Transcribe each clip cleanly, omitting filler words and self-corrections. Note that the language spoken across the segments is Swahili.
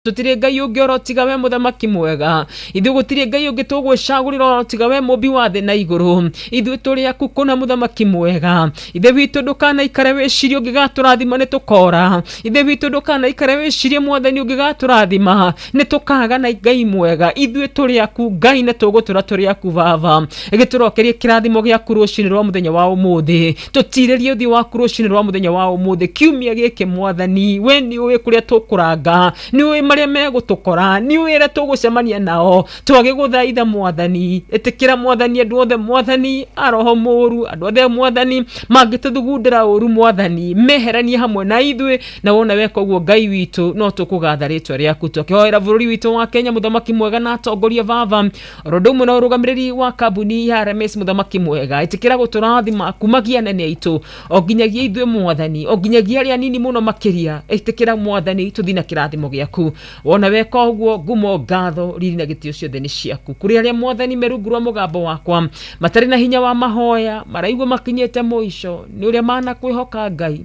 tutire ngai ungi orotiga we muthamaki mwega ithu gutire ngai ungi tugwicagurira orotiga we mumbi wa thi na iguru ithu turi aku kuna muthamaki mwega ithe witu ndukana ikare wicirie ungigaturathima ni tukora ithe witu ndukana ikare wicirie mwathani ungigaturathima ni tukaga na ngai mwega ithu turi aku ngai ne tugutura turi aku baba igiturokerie kirathimo giaku rucini rwa muthenya wa umuthi tutiririe uthi waku rucini rwa muthenya wa umuthi kiumia giki mwathani we ni uwi kuria tukuranga ni uwi maria megutukora ni wira tugucemania nao twage guthaitha mwathani itikira mwathani andu othe mwathani aroho muru andu othe mwathani mangituthugundira uru mwathani meheranie hamwe na ithwe na wona weka uguo ngai witu no tukugatha ritwa riaku tukihoera bururi witu wa Kenya muthamaki mwega na atongoria baba rodumwe na urugamiriri wa kambuni ya RMS muthamaki mwega itikira guturathima kumagia nene aitu oginyagia ithwe mwathani oginyagia ria nini muno makiria itikira mwathani tuthina kirathimo giaku wona weka uguo ngumo ngatho riri na gitio ciothe ni ciaku kuri aria mwathani merungu rwa mugambo wakwa matari na hinya wa mahoya maraigwa makinyete muico ni uria mana kwihoka ngai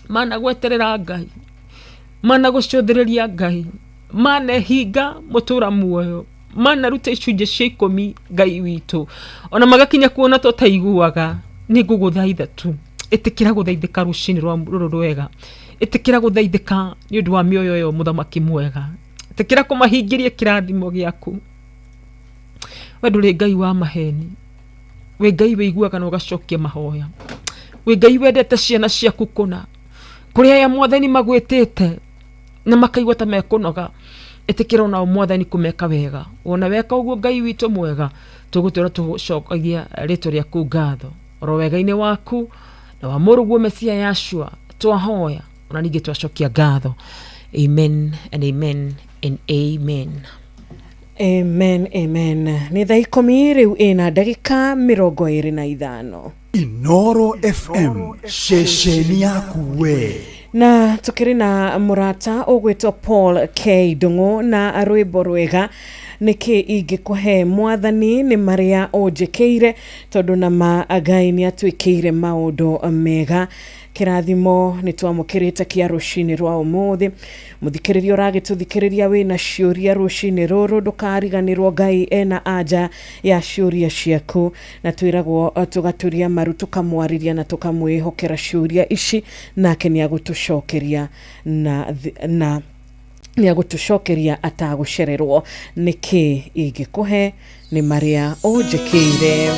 mana gweterera ngai mana guciothiriria ngai mana hinga mutura muoyo mana ruta icunje cia 10 ngai witu ona magakinya kuona tutaiguaga ni nguguthaitha tu itikira guthaithika rucini rwa rwega itikira guthaithika ni undu wa mioyo yo muthamaki mwega itikira kumahingirie kirathimo giaku we nduri ngai wa maheni we ngai weiguaga na ugacokia mahoya we ngai wendete ciana ciaku kuna kuria ya mwathani magwitite na makaigwa ta mekunoga itikira ona mwathani kumeka wega wona weka uguo ngai witu mwega tugutura tucokagia ritwa riaku ngatho ro wega-ini waku na wa muruguo Mesia Yashua twahoya ona ningi twacokia ngatho amen and amen and amen. Amen, amen. Ni thaa 10 riu ina ndagika 25 Inoro FM shesheni yaku we na tukiri na murata ugwitwo Paul K Ndungu na rwimbo rwega niki ingikuhe mwathani ni maria unjikire tondu na maagai ni atwikire maundu mega kirathimo ni twamukirite kia rucini rwa umuthi muthikiriria uragituthikiriria wina ciuria rucini ruru ndukariganirwo ngai ena aja ya ciuria ciaku na twiragwo tugaturia maru tukamwariria na tukamwihokera ciuria ici nake ni agutucokeria na ni agutucokeria atagucererwo niki ingikuhe ni maria unjikire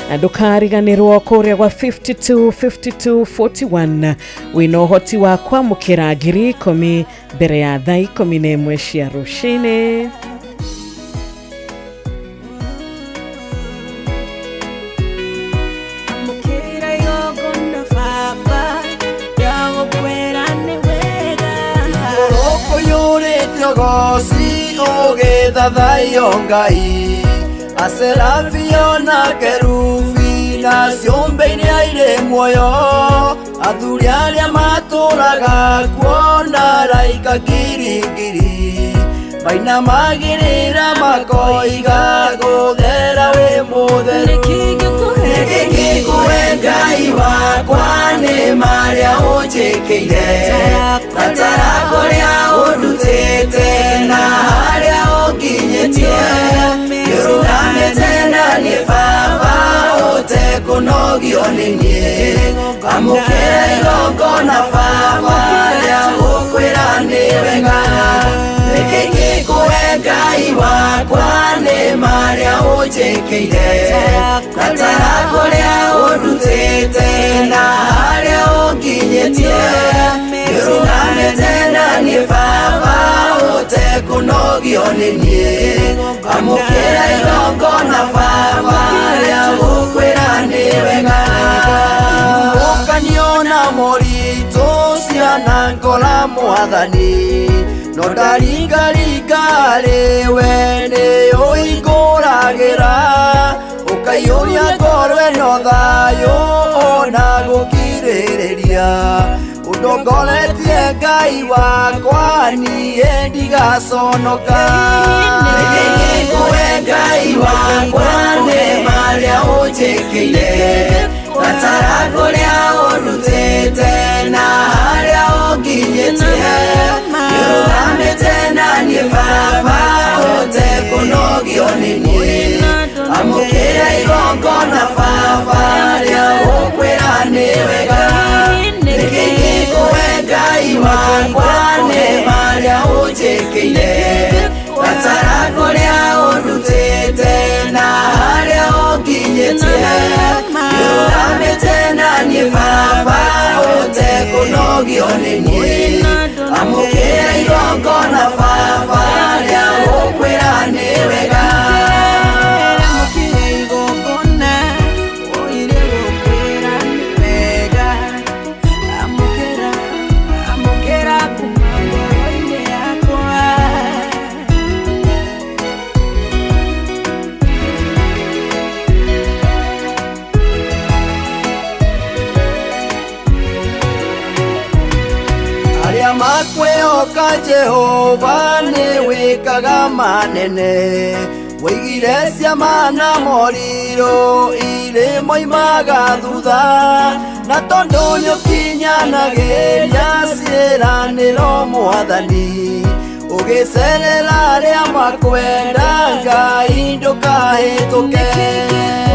na ndukariganirwo kuria gwa 5241 wina uhoti wa kwamukira ngiri 10 mbere ya thaa 11 cia rucini. Gosi ogethathaio ngai aserafio na kerubi na ciumbe-ini aire muoyo athuri aria maturaga kuona raika ngiri maina magirira makoiga guthera wi mutheru nikikuhe ngai wakwa ni maria unjikiire natara kuria undutite na haria unginyitie yurungamite na ni baba utekunogio ni nie amukire igongona baba ria ukwira ni wega nikikuhe ngai wakwa ni maria unjikiire natara kuria undutite na haria unginyitie yurungamite na ni baba utekunogio ni nie amukire igongona baba ria ukwira ni wega ukaniona morito ciana ngora mwathani no ndarigarigariwe ni uinguragira ukaiuria ngorwe no thayo ona gukiririria udongoletie ngai wakwa niye ndigaconoka nikikuhe ngai wakwa ni maria unjikiire Gatara kuria urutite na haria uginyetie Yugamite na ni baba ote kunogio nini Amukira igongona baba ria ukwira ni wega Nikiki kuwega iwakwa ni maria ujikile Gatara kuria urutite na haria uginyetie Yugamite na ni baba ote kunogio nini Amukira igongona baba ria ukwira ni wega Makweoka Jehova ni wikaga manene Wigire ciama na moriro ire moimaga thutha Na tondu nĩũkinyanageria ciĩranĩro Mwathani Ũgĩcerera arĩa makwenda Ngai ndũkahĩtũke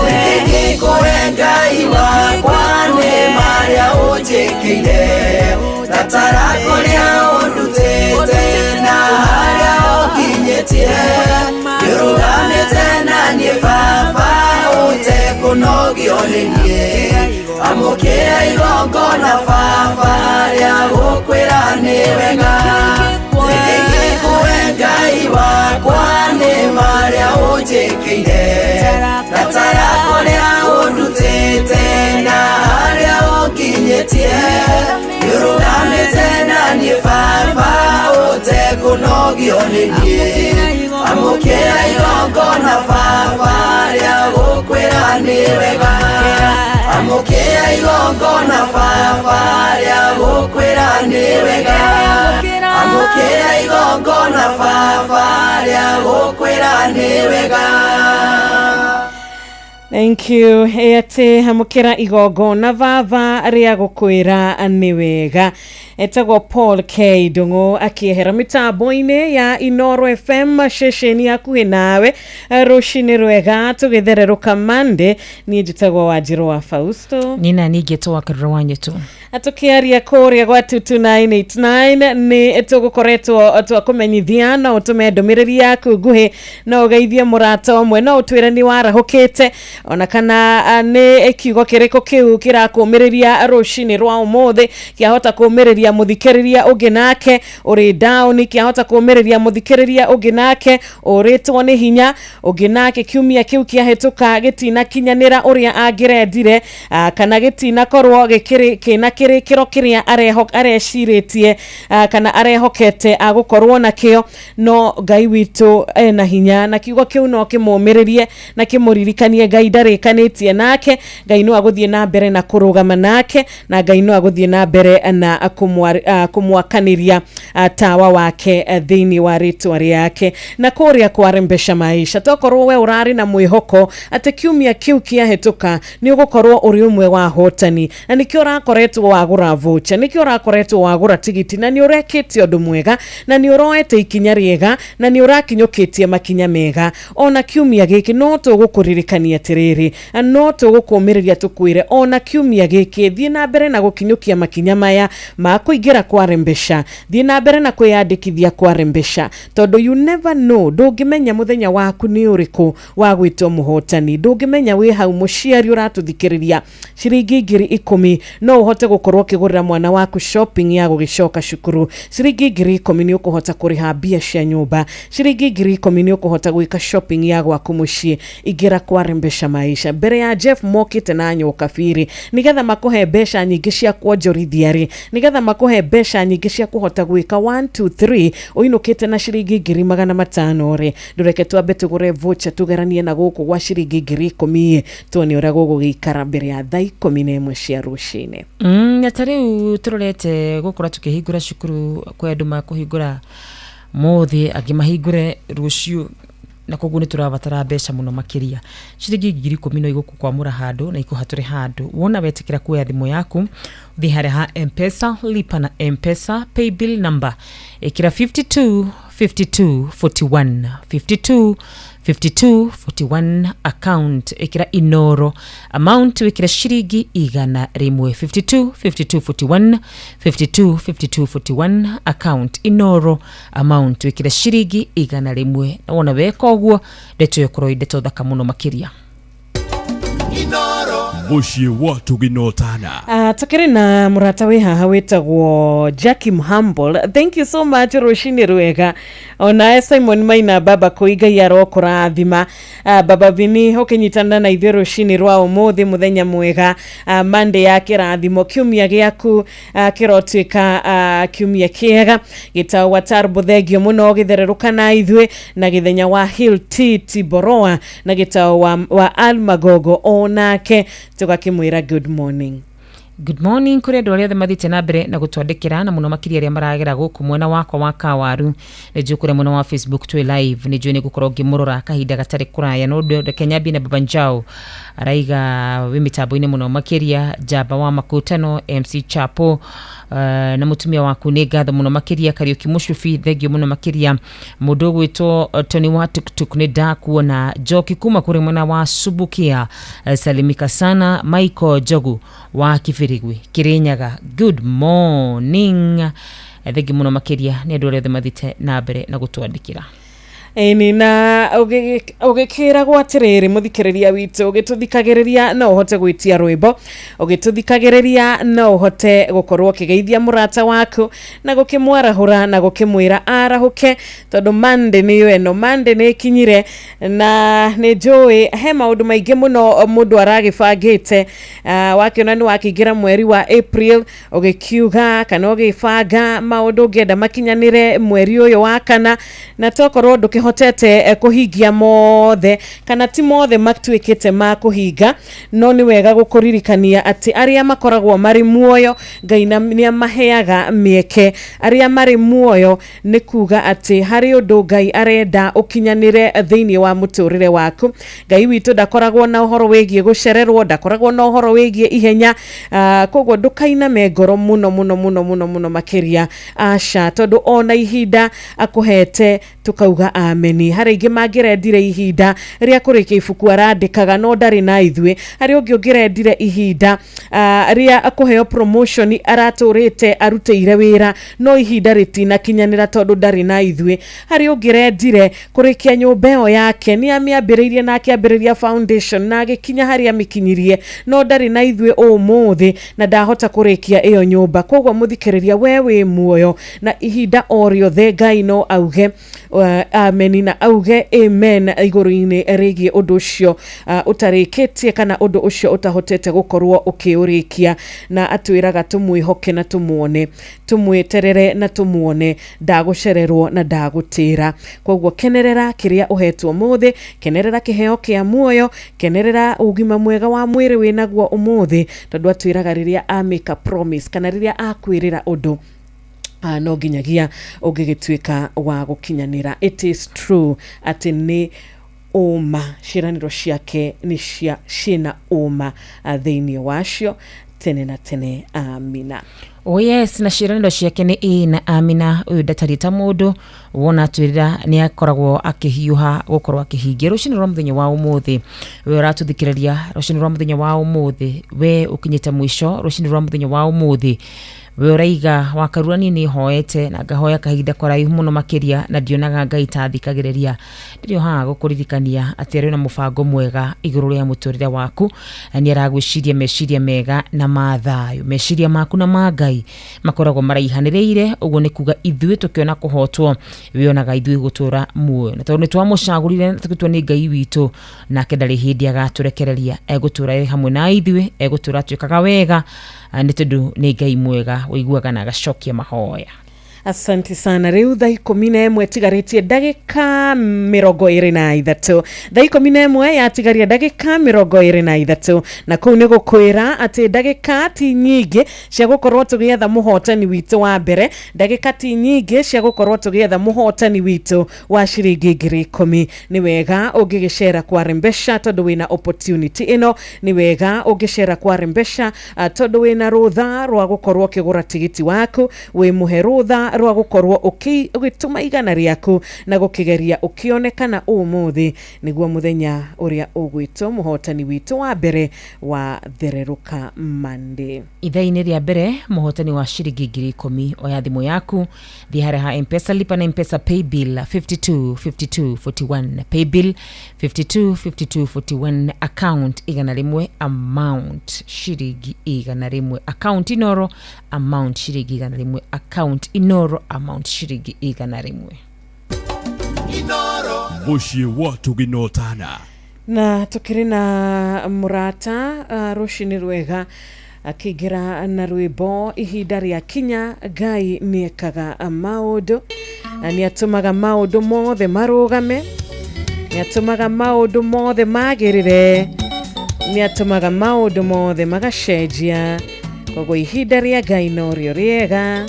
Wĩgĩkũwe Ngai wakwa nĩ marĩa ũnjĩkĩire Gatara kuria urutite na haria uginyetie Yugamite na ni baba ote kunogio nini Amukira igongona baba ria ukwira ni wega Wĩgĩkũwe Ngai wakwa nĩ marĩa ũnjĩkĩire Gatara kuria urutite na haria uginyetie Yugamite na ni baba ote kunogio nini Amukira igongona baba ria ukwira ni wega Amukira igongona baba ria ukwira ni wega Amukira igongona baba ria ukwira ni wega Thank you. Ete hamukira igongona baba ria gukwira ni wega. Etagwo Paul K. Ndung'u akiehera mitambo-ini ya Inoro FM shesheni yakuhi nawe rucini rwega tugithererũka Monday ni njitagwo Wanjiru wa Fausto nina nigĩtwo Karura Wanyetu atukiaria kuria gwa 22989 ni tugukoretwo twakumenyithia na utume ndumiriri yaku nguhi na ugeithie murata umwe na utwire ni warahukite ona kana ni kiugo kiriko kiu kirakumiriria rucini rwa umuthi kiahota kumiriria muthikiriria ungi nake uri down kiahota kumiriria muthikiriria ungi nake uritwo ni hinya ungi nake kiumia kiu kiahituka gitina kinyanira uria angirendire kana gitina korwo gikiri kina kirikiro kiria areciretie kana arehokete agukorwo nakio no Ngai witu na hinya na kiugo kiu no kimumiririe na kimuririkanie Ngai ndarikanitie nake Ngai no aguthie na mbere na kurugama nake na Ngai no aguthie na mbere na kumwakaniria tawa wake thiini wa ritwa riake na kuria kwarembesha maisha tokorwo we urari na mwihoko ati kiumia kiu kiahituka ni ugukorwo uri umwe wa hotani na nikio urakoretwo wagura vocha nikio urakoretwo wagura tigiti na ni urekete undu mwega na ni uroete ikinya riega na ni urakinyukitie makinya mega ona kiumia giki no tugukuririkania tiriri no tugukumiriria tukwire ona kiumia giki thie na mbere na gukinyukia makinya maya ma kuingira kwa rembesha thie na mbere na kwiyandikithia kwa rembesha tondu you never know ndungimenya muthenya waku ni uriku wa gwitwo muhotani ndungimenya wi hau muciari uratuthikiriria ciringi 10,000 no uhote gukorwo kigurira mwana waku shopping ya gugicoka cukuru ciringi 10,000 ni ukuhota kuriha bia cia nyumba ciringi 10,000 ni ukuhota gwika shopping ya gwaku mucii igira kwa rembesha maisha mbere ya Jeff mokite na nyoka biri nigetha makuhe besha nyingi cia kuonjorithia ri nigetha makuhe besha nyingi cia kuhota gwika 1 2 3 uinukite na ciringi 500 ri ndureke twambe tugure voucher tugeranie na guku gwa ciringi 10,000 tuone ura gugikara mbere ya thaa 11 cia rucini atariu turorete gukura tukihingura cukuru kwa andu makuhingura mothi agimahingure ruciu na koguo ni turabatara mbeca muno makiria ciringi 10,000 no iguku kwa mura handu na ikuhature handu wona wetikira kuoya thimu yaku thi hare ha M-Pesa lipa na M-Pesa pay bill number ikira 5241 5241 account ikira Inoro amount ikira shiringi 100 5241 account Inoro amount ikira shiringi 100 na wona weka uguo ndeto yokoro ndeto thaka muno makiria Mushie watu ginotana. Tukiri na murata we haha wetagwo Jackie Humble. Thank you so much Roshini Rwega. Ona Simon Maina baba koiga yaro kurathima. Baba Vini hokenyitana na ithe Roshini rwa umuthi muthenya mwega. Monday ya kirathimo kiumia giaku kirotwika kiumia kiega. Gita watarbo thegio muno githerruka na ithwe na githenya wa Hill T Boroa na gita wa Almagogo onake tukakimwira good morning. Good morning kuri andu aria mathite na mbere na gutwandikira na muno makiria aria maragera guku mwena wakwa wa Kawaru ni jukure muno wa Facebook twi live ni jweni gukorwo ngimurora kahinda gatari kuraya no Kenya bina Babanjao araiga wi mitambo-ini muno makiria Jaba wa Makutano MC Chapo na mutumia waku ni gatho muno makiria Kariuki Mushufi thegio muno makiria mundu gwitwo Tony wa Tuktuk ni ndakuona Joki kuma kuri mwena wa Subukia salimika sana Michael Jogu wa Kifirigwi Kirinyaga good morning thegio muno makiria ni andu aria mathite na mbere na gutwandikira Eni na ugikira gwatiriri muthikiriria witu ugituthikagiriria no uhote gwitia rwimbo ugituthikagiriria no uhote gukorwo kigeithia murata waku na gukimwarahura na gukimwira arahuke tondu Monday ni eno Monday ni kinyire na ni joy he maundu maingi muno mundu aragibangite wakiona ni wakigira mweri wa April ugikiuga kana ugibanga maundu ngenda makinyanire mweri uyu wa kana na tokorwo hotete kuhingia mothe kana ti mothe matwikite ma kuhinga no ni wega gukuririkania ati aria makoragwo mari muoyo Ngai ni amaheaga mieke aria mari muoyo ni kuga ati hari undu Ngai arenda ukinyanire thiini wa muturire waku Ngai witu ndakoragwo na uhoro wegie gucererwo ndakoragwo na uhoro wegie ihenya koguo ndukaina megoro muno makiria aca tondu ona ihinda akuhete tukauga ameni hari ingi mangirendire ihinda ria kurikia ibuku arandikaga no ndari na ithwe hari ungi ungirendire ihinda ria akuheo promotion araturite aruteire wira no ihinda ritina kinyanira tondu ndari na ithwe hari ungirendire kurikia nyumba yo yake ni amiambiririe na akiambiriria foundation na agikinya hari amikinyirie no ndari na ithwe umuthi na ndahota kurikia iyo nyumba koguo muthikiriria wewe muoyo na ihinda orio the Ngai no auge amen na auge amen iguru-ini rigie undu ucio utarikitie kana undu ucio utahotete gukorwo ukiurikia na atwiraga tumwihoke na tumuone tumweterere na tumuone ndagucererwo na ndagutira koguo kenerera kiria uhetwo muthi kenerera kiheo kia muoyo kenerera ugima mwega wa mwiri winaguo umuthi tondu atwiraga riria amika promise kana riria akwirira undu no ginyagia ugigitwika wa gukinyanira it is true ati ni uma ciraniro ciake ni ciina uma thiini wacio tene na tene amina. Oh yes, na ciraniro ciake ni na amina uyu ndatarita mundu wona twirira ni akoragwo akihiuha gukorwo akihingia rucini rwa muthenya wa umuthi we uratuthikiriria rucini rwa muthenya wa umuthi we ukinyite mwisho rucini rwa muthenya wa umuthi we uraiga wakarurani ni hoete na ngahoya kahinda koraihu muno makiria na ndionaga Ngai tathikagiriria ndirio ha gukuririkania ati ari na mubango mwega iguru ria muturire waku ni aragwiciria meciria mega na mathayo meciria maku na Ngai makoragwo maraihaniriire uguo ni kuga ithwe tukiona kuhotwo we onaga ithwe gutura muoyo na tondu ni twamucagurire tukitwa ni Ngai witu na kendari hindi agaturekereria egutura hamwe na ithwe egutura twikaga wega ni tondu ni Ngai mwega wiguaga na gacokia mahoya. Asante sana. Riu thaa 11 tigaritie ndagika 23. Thaa 11 yatigaria ndagika 23 na kuu ni gukwira ati ndagika ti nyingi cia gukorwo tugietha muhotani witu wa mbere, ndagika ti nyingi cia gukorwo tugietha muhotani witu wa ciringi 10,000. Ni wega ungigicera kwa Rembesha tondu wina opportunity ino, ni wega ungicera kwa Rembesha tondu wina rutha rwa gukorwo kigura tigiti waku, wi muhe rutha rwa gukorwo ugituma igana riaku na gukigeria ukionekana umuthi niguo muthenya uria ugwitwo muhotani witu wa mbere wa Thereruka Monday. Ithaini ria mbere muhotani wa ciringi 10,000 oya thimu yaku thi hareha M-Pesa, lipa na M-Pesa paybill 525241, paybill 525241, account igana rimwe, amount ciringi igana rimwe, account inoro amount ciringi igana rimwe, account inoro amount ciringi igana rimwe. Inoro mushie watu ginotana Na tukiri na murata rushini rwega akigira na rwimbo ihinda ria kinya Ngai niekaga maundu, niatumaga maundu mothe marugame, niatumaga maundu mothe magirire, niatumaga maundu mothe magacenjia, koguo ihinda ria Ngai norio riega.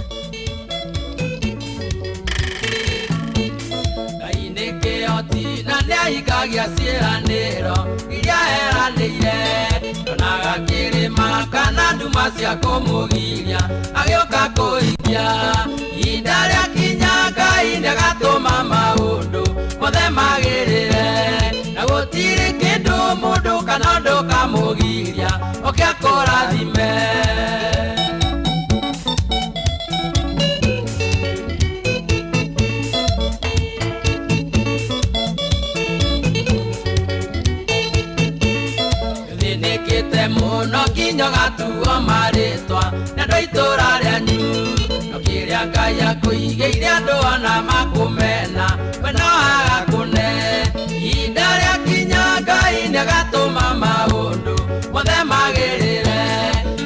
Ikagia ciraniro iria eranire onaga kirima kana nduma cia kumugiria agioka kuikia ihinda ria kinya Ngai ndagatuma maundu mothe magirire na gutiri kindu mundu kana ndoka mugiria okia kurathime. Muno kinyo gatuo maritwa na ndoitura rianyu no kiria Ngai akuigeire andu ona makumena we no agakune ihinda ria kinya Ngai ndagatuma maundu mothe magirire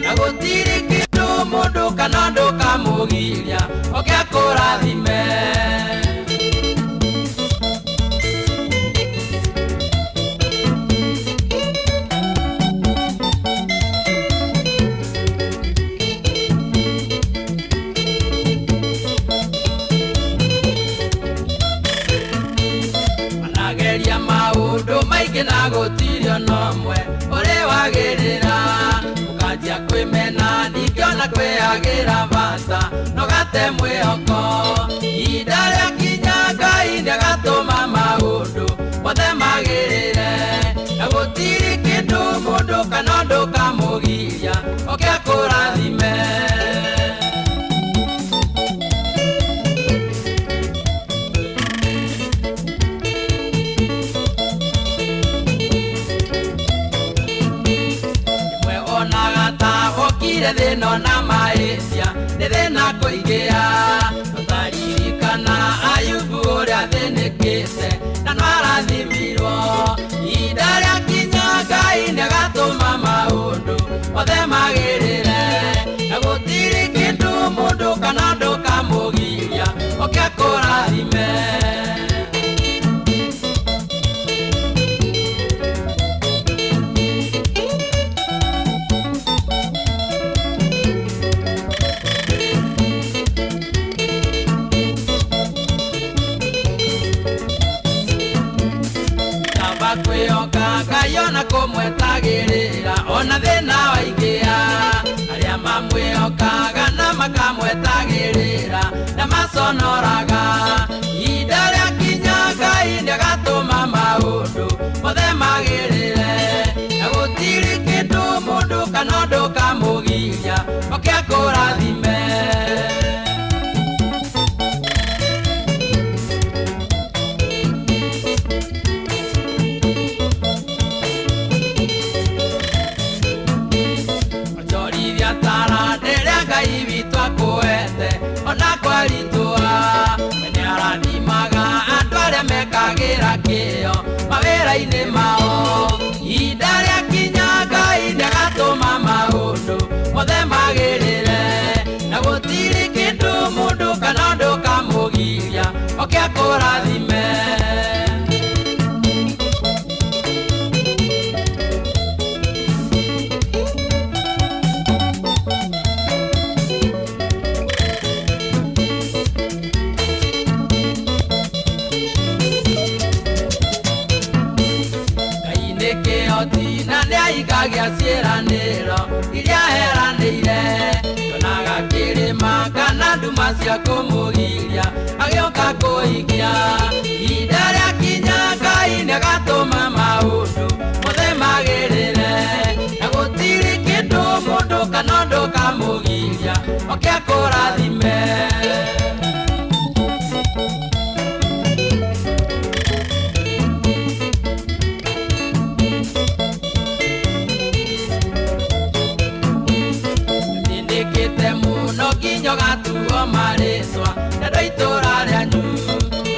na gutiri kindu mundu kana nduka mugiria okia kurathime. Na gutirio nomwe uri wagirira ukajia kwimena nikiona kwiagira bata no gate mwihoko ihinda ria kinya Ngai ndagatuma maundu mothe magirire na gutiri kindu mundu kana nduka mugiria okia kurathime. Thino na maisha thina kuigia tutaririkana Ayubu uria thinikite na narathimirwo ihinda ria kinya Ngai ndagatuma maundu mothe magirire na gutiri kindu mundu kana nduka mugiria okia kurathime. Kayona kumwetagirira ona thina waigia aria mamwiokaga na makamwetagirira na maconoraga ihinda ria kinya Ngai ndagatuma maundu mothe magirire na gutiri kindu mundu kana nduka mugiria okia kurathime. Ona kwaritua mene arathimaga andu aria mekagira kio mawira-ini mao ihinda ria kinya Ngai ndagatuma maundu mothe magirire na gutiri kindu mundu kana ndukamugiria okiakurathime ikagia ciĩranĩro iria heranĩire tonaga kĩrĩma kana nduma cia kũmũgiria agĩũka kũhikia ihinda rĩakinya Ngai nĩagatũma maũndũ mothe magĩrĩre na gũtirĩ kĩndũ mũndũ kana ũndũ kamũgiria oke akũrathime gatuo mareswa na itora ryanyu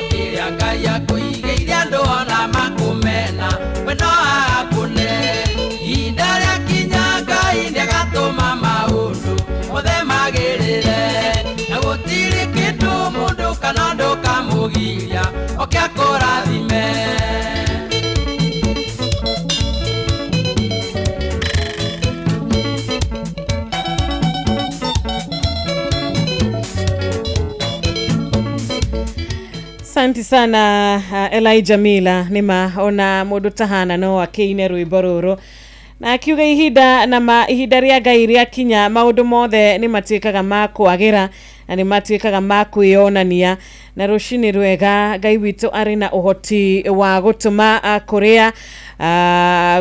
kiria Ngai akũigĩire andũ ona makumena we no akune ihinda rĩakinya Ngai nĩagatũma maũndũ mothe magĩrĩre na gũtirĩ kĩndũ mũndũ kana ũndũ kamũgiria oke akũrathime Asante sana Elijah Mila nima ona mundu tahana no akeine rwimbo ruru na akiuga ihinda na ihinda ria Ngai ria kinya maundu mothe ni matuikaga ma kwagira na ni matuikaga ma kwionania na rucini rwega Ngai witu ari na uhoti wa gutuma kuria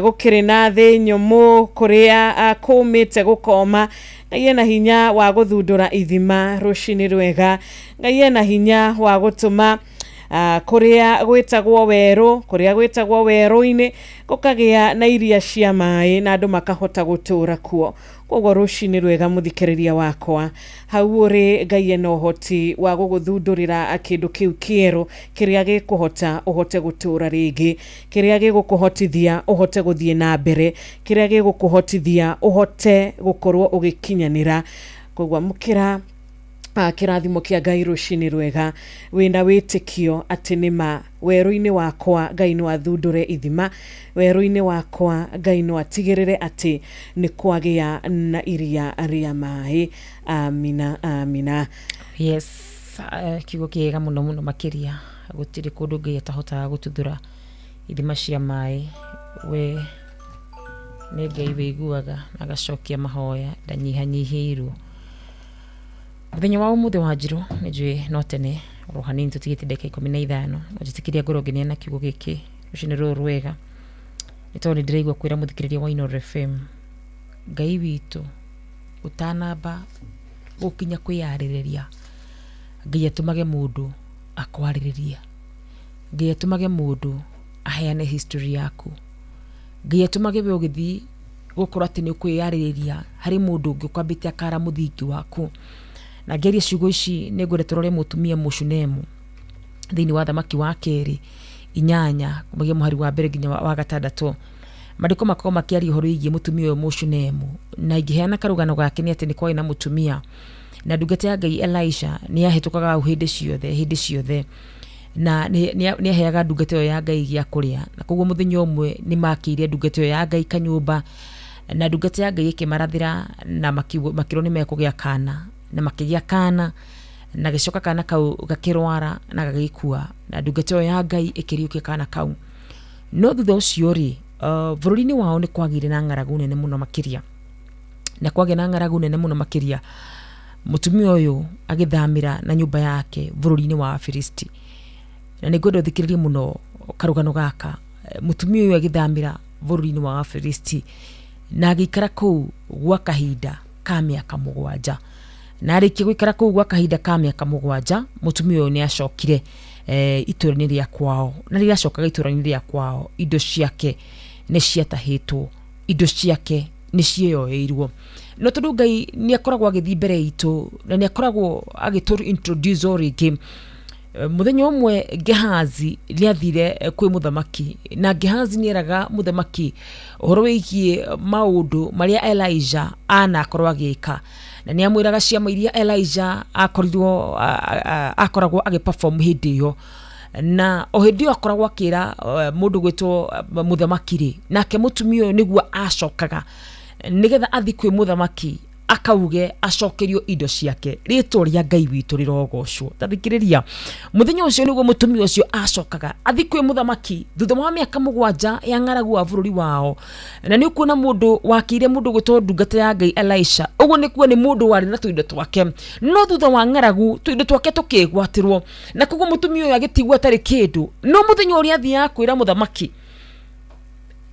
gukiri na thi nyumu kuria kumite gukoma Ngai ena hinya wa guthundura ithima rucini rwega Ngai ena hinya wa gutuma kuria gwetagwo weru-ini gukagia na iria cia mai na andu makahota gutura kuo koguo rucini rwega muthikiriria wakwa hau uri Ngai ena uhoti wa guguthundurira kindu kiu kieru kiria gikuhota uhote gutura ringi kiria gigukuhotithia uhote guthie na mbere kiria gigukuhotithia uhote gukorwo ugikinyanira koguo mukira kirathimo kia Ngai rucini rwega wina witikio ati nima weru-ini wakwa Ngai no athundure ithima weru-ini wakwa Ngai no atigirire ati ni kwagia na iria ria mai amina amina yes kiugo kiega muno makiria gutiri kundu Ngai atahota gututhura ithima cia mai we ni Ngai wiguaga agacokia mahoya ndanyihanyihirwo Muthenya wa umuthi wa Njiro nijue no tene rohanini tutigite dakika 15 ujitikiria ngorogene na kiugo giki rucini rwega nitoni ndireigwa kwira muthikiriria wa Ino FM Ngai witu utanamba gukinya kwiyaririria Ngai atumage mundu akwaririria Ngai atumage mundu aheane history yaku Ngai atumage we ugithi gukora ati ni kwiyaririria hari mundu ngikwambite akara muthingi waku na geria ciugo ici ne ngore turore mutumia Mushunemu thini wa thamaki wa keri 8 kumagia muhari wa mbere nginya wa gatandatu madiko makoma makiari uhoro igie mutumia uyu Mushunemu na igiheana karugano gake ni ati ni kwai na mutumia na ndungata ya Ngai Elisha ni ahitukaga uhinde ciothe na ni aheaga ndungata yo ya Ngai gia kuria na koguo muthenya umwe ni makiire ndungata yo ya Ngai kanyumba na ndungata ya Ngai ikimarathira na makiro ni mekugia kana na makigia kana na gicoka kana kau gakirwara na gagikua na ndungata ya Ngai ikiriukia kana kau no thutha ucio ri bururi-ini wao ni kwagire na ng'aragu nene muno makiria na kwage na ng'aragu nene muno makiria mutumia uyu agithamira na nyumba yake bururi-ini wa Filisti na nigodo thikiririe muno karugano gaka mutumia uyu agithamira bururi-ini wa Filisti na agikara kuu gwa kahinda ka miaka 7 na arikia gwikara kuu gwa kahinda ka miaka 7 mutumia uyu ni acokire itura-ini ria kwao na riria acokaga itura-ini ria kwao indo ciake ni ciatahitwo indo ciake ni cieyoeirwo no tondu Ngai ni akoragwo agithi mbere itu na ni akoragwo agitu introduce origi muthenya umwe Gehazi liathire kwi muthamaki na Gehazi ni eraga muthamaki uhoro wigie maundu maria Elijah ana akorwo agika na nĩ amwĩraga ciama iria Elijah akoragwo agiperform hĩndĩ ĩyo, na o hĩndĩ ĩyo akoragwo akĩra mũndũ gwĩtwo mũthamaki rĩ, nake mũtumia ũyũ nĩguo acokaga nigetha athi kwĩ mũthamaki akauge acokerio indo ciake. Rĩtwa rĩa Ngai witũ rĩrogocwo. Tathikĩrĩria, mũthenya ũcio nĩguo mũtumia ũcio acokaga athi kwĩ mũthamaki thutha wa mĩaka 7 ya ng'aragu wa bũrũri wao, na nĩ kuona mũndũ wakĩire mũndũ gwĩtwo ndungata ya Ngai Elisha. Ũguo nĩ kuo nĩ mũndũ warĩ na tũindo twake, no thutha wa ng'aragu tũindo twake tũkĩgwatĩrwo, na koguo mũtumia ũyũ agĩtigwo atarĩ kĩndũ. No mũthenya ũrĩa athiaga kwĩra mũthamaki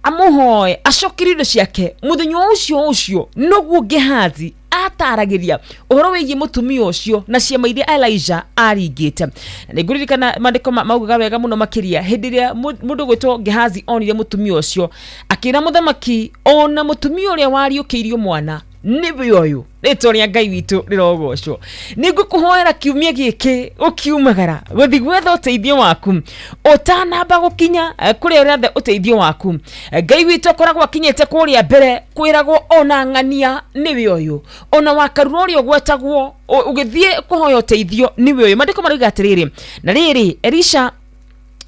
amuhoe acokerio indo ciake, mũthenya ũcio noguo Gehazi ataragĩria ũhoro wĩgiĩ mũtumia ũcio na ciama iria Elijah aringĩte. Na nĩngũririkana mandĩko maugaga wega mũno makĩria hĩndĩ ĩrĩa mũndũ gwĩtwo Gehazi onire mũtumia ũcio, akĩra mũthamaki ona mũtumia ũrĩa wariũkĩirio mwana nĩwe ũyũ. Rĩtwa rĩa Ngai witũ rĩrogocwo. Nĩngũkũhoera kiumia gĩkĩ ũkiumagara gũthi gwetha ũteithio waku, ũtanamba gũkinya kũrĩa ũrenda ũteithio waku. Ngai witũ akoragwo akinyĩte kũrĩa mbere, kwĩragwo ona ng'ania nĩwe ũyũ, ona wakarura ũrĩa ũgwetagwo ũgĩthiĩ kũhoya ũteithio nĩwe ũyũ. Mandĩko marauga atĩrĩrĩ, na rĩrĩ Elisha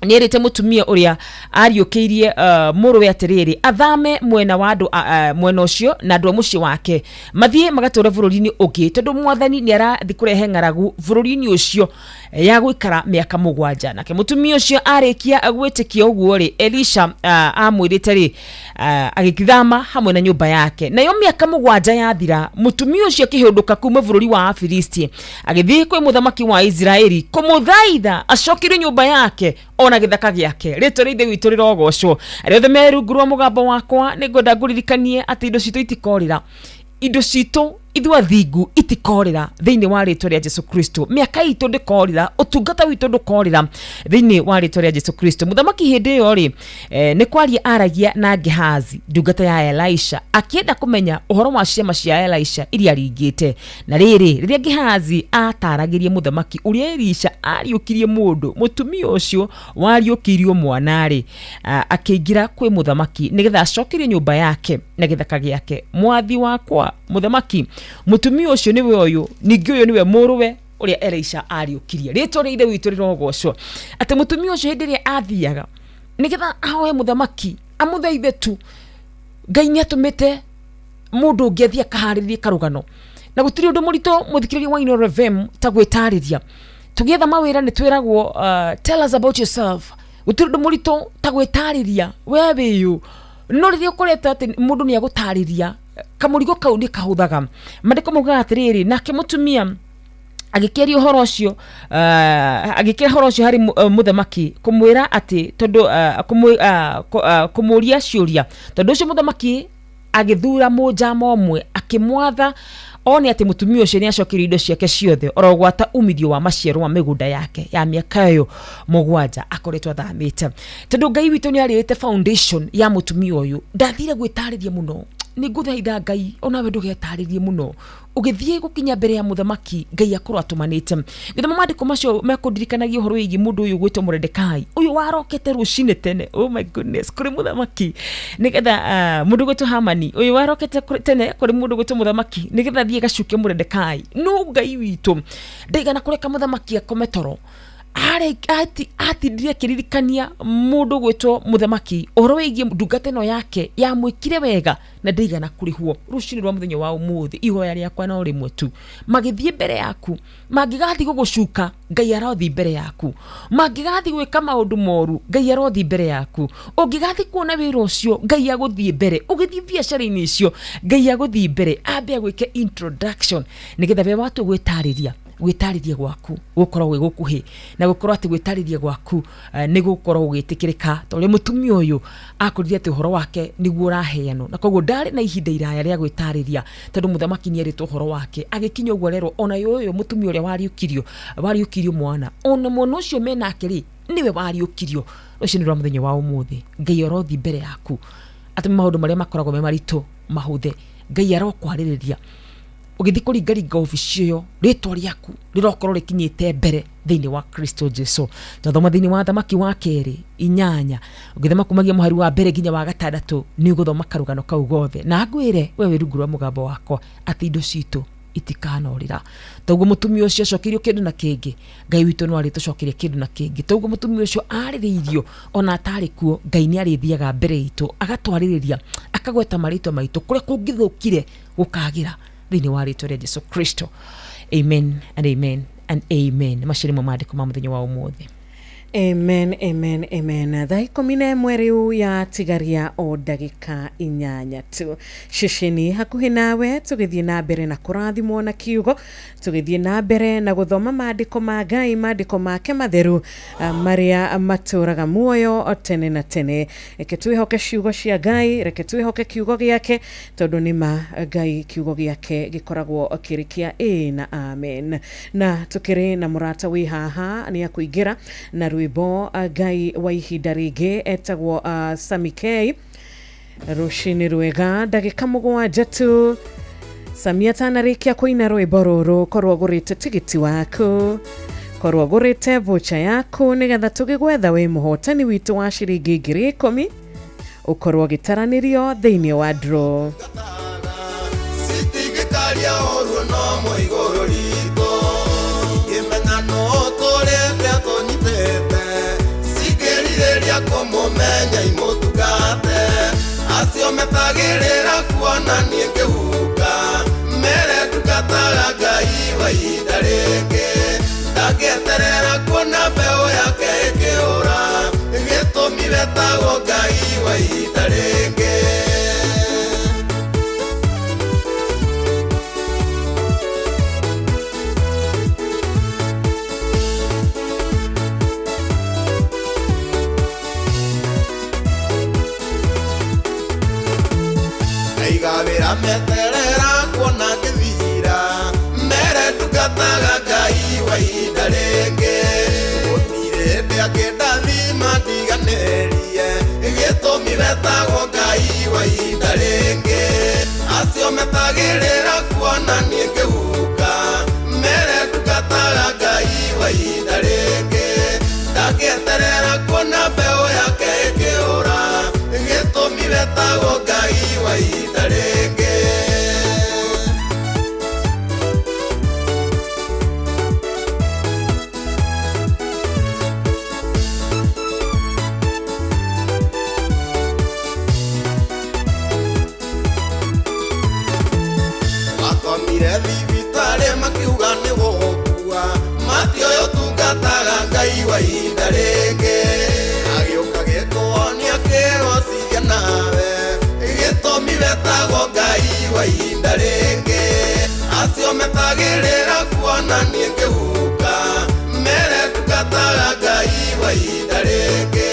nĩerĩte mũtumia ũrĩa ariũkĩirie mũrũwe atĩrĩrĩ athame mwena wa andũ mwena ũcio na andũ a mũciĩ wake mathiĩ magatũũre bũrũri-inĩ ũngĩ, tondũ mwathani nĩ arathi kũrehe ng'aragu bũrũri-inĩ ũcio ya gũikara mĩaka 7. Nake mũtumia ũcio arĩkia gwĩtĩkia ũguo rĩ, Elisha amwĩrĩte rĩ agĩkithama hamwe na nyũmba yake. Nayo mĩaka 7 yathira, mũtumia ũcio akĩhũndũka kuma bũrũri wa Afilisti agĩthiĩ kwĩ mũthamaki wa Israeli kũmũthaitha acokerio nyũmba yake ona gĩthaka gĩake. Rĩtwa rĩa Ithe witũ rĩrogocwo. Arĩa othe merungu rwa mũgambo wakwa nĩngwenda ngũririkanie atĩ indo citũ itikorĩra, indo citũ ithu athingu itikorĩra thĩinĩ wa rĩtwa rĩa Jesu Kristo. Mĩaka itũ ndĩkorĩra, ũtungata witũ ndũkorĩra thĩinĩ wa rĩtwa rĩa Jesu Kristo. Mũthamaki hĩndĩ ĩyo rĩ nĩ kwaria aragia na Gehazi ndungata ya Elisha akĩenda kũmenya ũhoro wa ciama cia Elisha iria aringĩte. Na rĩrĩ rĩrĩa Gehazi ataragĩria mũthamaki ũrĩa Elisha ariũkirie mũndũ, mũtumia ũcio wariũkirio mwana rĩ akĩingira kwĩ mũthamaki nĩgetha acokerio nyũmba yake na gĩthaka gĩake. Mwathi wakwa mũthamaki, mũtumia ũcio nĩwe ũyũ, ningĩ ũyũ nĩwe mũrũwe ũrĩa Elisha ariũkirie. Rĩtwa rĩa Ithe witũ rĩrogocwo. Atĩ mũtumia ũcio hĩndĩ ĩrĩa athiaga nĩgetha ahoe mũthamaki amũthaithe tu, Ngai nĩ atũmĩte mũndũ ũngĩ athiĩ akaharĩrĩrie karũgano, na gũtirĩ ũndũ mũritũ mũthikĩrĩria wa Inooro FM ta gwĩtarĩria. Tũgĩetha mawĩra nĩ twĩragwo tell us about yourself. Gũtirĩ ũndũ mũritũ ta gwĩtarĩria we wĩyũ, no rĩrĩa ũkorete atĩ mũndũ nĩ agũtarĩria kamũrigo kau nĩ kahũthaga. Mandĩko maugaga atĩrĩrĩ, nake mũtumia agĩkĩria ũhoro ũcio harĩ mũthamaki kũmwĩra atĩ tondũ kũmũria ciũria. Tondũ ũcio mũthamaki agĩthura mũnjama ũmwe akĩmwatha one atĩ mũtumia ũcio nĩ acokerio indo ciake ciothe orogwata umithio wa maciaro wa mĩgũnda yake ya mĩaka ĩyo 7 akoretwo athamĩte. Tondũ Ngai witũ nĩ arĩte foundation ya mũtumia ũyũ, ndathire gwĩtarĩria mũno. Nĩ ngũthaitha Ngai onawe ndũgetarĩrie mũno ũgĩthiĩ gũkinya mbere ya mũthamaki, Ngai akorwo atũmanĩte. Gĩthoma mandĩko macio mekũndirikanagia ũhoro wĩgiĩ mũndũ ũyũ gwĩtwo Mordekai, ũyũ warokete rũcinĩ tene, oh my goodness, kũrĩ mũthamaki nĩgetha mũndũ gwĩtwo Hamani, ũyũ warokete tene kũrĩ mũndũ gwĩtwo mũthamaki nĩgetha thiĩ gacuke Mordekai. No Ngai witũ ndaigana kũreka mũthamaki akome toro, atindire kĩririkania mũndũ gwĩtwo mũthamaki ũhoro wĩgiĩ ndungata ĩno yake ya mwĩkire wega, na ndaigana kũrĩhwo. Rũcinĩ rwa mũthenya wa ũmũthĩ ihoya rĩakwa no rĩmwe tu, magĩthiĩ mbere yaku, mangĩgathi gũgũcuka, Ngai arothi mbere yaku, mangĩgathi gwĩka maũndũ moru, Ngai arothi mbere yaku, ũngĩgathi kuona wĩra ũcio, Ngai agũthiĩ mbere, ũgĩthiĩ biacara-inĩ icio, Ngai agũthiĩ mbere, ambe agwĩke introduction nĩgetha we watu gwĩtarĩria gwaku gũkorwo gwĩ gũkuhĩ, na gũkorwo atĩ gwĩtarĩria gwaku nĩ gũkorwo gwĩtĩkĩrĩka. Tondũ mũtumia ũyũ akũrire atĩ ũhoro wake nĩguo ũraheanwo, na koguo ndarĩ na ihinda iraya rĩa gwĩtarĩria, tondũ mũthamaki nĩ erĩtwo ũhoro wake. Agĩkinya ũguo rero ona ũyũ mũtumia ũrĩa wariũkirio mwana, ona mwana ũcio menake rĩ niwe wariũkirio. Ũcio nĩ rwa mũthenya wa ũmũthĩ, Ngai arothi mbere yaku atĩ maũndũ marĩa makoragwo me maritũ mahũthe, Ngai arokwarĩrĩria ũgĩthiĩ kũringaringa obici ĩyo, rĩtwa rĩaku rĩrokorwo rĩkinyĩte mbere thĩinĩ wa Kristo Jesu. Twathoma thĩinĩ wa Thamaki wa 2:8, ũgĩthoma kumagia mũhari wa mbere nginya wa 6 nĩ ũgũthoma karũgano kau gothe. Na ngwĩre we rungu rwa mũgambo wakwa atĩ indo citũ itikanorira. Toguo mutumia ucio acokirio kindu na kingi, Ngai witu no ari tucokirie kindu na kingi. Toguo mutumia ucio aririirio ona atari kuo, Ngai ni arithiaga mbere itu agatwaririria akagweta marito maitu kuria kungithukire gukagira thiini wa ritwa ria Jesu Kristo. Amen and amen and amen. Mashiri mo maandiko ma muthenya wa umuthi. Amen, amen, amen. Thaa 11 riu ya tigaria o ndagika 8 tu. Shishini hakuhi nawe tugithie na mbere na kurathimwo na kiugo, tugithie na mbere na guthoma maandiko ma Ngai, maandiko make matheru maria maturaga muoyo tene na tene. Reke twihoke ciugo cia Ngai, reke twihoke kiugo giake tondu ni ma Ngai kiugo giake gikoragwo kirikia na amen. Na tukiri na murata wi haha ni akuingira na rwimbo Ngai wa ihinda ringi etagwo Sami K. Rushini rwega ndagika 7 tu. Sami atanarikia kuina rwimbo ruru, korwo gurite tigiti waku, korwo gurite voucher yaku nigetha tugigwetha wi muhotani witu wa ciringi 10,000 ukorwo gitaranirio thiini wa draw. Sitigikaria oru no moigoro rito imena no torete tonyitete sigerireria kumumenya imutugate acio metagirira kuona nie ngihuka mere tukataga Ngai wa ihinda ringi ndagieterera kuona mbeu yake ikiura gitumi betagwo Ngai wa ihinda ringi. Igabira meterera kuona ngithira mere tukataga Ngai wa ihinda ringi unire ndiakendathi matiganerie gitumi betagwo Ngai wa ihinda ringi acio metagirira kuona nie ngihuka mere tukataga Ngai wa ihinda ringi ndagieterera kuona mbeu yake ikiura gitumi betagwo Ngai wa ihinda ringi. Wakomire thibitari makiuga ni gukua matioyo tungataga Ngai wa ihinda ringi agiuka gikuonia kigociria nawe gitumi betagwo Ngai wa ihinda ringi acio metagirira kuona nie ngihuka mere tukataga Ngai wa ihinda ringi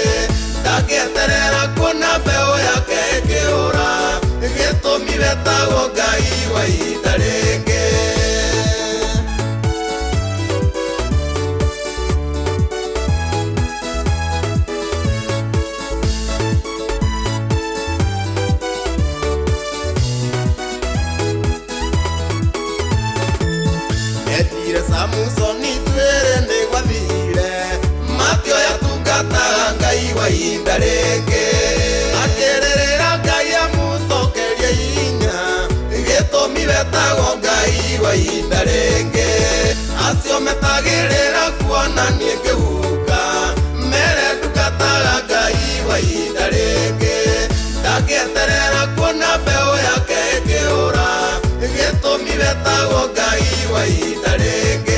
ndagieterera kuona mbeu yake ikiura gitumi betagwo Ngai wa ihinda ringi. Samusoni twere ni gwathire matioya tungataga Ngai wa ihinda ringi akirerera Ngai amucokerie hinya gitumi betagwo Ngai wa ihinda ringi acio metagirira kuona nie ngihuka mere tukataga Ngai wa ihinda ringi ndagieterera kuona mbeu yake ikiura gitumi betagwo Ngai wa ihinda ringi.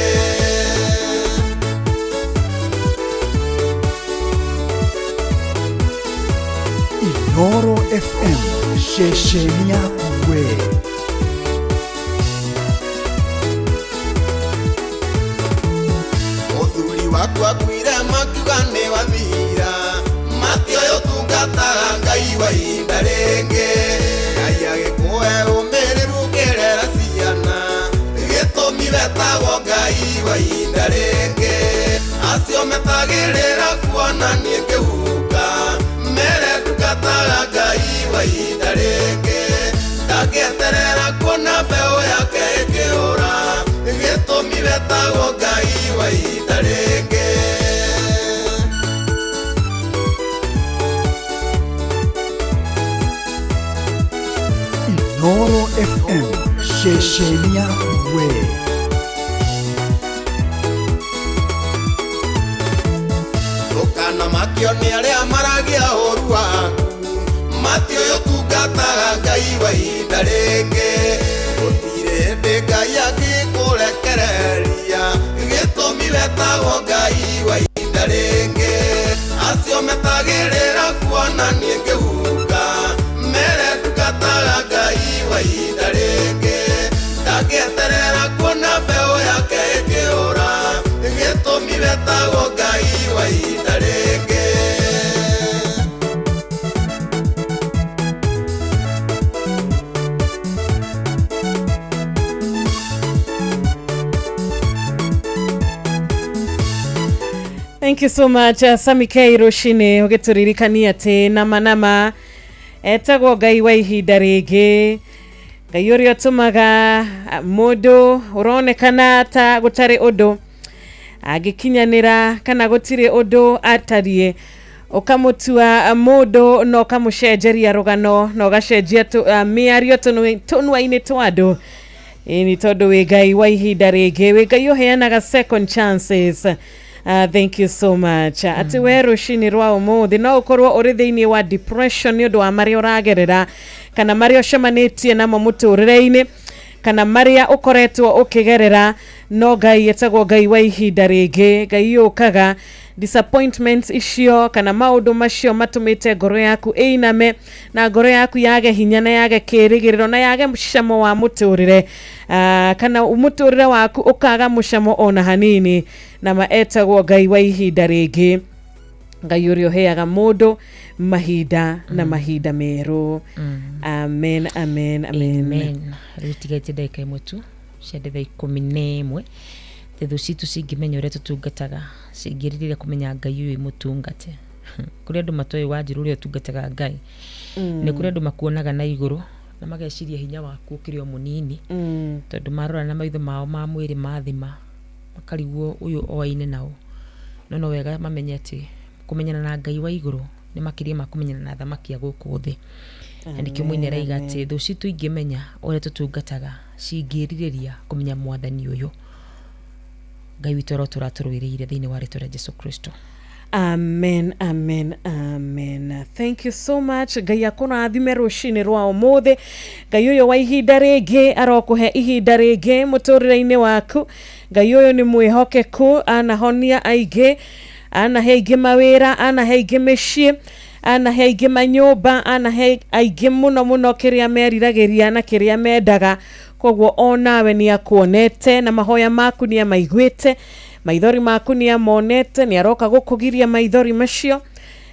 Inooro FM, shesheni yaku we. Muthuri waku akuire makiuga ni wathira matioyo tungataga Ngai wa ihinda ringi Ngai agikuhe umiriru kirera ciana gitumi betagwo Ngai wa ihinda ringi acio metagirira kuona nie ngihuka mere tukataga Ngai wa ihinda ringi ndagieterera kuona mbeu yake ikiura gitumi betagwo Ngai wa ihinda ringi. Inooro FM, ceceni yaku we. Ndukana makio ni aria maragia ũru waku, matio yo tungataga Ngai wa ihinda rĩngĩ. Gũtirĩ hĩndĩ Ngai angĩkũrekereria, gĩtũmi wetagwo Ngai wa ihinda rĩngĩ. Acio metagĩrĩra kuona niĩ ngĩhurũka, mere ndungataga Ngai wa ihinda rĩngĩ. Ndangĩeterera kuona mbeũ yake ĩkĩũra, gĩtũmi wetagwo Ngai wa ihinda rĩngĩ. Thank you so much, Sami K. Roshine, ũgĩtũririkania atĩ nama etagwo Ngai wa ihinda rĩngĩ. Ngai ũrĩa ũtũmaga mũndũ ũronekana ta gũtarĩ ũndũ agĩkinyanĩra kana gũtirĩ ũndũ atarie, ũkamũtua mũndũ na ũkamũcenjeria rũgano na ũgacenjia mĩario tũnua-inĩ twa andũ. Nĩ tondũ wĩ Ngai wa ihinda rĩngĩ, wĩ Ngai ũheanaga second chances. Thank you so much. Ati we rũcinĩ rwa ũmũthĩ no ũkorwo ũrĩ thĩinĩ wa depression nĩ ũndũ wa marĩa ũragerera, kana marĩa ũcemanĩtie namo mũtũrĩre-inĩ, kana marĩa ũkoretwo ũkĩgerera, no Ngai etagwo Ngai wa ihinda rĩngĩ. Ngai ũkaga disappointments icio kana maũndũ macio matũmĩte ngoro yaku ĩiname na ngoro yaku yage hinya na yage kĩrĩgĩrĩro na yage mũcamo wa mũtũrĩre, kana mũtũrĩre waku ũkaga mũcamo ona hanini, na maetagwo Ngai wa ihinda rĩngĩ. Ngai ũrĩa ũheaga mũndũ mahinda na mahinda merũ. Amen, amen, amen. Amen. Rĩu tigaite ndagĩka ĩmwe tu cia thaa 11 thutha citu cingĩmenya ũrĩa tũtungataga, cingĩrĩrĩria kũmenya Ngai ũyũ mũtungate. Kũrĩ andũ matoĩ wanjĩrũ ũrĩa ũtungataga Ngai, nĩ kũrĩ andũ makuonaga na igũrũ na mageciria hinya waku ũkĩrĩ o mũnini, tondũ marora na maitho mao ma mwĩrĩ mathima makarigwo ũyũ oaine nao. No wega mamenye atĩ kũmenyana na Ngai wa igũrũ nĩ makĩria ma kũmenyana na thamaki ya gũkũ thĩ. Na nĩkĩo mũini araiga atĩ thũ citu ingĩmenya ũrĩa tũtungataga cingĩrĩrĩria kũmenya mwathani ũyũ Ngai witũ tũratũrũĩrĩire thĩinĩ wa rĩtwa rĩa Jesũ Kristo. Amen, amen, amen. Thank you so much. Ngai akũrathime rũcinĩ rwa ũmũthĩ. Ngai ũyũ wa ihinda rĩngĩ arokũhe ihinda rĩngĩ mũtũrĩre-inĩ waku. Ngai ũyũ nĩ mwĩhokeku, anahonia aingĩ, anahe aingĩ mawĩra, anahe aingĩ mĩciĩ, anahe aingĩ manyũmba, anahe aingĩ mũno kĩrĩa meriragĩria na kĩrĩa mendaga. Koguo onawe nĩ akuonete na mahoya maku nĩ amaiguĩte, maithori maku nĩ amonete, nĩ aroka gũkũgiria maithori macio,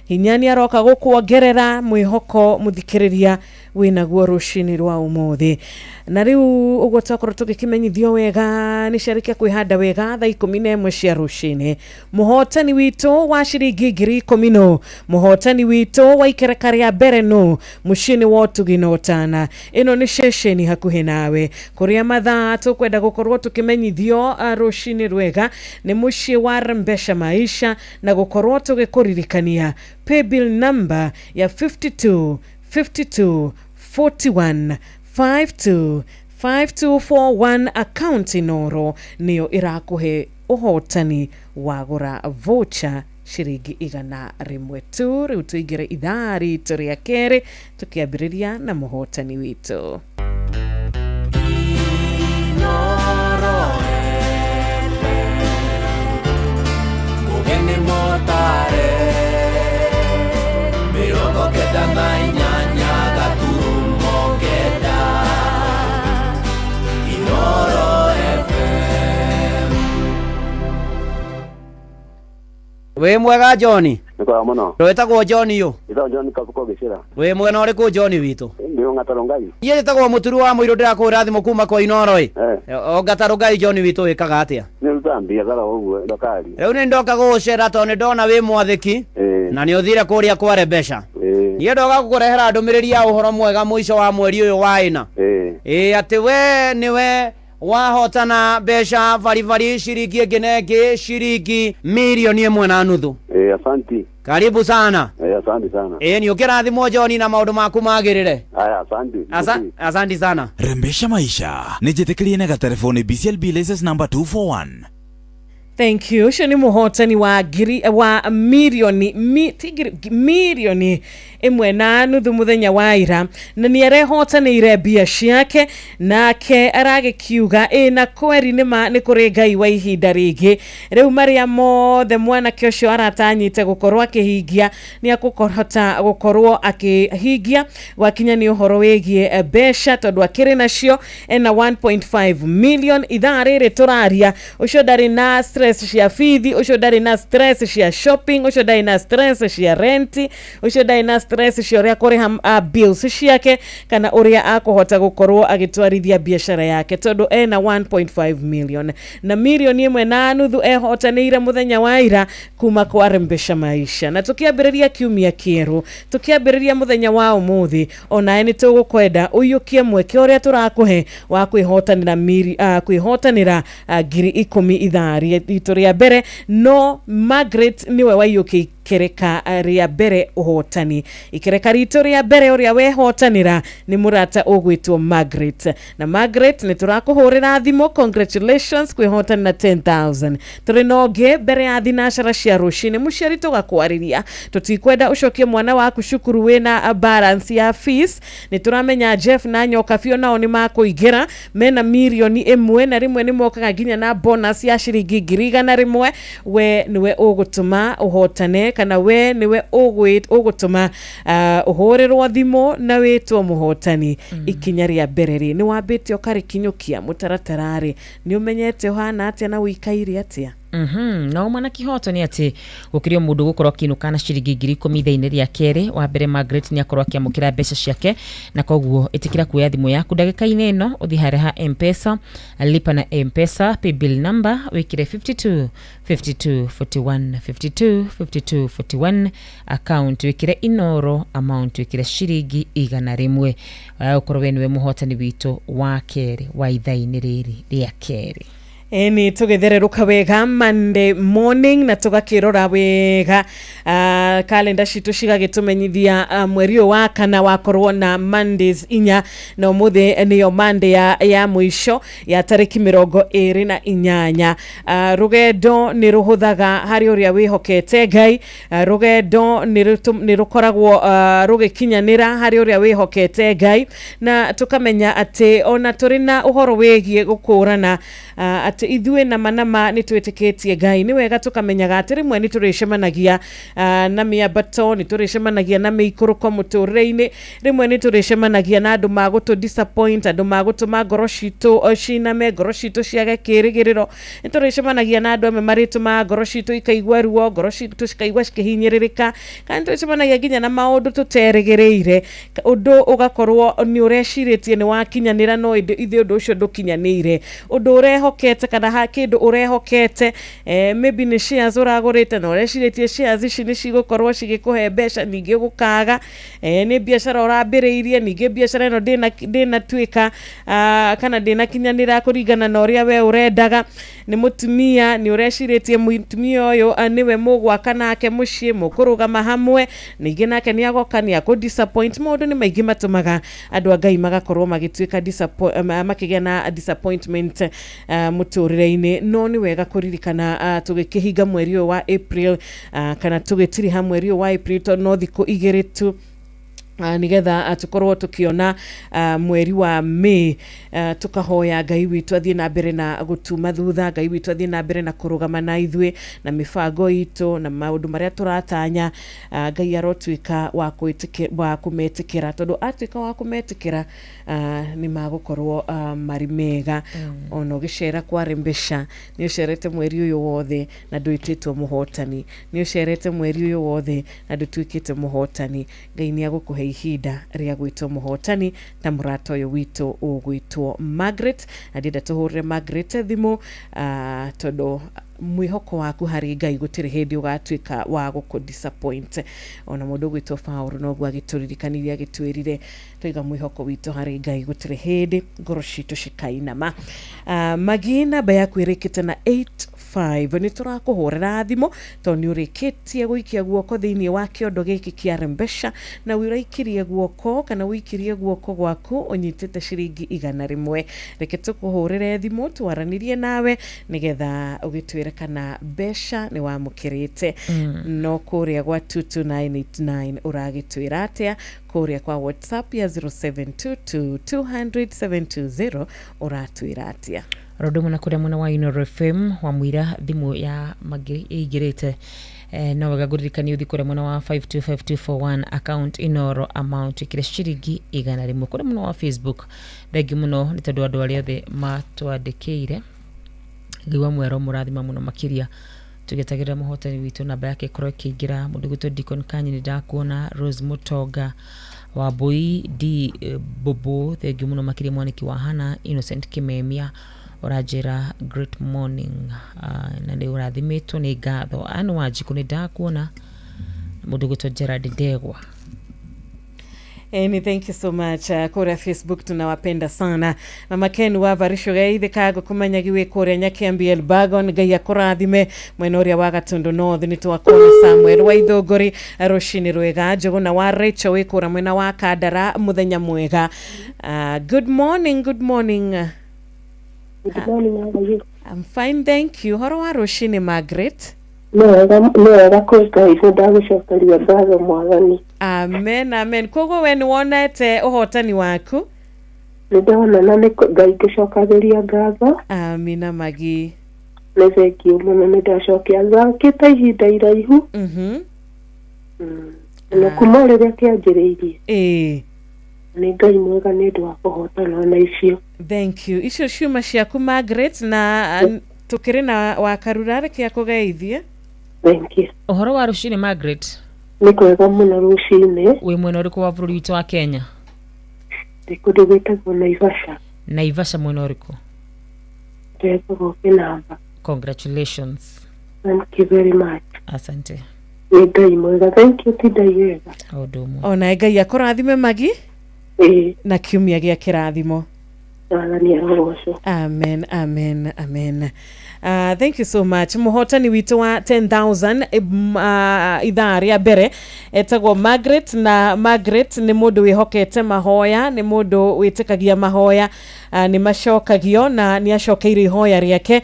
hinya nĩ aroka gũkuongerera mwĩhoko mũthikĩrĩria wĩnaguo rũcinĩ rwa ũmũthĩ. Na rĩu ũguo twakorwo tũgĩkĩmenyithio wega nĩ ciarĩkia kwĩhanda wega thaa 11 cia rũcinĩ. Mũhotani witũ wa ciringi 10,000, mũhotani witũ wa ikereka rĩa mbere no mũciĩ nĩ Wotugi na Otana. Ĩno nĩ ceceni hakuhĩ nawe, kũrĩa mathaa tũkwenda gũkorwo tũkĩmenyithio rũcinĩ rwega nĩ mũciĩ wa Rembesha Maisha, na gũkorwo tũgĩkũririkania paybill number ya 52 52 41 52 5241 account Inoro nĩyo ĩrakũhe ũhotani wagũra voucher ciringi 100 tu. Rĩu tũingĩre ithaa ritũ rĩa kerĩ tũkĩambĩrĩria na mũhotani witũ. Inoro Mugeni Motare Mirongo kenda na inyanya gaturumo kenda Inoro FM. We mwega John? Niko muno. Rwetagwo John yo. Ito John kabuko gicira. We mwena ũrĩkũ John witũ? Ndio ngataro Ngai. Yeye tagwo mũturu wa mũirũ ndĩrakũra thimo kuma kwa Inoro ĩ. O ngataro Ngai John witũ wĩkaga atĩa? Nĩ rutambia thara ũguo ndokari. Rĩu nĩ ndoka gũgũcera tondũ nĩ ndona wĩ mwathĩki na nĩ ũthire kũrĩa kwa Rembesha. Niĩ ndoka gũkũrehera ndũmĩrĩri ya ũhoro mwega mũico wa mweri ũyũ wa ĩna. Atĩ we nĩwe wahotana mbeca bari ciringi ĩngĩ na ĩngĩ ciringi mirioni 1.5. Asanti. Karibu sana. Asante sana. Ni ukirathimo John na maundu maku magirire. Asante. Asante sana. Rembesha maisha. Nijitikiri na telefoni BCLB license number 241. Thank you. Ucio ni muhotani wa milioni imwe na nuthu muthenya wa ira na ni arehotanire mbia ciake nake aragikiuga na kweri ni kuri Ngai wa ihinda ringi riu maria mothe mwanake ucio aratanyite gukorwo akihingia ni akuhota gukorwo akihingia wakinya ni uhoro wigie besha tondu akiri nacio na 1.5 million ithaa riri turaria ucio ndari na stress cia fithi ucio ndari na stress cia shopping ucio ndari na stress cia rent ucio ndari na stress cia uria kuriha bills ciake kana uria akuhota gukorwo agitwarithia biashara yake tondu na 1.5 million na milioni imwe na nuthu ehotanire muthenya wa ira kuma kwa Rembesha maisha na tukiambiriria kiumia kieru tukiambiriria muthenya wa umuthi ona ni tugukwenda uyukie mweke uria turakuhe wa kwihotanira ngiri 10 ithari itoria bere no Margaret niwe waiyuki kereka ria bere uhotani ikereka rito ria bere uria wehotanira ni murata ugwitwo Margaret na Margaret ni turakuhurira thimo congratulations kwihotana na 10,000 turinoge bere ya thinashara cia rushini muciari tugakwariria tutikwenda ucokie mwana waku cukuru wina balance ya fees ni turamenya Jeff na Nyoka Fio nao ni makuigira mena milioni imwe na rimwe ni mokaga ginya na bonus ya shiringi 100,000 we niwe ugutuma uhotane kana we niwe ugutuma uhurirwo thimo na witwo muhotani ikinya ria bereri ni wambite ukarikinyukia mutaratarari ni umenyete hana atia na wikairi atia no mwana kihoto ni ati gukirio mundu gukorwo kinuka na shiringi 10,000 thaini ria kere wa mbere Margaret ni akorwo akiamukira mbeca ciake na koguo itikira kuya thimu yaku ndagika-ini ino uthi hareha M-Pesa lipa na M-Pesa pay bill number wikire 52 52 41 52 52 41 account wikire inoro amount wikire shiringi 100 ukorwo we niwe muhotani witu wa kere wa ithaini riri ria kere ni tugethereruka wega Monday morning na tugakirora wega calendar citu cigagitumenyithia mweri wa kana wakorwo na Mondays inya na umuthi niyo Monday ya mwisho ya tariki 28 rugendo ni ruhuthaga hari uria wihokete Ngai rugendo ni rukoragwo rugikinyanira hari uria wihokete Ngai na tukamenya ati ona turi na uhoro wegie gukurana ati ithue na manama ni twitikitie Ngai ni wega tukamenyaga ati rimwe ni turicemanagia na miabato ni turicemanagia na mikuruko muturire-ini rimwe ni turicemanagia na andu magutu disappoint andu magutuma ngoro citu ciname ngoro citu ciage kirigiriro ni turicemanagia na andu marituma ngoro citu ikaigwa ruo ngoro citu cikaigwa cikihinyiririka kana turicemanagia ginya na maundu tuterigireire undu ugakorwo ni ureshiritie ni wakinyanira no ithe undu ucio ndukinyanire undu urehokete kana ha kindu urehokete maybe ni shares uragurite no ureshiritie shares ici ni cigukorwo cigikuhe mbeca ningi gukaga ni biashara urambiriirie ningi biashara ino ndina twika kana ndina kinyanira kuringana na uria we urendaga ni mutumia ni ureshiritie mutumia uyu niwe mugwaka nake mucii mukurugama hamwe ningi nake ni agokania ku disappoint maundu ni maingi matumaga andu a Ngai magakorwo magitwika makigia na disappointment muturire-ini no ni wega kuririkana tugikihinga mweri uyu wa April kana tugitiriha mweri uyu wa April to no thiku igiri tu nigetha tukorwo tukiona mweri wa May tukahoya Ngai witu athie na mbere na gutuma thutha Ngai witu athie na mbere na kurugama na ithue na mifango itu na maundu maria turatanya Ngai arotwika wa kumetikira tondu atwika wa kumetikira ni magukorwo mari mega ono gicera kwa Rembesha ni ucerete mweri uyu wothe na ndwititwo muhotani ni ucerete mweri uyu wothe na ndutwikite muhotani Ngai ni agukuhe ihinda ria gwitwo muhotani ta murata uyu witu ugwitwo Margaret ndida tuhurire Margaret thimu tondu mwihoko waku hari Ngai gutiri hindi ugatwika wa guku disappoint ona mundu gwitwo Paulo no gwa gituririkaniria agitwirire twiga mwihoko witu hari Ngai gutiri hindi ngoro citu cikainama magina baya kwirikite na 8 225 ni turakuhurira thimo to ni urikitie guikia guoko thiini wa kiondo giki kia Rembesha na wiraikirie guoko kana wikirie guoko gwaku unyitite ciringi 100 reke tukuhurire thimo twaranirie nawe nigetha ugitwire kana besha ni wamukirite no kuria gwa 22989 uragitwira atia kuria kwa WhatsApp ya 0722200720 uratwira atia rodo muna kuria muna wa Inoro FM wa mwira thimu ya magi igirite na wagaguririkani uthi kuria muna wa 525241 account Inoro amount ikire ciringi 100 kuria muna wa Facebook ndagi muno ni tondu andu aria othe matwandikiire giwa mwero murathima muno makiria tugetagira muhotani witu namba yake koro kiingira mundu gwito Deacon Kanyi ni ndakuona Rose Mutoga wa Boi di Bobo thank you muno makiria mwaniki wa Hana Innocent Kimemia orajera great morning na ndi urathimitwo ni ngatho anu wajiku ni ndakuona mundu gwito Gerard Ndegwa. Thank you so much. Kura Facebook tunawapenda sana. Mama Ken wa Varisho gaithe kago kumanyagiwe kore nyakiambi Elbagon gaya kurathime mwenoria wa Gatundu North ni twakona Samuel wa Ithogori Roshini Rwega jogona wa Rachel we kura mwena wa Kadara muthenya mwega. Good morning. Good morning, how are you? I'm fine, thank you. Horo wa Roshini Margaret? No, kweka izo ndagucokeria ngatho mwathani. Amen. Kogo we ni wonete uhotani waku? Ndona na ngai ngicokagiria ngatho. Amina magi. Nĩ thengiũ mũno nĩ ndacokia thakĩte ihinda iraihu. Na kuma rĩrĩa kĩanjĩrĩirie. Nĩ ngai mwega nĩ ũndũ wa kũhotana na icio. Thank you. Icio ciuma ciaku Margaret na tukiri na wakarurare kia kugeithie. Thank you. Uhoro wa rushini Margaret? Nĩ kwega mũno rushini. We mwena uriku wa bũrũri witũ wa Kenya? Ndikũndũ gwĩtagwo Naivasha. Naivasha mwena uriku? Ndĩretagwo Kinamba. Congratulations. Thank you very much. Asante. Nĩ ngai mwega. Thank you tidai wega. Ona ngai akũrathime magi? Na kiumia gĩa kĩrathimo. Amen. Thank you so much. Muhotani witu wa 10,000 ithaa rĩa mbere etagwo Margaret, na Margaret ni mundu wihokete mahoya, ni mundu witikagia mahoya, ni macokagio na ni acokeire ihoya riake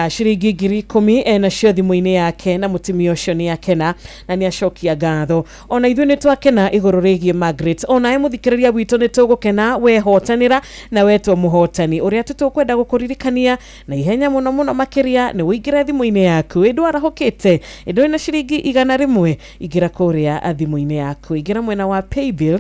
ciringi 10,000 na cio thimu-ini yake, na mutimio ucio ni akena na ni acokia ngatho. Ona ithuĩ ni twakena iguru rigie Margaret. Ona muthikiriria witu ni tugukena wehotanira na wetwo muhotani uria tutukwenda gukuririkania na ihenya muno makiria ni uingira thimu-ini yaku indu arahokete indu ina ciringi 100 igira kuria thimu-ini yaku igira mwena wa paybill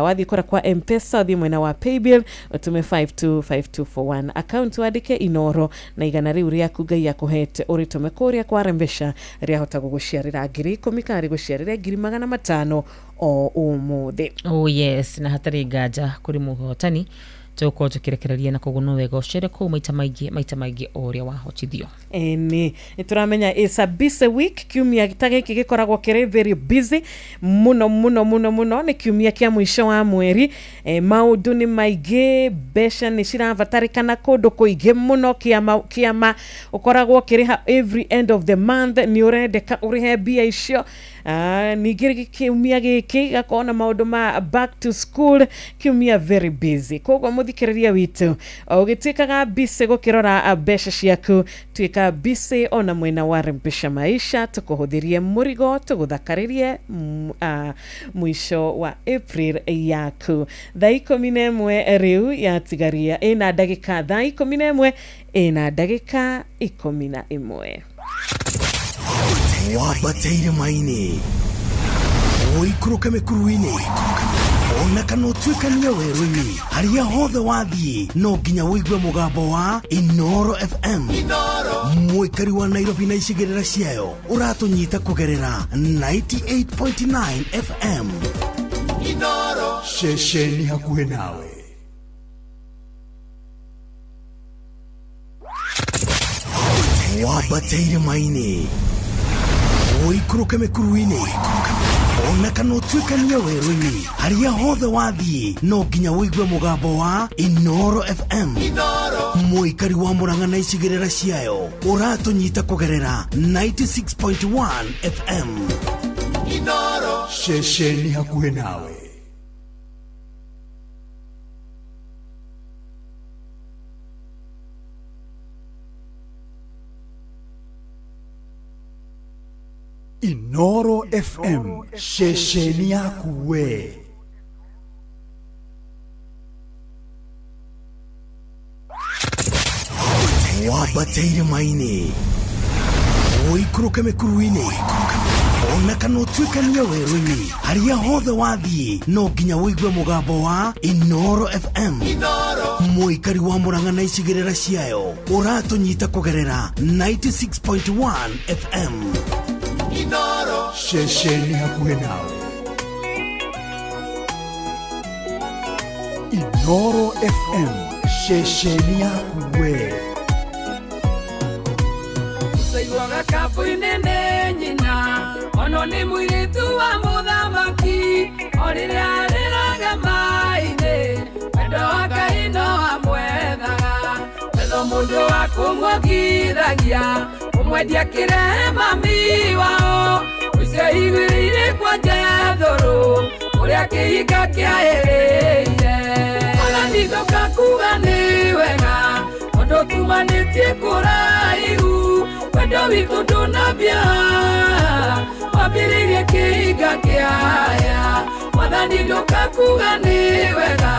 wathi kora kwa M-Pesa thimu mwena wa paybill utume 525241 account wadike Inoro na 100 riu riaku ngai akuhete uritume kuria kwa Rembesha ria hota guguciarira 10,000 kari guciarira 500 o umuthi. Oh yes, na hatari ngaja kuri muhotani tuko tukirekereria na kuguno wega ucere ko maita maigi oria wahotithio. Ni turamenya is a busy week. Kiumia gitagiki gikoragwo kiri very busy muno ni kiumia kia mwisho wa mweri. Maundu ni maigi, besha ni ciravatarikana kundu kuingi muno, kiama ukoragwo kiriha every end of the month, ni urendeka urihe bia icio. Ningĩ kiumia gĩkĩ gakona maũndũ ma back to school, kiumia very busy. Koguo muthikiriria witu ugitikaga busy gukirora mbeca ciaku, tuika busy ona mwena wa Rembesha maisha, tukuhuthirie murigo, tuguthakaririe mwisho wa April yaku. Thaa 11 riu yatigaria ina ndagika thaa 11 ina ndagika 11. Wabateire maini oikuruke mekuruini ona kana twikania weru-ini haria hothe wathie no nginya wigwe mugambo wa Inoro FM. Mwikari wa Nairobi na icigirira ciayo uratunyita kugerera 98.9 FM. Inoro shesheni hakuhe nawe. Wabateire maini oikuruke mekuruini ona kana ũtuĩkania werũ-inĩ harĩa hothe wathiĩ no nginya wĩigue mũgambo wa Inoro FM. Mũikari wa Mũrang'a na icigĩrĩra ciayo ũratũnyita kũgerera 96.1 FM. Inoro ceceni hakuhĩ nawe. Inoro FM, shesheni yaku we. Wabateire maini oikuruke mekuruini ona kana ũtuĩkania werũ-inĩ harĩa hothe wathiĩ no nginya wĩigue mũgambo wa Inoro FM. Mũikari wa Mũrang'a na icigĩrĩra ciayo ũratũnyita kũgerera 96.1 FM. Inoro shesheni hakuhĩ nawe. Inoro FM, shesheni yaku we. Saigwaga kabu-inĩ nĩ nyina ono nĩ mũirĩtu wa mũthamaki o rĩrĩa arĩraga maĩ-inĩ wendo wa Ngai no amwethaga wetho mũndũ wa kũmwongithagia ũmwendia kĩrehe mami wao ũcio igwĩrĩire kwa Jethoro ũrĩa kĩhinga kĩaĩrĩire ona nithoka kuga nĩ wega tondũ tumanĩtie kũraihu wendo witũ ndũnambia wambĩrĩirie kĩhinga kĩaya mwathani ndoka kuga nĩ wega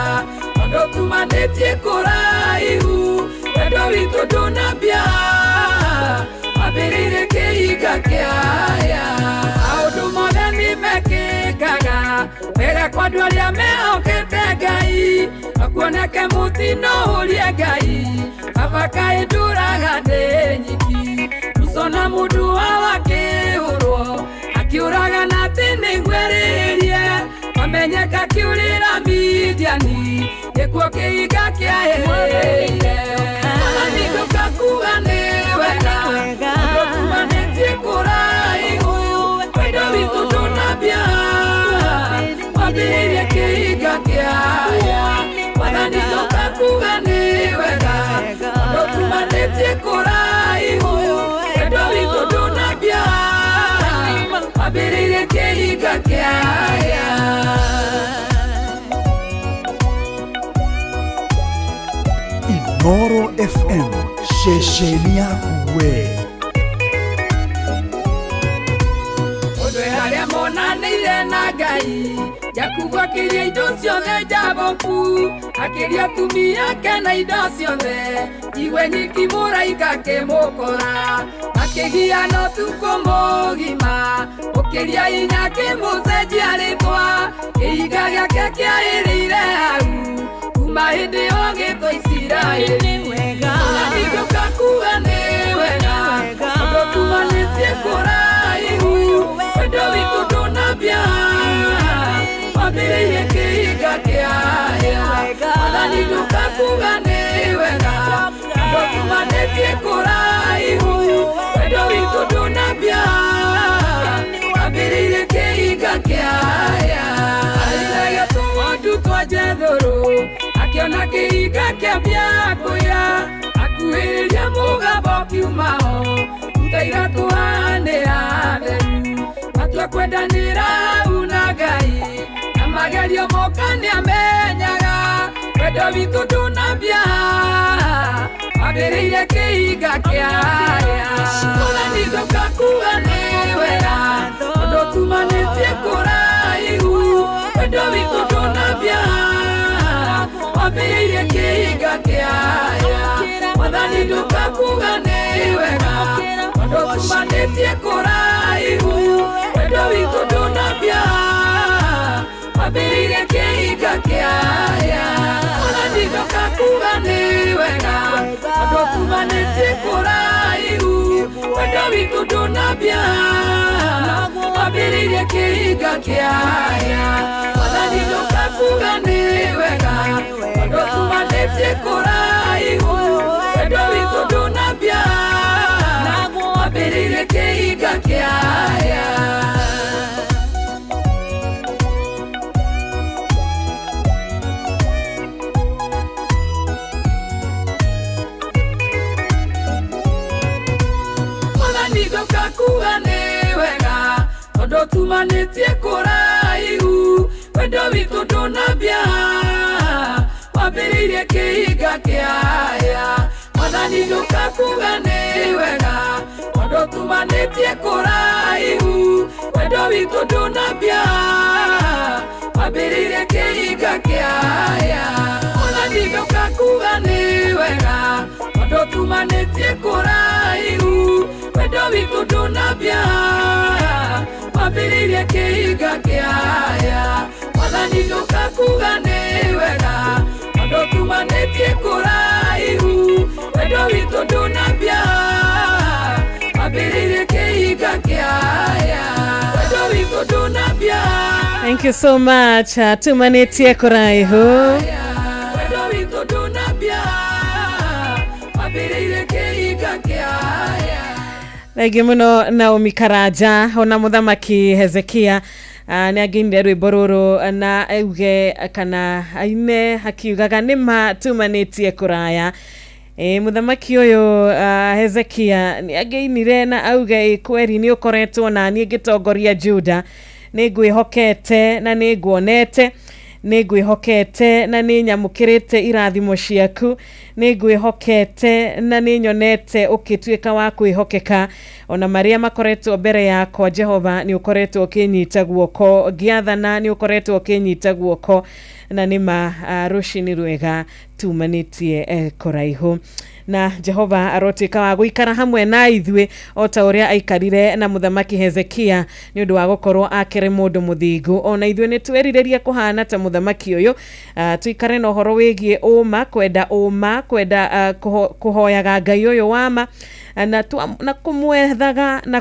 tondũ tumanĩtie kũraihu wendo witũ ndũnambia wambĩrĩirie kĩhinga kĩaya maũndũ mothe nĩmekĩkaga wega kwa andũ arĩa mehokete Ngai akuoneke mũtino ũrie Ngai baba Kaĩ ndũraga ndĩ nyiki Musona mũndũ wakĩũrwo akĩũraga na atĩ nĩngwĩrĩrie wamenyeka akĩũrĩra Midiani gĩkuo kĩhinga kĩaĩrĩire mwathani ndoka kuga nĩ wega ndũkumanĩtie kũraihu wendo witũ ndũnambia wambĩrĩirie kĩhinga kĩaya mwathani ndoka kuga nĩ wega ndũkumanĩtie kũraihu wendo witũ ndũnambia wambĩrĩirie kĩhinga kĩaya. Inoro FM, shesheni yaku we. Ũndũ harĩa monanĩire na Ngai Jakubu akĩria indo ciothe njaboku akĩria atumia ake na indo ciothe igwe nyiki mũraika akĩmũkora akĩgia no tuko mũgima ũkĩria hinya akĩmũcenjia rĩtwa kĩhinga gĩake kĩaĩrĩire hau kuma hĩndĩ ĩyo gĩtwo Isiraeli mwathani ndoka kuga nĩ wega tondũ tumanĩtie kũraihu wendo witũ ndũnambia wambĩrĩirie kĩhinga kĩaya mwathani ndoka kuga nĩ wega tondũ tumanĩtie kũraihu wendo witũ ndũnambia wambĩrĩirie kĩhinga kĩaya arĩraga tũmũndũ twa Jethoro akĩona kĩhinga kĩambia kũya akuhĩrĩria mũgambo kiuma ho ruta iratũ hanĩra theru matua kwendanĩra hau na Ngai na magerio moka nĩamenyaga wendo witũ ndũnambia wambĩrĩirie kĩhinga kĩaya mwathani ndoka kuga nĩ wega tondũ tumanĩtie kũraihu wendo witũ ndũnambia wambĩrĩirie kĩhinga kĩaya mwathani ndoka kuga nĩ wega tondũ tumanĩtie kũraihu wendo witũ ndũnambia wambĩrĩirie kĩhinga kĩaya mwathani ndoka kuga nĩ wega tondũ tumanĩtie kũraihu wendo witũ ndũnambia wambĩrĩirie kĩhinga kĩaya mwathani ndoka kuga nĩ wega tondũ tumanĩtie kũraihu wendo witũ ndũnambia wambĩrĩirie kĩhinga kĩaya. tumanĩtie kũraihu wendo witũ ndũnambia wambĩrĩirie kĩhinga kĩaya mwathani ndũkakuga nĩ wega tondũ tumanĩtie kũraihu wendo witũ ndũnambia wambĩrĩirie kĩhinga kĩaya mwathani ndũkakuga nĩ wega tondũ tumanĩtie kũraihu wendo witũ ndũnambia wambĩrĩirie kĩhinga kĩaya mwathani ndũkakuga nĩ wega tondũ tumanĩtie kũraihu wendo witũ ndũnambia wambĩrĩirie kĩhinga kĩaya wendo witũ ndũnambia. Thank you so much. Tumanĩtie kũraihu wendo witũ ndũnambia wambĩrĩirie kĩhinga kĩaya. Thengi muno Naomi Karanja ona muthamaki Hezekia nĩ angĩinire rwĩmbo rũrũ na auge kana aine hakiugaga nĩma tumanĩtie kũraya. Muthamaki ũyũ Hezekia nĩ angĩinire na auge kweri nĩ ũkoretwo na niĩ ngĩtongoria Juda nĩ ngwĩhokete na nĩ nguonete nĩ ngwĩhokete na nĩ nyamũkĩrĩte irathimo ciaku nĩ ngwĩhokete na nĩ nyonete ũkĩtuĩka wa kwĩhokeka ona marĩa makoretwo mbere yakwa Jehova nĩ ũkoretwo ũkĩnyita guoko gĩathana nĩ ũkoretwo ũkĩnyita guoko na nĩma rũcinĩ rwega tumanĩtie kũraihu na Jehova arotuĩka wa gũikara hamwe na ithuĩ o ta ũrĩa aikarire na muthamaki Hezekia nĩ ũndũ wa gũkorwo akĩrĩ mũndũ mũthingu ona ithuĩ nĩ twerirĩria kũhana ta muthamaki ũyũ tuikare na ũhoro wĩgiĩ kwenda kũhoyaga Ngai ũyũ wama na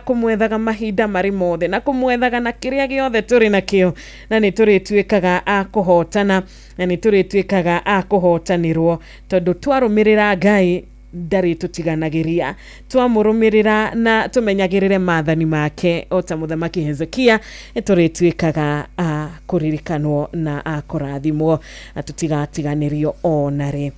kumwethaga mahinda marĩ mothe na kumwethaga na kĩrĩa gĩothe tũrĩ nakĩo na nĩ tũrĩtuĩkaga a kũhotana na nĩ tũrĩtuĩkaga a kũhotanĩrwo tondũ twarũmĩrĩra Ngai ndarĩ tũtiganagĩria twamũrũmĩrĩra na tũmenyagĩrĩre maathani make o ta muthamaki Hezekia tũrĩtuĩkaga a kũririkanwo na a kũrathimwo tũtigatiganĩrio onarĩ.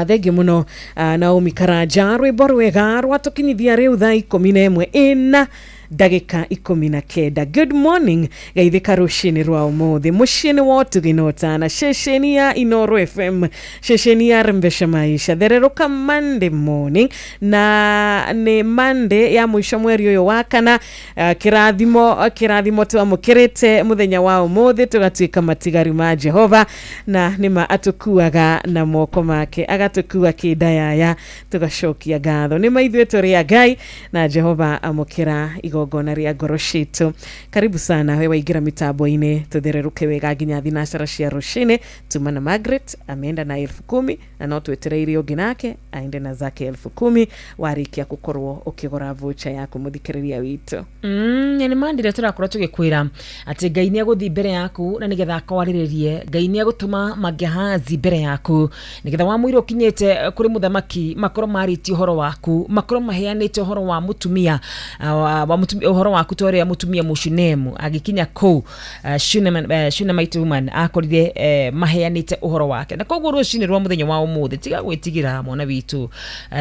Thengi muno Naomi Karanja rwĩmbo rwega rwatũkinyithia rĩu thaa 11 ĩna ndagĩka 19. Good morning gaithĩka rũcinĩ rwa ũmũthĩ mũciĩ nĩ wotũgĩnota na ceceni ya Inoro FM ceceni ya Rembesha Maisha thererũka Monday morning na nĩ Monday ya mũico mweri ũyũ wa kana kĩrathimo twamũkĩrĩte mũthenya wa ũmũthĩ tũgatuĩka matigari ma Jehova na nĩma atũkuaga na moko make agatũkua kĩndayaya tũgacokia ngatho nĩma ithuĩ tũrĩ Ngai na Jehova amũkĩra igongona rĩa ngoro citũ. Karibu sana we waingira mitambo-inĩ tuthireruke wega nginya thinacara cia rũcinĩ tuma na Margaret ameenda na 10,000 na no twetereire ũngĩ nake aende na zake 10,000 warikia gukorwo ukigora voucher yaku muthikiriria witũ. Nĩ mandire tũrakorwo tũgĩkwĩra atĩ Ngai nĩ agũthiĩ mbere yaku na nĩgetha akwarĩrĩrie Ngai nĩ agũtũma magehazi mbere yaku nĩgetha wamũira ũkinyĩte kũrĩ muthamaki makorwo marĩtie ũhoro waku makorwo maheanĩte ũhoro wa mutumia ũhoro waku tũrĩa mutumia Mũshunemu agĩkinya kũu Shunammite woman akorire maheanĩte ũhoro wake na koguo rũcinĩ rwa mũthenya wa ũmũthĩ tiga gwĩtigĩra mwana witũ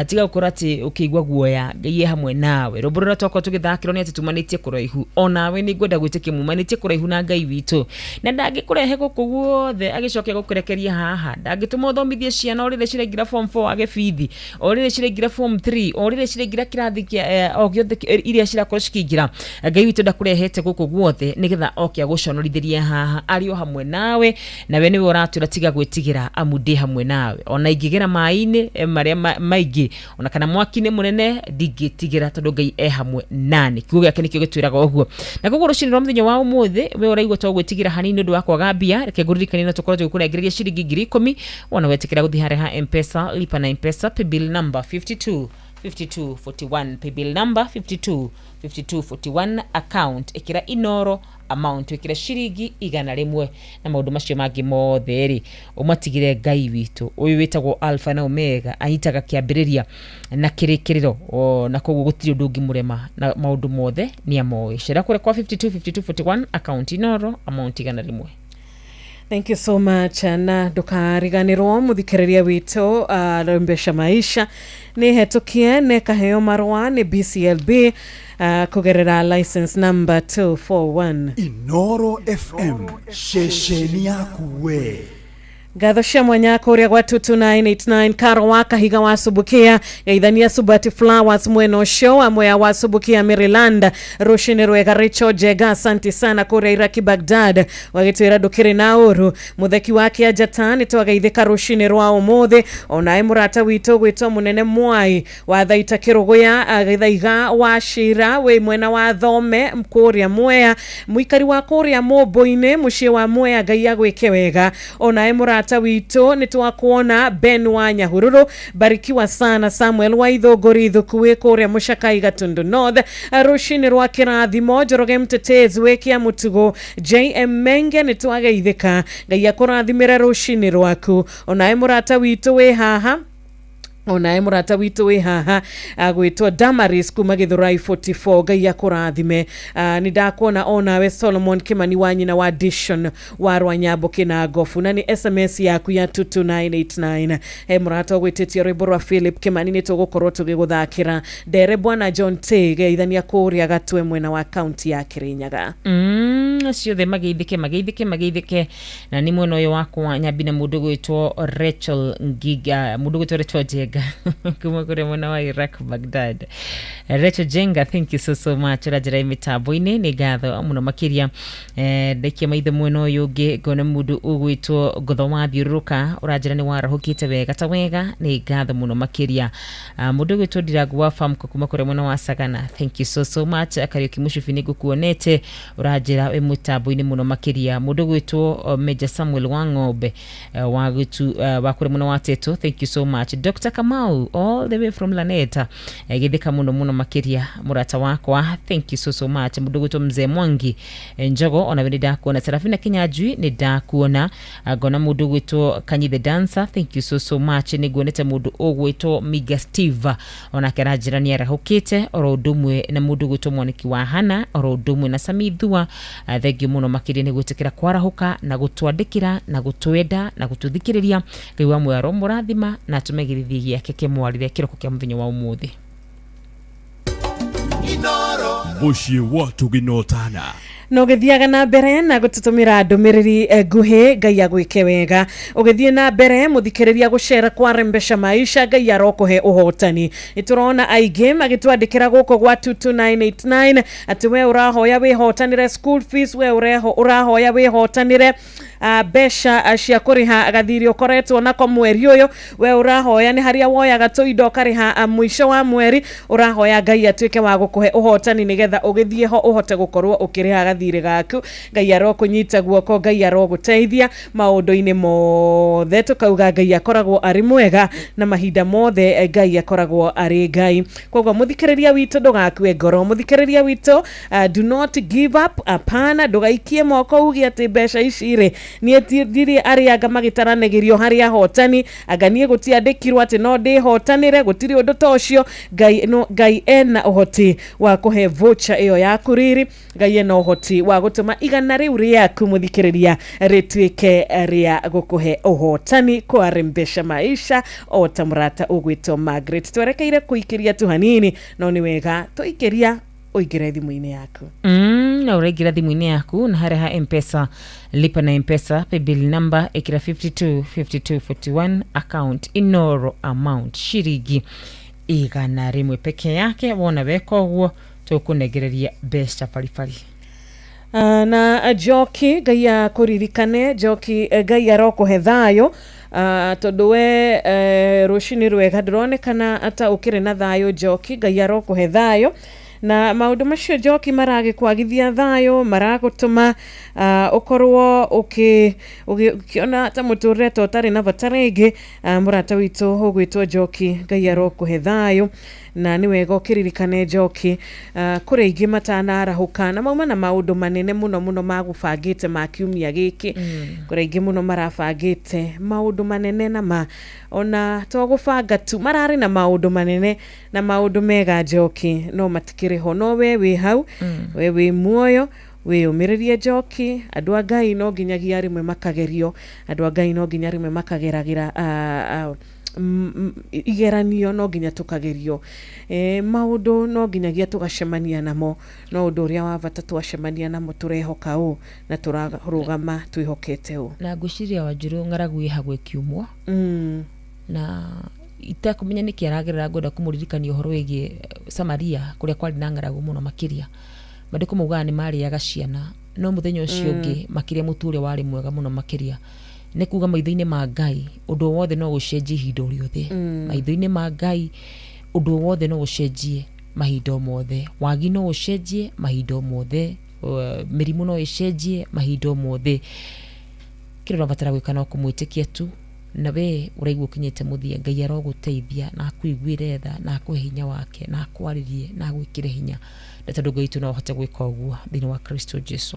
tiga gũkorwo atĩ ũkĩigua guoya Ngai hamwe nawe rũmbũ rũrĩa twakorwo tũgĩthakĩrwo nĩ atĩ tumanĩtie kũraihu onawe nĩ ngwenda gwĩtĩkia mumanĩtie kũraihu na Ngai witũ na ndangĩkũrehe gũkũ guothe agĩcokia gũkũrekeria haha ndangĩtũma ũthomithie ciana ũrĩrĩ ciraingĩra form 4 agĩbithi ũrĩrĩ ciraingĩra form 3 ũrĩrĩ ciraingĩra kĩrathi kĩa o gĩothe iria cirakorwo cikĩingĩra Ngai witũ ndakũrehete gũkũ guothe nĩgetha oke agũconorithirie haha arĩ o hamwe nawe nawe nĩwe ũratwĩra tiga gwĩtigĩra amu ndĩ hamwe nawe ona ingĩgera maĩ-inĩ marĩa maingĩ ona kana mwaki-inĩ mũnene ndingĩtigĩra tondũ Ngai hamwe nani kiugo gĩake nĩkĩo gĩtwĩraga ũguo na koguo rũcinĩ rwa mũthenya wa ũmũthĩ we ũraigua to gwĩtigĩra hanini ũndũ wa kwaga mbia reke ngũririkanie na tũkorwo tũgĩkũnengereria ciringi 10,000 ona wetĩkĩra gũthiĩ harĩa ha M-Pesa lipa na M-Pesa paybill number 5241 paybill number 5241 account ikira Inoro amount ikira ciringi 100 na maundu macio mangĩ mothe ri umatigire Ngai witũ uyu witagwo Alpha na Omega anyitaga kĩambĩrĩria na kĩrĩkĩrĩro na koguo gũtirĩ ũndũ ũngĩmũrema na maundu mothe nĩ amoĩ cera kũrĩ kwa 5241 account Inoro amount 100. Thank you so much. Na ndukariganirwo muthikiriria witu Rembesha Maisha ni hetukie ne kaheo marwa ni BCLB kugerera license number 241. Inoro FM shesheni yakuwe. Gatho cia mwanya kuria gwa 22989 Karo wa Kahiga wa Subukia Gaithania Subati Flowers Mweno Show amwe wa Subukia Maryland Rushine Rwega Richo Jega asante sana kuria Iraki Baghdad wagitwira dukire na uru mutheki wake ajatani twagaithika Rushine rwa umuthe onae murata wito gwito munene mwai wa thaita kiruguya agithaiga wa Shira we mwena wa Thome mkuria mwea muikari wa kuria Moboine mucie wa mwea Ngai gwike wega onae murata wito nitwakuona Ben wa Nyahururu barikiwa sana Samuel wa Ithogori thukuwe kuria Mushakai Gatundu North Rushine rwa Kirathimo Njoroge Mtetezi wekia Mutugo JM Menge nitwagaithika Ngai akurathimira Rushine rwaku onae murata wito we haha onae murata witu we haha agwitwa Damaris kuma Githurai 44 Ngai akurathime ni ndakuona onawe Solomon Kimani wa nyina wa Dishon wa Rwanyambo kina Gofu na ni SMS yaku ya 22989 murata gwititio rwimbo rwa Philip Kimani ni tugukorwo tugiguthakira Ndere Bwana John T geithania kuria gatwe mwena wa county ya Kirinyaga ciothe mageithike na ni mwena uyu wakwa Nyabina mundu gwitwo Rachel Ngiga mundu gwitwo Rachel Jenga kuma kure mwena wa Iraq Baghdad. Rachel Jenga, thank you so much rajira imitambo-ini ni gatho muno makiria ndekia maithe mwena uyu ngi ngona mundu ugwitwo Guthoma Thiuruka urajira ni warahukite wega ta wega ni gatho muno makiria mundu gwitwo Ndiragu wa farm kuma kure mwena wa Sagana. Thank you so much Kariuki Mushufi ni gukuonete urajira we mutambo-ini muno makiria mundu gwitwo Major Samuel wa Ng'ombe wa gitu wa kure mwena wa Teto. Thank you so much Dr. Kamau all the way from Laneta githika muno makiria murata wakwa. Thank you so much mundu gwitwo Mzee Mwangi Njogo ona wende ndakuona Serafina Kinyanjui ni ndakuona gona mundu gwitwo Kanyi the Dancer. Thank you so much ni guonete mundu ogwitwo Miga Steve ona kerajira ni arahukite oro ndumwe na mundu gwitwo Mwaniki wa Hana oro ndumwe na Samithua. Thank you muno makiria ni gwitikira kwarahuka na gutwandikira na gutwenda na gututhikiriria Ngai wa mwaro murathima na tumegirithia keke mwarire kiroko kya muthinyo wa umuthi. Inoro mushi watu ginotana no githiaga na mbere na gututumira ndumiriri nguhi Ngai agwike wega ugithie na mbere muthikiriria gushare kwa Rembesha Maisha Ngai arokuhe uhotani niturona aige magitwandikira guko gwa 22989 ati we urahoya wihotanire school fees we urahoya wihotanire besha cia kuriha agathiri ukoretwo nako mweri uyu we urahoya ni haria woya gatuindo kariha mwisho wa mweri urahoya Ngai atuike wa gukuhe uhotani nigetha ugithie ho uhote gukorwo ukiriha gathiri gaku Ngai arokunyita guoko Ngai aroguteithia maundu-ini mothe tukauga Ngai akoragwo ari mwega na mahinda mothe Ngai akoragwo ari Ngai koguo muthikiriria witu ndugakue ngoro muthikiriria witu do not give up apana ndugaikie moko ugi ati besha icire nie tiri arianga magitaranagĩrio haria hotani aganie gutiandikirwo ati no ndi hotanire gutiri undu tocio Ngai ena uhoti wa kuhe voucher iyo ya kuriri Ngai ena uhoti wa gutuma igana riu riaku muthikiriria rituike ria gukuhe uhotani kwa Rembesha Maisha o tamurata ugwito Margaret twerekeire kuikiria tu hanini no ni wega tuikiria uigire thimu-ini yaku na uregira thimu-ini yaku na haria ha M-Pesa lipa na M-Pesa paybill number ikira 525241 account Inoro amount shiringi igana rimwe peke yake wona weko guo tukunegereria besha farifari na Joki Ngai akuririkane Joki Ngai arokuhe thayo tondu we rushini rwega ndironekana ata ukire na thayo Joki Ngai arokuhe thayo na maundu macio Joki maragikwagithia thayo maragutuma ukorwo ukiona ta muturire to tari na bataringi murata witu hugwitwo Joki Ngai arokuhe thayo na ni wega ukiririkane Joki kuri ingi matanarahuka na mauma na maundu manene muno magubangite makiumia giki kuri ingi muno marabangite maundu manene na ona to gubanga tu marari na maundu manene na maundu mega Joki no matikire ho no we wi hau we wi muoyo we umiririe Njoki, andu a Ngai no nginyagia rimwe makagerio, andu a Ngai no nginya rimwe makageragira igeranio no nginya tukagerio, maundu no nginyagia tugacemania namo, no undu uria wa bata twacemania namo turehoka u na turarugama twihokete u. Na ngwiciria Wanjiru ng'aragu ihagwe kiumwo na itakumenya niki aragerera ngoda kumuririkania uhoro wigie Samaria kuria kwari na ng'aragu muno makiria bade kumuga ni mari yaga ciana no muthenya ucio ungi makiria muture wari mwega muno makiria ne kuga maitho-ini ma Ngai undu wothe no gucenjie ihinda riothe maitho-ini ma Ngai undu wothe no gucenjie mahinda mothe wagi no gucenjie mahinda mothe mirimu no icenjie mahinda mothe kira batara gwika no kumwitikia tu na we uraigua kinyete muthia Ngai aroguteithia na akuiguire tha na akuhe hinya wake na akwaririe na gwikire hinya ndatondu Ngai tu no hote gwika uguo thini wa Kristo Jesu.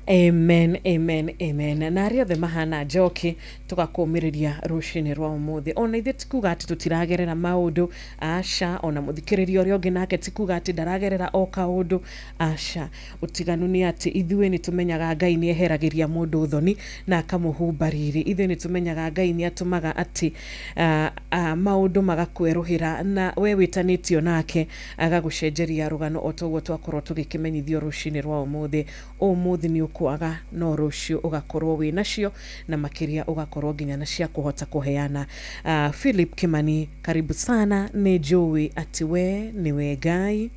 Amen, amen, amen. Na aria the mahana Njoki tugakumiriria rucini rwa umuthi. Ona ithe tikuga ati tutiragerera maundu asha, ona muthikiriria uria ungi nake tikuga ati ndaragerera o kaundu asha. Utiganu ni ati ithuĩ ni tumenyaga Ngai ni eheragiria mundu thoni na akamuhumba riri. Ithuĩ ni tumenyaga Ngai ni atumaga ati maundu magakweruhira na we witanitio nake agagucenjeria rugano otoguo twakorwo tugikimenyithio rucini rwa umuthi. Umuthi ni ukwaga no rucio ugakorwo wi nacio na makiria ugakorwo nginya na cia kuhota kuheana. Philip Kimani, karibu sana. Ni njui ati we niwe Ngai.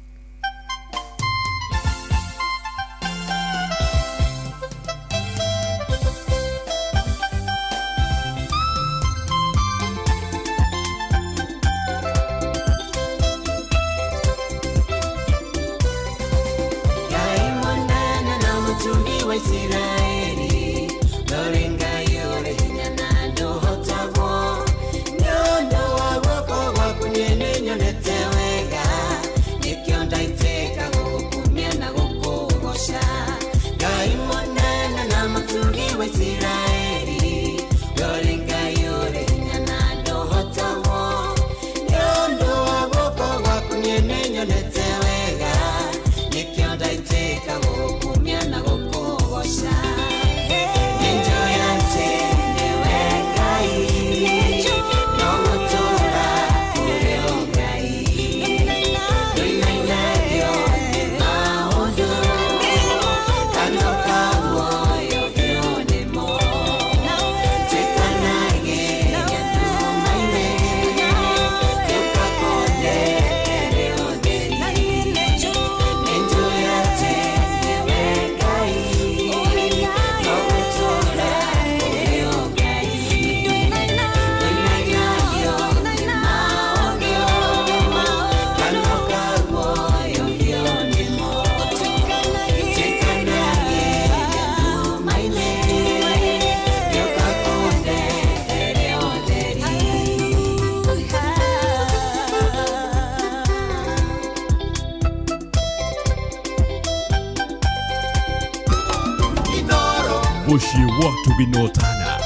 Mushi watu binotana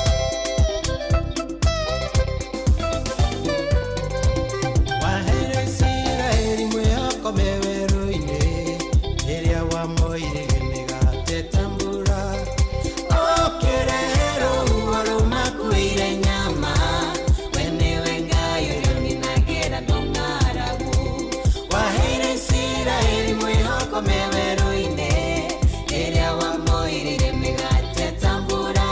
wahere sira elimwe yako mewero ine elia wa moire mega tambura okerero waro makuire nyama wenewe ngayo yoninagera dongaragu wahere sira elimwe yako mewero ine elia wa moire mega tambura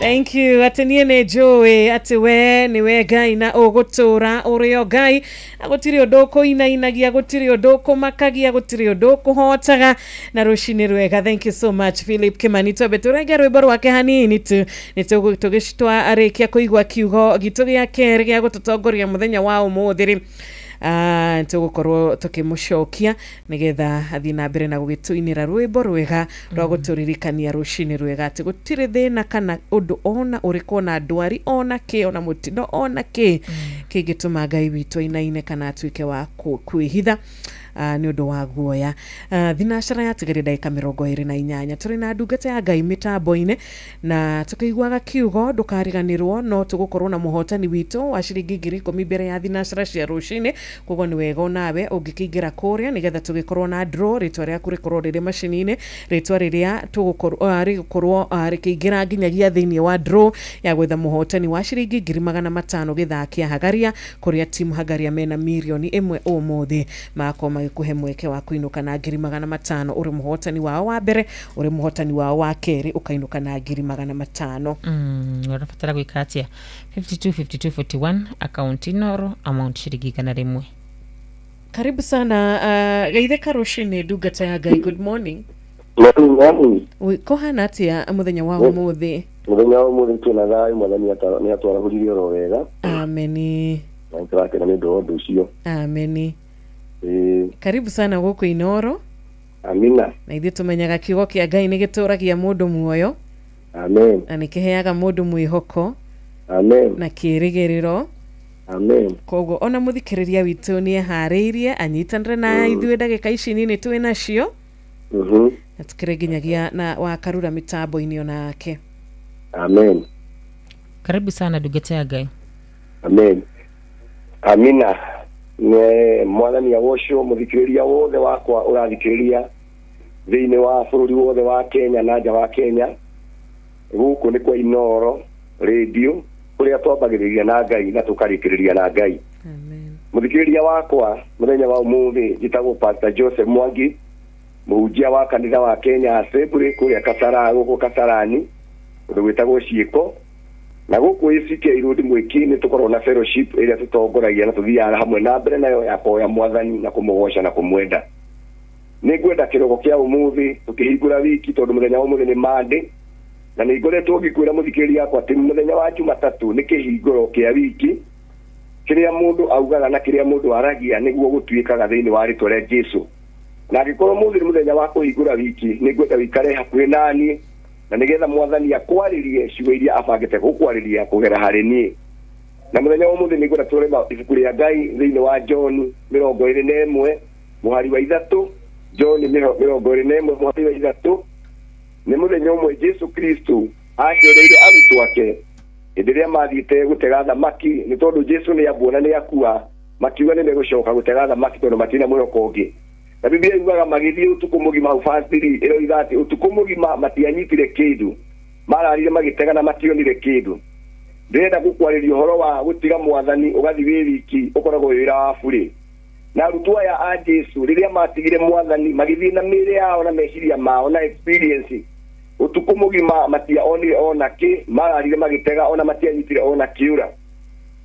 Thank you. Atenie ne joe ati we ni we Ngai na ugutura urio Ngai agutiri odoko inainagia gutiri odoko makagia gutiri odoko hotaga na rushini rwega. Thank you so much Philip Kimani tobe turege rwimbo rwake hanini tu nitugitwa arikia kuigwa kiugo gitu gya keri gya gututongoria muthenya wa umuthiri tugukorwo tukimucokia nigetha athi na mbere na gugituinira rwimbo rwega rwa guturirikania rushini rwega ati gutire thina kana undu ona uriko na ndwari ona ke ona mutino ona ke kigituma Ngai witu inaine kana atuike wa kwihitha ni undu wa guoya. Thinashara ya tigiri ndaika 28 turi na ndungata ya Ngai mitambo-ine na tukiguaga kiugo ndukariganirwo no tugukorwo na muhotani witu wa ciringi 10,000 mbere ya thinashara cia rucini koguo ni wega nawe ungikingira kuria nigetha tugikorwo na draw ritwa ria kurikorwo riri macini-ini ritwa riria tugukorwo rikiingira nginyagia thiini wa draw ya gwetha muhotani wa ciringi 500,000 githakia Hagaria kuria timu Hagaria mena milioni 1 umuthi mako magikuhe mweke wa kuinuka na 500,000 uri muhotani wao wa mbere uri muhotani wao wa keri ukainuka na 500,000. Urafatara gwikatia 525241 account inoro amount shiringi 100. Karibu sana gaitheka rushini ndungata ya Ngai. Good morning. Morning. Kohana atia muthenya wa umuthi. Muthenya wa umuthi tuna thai mwathani ni atwara huririo ro wega. Ameni. Na nturake na ndo undu ucio. Ameni. Karibu sana guku inoro. Amina. Na ithuĩ tumenyaga kiugo kia Ngai ni gituragia mundu muoyo. Amen. Na nikiheaga mundu mwihoko. Amen. Na kirigiriro. Amen. Koguo ona muthikiriria witu ni hariirie anyitanire na ithuĩ ndagika ici nini twi nacio. Na tukire nginyagia na wakarura mitambo-ini onake. Amen. Karibu sana ndungata ya Ngai. Amen. Amina. Ne mwathani awosho muthikiriria wothe wakwa urathikiriria thiini wa bururi wothe wa Kenya na nja wa Kenya guku ni kwa Inoro radio kuria twambagiriria na Ngai na tukarikiriria na Ngai. Amen. Muthikiriria wakwa muthenya wa umuthi njitagwo Pastor Joseph Mwangi muhunjia wa kanitha wa Kenya Assembly kuria Kasarani undu witagwo Ciiko na guku ICK irudi mwiki-ini tukorwo na fellowship iria tutongoragia na tuthiaga hamwe na mbere nayo ya koya mwathani na kumugosha na kumwenda. Ni ngwenda kirogo kia umuthi tukihingura wiki tondu muthenya wa umuthi ni Monday na ni ngoretwo ngikwira muthikiriria akwa ati muthenya wa Jumatatu ni kihinguro kia wiki kiria mundu augaga na kiria mundu aragia niguo gutuikaga thiini wa ritwa ria Jesu. Na gikorwo muthi muthenya wa kuhingura wiki ni ngwenda wikare hakuhi nani na nigetha mwathani akwaririe ciugo iria abangite gukwariria kugera hari ni. Na muthenya wa umuthi nigwenda turema ibuku ria Ngai thiini wa John 21 muhari wa 3. John 21 muhari wa 3. Ni muthenya umwe Jesu Kristo acereire arutwo ake indiria mathiite gutega thamaki ni tondu Jesu ni abuona ni akua makiuga ni megucoka gutega thamaki tondu matina mwihoko ungi. Na Biblia yugaga magithie utuku mugima ufastiri ero ithati utuku mugima matianyitire kindu mararire magitega na mationire kindu. Ndenda gukwariria uhoro wa gutiga mwathani ugathi wiki ukoragwo wira wa buri. Na arutwo aya a Jesu riria matigire mwathani magithie na mire yao na meciria mao na experience utuku mugima matiaonire ona ki mararire magitega ona matianyitire ona kiura.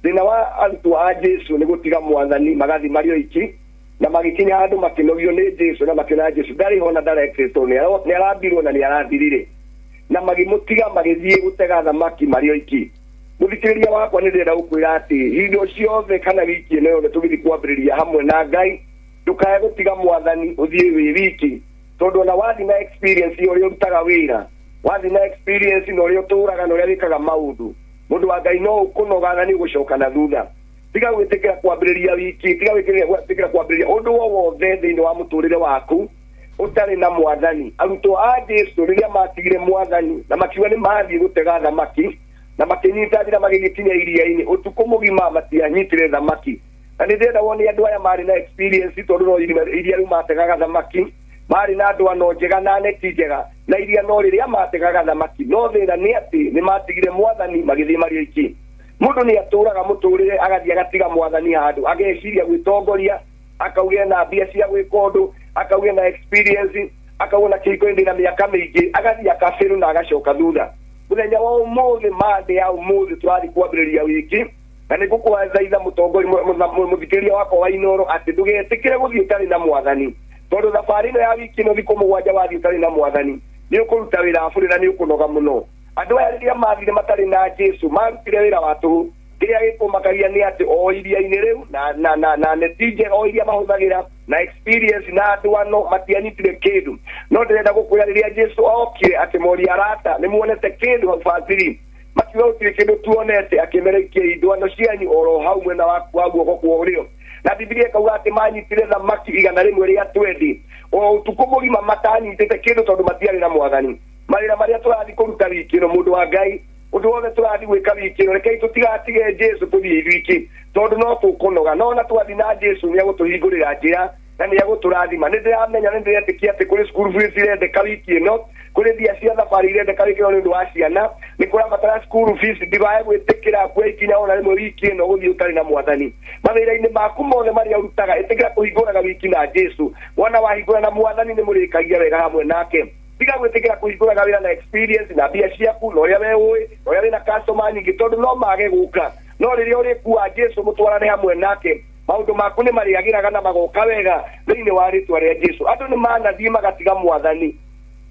Thina wa arutwo a Jesu ni gutiga mwathani magathi mario iki na magikinya andu makinogio ni Jesu na makina Jesu ndari hona ndare Kristo ni arambirwo na ni arathirire na magimutiga magithie gutega thamaki mario iki. Muthikiriria wakwa ni ndenda gukwira ati hingo ciothe kana wiki ino yothe tugithi kwambiriria hamwe na Ngai ndukae gutiga mwathani uthie wi wiki tondu na wathi na experience uri urutaga wira wathi na experience no uri uturaga no uri wikaga maundu mundu wa Ngai no ukunoga na ni ugucoka na thutha. Tiga gwitikira kwambiriria wiki tiga gwitikira kwambiriria undu wothe thiini wa muturire waku utari na mwathani. Arutwo a Jesu riria matigire mwathani na makiuga ni mathie gutega thamaki na makinyita njira magigikinya iria-ini utuku mugima matianyitire thamaki. Na ni ndenda wone andu aya mari na experience tondu no iria riu mategaga thamaki mari na andu ano njega na neti njega na iria no riria mategaga thamaki no thina ni ati ni matigire mwathani magithie mario iki. Mundu ni aturaga muturire agathie agatiga mwathani handu ageciria gwitongoria akaugia na mbia cia gwika undu akaugia na experience akauona kiko indi na miaka mingi agathie akafiru na agacoka thutha. muthenya wa umuthi mande ya umuthi twari kwambiriria wiki na nĩ ngũkũthaitha mũthikĩrĩria wakwa wa Inoro atĩ ndũgetĩkĩre gũthiĩ ũtarĩ na mwathani tondũ thabarĩ ĩno ya wiki ĩno thikũ mũgwanja wathiĩ ũtarĩ na mwathani nĩ ũkũruta wĩra burĩ na nĩ ũkũnoga mũno. Andũ aya rĩrĩa mathire matarĩ na Jesu marutire wĩra wa tũhũ kĩrĩa gĩkũmakagia nĩ atĩ o iria-inĩ rĩu na netije o iria mahũthagĩra na experience na andũ ano matianyitire kĩndũ no ndĩrenda gũkwĩra rĩrĩa Jesu okire akĩmoria arata nĩ muonete kĩndũ hau baciri makiuga gũtirĩ kĩndũ tuonete akĩmerekia ithwano cianyu oro hau mwena wa guoko kwa ũrĩo na Biblia ĩkauga atĩ manyitire thamaki 100 rĩa 20 o ũtukũ mũgima matanyitĩte kĩndũ tondũ matiarĩ na mwathani. Mawĩra marĩa tũrathiĩ kũruta wiki ĩno mũndũ wa Ngai ũndũ wothe tũrathiĩ gwĩka wiki ĩno rekei tũtigatige Jesu tũthiĩ wiki tondũ no tũkũnoga no na twathiĩ na Jesu nĩ agũtũhingũrĩra njĩra na nĩ agũtũrathima. Nĩ ndĩramenya nĩ ndĩretĩkia atĩ kũrĩ school fees irendeka wiki ĩno kũrĩ mbia cia thabarĩ irendeka wiki ĩno nĩ ũndũ wa ciana nĩ kũrabatara school fees ndĩbae gwĩtĩkĩra kuoya ikinya ona rĩmwe wiki ĩno gũthiĩ ũtarĩ na mwathani. Mawĩra-inĩ maku mothe marĩa ũrutaga ĩtĩkĩra kũhingũraga wiki na Jesu wona wahingũra na mwathani nĩ mũrĩkagia wega hamwe nake. Tiga gwĩtĩkĩra kũhingũraga wĩra na experience na mbia ciaku na ũrĩa we ũĩ na ũrĩa wĩna customer nyingĩ tondũ no mage gũka no rĩrĩa ũrĩkua Jesu mũtwarane hamwe nake maũndũ maku nĩ marĩagĩraga na magoka wega thĩinĩ wa rĩtwa rĩa Jesu. Andũ nĩ manathiĩ magatiga mwathani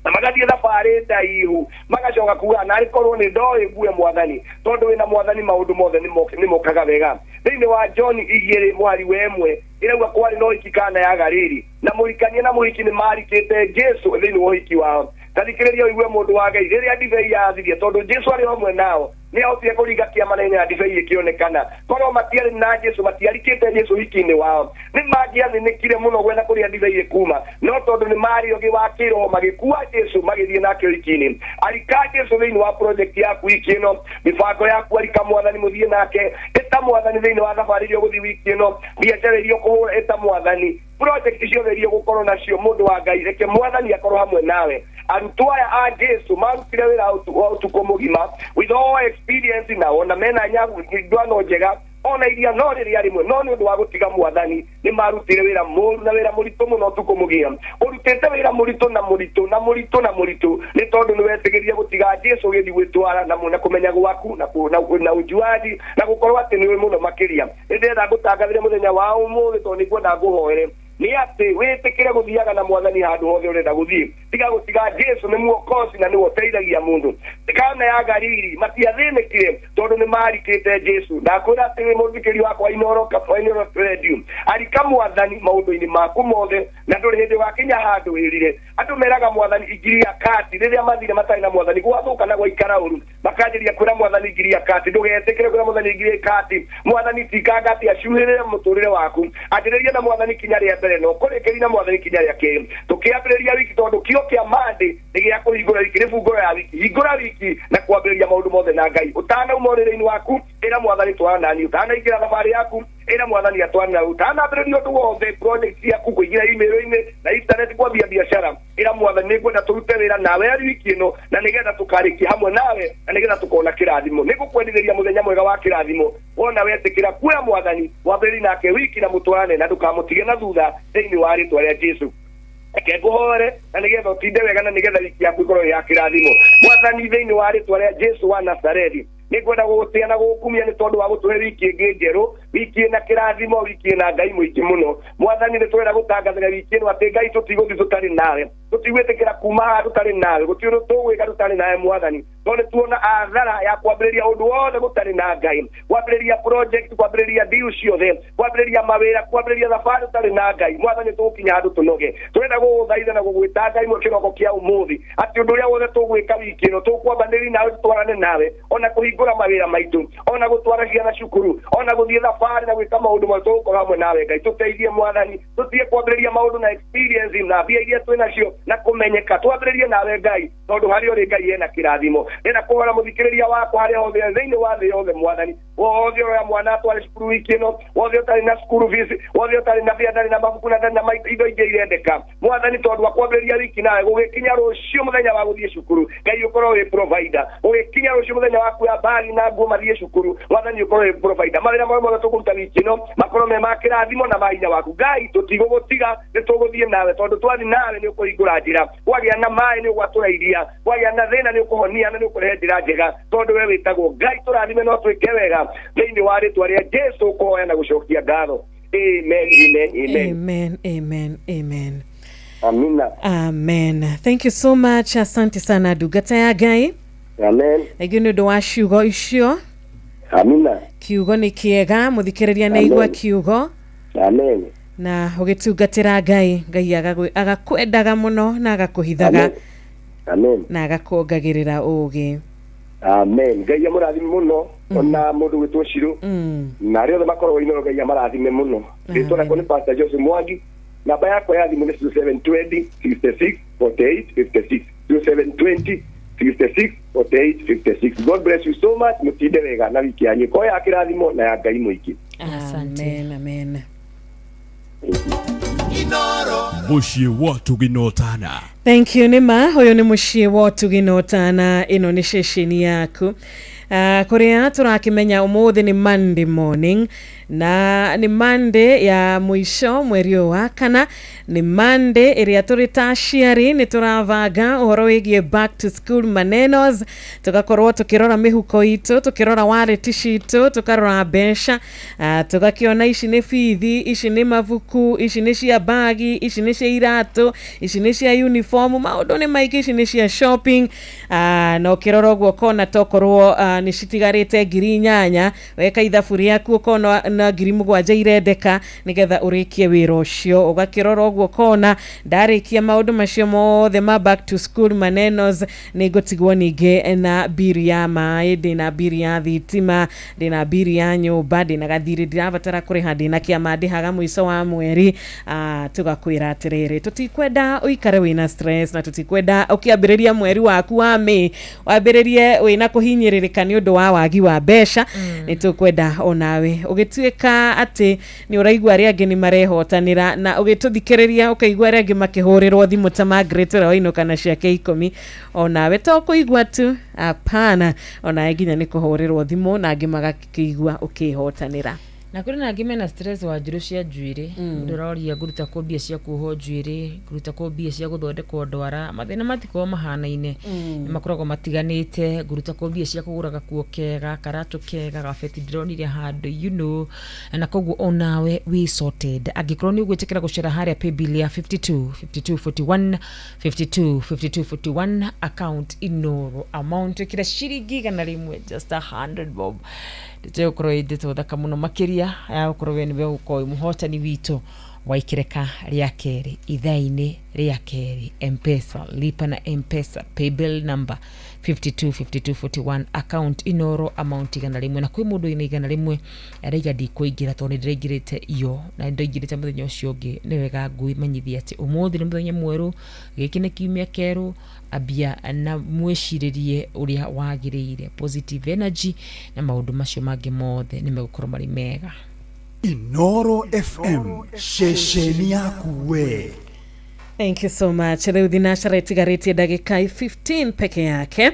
na magathiĩ thabarĩ ndaihu magacoka kuga na arĩkorwo nĩ ndoĩ ngue mwathani tondũ wĩna mwathani maũndũ mothe nĩ mokaga wega. Thĩinĩ wa John 2:1 ĩrauga kwarĩ na ũhiki kana ya Galili na mũhikania na mũhiki nĩ marikĩte Jesu thĩinĩ wa ũhiki wao. Tathikĩrĩria ũigue mũndũ wa Ngai rĩrĩa ndibei yathirie tondũ Jesu arĩ hamwe nao nĩ ahotire kũringa kĩama-inĩ na ndibei ĩkĩonekana korwo matiarĩ na Jesu matiarikĩte Jesu ũhiki-inĩ wao nĩ mangĩathĩnĩkire mũno gwetha kũrĩa ndibei ĩkuma no tondũ nĩ marĩ ũgĩ wa kĩroho magĩkua Jesu magĩthiĩ nake ũhiki-inĩ. Arika Jesu thĩinĩ wa project yaku wiki ĩno mĩbango yaku arika mwathani mũthiĩ nake ĩta mwathani thĩinĩ wa thabarĩ iria ũgũthiĩ wiki ĩno biacara iria ũkũhũra ĩta mwathani project ciothe iria ũgũkorwo nacio mũndũ wa Ngai reke mwathani akorwo hamwe nawe. Arutwo aya a Jesu marutire wĩra wa ũtukũ mũgima with all experience na ona mena ndwano njega ona iria no rĩrĩa rĩmwe no nĩ ũndũ wa gũtiga mwathani nĩ marutire wĩra mũru na wĩra mũritũ mũno ũtukũ mũgima. Ũrutĩte wĩra mũritũ na mũritũ nĩ tondũ nĩ wetigĩria gũtiga Jesu ũgĩthiĩ gwĩtwara na kũmenya gwaku na ũjuaji na gũkorwo atĩ nĩ ũrĩ mũno makĩria. Nĩ ndĩrenda ngũtangathĩre mũthenya wa ũmũthĩ tondũ nĩ ngwenda ngũhoere nĩ atĩ wĩtĩkĩre gũthiaga na mwathani handũ hothe ũrenda gũthiĩ. Tiga gũtiga Jesu nĩ muokoci na nĩwe ũteithagia mũndũ. Kana ya Galili matiathĩnĩkire tondũ nĩ marikĩte Jesu. Ndakwĩra atĩ mũthikĩri wakwa Inoro Radio arika mwathani maũndũ-inĩ maku mothe na ndũrĩ hĩndĩ wakinya handũ wĩrire. Andũ meraga mwathani ingiria kati rĩrĩa mathire matarĩ na mwathani gwathũka na gwaikara ũru makanjĩria kwĩra mwathani ingiria kati. Ndũgetĩkĩre kwĩra mwathani ingiria kati. Mwathani tikanga atĩ acuhĩrĩre mũtũrĩre waku anjĩrĩria na mwathani kinya rĩa mbere no kũrĩkĩria na mwathani kinya rĩa kerĩ. Tũkĩambĩrĩria wiki tondũ kĩo kĩa mande nĩ gĩa kũhingũra wiki nĩ bungũro ya wiki hingũra wiki na kwambĩrĩria maũndũ mothe na Ngai. Ũtanauma ũrĩrĩ-inĩ waku ĩra mwathani twarana nani ũtanaingĩra thabarĩ yaku ĩra mwathani atwarana nawe ũtanambĩrĩria ũndũ wothe project ciaku kũingĩra email-inĩ na internet kwambia biacara ĩra mwathani nĩ ngwenda tũrute wĩra nawe harĩ wiki ĩno na nĩgetha tũkarĩkia hamwe nawe na nĩgetha tũkona kĩrathimo. Nĩ ngũkwendithĩria mũthenya mwega wa kĩrathimo wona wetĩkĩra kuoya mwathani wambĩrĩrie nake wiki na mũtwarane na ndũkamũtige na thutha thĩinĩ wa rĩtwa rĩa Jesu. Reke ngũhore na nĩgetha ũtinde wega na nĩgetha wiki yaku ĩkorwo ya kĩrathimo. Mwathani thĩinĩ wa rĩtwa rĩa Jesu wa Nazarethi nĩ ngwenda gũgũtĩa na gũgũkumia nĩ tondũ wa gũtũhe wiki ĩngĩ njerũ wiki ĩna kĩrathimo wiki ĩna Ngai mũingĩ mũno. Mwathani nĩ twenda gũtangathĩra wiki ĩno atĩ Ngai tũtigũthiĩ tũtarĩ nawe tũtigwĩtĩkĩra kuma haha tũtarĩ nawe gũtirĩ ũndũ tũgwĩka tũtarĩ nawe mwathani tondũ nĩ tuona athara ya kwambĩrĩria ũndũ wothe gũtarĩ na Ngai kwambĩrĩria project kwambĩrĩria deal ciothe kwambĩrĩria mawĩra kwambĩrĩria thabarĩ tũtarĩ na Ngai. Mwathani tũgũkinya handũ tũnoge twenda gũgũthaitha na gũgwĩta Ngai mwe kĩroko kĩa ũmũthĩ atĩ ũndũ ũrĩa wothe tũgwĩka wiki ĩno tũkwambanĩria nawe tũtwarane nawe ona kũhingũra mawĩra maitũ ona gũtwara ciana cukuru ona gũthiĩ thabarĩ na gwĩka maũndũ mothe tũgũkorwo hamwe nawe Ngai. Tũteithie mwathani tũtige kwambĩrĩria maũndũ na experience na mbia iria twĩnacio na kũmenyeka twambĩrĩrie nawe Ngai tondũ harĩ ũrĩ Ngai ena kĩrathimo. Ndĩna kũhora mũthikĩrĩria wakwa harĩa hothe thĩinĩ wa thĩ yothe mwathani wothe ũrĩa mwana atware cukuru wiki ĩno wothe ũtarĩ na school fees wothe ũtarĩ na mbia ndarĩ na mabuku na ndarĩ na indo ingĩ irendeka mwathani tondũ wa kwambĩrĩria wiki nawe gũgĩkinya rũciũ mũthenya wa gũthiĩ cukuru Ngai ũkorwo wĩ provider. Gũgĩkinya rũciũ mũthenya wa kuoya mbagi na nguo mathiĩ cukuru mwathani ũkorwo wĩ provider. Mawĩra mothe kuruta wikino makoro me makirathimo na mainya waku Ngai tutigugutiga nituguthie nawe tondu twathi nawe ni ukuhingura njira wagia na mai ni ugwaturaithia wagia na thina ni ukuhonia na ni ukurehe njira njega tondu we witagwo Ngai turathime no twike wega thiini wa ritwa ria Jesu kuhoya na gucokia ngatho. Amen, amen, amen. Amen, amen, amen. Amina. Amen. Thank you so much. Asante sana ndungata ya Ngai. Amen. Egi ni ndo wa ciugo icio. Amina. Kiugo ni kiega muthikiriria na igwa kiugo. Amen. Na ugitungatira Ngai agakwendaga muno na agakuhithaga. Amen. Na agakuongagirira ugi. Amen. Ngai amurathime muno ona mundu witwo Shiru. Na rio makorwo ino Ngai amurathime muno. Ritwa ko ni Pastor Joseph Mwangi. Namba yako ya thimu ni 0720 66 48 56 0720 66 48 56. God bless you so much. Mutinde wega na wiki yanyu ko ya kirathimo na ya Ngai muiki. Amen, amen. Mushie watu ginotana. Thank you Nima. Huyo ni mushie watu ginotana. Ino ni sheshini yaku. Kuria turakimenya umuthi ni Monday morning na ni Monday ya mwisho mweri wa kana ni Monday iria turitaciari ni turavanga uhoro wigie back to school manenos tugakorwo tukirora mihuko itu tukirora wallet citu tukarora mbeca tugakiona ici ni fithi ici ni mavuku ici ni cia bagi ici ni cia iratu ici ni cia uniform maundu ni maiki ici ni cia shopping no kirora ogwo kona tokorwo ni citigarite ngiri 8 weka ithaburi yaku ukona na ngiri 7 irendeka nigetha urikie wira ucio ugakirora ogwo kona ndarikia maundu macio mothe ma back to school manenos nigutigwo ninge na biri ya mai ndina biri ya thitima ndina biri ya nyumba ndina gathiri ndirabatara kuriha ndina kiama ndihaga mwiso wa mweri tugakwira atiriri tutikwenda uikare wina stress na tutikwenda ukiambiriria mweri waku wa Mei wambiririe wina kuhinyiririka ni undu wa wagi wa mbeca ni tukwenda onawe ugituika ati ni uraigwa ria angi ni marehotanira na ugituthikiriria ukaigwa ria angi makihurirwo thimu ta Margaret Roino kana ciake 10 onawe to kuigwa tu apana onawe nginya ni kuhurirwo thimu na angi magakigwa ukihotanira na kuri na ngime na stress wa njuru cia njuire ndororia nguruta ko bia cia kuho njuire nguruta ko bia cia guthondekwo ndwara mathina matiko mahanaine ni makoragwo matiganite nguruta ko bia cia kuguraga kuo kega karatu kega gafeti ndronire handu na koguo onawe we sorted agikorwo ni ugwitikira gucera haria pay bill ya 5241 5241 account inoro amount kira shiringi kana rimwe just 100 bob Tete ukoro idito thaka muno makiria ya ukoro we niwe uko muhotani wito waikireka ria keri ithaini ria keri M-Pesa lipa na M-Pesa paybill number 525241 account inoro amount igana rimwe na kwi mundu ina igana rimwe araiga ndikuingira to ni ndireigirite iyo na ndoigirite muthenya ucio ungi ni wega ngui manyithia ati umuthi ni muthenya mweru giki ni kiumia keru abia na mweshiririe uria wagiriire positive energy na maundu macio mangi mothe ni megukoro mari mega. Inoro FM shesheni yaku we. Thank you so much. Leo dinashara itigariti dakika 15 peke yake.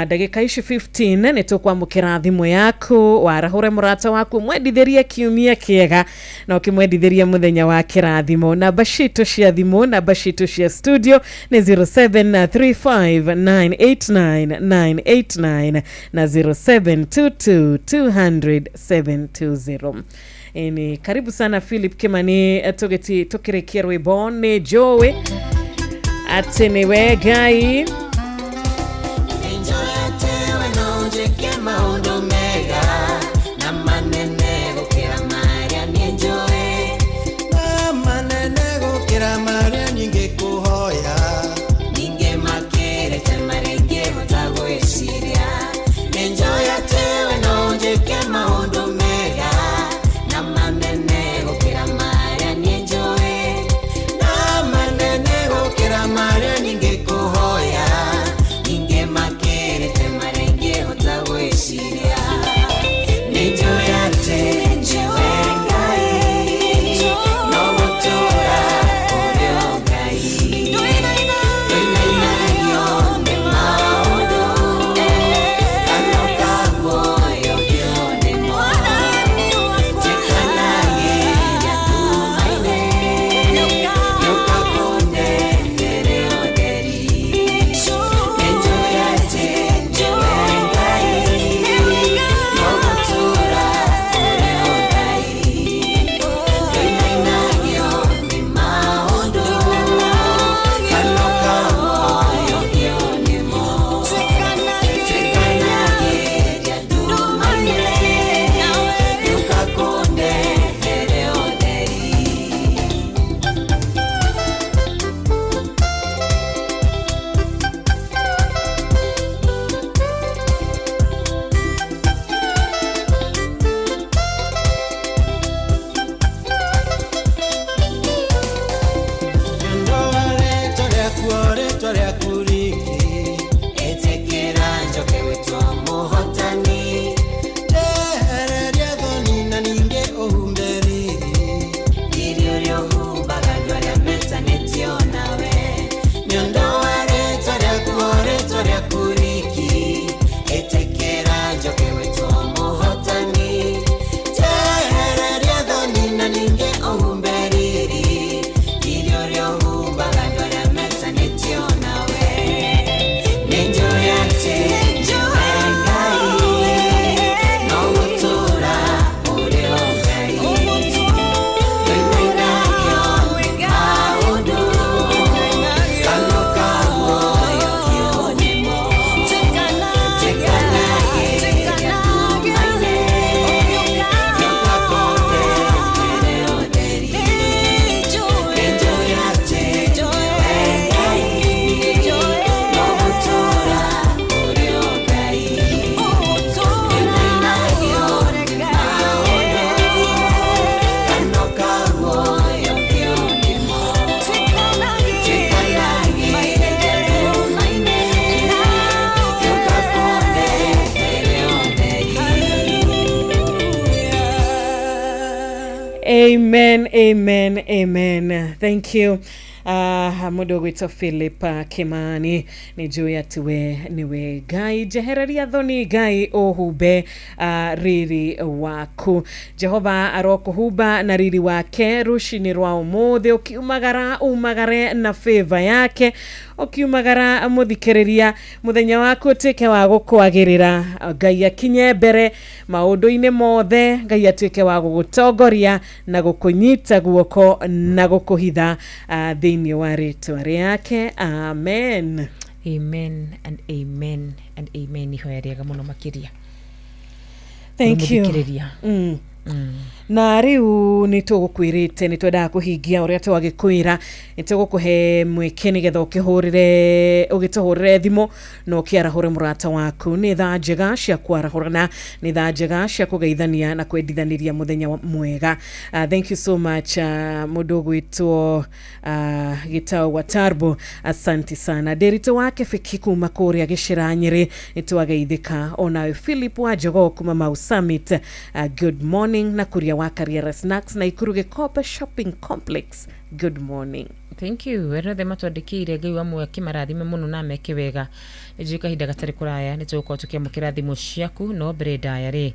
Dakika 15 nitokwa mukirathimo yaku warahure murata waku mwedithiria kiumia kiega na ukimwedithiria muthenya wa kirathimo na bashito cia thimo na bashito cia studio ni 0735989989 na 0722200720. Eni karibu sana Philip Kimani tukirekia rwimbo ni Joey ati niwe Ngai Maria ningekuhoya Amen, amen, amen. Thank you. Mudogo ito Philip Kimani ni juu ya tuwe niwe gai jehereria thoni gai ohube riri waku Jehova aroko huba na riri wake rushini rwa umuthi umagare na favor yake ukiumagara muthikereria muthenya waku tuike wa gukwagirira Ngai akinye mbere maundu-ine mothe Ngai atuike wa gugutongoria na gukunyita guoko na gukuhitha thĩinĩ wa rĩtwa rĩake. Amen. Amen and amen and amen. Ihoya rĩega mũno makĩria. Thank you. Na riu nitugukwirite nitwendaga kuhingia uria twagikwira nitugukuhe mweke nigetha ugituhurire thimu no kiarahure murata waku ni thaa njega cia kwarahurana ni thaa njega cia kugeithania na kwendithaniria muthenya mwega. Thank you so much mundu gwitwo Gitau wa Tarbo, asante sana. Derito wake Fiki kuma kuria Gicira Nyeri nitwageithika. Ona Philip wa Jogo kuma Mau Summit, good morning. Na kuria wa Karriera Snacks na Ikuru Gikope Shopping Complex, good morning. Thank you. Wethe matwandikire Ngai wa mwe kimarathime muno na meke wega. Njuka hinda gatari kuraya nituko tukiamukira thimu ciaku no breda yari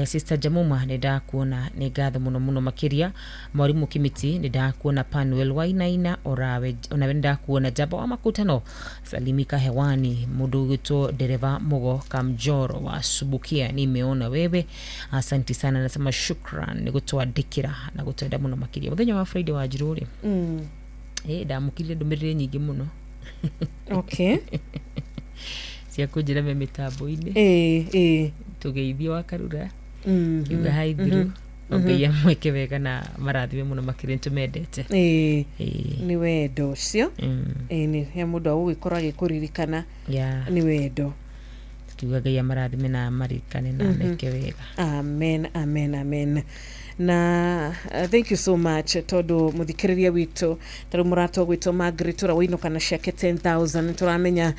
Sister Jamuma ni ndakuona ni ngatho muno makiria. Mwarimu Kimiti ni ndakuona Panuel Wainaina orawe ona ndakuona Jaba wa Makutano salimika hewani mundu gito dereva Mugo Kamjoro wa Subukia nimeona wewe, asante sana. Nasema shukran ni gutwadikira na gutwenda muno makiria muthenya wa Friday wa Jiruri. Ndamukire ndumirire nyingi muno. Okay. Cia kujira me mitambo-ini. Tugeithio wa Karura. Kiuga haithiru. Ngai amweke wega na marathime muno makire ntumendete. Ni wendo cio. Ni he mundu agugikora agikuririkana. Ni wendo. Kiuga Ngai amarathime na marikane na meke wega. Amen, amen, amen. Na thank you so much todo muthikiriria witu taru murato gwito Margaret Rawino kana shake 10,000 turamenya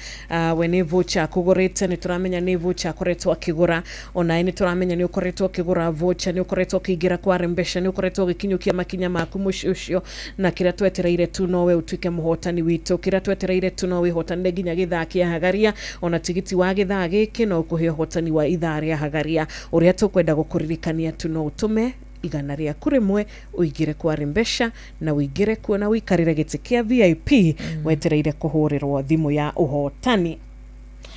wene voucher kugorete ni turamenya ni voucher koretwa kigura ona ni turamenya ni ukoretwa kigura voucher ni ukoretwa kigira kwa rembesha ni ukoretwa gikinyukia makinya maku mushusho na kira twetereire tu nowe utuike muhotani witu kira twetereire tu nowe hotani ginya githaki ya Hagaria ona tigiti wa githaa giki no kuhe hotani wa ithari ya Hagaria uria tukwenda gukuririkania tu no utume igana ria kurimwe uigire kwa rembesha na uigire kuona wikarire giti kia VIP wetereire kuhurirwo thimu ya uhotani.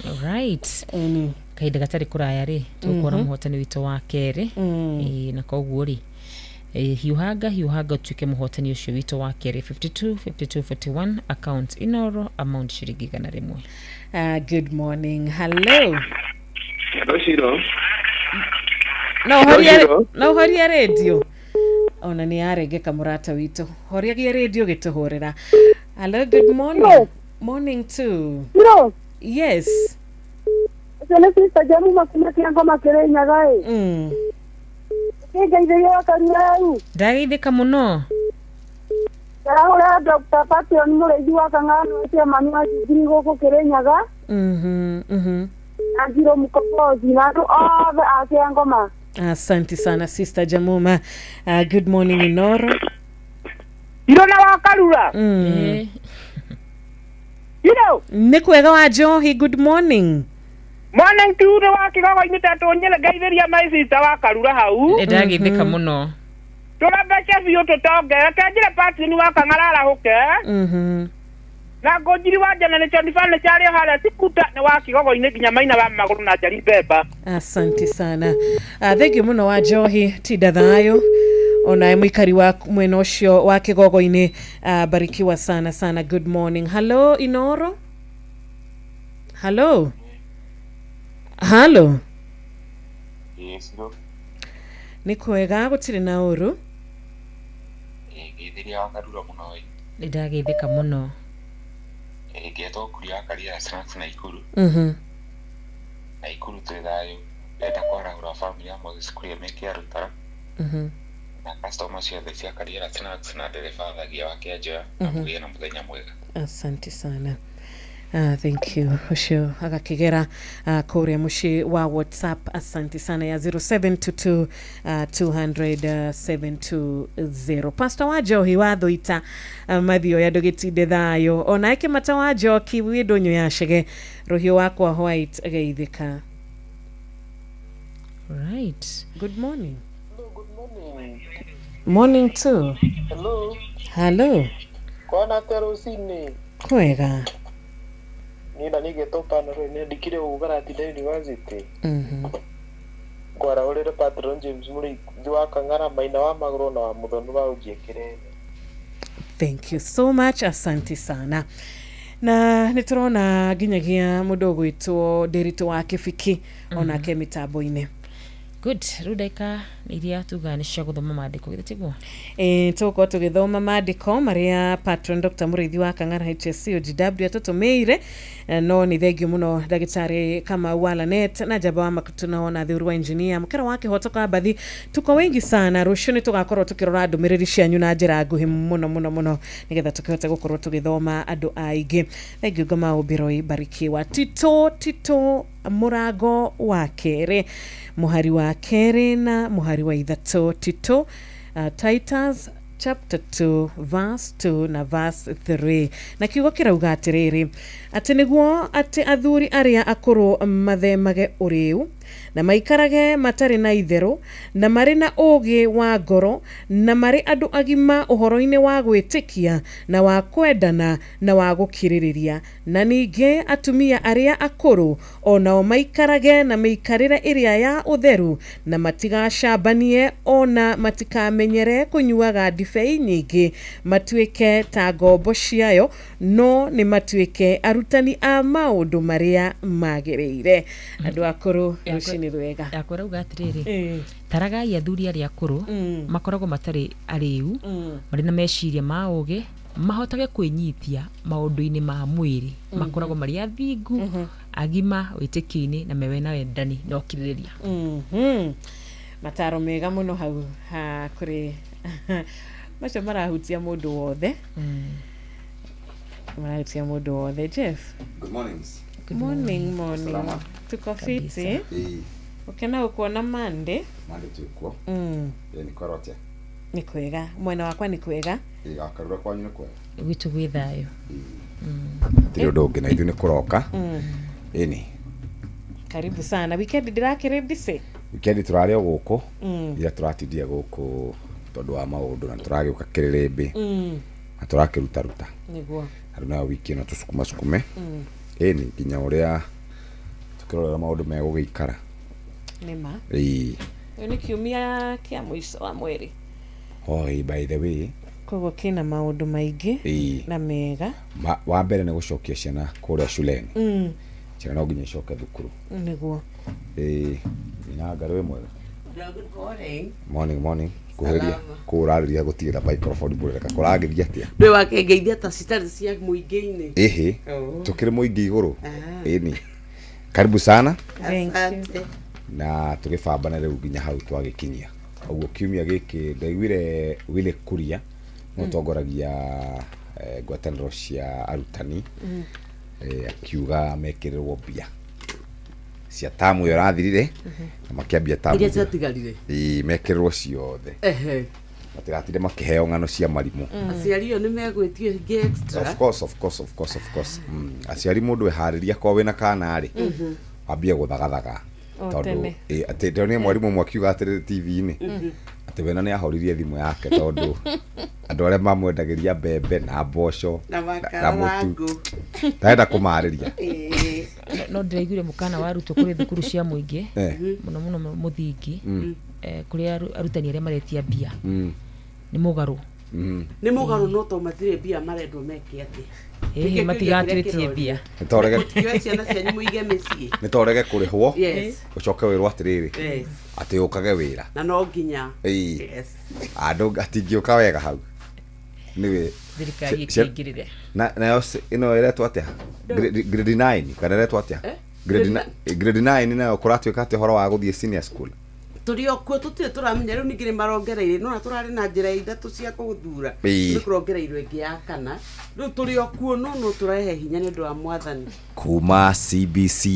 Alright. Kaida gatari kuraya ri tukora muhotani witu wa keri na koguo ri hiuhaga tuke muhotani ucio witu wa keri 5241 account inoro amount shiringi igana rimwe. Good morning. Hello. Hello Shiro. Na horia radio. Ona ni aregeka murata witu. Horia radio gituhurira. Hello, good morning. Hello. Morning too. Hello. Yes. Sele Sister Jamuma kuma ngoma Kirenya gai. Kega ide ya kanyaru. Ndageithika muno. Ora Dr. Patio mure jiwa kangano cia manwa ngirigo ko Kirenya ga. Ajiro mkopozi na ndo ave ake ngoma. Asante sana Sister Jamuma. Good morning Inoro. Irona wa Karura. Nikwega wa Johi, good morning. Morning tuure wa kigogo initatu nyele gaitheria my sister wa Karura hau. Ndagithika muno. Turabecha biyo totoge akanjira pati ni wa kangarara hoke. Na ngojiri wa jana ni chonifane chari hala sikuta ni wa kigogo ginya maina wa maguru na jari beba. Asante sana. Thank you muno wa Johi tida thayo. Ona mwikari wa mwena ucio wa kigogo-ini barikiwa sana sana. Good morning. Hello Inoro. Hello. Hello. Yes, no. Nikwega gutire na uru. Geithiria wa Karura muno oi. Ndageithika muno. Geto kuria Karriera Snacks na Ikuru. Na Ikuru thayo. Leta kwarahura family ya Moses kuria meke arutara. Na customers ciothe cia Karriera Snacks na dereva thagia wake ajoya na muthenya mwega. Asante sana. Thank you ucio agakigera kuria muci wa WhatsApp. Asante sana ya 0722 200 720. Pastor Wajohi wathuita mathio ya ndugitinde thayo ona eke mata Wajoki widonyo yashege rohio wakwa white geithika. Right. Good morning. Hello, good morning. Morning too. Hello. Kwana terosini. Kwega. Nina nigetoka na rene dikire Ugarati University. Kwara urire Patron James muri thwa kangara maina wa magro na wa muthonu wa ujiekere. Thank you so much. Asante sana. Na niturona ginyagia mudogo itwo Derito wa Kifiki ona ke mitambo-ine. Good. Rudaika iria tuganisha guthoma maandiko githigwo. Tuko tugithoma maandiko maria Patron Dr. Murithi wa Kang'ara HSC OGW atutumeire no ni thengio muno ndagitari kama Walanet na jaba wa makutunaona thuru wa engineer mukera wake hotoka bathi. Tuko wengi sana rushuni tugakorwo tukirora ndumiriri cianyu na njira nguhi muno nigetha tukihote gukorwo tugithoma andu aige. Thengio ngoma ubiroi barikiwa. Tito Murago wa Kere, muhari wa Kere na muhari wa ithatu. Tito Titus chapter 2 verse 2 na verse 3 na kiugo kirauga atiriri ati niguo ati athuri aria akuru mathemage uriu na maikarage matari na itheru na mari na ugi wa ngoro na mari andu agima uhoro-ini wa gwitikia na wa kwendana na wa gukiririria na ninge atumia aria akuru onao maikarage na meikarire iria ya utheru na matigacambanie ona matikamenyere kunyuaga ndibei nyingi matuike ta ngombo ciayo no ni matuike arutani a maundu maria magiriire andu akuru rucini rwega yakora ugatiriri taragai athuri aria akuru makoragwo matari ariu mari na meciria ma uge mahotage kwinyithia maundu-ini ma mwiri makoragwo mari athingu agima witikiini na mewe na wendani no kiririria mataro mega muno hau ha kuri macho marahutia mundu wothe marahutia mundu wothe. Jeff, good morning. Good morning. Tuko fiti. Ukena ukuona Monday tuko. Ni korotia. Ni kwega. Mwena wakwa ni kwega. Akarura kwanyu ni kwega. Gwitu gwithayo. Tiro doge na ithu ni kuroka. Ini. Karibu sana. Weekend ndirakire bise. Weekend turari guku. Ya turatidia guku tondu wa maundu na turagiuka kiririmbi. Na turakiruta ruta. Niguo. Haruna wiki na tusukume. Ini nginya uria tukirora maundu me gugikara. Nima. Ni kiumia kia mwiso wa mweri. By the way, kogo kina maundu maingi na mega. Wa mbere ni gucokia ciana kuria shuleni. Ciana no nginya icoke thukuru. Niguo. Ina ngaru mwega. Good Morning. Kuheria kurariria gutira microphone bure ka kuragiria atia. Ndwe wakengeithia ta citari cia muingi-ini. Tukiri muingi iguru. Ni. Karibu sana. Asante. Na tugifambana riu nginya hau twagikinyia. Uguo kiumia giki ndaiguire wile kuria mutongoragia ngwataniro cia arutani akiuga mekirirwo mbia cia tamu yo rathirire na makiambia tamu iria ciatigarire mekirirwo ciothe matigatire makiheo ng'ano cia marimu aciari yo ni megwitio ngi extra. Of course. Aciari mundu ehariria kwa wina kana ari ambia guthagathaga tondu ati ndone mwarimu mwakiuga atire TV-ini ati wena ni ahoririe thimu yake tondu andu aria mamwendagiria mbembe na mboco na mutu taenda kumariria no ndiraiguire mukana wa ruto kuri thukuru cia muingi muno muthingi kuria arutani aria maretia mbia ni mugaru no to matire mbia marendwo meke ati matigatwitie mbia nitorege ciana cianyu muige micii nitorege kurihwo ucoke wirwo atiriri ati ukage wira na no nginya andu atingiuka wega hau niwe thirikari ikingirire na ino iretwo atia grade 9 kana iretwo atia grade 9 nayo kuratuika ati horo wa guthie senior school turi okuo tutire turamenya riu ningire marongereire no turari na njira ithatu cia kuthura Ĩĩ. ni kurongereirwo ingi ya kana riu turi okuo no turehe hinya ni undu wa mwathani kuma CBC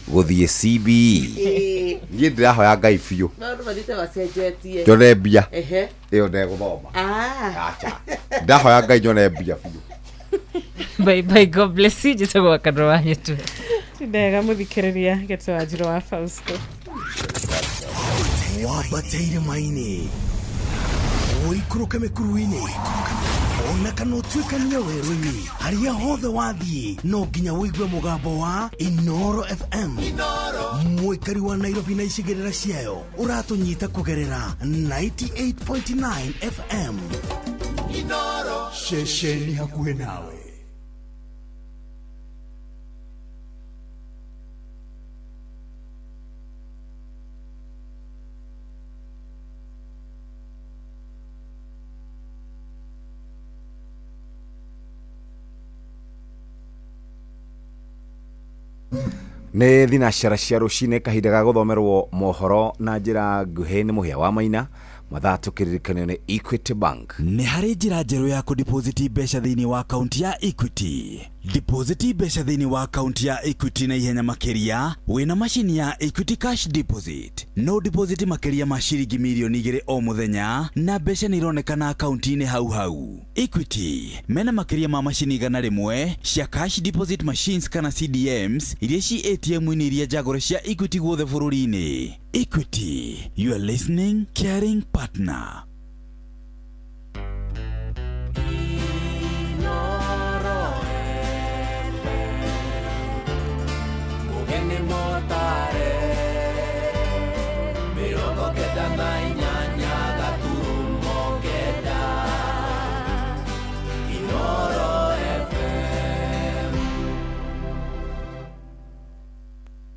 guthie CBE niĩ ndĩrahoya Ngai biũ maundu mathite bacenjetie njone mbia ehe ĩyo ndegũthoma acha ndahoya Ngai nyone mbia biũ. Bye bye, God bless you. Just go akadro wanyu tu. Ndega muthikiriria Geto Wanjiru wa Fausto. Wabateire maini oikuruka mikuruini ona kana utuikania werũ-inĩ harĩa hothe wathiĩ no nginya wĩigue mũgambo wa Inoro FM. Mũikari wa Nairobi na icigĩrĩra ciayo ũratũnyita kũgerera 98.9 FM. Inoro ceceni hakuhĩ nawe. Nĩ thinacara cia rũcinĩ kahinda ga gũthomerwo mohoro na njĩra nguhĩ nĩ mũhĩa wa Maina mathaa tũkĩririkanio nĩ Equity Bank. Nĩ harĩ njĩra njerũ ya kũdeposit mbeca thĩinĩ wa akaunti ya Equity. Deposit mbeca thĩinĩ wa akaunti ya Equity na ihenya makĩria wĩna macini ya Equity Cash Deposit. No deposit makĩria ma ciringi mirioni 2 o mũthenya na mbeca nĩ ironekana akaunti-inĩ hau hau. Equity mena makĩria ma macini 100 cia cash deposit machines kana CDMs iria ci ATM-inĩ iria njagũre cia Equity guothe bũrũri-inĩ. Equity, you are listening, caring partner.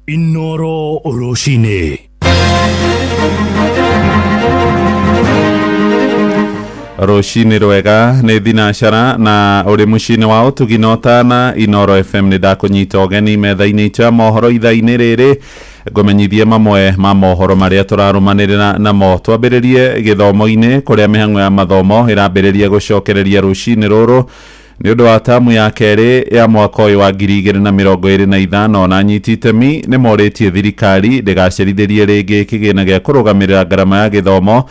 Inoro Oroshine. Roshine rwega nĩ thinacara na ũrĩ mũciĩ-inĩ wa ũtugi na ũtana Inoro FM nĩ ndakũnyita ũgeni metha-inĩ cia mohoro ithaa-inĩ rĩrĩ ngũmenyithie mamwe ma mohoro marĩa tũrarũmanĩrĩra namo. Twambĩrĩrie gĩthomo-inĩ kũrĩa mĩhang'o ya mathomo ĩrambĩrĩria gũcokereria rũcinĩ rũrũ nĩ ũndũ wa tamu ya kerĩ ya mwaka ũyũ wa 2025 na anyiti itemi nĩ morĩtie thirikari ndĩgacerithĩrie rĩngĩ kĩgĩna gĩa kũrũgamĩrĩra ngarama ya gĩthomo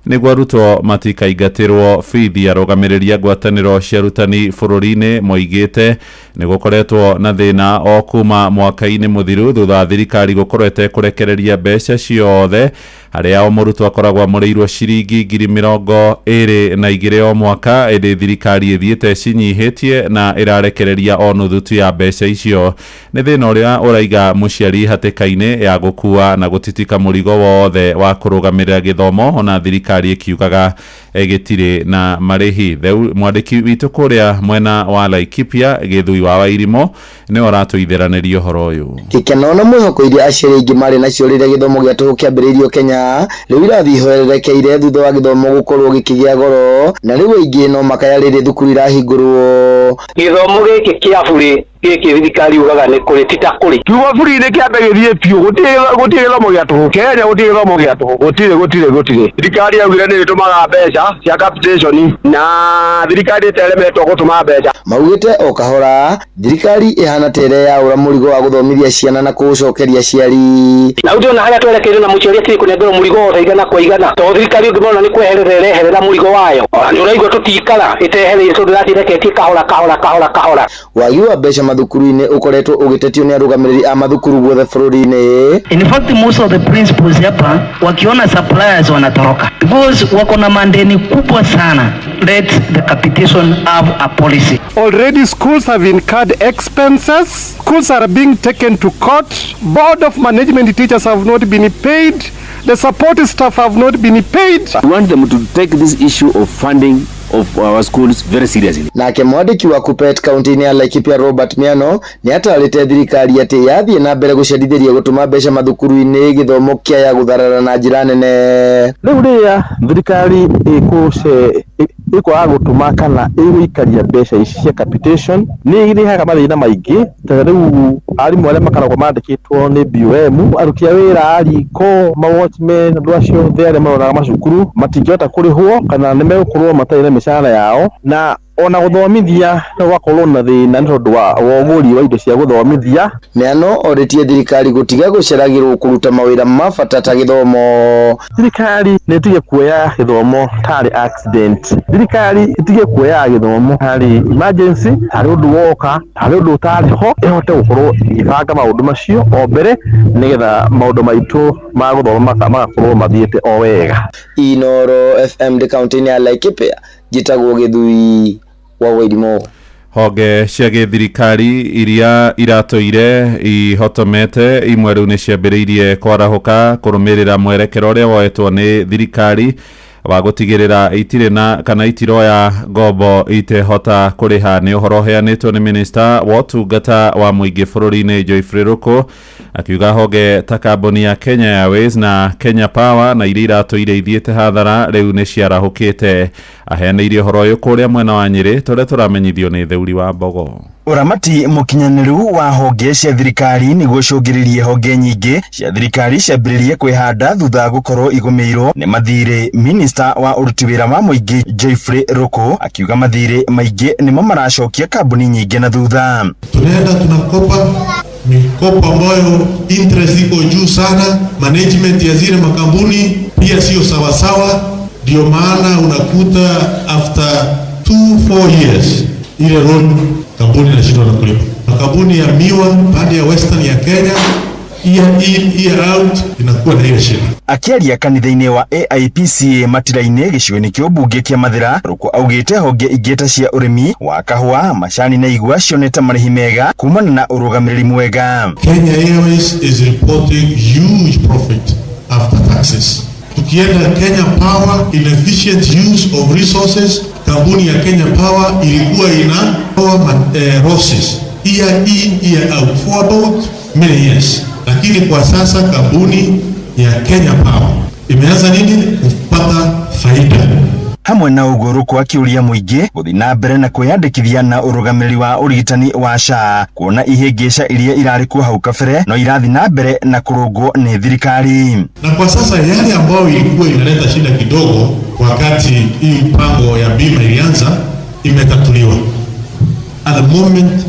nĩguo arutwo matikaingatĩrwo bithi ya rũgamĩrĩria ngwatanĩro cia arutani bũrũri-inĩ moigĩte nĩ gũkoretwo na thĩna o kuma mwaka-inĩ mũthiru thutha wa thirikari gũkorwo ĩtekũrekereria mbeca ciothe harĩa o mũrutwo akoragwo amũrĩirwo ciringi 22,000 o mwaka ĩndĩ thirikari ĩthiĩte cinyihĩtie na ĩrarekereria o nuthu tu ya mbeca icio. Nĩ thĩna ũrĩa ũraiga mũciari hatĩka-inĩ ya gũkua na gũtitika mũrigo wothe wa kũrũgamĩrĩra gĩthomo ona thirikari ĩkiugaga gĩtirĩ na marĩhi. Mwandĩki witũ kũrĩa mwena wa Laikipia Gĩthui wa Wairimũ nĩ ũratũithĩranĩria ũhoro ũyũ. Gĩkeno na mwĩhoko iria aciari aingĩ marĩ nacio rĩrĩa gĩthomo gĩa tũhũ kĩambĩrĩirio Kenya rĩu irathiĩ ihorerekeire thutha wa gĩthomo gũkorwo gĩkĩgĩa goro na rĩu aingĩ no makaya rĩrĩ thukuru irahingũrwo. Gĩthomo gĩkĩ kĩa bũrĩ gĩkĩ thirikari ugaga nĩ kũrĩ ti ta kũrĩ kiugo bũrũri-inĩ kĩambe gĩthiĩ piũ gũtirĩ gĩthomo gĩa tũhũ Kenya gũtirĩ gĩthomo gĩa tũhũ gũtirĩ thirikari yaugire nĩ ĩtũmaga mbeca cia capitation na thirikari ĩteremetwo gũtũma mbeca maugĩte o kahora thirikari ĩhana tere ya ũra mũrigo wa gũthomithia ciana na kũũcokeria ciari na ũndũ harĩa twerekeire na mũciari atĩ kũnengerwo mũrigo wothe igana kwa igana to thirikari ũngĩmona nĩ kweherera mũrigo wayo nĩ ũraigua tũtikara ĩtehereire tondũ ĩratireketie kahora wagi wa mbeca mathukuru-inĩ ũkoretwo ũgĩtetio nĩ arũgamĩrĩri a mathukuru guothe bũrũri-inĩ. In fact most of the principals hapa wakiona suppliers wanatoroka because wako na mandeni kubwa sana. Let the capitation have a policy. Already schools have incurred expenses. Schools are being taken to court. Board of management teachers have not been paid. The support staff have not been paid. We want them to take this issue of funding of our schools very seriously. Nake mwandĩki wa Kuppet kaunti-inĩ ya Laikipia Robert Miano nĩ atarĩte thirikari atĩ yathiĩ na mbere gũcerithĩria gũtũma mbeca mathukuru-inĩ gĩthomo kĩaya gũtharara na njĩra nene. Rĩu rĩrĩa thirikari ikwaga gutuma kana iguikaria mbeca ici cia capitation ni irihaga mathina maingi ta riu arimu aria makaragwo mandikitwo ni BOM aruti a wira ariko mawatchmen andu acio aria maroraga macukuru matingihota kurihwo kana ni megukorwo matarĩ na mĩcara yao na ona guthomithia no gwakorwo na thina ntondu wa woguri wa indo cia guthomithia neano oretie thirikari gutiga guceragirwo kuruta mawira ma bata ta githomo. Thirikari netige kuoya githomo tari accident, thirikari itige kuoya githomo tari emergency, tari undu woka tari undu utari ho ihote gukorwo igibanga maundu macio o mbere nigetha maundu maitu ma guthoma magakorwo mathiete o wega. Inoro FM de county ya Laikipia jitagwo Githui wa Wairimo. Honge cia githirikari iria iratoire ihotomete imwe riu ni ciambiriirie kwarahuka kurumirira mwerekero uria woetwo ni thirikari wa gutigirira itire na kana itiroya ngombo itehota kuriha ni uhoro heanitwo ni minister wa utungata wa muingi bururi-ini Joyfrey Ruku akiuga honge ta kambuni ya Kenya Airways na Kenya Power na iria iratoire ithiete hathara riu ni ciarahukite. Aheaneirie uhoro uyu kuria mwena wa Nyeri turia turamenyithio ni Theuri wa Mbogo. Uramati mukinyaniru wa honge cia thirikari ni gucungiririe honge nyingi cia thirikari ciambiririe kwihanda thutha gukorwo igumirwo ni mathire. Minister wa uruti wira wa muingi Joyfrey Ruku akiuga mathire maingi nimo maracokia kambuni nyingi na thutha. Tunaenda tunakopa mikopo ambayo interest iko juu sana, management ya zile makambuni pia sio sawa sawa, ndio maana unakuta after 2-4 years ile road kampuni inashindwa na kulipa. Makampuni ya miwa pande ya western ya Kenya year out inakuwa na ile shida. Akiaria kanitha-ini wa AIPCA matira-ini gicigo-ini kia ubunge kia Mathira, Ruku augite honge igeta cia urimi wa kahua macani na igwa cionete marihi mega kumana na urugamiriri mwega. Kenya Airways is reporting huge profit after taxes. Tukienda Kenya Power, inefficient use of resources, kampuni ya Kenya Power ilikuwa inatoa losses year in year out for about many years, lakini kwa sasa kampuni ya Kenya Power imeanza nini kupata faida. Hamwe na uguo Ruku akiuria muingi guthi na mbere na kwiyandikithia na urugamiriri wa urigitani wa SHA kuona ihingica iria irari kuo hau kabere no irathi na mbere na kurungwo ni thirikari. Na kwa sasa yale ambayo ilikuwa inaleta shida kidogo wakati hii mpango ya bima ilianza imetatuliwa. At the moment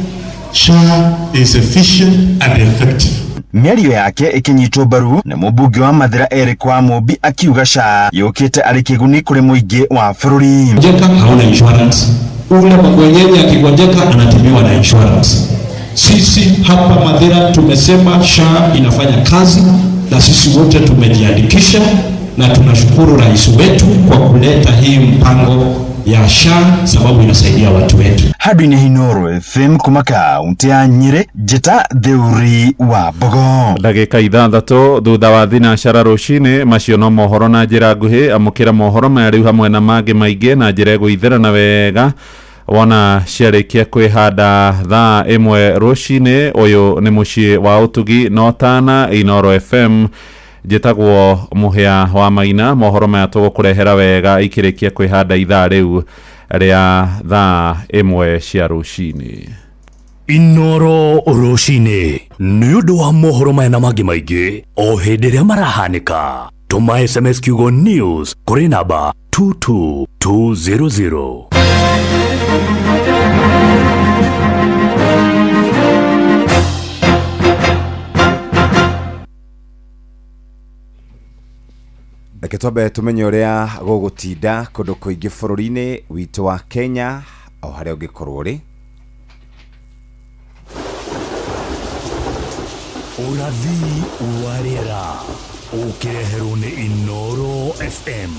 SHA is efficient and effective. Miario yake ikinyitwo mbaru na mubunge wa Mathira Eric Wamũmbi akiuga SHA yukite ari kiguni kuri muingi wa bururi. Gonjeka hauna insurance, ule mwenyewe akigonjeka anatibiwa na insurance. Sisi hapa Mathira tumesema SHA inafanya kazi na sisi wote tumejiandikisha, na tunashukuru rais wetu kwa kuleta hii mpango ya SHA sababu inasaidia watu wetu. Hadwini Hinoro FM kumaka untia Nyeri jeta Theuri wa Mbogo. Ndagika 6 thutha wa thinacara rucini macio no mohoro na njira nguhi amukira mohoro mariu hamwe na mangi maingi na njira guitherana wega wona ciarikia kwihanda thaa 1 rucini. Uyu ni mucii wa utugi notana Inoro FM jitagwo muhia wa Maina. Mohoro maya tugukurehera wega ikirikia kwihanda ithaa riu ria thaa 1 cia rucini. Inoro rucini ni undu wa mohoro maya na mangi maingi o hindi ria marahanika. Tuma SMS kiugo news kuri namba 22200. Reke twambe tumenye uria gugutinda kundu kuingi bururi-ini witu wa Kenya o haria ungikorwo ri. Urathi wa riera ukireherwo ni Inoro FM.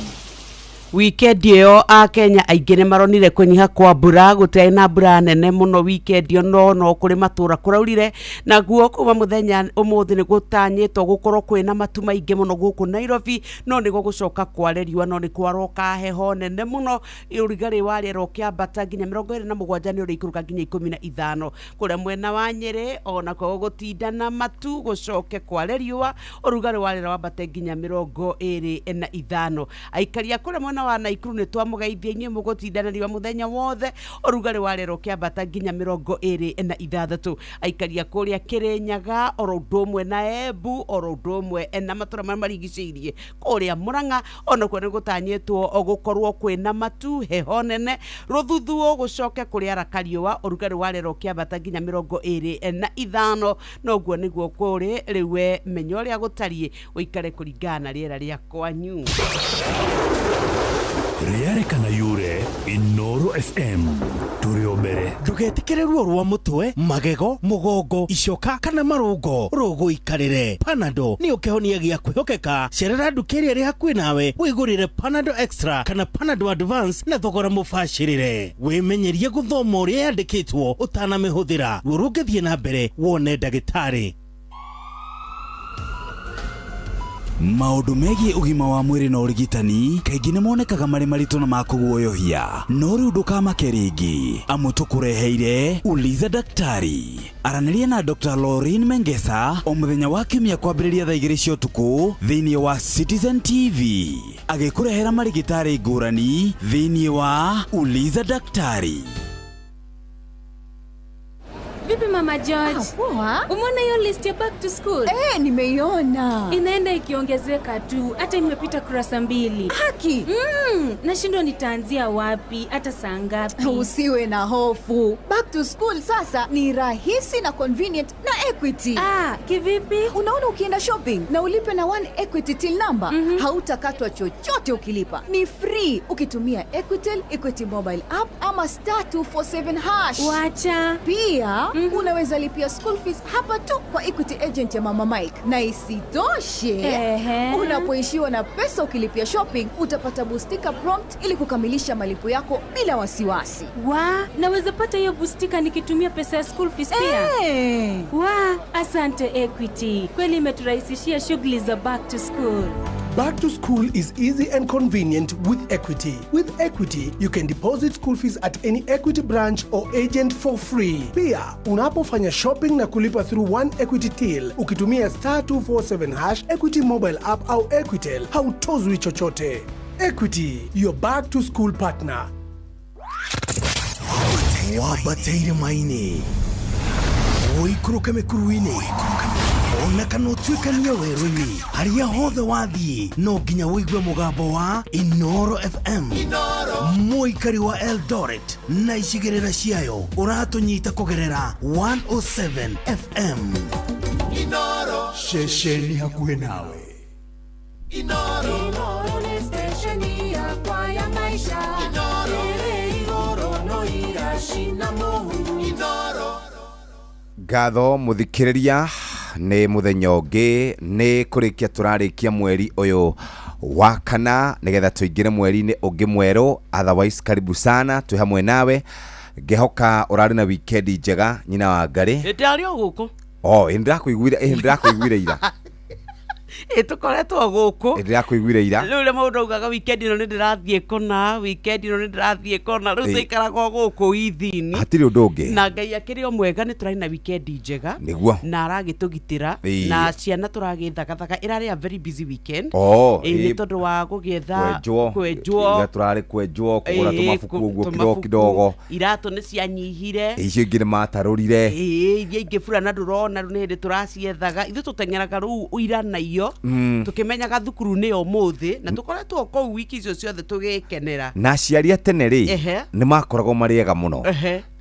Weekend iyo a Kenya aingĩ nĩ maronire kũnyiha kwa mbura, gũtarĩ na mbura nene mũno weekend iyo, no kũrĩ matura kũraurire, naguo kuma mũthenya ũmũthĩ nĩ gũtanyĩtwo gũkorwo kwĩna matu maingĩ mũno gũkũ Nairobi, no nĩguo gũcoka kware riũa, no nĩ kwaroka heho nene mũno, ũrugarĩ wa rĩera ũkĩambata nginya 27 nĩ ũrĩikũrũka nginya 15 kũrĩa mwena wa Nyeri, ona kwa gũtinda na matu gũcoke kware riũa, ũrugarĩ wa rĩera wambate nginya 25. Aikaria kũrĩa mwena mwena wa Naikuru ni twamugeithia inyuĩ mũgũtindanĩria muthenya wothe ũrugarĩ wa rĩera ũkĩambata nginya 26 aikaria kũrĩa Kĩrĩnyaga oro ũndũ ũmwe na Embu oro ũndũ ũmwe na matũra marĩa marigicĩirie kũrĩa Murang'a ona kuo nĩgũtanyĩtwo gũkorwo kwĩna matu heho nene rũthuthuo gũcoke kũrĩ Arakariũa ũrugarĩ wa rĩera ũkĩambata nginya 25 noguo nĩguo kũrĩ rĩu menya ũrĩa gũtariĩ ũikare kũringana na rĩera rĩa kwanyu. Rĩarĩkana yure Inoro FM tũrĩ o mbere. Ndũgetikĩre ruo rwa mũtwe, magego, mũgongo, icoka kana marũngo. Rũgũikarĩre. Panadol nĩ ũkĩhonia gĩa kwĩhokeka. Cerera nduka ĩrĩa ĩrĩ hakuhĩ nawe wĩgũrĩre Panadol Extra kana Panadol Advance na thogora mũbacĩrĩre. Wĩmenyerie gũthoma ũrĩa yandĩkĩtwo ũtanamĩhũthĩra. Ruo rũngĩthiĩ na mbere wone ndagĩtarĩ. Maũndũ megiĩ ũgima wa mwĩrĩ na ũrigitani kaingĩ nĩ monekaga marĩ maritũ na ma kũguoyohia, no rĩu ndũkamake rĩngĩ, amu tũkũreheire Uliza Daktari. Aranĩria na Dr. Lauren Mengesa o mũthenya wa Kiumia kwambĩrĩria thaa 2 cia ũtukũ thĩinĩ wa Citizen TV, agĩkũrehera marigitari ngũrani thĩinĩ wa Uliza Daktari. Vipi Mama George? Poa. Umeona hiyo list ya back to school? Nimeiona. Inaenda ikiongezeka tu, hata imepita kurasa 2. Haki. Nashindwa nitaanzia wapi, hata saa ngapi. Usiwe na hofu. Back to school sasa ni rahisi na convenient na Equity. Kivipi? Unaona ukienda shopping na ulipe na 1 Equity till number, hautakatwa chochote ukilipa. Ni free ukitumia Equitel, Equity mobile app ama *247#. Wacha. Pia unaweza lipia school fees hapa tu kwa Equity agent ya Mama Mike. Na isitoshe, unapoishiwa na pesa ukilipia shopping, utapata boostika prompt ili kukamilisha malipo yako bila wasiwasi. Naweza pata hiyo boostika nikitumia pesa ya school fees pia? Asante Equity. Kweli imeturahisishia shughuli za back to school. Back to school is easy and convenient with Equity. With Equity, you can deposit school fees at any Equity branch or agent for free. Pia, unapofanya shopping na kulipa through 1 Equity till, ukitumia *247# Equity mobile app au Equitel, hautozwi chochote. Equity, your back to school partner. Wabateire maini. Oikuruke mekuruine. Ona kanotwikania werũ-inĩ harĩa hothe wathiĩ no nginya wĩigue mũgambo wa Inoro FM. Mũikari wa Eldoret na icigĩrĩra ciayo ũratũnyita kũgerera 107 FM. Inoro ceceni hakuhĩ nawe. Inoro nĩ stesheni yakwa ya maisha. Ĩrĩ igũrũ no iracina mũhu. Inoro. Ngatho muthikiriria ni muthenya ũngĩ ni kurikia turarikia mweri uyu wa kana nigetha tuingire mweri-inĩ ũngĩ mwerũ. Otherwise karibu sana tu hamwe nawe ngehoka urari na weekend njega nyina wa Ngari. Ndari o guku ndirakuiguire ira tukoretwo gũkũ ndirakuiguire ira rĩu rĩmwe mũndũ augaga weekend ĩno nĩ ndĩrathiĩ kũna rĩu tũikaraga gũkũ ithini hatirĩ ũndũ ũngĩ na Ngai akĩrĩ o mwega nĩ tũrarĩ na weekend njega nĩguo na aragĩtũgitĩra na ciana tũragĩthagathaka ĩrarĩ a very busy weekend nĩ tondũ wa gũgĩetha kwenjwo tũrarĩ kwenjwo kũgũra tũmabuku ũguo kidogo iratũ nĩ cianyihire icio ingĩ nĩ matarũrire iria ingĩ burana ndũrona rĩu nĩ hĩndĩ tũraciethaga ithuĩ tũteng'eraga rĩu ũira na iyo tukimenyaga thukuru nĩ ũmũthĩ na tukoretwo kũu wiki icio ciothe tũgĩkenera na aciari a tene rĩ nĩ makoragwo marĩega mũno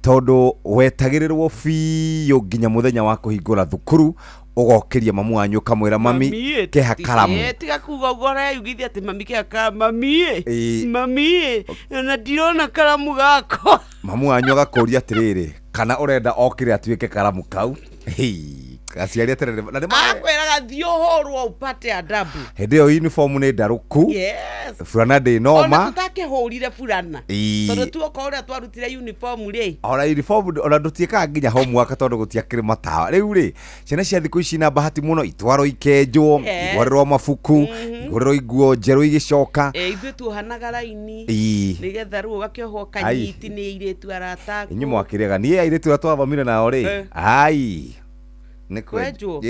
tondũ wetagĩrĩrwo biũ nginya mũthenya wa kũhingũra thukuru ugokiria mamu wanyu kamwira mami keha karamu tiga kuga gore yugithia ati mami keha karamu mami na ndirona karamu gako mamu wanyu agakuria atiriri kana urenda okire atuike karamu kau aciari atere na akwiraga thiohorwo upate adabu hĩndĩ ĩyo uniform nĩ ndarũku burana ndĩ noma ona tutakĩhũrire burana tondũ tuoka ũrĩa twarutire uniform rĩ ona uniform ona ndũtiĩkaga nginya homework tondũ gũtiakĩrĩ matawa rĩu rĩ ciana cia thikũ ici na bahati mũno itwarwo ikenjwo igũrĩrwo mabuku igũrĩrwo iguo njerũ igĩcoka ithuĩ tuohanaga raini nĩgetha rĩu ũgakĩohwo kanyiti nĩ airĩtu arata inyuĩ mwakĩrĩaga niĩ airĩtu arĩa twathomire nao rĩ Nikwenjwo.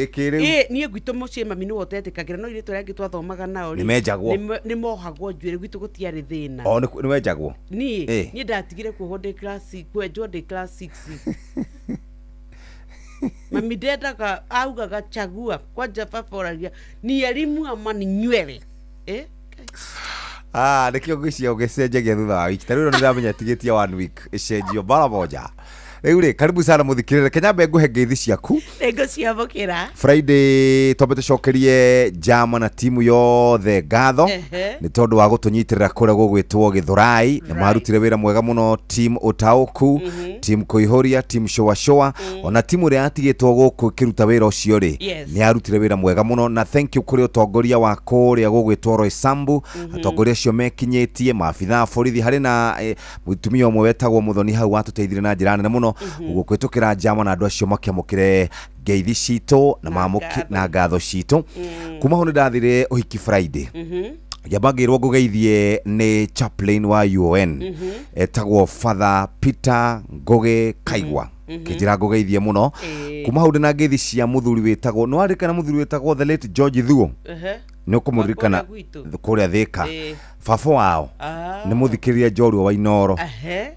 Nie gwitå muciĩ mami nĩ wotetĩkagĩra no irĩtũ rĩa gĩtwathomaga nao Nĩmenjagwo. nĩ mohagwo njuĩrĩ gwitũ gũtiarĩ thĩna. Nĩwenjagwo. Niĩ ndatigire kuohwo ndĩ class 6 kwenjwo ndĩ class 6. Mami ndendaga augaga chagua kwanja paporagia ni elimu ama ni nywele nikio gĩcigo gĩcenjagia thutha wa wiki tarĩu nĩndamenya tigĩtie 1 week icenjio bara moja rĩu rĩ karibu sana mũthikĩrĩre Kenyambe nguhe ngeithi ciaku nĩngũciamũkĩra Friday twambe tũcokerie Jama na timu yothe ngatho nĩ tondũ wa gũtũnyitĩrĩra kũrĩa gũgwĩtwo Gĩthũrai na marutire wĩra mwega mũno team Ũtaũku team Kũihũria team Showa ona timu ĩrĩa yatigĩtwo gũkũ ĩkĩruta wĩra ũcio rĩ nĩ yarutire wĩra mwega mũno na thank you kũrĩ ũtongoria wa kũrĩa gũgwĩtwo Roysambu atongoria acio mekinyĩtie maabitha borithi harĩ na mũtumia ũmwe wetagwo Mũthoni hau watũteithire na njĩra nene mũno uguo kwĩtũkĩra Jama na andũ acio makĩamũkĩre ngeithi citũ na mamũki na ngatho citũ kuma ho nĩndathire ũhiki Friday yabagĩrwo ngũgeithie nĩ chaplain wa UN etagwo Father Peter Ngoge Kaigwa kĩnjĩra ngũgeithie mũno kuma hau ndĩna ngeithi cia mũthuri wĩtagwo nĩ warĩkana mũthuri wĩtagwo the late George Thuo nĩ ũkũmũririkana kũrĩa Thĩka baba wao nĩ mũthikĩrĩria Njorua wa Inoro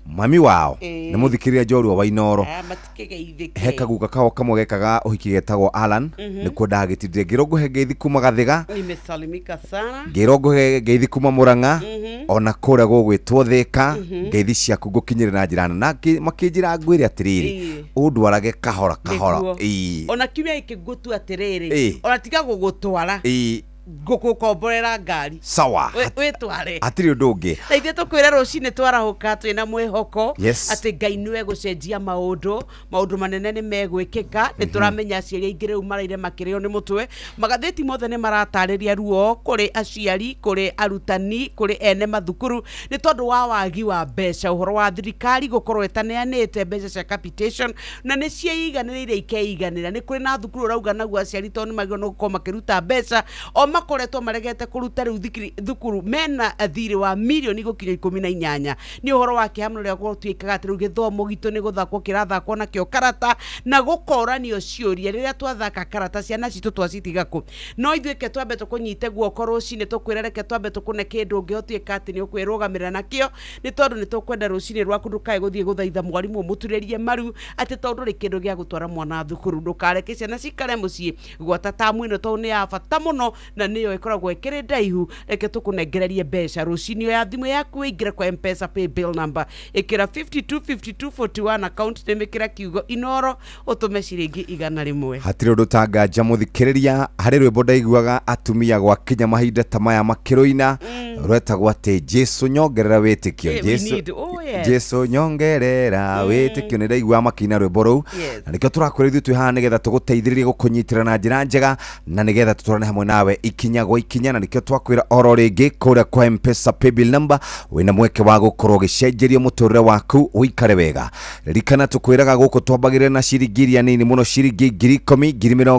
mami wao nĩ mũthikĩrĩria Njorua wa Inoro he kaguka kao kamwe gekaga ũhiki getagwo Alan nĩkuo ndagĩtindire ngĩrwo ngũhe ngeithi kuma Gathiga ngĩrwo ngũhe ngeithi kuma Mũrang'a ona kũrĩa gũgwĩtwo Thĩka ngeithi ciaku ngũkinyĩre na njĩra nene na makĩnjĩra ngwĩre atĩrĩrĩ ũndwarage kahora kahora ona kiumia gĩkĩ ngũtua atĩrĩrĩ ona tiga gũgũtwara ngũkomborera ngari sawa wĩtware atiri ũndũ ũngĩ na ithuĩ tũkwĩra rũcinĩ twarahũka twĩna mwĩhoko atĩ Ngai nĩwe gũcenjia maũndũ manene nĩ megwĩkĩka nĩ tũramenya aciari aingĩ rĩu maraire makĩrĩo nĩ mũtwe magathĩti mothe nĩ maratarĩria ruo kũrĩ aciari kũrĩ arutani kũrĩ ene mathukuru nĩ tondũ wa wagi wa mbeca ũhoro wa thirikari gũkorwo ĩtaneanĩte mbeca cia capitation na nĩ cieiganĩrĩire ikeiganĩra nĩ kũrĩ na thukuru ũrauga naguo aciari tondũ nĩ magĩrĩirwo nĩ gũkorwo makĩruta mbeca makoretwo maregete kũruta rĩu thukuru mena thirĩ wa mirioni gũkinya 18 nĩ ũhoro wa kĩhamũro rĩa gũtuĩkaga atĩ rĩu gĩthomo gitũ nĩ gũthakwo kĩrathakwo nakĩo karata na gũkoranio ciũria rĩrĩa twathaka karata ciana citũ twacitiga kũ no ithuĩ twambe tũkũnyite guoko rũcinĩ tũkwĩra reke twambe tũkũne kĩndũ ũngĩhotuĩka atĩ nĩ ũkwĩrũgamĩrĩra nakĩo nĩ tondũ nĩ tũkwenda rũcinĩ rwaku ndũkae gũthiĩ gũthaitha mwarimũ mũturĩrie maru atĩ tondũ rĩ kĩndũ gĩa gũtwara mwana thukuru ndũkareke ciana cikare mũciĩ gwata tamu ĩno tondũ nĩ ya bata mũno na niyo ikoragwo ikĩrĩ ndaihu reke tũkũnengererie mbeca rũcinĩ ya thimũ yaku ĩingĩre kwa M-Pesa pay bill number ĩkĩra 525241 account nĩmĩkĩra kiugo Inoro ũtũme ciringi 100 hatirĩ ũndũ tanganja mũthikĩrĩria harĩ rwĩmbo ndaiguaga atumia gwakinya mahinda ta maya makĩrũina rwetagwo atĩ Jesu nyongerera wĩtĩkio Jesu nyongerera wĩtĩkio nĩ ndaigua makĩina rwĩmbo rũu na nĩkĩo tũrakwĩra ithuĩ twĩ haha nĩgetha tũgũteithĩrĩrie gũkũnyitĩra na njĩra njega na nĩgetha tũtwarane hamwe nawe ikinya gwa ikinya na nĩkĩo twakwĩra oro rĩngĩ kũrĩa kwa M-Pesa paybill number wĩna mweke wa gũkorwo gĩcenjeria mũtũrĩre waku ũikare wega ririkana tũkwĩraga gũkũ twambagĩrĩra na ciringi iria nini mũno ciringi 10,000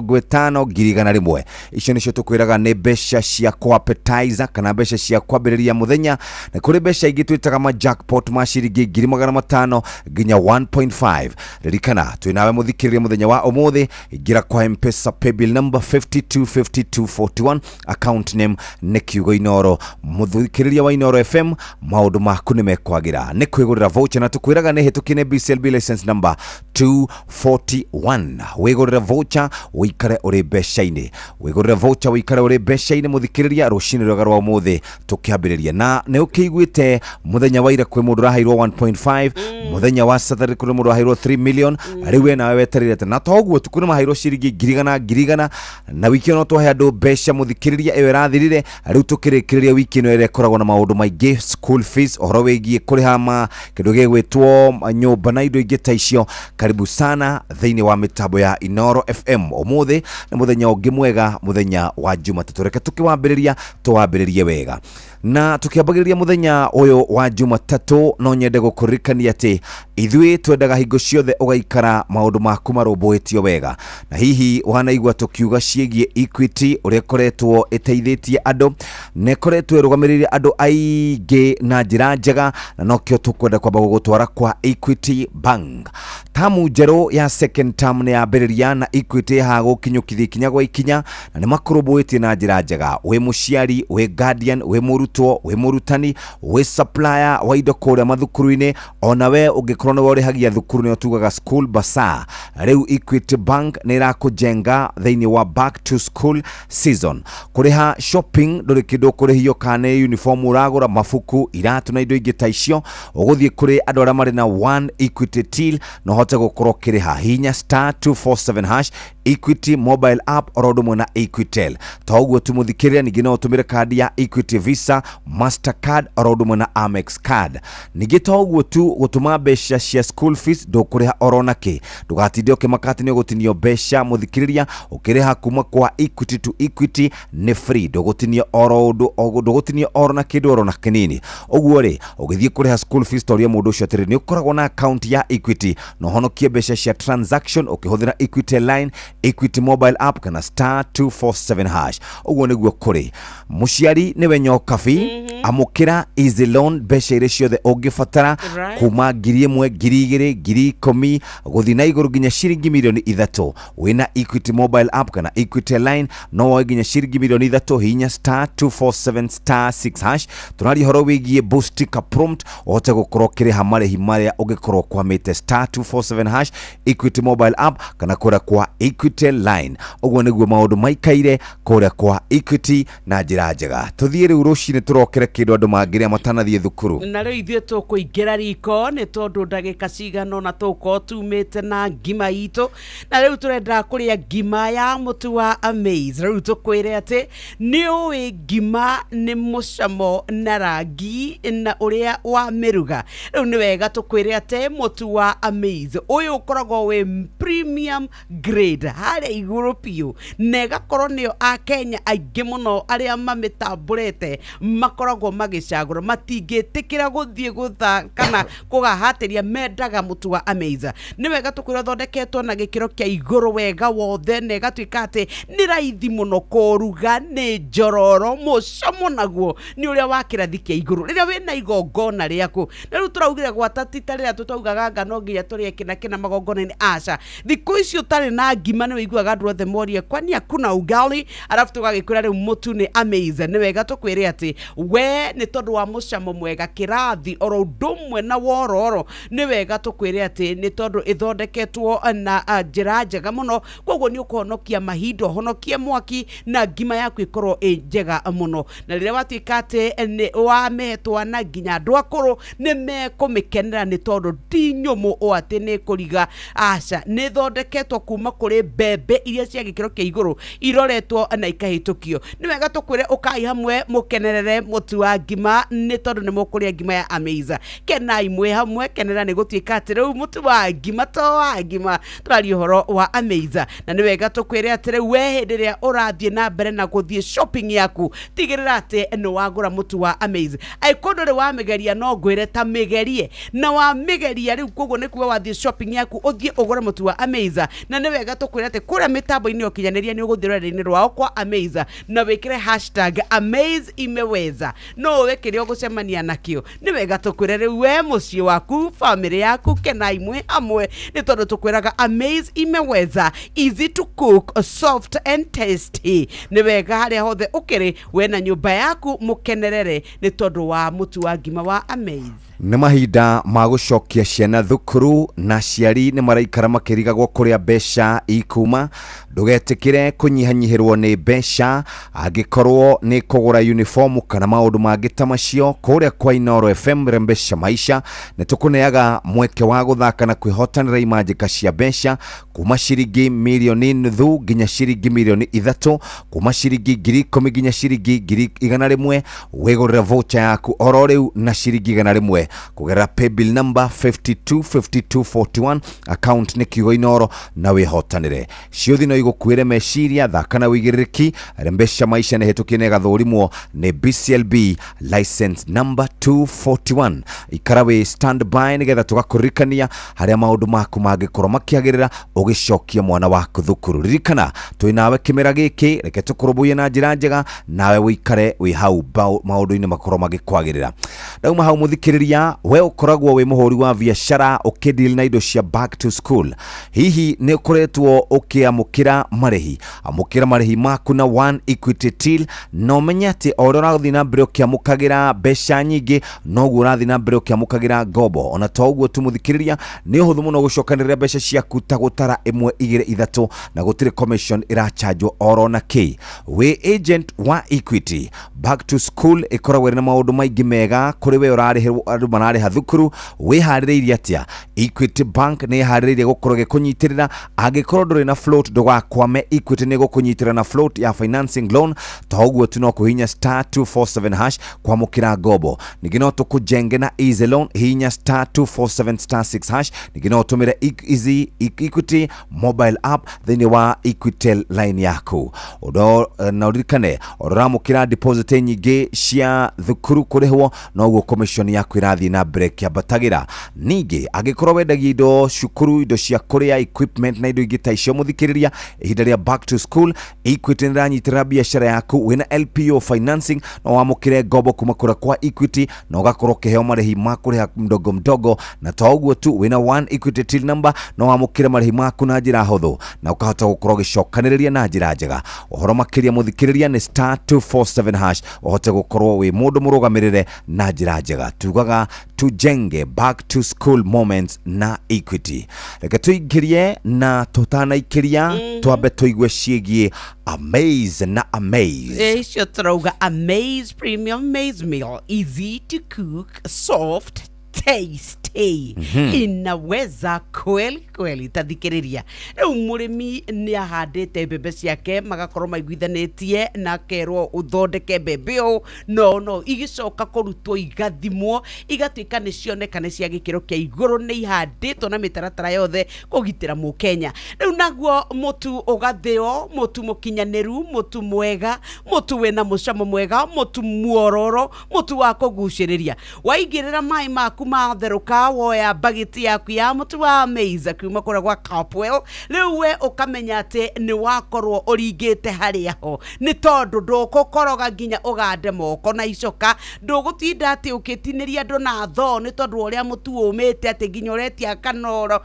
50,000 100 icio nĩcio tũkwĩraga nĩ mbeca cia appetizer kana mbeca cia kwambĩrĩria mũthenya na kũrĩ mbeca ingĩ twĩtaga ma jackpot ma ciringi 500,000 nginya 1.5 ririkana twĩnawe mũthikĩrĩria mũthenya wa ũmũthĩ ingĩra kwa M-Pesa paybill number 525241 account name nĩ kiugo Inoro mũthikĩrĩria wa Inoro FM maũndũ maku nĩ mekwagĩra nĩ kwĩgũrĩra voucher na tũkwĩraga nĩ hĩtũkie BCLB license number 241 wĩgũrĩra voucher ũikare ũrĩ mbeca-inĩ wĩgũrĩra voucher ũikare ũrĩ mbeca-inĩ mũthikĩrĩria rũcinĩ rwega rwa ũmũthĩ tũkĩambĩrĩria na nĩ ũkĩiguĩte mũthenya wa ira kwĩ mũndũ ũraheirwo 1.5 mũthenya wa Saturday kũrĩ mũndũ ũraheirwo 3 million rĩu we nawe wetereire na toguo tukuna maheirwo ciringi 100,000 na wiki ĩno twahe andũ mbeca mũthikĩrĩria ĩyo ĩrathirire rĩu tũkĩrĩkĩrĩria wiki ĩno ĩrĩa ĩkoragwo na maũndũ maingĩ school fees ũhoro wĩgiĩ kũrĩha kĩndũ gĩgwĩtwo nyũmba na indo ingĩ ta icio karibu sana thĩinĩ wa mĩtambo ya Inoro FM ũmũthĩ nĩ mũthenya ũngĩ mwega mũthenya wa Jumatatũ reke tũkĩwambĩrĩria tũwambĩrĩrie wega na tukiambagiriria muthenya uyu wa Jumatatu no nyende gukurikania ati ithui twendaga hingo ciothe ugaikara maundu maku marumbuitio wega na hihi wanaigua tukiuga ciegie Equity uria koretwo iteithitie andu ne koretwo irugamiririre andu aingi na njira njega na nokio tukwenda kwamba gugutwara kwa Equity Bank. Tamu njeru ya second term ni yambiriria na Equity hagukinyukithia ikinya gwa ikinya na ni makurumbuitie na njira njega we muciari we guardian we murutwo we murutani we supplier wa indo kuria mathukuru-ini ona we ungikorwo ni urihagia thukuru ni tugaga school basa. Riu Equity Bank ni irakujenga thiini wa back to school season kuriha shopping nduri kindu kurihio kane uniform uragura mafuku iratu na indo ingi ta icio uguthie kuri andu aria mari na one Equity till no hote gukorwo kiriha hinya *247# Equity mobile app orodo na Equitel toguo tumuthikiria ningi no utumire kadi ya Equity Visa Mastercard orodo na Amex card ningi toguo tu gutuma besha cia school fees ndukuriha oronake ndugatinde ukimakati ni gutinio besha muthikiriria ukiriha kuma kwa Equity to Equity ni free ndugutinio orodo ndugutinio orona kindu orona kinini uguo ri ugithie kuriha school fees toria mundu ucio atiri ni ukoragwo na account ya Equity no honokie besha cia transaction ukihuthira Equity line Equity mobile app kana *247#. Uguo niguo kuri muciari ni wenyo kafi amukira easy loan besha ire ciothe ungifatara kuma 1,000 2,000 10,000 guthi na iguru ginya ciringi milioni 3 wina Equity mobile app kana Equity line no woe ginya ciringi milioni 3 hinya *247*6#. tunari horo wigie boost ka prompt ote gukorwo kiriha marehi maria ungikorwo kwamite *247# Equity mobile app kana kura kwa Equity line. Uguo niguo maundu maikaire kura kwa Equity na njira njega. Tuthie riu rucini turokere kindu andu mangiria matanathie thukuru na riu ithie tukuingira riko ni tondu ndagika cigano na tuko tumite na ngima itu na riu turenda kuria ngima ya mutu wa Amaze. Riu tukwire ati ni uwi ngima ni mucamo na rangi na uria wa miruga. Riu ni wega tukwire ati mutu wa Amaze uyu ukoragwo we premium grade haria iguru piu nega korwo nio a Kenya aingi muno aria mamitamburete makoragwo magicagura matingitikira guthie gutha kana kugahatiria mendaga mutu wa Amaze. Ni wega tukwira thondeketwo na gikiro kia iguru wega wothe nega twikate ni raithi muno kuruga ni njororo mucamo naguo ni uria wa kirathi kia iguru riria wina igongona riaku. Na riu turaugire gwatatita riria tutaugaga ngano nginya turie kina magongona-ini aca thiku icio tari na ngima ni wiguaga andu othe morie kwani hakuna ugali arafu tugagikwira riu mutu ni Amaze. Ni wega tukwire ati we ni tondu wa mucamo mwega kirathi oro ndumwe na wororo ni wega tukwire ati ni tondu ithondeketwo na njira njega muno koguo ni ukuhonokia mahindo honokie mwaki na ngima yaku ikorwo njega muno na riria watwika ati ni wametwa na nginya andu akuru ni mekumikenera ni tondu ti nyumu o ati ni kuriga aca ni thondeketwo kuma kuri mbembe iria cia gikiro kia iguru iroretwo na ikahitukio. Ni wega tukwire ukai hamwe mukenerere mutu wa ngima ni tondu ni mukuria ngima ya Amaze. Kenai mwe hamwe kenera ni gutwika ati riu mutu wa ngima to wa ngima turari uhoro wa Amaze. Na ni wega tukwire ati riu we hindiria urathie na mbere na guthie shopping yaku tigirira ati ni wagura mutu wa Amaze. Aikondu ri wa migeria no ngwire ta migerie na wa migeria riu koguo ni kuwa wathie shopping yaku uthie ugura mutu wa Amaze. Na ni wega tukwire ati kuria mitambo-ini ukinyaniria ni uguthira rene rwao kwa Amaze na wikire #Amaze imeweza no wekire ugucemania nakio. Ni wega tukwire riu we mucii waku family yaku kenai mwe amwe ni tondu tukwiraga Amaze imeweza easy to cook soft and tasty. Ni wega haria hothe ukiri we na nyumba yaku mukenerere ni tondu wa mutu wa ngima wa Amaze. Ni mahinda ma gucokia ciana thukuru na ciari ni maraikara makirigagwo kuria besha ikuma. Ndugetikire kunyihanyihirwo ni besha agikorwo ni kugura uniform kana maundu mangi ta macio kuria kwa Inoro FM rembesha maisha. Ni tukuneaga mweke wa guthaka na kwihotanira imanjika cia besha kuma ciringi milioni nuthu ginya ciringi milioni 3 kuma ciringi 10,000 ginya ciringi 100,000 wigurira voucher yaku oro riu na ciringi 100 kugerera paybill number 525241 account ni kiugo Inoro na wihotanire ciuthi no igukwire meciria thaka na wigiriki rembesha maisha ne hetukie ne gathurimwo ni BCLB license number 241 ikarawe standby nigetha tugakurikania haria maundu maku mangikorwo makiagirira ugicokia mwana waku thukuru. Ririkana twinawe kimera giki reke tukurubuye na njira njega nawe wikare wi hau maundu-ini makorwo magikwagirira. Dauma hau muthikiriria we ukoragwo wi muhuri wa biashara ukidil na indo cia back to school. Hihi ni ukoretwo ukiamukira marehi maku na One Equity Till no menyati orora thina mbere ukiamukagira besha nyingi no gurathi na mbere ukiamukagira gobo. Ona to uguo tumuthikiriria ni uhuthu muno gucokanirira besha ciaku ta gutara 1 2 3 na gutire commission irachajwo orona ki. We agent wa Equity back to school ikoragwo na maundu maingi mega kuri we urarihirwo andu marariha thukuru. We haririirie atia Equity Bank ni haririirie gukorwo gikunyitirira agikorwo nduri na float ndugakwame. Equity ni gukunyitirira na float ya financing loan toguo tu no kuhinya *247# kwamukira gobo. Ningi no tukujenge na easy loan hinya *247*6# ningi no tumire easy Equity mobile app thini wa Equitel line yaku. Odo na urikane oramukira deposit nyingi cia thukuru kurihwo no ugo commission yaku irathi na break ya batagira. Ningi agikorwo wendagia indo cukuru indo cia kuria equipment na indo ingi ta icio muthikiriria ihinda ria back to school Equity niranyitira biashara yaku wina LPO financing no wamukire gobo kuma kura kwa Equity no gakorwo kiheo marehi makuriha mdogo mdogo. Na to uguo tu wina One Equity Till number no wamukire marehi maku na njira huthu na ukahota gukorwo gicokaniriria na njira njega. Uhoro makiria muthikiriria ni *247# uhote gukorwo wi mundu murugamirire na njira njega. Tugaga tujenge back to school moments na Equity. Reke tuingirie na tutana ikiria twambe tuigue ciegie Amaze na Amaze. Icio turauga Amaze Premium Maize Meal, easy to cook, soft, tasty. Inaweza kweli tathikiriria. Riu murimi ni ahandite mbembe ciake magakorwo maiguithanitie na kerwo uthondeke mbembe o no igicoka kurutwo igathimwo igatuika ni cionekane cia gikiro kia iguru ni ihanditwo na mitaratara yothe kugitira mu Kenya. Riu naguo mutu ugathio, mutu mukinyaniru, mutu mwega, mutu wina mucamo mwega, mutu muororo, mutu wa kuguciriria. Waigirira mai maku matheruka woya bagiti yaku ya mutu wa Amaze kuma kura gwa Capwell. Riu we ukamenya ati ni wakorwo uringite haria ho ni tondu ndukukoroga nginya ugande moko na icoka ndugutinda ati ukitiniria andu na tho ni tondu uria mutu umite ati nginya uretia kanoro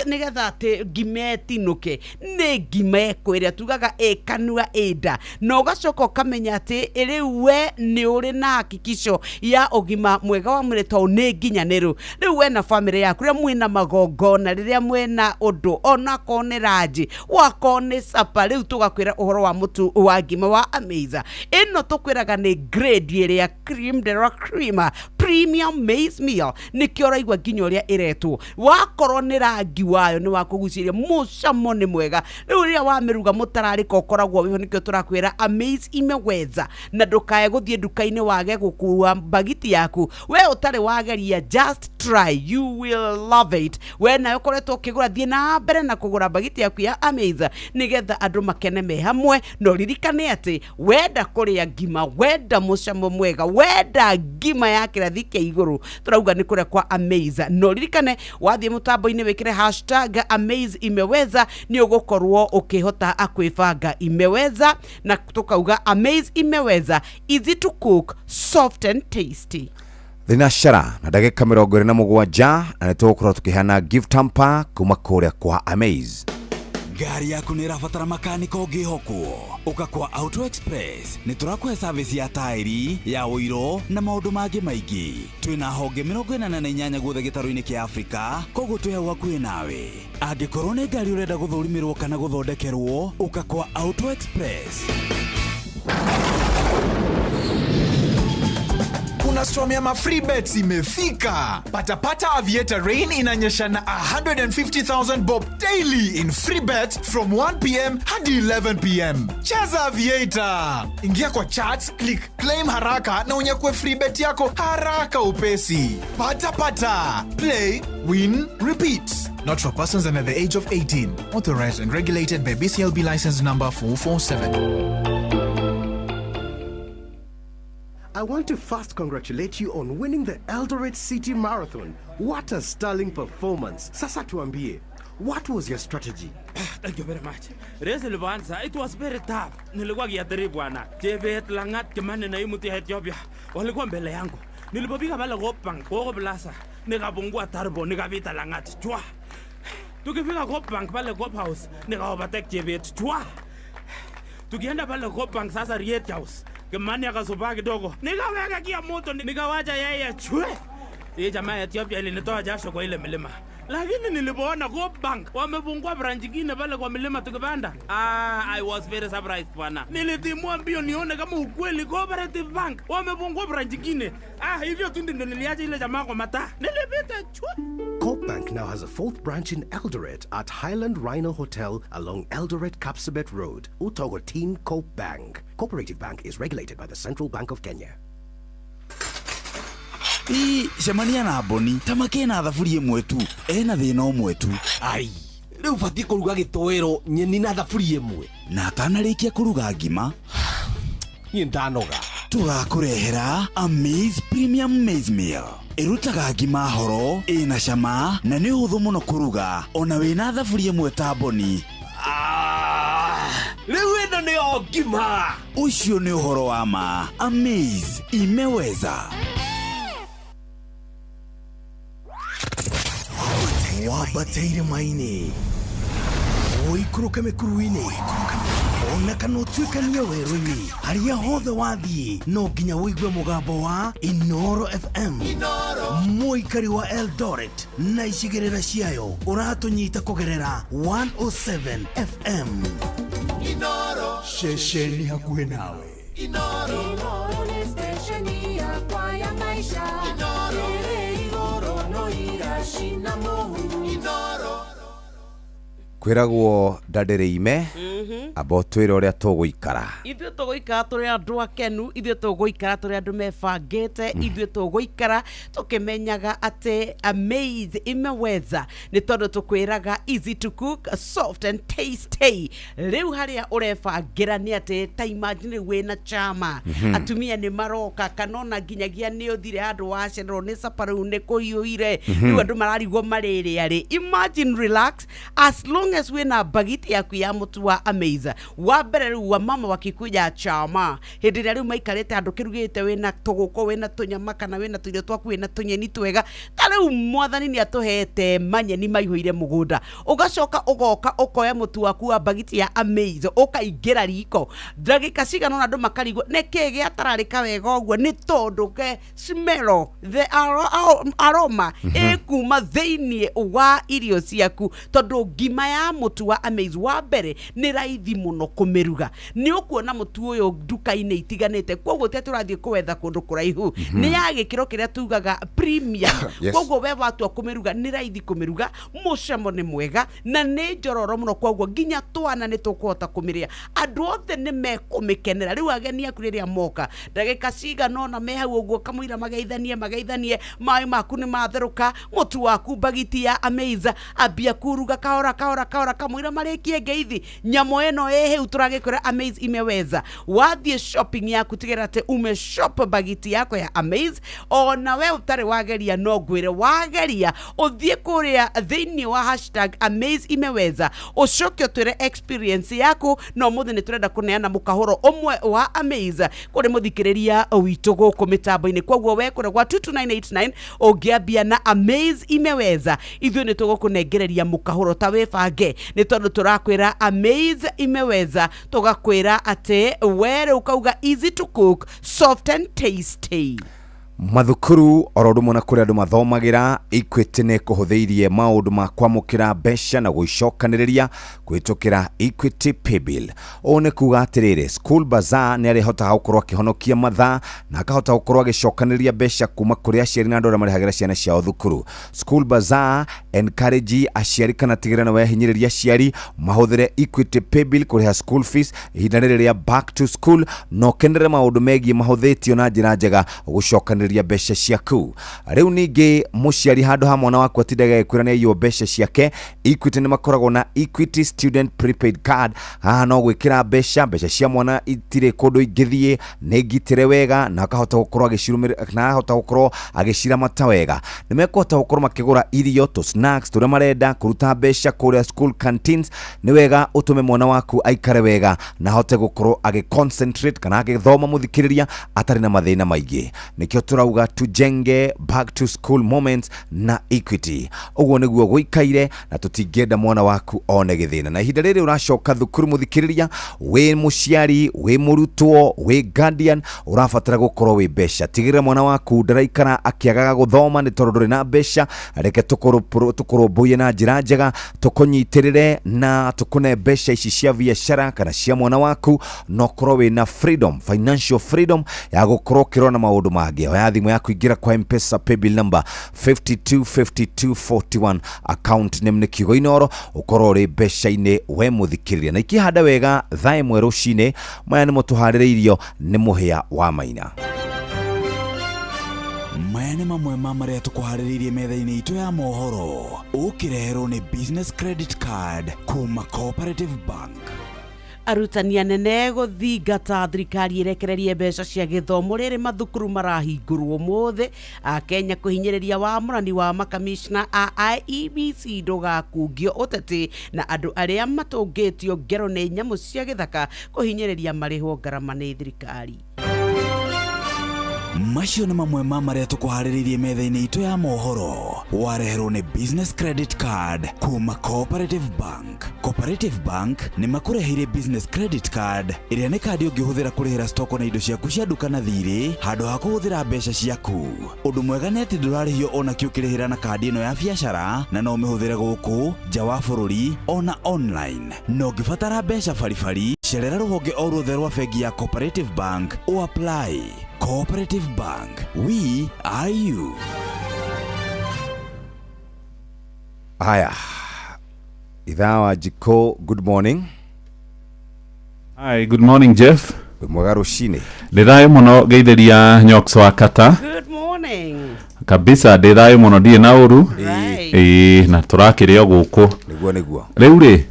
nigetha ati ngimetinuke ni ngima ekwiria tugaga ekanua enda no gacoka ukamenya ati riu we ni uri na hakikisho ya ugima mwega wa mwiri to ni nginyaniru. Riu we na family yaku ria mwina magongona riria mwena undu ona kone raji wakone sapa riu tugakwira uhoro wa mutu wa ngima wa Amaze. Ino tukwiraga ni grade iria cream de la cream premium maize meal ni kioraigwa nginya uria iretwo wakorwo ni rangi wayo ni wakuguciria mucamo ni mwega. Riu ria wamiruga mutararika ukoragwo wiho nikio turakwira Amaze imeweza na ndukae guthie nduka-ini wage gukua bagiti yaku we utari wageria just try, you will love it. We na ukoretwo ukigura thie na mbere na kugura bagiti yaku ya Amaze nigetha andu makene me hamwe no ririkane ati wenda kuria ngima wenda mucamo mwega wenda ngima ya kirathi kia iguru turauga ni kuria kwa Amaze no ririkane wathie mutambo-ini wikire #Amaze imeweza ni ugukorwo ukihota akwibanga imeweza na tukauga Amaze imeweza, easy to cook, soft and tasty. Thinashara na ndagika 27 na nitugukorwo tukihana gift hamper kuma kuria kwa Amaze. Gari yaku ni rafatara makanika ungihokwo uka kwa Auto Express ni turakwe service ya tairi ya oiro na maundu mangi maingi. Twina honge 48 guothe gitaro-ini kia Afrika koguo tweho hakuhi nawe. Angikorwo ni ngari urenda guthurimirwo kana guthondekerwo uka kwa Auto Express. Thunderstorm ya mafree bets imefika. Pata Aviator Rain inanyesha na 150,000 bob daily in free bets from 1 p.m. hadi 11 p.m. Cheza Aviator. Ingia kwa charts, click claim haraka na unyakue free bet yako haraka upesi. Pata. Play, win, repeat. Not for persons under the age of 18. Authorized and regulated by BCLB license number 447. I want to first congratulate you on winning the Eldoret City Marathon. What a sterling performance. Sasa tuambie, what was your strategy? Thank you very much. Race ilipoanza, it was very tough. Nilikuwa kiatiri bwana. Chebet, Langat, Kimani na Imuti ya Ethiopia walikuwa mbele yangu. Nilipopiga pale Kopang, Koko Plaza, nikapungua turbo, nikapita Langat. Chwa. Tukifika Kopang pale Cop House, nikaovertake Chebet. Chwa. Tukienda pale Kopang sasa Riet House. Kimani akasupa kidogo. Nikaweka kia moto, nikawacha yeye chwe. Hii jamaa ya Ethiopia ilinitoa jasho kwa ile milima. Lakini nilipoona Kopang wamefungua branch nyingine pale kwa milima tukipanda. I was very surprised bwana. Nilitimua mbio nione kama ukweli Cooperative Bank wamefungua branch nyingine. Hivyo tu ndio niliacha ile jamaa kwa mata. Nilipita chwe. Coop Bank now has a 4th branch in Eldoret at Highland Rhino Hotel along Eldoret Kapsabet Road. Utogotin Coop Bank. Cooperative Bank is regulated by the Central Bank of Kenya. Semania na Boni tamake na thaburie mwetu ena thina omwe tu. Ai, riu bati kuruga gitoero nyeni na thaburie mwe. Na atanarikia kuruga ngima ni ndanoga. Tugakurehera Amaze Premium Maize Meal. Irutaga ngima horo ina cama na ni huthu muno kuruga ona wina thaburie mwe ta Boni. Riu ino ni o ngima. Ucio ni uhoro wa ma. Amaze imeweza. Wabateire maine oikuruka mekuruine ona kana utuikania werũ-inĩ harĩa hothe wathiĩ no nginya wĩigue mũgambo wa Inoro FM mũikari wa Eldoret na icigĩrĩra ciayo ũratũnyita kũgerera 107 FM Inoro ceceni hakuhĩ nawe. Inoro ni stesheni yakwa ya maisha. Inoro no irashina mohu. Inoro kwiragwo ndandire ime abo twire uria tuguikara ithuĩ tũgũikara tũrĩ andũ akenu, ithuĩ tũgũikara tũrĩ andũ mebangĩte, ithuĩ tũgũikara tũkĩmenyaga atĩ Amaze imeweza nĩ tondũ tũkwĩraga easy to cook, soft and tasty. Rĩu harĩa ũrebangĩra nĩ atĩ ta imagine wĩna chama atumia nĩ maroka kanona nginyagia nĩ ũthire handũ wacererwo nĩ sapa rĩu nĩ kũhiũire rĩu andũ mararigwo marĩrĩa rĩ. Imagine relax as long as wĩna bagiti yaku ya mũtu wa Amaze. Wa mbere rĩu wa mama wakikuja chama hĩndĩ ĩrĩa rĩu maikarĩte andũ kĩrugĩte wĩna tũgũkũ wĩna tũnyama kana wĩna tũirio twaku wĩna tũnyeni twega ta rĩu mwathani nĩ atũhete manyeni maihũire mũgũnda ũgacoka ũgoka ũkoya mũtu waku wa bagiti ya Amaze ũkaingĩra riko ndagĩka cigana ũna andũ makarigwo nĩkĩĩ gĩatararĩka wega ũguo nĩ tondũ ke smell the aroma ĩkuma thĩiniĩ wa irio ciaku tondũ ngima ya mũtu wa Amaze wa mbere nĩ raithi mũno kũmĩruga. Nĩ ũkuona mũtu ũyũ nduka-inĩ itiganĩte koguo te tũrathiĩ kũwetha kũndũ kũraihu nĩ ya gĩkĩro kĩrĩa tugaga premium koguo we watua kũmĩruga nĩ raithi kũmĩruga, mũcamo nĩ mwega na nĩ njororo mũno koguo nginya twana nĩ tũkũhota kũmĩrĩa, andũ othe nĩ mekũmĩkenera. Rĩu ageni aku rĩrĩa moka ndagĩka cigana ũna me hau ũguo kamũira mageithanie maĩ maku nĩ matherũka, mũtu waku bagiti ya Amaze ambia kuruga kahora kamũira marĩkie ngeithi nyamo eno hĩu tũragĩkwĩra Amaze imeweza. Wathiĩ shopping yaku tigĩrĩra atĩ umeshop bagiti yako ya Amaze, ona we ũtarĩ wageria no ngwĩre wageria ũthiĩ kũrĩa thĩinĩ wa hashtag Amaze imeweza ũcoke ũtwĩre experience yaku no mũthĩ nĩ tũrenda kũneana mũkahũro ũmwe wa Amaze kũrĩ mũthikĩrĩria witũ gũkũ mĩtambo-inĩ. Koguo we kũrĩa gwa 22989 ũngĩambia na Amaze imeweza ithuĩ nĩ tũgũkũnengereria mũkahũro ta wĩbange nĩ tondũ tũrakwĩra Amaze imeweza tugakwĩra atĩ were ukauga easy to cook, soft and tasty. Mathukuru orodumwe na kuri andu mathomagira Equity ne kuhutheirie maundu ma kwamukira mbeca na guicokaniriria kwitukira Equity Paybill. One kuga atiriri School Bazaar ni arihota gukorwo akihonokia mathaa na akahota gukorwo agicokaniriria mbeca kuma kuri aciari na andu aria marihagira ciana ciao thukuru. School Bazaar encourage aciari kana tigirana wehinyiriria aciari mahuthire Equity Paybill kuriha school fees ihinda riria back to school no kendere maundu megie mahuthitio na njira njega gucokaniriria mbeca ciaku. Riu ningi muciari handu ha mwana waku atindaga ekwirania iyo mbeca ciake, Equity ni makoragwo na Equity Student Prepaid Card. Haha no gwikira mbeca cia mwana itire kundu ingithie ni ngitire wega na akahota gukorwo agicirumira na ahota gukorwo agicira mata wega. Ni mekũhota gukorwo makigura irio to snacks turia marenda kuruta mbeca kuria school canteens. Ni wega utume mwana waku aikare wega na ahote gukorwo concentrate kana agithoma muthikiriria atari na mathina maingi. Nikio turauga tujenge back to school moments na Equity. Uguo niguo guikaire na tutingenda mwana waku one githina. Na ihinda riri uracoka thukuru muthikiriria, we muciari, we murutwo, we guardian, urabatara gukorwo wi mbeca. Tigirira mwana waku ndaraikara akiagaga guthoma ni tondu nduri na mbeca. Reke tukurumbuye na njira njega, tukunyitirire na tukune mbeca ici cia biashara kana cia mwana waku no korwo wina freedom, financial freedom ya gukorwo kirona maundu mangi. Oya thimu yaku ingira kwa M-Pesa paybill number 525241 account name ni kiugo Inoro ukorwo ri mbeca-ini we muthikiriria na ikihanda wega thaa imwe rucine. Maya ni mutuhaririirio ni muhia wa Maina. Maya ni mamwe ma maria tukuhaririirie metha-ini itu ya mohoro ukireherwo ni business credit card kuma Cooperative Bank. Arutani anene guthingata thirikari irekererie mbeca cia githomo riri mathukuru marahingurwo mothe. Akenya kuhinyiriria wa murani wa makamishna a IEBC ndugakungio uteti na andu aria matungitio ngero ni nyamu cia githaka kuhinyiriria marihwo ngarama ni thirikari. Macio ni mamwe ma maria tukuhaririirie metha-ini itu ya mohoro wareherwo ni business credit card kuma Cooperative Bank. Cooperative Bank ni makureheire business credit card iria ni kadi ungihuthira kurihira stoko na indo ciaku cia duka na thiri handu ha kuhuthira mbeca ciaku. Undu mwega ni ati ndurarihio ona kiukirihira na kadi ino ya biashara na no mihuthire guku nja wa bururi ona online. No ngibatara mbeca baribari cerera ruhonge o ruothe rwa bengi ya Cooperative Bank o apply. Cooperative Bank, we are you. Haya, Idhawa Jiko, good morning. Hi, good morning Jeff. Mwega rucine. Ndithayo muno geithĩria Nyoks wa Kata. Good morning. Kabisa ndithayo muno ndie na uru. Na turakirio guku. Niguo. Riu ri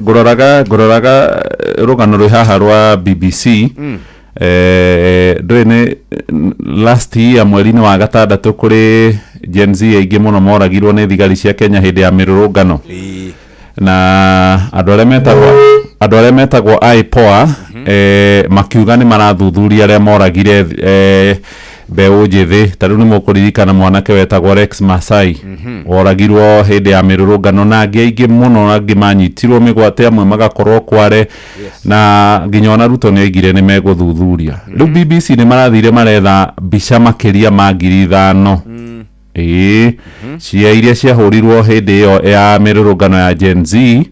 ngororaga rugano rwi haha rwa BBC. Ndwene last year mweri-ini wa gatandatu kuri Gen Z aingi muno moragirwo ni thigari cia Kenya hindi ya mirurungano. Na andu aria metagwo IPOA makiuga ni marathuthuria aria moragire mbeu njithi. Tariu ni mukuririkana mwanake wetagwo Rex Masai woragirwo hindi ya mirurungano na angi aingi muno angi manyitirwo migwate amwe magakorwo kware na nginya ona Ruto ni aigire ni meguthuthuria. Riu BBC ni marathire maretha mbica makiria ma 5,000 cia iria ciahurirwo hindi iyo ya mirurungano ya Gen Z.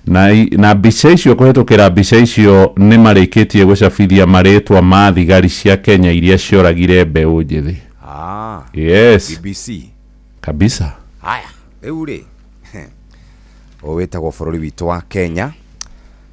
Na mbica icio kuhitukira mbica icio ni marikitie gucabithia maritwa ma thigari cia Kenya iria cioragire mbeu njithi. Yes. BBC. Kabisa. Haya, riu ri wetagwo bururi witu wa Kenya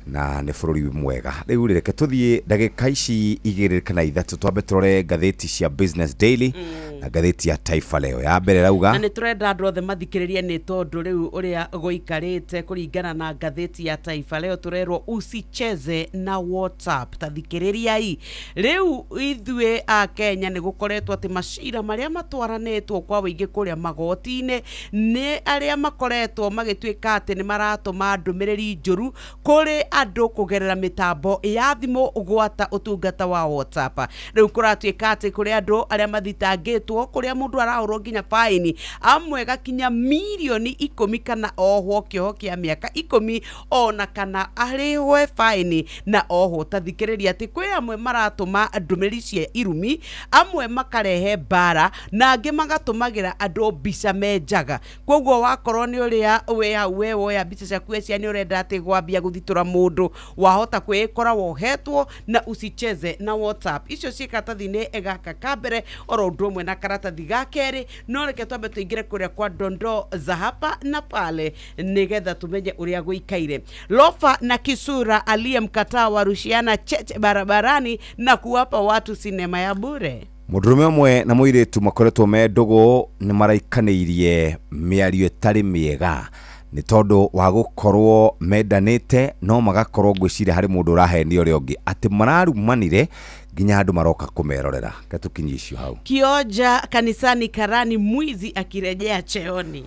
na ni bururi mwega. Riu ri reke tuthie ndagika ici 2 kana 3 twambe turore ngatheti cia Business Daily na ngatheti ya Taifa Leo. Ya mbere rauga na ni turenda andu othe mathikiririe ni tondu riu uria guikarite kuringana na ngatheti ya Taifa Leo turerwo usicheze na WhatsApp. Tathikiririai riu ithue a Kenya ni gukoretwo ati macira maria matwaranetwo kwa wingi kuria magoti-ini ni aria makoretwo magituika ati ni maratuma ndumiriri njuru kuri andu kugerera mitambo ya thimu gwata utungata wa WhatsApp. Riu kuratuika ati kuri andu aria mathitangitwo ohetwo kuria mundu arahurwo nginya faini amwe gakinya milioni 10 kana ohwo kioho kia miaka 10 ona kana arihwe faini na ohwo tathikiriria ati kwi amwe maratuma ndumiri cia irumi amwe makarehe bara na angi magatumagira andu mbica menjaga koguo wakorwo ni uria we woya mbica ciaku cia ni urenda ati gwambia guthitura mundu wahota kwikora wohetwo na usicheze na WhatsApp icio cikatathini egaka kabere oro undu umwe na karatathi gakeri no reke twambe tuingire kuria kwa dondo za hapa na pale nigetha tumenye uria guikaire Lofa na Kisura aliyemkataa warushiana cheche barabarani na kuwapa watu sinema ya bure. Mudurume umwe na muiritu makoretwo me ndugu ni maraikanirie miario itari miega ni tondu wa gukorwo mendanite no magakorwo gwiciria hari mundu uraheni uri ungi ati mararumanire nginya andu maroka kumerorera gatukinyicio hau. Kioja kanisani Karani mwizi akirejea cheoni.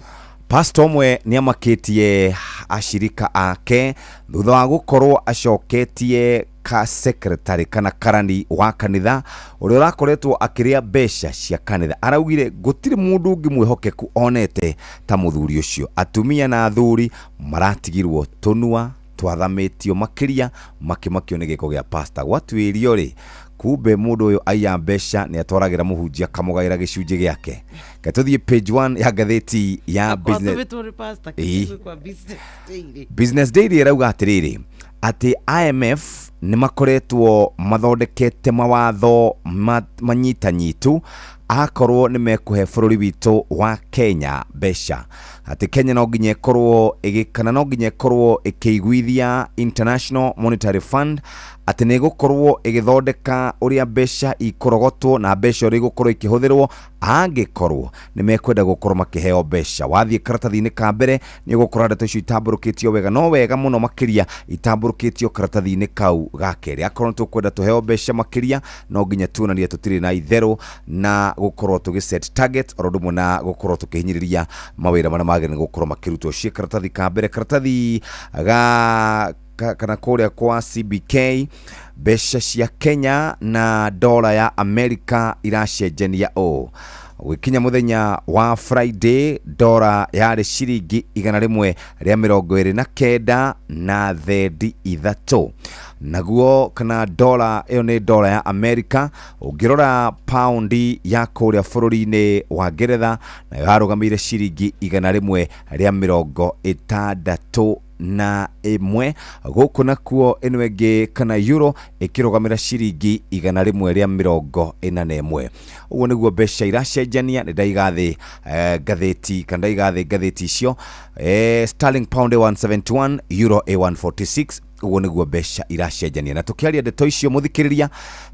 Pastor umwe ni amakitie ashirika ake thutha wa gukorwo acoketie ka secretary kana karani wa kanitha uria urakoretwo akiria besha cia kanitha. Araugire gutire mundu ungi mwihokeku onete ta muthuri ucio. Atumia na athuri maratigirwo tunua twathamitio makiria makimakio ni giko gia pastor. Gwatuirio ri kumbe mundu uyu aya besha ni atwaragira muhunjia kamugaira gicunje giake. Katuthie page 1 ya gatheti ya Business Daily irauga atiriri ati IMF ni makoretwo mathondekete mawatho manyitanyitu akorwo ni mekuhe bururi witu wa Kenya besha. Ati Kenya no nginya ikorwo igikana no nginya ikorwo ikiguithia International Monetary Fund ati ni gukorwo igithondeka uria besha ikorogotwo na besha uri gukorwo ikihũthĩrwo angikorwo ni mekwenda gukorwo makiheo besha. Wathie karatathi-ini ka mbere ni gukora ndeto icio itamburukitio wega no wega muno makiria itamburukitio karatathi-ini kau gakeri. Akorwo tukwenda tuheo besha makiria no nginya tuonanie tutiri na itherũ na gukorwo tugiset target orodumwe na gukorwo tukihinyiriria mawira mana magene gukorwo makirutwo cie karatathi ka mbere. Karatathi ga kana kuria kwa CBK besha cia Kenya na dola ya Amerika iracenjania o wikinya muthenya wa Friday dola yari ciringi 129 na thendi ithatũ. Naguo kana dola iyo ni dola ya Amerika. Ungirora poundi ya kuria bururi-ini wa Ngeretha na yarugamire ciringi 161 na imwe. Guku nakuo ino enge kana euro ikirugamira ciringi 141. Uguo niguo besha iracenjania ni ndaigathi gatheti kana gatheti icio. Sterling pound 171, euro 146. Uguo niguo besha iracenjania na tukiaria ndeto icio muthikiriria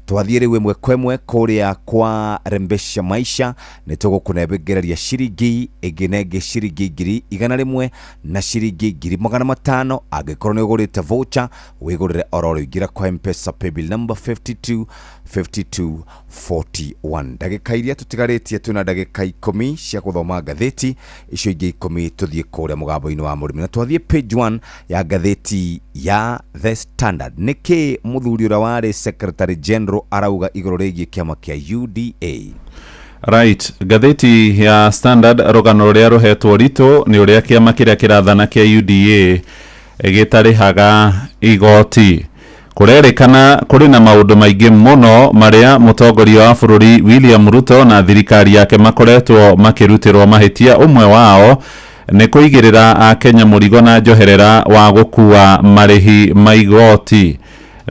twathie riu imwe kwemwe kuria kwa rembesha maisha ni tugukunebegereria ciringi iginenge ciringi 100 na ciringi 500 angikorwo ni ugurite voucher wigurire ororo ingira kwa M-Pesa paybill number 5241. Ndagika iria tutigaritie tuna ndagika 10 cia guthoma gatheti icio ingi 10 tuthie kuria mugambo-ini wa murimi na twathie page 1 ya gatheti ya The Standard. Niki muthuri ura wari Secretary General arauga iguru rigie kiama kia UDA. Right, gatheti ya Standard rugano ruria ruhetwo rito ni uria kiama kiria kirathana kia UDA gitarihaga igoti. Kurerikana kuri na maundu maingi muno maria mutongoria wa bururi William Ruto na thirikari yake makoretwo makirutirwo mahitia. Umwe wao ni kuigirira a Kenya murigo na njoherera wa gukua marihi maigoti.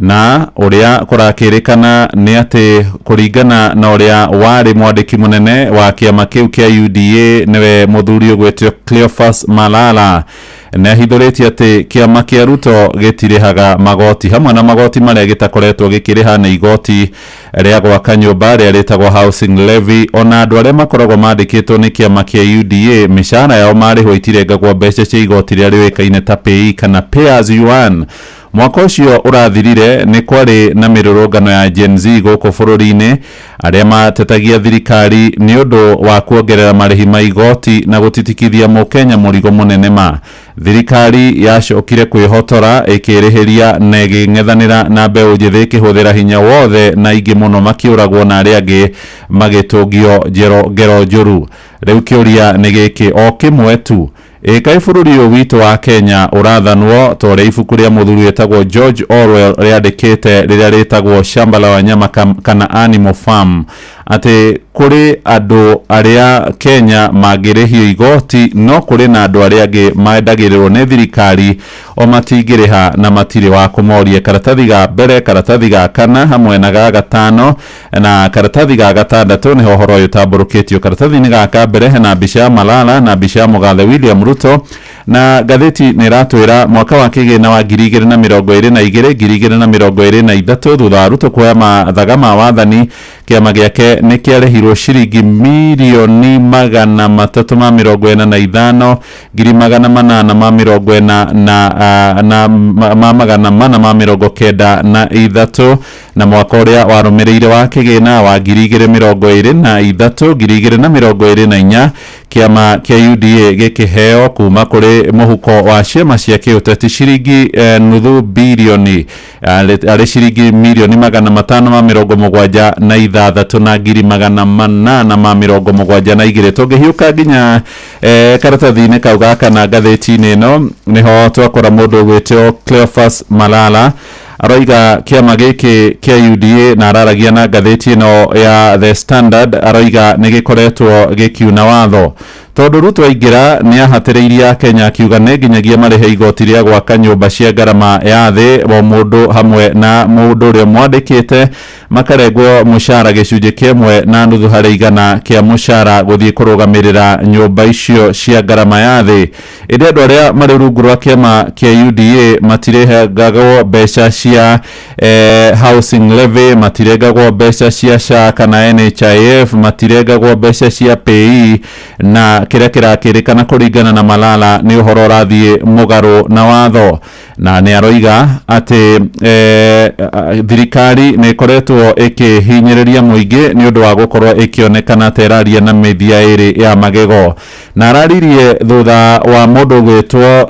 Na uria kurakirikana ni ati kuringana na uria wari mwandiki munene wa kiama kiu kia UDA niwe muthuri ugwetio Cleophas Malala na hithuritie ati kiama kia Ruto gitirihaga magoti hamwe na magoti maria gitakoretwo gikiriha na igoti ria gwaka nyumba ria ritagwo housing levy. Ona andu aria makoragwo mandikitwo ni kiama kia UDA mishara yao marihwo itirengagwo mbeca cia igoti ria riwekaine ta pay kana pay as you earn. Mwaka ucio urathirire ni kwari na mirurungano ya Gen Z guku bururi-ini arĩa matetagia thirikari nĩ ũndũ wa kuongerera marĩhi ma igoti na gũtitikithia mũkenya mũrigo mũnene ma. Thirikari yacokire kwĩhotora ĩkĩrĩhĩria na ĩgĩng'ethanĩra na mbeũ njĩthĩ ĩkĩhũthĩra hinya wothe na ingĩ mũno makĩũragwo na arĩa angĩ magĩtũngio ngero njũru. Rĩu kĩũria nĩ gĩkĩ o kĩmwe tu, kaĩ bũrũri ũyũ witũ wa Kenya ũrathanwo ta ũrĩa ibuku rĩa mũthuri wĩtagwo George Orwell rĩandĩkĩte rĩrĩa rĩtagwo Shamba la Wanyama kana Animal Farm, atĩ kũrĩ andũ arĩa Kenya mangĩrĩhio igoti no kũrĩ na andũ arĩa angĩ maendagĩrĩrwo nĩ thirikari o matingĩrĩha na matirĩ wa kũmoria. Karatathi ga mbere, karatathi ga kana hamwe na ga gatano na karatathi ga gatandatũ nĩho ũhoro ũyũ ũtambũrũkĩtio. Karatathi-inĩ gaka mbere hena mbica ya Malala na mbica ya mũgathe William Ruto, na gatheti nĩ ratwĩra mwaka wa kĩgĩna wa 2022 2023 thutha wa Ruto kuoya mathaga ma wathani, kĩama gĩake nĩ kĩarĩhirwo ciringi mirioni 345,493 na mwaka ũrĩa warũmĩrĩire wa kĩgĩna wa 2023 2024 kĩama kĩa UDA gĩkĩheo kuma kũrĩ mũhuko wa ciama cia kĩũteti ciringi nuthu bilioni arĩ ciringi mirioni 576,872. Tũngĩhiũka nginya karatathi-inĩ kau gaka na ngathĩti-inĩ ĩno nĩho twakora mũndũ gwĩtwo Cleophas Malala aroiga kĩama gĩkĩ kĩa UDA na araragia na ngathĩti ĩno ya The Standard, aroiga nĩ gĩkoretwo gĩkiuna watho tondũ Ruto aingĩra nĩ ahatĩrĩirie Kenya akiuga nĩ nginyagia marĩhe igoti rĩa gwaka nyũmba cia ngarama ya thĩ wa mũndũ hamwe na mũndũ ũrĩa mwandĩkĩte makarengwo mũcara gĩcunjĩ kĩmwe na nuthu harĩ igana kĩa mũcara gũthiĩ kũrũgamĩrĩra nyũmba icio cia ngarama ya thĩ. Ĩndĩ andũ arĩa marĩ rungu rwa kĩama kĩa UDA matirengagwo mbeca cia housing levy, matirengagwo mbeca cia SHA kana NHIF, matirengagwo mbeca cia PE, na kĩrĩa kĩrakĩrĩkana kũringana na Malala nĩ ũhoro ũrathiĩ mũgarũ na watho. Na nĩ aroiga atĩ thirikari nĩ ĩkoretwo ĩkĩhinyĩrĩria mũingĩ nĩ ũndũ wa gũkorwo ĩkĩonekana teraria na mĩthia ĩrĩ ya magego. Na araririe thutha wa mũndũ gwĩtwo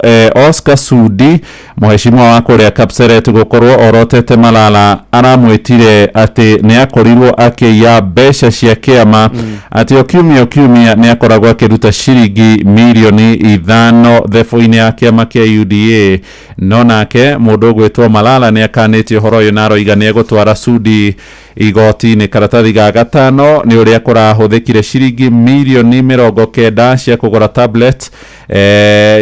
Oscar Sudi, mũheshimiwa wa kũrĩa Kapseret, gũkorwo orotete Malala aramwĩtire atĩ nĩ akorirwo akĩiya mbeca cia kĩama, atĩ o kiumia nĩ akoragwo akĩruta ciringi mirioni 5 thebo-inĩ ya kĩama kĩa UDA. No nake mũndũ gwĩtwo Malala nĩ akanĩtie ũhoro ũyũ na aroiga nĩ egũtwara Sudi igoti-inĩ. Karatathi ga gatano nĩ ũrĩa kũrahũthĩkire ciringi mirioni 90 cia kũgũra tablet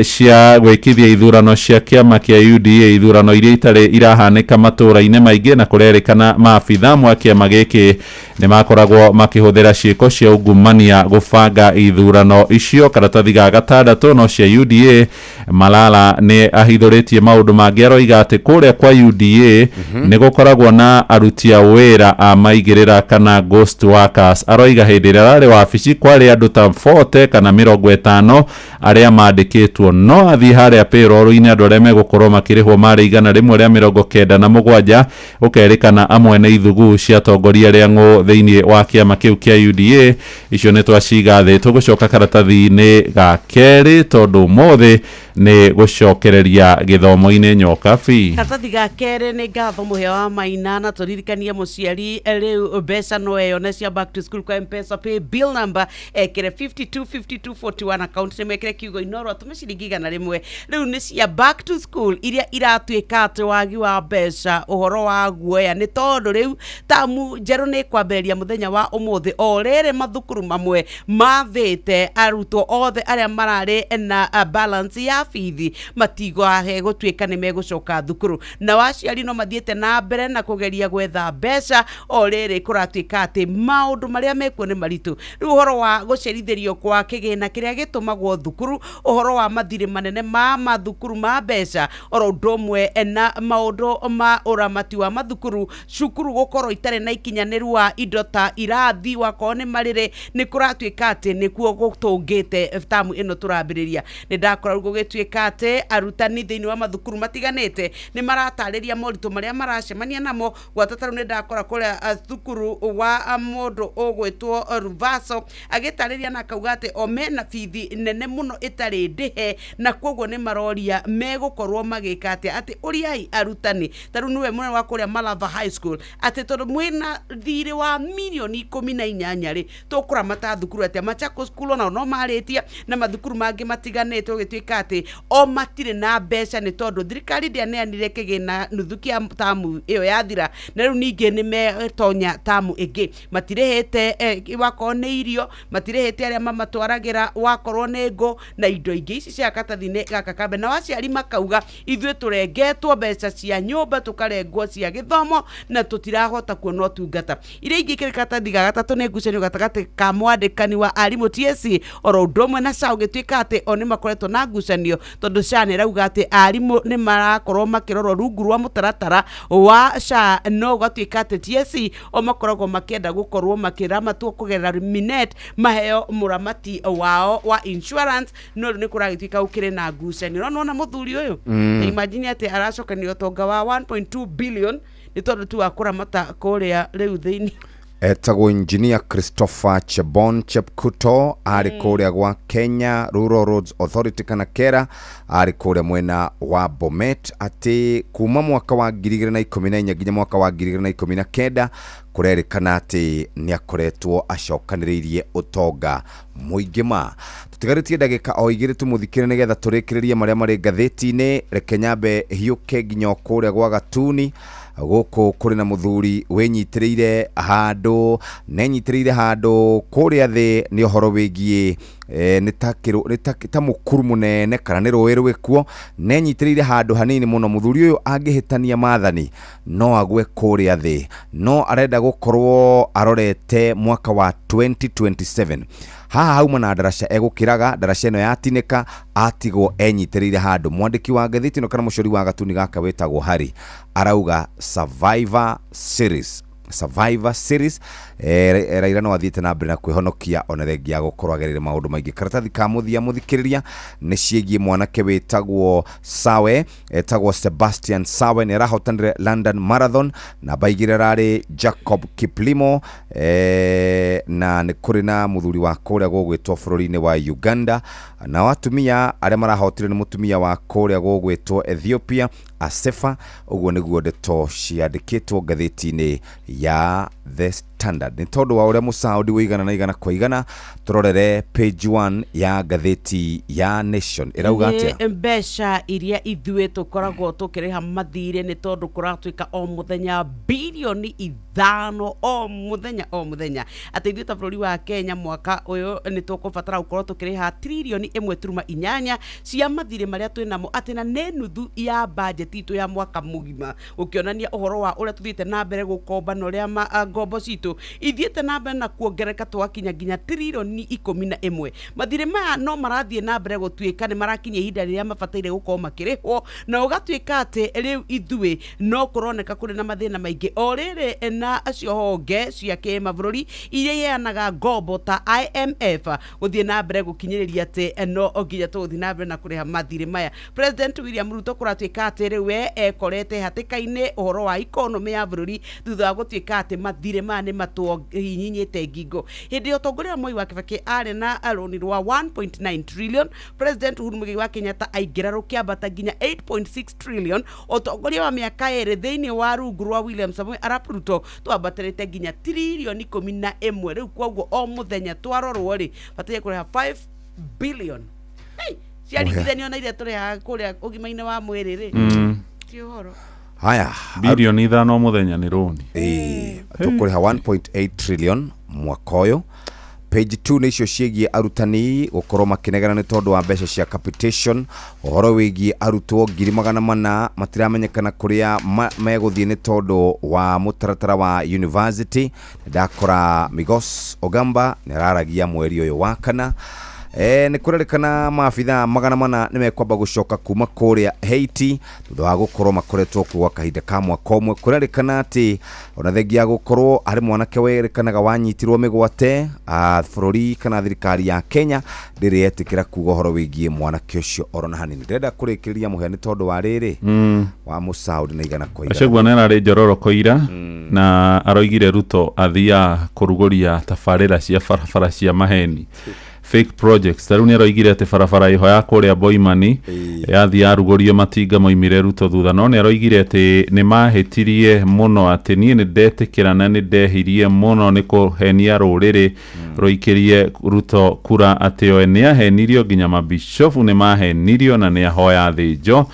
cia gwĩkithia ithurano cia kĩama kĩa UDA, ithurano iria itarĩ irahanĩka matũra-inĩ maingĩ, na kũrerĩkana maabitha mwa kĩama gĩkĩ nĩ makoragwo makĩhũthĩra ciĩko cia ungumania gũbanga ithurano icio. Karatathi ga gatandatũ no cia UDA, Malala nĩ ahithũrĩtie maũndũ mangĩ, aroiga atĩ kũrĩa kwa UDA nĩ gũkoragwo na aruti a wĩra a maigĩrĩra kana ghost workers. Aroiga hĩndĩ ĩrĩa ararĩ wabici kwarĩ andũ ta 40 kana 50 arĩa mandĩkĩtwo, no athiĩ harĩa payroll-inĩ andũ arĩa megũkorwo makĩrĩhwo marĩ igana rĩmwe rĩa 97, ũkerĩkana amwe nĩ ithugu cia tongoria rĩa ng'ũ thĩinĩ wa kĩama kĩu kĩa UDA. Icio nĩ twaciga thĩ. Tũgũcoka karatathi-inĩ ga kerĩ tondũ ũmũthĩ nĩ gũcokereria gĩthomo-inĩ nyoka fi. Karatathi ga kerĩ nĩ ngatho mũhĩa wa Maina, na tũririkanie mũciari rĩu mbeca no eyone cia back to school kwa M-Pesa pay bill number ekĩre 525241 account nĩ mwekĩre kiugo Inoro atũme ciringi 100. Rĩu nĩ cia back to school iria iratuĩka atĩ wagi wa mbeca ũhoro wa guoya, nĩ tondũ rĩu tamu njerũ nĩ kwambĩrĩria mũthenya wa ũmũthĩ. O rĩrĩ mathukuru mamwe mathĩte arutwo othe arĩa mararĩ na balance ya bithi matigwahe gũtuĩka nĩ megũcoka thukuru, na waciari no mathiĩte na mbere na kũgeria gwetha mbeca. O rĩrĩ kũratuĩka atĩ maũndũ marĩa mekuo nĩ maritũ. Rĩu ũhoro wa gũcerithĩrio kwa kĩgĩna kĩrĩa gĩtũmagwo thukuru, ũhoro wa mathirĩ manene ma mathukuru ma mbeca, oro ũndũ ũmwe na maũndũ ma ũramati wa mathukuru, cukuru gũkorwo itarĩ na ikinyanĩru wa indo ta irathi, wakorwo nĩ marĩrĩ, nĩ kũratuĩka atĩ nĩkuo gũtũngĩte tamu ĩno tũrambĩrĩria. Nĩ ndakora gũgĩtuĩka gũtuĩka atĩ arutani thĩinĩ wa mathukuru matiganĩte nĩ maratarĩria moritũ marĩa maracemania namo. Gwatata rĩu nĩ ndakora kũrĩa thukuru wa mũndũ ũgwĩtwo Ruvaso agĩtarĩria na akauga atĩ o mena bithi nene mũno ĩtarĩ ndĩhe, na koguo nĩ maroria megũkorwo magĩka atĩ ũriai arutani. Ta rĩu nĩwe mũnene wa kũrĩa Malava High School atĩ tondũ mwĩna thirĩ wa mirioni 18 rĩ, tũkũramata thukuru atĩ Machakos School onao no marĩtie na mathukuru mangĩ matiganĩte, ũgĩtuĩka atĩ o matirĩ na mbeca nĩ tondũ thirikari ndĩaneanire kĩgĩna nuthu kĩa tamu ĩyo yathira, na rĩu ningĩ nĩ metonya tamu ĩngĩ. Matirĩhĩte wakorwo nĩ irio, matirĩhĩte arĩa mamatwaragĩra wakorwo nĩ ngũ na indo ingĩ ici cia katathi-inĩ gaka kambe. Na waciari makauga ithuĩ tũrengetwo mbeca cia nyũmba, tũkarengwo cia gĩthomo na tũtirahota kuona ũtungata. Iria ingĩ kĩrĩ katathi ga gatatũ nĩ ngucanio gatagatĩ ka mwandĩkani wa arimũ TSC oro ũndũ ũmwe na SHA, ũgĩtuĩka atĩ o nĩ makoretwo na ngucanio tondũ SHA nĩ rauga atĩ arimũ nĩ marakorwo makĩrorwo rungu rwa mũtaratara wa SHA, no ũgatuĩka atĩ TSC o makoragwo makĩenda gũkorwo makĩramatwo kũgerera Minet maheo mũramati wao wa insurance, no rĩu nĩ kũragĩtuĩka gũkĩrĩ na ngucanio. No na mũthuri ũyũ imagine atĩ aracokanio ũtonga wa 1.2 billion nĩ tondũ tu wa kũramata kũrĩa rĩu thĩinĩ. Etagwo Engineer Christopher Chebon Chepkuto arĩ kũrĩa gwa Kenya Rural Roads Authority kana KERA, arĩ kũrĩa mwena wa Bomet, atĩ kuma mwaka wa 2014 nginya mwaka wa 2019 kũrerĩkana atĩ nĩ akoretwo acokanĩrĩirie ũtonga mũingĩ ma. Tutigarĩtie ndagĩka o 2 tũmũthikĩre nĩgetha tũrĩkĩrĩrie marĩa marĩ ngathĩti-inĩ. Reke nyambe hiũke nginya kũrĩa gwa Gatuni gũkũ kũrĩ na mũthuri wĩnyitĩrĩire handũ, nenyitĩrĩire handũ kũrĩa thĩ nĩ ũhoro wĩgiĩ nĩ ta mũkuru mũnene kana nĩ rũĩ rwĩkuo, nenyitĩrĩire handũ hanini mũno. Mũthuri ũyũ angĩhĩtania maathani no agwe kũrĩa thĩ, no arenda gũkorwo arorete mwaka wa 2027. Haha hauma na ndaraca egũkĩraga, ndaraca ĩno yatinĩka, atigwo enyitĩrĩire handũ. Mwandĩki wa ngathĩti ĩno kana mũcori wa Gatuni gaka wĩtagwo Harry arauga Survivor Series Raila no athiĩte na mbere na kwĩhonokia ona thengia ya gũkorwo agerire maũndũ maingĩ. Karatathi ka mũthia mũthikĩrĩria nĩ ciĩgiĩ mwanake wĩtagwo Sawe, etagwo Sebastian Sawe, nĩ arahotanire London Marathon, na baigire rarĩ Jacob Kiplimo, na nĩ kũrĩ na mũthuri wa kũrĩa gũgwĩtwo bũrũri-inĩ wa Uganda, na watumia arĩa marahotire nĩ mũtumia wa kũrĩa gũgwĩtwo Ethiopia Asefa. Ũguo nĩguo ndeto ciandĩkĩtwo ngathĩti-inĩ ya The Standard. Nĩ tondũ wa ũrĩa mũcaũdi wĩigana na igana kwa igana, tũrorere page 1 ya ngathĩti ya Nation ĩrauga atĩa mbeca iria ithuĩ tũkoragwo tũkĩrĩha mathirĩ nĩ tondũ kũratuĩka o mũthenya bilioni 5 o mũthenya atĩ ithuĩ ta bũrũri wa Kenya mwaka ũyũ nĩ tũkũbatara gũkorwo tũkĩrĩha trilioni 1.8 cia mathirĩ marĩa twĩnamo, atĩ na nĩ nuthu ya budget itũ ya mwaka mũgima, ũkĩonania ũhoro wa ũrĩa tũthiĩte na mbere gũkomba na ũrĩa ngombo citũ ithiĩte na mbere na kuongereka twakinya nginya trilioni 11. Mathirĩ maya no marathiĩ na mbere gũtuĩka nĩ marakinyia ihinda rĩrĩa mabataire gũkorwo makĩrĩhwo, na ũgatuĩka atĩ rĩu ithuĩ no kũroneka kũrĩ na mathĩna maingĩ o rĩrĩ na acio honge cia kĩmabũrũri iria iheanaga ngombo ta IMF gũthiĩ na mbere gũkinyĩrĩria atĩ no nginya tũgũthiĩ na mbere na kũrĩha mathirĩ maya. President William Ruto kũratuĩka atĩ rĩu we ekorete hatĩka-inĩ ũhoro wa ikonomi ya bũrũri thutha wa gũtuĩka atĩ mathirĩ maya nĩ matũhihinyĩte ngingo. Hĩndĩ ya ũtongoria wa Mwai wa Kibaki arĩ na rũni rwa 1.9 trillion, President Uhuru Muigai wa Kenyatta aingĩra rũkĩambata nginya 8.6 trillion. Ũtongoria wa mĩaka ĩrĩ thĩinĩ wa rungu rwa William Samoei Arap Ruto twambatĩrĩte nginya trilioni 11. Rĩu kwoguo o mũthenya twarorwo rĩ bataire kũrĩha 5 billion. Ciaringithanio na iria tũrĩhaga kũrĩa ũgima-inĩ wa mwĩrĩ rĩ ti ũhoro. Haya, bilioni 5 o mũthenya nĩ rũni. Tũkũrĩha 1.8 trillion mwaka ũyũ. Page 2 nĩ icio ciĩgiĩ arutani gũkorwo makĩnegana nĩ tondũ wa mbeca cia capitation. Ũhoro wĩgiĩ arutwo 400,000 matiramenyekana kũrĩa megũthiĩ nĩ tondũ wa mũtaratara wa university. Ndakora Migos Ogamba nĩ araragia mweri ũyũ wa kana nĩ kũrerĩkana maabitha magana mana nĩ mekwamba gũcoka kuma kũrĩa Haiti thutha wa gũkorwo makoretwo kwa kahinda ka mwaka ũmwe. Kũrerĩkana atĩ ona thengia gũkorwo harĩ mwanake werĩkanaga wanyitirwo mĩgwate bũrũri kana thirikari ya Kenya ndĩrĩ etĩkĩra kuga ũhoro wĩgiĩ mwanake ũcio orona hanini. Ndĩrenda kũrĩkĩrĩria mũhĩa nĩ tondũ wa rĩrĩ wa mũcaũri na igana kwa igana. Acegwa nĩ ararĩ njororo koira na aroigire Ruto athia kũrugũria tabarĩra cia barabara cia maheni fake projects. Taruni aroigire ati barabara iho ya kũrĩa Boimani yathi yarugũrio matinga moimire Ruto thutha, no nĩ aroigire ati nĩ mahĩtirie mũno ati niĩ nĩ ndetĩkĩra na nĩ ndehirie mũno nĩ kũhenia rũrĩrĩ rũikĩrie Ruto kura ati we nĩ ahenirio, nginya mabishofu nĩ mahenirio na nĩ ahoya thĩnjo.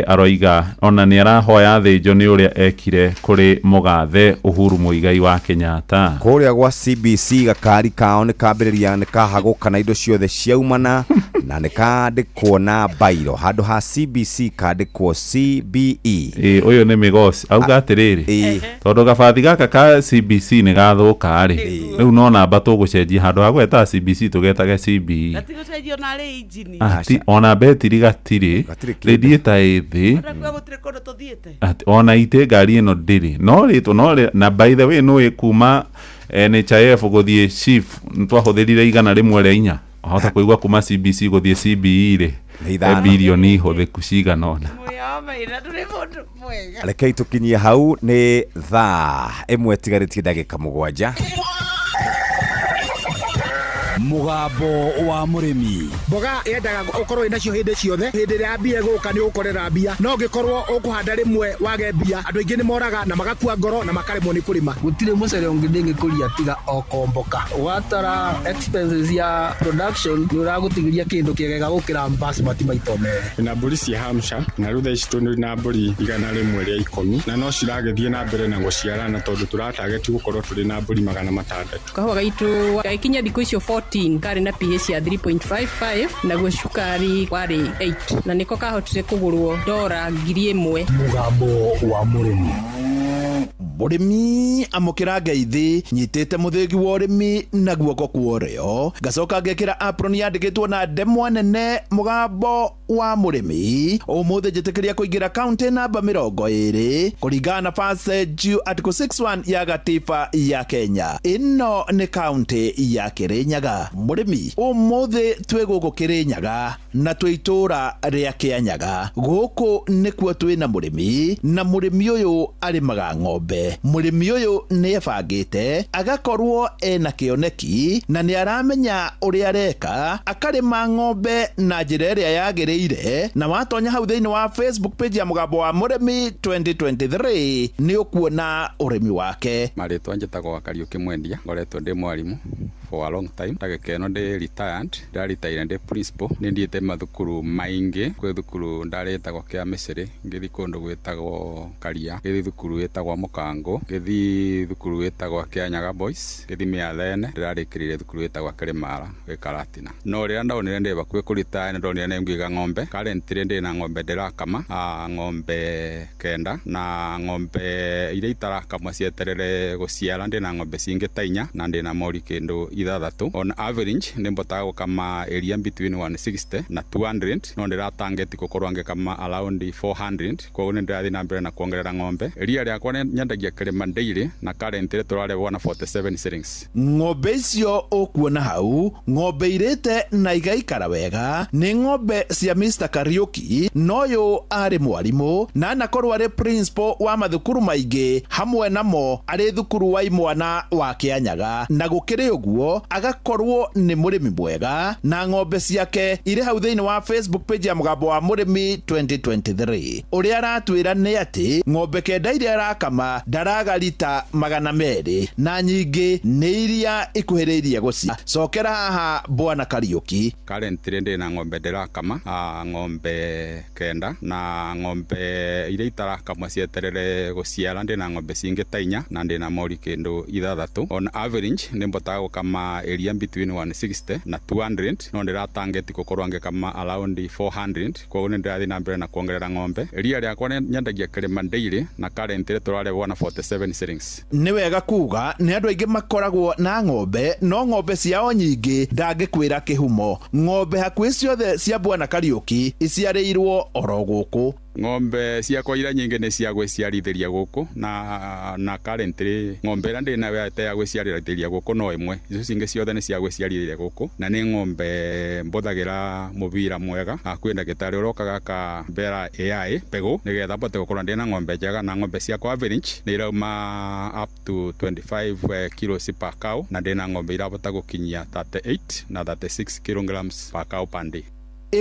Aroiga ona nĩ arahoya thĩnjo nĩ ũrĩa ekire kũrĩ mũgathe Uhuru Muigai wa Kenyatta. Kũrĩa gwa CBC gakari kao nĩ kambĩrĩria nĩ kahagũ kana indo ciothe ciaumana na nĩ kandĩkwo na bairo handũ ha CBC kandĩkwo CBE. Ũyũ nĩ mĩgoci auga atĩrĩrĩ tondũ gabathi gaka ka CBC nĩ gathũka rĩ, rĩu no namba tũgũcenjia handũ ha gweta CBC tũgetage CBE. Gatigũcenjio na rĩ injini ona betiri gatirĩ radiator ĩthĩ ona itĩ ngari ĩno ndĩrĩ no rĩtwo no na by the way no ĩkuma NHIF gũthiĩ chief nĩtwahũthĩrire igana rĩmwe rĩa inya ahota kũigua kuma CBC gũthiĩ CBE rĩ bilioni ihũthĩku cigana ona. Rekei tũkinyie hau nĩ thaa 1 tigarĩtie ndagĩka 7. Mugambo wa mũrĩmi. Mboga yendaga ũkorwo inacio hĩndĩ ciothe. Hĩndĩ ĩrĩa mbia gũka nĩ ũkorera mbia, no ngĩkorwo ũkũhanda rĩmwe wage mbia andũ aingĩ nĩ moraga na magakua ngoro na makaremwo nĩ kũrĩma. Gũtirĩ mũcere ũngĩ ndĩngĩkũria tiga o komboka. Watara expenses ya production nĩ ũragũtigĩria kĩndũ kĩegega gũkĩra basmati maita merĩ. Na mbũri cia Hampshire na rĩu thaa ici tũrĩ na mbũri 110 na no ciragĩthiĩ na mbere na gũciarana tondũ tũratageti gũkorwo tũrĩ na mbũri 600. Kahũa gaitũ gaikinya thikũ icio 14 kari na pH ya 3.55 naguo cukari warĩ 8 na niko kahotire kũgũrwo $1,000. Mugambo wa mũrĩmi. Mũrĩmi amũkĩra ngeithi nyitĩte mũthĩgi wa ũrĩmi na guoko kuorĩo ngacoka ngekĩra apron yandĩkĩtwo na ndemwa nene Mugambo wa mũrĩmi. Ũmũthĩ njĩtĩkĩria kũingĩra kaunti namba 20 kũringana na passage article 61 ya gatiba ya Kenya. Ĩno nĩ kaunti ya Kĩrĩnyaga. Mũrĩmi ũmũthĩ twĩ gũkũ Kĩrĩnyaga na twĩ itũra rĩa Kĩanyaga. Gũkũ nĩkuo twĩ na mũrĩmi na mũrĩmi ũyũ arĩmaga ng'ombe. Mũrĩmi ũyũ nĩ ebangĩte agakorwo ena kĩoneki na nĩ aramenya ũrĩa areka akarĩma ng'ombe na njĩra ĩrĩa yagĩrĩire. Na watonya hau thĩinĩ wa Facebook page ya Mugambo wa mũrĩmi 2023 nĩ ũkuona ũrĩmi wake. Marĩtwa njĩtagwo Kariũki Mwendia, ngoretwo ndĩ mwarimũ for a long time. Ndagĩka ĩno ndĩ retired, ndaritaire ndĩ principal. Nĩ ndiĩte mathukuru maingĩ, kwĩ thukuru ndarĩtagwo kĩa Misiri, ngĩthi kũndũ gwĩtagwo Karia, ngĩthi thukuru wĩtagwo Mũkango, ngĩthi thukuru wĩtagwo Kĩanyaga Boys, ngĩthi Mĩathene, ndĩrarĩkĩrire thukuru wĩtagwo Kĩrĩmara gwĩ Karatina. No rĩrĩa ndonire ndĩ hakuhĩ kũritaya nĩ ndonire nĩ ngĩiga ng'ombe. Currently ndĩ na ng'ombe ndĩrakama, ng'ombe 9 na ng'ombe iria itarakamwa cieterere gũciara ndĩ na ng'ombe cingĩ ta 4 na ndĩ na mori kĩndũ 6. On average nĩ mbotaga gũkama area between 160 na 200, no ndĩratangeti gũkorwo ngĩkama around 400. Koguo nĩ ndĩrathiĩ na mbere na kuongerera ng'ombe. Ria rĩakwa nĩ nyendagia Kĩrĩma daily na currently tũrarĩhwo na 47 shillings. Ng'ombe icio ũkuona hau ng'ombe irĩte na igaikara wega nĩ ng'ombe cia Mr. Kariũki, noyo arĩ mwarimũ na anakorwo arĩ principal wa mathukuru maingĩ, hamwe namo arĩ thukuru wa imwana wa Kĩanyaga. Na gũkĩrĩ ũguo agakorwo nĩ mũrĩmi mwega na ng'ombe ciake irĩ hau thĩinĩ wa Facebook page ya Mugambo wa mũrĩmi 2023. Ũrĩa aratwĩra nĩ atĩ ng'ombe 9 iria arakama ndaraga rita 200 na nyingĩ nĩ iria ikuhĩrĩirie gũcia. Cokera haha Bwana Kariũki. Currently ndĩ na ng'ombe ndĩrakama ng'ombe 9 na ng'ombe iria itarakamwa cieterere gũciara ndĩ na ng'ombe cingĩ ta 4 na ndĩ na mori kĩndũ 6. On average nĩ mbotaga gũkama ngikama area between 160 na 200 no ndira target gukorwo ngikama around 400 koguo ni ndirathi na mbere na kuongerera ng'ombe iria riakwa nyendagia kirima daily na currently turarehwo na 47 shillings. Nĩ wega kuga nĩ andũ aingĩ makoragwo na ng'ombe no ng'ombe ciao nyingĩ ndangĩkwĩra kĩhumo. Ng'ombe hakuhĩ ciothe cia Bwana Kariuki iciarĩirwo oro gũkũ. Ng'ombe ciakwa ira nyingĩ nĩ cia gwĩciarithĩria gũkũ na currently ng'ombe ĩrĩa ndĩ nayo ya gwĩciarithĩria gũkũ no ĩmwe, icio cingĩ ciothe nĩ cia gwĩciarithĩria gũkũ na nĩ ng'ombe mbũthagĩra mũbira mwega. Kwĩ ndagĩtarĩ ũrokaga akambera AI mbegũ nĩgetha mbote gũkorwo ndĩ na ng'ombe njega, na ng'ombe ciakwa average nĩ irauma up to 25 kilos per cow na ndĩ na ng'ombe irabota gũkinyia 38 na 36 kilograms per cow per day.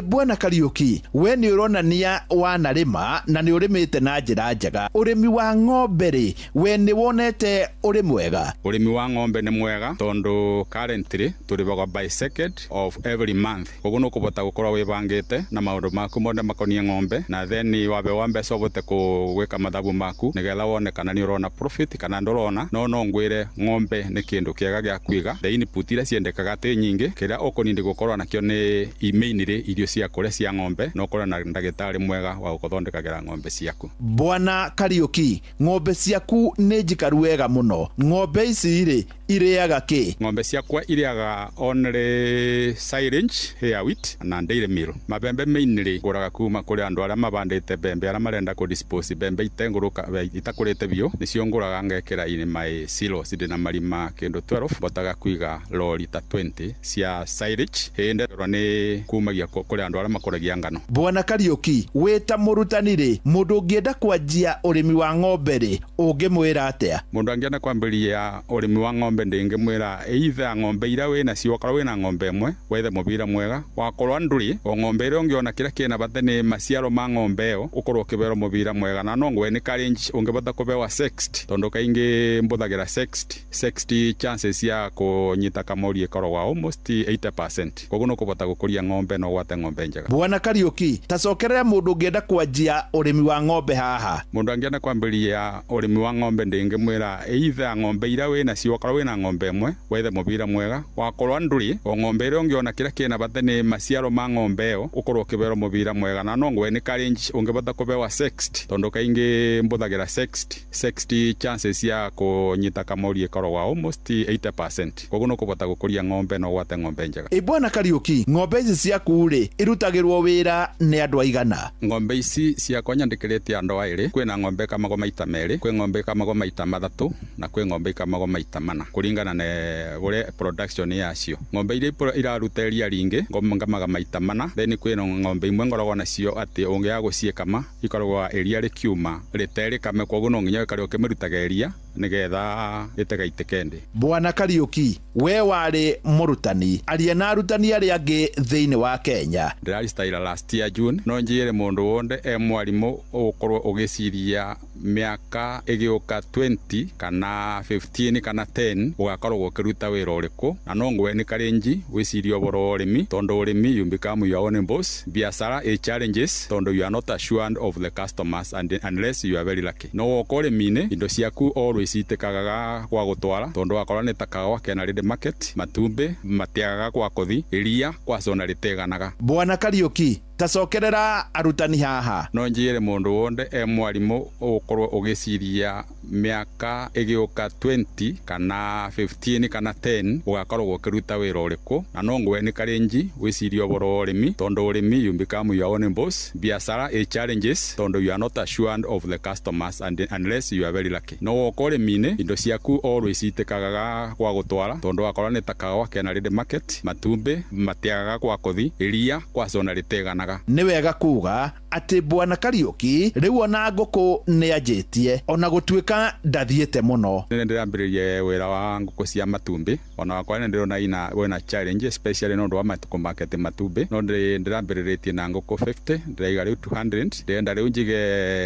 Bwana Kariuki, we nĩ ũronania wanarĩma na nĩ ũrĩmĩte na njĩra njega. Ũrĩmi wa ng'ombe rĩ, we nĩ wonete ũrĩ mwega? Ũrĩmi wa ng'ombe nĩ mwega tondũ currently tũrĩhagwo by second of every month. Koguo nĩ ũkũbota gũkorwo wĩbangĩte na maũndũ maku mothe makoniĩ ng'ombe, na then wabewa mbeca ũbote gwĩka mathabu maku nĩgetha wone kana nĩ ũrona profit kana ndũrona. No ngwĩre ng'ombe nĩ kĩndũ kĩega gĩa kwiga. The input iria ciendekaga tĩ nyingĩ, kĩrĩa ũkũnindi gũkorwo nakĩo nĩ mainly irio cia kũrĩa cia ng'ombe no ũkorwo na ndagĩtarĩ mwega wa gũthondekagĩra ng'ombe ciaku. Bwana Kariuki, ng'ombe ciaku nĩ njikaru wega mũno. Ng'ombe ici rĩ irĩaga kĩ? Ng'ombe ciakwa irĩaga only silage, hair wheat na dairy meal. Mabembe mainly ngũraga kuma kũrĩ andũ arĩa mabandĩte mbembe arĩa marenda kũdispose mbembe itakũrĩte biũ, nĩcio ngũraga ngekĩra in my silos ndĩ marima kĩndũ 12 botaga kwiga lori ta 20 cia silage hĩndĩ ĩrĩa nĩ kumagia kũrĩ andũ arĩa makũragia ngano. Bwana Kariuki, wĩ ta mũrutani rĩ, mũndũ ũngĩenda kwanjia ũrĩmi wa ng'ombe rĩ ũngĩmwĩra atĩa? Mũndũ angĩenda kwambĩrĩria ũrĩmi wa ng'ombe ndĩngĩmwĩra either ng'ombe ira wĩna cio okorwo wĩna ng'ombe ĩmwe wethe mũbira mwega, wakorwo ndũrĩ o ng'ombe ĩrĩa ũngĩona kĩrĩa kĩna bata nĩ maciaro ma ng'ombe ĩyo ũkorwo ũkĩberwo mũbira mwega, na no ngwe nĩ range ũngĩbota kũbewa 60 tondũ kaingĩ mbũthagĩra 60 chances ya kũnyita kamori ĩkoragwo almost 80%. Koguo nĩ ũkũbota gũkũria ng'ombe no gwate ng'ombe njega. Bwana Kariuki, tacokerera mũndũ ũngĩenda kwanjia ũrĩmi wa ng'ombe haha. Mũndũ angĩenda kwambĩrĩria ũrĩmi wa ng'ombe ndĩngĩmwĩra either ng'ombe ira wĩna cio okorwo wĩna ng'ombe ĩmwe wethe mũbira mwega, wakorwo ndũrĩ o ng'ombe ĩrĩa ũngĩona kĩrĩa kĩna bata nĩ maciaro ma ng'ombe ĩyo ũkorwo ũkĩberwo mũbira mwega, na no ngwe nĩ range ũngĩbota kũbewa 60 tondũ kaingĩ mbũthagĩra 60 chances ya kũnyita kamori ĩkoragwo almost 80%. Koguo nĩ ũkũbota gũkũria ng'ombe no gwate ng'ombe njega. Bwana Kariuki, ng'ombe ici ciaku rĩ irutagĩrwo wĩra nĩ andũ aigana? Ng'ombe ici ciakwa nyandĩkĩrĩte andũ aĩrĩ. Kwĩna ng'ombe ikamagwo maita merĩ, kwĩ ng'ombe ikamagwo maita mathatũ na kwĩ ng'ombe ikamagwo maita mana kũringana na ũrĩa production yacio. Ng'ombe iria iraruta iria ringĩ ngamaga maita mana, then kwĩna ng'ombe imwe ngoragwo nacio atĩ ũngĩaga gũciĩkama ikoragwo iria rĩkiuma rĩterĩkame, koguo no nginya ũkarĩ ũkĩmĩrutaga iria nĩgetha ĩtegaitĩke ndĩ. Bwana Kariuki, we warĩ mũrutani, aria na arutani arĩa angĩ thĩinĩ wa Kenya. Ndĩrarĩcitaira last year June, no njĩre mũndũ wothe mwarimũ ũgũkorwo ũgĩciria mĩaka ĩgĩũka 20 kana 15 kana 10 ũgakorwo ũkĩruta wĩra ũrĩkũ, na no ngwe nĩ karenji wĩcirie ũboro wa ũrĩmi tondũ ũrĩmi you become your own boss. Biacara ĩ challenges tondũ you are not assured of the customers unless you are very lucky. No woka ũrĩmi-inĩ indo ciaku always itĩkagaga gwa gũtwara tondũ wakorwo nĩ ta kawa kena ready market, matumbĩ matiagaga kwa kothi, iria kwa cona rĩteganaga. Bwana Kariuki, tacokerera arutani haha. No njĩre mũndũ wothe mwarimũ ũgũkorwo ũgĩciria mĩaka ĩgĩũka 20 kana 15 kana 10 ũgakorwo ũkĩruta wĩra ũrĩkũ, na no ngwe nĩ karenji wĩcirie ũboro wa ũrĩmi tondũ ũrĩmi you become your own boss. Biacara ĩ challenges tondũ you are not assured of the customers unless you are very lucky. No woka ũrĩmi-inĩ indo ciaku always itĩkagaga gwa gũtwara tondũ wakorwo nĩ ta kawa kena ready market, matumbĩ matiagaga kwa kothi, iria kwa cona rĩteganaga. Nĩ wega kuga atĩ Bwana Kariuki rĩu ona ngũkũ nĩ anjĩtie ona gũtuĩka ndathiĩte mũno. Nĩ ndĩrambĩrĩrie wĩra wa ngũkũ cia matumbĩ, ona wakwa nĩ ndĩrona wĩna challenge especially nĩ ũndũ wa matukũ market matumbĩ, no ndĩrambĩrĩrĩtie na ngũkũ 50 ndĩraiga rĩu 200 ndĩrenda rĩu njige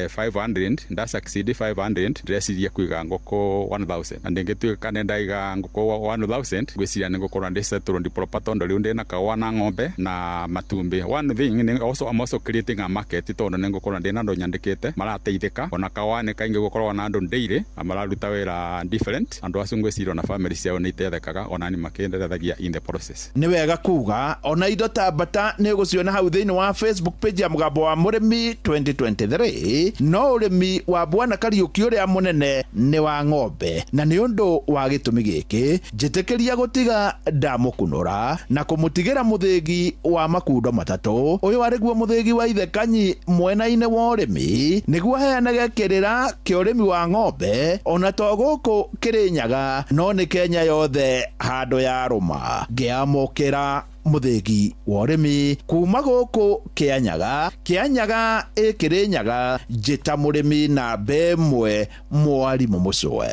500 nda succeed 500 ndĩreciria kũiga ngũkũ 1000 na ndĩngĩtuĩka nĩ ndaiga ngũkũ 1000 ngwĩciria nĩ ngũkorwo ndĩ settled proper tondũ rĩu ndĩna kawa na ng'ombe na matumbĩ. One thing I'm also creating a market tondu ningukorwo ndina andu nyandikite marateithika ona kawane kaingi gukorwo na andu daily amararuta wira different andu acio ngwicira na family ciao ni itethekaga ona ni makenderethagia in the process. Ni wega kuga ona indo ta bata ni guciona hau thiini wa Facebook page ya Mugambo wa Murimi 2023 no urimi wa Bwana Kariuki uria munene ni wa ng'ombe na ni undu wa gitumi giki njitikiria gutiga ndamukunura na kumutigira muthigi wa makundo matatu uyu wari guo muthigi wa ithe Kanyi mwena-ine wa urimi niguo heanage kirira kia urimi wa ng'ombe ona to guku Kirinyaga no ni Kenya yothe handu ya ruma ngiamukira muthigi wa urimi kuma guku Kianyaga Kirinyaga njita murimi na bemwe mwarimu mucwe.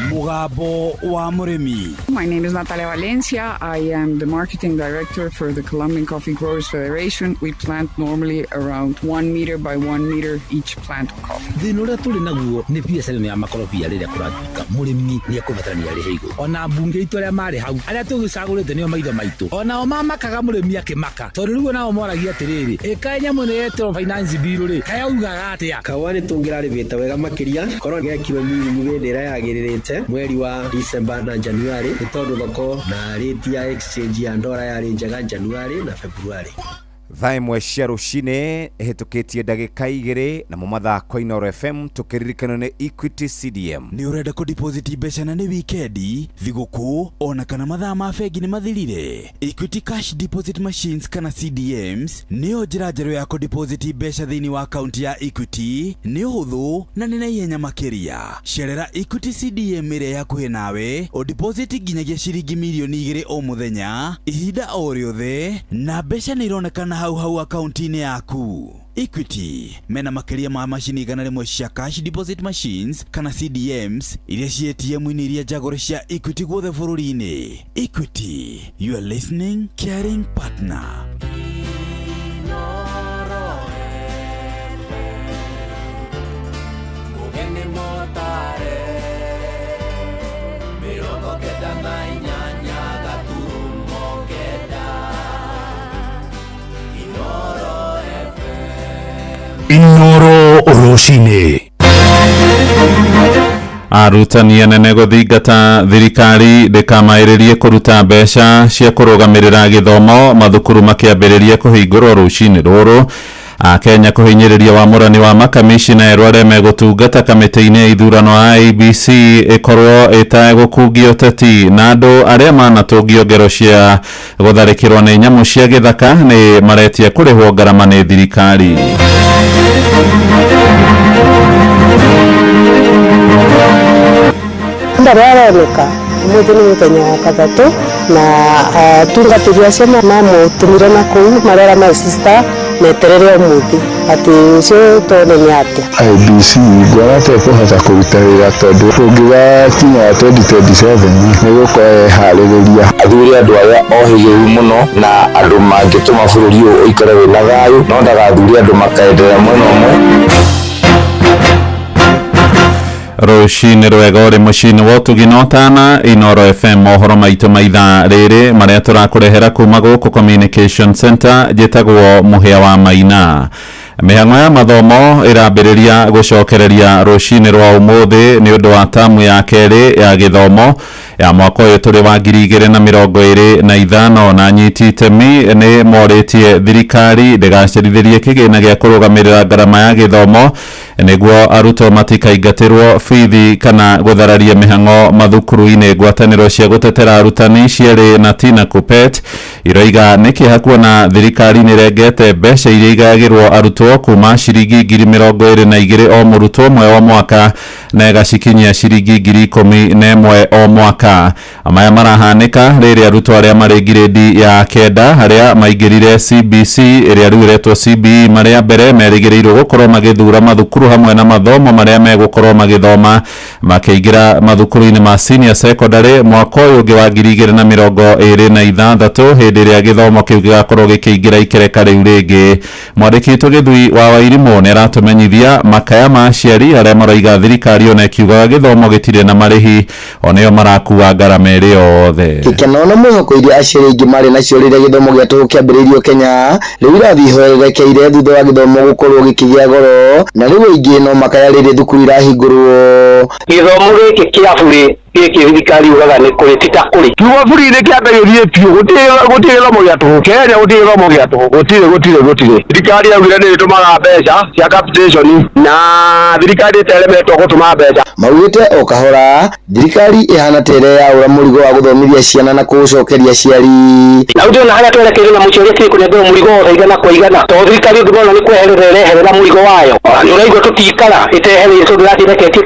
Mugambo wa Murimi. My name is Natalia Valencia. I am the marketing director for the Colombian Coffee Growers Federation. We plant normally around 1 meter by 1 meter each plant of coffee. Thina uria turi naguo ni biacara ya makorobia riria kuratuka murimi ni akubatarania ri higo ona bunge itu aria mari hau aria tugicagurite nio maitho maitu ona o mamakaga murimi akimaka tondu riu nao moragia atiriri ikanya munetro finance bill ri kayaugaga atia kawani tungiraribita wega makiria korwo gekiro miri ndira yagiririte mweri wa December na January ni tondu thoko na rate ya exchange ya ndora yari njega January na February. Thaa imwe cia rucine hitukitie ndagika 2 na mumathako Inoro FM tukiririkana ni Equity CDM. Ni urenda ku deposit mbeca na ni weekend thiguku ona kana mathaa ma bengi ni mathirire. Equity Cash Deposit Machines kana CDMs niyo njira njeru ya ku deposit mbeca thiini wa account ya Equity ni uhuthu na ni naihenya makiria. Cerera Equity CDM ire yakuhi nawe o deposit nginyagia ciringi milioni 2 o muthenya ihinda o riothe na mbeca ni ironekana hau akaunti-ini yaku. Equity mena makiria ma machini gana rimwe cia cash deposit machines kana CDMs iria cia ATM-ini iria njagore cia Equity guothe bururi-ini. Equity, you are listening, caring partner. Inoro rucini. Arutani anene guthingata thirikari ndikamairirie kuruta mbeca cia kurugamirira githomo mathukuru makiambiririe kuhingurwo rucini ruru. Kenya kuhinyiriria wamurani wa makamishina erware megutungata kamiti-ini ya ithurano ya IEBC ikorwo itagukungio uteti na andu aria manatungio ngero cia gutharikirwo ni nyamu cia githaka ni maretia kurihwo ngarama ni thirikari. Ndaroneka umuthi ni muthenya wa kathatu na tungatiria cia mamutumire na kuu marera ma sister meterere umuthi ati ucio tone ni atia IEBC ngwarate kuhota kuruta wira tondu ungiga kinya 2027 nigukorwo haririria athuri andu aya ohigiru muno na andu mangituma bururi uyu uikare wina thayu no ndagathuri andu makaendelea mwena umwe. Rucini rwega uri mucini wa tuginotana Inoro FM mohoro maitu maitha riri maria turakurehera kuma guku Communication Center jetagwo Muhia wa Maina. Mihang'o ya mathomo irambiriria gucokereria rucini rwa umuthi ni undu wa tamu ya keri ya githomo ya mwaka uyu turi wa 2025 na nyiti itemi ni moritie thirikari ndigacirithirie kigina gia kurugamirira ngarama ya githomo niguo arutwo matikaingatirwo bithi kana guthararia mihang'o mathukuru-ini. Ngwataniro cia gutetera arutani cieri na Tina Kupet iroiga nikiha kuona thirikari nirengete mbeca iria igagirwo arutwo kuma ciringi 22,000 o murutwo mwe wa mwaka na igacikinyia ciringi 11,000 o mwaka. Amaya marahanika riri arutwo aria mari grade ya kenda haria maingirire CBC iria riuretwo CBE maria mbere merigirirwo gukorwo magithura mathukuru hamwe na mathomo maria megukorwo magithoma makiingira mathukuru-ini ma senior secondary mwaka uyu ungi wa 2026 hindi iria githomo kiu gigakorwo gikiingira ikereka riu ringi. Mwandiki Githui wa Wairimu ni aratumenyithia makaya ma aciari aria maroiga thirikari ona ikiugaga githomo gitire na marihi oneo maraku gũkua ngarama ĩrĩ yothe. Gĩkeno na mwĩhoko iria aciari aingĩ marĩ nacio rĩrĩa gĩthomo gĩa tũhũ kĩambĩrĩirio Kenya rĩu irathiĩ ihorerekeire thutha wa gĩthomo gũkorwo gĩkĩgĩa goro na rĩu aingĩ no makaya rĩrĩ thukuru irahingũrwo. Gĩthomo gĩkĩ kĩa bũrĩ gĩkĩ thirikari ugaga nĩ kũrĩ ti ta kũrĩ. Kiugo bũrĩ nĩ kĩambĩrĩirie piũ gũtirĩ gĩthomo gĩa tũhũ Kenya gũtirĩ gĩthomo gĩa tũhũ gũtirĩ. Thirikari yaugire nĩ ĩtũmaga mbeca cia capitation na thirikari ĩteremetwo gũtũma mbeca. Maugĩte o kahora thirikari ĩhana tere ya ũra mũrigo wa gũthomithia ciana na kũũcokeria aciari. Na ũndũ na harĩa twerekeire na mũciari ũrĩa kũnengera mũrigo wothe igana kwa igana. To thirikari ũngĩona nĩ kweherera ĩreherera mũrigo wayo. Nĩũraigua tũtiikara ĩtehereire tondũ ĩrathireketie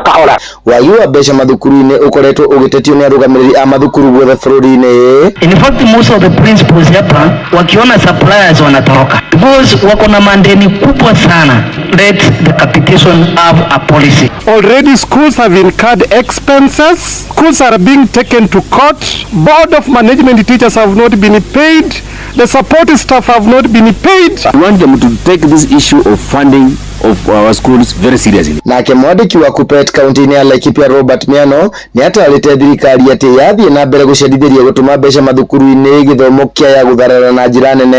kahora. Wagi wa mbeca mathukuru-inĩ ũkoretwo ũgĩtetio nĩ arũgamĩrĩri a mathukuru guothe bũrũri-inĩ. In fact most of the principals hapa wakiona suppliers wanatoroka because wako na mandeni kubwa sana. Let the capitation have a policy. Already schools have incurred expenses. Schools are being taken to court. Board of management teachers have not been paid. The support staff have not been paid. We want them to take this issue of funding of our schools very seriously. Nake mwandiki wa Kuppet kaunti-inĩ ya Laikipia Robert Miano nĩ atarĩte thirikari atĩ yathiĩ na mbere gũcerithĩria gũtũma mbeca mathukuru-inĩ gĩthomo kĩaya gũtharara na njĩra nene.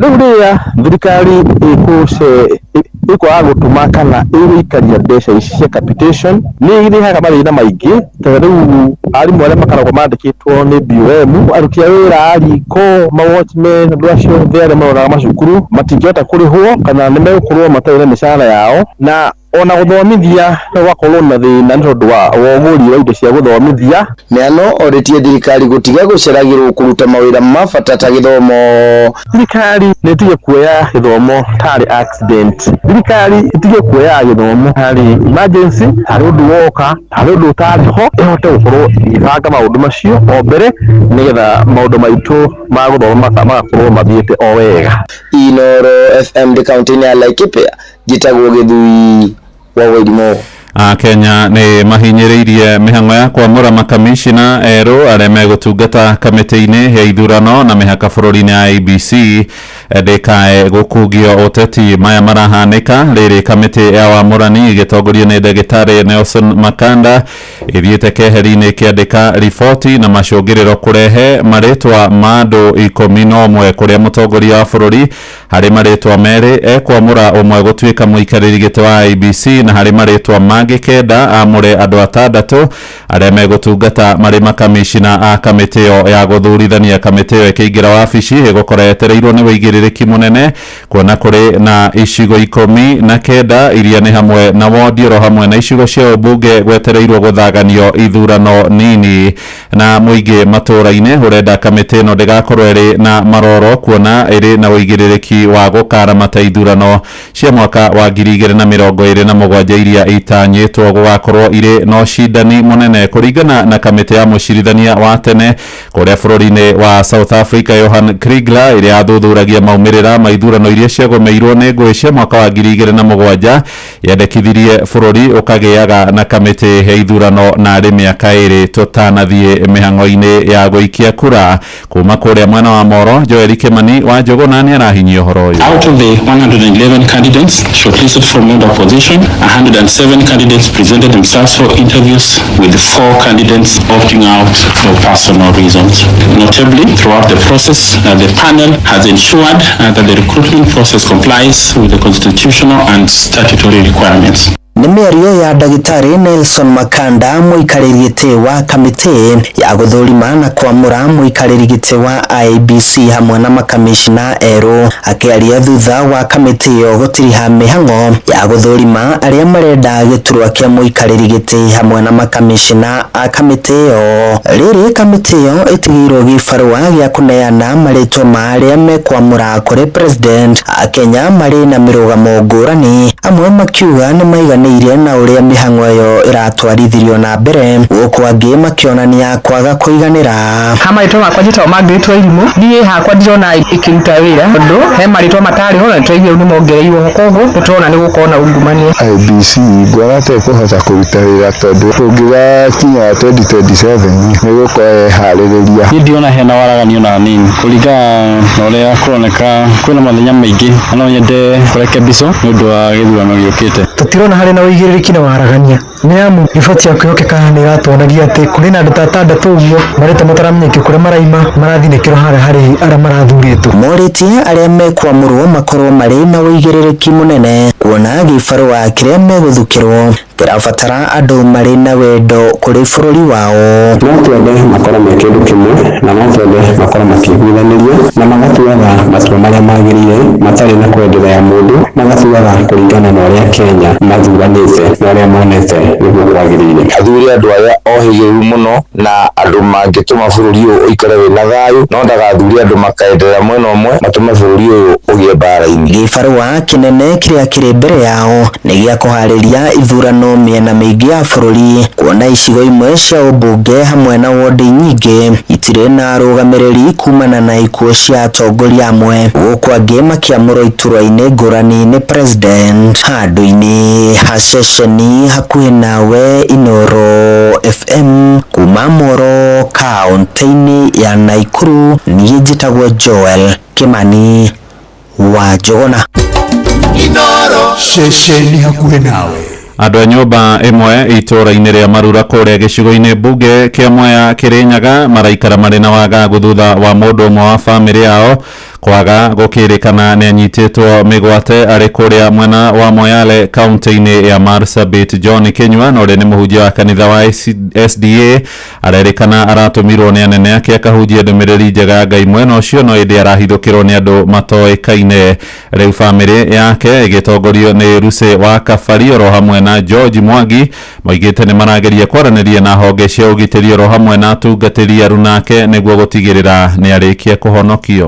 Rĩu rĩrĩa thirikari ĩkwaga gũtũma kana ĩgũikaria mbeca ici cia capitation nĩ ĩrehaga mathĩna maingĩ tondũ rĩu arimũ arĩa makoragwo mandĩkĩtwo nĩ BOM aruti a wĩra ariko mawatchmen andũ acio arĩa maroraga macukuru matingĩhota kũrĩhwo kana nĩ megũkorwo matarĩ na mĩcara yao na ona gũthomithia gwakorwo na thĩna nĩ tondũ wa wogũri wa indo cia gũthomithia. Miano orĩtie thirikari gũtiga gũceragĩrwo kũruta mawĩra ma bata ta gĩthomo. Thirikari nĩ ĩtige kuoya gĩthomo tarĩ accident. Thirikari ĩtige kuoya gĩthomo tarĩ emergency, tarĩ ũndũ woka, tarĩ ũndũ ũtarĩ ho, ĩhote gũkorwo ĩgĩbanga maũndũ macio o mbere nĩgetha maũndũ maitũ ma gũthoma magakorwo mathiĩte o wega. Inooro FM the kaunti-inĩ ya Laikipia gĩtagwo Gĩthui wa Wairimu. Kenya nĩ mahinyĩrĩirie mĩhang'o ya kwamũra makamishina erũ arĩa megũtungata kamĩtĩ-inĩ ya ithurano na mĩhaka bũrũri-inĩ ya IEBC ndĩkae gũkungio ũteti maya marahanĩka rĩrĩ kamĩtĩ ya wamũrani ĩgĩtongorio nĩ ndagĩtarĩ Nelson Makanda ĩthiĩte keheri-inĩ ĩkĩandĩka riboti na macũngĩrĩro kũrehe marĩtwa ma andũ 11 kũrĩa mũtongoria wa bũrũri harĩ marĩtwa merĩ ekwamũra ũmwe gũtuĩka mũikarĩri gĩtĩ wa IEBC na harĩ marĩtwa mangĩ kenda amũre andũ 6 arĩa megũtungata marĩ makamishina a kamĩtĩ ĩyo ya gũthurithania. Kamĩtĩ ĩyo ĩkĩingĩra wabici ĩgũkorwo yetereirwo nĩ wĩigĩrĩrĩki mũnene kuona kũrĩ na icigo 19 iria nĩ hamwe na Wodioro hamwe na icigo cia ũmbunge gwetereirwo gũthaganio ithurano nini na mũingĩ matũra-inĩ ũrenda kamĩtĩ ĩno ndĩgakorwo ĩrĩ na maroro kuona ĩrĩ na wĩigĩrĩrĩki wa gũkaramata ithurano cia mwaka wa 2027 iria itanyĩtwo gũgakorwo irĩ no cindani mũnene kũringana na kamĩtĩ ya mũcirithania wa tene kũrĩa bũrũri-inĩ wa South Africa Johan Kriegler ĩrĩa yathuthuragia maumĩrĩra ma ithurano iria ciagũmĩirwo nĩ ngũĩ cia mwaka wa 2007 yendekithirie bũrũri ũkagĩaga na kamĩtĩ ya ithurano na arĩ mĩaka 2 tũtanathiĩ mĩhang'o-inĩ ya gũikia kura. Kuma kũrĩa mwena wa Moro Joel Kimani wa Njũgũna nĩ arahinyia ũhoro ũyũ. Out of the 111 candidates shortlisted from all opposition, 107 candidates presented themselves for interviews, with 4 candidates opting out for personal reasons. Notably, throughout the process, the panel has ensured that the recruitment process complies with the constitutional and statutory requirements. Nĩ mĩario ya ndagĩtarĩ Nelson Makanda mũikarĩri gĩtĩ wa kamĩtĩ ya gũthũrima na kwamũra mũikarĩri gĩtĩ wa IEBC hamwe na makamishina erũ akĩaria thutha wa kamĩtĩ ĩyo gũtiriha mĩhang'o ya gũthũrima arĩa marenda gĩturwa kĩa mũikarĩri gĩtĩ hamwe na makamishina a kamĩtĩ ĩyo. Rĩrĩ kamĩtĩ ĩyo ĩtigĩirwo gĩbarũa gĩa kũneana marĩtwa ma arĩa mekwamũra kũrĩ president a Kenya marĩ na mĩrũgamo ngũrani, amwe makiuga nĩ maigana na ũrĩa mĩhang'o ĩyo ĩratwarithirio na mbere gũkũ angĩ makĩonania kwaga kũiganĩra. Marĩtwa makwa njĩtagwo Margaret Wairimu, niĩ hakwa ndĩrona ĩkĩruta wĩra tondũ he marĩtwa matarĩ ho na nĩtwaigua nĩ mongereirwo koguo nĩtũrona nĩ gũkorwo na ungumania. IEBC ngwara tekũhota kũruta wĩra tondũ tũngĩgakinya 2027 nĩgũkorwo harĩrĩria. Niĩ ndiona hena waraganio na nini kũringana na ũrĩa kũroneka kwĩna mathenya maingĩ no nyende kũreke mbico nĩ ũndũ wa gĩthurano gĩũkĩte. tutirona hari na uigĩrĩrĩki na waragania nĩamu riboti ya kwĩhokeka nĩ ĩratuonagia atĩ kũrĩ na andũ ta atandatũ ũguo marĩte mataramenyeke kũrĩa maraima marathinĩkĩrwo harĩ arĩa marathurĩtwo. Morĩtie arĩa mekwamũrwo makorwo marĩ na uigĩrĩrĩki mũnene kuona gĩbarũa kĩrĩa megũthukĩrwo kĩrabatara andũ marĩ na wendo kũrĩ bũrũri wao. No twende makorwo me kĩndũ kĩmwe na no twende makorwo makĩiguithanĩria na magatuaga matua marĩa magĩrĩire matarĩ na kwenderea mũndũ, magatuaga kũringana na ũrĩa Kenya mathuranĩte na ũrĩa monete nĩguo kwagĩrĩire. Athuri andũ aya ohĩgĩru mũno na andũ mangĩtũma bũrũri ũyũ ũikare wĩna thayũ, no ndagathure andũ makaenderera mwena ũmwe matũme bũrũri ũyũ ũgĩe mbara-inĩ. Gĩbarũa kĩnene kĩrĩa kĩrĩ mbere yao nĩ gĩa kũharĩria ithurano mĩena mĩingĩ ya bũrũri, kuona icigo imwe cia ũmbunge hamwe na wondi nyingĩ itirĩ na arũgamĩrĩri kumana na ikuũ cia atongoria amwe, gũkũ angĩ makĩamũrwo iturwa-inĩ ngũrani nĩ president. Handũ-inĩ ha ceceni hakuhĩ nawe Inooro FM kuma Moro kaunti-inĩ ya Naikuru, niĩ njĩtagwo Joel Kimani wa Njogona. Inooro ceceni hakuhĩ nawe. Andũ a nyũmba ĩmwe itũra-inĩ rĩa Marura kũrĩa gĩcigo-inĩ mbunge kĩa Mwea Kĩrĩnyaga maraikara marĩ na wagagu thutha wa mũndũ ũmwe wa bamĩrĩ yao kwaga gũkĩrĩkana nĩ anyitĩtwo mĩgwate arĩ kũrĩa mwena wa Moyale kaunti-inĩ ya Marsabit. John Kinyua na ũrĩa nĩ mũhunjia wa kanitha wa SDA arerĩkana aratũmirwo nĩ anene ake akahunjia ndũmĩrĩri njega Ngai mwena ũcio, no ĩndĩ arahithũkĩrwo nĩ andũ matoĩkaine. Rĩu bamĩrĩ yake ĩgĩtongorio nĩ Ruse wa Kabari oro hamwe na George Mwangi moigĩte nĩ marageria kwaranĩria na honge cia ũgitĩri oro hamwe na atungatĩri arunake nĩguo gũtigĩrĩra nĩ arĩkia kũhonokio.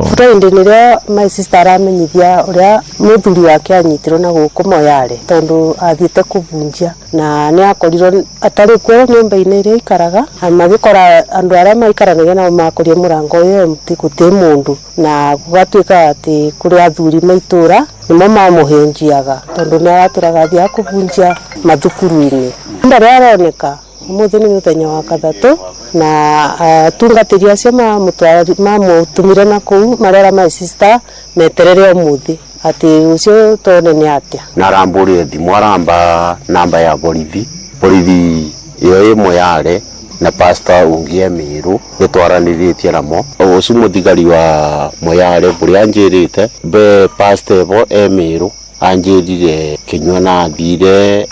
Rĩrĩa my sister aramenyithia ũrĩa mũthuri wake anyitirwo na gũkũ Moyale tondũ athiĩte kũbunjia na nĩ akorirwo atarĩ kuo nyũmba-inĩ ĩrĩa aikaraga, magĩkora andũ arĩa maikaranagia nao makorie mũrango ũyũ gũtirĩ mũndũ, na gũgatuĩka atĩ kũrĩ athuri maitũra nĩmo mamũhĩnjiaga tondũ nĩ aratũraga athiaga kũbunjia mathukuru-inĩ. Ndarĩa aroneka ũmũthĩ nĩ mũthenya wa Gathatũ na atungatĩri acio mamũtũmire na kũu marera my sister meterere ũmũthĩ atĩ ũcio tone nĩ atĩa. Na arambũrire thimũ aramba namba ya borithi ĩyo ĩ Moyale na pastor ũngĩ Emĩrũ nĩtwaranĩrĩtie namo. Ũcio mũthigari wa Moyale ũrĩa anjĩrĩte be pastor ĩbo Emĩrũ anjĩrire Kinyua na athire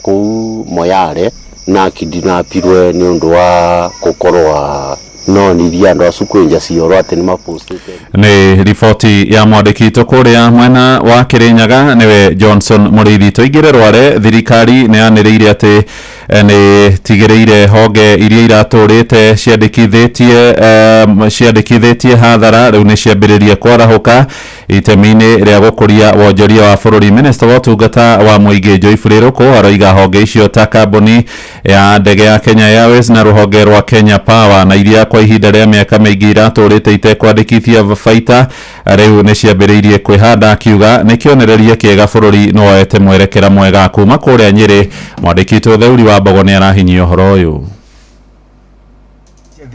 kũu Moyale na kidnapirwe nĩ ũndũ wa gũkorwo no nithia andũ acukwenja cioro atĩ nĩ mapostete. Nĩ riboti ya mwandĩki witũ kũrĩa mwena wa Kĩrĩnyaga nĩwe Johnson Mũrĩithi. Tũingĩre Rware, thirikari nĩ yanĩrĩire atĩ nĩ tigĩrĩire honge iria iratũrĩte ciandĩkithĩtie hathara rĩu nĩ ciambĩrĩria kwarahũka itemi-inĩ rĩa gũkũria wonjoria wa bũrũri. Minister wa ũtungata wa mũingĩ Joyfrey Ruku aroiga honge icio ta kambuni ya ndege ya Kenya Airways na rũhonge rwa Kenya Power na iria kwa ihinda rĩa mĩaka mĩingĩ iratũrĩte itekwandĩkithia baita rĩu nĩ ciambĩrĩirie kwĩhanda, akiuga nĩ kĩonereria kĩega bũrũri no oete mwerekera mwega. Kuma kũrĩa Nyĩrĩ, mwandĩki witũ Theuri wa Mbogo nĩ arahinyia ũhoro ũyũ.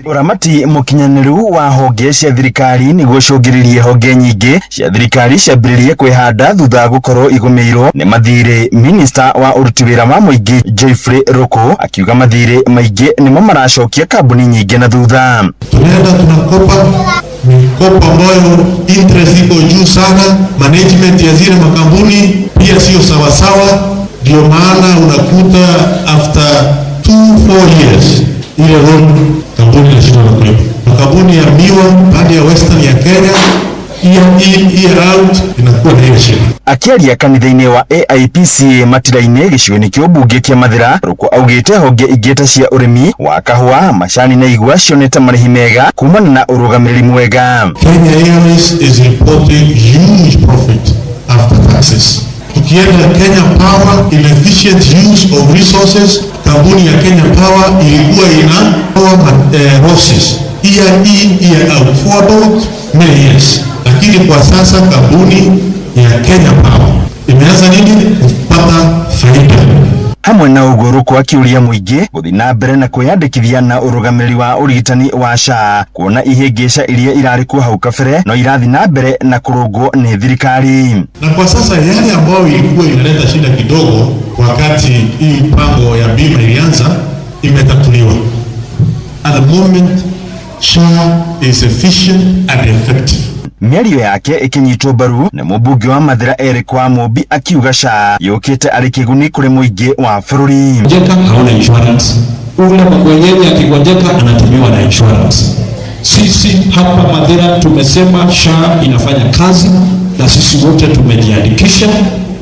Uramati mukinyanĩru wa honge cia thirikari nĩguo cũngĩrĩrie honge nyingĩ cia thirikari ciambĩrĩrie kwĩhanda thutha gũkorwo igũmĩirwo nĩ mathirĩ. Minister wa ũruti wĩra wa mũingĩ Joyfrey Ruku akiuga mathirĩ maingĩ nĩmo maracokia kambuni nyingĩ na thutha. Tunaenda tunakopa mikopo ambayo interest iko juu sana, management ya zile makampuni pia sio sawasawa, ndio maana unakuta after 2-4 years ile loan kampuni inashindwa na kulipa. Makampuni ya miwa pande ya western ya Kenya year out inakuwa na hiyo shida. Akiaria kanitha-inĩ wa AIPCA Matira-inĩ gĩcigo-inĩ kĩa ũmbunge kĩa Mathira, Ruku augĩte honge ingĩ ta cia ũrĩmi wa kahũa, macani na igwa cionete marĩhi mega kumana na ũrũgamĩrĩri mwega. Kenya Airways is reporting huge profit after taxes. Tukienda Kenya Power, inefficient use of resources, kampuni ya Kenya Power ilikuwa ina losses year in year out for about many years, lakini kwa sasa kampuni ya Kenya Power imeanza nini kupata faida. hamwe na uguruku akiuria muingi guthi na mbere na kwiyandikithia na urugamiri wa urigitani wa SHA kuona ihingica iria irari kuo hau kabere no irathi na mbere na kurungwo ni thirikari. Na kwa sasa yale ambayo ilikuwa inaleta shida kidogo wakati hii mpango ya bima ilianza imetatuliwa. At the moment SHA is efficient and effective. Mĩario yake ikinyitwo mbaru na mũmbunge wa Mathira Eric Wamũmbi akiuga SHA yũkĩte arĩ kĩguni kũrĩ mũingĩ wa bũrũri. Gonjeka hauna insurance, ule mwenyewe akigonjeka anatumiwa na insurance. Sisi hapa Mathira tumesema SHA inafanya kazi na sisi wote tumejiandikisha,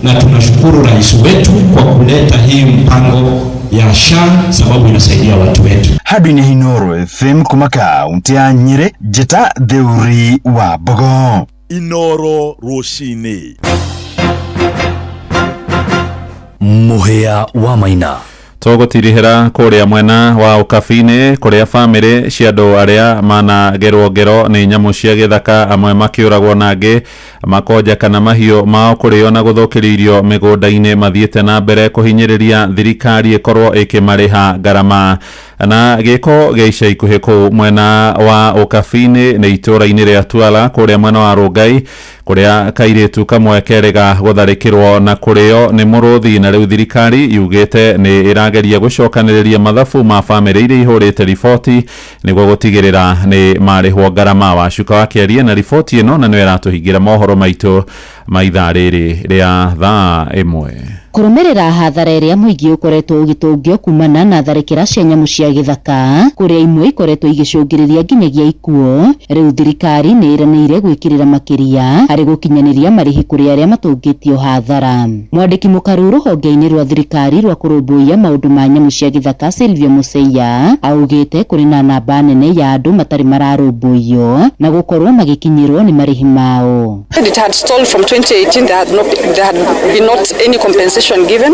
na tunashukuru rais wetu kwa kuleta hii mpango ya SHA sababu inasaidia watu wetu. Hadi Inoro FM kuma kaunti ya Nyeri, Jeta Theuri wa Bogo. Inoro Roshini. Muhea wa Maina. Tũgũtirihĩra kũrĩa mwena wa ũkabinĩ kũrĩa bamĩrĩ cia andũ arĩa managerwo ngero nĩ nyamũ cia gĩthaka amwe makĩũragwo na angĩ makonja kana mahiũ mao kũrĩo na gũthũkĩrio irio mĩgũnda-inĩ mathiĩte na mbere kũhinyĩrĩria thirikari ĩkorwo ĩkĩmarĩha ngarama. Na gĩko gĩa ica ikuhĩ kũu mwena wa ũkabinĩ nĩ itũũra-inĩ rĩa Twala kũrĩa mwena wa Rongai kũrĩa kairĩtu kamwe kerĩga gũtharĩkĩrwo na kũrĩo nĩ mũrũthi, na rĩu thirikari yugĩte nĩ ĩrageria gũcokanĩrĩria mathabu ma bamĩrĩ iria ihũrĩte riboti nĩguo gũtigĩrĩra nĩ marĩhwo ngarama. Wacuka wakĩaria na riboti ĩno na nĩwe ĩratũhingĩra mohoro maitũ ma ithaa rĩrĩ rĩa thaa ĩmwe. Kũrũmĩrĩra hathara ĩrĩa mũingĩ ũkoretwo ũgĩtũngio kumana na tharĩkĩra cia nyamũ cia gĩthaka kũrĩa imwe ikoretwo igĩcũngĩrĩria nginyagia ikuũ, rĩu thirikari nĩ ĩranĩire gwĩkĩrĩra makĩria harĩ gũkinyanĩria marĩhi kũrĩ arĩa matũngĩtio hathara. Mwandĩki mũkaru rũhonge-inĩ rwa thirikari rwa kũrũmbũiya maũndũ ma nyamũ cia gĩthaka Sylvia Museia augĩte kũrĩ na namba nene ya andũ matarĩ mararũmbũiyo na gũkorwo magĩkinyĩrwo nĩ marĩhi mao. It had stalled from 2018. There had been not any compensation given.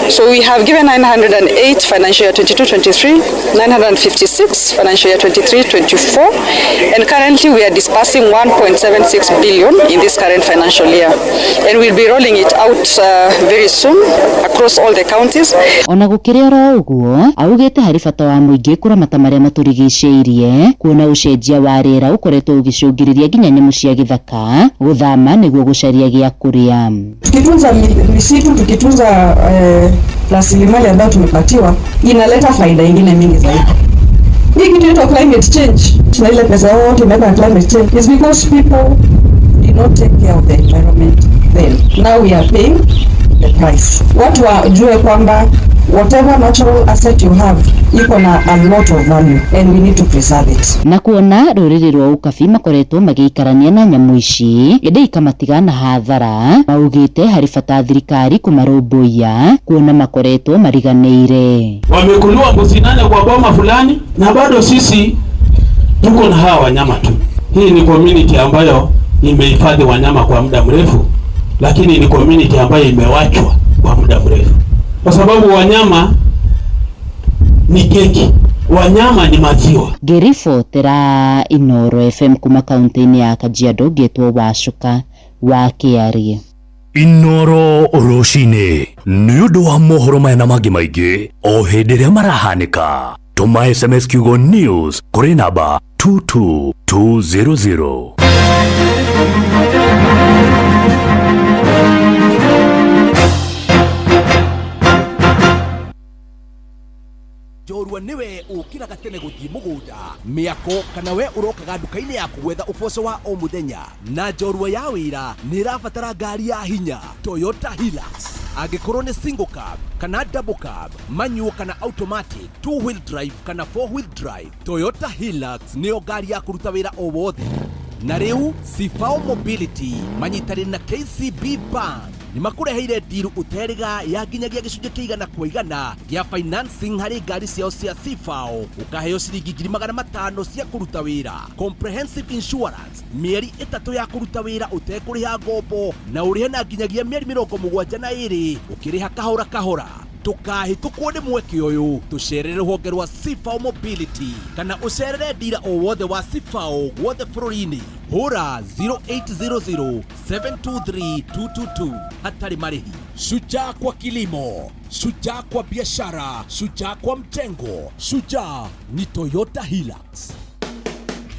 So we have given 908 financial year 22-23, 956 financial year 23-24, and currently we are disbursing 1.76 billion in this current financial year. And we'll be rolling it out very soon across all the counties. Ona gũkĩrĩ oro ũguo, augĩte harĩ bata wa mũingĩ kũramata marĩa matũrigicĩirie kuona ũcenjia wa rĩera ũkoretwo ũgĩcũngĩrĩria nginya nyamũ cia gĩthaka gũthama nĩguo gũcaria gĩa kũrĩa. Tukitunza misitu, tukitunza rasilimali ambayo tumepatiwa, inaleta faida nyingine mingi zaidi. Hii kitu inaitwa climate change. Na ile pesa yote imebeba climate change is because people did not take care of the environment then. Now we are paying the price. Watu wajue kwamba whatever natural asset you have iko na a lot of value and we need to preserve it. Na kuona rũrĩrĩ rwa ũkabi makoretwo magĩikarania na nyamũ ici ĩndĩ ikamatiga na hathara, maugĩte harĩ bata thirikari kũmarũmbũiya kuona makoretwo mariganĩire. Wamekunua mbuzi 8 kwa boma fulani na bado sisi tuko na hawa wanyama tu. Hii ni community ambayo imehifadhi wanyama kwa muda mrefu, lakini ni community ambayo imewachwa kwa muda mrefu. Kwa sababu wanyama ni keki, wanyama ni maziwa. Ngĩribotera Inoro FM kuma kaunti-inĩ ya Kajiado, ngĩtwo Wacuka wakĩarie. Inoro Roshini nĩ ũndũ wa mohoro maya na mangĩ maingĩ o hĩndĩ ĩrĩa marahanĩka. Tũma SMS kiugo news kũrĩ namba 22200. Jorua niwe ukiraga tene guthii mugunda miako kana we urokaga nduka-inĩ yaku gwetha uboco wa o muthenya na jorua ya wira ni irabatara ngari ya hinya Toyota Hilux. Angĩkorwo nĩ single cab kana double cab, manual kana automatic, 2-wheel drive kana 4-wheel drive, Toyota Hilux nĩyo ngari ya kũruta wĩra o wothe. Na rĩu Sifao Mobility manyitanĩire na KCB Bank ni makureheire deal uteriga ya nginyagia gicunjĩ kĩigana kwa igana gĩa financing harĩ ngari ciao cia Sifao, ukaheo ciringi 500 cia kũruta wĩra, comprehensive insurance, mĩeri 3 ya kũruta wĩra ũtekũrĩha ngombo na ũrĩhe na nginyagia mĩeri 72 ũkĩrĩha kahora kahora. Tukahĩtũkwo nĩ mweke ũyũ, tũcerere rũhonge rwa Sifao Mobility kana ũcerere dira o wothe wa Sifao wothe bũrũri-inĩ. hura 0800-723-222 hatari marihi. Shujaa kwa kilimo, shujaa kwa biashara, shujaa kwa mjengo, shujaa ni Toyota Hilux.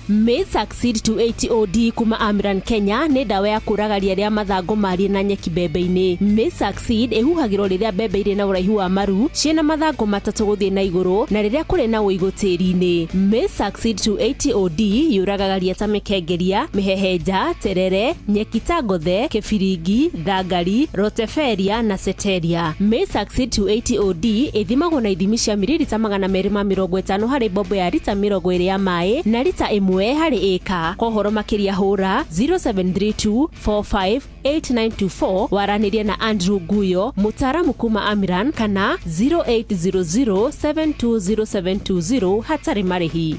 May Succeed 280 OD kuma Amiran Kenya nĩ ndawa ya kũragaria rĩa mathango marĩ na nyeki mbembe-inĩ. May Succeed ĩhuhagĩrwo rĩrĩa mbembe irĩ na ũraihu wa maru ciĩna mathango matatũ gũthiĩ na igũrũ na rĩrĩa kũrĩ na ũigũ tĩri-inĩ. May Succeed 280 OD yũragaga ria ta mĩkengeria, mĩhehenja, terere, nyeki ta ngothe, kĩbiringi, thangari, rotefelia na seteria. May Succeed 280 OD ĩthimagwo na ithimi cia mililita 250 harĩ mbombo ya lita 20 ya maĩ na lita 1 harĩ ĩka. Kohoro makĩria hũra 0732458924 waranĩrie na Andrew Guyo, mũtaaramu kuma Amiran, kana 0800720720 hatarĩ marĩhi.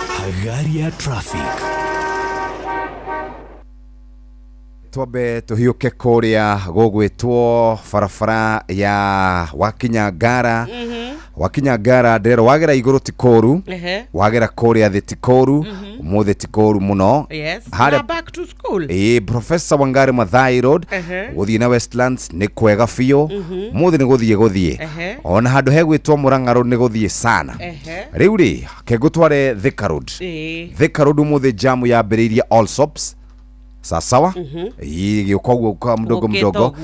Hagari ya traffic. Twambe tuhiuke kuria gugwitwo barabara ya Wakinya Ngara. Wakinya Ngara ndero wagera iguru tikoru, wagera kuria thi tikoru, umuthe tikoru muno. Hara back to school. Professor Wangari Maathai Road, guthie na Westlands ni kwega fiyo. Muthe ni guthie. Ona handu hegwitwo Murang'a Road ni guthie sana. Riu ri kegutware Thika Road. Thika Road umuthe jamu ya beriria all stops. Sawa gĩũka kwa mdogo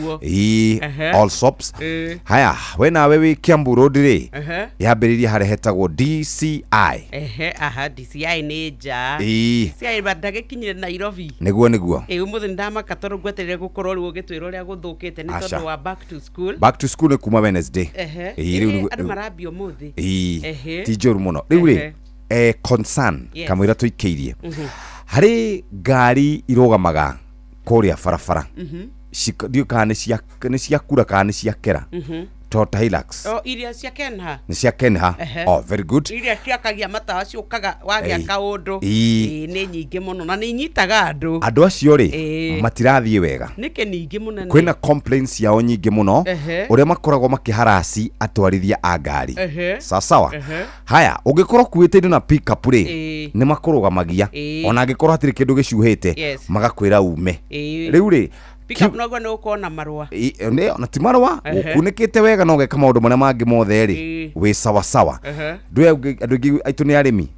all stops. Haya we nawe wĩ Kiambu Road rĩ yambĩrĩria harĩa hetagwo DCI. DCI nĩ nja. DCI bandagĩkinyire Nairobi. Nĩguo ũmũthĩ ndamaka tondũ ngweterere gũkorwo rĩu ũgĩtwĩra ũrĩa gũthũkĩte nĩ tondũ wa back to school. Back to school nĩ kuma Wednesday. Andũ marambia ũmũthĩ. Ti njũru mũno rĩu rĩ concern kamũira tũikĩirie hari ngari irogamaga kuria barabara ndio kana nĩ ciakura kana nĩ ciakera Toyota Hilux. Iria cia Kenha. Nĩ cia Kenha. Very good. Iria ciakagia matawa ciũkaga wagĩa kaũndũ. Nĩ nyingĩ mũno na nĩ inyitaga andũ. Andũ acio rĩ matirathiĩ wega. Nĩke nyingĩ mũno. Kwĩna complaints yao nyingĩ mũno ũrĩa makoragwo makĩharasi atwarithia a ngari. Sawa. Haya ũngĩkorwo kuĩte indo na pick up rĩ nĩ makũrũgamagia ona angĩkorwo hatirĩ kĩndũ gĩcuhĩte magakwĩra ume. Rĩu rĩ pick up no gwana ukona marua na ti marua ukunikite wega no geka maundu maria mangi mothe ri wi sawa ndu andu aitu ni arimi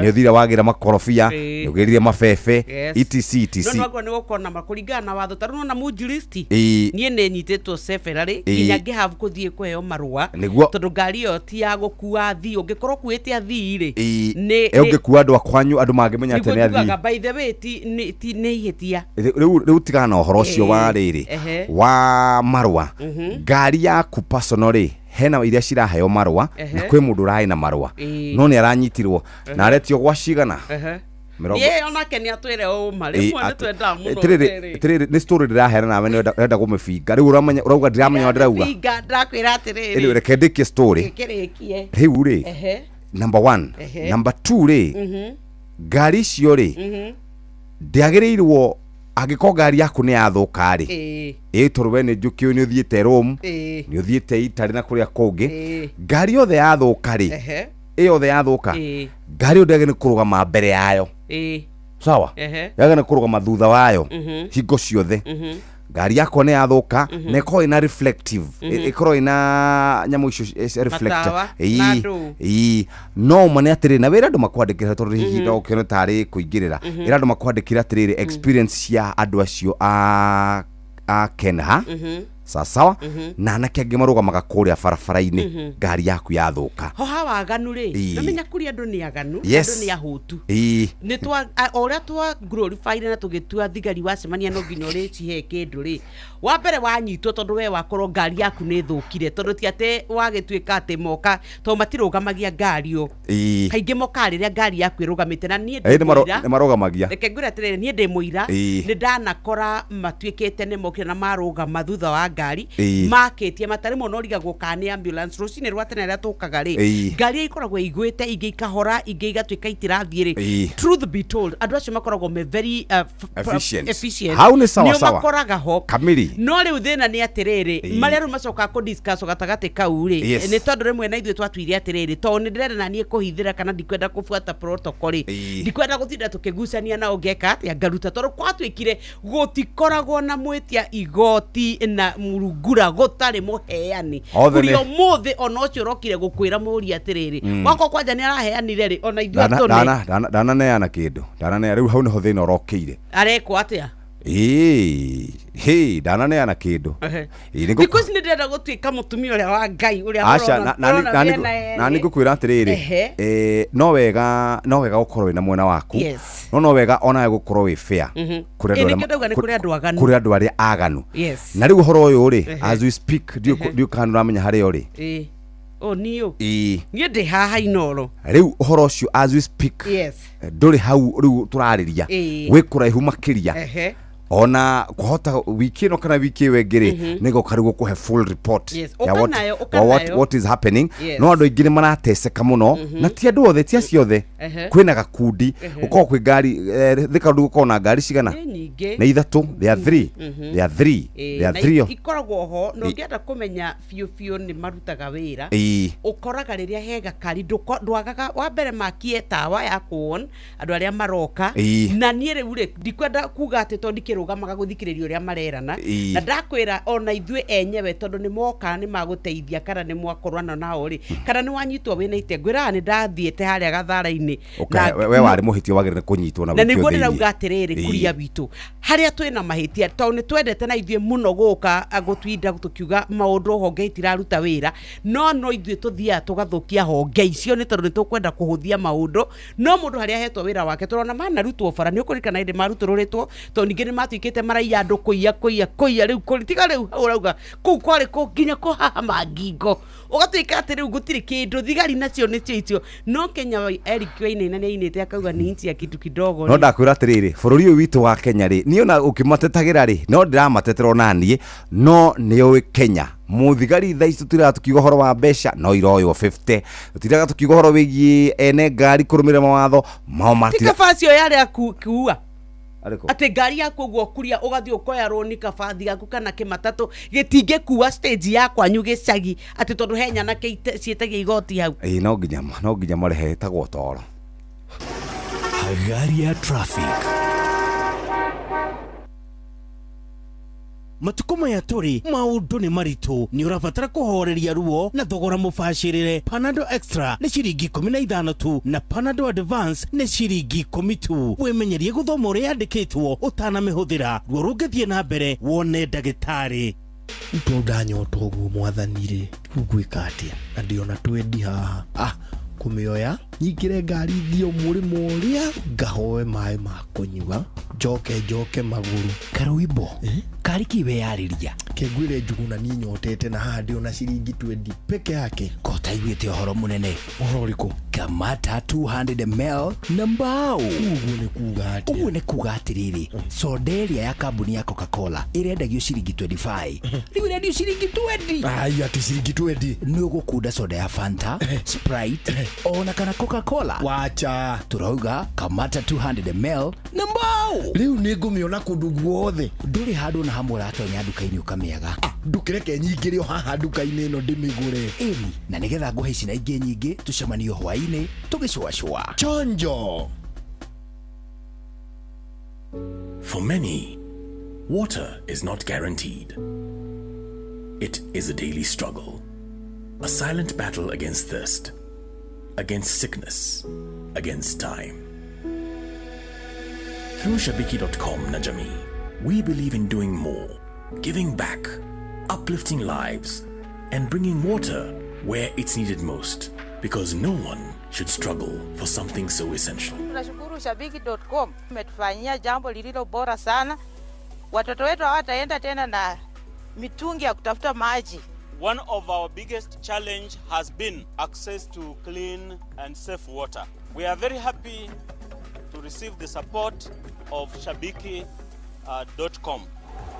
ni uthira wagira makorofia ni ugirire mabebe etc no gwana ukona makuringana na watho taruno na mujuristi nie ne nyitetwo seferari kinya ngi have kuthie kweo marua tondu ngari yo ti ya gukua thi ungikorwo kuite athi ri ni ungikua andu akwanyu andu mangimenya tene athi by the way ti ne ihitia riu tigana na uhoro ucio wa riri wa marua ngari yaku personally hena iria ciraheo marua na kwĩ mũndũ ũrahe na marua no nĩ aranyitirwo na aretio gwa cigana onake nĩ atwĩre ũma rĩmwe nĩ twenda mũno nĩ story ndĩraheana nawe nĩrenda gũmĩbinga rĩu ũrauga ndiramenya ndirauga ndakwĩra atĩrĩrĩ reke ndĩkie story rĩu rĩ number 1 number 2 rĩ ngari icio rĩ ndĩagĩrĩirwo agĩkorwo ngari yaku nĩ yathũka rĩ tondũ we nĩ njũkĩũ nĩ ũthiĩte Rome nĩ ũthiĩte Italy na kũrĩa kũngĩ ngari yothe yathũka rĩ yothe yathũka ngari yothe yagĩrĩirwo nĩ kũrũgama mbere yayo sawa yagĩrĩirwo nĩ kũrũgama thutha wayo hingo ciothe ngari yako nĩ yathũka na ĩkorwo ĩna reflective ĩkorwo ĩna nyamũ icio reflector no mane atĩrĩrĩ na wĩra andũ makwandĩkĩra tondũ hihi ndagũkĩona tarĩ kũingĩrĩra ĩra andũ makwandĩkĩra atĩrĩrĩ experience cia andũ acio a Kenha sawa na anake angĩ marũgamaga kũrĩa barabara-inĩ ngari yaku yathũka ho hawaganu rĩ namenya kũrĩ andũ nĩ aganu andũ nĩ ahũtu nĩ twa ũrĩa twa glorify na tũgĩtua thigari wacemania no nginya ũrĩcihe kĩndũ rĩ wa mbere wanyitwo tondũ we wakorwo ngari yaku nĩ thũkire tondũ ti atĩ wagĩtuĩka atĩ moka tondũ matirũgamagia ngari yo kaingĩ moka rĩrĩa ngari yaku ĩrũgamĩte na niĩ ndĩmũira nĩ marũgamagia reke ngwĩre atĩrĩrĩ niĩ ndĩmũira nĩ ndanakora matuĩkĩte nĩ mokire na marũgama thutha wa ngari market ya matari mono rigagwo kane ambulance rucine rwatene ria tukaga ri ngari ikoragwo igwete ingi ikahora ingi igatuika itirathiĩ ri truth be told andu acio makoragwo me very efficient how ni sawa sawa makoraga ho kamili no riu thina ni atiriri maria ru macoka ku discuss gatagati kau ri ni tondu rimwe na ithuĩ twatwire atiriri to ni ndirenda na nie kuhithira kana ndikwenda kufuata protocol ndikwenda guthinda tukigucania na ongeka atia ngaruta tondu kwatwikire gutikoragwo na mwitia igoti na murungura gutari muheani kurio muthi ona ucio rokire gukwira muri atiriri wako kwanja ni araheanire ri ona ithuĩ atone dana neana kindu dana ne riu hau niho thina urokiire areko atia dana neana kindu because ni ndenda gutwika mutumia uria wa Ngai uria acha na nigukwira atiriri no wega gukorwo na mwena waku no wega ona gukorwo wi fair kuri andu aria aganu na riu horo uyu ri as we speak dio kanura menya hari uri niyo nie ndi haha inoro riu horo ucio as we speak nduri hau riu turariria wi kuraihu makiria ona kuhota wiki no kana wiki wengire nego karigo kuhe full report ya what is happening no andu ingire marateseka muno na ti andu othe ti aciothe kwina gakundi uko kwi ngari thika ndu uko na ngari cigana na ithatu they are three ikoragwo ho no ngienda kumenya fiu ni marutaga wira ukoraga riria hega kari ndwagaga wa mbere makie tawa ya kuon andu aria maroka na nie riu ri ndikwenda kuga ati to rugamaga guthikiriria uria marerana na ndakwira ona ithuĩ enyewe tondu ni moka ni maguteithia kana ni mwakorwana nao ri kana ni wanyitwo wina ite ngwira ni ndathiete haria gathara-ini we wari muhitio wagire kunyitwo na niguo ndirauga atiriri kuria bitu haria twina mahitia to ni twendete na ithuĩ muno guka agutwinda tukiuga maundu honge itiraruta wira no ithuĩ tuthia tugathukia honge icio ni tondu ni tukwenda kuhuthia maundu no mundu haria hetwo wira wake turona manarutwo bara ni ukurikana inde marutururitwo to ningi ni matwikite maraiya andu kuiya riu kuritiga riu urauga kuu kwari ku nginya ku haha mangingo ugatwika ati riu gutiri kindu thigari nacio nicio icio no Kenya Eric Wainaina ni ainite akauga ni inchi ya kitu kidogo no ndakwira atiriri bururi uyu witu wa Kenya ri ni ona ukimatetagira ri no ndiramatetera onanie no ni uwi Kenya muthigari thaici tutira tukiuga horo wa mbeca no iroyo 50 tutiraga tukiuga horo wigi ene ngari kurumira mawatho tika facio yale akuua ate ngari yaku uguo kuria ugathi ukoya roni kabathi gaku kana kimatatu gitinge kuwa stage yakwa nyugicagi ati tondu henya na cietagia igoti hau no nginya marehe tagwo toro Hagari ya traffic. Matuko maya turi maundu ni maritu ni urabatara kuhoreria ruo na thogora mubashirire. Panadol Extra ni ciringi 15 tu na Panadol Advance ni ciringi 10 tu. Wimenyerie guthoma uria yandikitwo utanamihuthira ruo rungithie na mbere wone ndagitari. Ntondanyoto guo mwathanire ngwika atia na ndiona twendi haha kumioya nyingire ngari thio murimo uria ngahoe mai ma kunyua njoke maguru Karuibo kari kiwe yariria kengwire njuguna ni nyotete na haha ndio na ciringi 20 peke yake kota igwite horo munene uhoriko kamata 200 ml na mbao uguo ni kuga atiriri soderia ya kambuni ya Coca-Cola irendagio ciringi 25 riu rendio ciringi 20 ai ati ciringi 20 ni ugukunda soda ya Fanta Sprite ona kana Coca-Cola wacha turauga kamata 200 ml na mbao riu ni ngumiona kundu guothe nduri handu na hamwe ratonya duka-ini ukamiaga ndukireke nyingire haha duka-ini ino ndimigure eni na nigetha nguhe ici na ingi nyingi tucemanio hwaini tugicwacwa chonjo. For many, water is not guaranteed. It is a daily struggle, a silent battle against thirst, against sickness, against time. Through Shabiki.com na Jamii, we believe in doing more, giving back, uplifting lives, and bringing water where it's needed most, because no one should struggle for something so essential. Tunashukuru Shabiki.com, umetufanyia jambo lililo bora sana. Watoto wetu hawataenda tena na mitungi ya kutafuta maji. One of our biggest challenge has been access to clean and safe water. We are very happy to receive the support of Shabiki.com.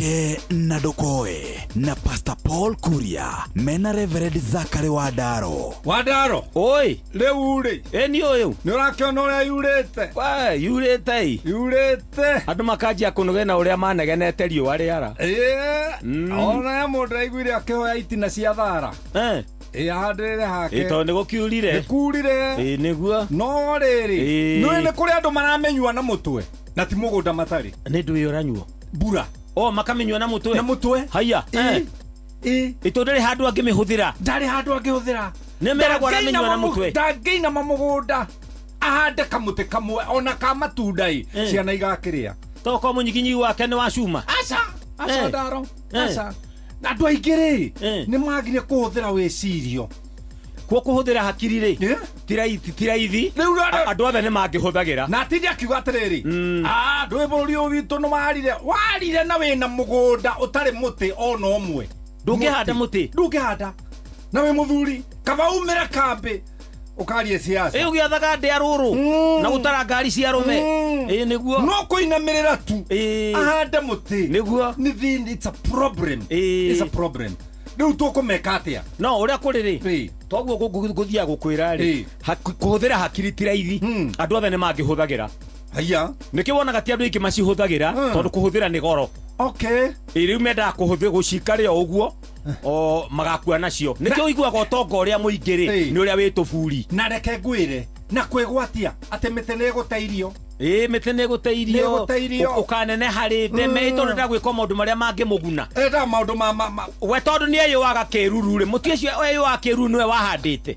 Ke Nadokoe na Pastor Paul Kuria mena Reverend Zachary Wadaro. Wadaro oi riu ri eni uyu ni urakiona uria yurite wa yurite andu makanjia kunugena uria manegenete riua riara ona mundu aiguire akihoya itina cia thara ahandire hake to ni gukiurire niguo no riri ni kuri andu maramenyua na mutwe na ti mugunda matari ni ndu uranyuo mbura makamenyua na mutwe haya itondere handu angimihuthira ndari handu angihuthira ne meragwa ramenyua na mutwe ndangeina mamugunda ahande kamuti kamwe ona ka matundai ciana igakiria toko munyiginyi wake ni wacuma aca ndaro aca na andu aingiri ni magire kuhuthira wicirio kuhuthira hakiri ri tiraithi andu othe ni mangihuthagira na tindi akiuga atiriri andu bururi uyu witu no warire na wina mugunda utari muti ona umwe ndungihanda muti ndungihanda na we muthuri kaba umira kambi ukarie siasa ugiathaga ndi aruru na gutara ngari cia rume niguo no kuinamirira tu ahande muti niguo it's a problem riu tukumeka atia no uria kuriri toguo guthia gukwira ri kuhuthira hakiri tiraithi andu othe ni mangihuthagira haya nikiwonaga ti andu ingi macihuthagira tondu kuhuthira ni goro riu menda kuhuthira gucikaria uguo magakua nacio nikio iguaga utonga uria muingiri ni uria wituburi na reke ngwire na kwigwatia ate mitene guteirio mitene guteirio ukanene harite meito nda gwika maundu maria mangimuguna enda maundu we tondu ni ayo waga kiruru ri muti ucio ayo wa kiruru niwe wahandite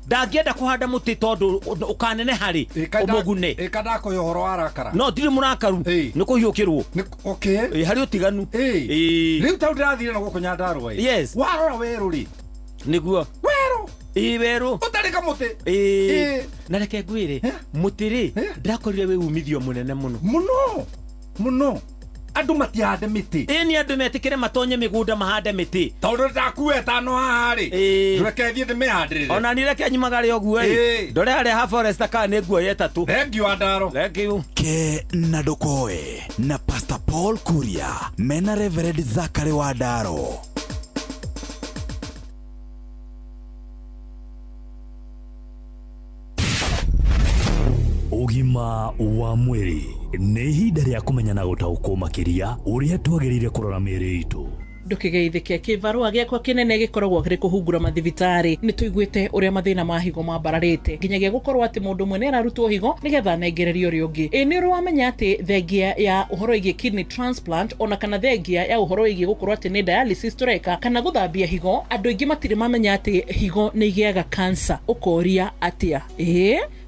ndangienda kuhanda muti tondu ukanene hari umugune ikanda ko yohoro arakara no ndiri murakaru ni kuhiukirwo hari utiganu riu tau ndirathire na gukunya ndarwa warora weru ri niguo weru utarika muti na reke ngwire muti ri ndakorire we umithio munene muno andu matihande miti ni andu metikire matonye migunda mahande miti tondu ndakuwe tano hari reke thie ndimihandirire ona ni reke nyimagare oguo ndore hari ha forest ka ne guo yetatu thank you Andaro thank you Ke Nadokoe na Pastor Paul Kuria mena Reverend Zachary Wadaro. Ugima wa mwiri nĩ ihinda rĩa kũmenya na gũtaũkwo makĩria ũrĩa twagĩrĩire kũrora mĩĩrĩ itũ. Ndukigeithike kivarua giakwa kinene gikoragwo kiri kuhungura mathibitari ni tuiguite uria mathina ma higo mambararite nginyagia gukorwo ati mundu mwene ararutwo higo nigetha nengererio ri ungi ni uri wamenya ati thengia ya uhoro igie kidney transplant ona kana thengia ya uhoro igie gukorwo ati ni dialysis tureka kana guthambia higo andu ingi matire mamenya ati higo ni igiaga cancer ukoria atia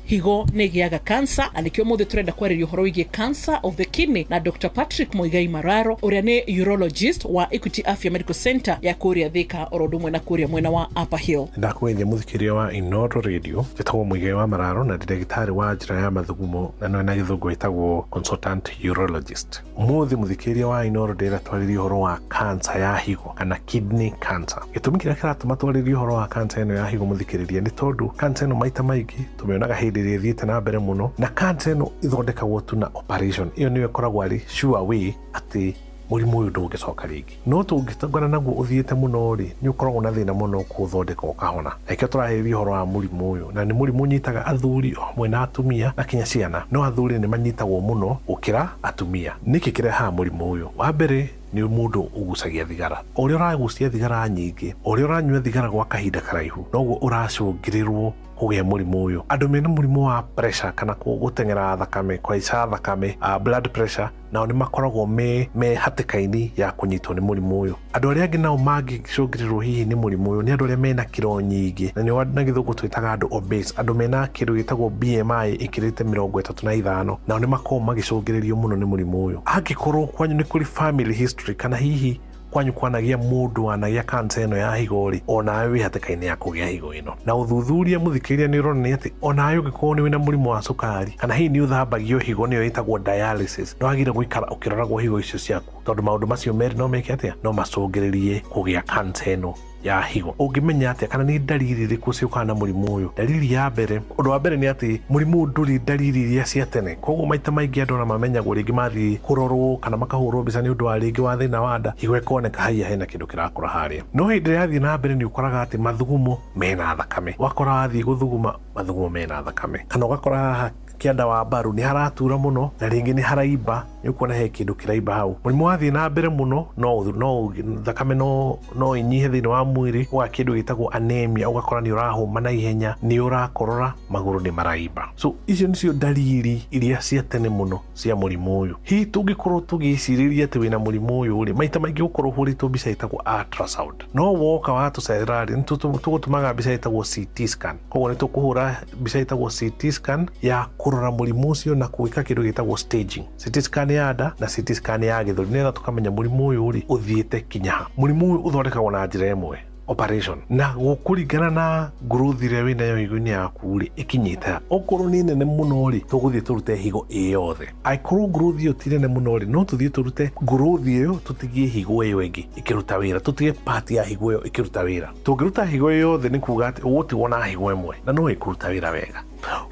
higo negiaga cancer anikio muthe turenda kwaririo horo wigie cancer of the kidney na Dr. Patrick Muigai Mararo uria ni urologist wa Equity Afya Medical Center ya Kuria Thika orodumwe na Kuria mwena wa Upper Hill. Ndakwenye muthikiria wa Inoro Radio jetagwo Muigai wa Mararo na ndagitari wa njira ya mathugumo na na githungu etagwo consultant urologist. Muthe muthikiria wa Inoro ndira twaririo horo wa cancer ya higo kana kidney cancer. Gitumi kiria kiratuma twaririo horo wa cancer eno ya higo muthikiriria ni tondu cancer eno maita maingi tumeonaga hindiri thiete na mbere muno na cancer eno ithondekagwo tu na operation. Iyo niwe koragwo ari sure way ati murimu uyu ndungicoka ringi no tungitangana naguo uthiete muno ri ni ukoragwo na thina muno kuthondeka ukahona eke turaheria horo wa murimu uyu na ni murimu nyitaga athuri omwe na atumia na kinya ciana no athuri ni manyitagwo muno ukira atumia niki kireha murimu uyu wa mbere ni mundu ugucagia thigara uria uragucia thigara nyingi uria uranyua thigara gwa kahinda karaihu noguo uracungirirwo kugia murimu uyu andu mena murimu wa pressure kana gutengera thakame kwaica thakame blood pressure nao ni makoragwo me hatikaini ya kunyitwo ni murimu uyu andu aria angi nao mangicungirirwo hihi ni murimu uyu ni andu aria mena kiro nyingi na ni na githungu twitaga andu obese andu mena kiro gitagwo BMI ikirite 35 nao ni makoragwo magicungiririo muno ni murimu uyu angikorwo kwanyu ni kuri family history kana hihi kwanyu kwanagia mundu anagia cancer eno ya higori onawe wi hatikaini ya kugia higo ino na uthuthuria muthikiria ni uronania ati onawe ugikorwo ni wina murimu wa sukari kana hihi ni uthabagio higo niyo itagwo dialysis no agire guikara ukiroragwo higo icio ciaku tondu maundu macio meri no meke atia no macungiririe kugia cancer ino ya higo. Ungimenya atia kana ni dalili iriku ciukaga na murimu uyu? Dalili ya mbere, undu wa mbere ni ati murimu nduri dalili iria cia tene, koguo maita maingi andu na mamenyagwo ringi mathi kurorwo kana makahurwo mbica ni undu wa ringi wa thina wa nda, higo ikoneka haia hena kindu kirakura haria. No hindi ria yathii na mbere ni ukoraga ati mathugumo mena thakame, wakora wathii guthuguma mathugumo mena thakame, kana ugakora haha kianda wa mbaru ni haratura muno na ringi ni haraimba, ni ukuona he kindu kiraimba hau. Murimu wathii na mbere muno no thakame no inyihe thiini wa mwiri, uga kindu gitagwo anemia, ugakora ni urahuma na ihenya, ni urakorora, maguru ni maraimba. So icio nicio dalili iria cia tene muno cia murimu uyu. Hihi tungikorwo tugiciriria ati wina murimu uyu ri, maita maingi ukorwo huritwo mbica itagwo ultrasound, no woka watucererari tugutumaga mbica itagwo CT scan. Koguo ni tukuhura mbica itagwo CT scan ya kurora murimu ucio na kuika kindu gitagwo staging. CT scan ya nda na CT scan ya githuri, nitha tukamenya murimu uyu ri uthiite kinyaha. Murimu uyu uthondekagwo na njira imwe, operation, na gukuringana na growth iria winayo higo-ini yaku ri ikinyita. Okorwo ni nene muno ri tuguthie turute higo iyothe. Aikorwo growth iyo ti nene muno ri no tuthie turute growth iyo, tutigie higo iyo ingi ikiruta wira, tutige part ya higo iyo ikiruta wira. Tungiruta higo yothe ni kuga ati ugutigwo na higo imwe na no ikuruta wira wega.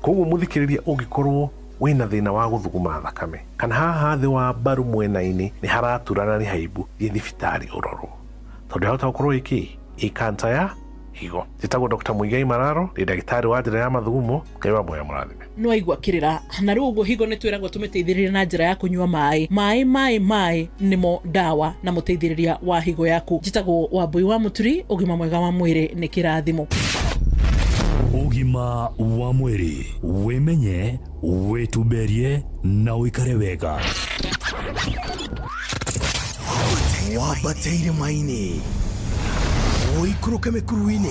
Koguo muthikiriria ungikorwo wina thina wa guthuguma thakame kana haha thi wa mbaru mwena-ini ni haraturana ni haimbu, thie thibitari urorwo, tondu hota gukorwo iki cancer ya higo. Njitagwo Dr. Muigai Mararo, ni ndagitari wa njira ya mathugumo. Ngai wa moyo murathime. No igwa kirira na riu uguo higo ni twiragwo tumeteithiririe na njira ya kunyua mai nimo dawa na muteithiriria wa higo yaku. Njitagwo Wambui wa Muturi, ugima mwega wa mwiri ni kirathimo. Ugima wa mwiri, wimenye, witumberie na uikare wega. Wabateire maini, uikuruke mekuruini,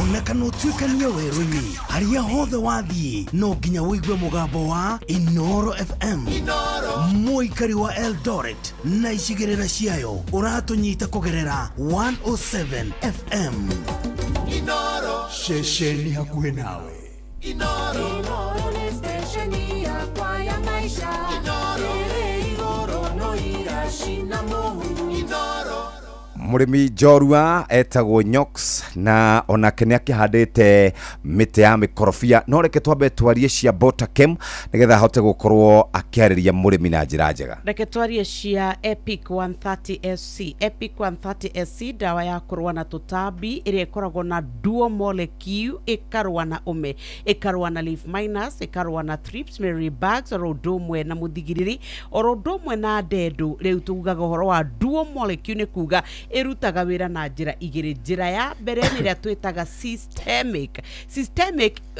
ona kana utuikania werũ-inĩ, haria hothe wathiĩ no nginya wĩigue mũgambo wa Inoro FM. Mũikari wa Eldoret na icigĩrĩra ciayo ũratũnyita kũgerera 107 FM. Inoro, ceceni hakuhĩ nawe. Inoro nĩ ceceni yakwa ya maisha. Inoro no iracina mũhu. Inoro Murimi Njorua etagwo Nyox na onake ni akihandite miti ya mikorofia, no reke twambe twarie cia Botakem nigetha ahote gukorwo akiariria murimi na njira njega. Reke twarie cia Epic 130SC. Epic 130SC dawa ya kurua na tutambi iria ikoragwo na dual molecule, ikarua na ume, ikarua na leaf miners, ikarua na thrips, mealy bugs, orodomwe na muthigiriri, orodomwe na ndendu. Riu tugaga uhoro wa dual molecule ni kuga irutaga wira na njira igiri. Njira ya mbere ni ria twitaga systemic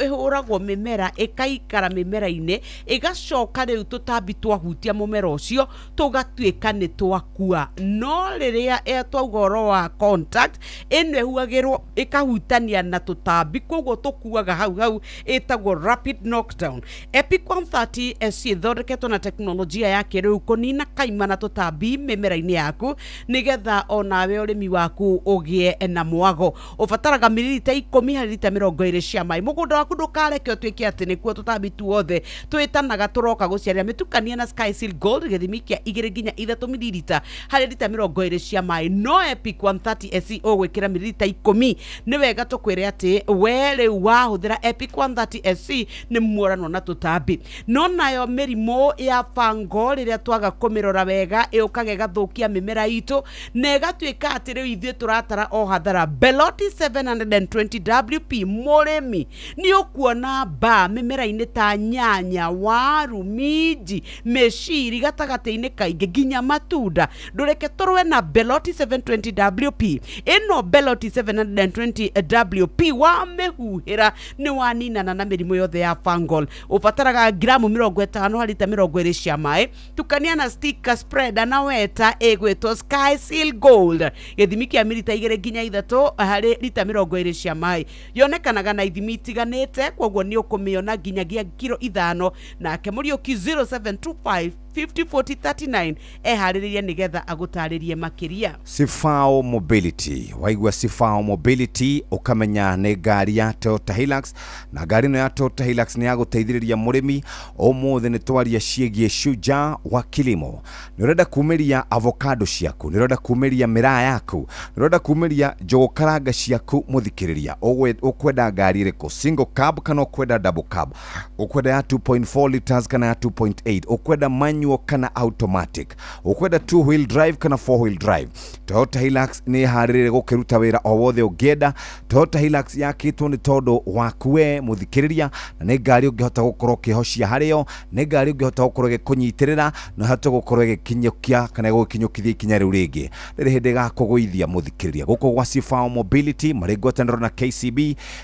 ihuragwo mimera ikaikara mimera-ini igacoka riu tutambi twahutia mumera ucio tugatuika ni twakua. No riria twauga uhoro wa contact ino ihuagirwo ikahutania na tutambi, koguo tukuaga hau itagwo rapid knockdown. Epic 130SC ithondeketwo na teknolojia ya kiriu kunina kaima na tutambi mimera-ini yaku nigetha ona we urimi waku ugie na mwago. Ubataraga mililita 10 harĩ lita 20 cia mai. Mugunda waku ndukareke utwike ati nikuo tutambi tuothe twitanaga turoka guciaria. Mitukania na Sky Seal Gold githimi kia 2 nginya 3 mililita harĩ lita 20 cia mai. No Epic 130SC ugwikira mililita 10 ni wega tukwire ati we riu wahuthira Epic 130SC ni muorano na tutambi. No nayo mirimo ya fungal riria twaga kumirora wega iukaga gathukia mimera itu nega twika ati riu ithuĩ turatara o hathara. Beloti 720 WP murimi ni ukuona ba mimera-ini ta nyanya, waru, minji, meciri gatagati-ini kaingi nginya matunda. Ndureke turwe na Beloti 720 WP. Ino Beloti 720 WP wa mehuhira ni waninana na mirimu yothe ya fungal. Ubataraga gramu 50 harĩ lita 20 cia mai. Tukania na sticker spreader na weta igwitwo Sky Seal Gold githimi kia mililita 2 nginya 3 harĩ lita 20 cia mai. Yonekanaga na ithimi itiganite, koguo ni ukumiona nginyagia kilo 5 na Kemuriuki 0725 504039 eharĩrĩria nigetha agũtarĩrie makiria. Sifao Mobility, waigua Sifao Mobility ukamenya nĩ ngari ya Toyota Hilux, na ngari ĩno ya Toyota Hilux nĩ yagũteithĩrĩria mũrĩmi. Ũmũthĩ nĩ twaria ciĩgiĩ Shujaa wa kilimo. Nĩ ũrenda kumĩria avocado ciaku, nĩ ũrenda kumĩria miraa yaku, nĩ ũrenda kumĩria njũgũ karanga ciaku, mũthikĩrĩria ũkwenda ngari ĩrĩkũ, single cab kana ũkwenda double cab, ũkwenda ya 2.4 liters kana ya 2.8, ũkwenda manual kana automatic, ũkwenda 2-wheel drive kana 4-wheel drive. Toyota Hilux nĩ harĩrĩire gũkĩruta wĩra o wothe ũngĩenda. Toyota Hilux yakĩtwo nĩ tondũ waku we mũthikĩrĩria, na nĩ ngari ũngĩhota gũkorwo ũkĩhocia harĩo, nĩ ngari ũngĩhota gũkorwo ĩgĩkũnyitĩrĩra na ũhote gũkorwo ĩgĩkinyũkia kana gũkinyũkithia ikinya rĩu rĩngĩ. Rĩrĩ hĩndĩ gakũgũithia mũthikĩrĩria. Gũkũ gwa Sifao Mobility marĩ ngwatanĩro na KCB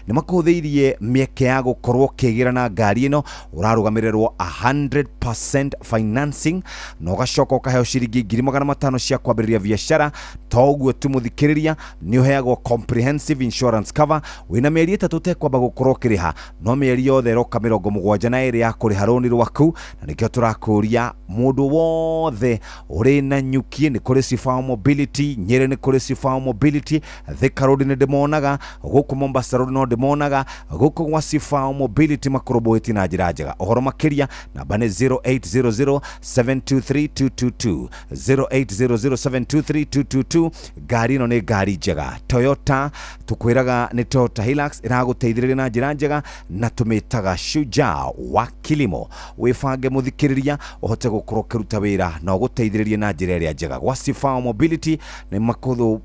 nĩ makũhũthĩirie mĩeke ya gũkorwo ũkĩgĩra na ngari ĩno. Ũrarũgamĩrĩrwo 100% financing na ũgacoka ũkaheo ciringi 500 cia kwambĩrĩria biacara. Toguo tu mũthikĩrĩria, nĩ ũheagwo comprehensive insurance cover wĩna mĩeri 3 ũtekwamba gũkorwo ũkĩrĩha, no mĩeri yothe roka 72 ya kũrĩha rũni rwaku. Na nĩkĩo tũrakũria mũndũ wothe ũrĩ na nyuki, nĩ kũrĩ Sifao Mobility, Nyeri nĩ kũrĩ Sifao Mobility, Thika Road nĩ ndĩmonaga, gũkũ Mombasa Road no ndĩmonaga, gũkũ gwa Sifao Mobility makoroboti na njĩra njega. Ũhoro makĩria namba nĩ 0800723222, 0800723222. Ngari ĩno nĩ ngari njega. Toyota tukwĩraga nĩ Toyota Hilux ĩragũteithĩrĩria na njĩra njega, na tũmĩtaga Shujaa wa kilimo. Wĩbange mũthikĩrĩria, ũhote gũkorwo ũkĩruta wĩra na ũgũteithĩrĩrie na njĩra ĩrĩa njega. Gwa Sifao Mobility nĩ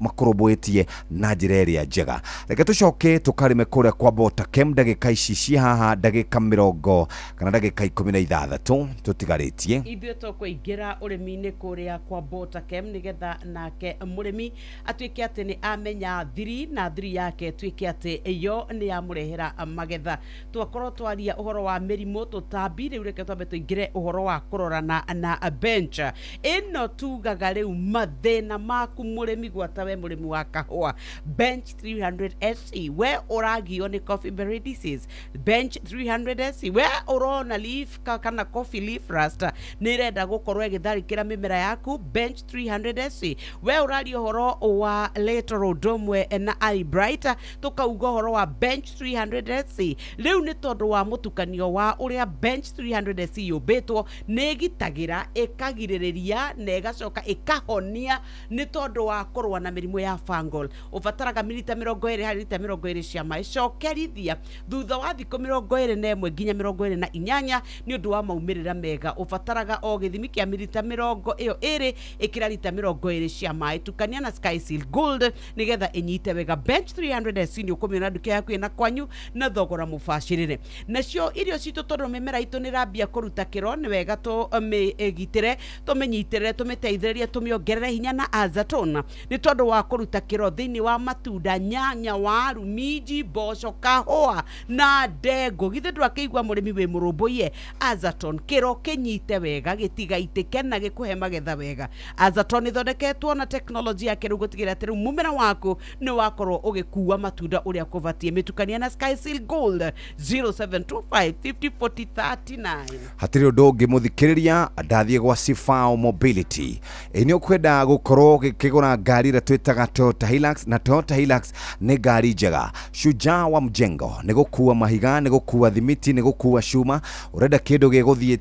makorobwetie na njĩra ĩrĩa njega. Reke tũcoke tũkarĩme kũrĩa kwa Bota Kem. Ndagĩka ici ci haha ndagĩka 10 kana ndagĩka 16 tũtigarĩtie. Ithuĩ tũkũingĩra ũrĩmi-inĩ kũrĩa kwa Bota Kem nĩgetha nake mũrĩmi atuĩke atĩ nĩ amenya thiri na thiri yake atuĩke atĩ iyo nĩ yamũrehera magetha. Twakorwo twaria ũhoro wa mĩrimũ, tũtambi, rĩu reke twambe tũingĩre ũhoro wa kũrorana na bench. Ĩno tugaga rĩu mathĩna maku mũrĩmi gwata we mũrĩmi wa kahũa. Bench 300SE we ũragio nĩ coffee berry disease. Bench 300SE we ũrona leaf kana coffee leaf rust nĩ irenda gũkorwo ĩgĩtharĩkĩra mĩmera yaku. Bench 300SE we ũraria ũhoro wa lateral domwe na eye bright, tukauga ũhoro wa bench 300SE. Rĩu nĩ tondũ wa mũtukanio wa ũrĩa bench 300SE yũmbĩtwo, nĩ gitagĩra, ĩkagirĩrĩria na ĩgacoka ĩkahonia nĩ tondũ wa kũrũa na mĩrimũ ya fungal. Ũbataraga milita 20 harĩ lita 20 cia maĩ. Cokerithia thutha wa thikũ 21 nginya 28 nĩ ũndũ wa maumĩrĩra mega. Ũbataraga o gĩthimi kĩa milita 20 ĩkĩra lita 20 cia maĩ. Tukania na Sky Seal Gold nigetha ĩnyite wega. Bench 300SE nĩ ũkũmĩona nduka yaku ĩna kwanyu na thogora mũbacĩrĩre. Nacio irio citũ tondũ mĩmera itũ nĩ rambia kũruta kĩro, nĩ wega tũmĩgitĩre, tũmĩnyitĩrĩre, tũmĩteithĩrĩrie, tũmĩongerere hinya na Azatone nĩ tondũ wa kũruta kĩro thĩinĩ wa matunda, nyanya, waru, minji, mboco, kahũa na ndengũ. Githĩ ndũrakĩigua mũrĩmi wĩ mũrũmbũiye? Azatone kĩro kĩnyite wega, gĩtigaitĩke na gĩkũhe magetha wega. Azatone ĩthondeketwo na teknolojĩ ya kĩrĩu gũtigĩrĩra atĩ rĩu mũmera waku nĩ wakorwo ũgĩkua matunda ũrĩa kũbatiĩ. Mĩtukania na Sky Seal Gold 0725504039. Hatirĩ ũndũ ũngĩ mũthikĩrĩria, ndathiĩ gwa Sifao Mobility. Nĩ ũkwenda gũkorwo ũkĩgũra ngari ĩrĩa twĩtaga Toyota Hilux, na Toyota Hilux nĩ ngari njega. Shujaa wa mjengo nĩ gũkua mahiga, nĩ gũkua thimiti, nĩ gũkua cuma. Ũrenda kĩndũ gĩgũthiĩ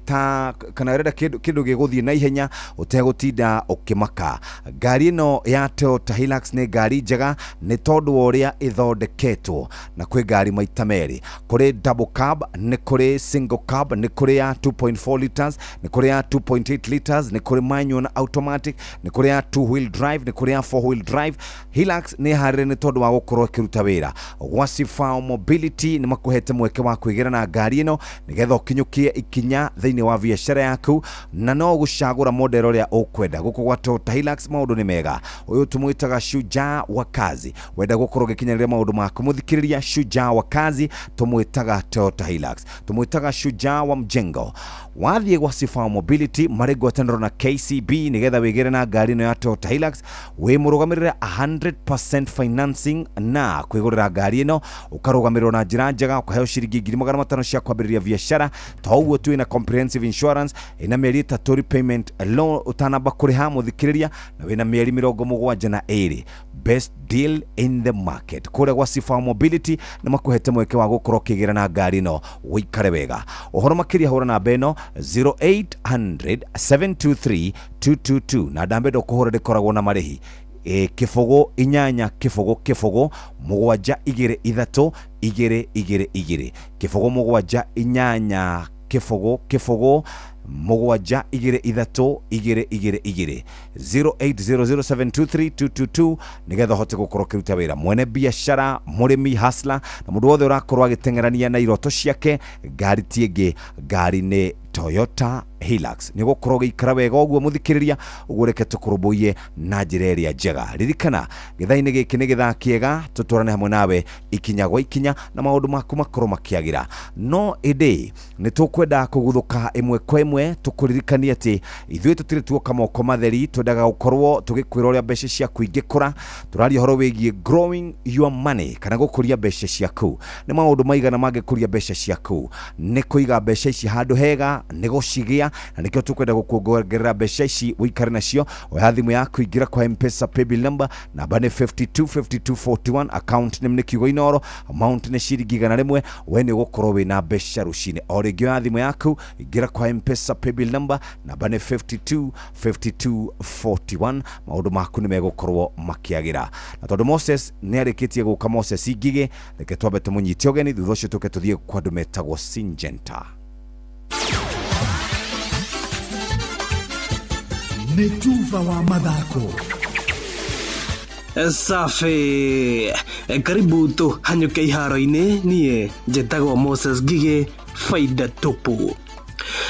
kana ũrenda kĩndũ gĩgũthiĩ na ihenya ũtegũtinda ũkĩmaka. Ngari ĩno ya Toyota Hilux nĩ ngari njega nĩ tondũ wa ũrĩa ĩthondeketwo, na kwĩ ngari maita merĩ. Kũrĩ double cab, nĩ kũrĩ single cab, nĩ kũrĩ ya 2.4 liters, nĩ kũrĩ ya 2.8 liters, nĩ kũrĩ manual na automatic, nĩ kũrĩ ya 2-wheel drive, nĩ kũrĩ ya 4-wheel drive. Hilux nĩ harĩrĩire nĩ tondũ wa gũkorwo ĩkĩruta wĩra. Gwa Sifao Mobility nĩ makũhete mweke wa kwĩgĩra na ngari ĩno nĩgetha ũkinyũkie ikinya thĩinĩ wa biacara yaku, na no gũcagũra model ũrĩa ũkwenda. Gũkũ gwa Toyota Hilux maũndũ nĩ mega. Ũyũ tũmwĩtaga Shujaa wa kazi. Wenda gũkorwo ũgĩkinyanĩria maũndũ maku mũthikĩrĩria, Shujaa wa kazi tũmwĩtaga Toyota Hilux. Tũmwĩtaga Shujaa wa mjengo. Wathiĩ gwa Sifao Mobility marĩ ngwatanĩro na KCB nĩgetha wĩgĩre na ngari ĩno ya Toyota Hilux, wĩ mũrũgamĩrĩre 100% financing na kwĩgũrĩra ngari ĩno, ũkarũgamĩrĩrwo na njĩra njega, ũkaheo ciringi 500 cia kwambĩrĩria biacara. Toguo tu ina comprehensive insurance, ĩno wina mieri 3 repayment loan utanamba kuriha muthikiriria na wina mieri 72 best deal in the market kure gwa Sifa Mobility na makuhete mweke wa gukoro kigira na ngari no wikare wega uhoro makiria hura na beno 0800 723 222 na dambe do kuhura rikoragwo na marehi kifogo inyanya kifogo mugwanja igire ithato igire kifogo mugwanja inyanya kifogo mugwanja igire ithato igire 0800723222 nigetha hote gukoro kiruta wira mwene biashara murimi hasla na mundu wothe urakorwo agitengerania na iroto ciake ngari tienge ngari ni Toyota Hilux ni gukoro gikara wega ogwo muthikiriria ugureke tukurubuye na njira njega ririkana githaini giki ni githa kiega tuturane hamwe nawe ikinya gwa ikinya na maundu maku makoro makiagira no ede ni tukwenda kuguthuka imwe kwa imwe tukuririkania ati ithuĩ tutire tuoka moko matheri twendaga gukorwo tugikwira uria mbeca ciaku ingikura turaria horo wigie growing your money kana gukuria mbeca ciaku ni maundu maigana mangikuria mbeca ciaku ni kuiga mbeca ici handu hega ni gucigia na nikio tukwenda gukuongerera mbeca ici wikare nacio oya thimu yaku ingira kwa M-Pesa paybill number namba ni 525241 account name ni kiugo Inoro amount ni ciringi 100 we ni gukorwo wina mbeca rucine o ringi oya thimu yaku ingira kwa M-Pesa paybill number namba ni 525241 maundu maku ni megukorwo makiagira na tondu Moses ni arikitie guka Moses Ingige reke twambe tumunyite ogeni thutha ucio tuke tuthie kwa andu metagwo Syngenta. Netuva wa mathako safi karibu tu hanyuke iharo-ini nie njĩtagwo Moses Ngige faida tupu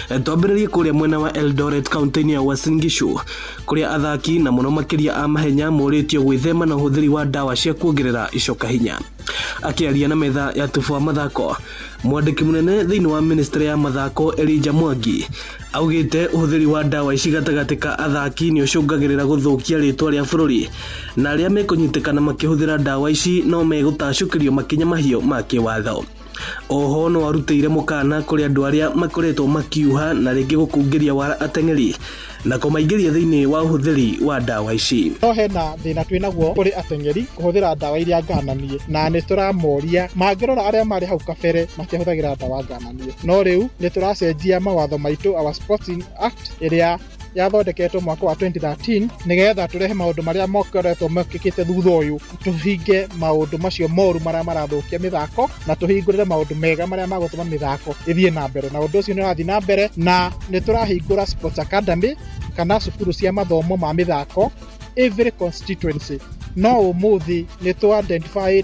twambĩrĩrie kũrĩa mwena wa Eldoret kaunti-inĩ ya Uasin Gishu kũrĩa athaki na mũno makĩria a mahenya morĩtio gwĩthema na ũhũthĩri wa ndawa cia kuongerera icoka hinya akĩaria na metha ya tufu wa mathako mwandĩki mũnene thĩinĩ wa ministry ya mathako Elijah Mwangi augĩte ũhũthĩri wa ndawa ici gatagatĩ ka athaki nĩ ũcũngagĩrĩra gũthũkia rĩtwa rĩa bũrũri na arĩa mekũnyitĩkana makĩhũthĩra ndawa ici no megũtacũkĩrio makinya mahiũ ma kĩwatho. Oho no arutĩire mũkana kũrĩ andũ arĩa makoretwo makiuha na rĩngĩ gũkungĩria wara ateng'eri na kũmaingĩria thĩinĩ wa ũhũthĩri wa ndawa ici. No hena thĩna twĩnaguo kũrĩ ateng'eri kũhũthĩra ndawa iria ngananie na nĩ tũramoria mangĩrora arĩa marĩ hau kabere makĩhũthagĩra ndawa ngananie no rĩu nĩ tũracenjia mawatho maitũ our Sporting Act ĩrĩa yathondeketwo mwaka wa 2013 nigetha turehe maundu maria mokoretwo mekĩkĩte thutha ũyũ tuhinge maundu macio moru maria marathukia mithako na tuhingũrĩre maundu mega maria magũtũma mithako ithie na mbere na undu ũcio nĩ ũrathiĩ na mbere na nĩ tũrahingũra Sports Academy kana cukuru cia mathomo ma mithako every constituency no ũmũthĩ nĩ tũ identify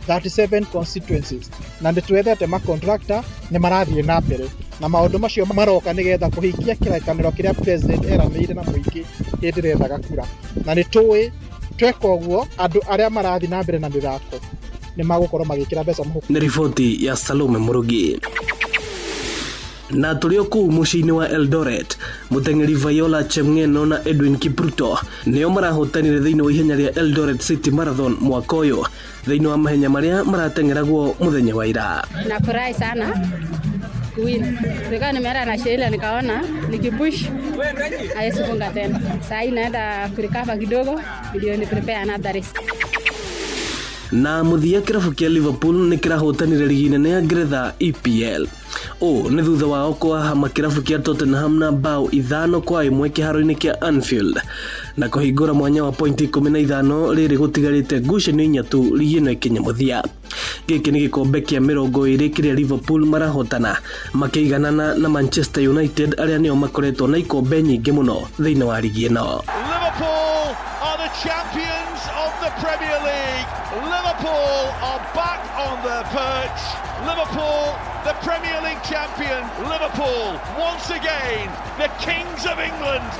37 constituencies na nĩ twethete ma contractor nĩ marathiĩ na mbere na maundu macio maroka nigetha kuhikia kĩrĩkanĩro kĩrĩa president eranĩire na mũingĩ hĩndĩ ĩrĩa ethaga kura na nĩ tũĩ tweka ũguo andũ arĩa marathiĩ na mbere na mĩthako nĩ magũkorwo magĩkĩra mbeca mũhuko. Nĩ riboti ya Salome Murugi. Na tulio kuu mũciĩ-inĩ wa Eldoret mũteng'eri Viola Chemng'eno na Edwin Kipruto nĩo marahotanire thĩinĩ wa ihenya rĩa Eldoret City Marathon mwaka ũyũ thĩinĩ wa mahenya marĩa marateng'eragwo mũthenya wa ira. Nafurahi sana kuwin. Nilikuwa nimeenda na Sheila nikaona nikipush haiwezi funga tena. Sasa naenda kurikava kidogo ndio ni prepare another race. Na muthia kirabu kia Liverpool ni kirahotanire ligi nene ya Ngeretha EPL. Nĩ thutha wao kũhaha kirabu kia Tottenham na bao 5-1 kĩharo-inĩ kia Anfield na kũhingũra mwanya wa pointi 15 rĩrĩ gũtigarĩte ngucanio 4 tu ligi ĩno ĩkinya mũthia. Gĩkĩ nĩ gĩkombe kĩa 20 kĩrĩa Liverpool marahotana makĩiganana na Manchester United arĩa nĩo makoretwo na ikombe nyingĩ mũno thĩinĩ wa ligi ĩno. Liverpool are the champions of the Premier League. Liverpool are back on the perch. Liverpool, the Premier League champion. Liverpool, once again, the kings of England.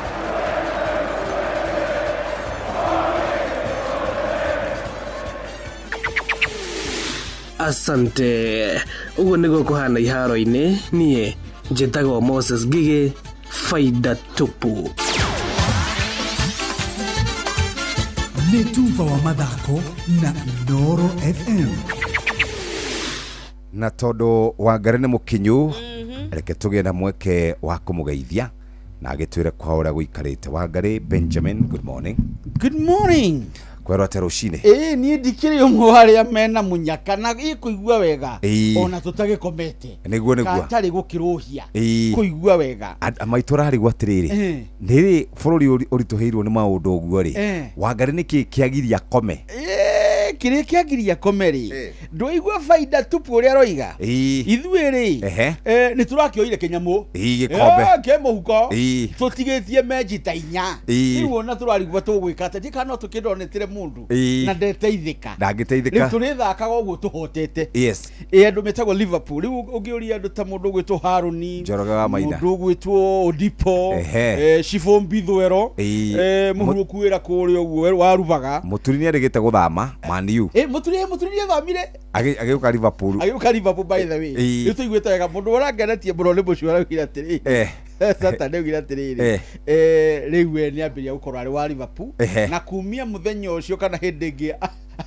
Asante. Uguo nĩguo kũhana iharo-inĩ niĩ njĩtagwo Moses Ngige faida tupu. Netuva wa mathako na Inoro FM. Na tondu Wangari nĩ mũkinyu reke tũgĩe na mweke wa kũmũgeithia na agitwire kwa uria guikarite. Wangari Benjamin, good morning. Good morning. Kwero aterucine ni ndikire umwe waria mena munyaka na ikuigua wega ona tutagikomete niguo katari gukiruhia kuigua wega amaitura ri gwatiriri niri bururi urituheirwo ni maundu uguo ri Wangari niki kiagiria kome kire kiagiria komeri ndoigua faida tupu uria roiga ithuiri ni turakioire kinyamu gikombe ke muhuko tutigitie meji ta inya iruona turarigwa tugwikate ndika no tukindonetire mundu na ndeteithika ndangiteithika ni turithakaga uguo tuhotete yes andu metagwo Liverpool riu ungiuria andu ta mundu gwitwo Haruni Njoroge Maina mundu gwitwo Odipo Shifo Mbithwero muhuruku wira kuria uguo warubaga Muturi arigite guthama Maniu Muturi thamire agiuka Liverpool by the way riu tuiguite wega mundu urangenetie muno ni mucio aragira atiri Saturday ugira atiriri riu ni ambiria gukorwo ari wa Liverpool na kumia muthenya ucio kana hindi ingi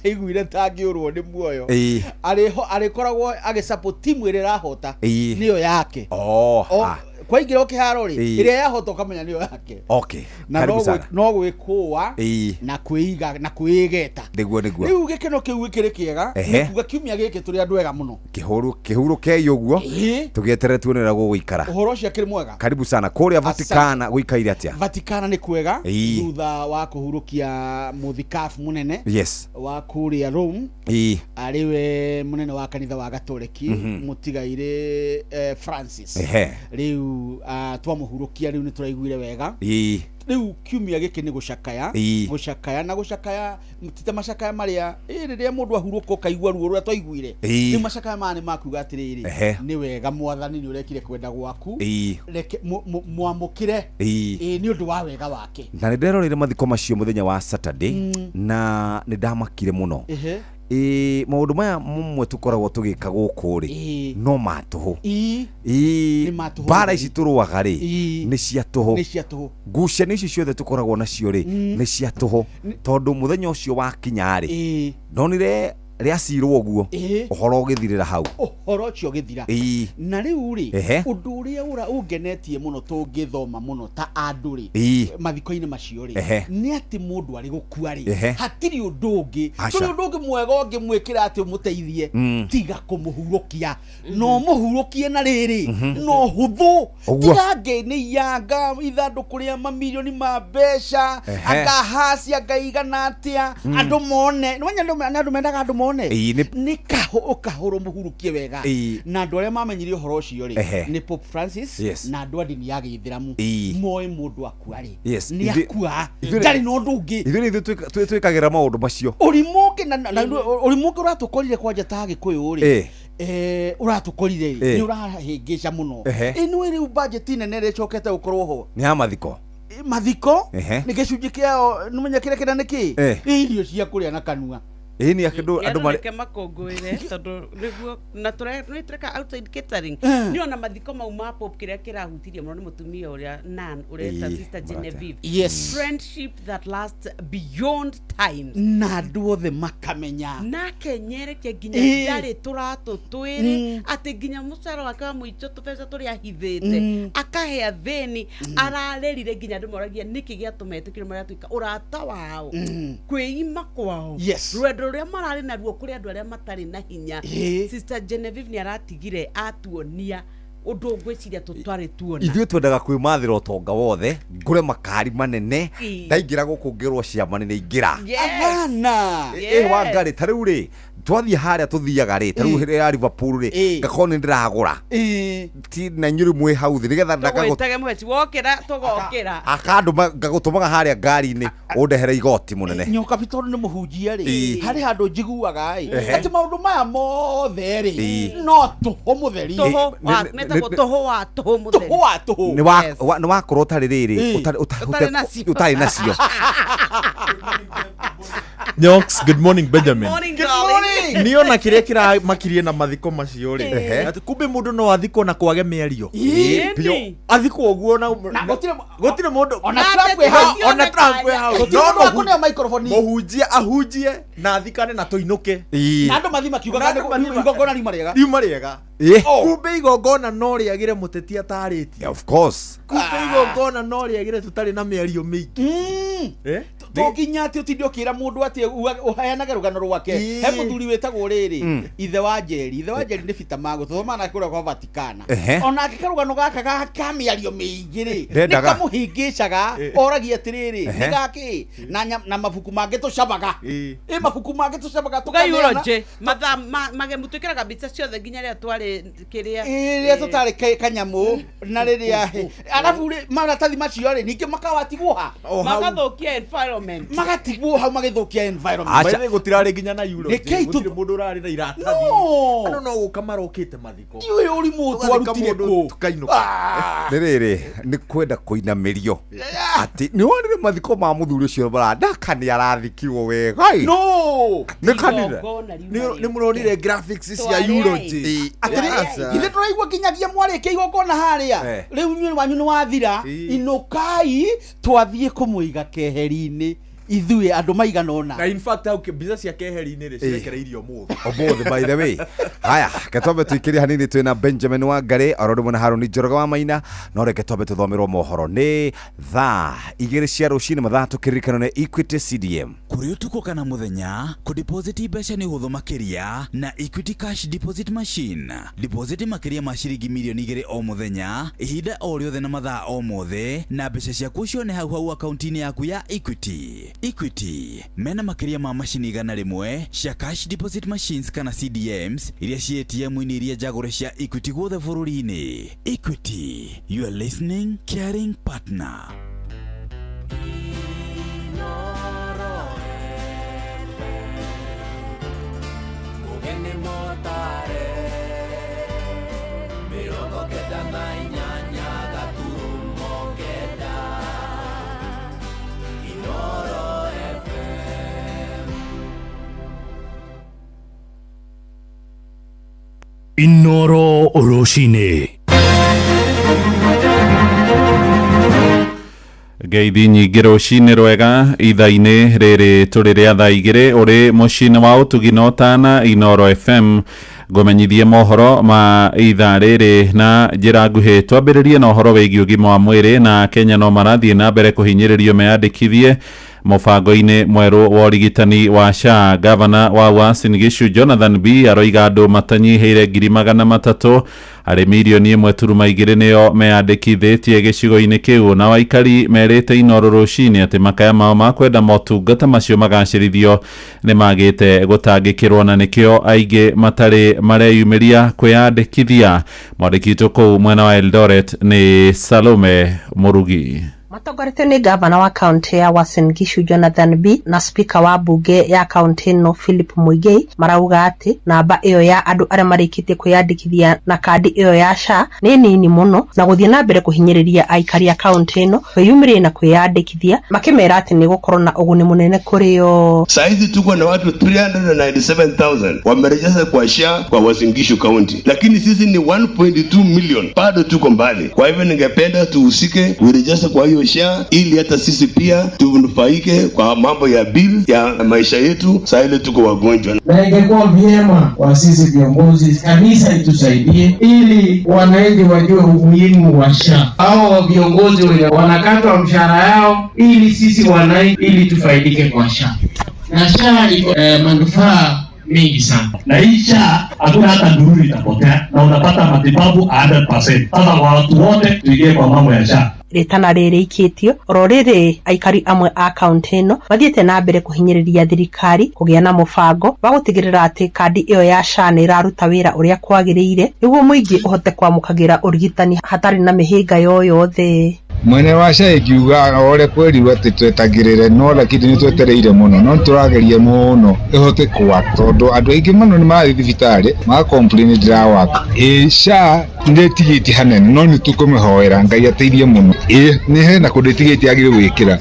aiguire tangiurwo ni muoyo arikoragwo agisupport timu ire rahota niyo yake kwa ingiro kiharo-ri iria yahota ukamenya niyo yake na no gwikua na kuiga na kuigeta niguo riu gikeno kiu gikiri kiega nikuga kiumia giki turi andu ega muno kihuru keyo guo tugietere tuonera guguikara uhoro ucio kiri mwega karibu sana kuria Vatikana guikaire atia Vatikana ni kwega thutha wa kuhurukia muthikafu munene wa kuria Rome ariwe munene wa kanitha wa Gatoliki mutigaire Francis riu twamuhurukia riu ni turaiguire wega riu kiumia giki ni gucakaya na gucakaya mutite macakaya maria riria mundu ahuruka kaigua ruo ruria twaiguire ni macakaya mane makuga atiriri ni wega mwathani ni urekire kwenda gwaku reke mwamukire ni undu wa wega wake na ni nderorire mathiko macio muthenya wa Saturday na ni ndamakire muno maundu maya mumwe tukoragwo tugika guku ri no matuhu bara ici turuaga ri ni cia tuhu ngucanio ici ciothe tukoragwo nacio ri ni cia tuhu tondu muthenya ucio wa kinya ri ndonire riacirwo guo uhoro ugithirira hau uhoro ucio githira na riu ri undu uria ungenetie muno tungithoma muno ta andu ri mathiko-ini macio ri ni ati mundu ari gukua ri hatiri undu ungi turi undu ungi mwega ungi mwikira ati umuteithie tiga kumuhurukia no muhurukie na riri no huthu tigange ni yanga ithandu kuria mamilioni ma mbeca akahasi akaigana atia andu mone andu mendaga andu mone ni kahoro muhurukie wega na andu aria mamenyire uhoro ucio ri ni Pope Francis na andu a dini ya Githiramu moe mundu akua ri ni akua ndari no ndu ungi ithuĩ twĩkagĩra maũndũ macio ũrimungi uratukorire kwanja ta Gĩkũyũ ri uratukorire ni urahingica muno ino ri budget nene ricokete gukorwo ho ni ha mathiko ni gicunji kiao numenya kire kina niki irio cia kuria na kanua ni akindu andu mari makongwire tondu niguo na tureka outside catering ni ona mathiko mau ma Pope kiria kirahutirie muno ni mutumia uria nan ureta Sister Genevieve friendship that lasts beyond time na andu othe makamenya na kenyerekia nginya ndari turatu twiri ati nginya mucaro wake wa muicho tubeza turi ahithite akahea theni ararerire nginya andu moragia niki giatumete kire maria tuika urata wao kwiima kwao ruria marari na ruo kuri andu aria matari na hinya Sister Genevieve ni aratigire atuonia undu ngwiciria tutwari tuona ithuĩ twendaga kwĩmathĩra ũtonga wothe ngũre makari manene ndaingĩra gũkũ ngĩrwo ciama nĩ ingĩra Wangari ta rĩu rĩ twathie haria tuthiaga ri ta riu ya Liverpool ri ngakoni ndiragura ti na nyuri mwe hau thi nigetha ndagagutage mweci wokira tugokira akandu ngagutumaga haria ngari-ini undehere igoti munene nyoka bitondu ni muhunjia ri hari handu njiguaga ati maundu maya mothe ri no tuho mutheri tuho wa tuho ni wakorwo utari riri utari nacio Nyox, good morning Benjamin. Good morning. Niona kire kira makirie na mathiko macio ri. Ati kumbe mundu no athiko na kwage miario. Pio. Athiko oguo na gotire mundu. Ona Trump we hau. No kuna microphone. Muhunjia ahunjie na athikane na toinuke. Na andu mathima kiuga igongona riuma riega. Kumbe igongona no riagire muteti atarĩtie. Of course. Kumbe igongona no riagire tutari na miario mingi. Tokinya ati utindio kira mundu ati uheanaga rugano rwake. He muthuri wetagwo riri ithe wa Njeri ni Peter Mago thoma na kura kwa Vatikana. Ona akikarugano gaka ka miario mingi ri. Nikamuhingicaga oragia atiriri nigaki na mabuku mange tucabaga. Mabuku mange tucabaga tukayuro je mage mutukiraga bica ciothe nginya ria twari kiria ria tutari kanyamu na riria alafu maratathi macio ri ningi makawatigwo magathukia environment magatigwo hau magithukia environment bale gutirari nginya na euro gutire mundu urari na iratathi no gukamarokite mathiko iwe uri mutu arutire ku tukainuka riri ni kwenda kuinamirio ati ni wonire mathiko ma muthuri ucio barandaka ni arathikirwo wega no ni kanire ni muronire graphics cia euro ithe turaigua kinyagia mwarĩkia igongona haria riu nyuĩ wanyu nĩ wathira inukai twathie kumuiga keheri-inĩ ithuĩ andũ maigana ona na in fact au biza cia keheri-inĩ rĩ cirekereirio mũthĩ by the way haya ketombe tuikirie hanini twina Benjamin Wangari orodo mwana Haruni Njoroge wa Maina no reke tombe tuthomerwo mohoro ni thaa 2 cia rũcinĩ mathaa tukirikano na Equity CDM kuri utuko kana muthenya ku deposit mbeca ni hutho makiria na Equity Cash Deposit Machine deposit makiria ma ciringi milioni 2 o muthenya ihinda o riothe na mathaa o mothe na mbeca ciaku cione hau akaunti-inĩ yaku ya Equity mena makiria ma machine igana rimwe cia cash deposit machines kana CDMs iria ci ATM-inĩ iria jagore cia Equity guothe bũrũri-inĩ. Equity, you are listening, caring partner. Inoro Oroshine. Ngeithi nyingĩ rũcinĩ rwega ithaa-inĩ rĩrĩ tũrĩ rĩa thaa igĩrĩ ũrĩ mũciĩ-inĩ wa ũtugi na ũtana Inoro FM ngũmenyithie mohoro ma ithaa rĩrĩ na njĩra nguhĩ twambĩrĩrie na ũhoro wĩgiĩ ũgima wa mwĩrĩ na Kenya no marathiĩ na mbere kũhinyĩrĩrio meyandĩkithie mũbango-inĩ mwerũ wa ũrigitani wa SHA. Gavana wa Uasin Gishu Jonathan B aroiga andũ matanyihĩire 300,000 harĩ milioni 1.2 nĩo meyandĩkithĩtie gĩcigo-inĩ kĩu na aikari merĩte Inoro rũcinĩ atĩ makaya mao ma kwenda motungata macio magacĩrithio nĩ magĩte gũtangĩkĩrwo na nĩkĩo aingĩ matarĩ mareyumĩria kwĩyandĩkithia. Mwandĩki witũ kũu mwena wa Eldoret nĩ Salome Murugi. Matongoretio ni gavana wa kaunti ya Uasin Gishu Jonathan B na spika wa bunge ya kaunti no Philip Muigai marauga ati namba iyo ya andu aria marĩkĩtie kwĩyandĩkithia na kandi iyo ya SHA ni nini muno na gũthiĩ na mbere kũhinyĩrĩria aikari a kaunti ĩno kwĩyumĩria na kwĩyandĩkithia makĩmera ati ni gũkorwo na ũguni mũnene kũrĩ o. Saizi tuko na watu 397,000 wamerejista kwa SHA kwa Uasin Gishu County, lakini sisi ni 1.2 million, bado tuko mbali. Kwa hivyo ningependa tuhusike kurejista kwa hiyo SHA ili hata sisi pia tunufaike kwa mambo ya bill ya maisha yetu saa ile tuko wagonjwa. Na ingekuwa vyema kwa sisi viongozi kanisa itusaidie ili wananchi wajue umuhimu wa SHA. Hao viongozi wenye wanakata mshahara yao ili sisi wananchi ili tufaidike kwa SHA. Na SHA iko manufaa mingi sana. Na hii SHA hakuna hata ndururi itapotea na unapata matibabu 100%. Sasa watu wote tuingie kwa mambo ya SHA. Ritana rĩrĩkĩtio oro rĩrĩ aikari amwe a kaunti ĩno mathiĩte na mbere kũhinyĩrĩria thirikari kũgĩa na mũbango wa gũtigĩrĩra atĩ kandi ĩyo ya SHA nĩ ĩraruta wĩra ũrĩa kwagĩrĩire nĩguo mũingĩ ũhote kwamũkagĩra ũrigitani hatarĩ na mĩhĩnga yoyothe. mwene wa cai kiuga ore kweri ati twetagirire no lakini ni twetereire muno no turageria muno ihote kwa tondu andu aingi muno ni mari thibitari ma complain ndirawa sha ndetigiti hanene no ni tukumihoera ngai ateithie muno ni hena kundetigiti agire gwikira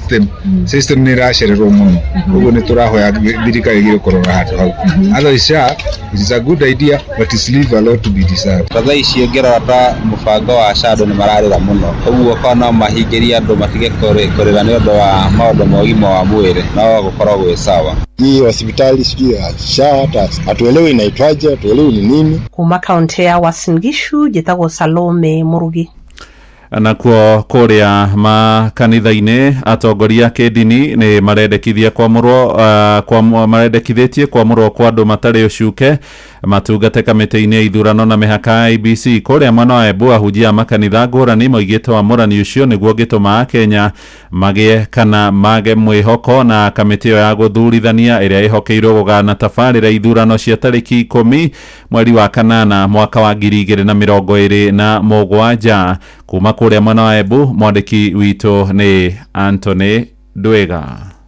system ni racererwo muno uguo ni turahoya thirikari igire kurora handu hau other sha it is a good idea but it's leave a lot to be desired. Tha ici ngirora ta mubango wa sha andu ni mararira muno uguo kana mahingiria andu matige kurira ni undu wa maundu ma ugima wa mwiri no gukorwo gwi sawa. Hii hospitali sijui sha hata hatuelewi inaitwaje, hatuelewi ni nini. Kuma kaunti ya Uasin Gishu njitagwo Salome Murugi. Nakuo kuria makanitha-ini atongoria kidini ni marendekithia marendekithitie kwamurwo kwa andu matari ucuke matungate kamiti-ini ya ithurano na mihaka IBC kuria mwena wa Embu ahunjia makanitha ngurani moigite wamurani ucio niguo gituma Kenya mage mwihoko na kamiti yo ya guthurithania iria ihokeirwo gugana tabarira ithurano cia tariki 10 mweri wa kanana mwaka wa 2027 kuma kuria mwena wa Embu mwandiki witu ni Anthony Ndwega.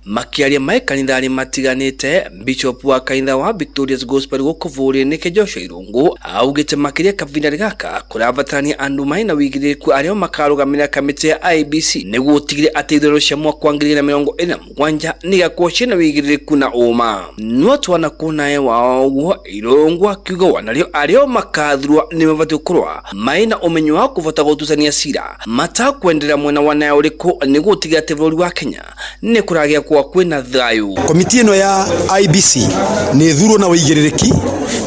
Makiaria mai kanithani matiganite Bishop wa kanitha wa Victoria's Gospel gukuvuri nike Joshua Irungu augite makiria kavinari gaka kurabatarania andu mai na wigiriku ario makarugamira kamiti ya IBC niguo tigire ateithero cia mwaka wa 2027 nigakorwo ciina wigiriku na uma no twana kunae wao Irungu akiuga wanario ario makathurwa ni mabati kurwa mai na umenyo wa kuvota gutusania cira matakwenderera mwena wanae uriku niguo tigire ateithero wa Kenya ni kuragia kwa kwina thayu. Komiti ino ya IBC ni thuro na wigiririki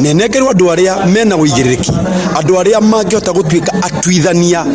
nenengerwa andu aria mena wigiririki andu aria mangihota gutwika atwithania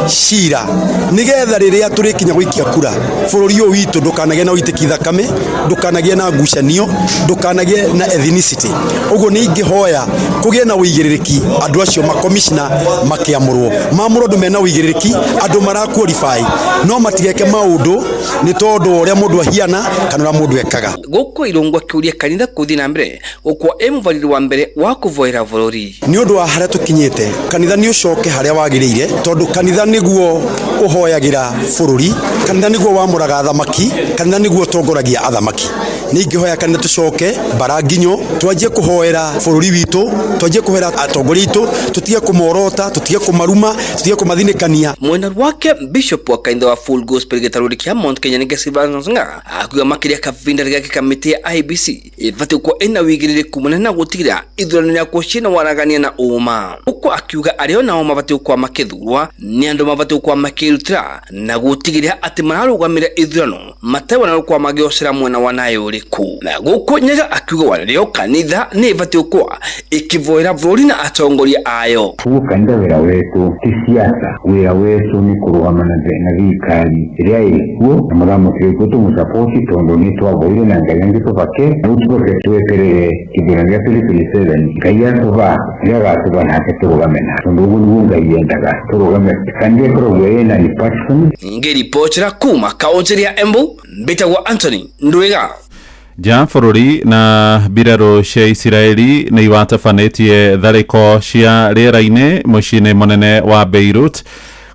cira nigetha riria turikinya gwikia kura bururi uyu witu ndukanagie na uitiki thakame ndukanagie na ngucanio ndukanagie na ethnicity uguo ni ingihoya kugie na wigiririki andu acio makomishna makiamurwo mamurwo andu mena wigiririki andu maraqualify no matigeke maundu ni tondu uria mundu ahiana kana uria mundu ekaga. Guko Irungu akiuria kanitha kuthi na mbere ukwa emuvariri wa mbere wa kuvoera bururi ni undu wa haria tukinyite kanitha ni ucoke haria wagiriire tondu kanitha niguo uhoyagira bururi kanitha niguo wamuraga athamaki kanitha niguo tongoragia athamaki ningihoya kanitha tucoke baranginyo twanjie kuhoera bururi witu twanjie kuhoera atongoria itu tutige kumorota tutige kumaruma tutige kumathinikania. Mwena wake Bishop wa kanitha wa Full Gospel gitaruri kia Mount Kenya nige Silvananga akuga makiria kavinda riga kamiti ya IBC ifate kwa ena wigiririku munene na gutigira ithurano ya kucina waragania na uma uko akiuga ario nao mabati kwa makithurwa ni andu mabati kwa makirutira na gutigira ati mararugamira ithurano matewa na kwa magiocera mwena wanayo uriku na guko nyaga akiuga wanario kanitha ni ifate kwa ikivoira vuri na atongoria ayo kanitha wira wetu kisiasa wira wetu ni kurugamana na thirikari iria ikuo na muthamukire kutu musapoti tondu ni twavoire na ngai angi tuvake nutuke tweterere kithurano gia 2027 ngai atuva niagatuva nake turugamena tondu uguo niguo ngai endaga turugame kanitha ikoragwo ina ni passion. Ngiripotera kuma kaunti ya Embu mbitagwo Anthony Ndwega. Ja bururi na biraro cia Israeli ni iwatabanĩtie tharĩko cia rĩera-inĩ mũciĩ-inĩ mũnene wa Beirut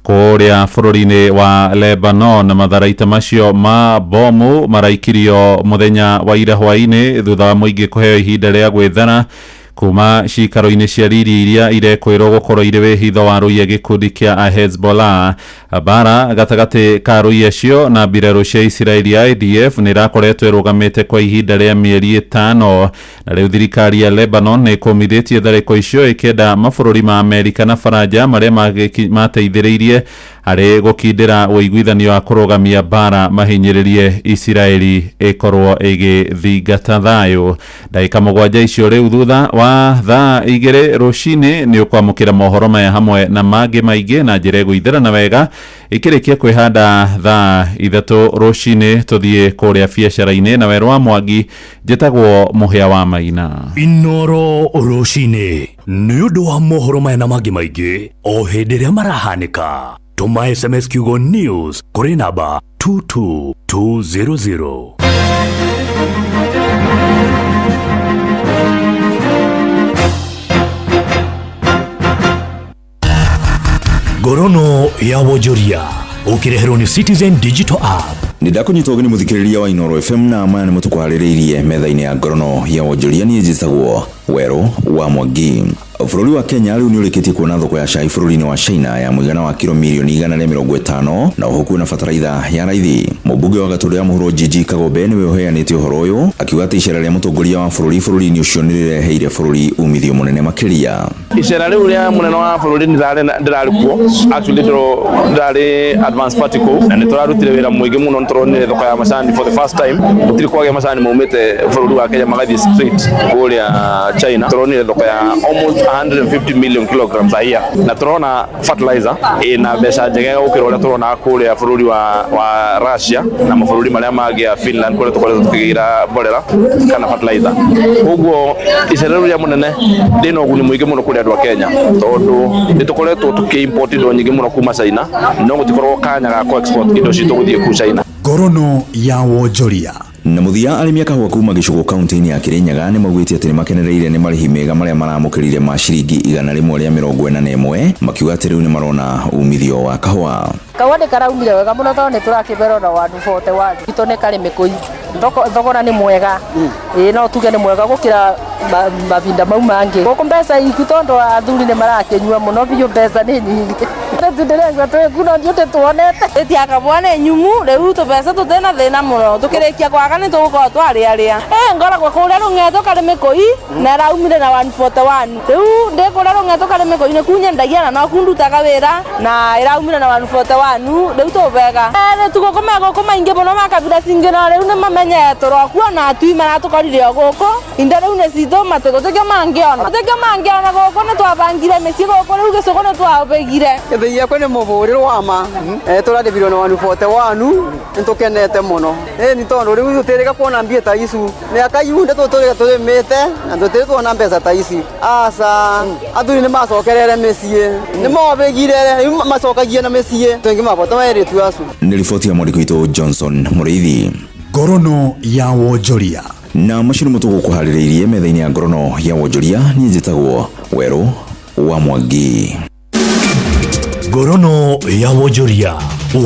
kuria bururi-inĩ wa Lebanon. Matharaita macio ma bomu maraikirio muthenya wa ira hwaĩ-inĩ thutha wa mũingĩ kũheo ihinda rĩa gwĩthara kuma cikaro-inĩ cia riri iria irekwĩrwo gũkorwo irĩ wĩhitho wa rũiya gĩkundi kĩa Hezbollah. Bara gatagati ka rũiya cio na mbirarũ cia Israeli ya IDF nĩ irakoretwo ĩrũgamĩte kwa ihinda rĩa mĩeri 5 na rĩu thirikari ya Lebanon nĩ ĩkũmithĩtie tharĩko icio ĩkĩenda mabũrũri ma Amerika na Faranja marĩa mateithĩrĩirie harĩ gũkindĩra ũiguithanio wa kũrũgamia bara mahinyĩrĩrie Israeli ĩkorwo ĩgĩthingata thayũ. Ndagĩka 7 icio rĩu thutha wa thaa 2 rũcinĩ nĩ ũkwamũkĩra mohoro maya hamwe na mangĩ maingĩ na njĩra ĩgũithera na wega ikĩrĩkia kwĩhanda thaa 3 rũcinĩ tũthiĩ kũrĩa biacara-inĩ na Werũ wa Mwangi. Njĩtagwo Mũhĩa wa Maina. Inoro rũcinĩ nĩ ũndũ wa mohoro maya na mangĩ maingĩ o hĩndĩ ĩrĩa marahanĩka. Tuma SMS kiugo news kuri namba 22200. Gorono ya Wojoria ukireherwo ni Citizen Digital App. Nindakũnyita ũgeni mũthikĩrĩria wa Inoro FM na maya nĩ mũtũkwarĩrĩirie metha-inĩ ya ngorono ya wonjoria niĩ njĩtagwo Werũ wa Mwangi. Bũrũri wa Kenya rĩu nĩ ũrĩkĩtie kuona thoko ya cai bũrũri-inĩ wa China ya mũigana wa kilo milioni 150 na ũhuku na bataraitha ya raithi. Mũmbunge wa Gatũndũ ya mũhuro Gigi Kagombe nĩwe ũheanĩte ũhoro ũyũ akiuga atĩ icera rĩa mũtongoria wa bũrũri-inĩ ũcio nĩ rĩreheire bũrũri umithio mũnene makĩria. Icera rĩu rĩa mũnene wa bũrũri ndĩrarĩ kuo actually ndĩrarĩ advance particle na nĩ tũrarutire wĩra mũingĩ mũno nĩtũronire thoko ya macani for the first time gũtirĩ kwagĩa macani maumĩte bũrũri wa Kenya magathiĩ straight kũrĩa China. Tũronire thoko ya almost 150 million kilograms a year na turona fertilizer ina mbeca njega gukira uria turona kuria bũrũri wa Russia na mabũrũri marĩa mangĩ ya Finland kuria tukoretwo tukigira mborera kana fertilizer. Ũguo icera rĩu rĩa mũnene ndĩna ũguni mũingĩ mũno kũrĩ andũ a Kenya tondũ nĩtũkoretwo tuki-import indo nyingĩ mũno kuma China no gũtikorwo kanya ga ku-export indo citũ gũthiĩ ku China. Ngorono ya wonjoria na muthia arĩmi a kahũa kuma gĩcigo kaunti-inĩ ya Kĩrĩnyaga nĩ maugĩte atĩ nĩ makenereire nĩ marĩhi mega marĩa maramũkĩrire ma ciringi 141 makiuga atĩ rĩu nĩ marona umithio wa kahũa. Kahũa nĩ karaumire wega mũno tondũ nĩ tũrakĩberwo na 141 gitũ nĩ karĩ mĩkũi thogora nĩ mwega no tuge nĩ mwega gũkĩra mavinda mau mangĩ gũkũ mbeca iku tondũ athuri nĩ marakĩnyua mũno biũ mbeca nĩ nyingĩ ndĩrengwa twĩkuna njuĩte tuonete ĩtiaga bwana nyumu rĩu tũbeca tũtena thĩna mũno tũkĩrĩkia kwaga nĩ tũgũkorwo twarĩarĩa ngoragwo kũrĩa rũng'etho karĩ mĩkũi na ĩraumire na 141 rĩu ndĩkũrĩa rũng'etho karĩ mĩkũi nĩ kunyendagia na no kundutaga wĩra na ĩraumire na 141 rĩu tũbega tũgũkoma gũkũ maingĩ mũno makabira cingĩ na rĩu nĩ mamenyetwo rwakuona tuima na tũkorire gũkũ inda rĩu nĩ citũ matũgũtũkio mangĩona gũkũ nĩ twabangire mĩciĩ gũkũ rĩu gĩcũgũ nĩ twabegire gĩthĩi yakwa nĩ mũbũrĩro wa ma tũrathibirwo na 141 nĩ tũkenete mũno nĩ tondũ rĩu tũtĩrĩga kuona mbia ta icu mĩaka yunde tũrĩmĩte na tũtĩrĩ tuona mbeca ta ici aca athuri nĩ macokerere mĩciĩ nĩ mobegire rĩu macokagia na mĩciĩ tũingĩ mabota maĩrĩtu acu. Nĩ riboti ya mwandĩki witũ Johnson Mũrĩithi. Ngorono ya wonjoria na macio nĩ mũtũgũkũharĩrĩirie metha-inĩ ya ngorono ya wonjoria niĩ njĩtagwo Werũ wa Mwangi. Ngorono ya wonjoria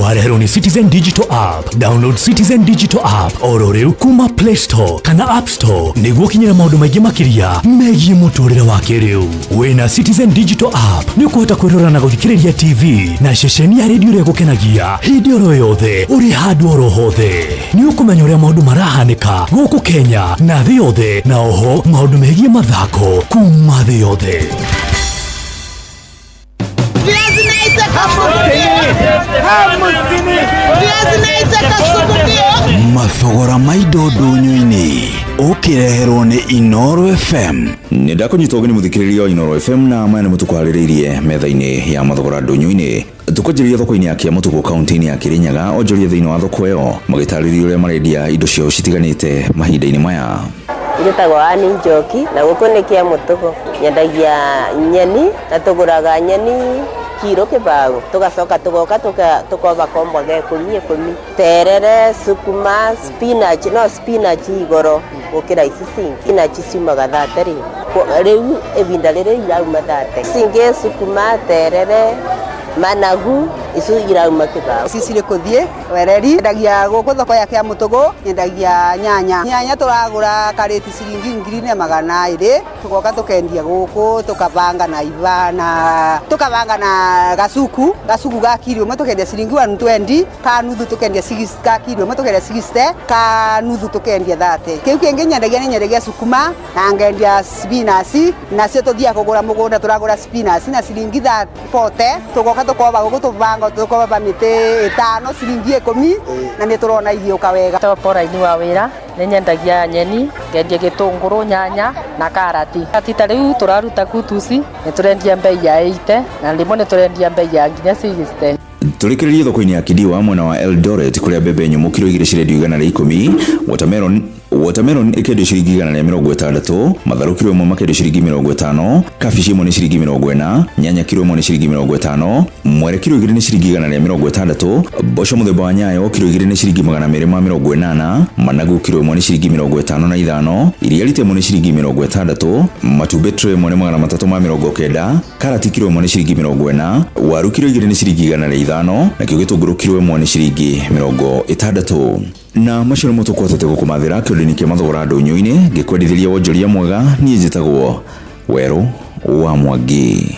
wareherwo ni Citizen Digital App. Download Citizen Digital App oro rĩu kuma Play Store kana App Store nĩguo kinyĩra maũndũ maingĩ makĩria megiĩ mũtũrĩre wa kĩrĩu. Wĩna Citizen Digital App nĩ ũkũhota kwĩrora na gũthikĩrĩria TV na ceceni ya redio ĩrĩa gũkenagia hĩndĩ oro yothe ũrĩ handũ oro hothe. Nĩ ũkũmenya ũrĩa maũndũ marahanĩka gũkũ Kenya na thĩ yothe na oho maũndũ megiĩ mathako kuma thĩ yothe. Mathogora ma indo ndũnyũ-inĩ ũkĩreherwo nĩ Inoro FM. Nĩ ndakũnyita ũgeni mũthikĩrĩria wa Inoro FM na maya nĩ mũtũkwarĩrĩirie metha-inĩ ya mathogora ndũnyũ-inĩ. Tũkũnjĩrĩria thoko-inĩ ya Kĩamũtũgũ kaunti-inĩ ya Kĩrĩnyaga onjoria thĩinĩ wa thoko ĩyo magĩtarĩria ũrĩa marendia indo ciao citiganĩte mahinda-inĩ maya. Njĩtagwo Ani Njoki na gũkũ nĩ Kĩamũtũgũ nyendagia nyeni na tũgũraga nyeni kiro kĩbaũ tugacoka tugoka tukoba kombo ge 10 terere sukuma spinach igoro gukira ici cingi spinach ciumaga 30 rĩu ebinda rĩrĩ irauma 30 cingi sukuma terere managu isu irauma kĩbaũ ici cirĩ kũthiĩ wereri nyendagia gũkũ thoko ya Kĩamũtũgũ nyendagia nyanya tũragũra karĩti ciringi 200 tugoka tukendia gũkũ tukabanga na ivana tukabanga na gasuku ga kilo ũmwe tukendia ciringi 120 ka nuthu tukendia 6 ka kilo ũmwe tukendia 60 ka nuthu tukendia 30 kĩu kĩngĩ nyendagia sukuma na ngendia spinach nacio tũthiaga kũgũra mũgũnda tũragũra spinach na ciringi 40 tugoka tukoba gũkũ tũbanga tukoba mĩtĩ 5 ciringi 10 na nĩ tũrona irio kawega. Topora-inĩ wa wĩra nĩ nyendagia nyeni ngendia gĩtũngũrũ nyanya na karati ta rĩu tũraruta kutuci nĩ tũrendia mbei ya 80 na rĩmwe nĩ tũrendia mbei ya nginya 60. Tũrĩkĩrĩrie thoko-inĩ ya Kidiwa mwena wa Eldoret kũrĩa mbembe nyũmũ kilo 2 cirendio 110 watermelon ikendio ciringi 160 matharũ kilo 1 makendio ciringi 50 kabici imwe nĩ ciringi 40 nyanya kilo 1 nĩ ciringi 50 mwere kilo 2 nĩ ciringi 160 mboco mũthemba wa nyayo kilo 2 nĩ ciringi 280 managu kilo 1 nĩ ciringi 55 iria lita 1 nĩ ciringi 60 matumbĩ tray 1 nĩ 390 karati kilo 1 nĩ ciringi 40 waru kilo 2 nĩ ciringi 105 5 nakio gitunguru kilo 1 ni ciringi 60. na maciaro mutukwatete gukumathira kiundini kia mathogora ndunyu-ini gikwendithiria wonjoria mwega ni njitagwo Weru wa Mwangi.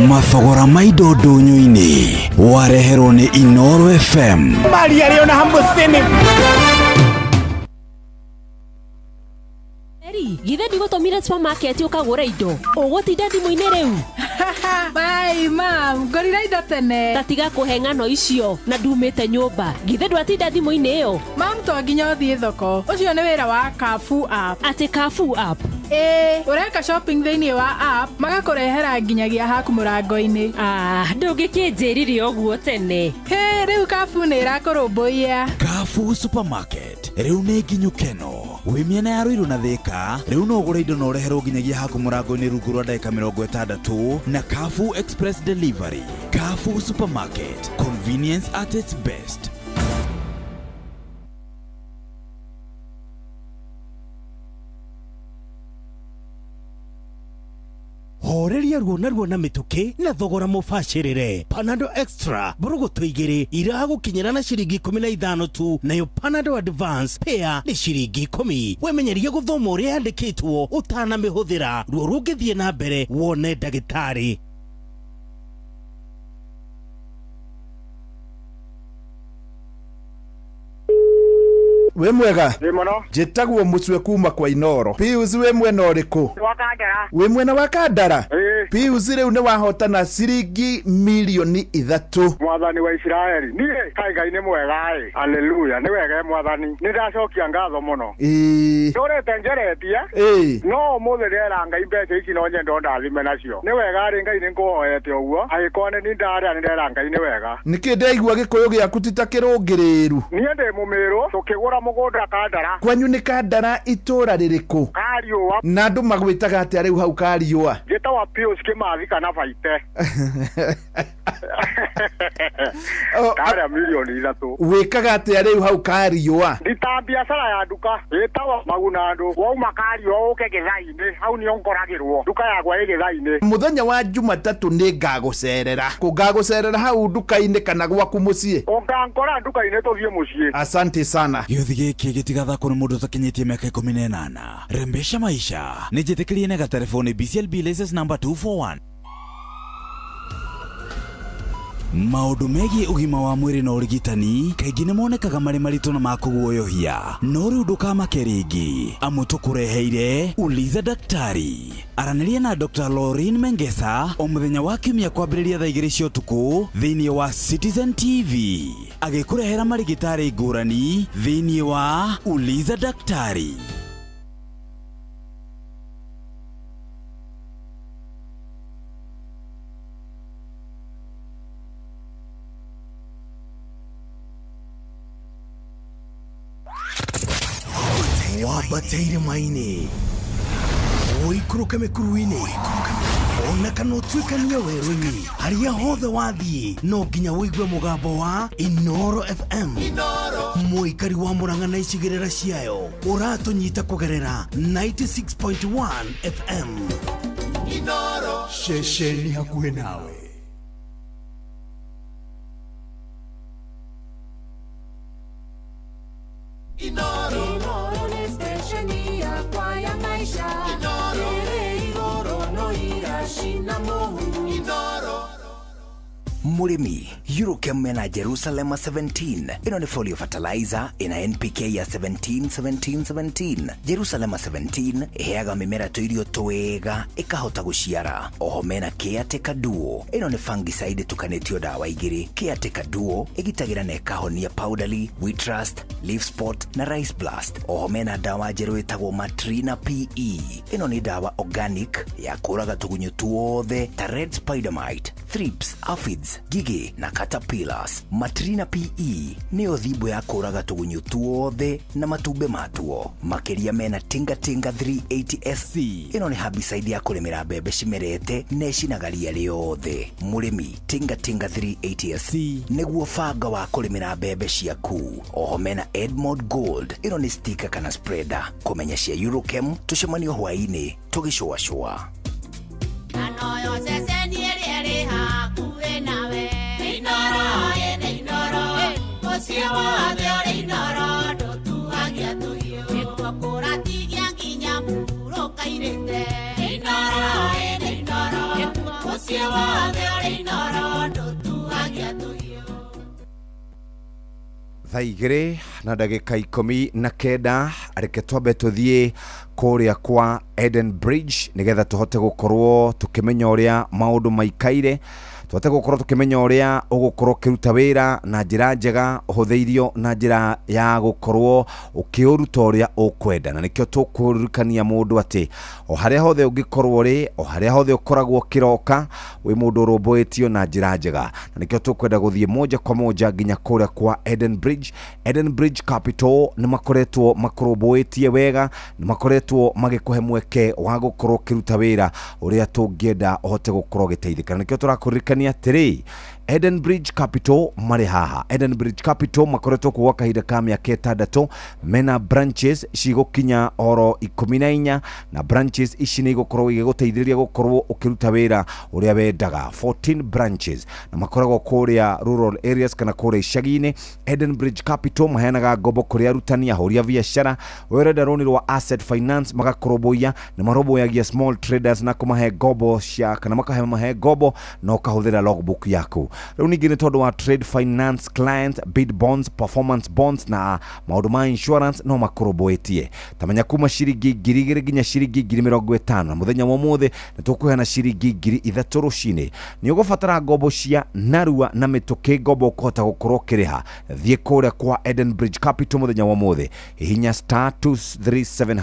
Mathogora maido ndunyu-ini wareherwo ni Inoro FM. Mali aliona hambusini. Githe ndigotomire supermarket ukagura indo ugutinda ndimu-ini riu. Bye mam, ngorira indo tene. Tatiga kuheng'ano icio na ndumite nyumba. Githe ndwatinda ndimu-ini iyo. Mam to nginya uthie thoko. Ucio ni wira wa Carrefour app. Ati Carrefour app? Ureka shopping thiini wa app magakurehera nginyagia haku murango-ini. Ndungikinjirire uguo tene. Riu Carrefour ni irakurumbuia. Carrefour supermarket riu ni nginyukeno. Wi miena ya Ruiru na Thika riu no ugure indo no ureherwo nginyagia haku murango-ini rungu rwa ndagika 60 na Carrefour Express Delivery. Carrefour supermarket, convenience at its best. Horeria ruo na mituki na thogora mubashirire. Panadol Extra burugutu igiri iragukinyira na ciringi 15 tu, nayo Panadol Advance pair ni ciringi 10. Wemenyeria guthoma uria yandikitwo utana mihuthira ruo rungithie na mbere wone ndagitari. We mwega njitagwo Mucwe kuma kwa Inoro. Pius we mwena uriku? Wakandara. We mwena wa Kandara? Pius riu ni wahotana ciringi milioni 3. Mwathani wa Israeli nie Ngai ni mwega haleluya ni wega mwathani ni ndacokia ngatho muno ndorete njeretie no muthirera Ngai mbeca ici no nyendo ndathime nacio ni wega ri Ngai ni nguhoete uguo agikone ni ndaria ni ndera Ngai ni wega niki ndeigua gikuyu giaku titakirungiriru nie ndi mumiru tukigura mugunda Kandara. Kwanyu ni Kandara itura ririku? Kariua. Na andu magwitaga atia riu hau Kariua? Gitawa Pius Kimathi kana Faite. Kara milioni 3. Wikaga atia riu hau Kariua? Ndita biashara ya duka gitawa Maguna ndu wauma Kariua uke Githaini hau ni onkoragirwo duka yakwa Githaini. Muthenya wa Jumatatu ni ngagucerera. Kungagucerera hau duka-ini kana gwaku mucii? Ungankora duka-ini tuthie mucii. Asante sana. Giothi giki gitigathako ni mundu utakinyitie miaka 18. Rembesha maisha ni njitikirie nega telefoni BCLB license number 241. Maundu megie ugima wa mwiri na urigitani kaingĩ nĩ monekaga marĩ maritũ na makũguoyohia, no rĩu ndũkamake rĩngĩ amu tũkũreheire Uliza Daktari. Aranĩria na Dr. Lauren Mengesa o mũthenya wa Kiumia kwambĩrĩria thaa 2 cia ũtukũ thĩinĩ wa Citizen TV, agĩkũrehera marigitari ngũrani thĩinĩ wa Uliza Daktari. Wabateire maini oikuruka mekuruini ona kana utuikania weru-ini haria hothe wathie no nginya wigue mugambo wa Inoro FM. Muikari wa Murang'a na icigirira ciayo uratunyita kugerera 96.1 FM. Inoro shesheni hakuhe nawe. Inoro ni stesheni ya kwa ya maisha. Inoro igoro no irashina mohu. Inoro Murimi Eurochem na Jerusalem 17 ino ni folio fertilizer ina NPK ya 17 Jerusalem 17 iheaga mimera tuirio twega ikahota guciara. Oho mena Caretaker Duo ino ni fungicide tukanetio dawa igiri. Caretaker Duo igitagira na ikahonia powdery, wheat rust, leaf spot na rice blast. Oho mena dawa jeru itagwo Matrina PE ino ni dawa organic ya kuraga tugunyu tuothe ta red spider mite, thrips, aphids, gigi na caterpillars. Matrina PE nio thibo ya kuraga tugunyu tuothe na matumbe matuo. Makiria mena Tinga 380 SC ino ni herbicide ya kurimira mbembe cimerete necinaga ria riothe. Murimi Tinga 380 SC niguo banga wa kurimira mbembe ciaku. Oho mena Edmond Gold ino ni sticker kana spreader. Kumenya cia Eurochem tucemanio hwaini tugicua noyo seseni eri hakuhe nawe Inoro ye Inoro Musie wothe uri Inoro ndutuhagia tuhiu Nĩtwakũra tigia nginya mũhuro kairĩte Inoro ye Inoro Musie wothe uri Inoro ndutuhagia tuhiu thaa igĩrĩ na ndagĩka 19 reke twambe tũthiĩ kũrĩa kwa Eden Bridge nĩgetha tũhote gũkorwo tũkĩmenya ũrĩa maũndũ maikaire tũhote gũkorwo tũkĩmenya ũrĩa ũgũkorwo ũkĩruta wĩra na njĩra njega ũhũthĩirio na njĩra ya gũkorwo ũkĩũruta ũrĩa ũkwenda na nĩkĩo tũkũririkania mũndũ atĩ o harĩa hothe ũngĩkorwo ũrĩ o harĩa hothe ũkoragwo ũkĩroka wĩ mũndũ ũrũmbũĩtio na njĩra njega na nĩkĩo tũkwenda gũthiĩ moja kwa moja nginya kũrĩa kwa Eden Bridge. Eden Bridge Capital nĩ makoretwo makũrũmbũĩtie wega nĩ makoretwo magĩkũhe mweke wa gũkorwo ũkĩruta wĩra ũrĩa tũngĩenda ũhote gũkorwo ũgĩteithĩka na nĩkĩo tũrakũririkania atĩrĩ Eden Bridge Capital marĩ haha. Eden Bridge Capital makoretwo kuo kahinda ka mĩaka 6 mena branches cigũkinya oro 14 na branches ici nĩ igũkorwo igĩgũteithĩrĩria gũkorwo ũkĩruta wĩra ũrĩa wendaga 14 branches na makoragwo kũrĩa rural areas kana kũrĩa icagi-inĩ. Eden Bridge Capital maheanaga ngombo kũrĩ arutani ahũri a biacara wĩrenda rũni rwa asset finance magakũrũmbũiya na marũmbũyagia small traders na kũmahe ngombo cia kana makahe ngombo na ũkahũthĩra logbook yaku. Rĩu ningĩ nĩ tondũ wa trade finance clients, bid bonds, performance bonds na maũndũ ma insurance no makũrũmbũĩtie. Tamenya kuma ciringi 2,000 nginya ciringi 50,000 na mũthenya wa ũmũthĩ nĩ tũkũheana ciringi 3,000 rũcinĩ. Nĩ ũgũbatara ngombo cia narua na mĩtũkĩ ngombo ũkũhota gũkorwo ũkĩrĩha. Thiĩ kũrĩa kwa Eden Bridge Capital mũthenya wa ũmũthĩ. Hihinya *237#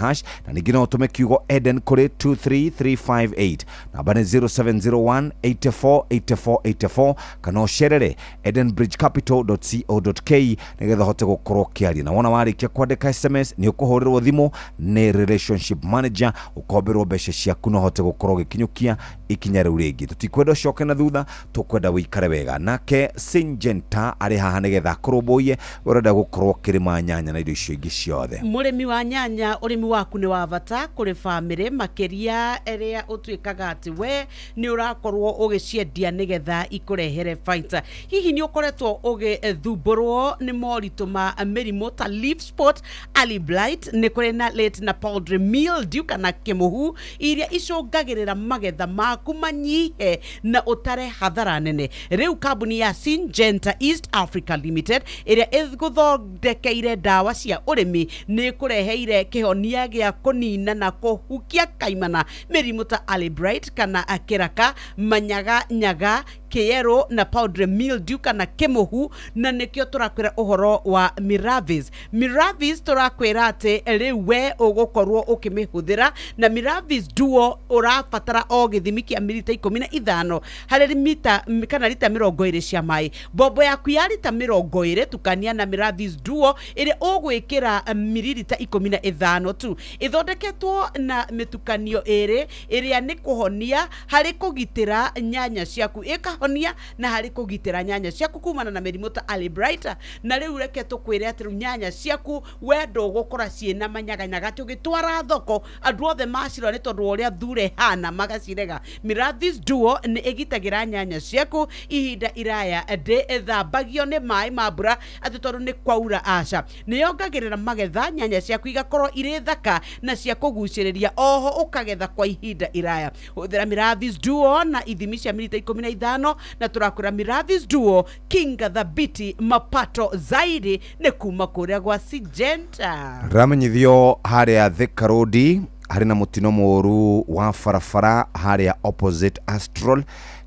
na ningĩ no ũtũme kiugo Eden kũrĩ 23358. Namba nĩ 0701 84 84 84 kana ũcerere edenbridgecapital.co.ke nĩgetha hote gũkorwo kĩaria na wona warĩkia kwandĩka SMS nĩ ũkũhũrĩrwo thimũ nĩ relationship manager ũkomberwo mbeca ciaku no hote gũkorwo gĩkinyũkia ikinya rĩu rĩngĩ. Tũtikwenda ũcoke na thutha tũkwenda wĩikare wega. Nake Syngenta arĩ haha nĩgetha akũrũmbũiye ũrenda gũkorwo kĩrĩma nyanya na indo icio ingĩ ciothe. Mũrĩmi wa nyanya ũrĩmi waku nĩ wa bata kũrĩ famĩlĩ makĩria ĩrĩa ũtuĩkaga atĩ we nĩ ũrakorwo ũgĩciendia nĩgetha ikũrehere baita. Hihi nĩ ũkoretwo ũgĩthumbũrwo nĩ moritũ ma mĩrimũ ta leaf spot, early blight, nĩ kũrĩ na late na powdery mildew kana kĩmũhu iria icũngagĩrĩra magetha maku manyihe na ũtare hathara nene. Rĩu kambuni ya Syngenta East Africa Limited ĩrĩa ĩgũthondekeire ndawa cia ũrĩmi nĩ kũreheire kĩhonia gĩa kũnina na kũhukia kaimana mĩrimũ ta early blight kana kĩraka, manyaga, nyaga, kĩero na powdery mildew kana kĩmũhu na nĩkĩo tũrakwĩra ũhoro wa Miravis. Miravis tũrakwĩra atĩ rĩu we ũgũkorwo ũkĩmĩhũthĩra na Miravis Duo ũrabatara o gĩthimi kĩa milita 15 harĩ mita kana lita 20 cia maĩ. Bombo yaku ya lita 20 tukania na Miravis Duo ĩrĩa ũgwĩkĩra mililita 15 tu. Ithondeketwo na mĩtukanio ĩrĩ ĩrĩa nĩ kũhonia harĩ kũgitĩra nyanya ciaku ĩkahonia na harĩ kũgitĩra nyanya ciaku kumana na mĩrimũ ta early blight. Na rĩu reke tũkwĩre atĩ nyanya ciaku wendo gũkora ciĩna manyaganyaga tũgĩtwara thoko andũ othe macirwo nĩ tondũ ũrĩa thure hana magacirega. Miravis Duo nĩ ĩgitagĩra nyanya ciaku ihinda iraya ndĩthambagio nĩ maĩ ma mbura atĩ tondũ nĩ kwaura aca. Nĩ yongagĩrĩra magetha nyanya ciaku igakorwo irĩ thaka na cia kũgucĩrĩria oho ũkagetha kwa ihinda iraya. Hũthĩra Miravis Duo na ithimi cia milita 15 na tũrakũra Miravis Duo kinga thabiti mapato zaidi nĩ kuma kũrĩa gwa Syngenta. Ramenyithio harĩa Thika Road harĩ na mũtino mũru wa barabara harĩa opposite Astral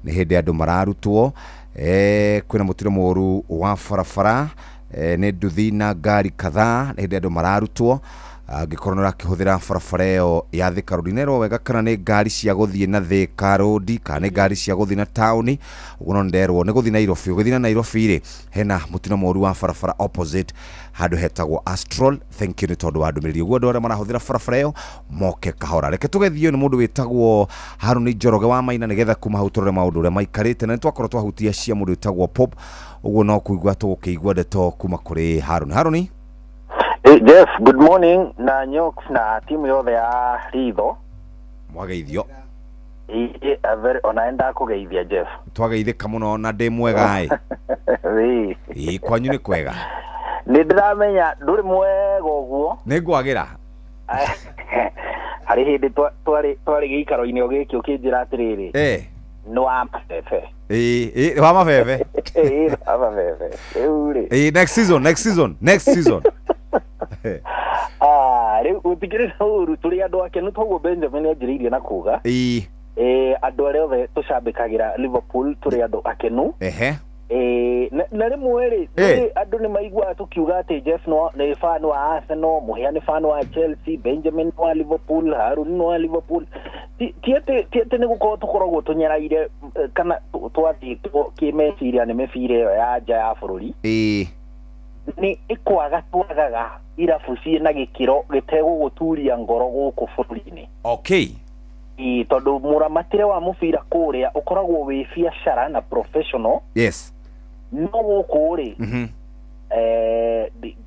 nĩ hĩndĩ andũ mararutwo kwĩna mũtino mũru wa barabara nĩ nduthi na ngari kadhaa nĩ hĩndĩ andũ mararutwo angĩkorwo nĩ ũrakĩhũthĩra barabara ĩyo ya Thika Road nĩ wega kana nĩ ngari cia gũthiĩ na Thika Road kana nĩ ngari cia gũthiĩ na taũni ũguo no nderwo nĩ gũthiĩ Nairobi ũgĩthiĩ na Nairobi rĩ hena mũtino mũru wa barabara opposite handũ hetagwo Astral. Thank you nĩ tondũ wa ndũmĩrĩri ũguo andũ arĩa marahũthĩra barabara ĩyo moke kahora. Reke tũgethio nĩ mũndũ wĩtagwo Haruni Njoroge wa Maina nĩgetha kuma hau tũrore maũndũ ũrĩa maikarĩte na nĩ twakorwo twahutia cia mũndũ wĩtagwo Pop ũguo no kũigua tũgũkĩigua ndeto kuma kũrĩ Haruni. Jeff, good morning na Nyox na timu yothe ya Ritho. Mwageithio. onaenda kugeithia Jeff. Twageithika muno na ndi mwega ii kwanyu ni kwega Ni ndiramenya nduri mwega uguo ni ngwagira hari hindi twari giikaro-ini ogiki ukinjira atiriri no wa mabebe wa mabebe wa mabebe next season riu utigirira uru turi andu akenu toguo Benjamin anjiriirie na kuga andu aria othe tucambikagira Liverpool turi andu akenu na rimwe ri andu ni maigua tukiuga ati Jeff no ni fan wa Arsenal, Muhia ni fan wa Chelsea, Benjamin wa Liverpool, Harun wa Liverpool. Tiete ni gukorwo tukoragwo tunyaraire kana twathi kimeciria ni mibira iyo ya nja ya bururi ni ikwaga twagaga irabu ciina gikiro giteguguturia ngoro guku bururi-ini. Tondu muramatire wa mubira kuria ukoragwo wi biacara na professional. No guku ri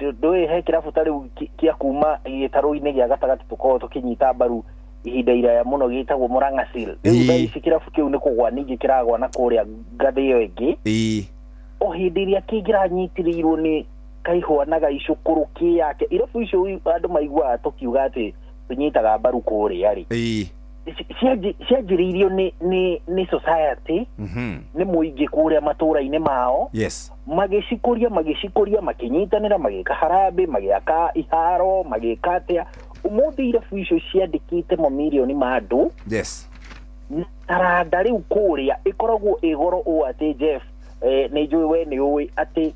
ndui he kirabu tari kia kuma gitaru-ini gia gatagati tukorwo tukinyita mbaru ihinda iraya muno gitagwo Murang'a Seal. Riu kirabu kiu ni kugwa ningi kiragwa na kuria ngathi iyo ingi o hindi iria kingiranyitirirwo ni kaihwa na gaicukuru yake irabu icio andu maigua tukiuga ati tunyitaga mbaru kuria ri cianjiriirio ni society ni muingi kuria matura-ini mao magicikuria makinyitanira magika harambe magiaka iharo magika atia umuthi irabu icio ciandikite mamilioni ma andu taranda riu kuria ikoragwo igoro u ati Jeff ni njui we ni ui ati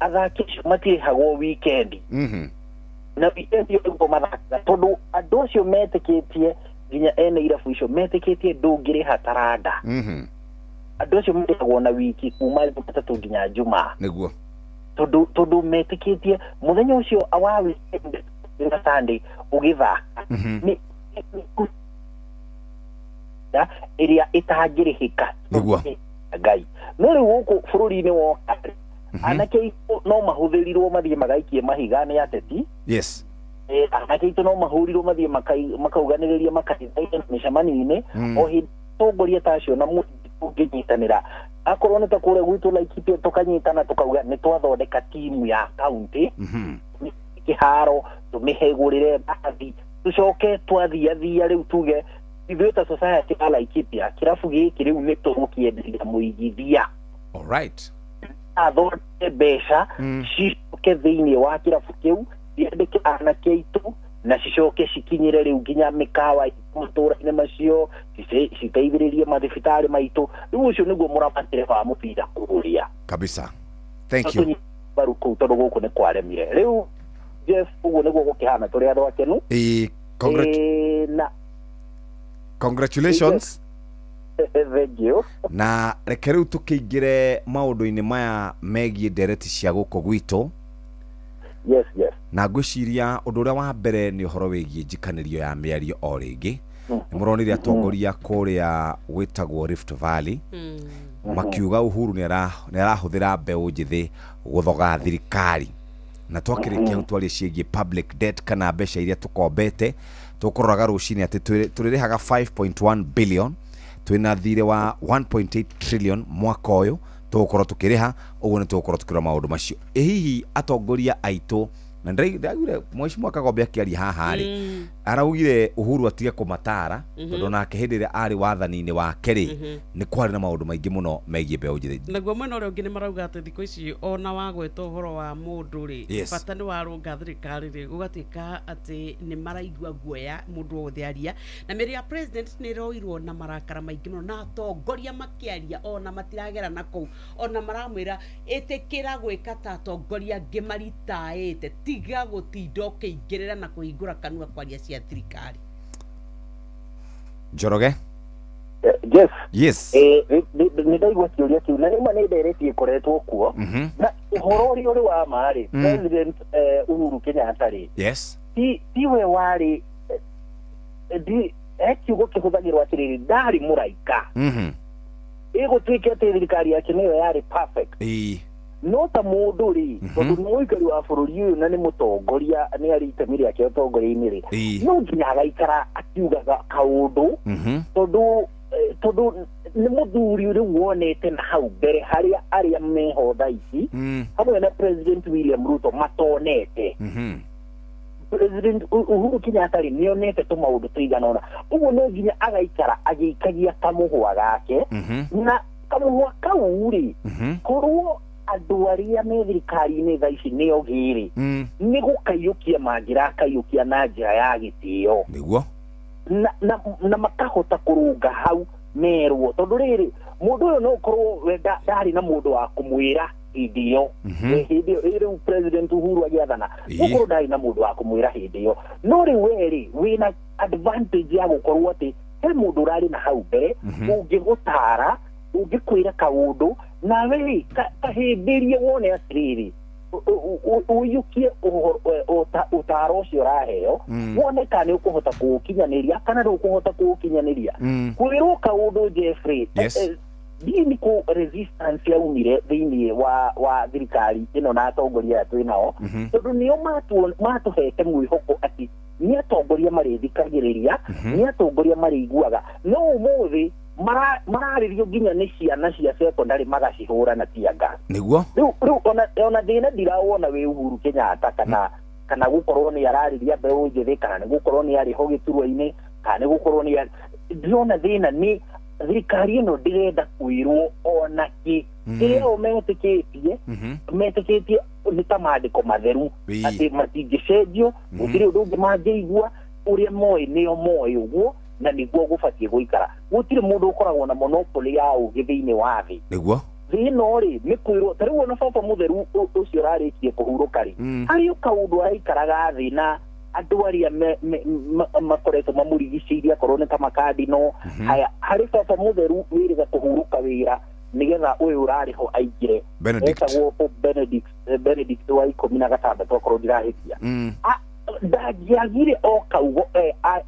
athaki matirihagwo weekend na weekend yo ngo mathaka tondu andu acio metikitie nginya ene irabu icio metikitie ndungiriha taranda andu acio marihagwo na wiki kuma Jumatatu nginya Jumaa niguo tondu metikitie muthenya ucio awa weekend na Sunday ugithaka ni iria itangirihika niguo Ngai no riu guku bururi-ini woka anake no mahuthirirwo mathie magaikie mahiga ni ateti anake itu no mahurirwo mathie makauganiriria makanitha-ini micemani-ini o hindi tongoria tacio na munginyitanira akorwo ni ta kuria gwitu Laikipia tukanyitana tukauga ni twathondeka timu ya county kiharo tumihegurire bathi tucoke twathiathia riu tuge ithuĩ ta society ya Laikipia kirabu giki riu ni tũgũkĩenderia mũigithia athondeke mbeca cicoke thĩinĩ wa kirabu kĩu ciandĩke anake aitũ na cicoke cikinyĩre riu nginya mĩkawa matũra-inĩ macio citeithĩrĩrie mathibitarĩ maitũ rĩu ũcio nĩguo mũramatĩre wa mũbira kũrĩa kabisa. Thank you baru kũu tondũ gũkũ nĩ kwaremire rĩu Jeff ũguo nĩguo gũkĩhana tũrĩ andũ akenu na congratulations thank you na reke riu tukiingire maundu-ini maya megie ndereti cia guko gwitũ na ngwiciria undu uria wa mbere ni uhoro wigie njikanirio ya miario o ringi ni muronire atongoria kuria gwitagwo Rift Valley makiuga Uhuru ni arahuthira mbeu njithi guthoga thirikari na twakirikia twarie ciĩgie public debt kana mbeca iria tukombete tukoraga rucini ati turirihaga 5.1 billion twina thire wa 1.8 trillion mwaka uyu tukorwo tukiriha uguo ni tukorwo tukira maundu macio hihi atongoria aitu na ndagire mheshimiwa Kagombe akiaria haha ri araugire Uhuru atige kumatara tondu nake hindi ria ari wathani-ini wake ri ni kwari na maundu maingi muno megie mbeu njithi naguo mwena uria ungi ni marauga ati thiko ici ona wagweta uhoro wa mundu ri bata ni warunga thirikari ri gugatuika ati ni maraigua guoya mundu wothe aria na meri ya president ni roirwo na marakara maingi muno na atongoria makiaria ona matiragera na kou ona maramwira itikira gwika ta atongoria angi maritaite tiga gutinda ukiingirira na kuhingura kanua kwaria cia thirikari. Njoroge Yes ni ndaigua kiuria kiu na rĩmwe nĩ ndereti ĩkoretwo kuo na ũhoro ũrĩa ũrĩ wa marĩ President Uhuru Kenyatta rĩ tiwe warĩ kiugo kĩhũthagĩrwo atĩrĩrĩ ndarĩ mũraika ĩgũtuĩke atĩ thirikari yake nĩyo yarĩ perfect no ta mũndũ rĩ tondũ nĩ mũikari wa bũrũri ũyũ na nĩ mũtongoria nĩ arĩ itemi rĩake ũtongoria-inĩ rĩ no nginya agaikara akiugaga kaũndũ tondũ tondu ni muthuri uri wonete na hau mbere haria aria meho thaici hamwe na President William Ruto matonete President Uhuru Kenyatta nionete tu maundu tuiganona uguo no nginya agaikara agikagia kamuhwa gake na kamuhwa kau ri korwo andu aria me thirikari-ini thaici nio giri ni gukaiukia mangira kaiukia na njira ya gitio niguo na makahota kurunga hau merwo tondu riri mundu uyu no korwo ndari na mundu wa kumwira hidio hidio President Uhuru agiathana gukorwo ndari na mundu wa kumwira hidio no ri weri wina advantage ya gukorwo ati he mundu urari na hau mbere ungigutara ungikwira kaundu nawe kahimbirie wone atiriri uyukie utaro ucio uraheo wone kana ukuhota kukinyaniria kana ndukuhota kukinyaniria kwirwo kaundu Jeffrey dini ku resistance ya umire thini wa thirikari ino na atongoria atu nao tondu nio matuhete mwihoko ati ni atongoria marithikagiriria ni atongoria mariguaga no umuthi mararirio nginya ni ciana cia secondary magacihura na tianga niguo riu ona thina ndirawona wi Uhuru Kenyatta kana gukorwo ni arariria mbeu njithi kana ni gukorwo ni ari ho giturwa-ini kana ni gukorwo ni ndiona thina ni thirikari ino ndirenda kwirwo ona ki kiria umetikitie ni ta maandiko matheru ati matingicenjio gutiri undu ungi mangiigua uria moi nio moi uguo na niguo gubatie guikara gutiri mundu ukoragwo na monopoly ya ugi thiini wa thi niguo thino ri ni kwirwo tariu ona baba mutheru ucio rarikie kuhuruka ri ari kaundu araikaraga thi na andu aria makoretwo mamurigicĩirie akorwo nĩ ta makandino haya harĩ baba mutheru wĩrĩga kũhurũka wĩra nigetha ũyũ ũrarĩho aingĩre etagwo Benedict wa 16 akorwo ndirahĩtia ndangiagire o kaugo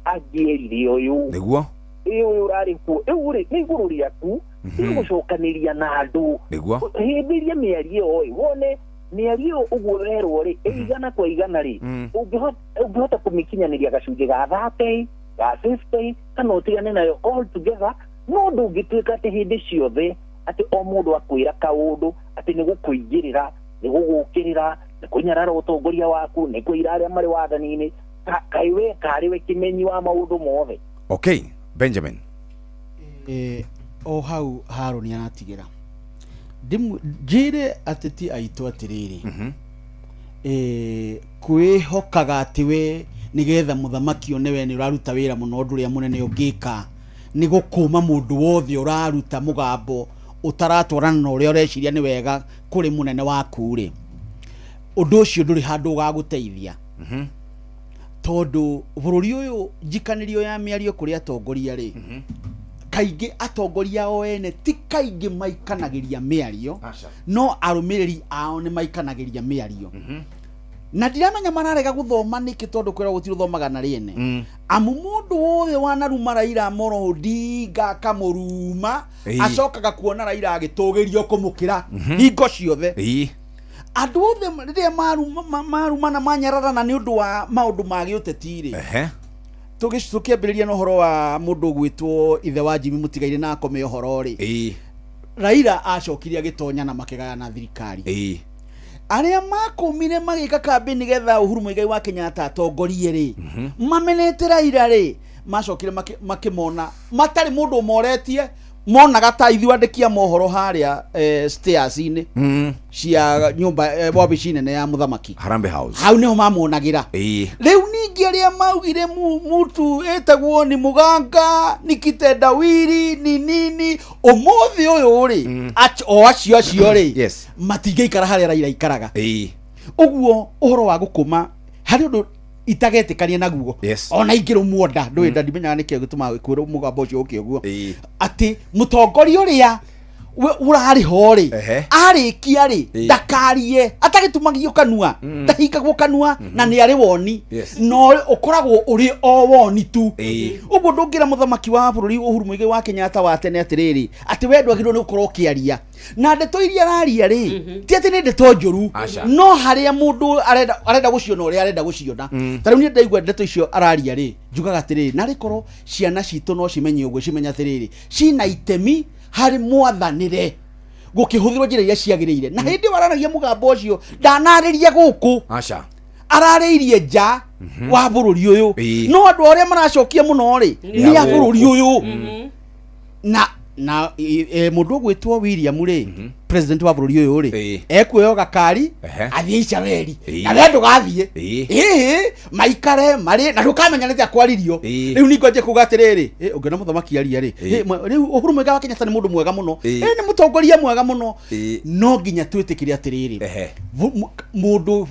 angĩerire ũyũ nĩguo ũyũ ũrarĩ kuo rĩu nĩ igũrũ rĩaku gũcokanĩria na andũ hĩmbĩria mĩario ĩyo wone mĩario ũguo werwo rĩ igana kwa igana rĩ ũngĩhota kũmĩkinyaniria gacunjĩ ga 30 ga 50 kana ũtigane nayo all together no ndũngĩtuĩka atĩ hĩndĩ ciothe atĩ o mũndũ akwĩra kaũndũ atĩ nĩ gũkũingĩrĩra nĩ gũgũkĩrĩra nĩ kũnyarara ũtongoria waku nĩ kũira arĩa marĩ wathani-inĩ kaĩ we karĩ we kĩmenyi wa maũndũ mothe. Okay, Benjamin. O hau Harũni aratigĩra njĩre ateti aitũ atĩrĩrĩ kwĩhokaga atĩ we nĩgetha mũthamaki one we nĩ ũraruta wĩra mũno ũndũ ũrĩa mũnene ũngĩka nĩ gũkũma mũndũ wothe ũraruta mũgambo ũtaratwarana na ũrĩa ũreciria nĩ wega kũrĩ mũnene waku rĩ ũndũ ũcio ndũrĩ handũ ũgagũteithia tondũ bũrũri ũyũ njikanĩrio ya mĩario kũrĩ atongoria rĩ kaingĩ atongoria o ene ti kaingĩ maikanagĩria mĩario no arũmĩrĩri ao nĩ maikanagĩria mĩario na ndiramenya mararega gũthoma nĩkĩ tondũ kwĩra gũtirĩ ũthomaga na rĩene amu mũndũ wothe wanaruma Raila Amolo Odinga akamũruma acokaga kuona Raila agĩtũgĩrio kũmũkĩra hingo ciothe andũ othe rĩrĩa maruma na manyararana nĩ ũndũ wa maũndũ ma gĩũteti rĩ tukĩambĩrĩria na ũhoro wa mũndũ gwĩtwo ithe wa Jimmy Mũtigaire na akome ũhoro rĩ Raila acokirie agĩtonya na makĩgayana thirikari arĩa makumire magĩka kambĩ nĩgetha Uhuru Mũigai wa Kenyatta atongorie rĩ mamenete Raila rĩ macokire makĩmona matarĩ mũndũ ũmoretie monaga ta ithuĩ andĩki a mohoro harĩa stairs-inĩ cia nyũmba wabici nene ya mũthamaki Harambee House hau niho mamonagĩra rĩu ningĩ arĩa maugire mutu etagwo ni Muganga Nikite Ndawiri ni nini ũmũthĩ ũyũ rĩ o acio rĩ matingĩikara harĩa Raila ikaraga ũguo ũhoro wa gũkũma harĩ ũndũ itagetikania naguo ona ingĩrwo muonda ndũĩ nda ndimenyaga nĩkĩo gĩtũma kwĩrwo mũgambo ũcio ũkĩoguo atĩ mũtongoria ũrĩa we urari hori arikia ri ndakarie atagĩtumagio kanua ndahingagwo kanua na nĩ arĩ woni no ũkoragwo ũrĩ o woni tu ũguo ndũngĩra mũthamaki wa bũrũri Uhuru Muigai wa Kenyatta wa tene atĩrĩrĩ atĩ we ndwagĩrĩirwo nĩ gũkorwo ũkĩaria na ndeto iria araria rĩ ti atĩ nĩ ndeto njũru no harĩa mũndũ arenda gũciona ũrĩa arenda gũciona ta rĩu niĩ ndaigua ndeto icio araria rĩ njugaga atĩrĩrĩ narĩ korwo ciana citũ no cimenye ũguo cimenya atĩrĩrĩ cina itemi harĩ mwathanĩre gũkĩhũthĩrwo njĩra iria ciagĩrĩire na hĩndĩ waranagia mũgambo ũcio ndanarĩria gũkũ ararĩirie nja wa bũrũri ũyũ no andũ arĩa maracokia mũno rĩ nĩ a bũrũri ũyũ na mũndũ ũgwĩtwo William rĩ president wa bũrũri ũyũ rĩ ekuoya gakari athiĩ Icaweri na we ndũgathiĩ maikare marĩ na ndũkamenya nĩ akwaririo rĩu ningwenje kuga atĩrĩrĩ ũngĩona mũthamaki aria rĩ rĩu Uhuru Muigai wa Kenyatta nĩ mũndũ mwega mũno nĩ mũtongoria mwega mũno no nginya twĩtĩkĩre atĩrĩrĩ mũndũ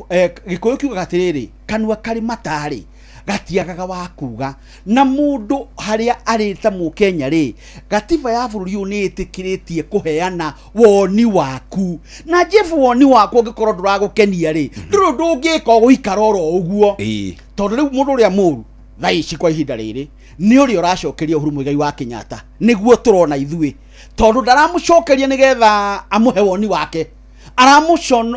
Gĩkũyũ kiugaga atĩrĩrĩ kanua karĩ matarĩ gatiagaga wa kuga na mũndũ harĩa arĩ ta Mũkenya rĩ gatiba ya bũrũri ũyũ nĩ ĩtĩkĩrĩtie kũheana woni waku na jefu woni waku ũngĩkorwo ndũragũkenia rĩ ndũrũ ndũngĩka gũikara oro ũguo tondũ rĩu mũndũ ũrĩa mũru thaa ici kwa ihinda rĩrĩ nĩ ũrĩa ũracokeria Uhuru Muigai wa Kenyatta nĩguo tũrona ithuĩ tondũ ndaramũcokeria nĩgetha amũhe woni wake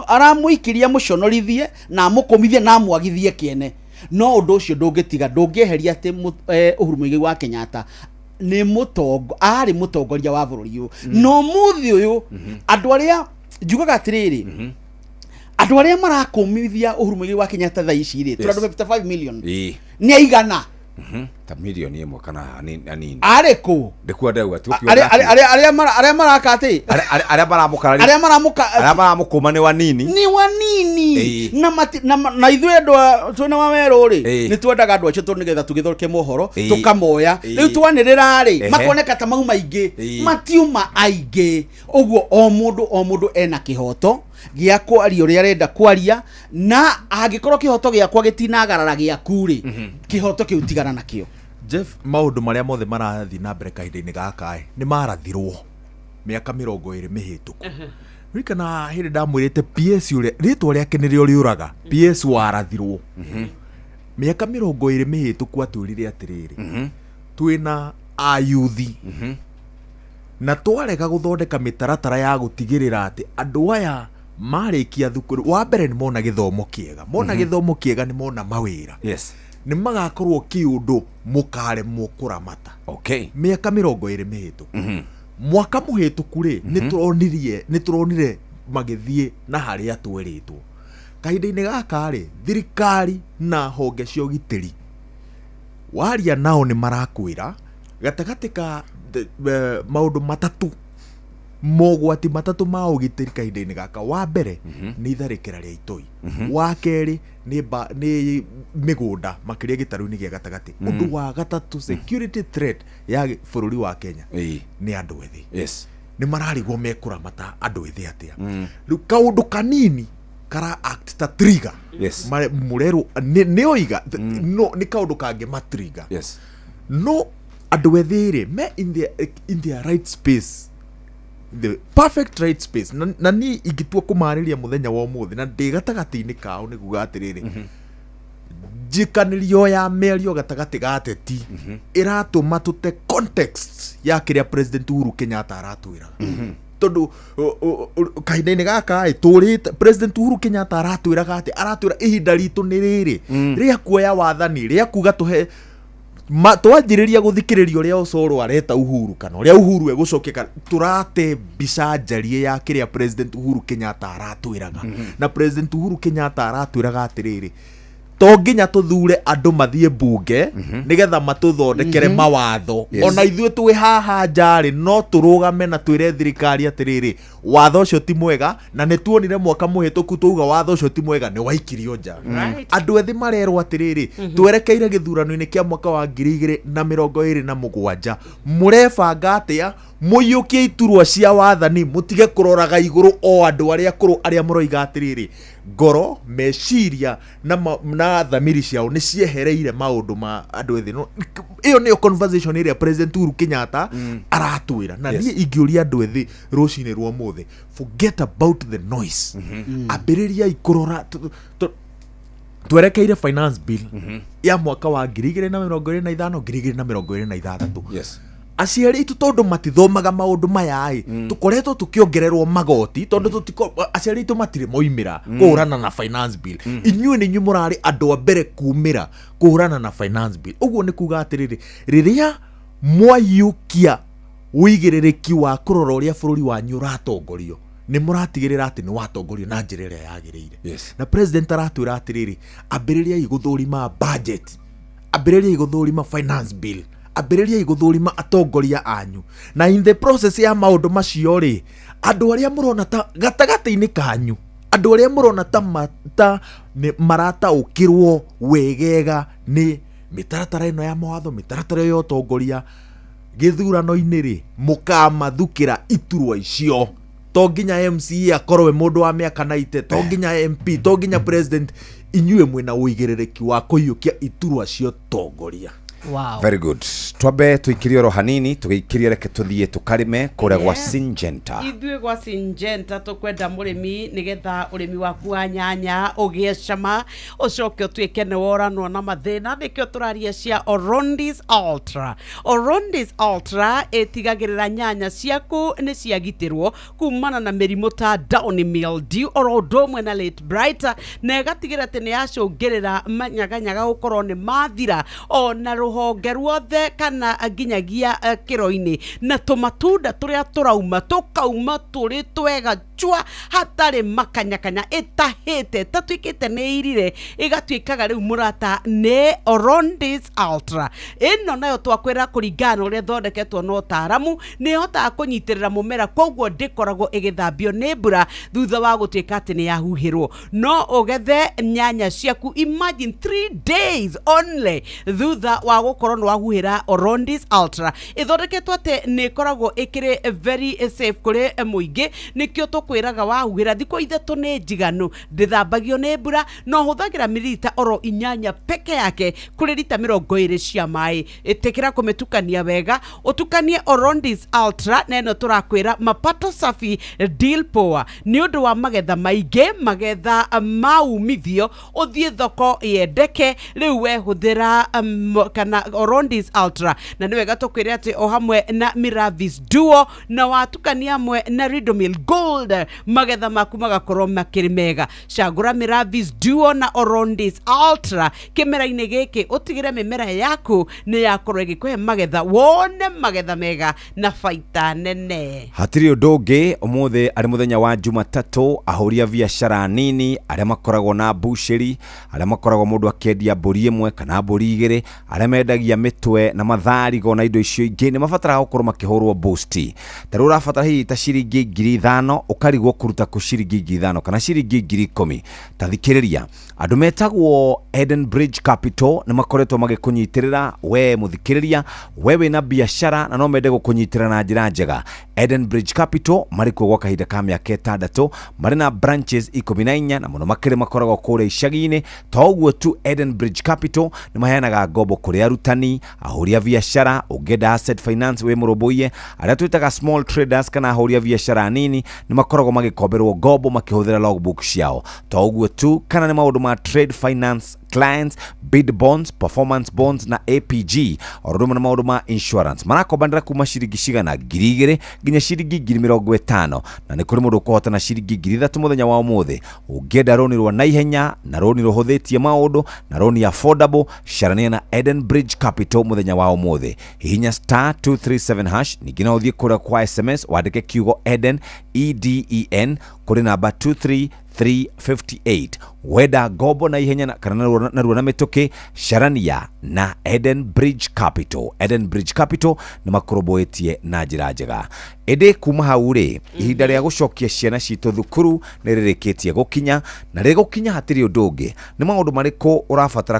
aramũikiria mũconorithie na amũkomithie na amwagithie kĩene no ũndũ ũcio ndũngĩtiga ndũngĩeheria atĩ Uhuru Muigai wa Kenyatta nĩ arĩ mũtongoria wa bũrũri ũyũ no mũthĩ ũyũ andũ arĩa njugaga atĩrĩrĩ andũ arĩa marakũmithia Uhuru Muigai wa Kenyatta thaa ici rĩ tũrandũ 55 million nĩ aigana ta milioni ĩmwe kana anini arĩkũ ndikwenda gwa tu arĩa maraka atĩ arĩa maramũkũma nĩ wanini na ithuĩ andũ twĩna wawerũ rĩ nĩ twendaga andũ acio nĩgetha tũgĩthũke mohoro tũkamoya rĩu twanĩrĩra rĩ makoneka ta mauma aingĩ matiuma aingĩ ũguo o mũndũ ena kĩhoto gĩa kwaria ũrĩa arenda kwaria na angĩkorwo kĩhoto gĩakwa gĩtinagarara gĩaku rĩ kĩhoto kĩu tigana nakĩo Jeff maũndũ marĩa mothe marathiĩ na mbere kahinda-inĩ gaka nĩ marathirwo mĩaka 20 mĩhĩtũku rikana hĩndĩ ndamwĩrĩte PS ũrĩa rĩtwa rĩake nĩrĩo rĩũraga PS warathirwo mĩaka 20 mĩhĩtũku atwĩrire atĩrĩrĩ twĩna ayuthi na twarega gũthondeka mĩtaratara ya gũtigĩrĩra atĩ andũ aya marĩkia thukuru wa mbere nĩ mona gĩthomo kĩega nĩ mona mawĩra nĩ magakorwo kĩũndũ mũkaremwo kũramata mĩaka 20 mĩhĩtũku mwaka mũhĩtũku rĩ nĩ tũronire magĩthiĩ na harĩa twerĩtwo kahinda-inĩ gaka rĩ thirikari na honge cia ũgitĩri waria nao nĩ marakwĩra gatagatĩ ka maũndũ matatũ mogwati matatũ ma ũgitĩri kahinda-inĩ gaka wa mbere nĩ itharĩkĩra rĩa itoi wa kerĩ nĩ mĩgũnda makĩria gĩtarũ-inĩ gĩa gatagatĩ ũndũ wa gatatũ security threat ya bũrũri wa Kenya nĩ andũ ethĩ nĩ mararigwo mekũramata andũ ethĩ atĩa rĩu kaũndũ kanini kara act ta trigger mũrero nĩ oiga nĩ kaũndũ kangĩ matrigger no andũ ethĩ rĩ me in their right space the perfect right space na ni ingĩtua kũmarĩria mũthenya wa ũmũthĩ na ndĩ gatagatĩ-inĩ kao nĩ kuga atĩrĩrĩ njikanĩrio ya mĩario gatagatĩ ga ateti ĩratũma tũte context ya kĩrĩa President Uhuru Kenyatta aratwĩraga tondũ kahinda-inĩ gaka tũrĩte President Uhuru Kenyatta aratwĩra ihinda ritũ nĩ rĩrĩ rĩa kuoya wathani rĩa kuga tũhe twanjĩrĩria gũthikĩrĩria ũrĩa ũcoro areta Uhuru kana ũrĩa Uhuru egũcokeka tũrate mbica njarie ya kĩrĩa President Uhuru Kenyatta aratwĩraga na President Uhuru Kenyatta aratwĩraga atĩrĩrĩ to nginya tũthure andũ mathiĩ bunge nĩgetha matũthondekere mawatho ona ithuĩ twĩ haha njarĩ no tũrũgame na twĩre thirikari atĩrĩrĩ watho ũcio ti mwega na nĩ tuonire mwaka mũhĩtũku tuuga watho ũcio ti mwega nĩ waikirio nja andũ ethĩ marerwo atĩrĩrĩ twerekeire gĩthurano-inĩ kĩa mwaka wa 2027 mũrebanga atĩa mũiyũkie iturwa cia wathani mũtige kũroraga igũrũ o andũ arĩa akũrũ arĩa mũroiga atĩrĩrĩ ngoro meciria na thamiri ciao nĩ ciehereire maũndũ ma andũ ethĩ no ĩyo nĩyo conversation ĩrĩa President Uhuru Kenyatta aratwĩra na niĩ ingĩũria andũ ethĩ rũcinĩ rwa mũthĩ forget about the noise ambĩrĩria ikũrora twerekeire finance bill ya mwaka wa 2025 2026 aciari itu tondu matithomaga maundu maya tukoretwo tukiongererwo magoti tondu aciari itu matire moimira kuhurana na finance bill inyuĩ nĩ inyuĩ mũrarĩ andũ a mbere kumĩra kuhurana na finance bill ũguo nĩ kuga atĩrĩrĩ rĩrĩa mwayukia ũigĩrĩrĩki wa kũrora ũrĩa bũrũri wanyu ũratongorio nĩ mũratigĩrĩra atĩ nĩ watongorio na njĩra ĩrĩa yagĩrĩire na president aratwĩra atĩrĩrĩ ambĩrĩria igũthũrima budget ambĩrĩria igũthũrima finance bill ambĩrĩria igũthũrima atongoria anyu na in the process ya maũndũ macio rĩ andũ arĩa mũrona ta gatagatĩ-inĩ kanyu andũ arĩa mũrona ta marataũkĩrwo wegega nĩ mĩtaratara ĩno ya mawatho mĩtaratara ya ũtongoria gĩthurano-inĩ rĩ mũkamathukĩra iturwa icio to nginya MCA akorwo mũndũ wa mĩaka 90 to nginya MP to nginya president inyuĩ mwĩna ũigĩrĩrĩki wa kũiyũkia iturwa cio tongoria. Wow. Very good. Twabe tuikirie oro hanini tugiikirie reke tuthie tukarime kuria gwa Syngenta. Ithue gwa Syngenta tukwenda murimi nigetha urimi waku wa nyanya ugie cama ucoke tuike ne woranwo na mathina nikio turaria cia Orondis Ultra. Orondis Ultra etigagirira nyanya ciaku ni ciagitirwo kumana na mirimu ta downy mildew oro ndomwe na late blight na egatigira ati ni yacungirira manyaganyaga gukorwo ni mathira ona ruhonge ruothe kana nginyagia kiro-ini na tumatunda turia turauma tukauma turi twega chwa hatari makanyakanya itahite tatuikite ni irire igatuikaga riu murata ne Orondis Ultra ino nayo twakwira kuringana uria thondeketwo no taramu ni hota kunyitirira mumera koguo ndikoragwo igithambio ni mbura thutha wa gutuika ati ni yahuhirwo no ugethe nyanya ciaku imagine 3 days only thutha wa gukorwo no wahuhira Orondis Ultra ithondeketwo ati ni koragwo ikiri very safe kuri muingi nikio tukwiraga wahuhira thiko ithatu ni njiganu ndithambagio ni mbura no huthagira mililita oro inyanya peke yake kuri lita 20 cia mai itikira kumetukania wega utukanie Orondis Ultra neno turakwira mapato safi deal poa ni undu wa magetha maige magetha maumithio uthie thoko yendeke riu we huthira kana Orondis Ultra na niwe gatokwira ati o hamwe na Miravis Duo na watukania hamwe na Ridomil Gold magetha maku magakorwo makiri mega cagura Miravis Duo na Orondis Ultra kimera-ini giki utigire mimera yaku ni yakorwo igikuhe magetha wone magetha mega na faita nene hatiri undu ungi umuthi ari muthenya wa Jumatatu ahuria biashara nini aria makoragwo na busheri aria makoragwo mundu akendia mburi imwe kana mburi igiri aria mendagia mitwe na matharigo na indo icio ingi ni mabatara gukorwo makihurwo boost taru urabatara hihi ta ciringi 5,000 ukarigwo kuruta ku ciringi 5,000 kana ciringi 10,000 tathikiriria andu metagwo Eden Bridge Capital ni makoretwo magikunyitirira we muthikiriria wewe na biashara na no mende gukunyitirira na njira njega Eden Bridge Capital marikuo gwa kahinda ka miaka 6 mari na branches 14 na muno makire makoragwo kure icagi-ini toguo tu Eden Bridge Capital ni maheanaga ngombo kuri arutani ahuria biashara ugenda asset finance we muroboie aria twitaga small traders kana ahuria biashara nini ni makoragwo magikomberwo ngombo makihuthira logbook ciao toguo tu kana ni maundu ma trade finance clients bid bonds performance bonds na APG oruduma na maundu ma insurance marakobandira kuma ciringi cigana 2,000 nginya ciringi 50,000 na ni kuri mundu kuhota na ciringi 3,000 muthenya wa umuthi ungenda roni rwa naihenya na roni ruhuthitie maundu na roni affordable sharania na Eden Bridge Capital muthenya wa umuthi hihinya *237# ningina uthie kura kwa SMS wandike kiugo Eden EDEN kuri namba 23358 weda gobo na ihenya kana na ruona mitoke sharania na Eden Bridge Capital. Eden Bridge Capital ni makoroboetie na njira njega ede kuma haure ihinda ria gucokia ciana citu thukuru ni ririkitie gukinya na rigukinya hatiri udungi ni maundu mariko urafatara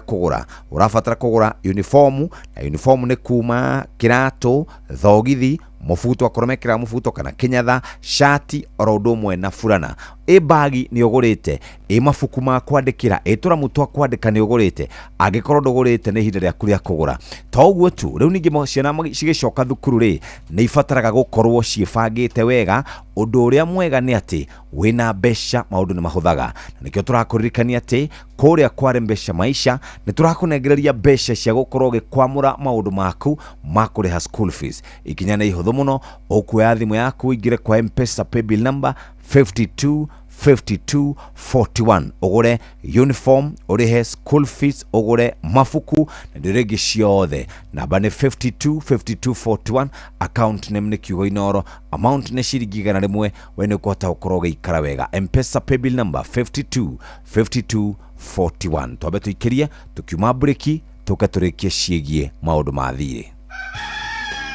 kugura uniform na uniform ni kuma kirato thogithi mufuto akoromekera mufuto kana kinyatha shati oro ndomwe na furana bagi ni ugurite mabuku ma kwandikira turamu twa kwandika ni ugurite angikorwo ndugurite ni ihinda rĩaku rĩa kũgũra toguo tu rĩu ningĩ ciana cigicoka thukuru rĩ nĩ ibataraga gukorwo ciĩbangĩte wega ũndũ ũrĩa mwega nĩ atĩ wĩna mbeca maũndũ nĩ mahũthaga na nĩkĩo tũrakũririkania atĩ kũrĩa kware mbeca maisha nĩ tũrakũnengereria mbeca cia gũkorwo ũgĩkwamũra maũndũ maku ma kũrĩha school fees ikinya nĩ ihũthũ mũno ũkuoya thimũ yaku ingĩre kwa M-Pesa paybill number 5241 ugure uniform urihe school fees ugure mafuku na ndiregi ciothe namba ni 5241 account name ni kiugo Inoro amount ni ciringi 100 wene kuhota gukorwo ugiikara wega M-Pesa paybill number 5241 twabe tuikirie tukiuma breki tukaturikie ciegie maundu ma thiri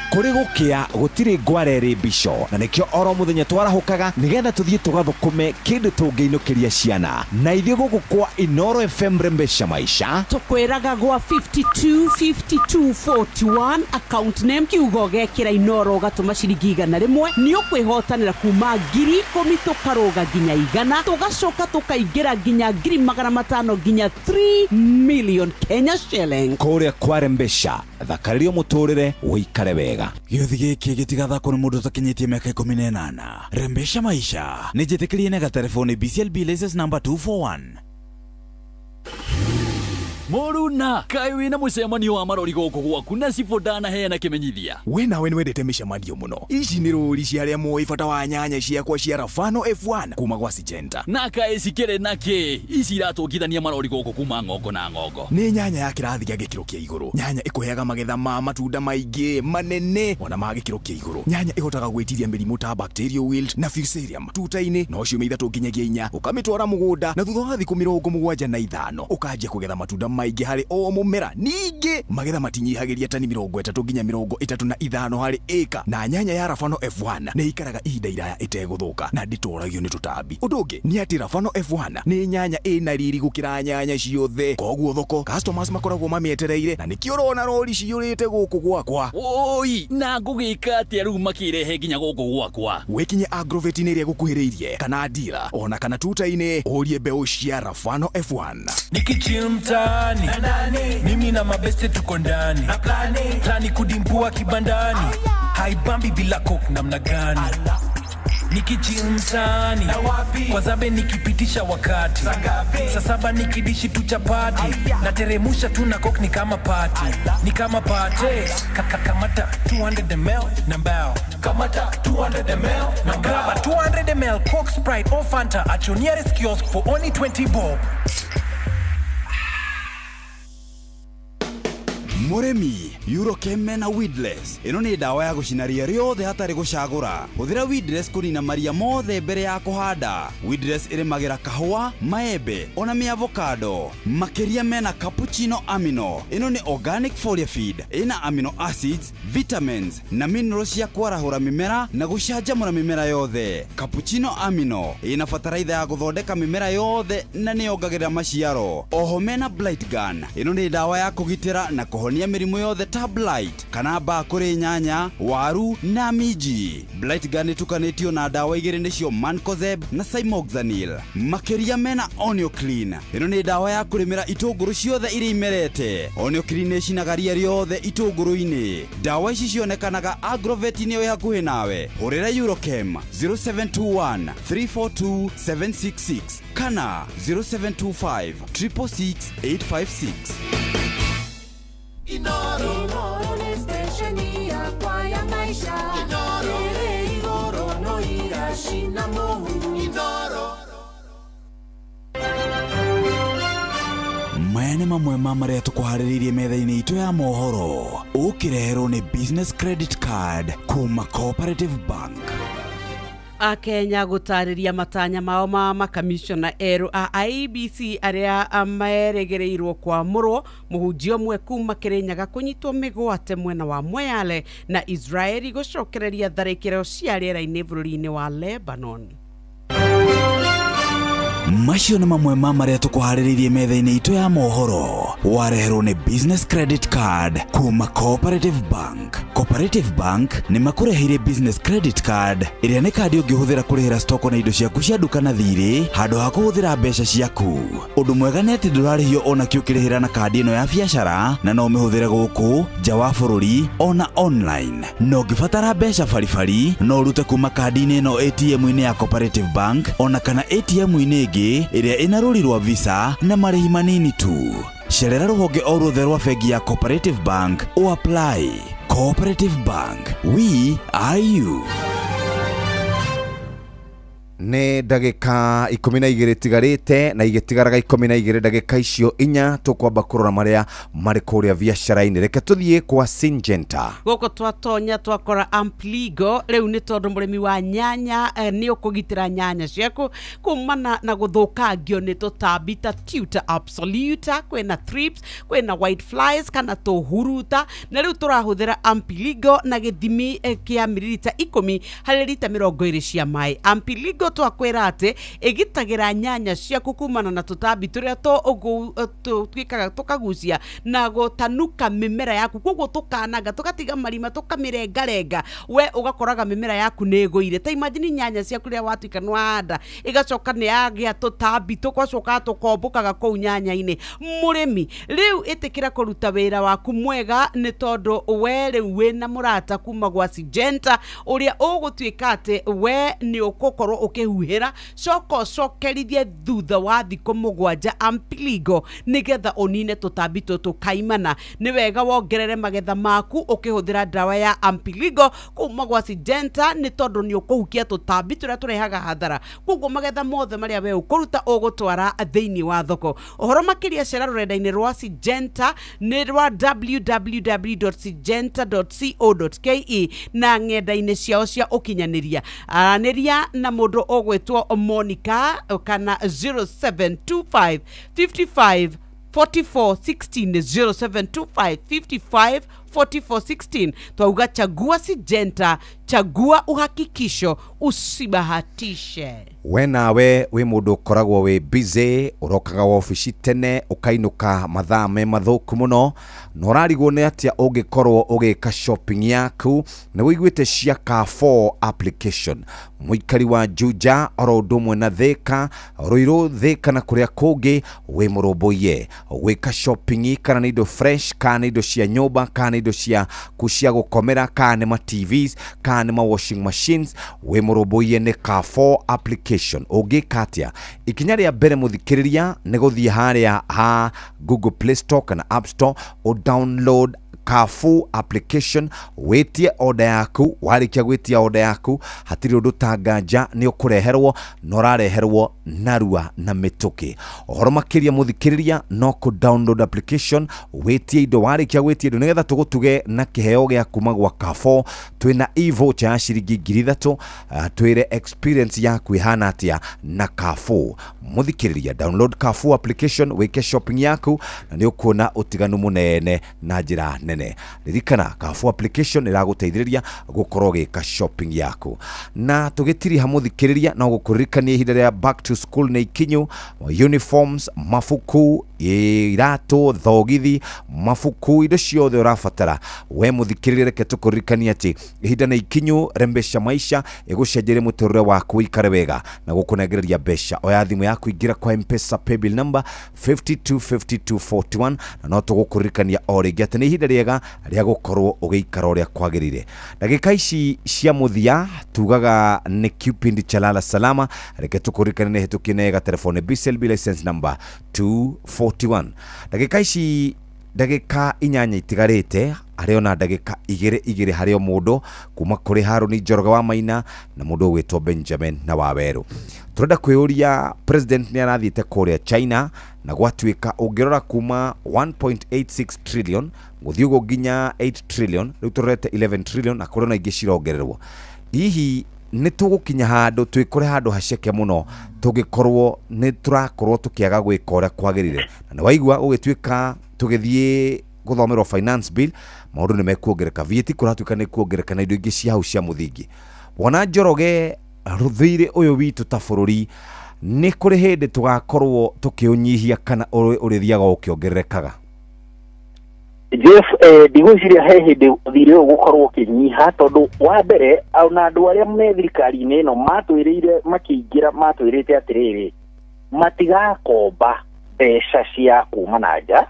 kuri gukia gutiri ngwareri bisho na nikio oro muthenya twarahukaga nigetha tuthie tugathukume kindu tungiinukiria ciana na ithio guku kwa Inoro FM rembesha maisha tukwiraga gwa 5241 account name kiugo gekira Inoro gatuma ciringi 100 ni ukwihotanira kuma 10,000 tukaroga ginya 100 tugacoka tukaingira ginya 500 ginya 3 million Kenya shilling kuria kwa rembesha thakaririo muturire uikare wega gĩuthi gĩkĩ gĩtigathakwo nĩ mũndũ ũtakinyĩtie mĩaka 18 rembesha maisha nĩ njĩtĩkĩrie na gatelefoni BCLB license number 241 Moruna, kai wina mucemanio wa marori goko gwaku na cibodana heana kimenyithia. We nawe nĩwendete mĩcemanio mũno. Ici nĩ rũri cia arĩa moĩ bata wa nyanya ciakwa cia Rafano F1 kuma gwa Syngenta. Na kai cikĩrĩ nake, ici iratũngithania marori goko kuma ng'ongo na ng'ongo. Nĩ nyanya ya kĩrathi gĩa gĩkĩro kĩa igũrũ. Nyanya ĩkũheaga magetha ma matunda maingĩ, manene, ona ma gĩkĩro kĩa igũrũ. Nyanya ĩhotaga gwĩtiria mĩrimũ ta bacterial wilt na fusarium. Tuta-inĩ no ciumia 3 nginyagia 4, ũkamĩtwara mũgũnda na thutha wa thikũ 75 ũkanjia kũgetha matunda maingĩ harĩ o mũmera. Ningĩ magetha matinyihagiria tani 30 nginya 35 harĩ eka. Na nyanya ya Rafano F1 nĩ ikaraga ihinda iraya ĩtegũthũka na ndĩtoragio nĩ tũtambi. Ũndũ ũngĩ nĩ atĩ Rafano F1 nĩ nyanya ĩna riri gũkĩra nyanya ciothe. Koguo thoko customers makoragwo mamĩetereire na nĩkĩo ũrona rori ciyũrĩte gũkũ gwakwa. Oi, na ngũgĩka atĩa rĩu makĩrehe nginya gũkũ gwakwa? Wĩkinye Agrovet-inĩ ĩrĩa gũkuhĩrĩirie kana dealer ona kana tuta-inĩ ũrie mbeũ cia Rafano F1. Nikichill mtaani mimi na mabeste tuko ndani plani kudimbua kibandani haibambi bila coke namna gani nikichill mtaani kwa zabe nikipitisha wakati saa 7 nikidishi tu chapati na teremusha tu na coke ni kama party kamata 200 ml na mbao kamata 200 ml na grab 200 ml Coke, Sprite or Fanta at your nearest kiosk for only 20 bob. Muremi, Eurochem na Weedless. Ino ni dawa ya gucina ria riothe hatari gucagura. Huthira Weedless kunina maria mothe mbere ya kuhanda. Weedless irimagira kahua, maembe, ona mi avocado. Makeria mena cappuccino amino. Ino ni organic foliar feed. Ina amino acids, vitamins na minerals ya kwarahura mimera na gucanjamura mimera yothe. Cappuccino amino ina fataraitha ya guthondeka mimera yothe na ni yongagirira maciaro. Oho mena blight gun. Ino ni dawa ya kugitira na kuhonia mirimu yothe ta blight kana mbaa kuri nyanya, waru na miji. Blight gun itukanitio na dawa igiri nicio Mancozeb na Cymoxanil. Makeria mena Onio Clean. Ino ni dawa ya kurimira itunguru ciothe iri imerete. Onio Clean ni cinagaria riothe itunguru-ini. Dawa ici cionekanaga Agrovet-inĩ ĩ hakuhĩ nawe. Hũrĩra Eurochem 0721 342 766 kana 0725 666 856. Inoro ni stesheni yakwa ya maisha. Inoro igoro no igashina mohu. Inoro maya nĩ mamwe ma marĩa tũkũharĩrĩirie metha-inĩ itũ ya mohoro ũkĩreherwo nĩ business credit card kuma Cooperative Bank. Akenya gũtarĩria matanya mao ma makamishona erũ a IEBC arĩa maeregereirwo kwamũrwo mũhunjia ũmwe kuma Kĩrĩnyaga kũnyitwo mĩgwate mwena wa Moyale na Israeli gũcokereria tharĩkĩro cia rĩera-inĩ bũrũri-inĩ wa Lebanon. Macio nĩ mamwe ma marĩa tũkũharĩrĩirie metha-inĩ itũ ya mohoro wareherwo nĩ business credit card kuma Cooperative Bank. Cooperative Bank nĩ makũreheire business credit card ĩrĩa nĩ kandi ũngĩhũthĩra kũrĩhĩra stoko na indo ciaku cia duka na thirĩ handũ ha kũhũthĩra mbeca ciaku. Ũndũ mwega nĩ atĩ ndũrarĩhio ona kĩ ũkĩrĩhĩra na kandi ĩno ya biacara na no ũmĩhũthĩre gũkũ nja wa bũrũri ona online. No ũngĩbatara mbeca baribari no ũrute kuma kandi-inĩ ĩno ATM-inĩ ya Cooperative Bank ona kana ATM-inĩ ĩngĩ ĩrĩa ĩna rũri rwa Visa na marĩhi manini tu. Cerera rũhonge o ruothe rwa bengi ya Cooperative Bank o apply. Cooperative Bank, we are you. Nĩ ndagĩka 12 tigarĩte na igĩtigaraga 12 ndagĩka icio 4 tũkwamba kũrora marĩa marĩ kũrĩa biacara-inĩ. Reke tũthiĩ kwa Syngenta. Gũkũ twatonya twakora Ampligo rĩu nĩ tondũ mũrĩmi wa nyanya nĩ ũkũgitĩra nyanya ciaku kumana na gũthũkangio nĩ tũtambi ta tutor absolute, kwĩna thrips, kwĩna white flies kana tũhuruta, na rĩu tũrahũthĩra Ampligo na gĩthimi kĩa mililita 10 harĩ lita 20 cia maĩ. Ampligo twakwĩra atĩ ĩgitagĩra nyanya ciaku kumana na tũtambi tũrĩa twĩkaga tũkagucia na gũtanuka mĩmera yaku, koguo tũkanaga tũgatiga marima tũkamĩrengarenga, we ũgakoraga mĩmera yaku nĩ ĩgũire. Ta imagine nyanya ciaku rĩrĩa watuĩka nĩ wahanda ĩgacoka nĩ yagĩa tũtambi tũgacoka tũkombũkaga kũu nyanya-inĩ. Mũrĩmi rĩu ĩtĩkĩra kũruta wĩra waku mwega nĩ tondũ we rĩu wĩna mũrata kuma gwa Syngenta ũrĩa ũgũtuĩka atĩ we nĩ ũgũkorwo ũkĩhuhĩra cokerithie thutha wa thikũ 7 Ampligo nĩgetha ũnine tũtambi tũtũ kaimana. Nĩ wega wongerere magetha maku ũkĩhũthĩra ndawa ya Ampligo kuma gwa Syngenta nĩ tondũ nĩ ũkũhukia tũtambi tũrĩa tũrehaga hathara. Koguo magetha mothe marĩa we ũkũruta ũgũtwara thĩinĩ wa thoko. Ũhoro makĩria cera rũrenda-inĩ rwa Syngenta nĩ rwa www.syngenta.co.ke na ng'enda-inĩ ciao cia ũkinyanĩria. Aranĩria na mũndũ ũgwĩtwo Monica kana 0725 55 44 16 0725 55 44 16. Twauga chagua Syngenta, chagua uhakikisho, usibahatishe. We nawe wĩ mũndũ ũkoragwo wĩ busy, ũrokaga ofici tene ũkainuka mathaa me mathũku mũno, na ũrarigwo nĩ atĩa ũngĩkorwo ũgĩka shopping yaku. Nĩ wĩiguĩte cia Carrefour application. Mũikari wa Juja oro ũndũ ũmwe na Thĩka, Ruiru, Thĩka na kũrĩa kũngĩ wĩ mũrũmbũiye gwĩka shopping, kana nĩ indo fresh, kana nĩ indo cia nyũmba, kana nĩ indo cia kucia gũkomera, kana nĩ ma TVs, kana nĩ ma washing machines, wĩ mũrũmbũiye nĩ Carrefour application. Ũngĩka atĩa? Ikinya rĩa mbere mũthikĩrĩria nĩ gũthiĩ harĩa ha Google Play Store kana App Store o download Carrefour application, wetie order yaku. Warĩkia gwetia order yaku hatirĩ ũndũ tanganja nĩ ũkũreherwo na ũrareherwo narua na mĩtũkĩ. Ũhoro makĩria mũthikĩrĩria no kũ download application, wetie indo. Warĩkia gwetia indo nĩgetha tũgũtuge na kĩheo gĩa kuma gwa Carrefour. Twĩna e-voucher ya ciringi 3,000, twĩre experience yaku ihana atĩa na Carrefour. Mũthikĩrĩria, download Carrefour application, wĩke shopping yaku na nĩ ũkuona ũtiganu mũnene na njĩra nene. Ririkana Carrefour application ĩragũteithĩrĩria gũkorwo gĩka shopping yaku. Na tũgĩtiri ha mũthikĩrĩria no gũkũririkania ihinda rĩa back to school nĩ ikinyu. Uniforms, mabuku, iratũ, thogithi, mabuku, indo ciothe ũrabatara. We mũthikĩrĩria reke tũkũririkania atĩ ihinda nĩ ikinyu, Rembesha Maisha ĩgũcenjeria mũtũrĩre waku ikare wega na gũkũnengereria mbeca. Oya thimũ yaku ingĩra kwa M-Pesa paybill number 525241 na no tũgũkũririkania o rĩngĩ atĩ nĩ ihinda rĩega rĩa gũkorwo ũgĩikara ũrĩa kwagĩrĩire. Ndagĩka ici cia mũthia tugaga nĩ Cupid Chalala Salama. Reke tũkũririkania nĩ hĩtũkie nega telefone BCLB license number 241. Ndagĩka ici ndagĩka 8 itigarĩte arĩ ona ndagĩka 2 harĩ o mũndũ kuma kũrĩ Haruni Njoroge wa Maina na mũndũ ũgwĩtwo Benjamin na Waweru. Tũrenda kwĩũria president nĩ arathiĩte kũrĩa China na gwatuĩka ũngĩrora kuma 1.86 trillion gũthiĩ ũguo nginya 8 trillion, rĩu tũrorete 11 trillion na kũrĩ na ingĩ cirongererwo. Hihi nĩ tũgũkinya handũ twĩkore handũ haceke mũno tũngĩkorwo nĩ tũrakorwo tũkĩaga gwĩka ũrĩa kwagĩrĩire? Na waigua ũgĩtuĩka tũgĩthiĩ gũthomerwo finance bill, maũndũ nĩ mekuongereka, VAT kũratuĩka nĩ kuongereka na indo ingĩ cia hau cia mũthingi. Wona Njoroge rũthĩire ũyũ witũ ta bũrũri nĩ kũrĩ hĩndĩ tũgakorwo tũkĩũnyihia kana ũrĩthiaga ũkĩongererekaga? Jeff ndigwiciria he hindi thire gukorwo kinyiha tondu wa mbere ona andu aria me thirikari-ini ino matwirire makiingira matwirite atiriri matigakomba mbeca cia kuma na nja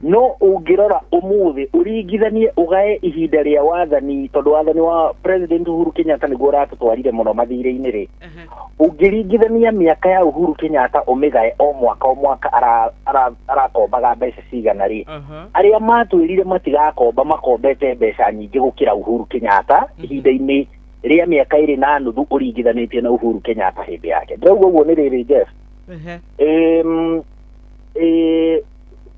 no ungirora umuthi uringithanie ugae ihinda ria wathani tondu wathani wa President Uhuru Kenyatta niguo ratutwarire muno mathire-ini ri ungiringithania miaka ya Uhuru Kenyatta umigae o mwaka arakombaga mbeca cigana ri aria matwirire matigakomba makombete mbeca nyingi gukira Uhuru Kenyatta ihinda-ini ria miaka iri na nuthu uringithanitie na Uhuru Kenyatta hindi yake ndauga uguo ni riri Jeff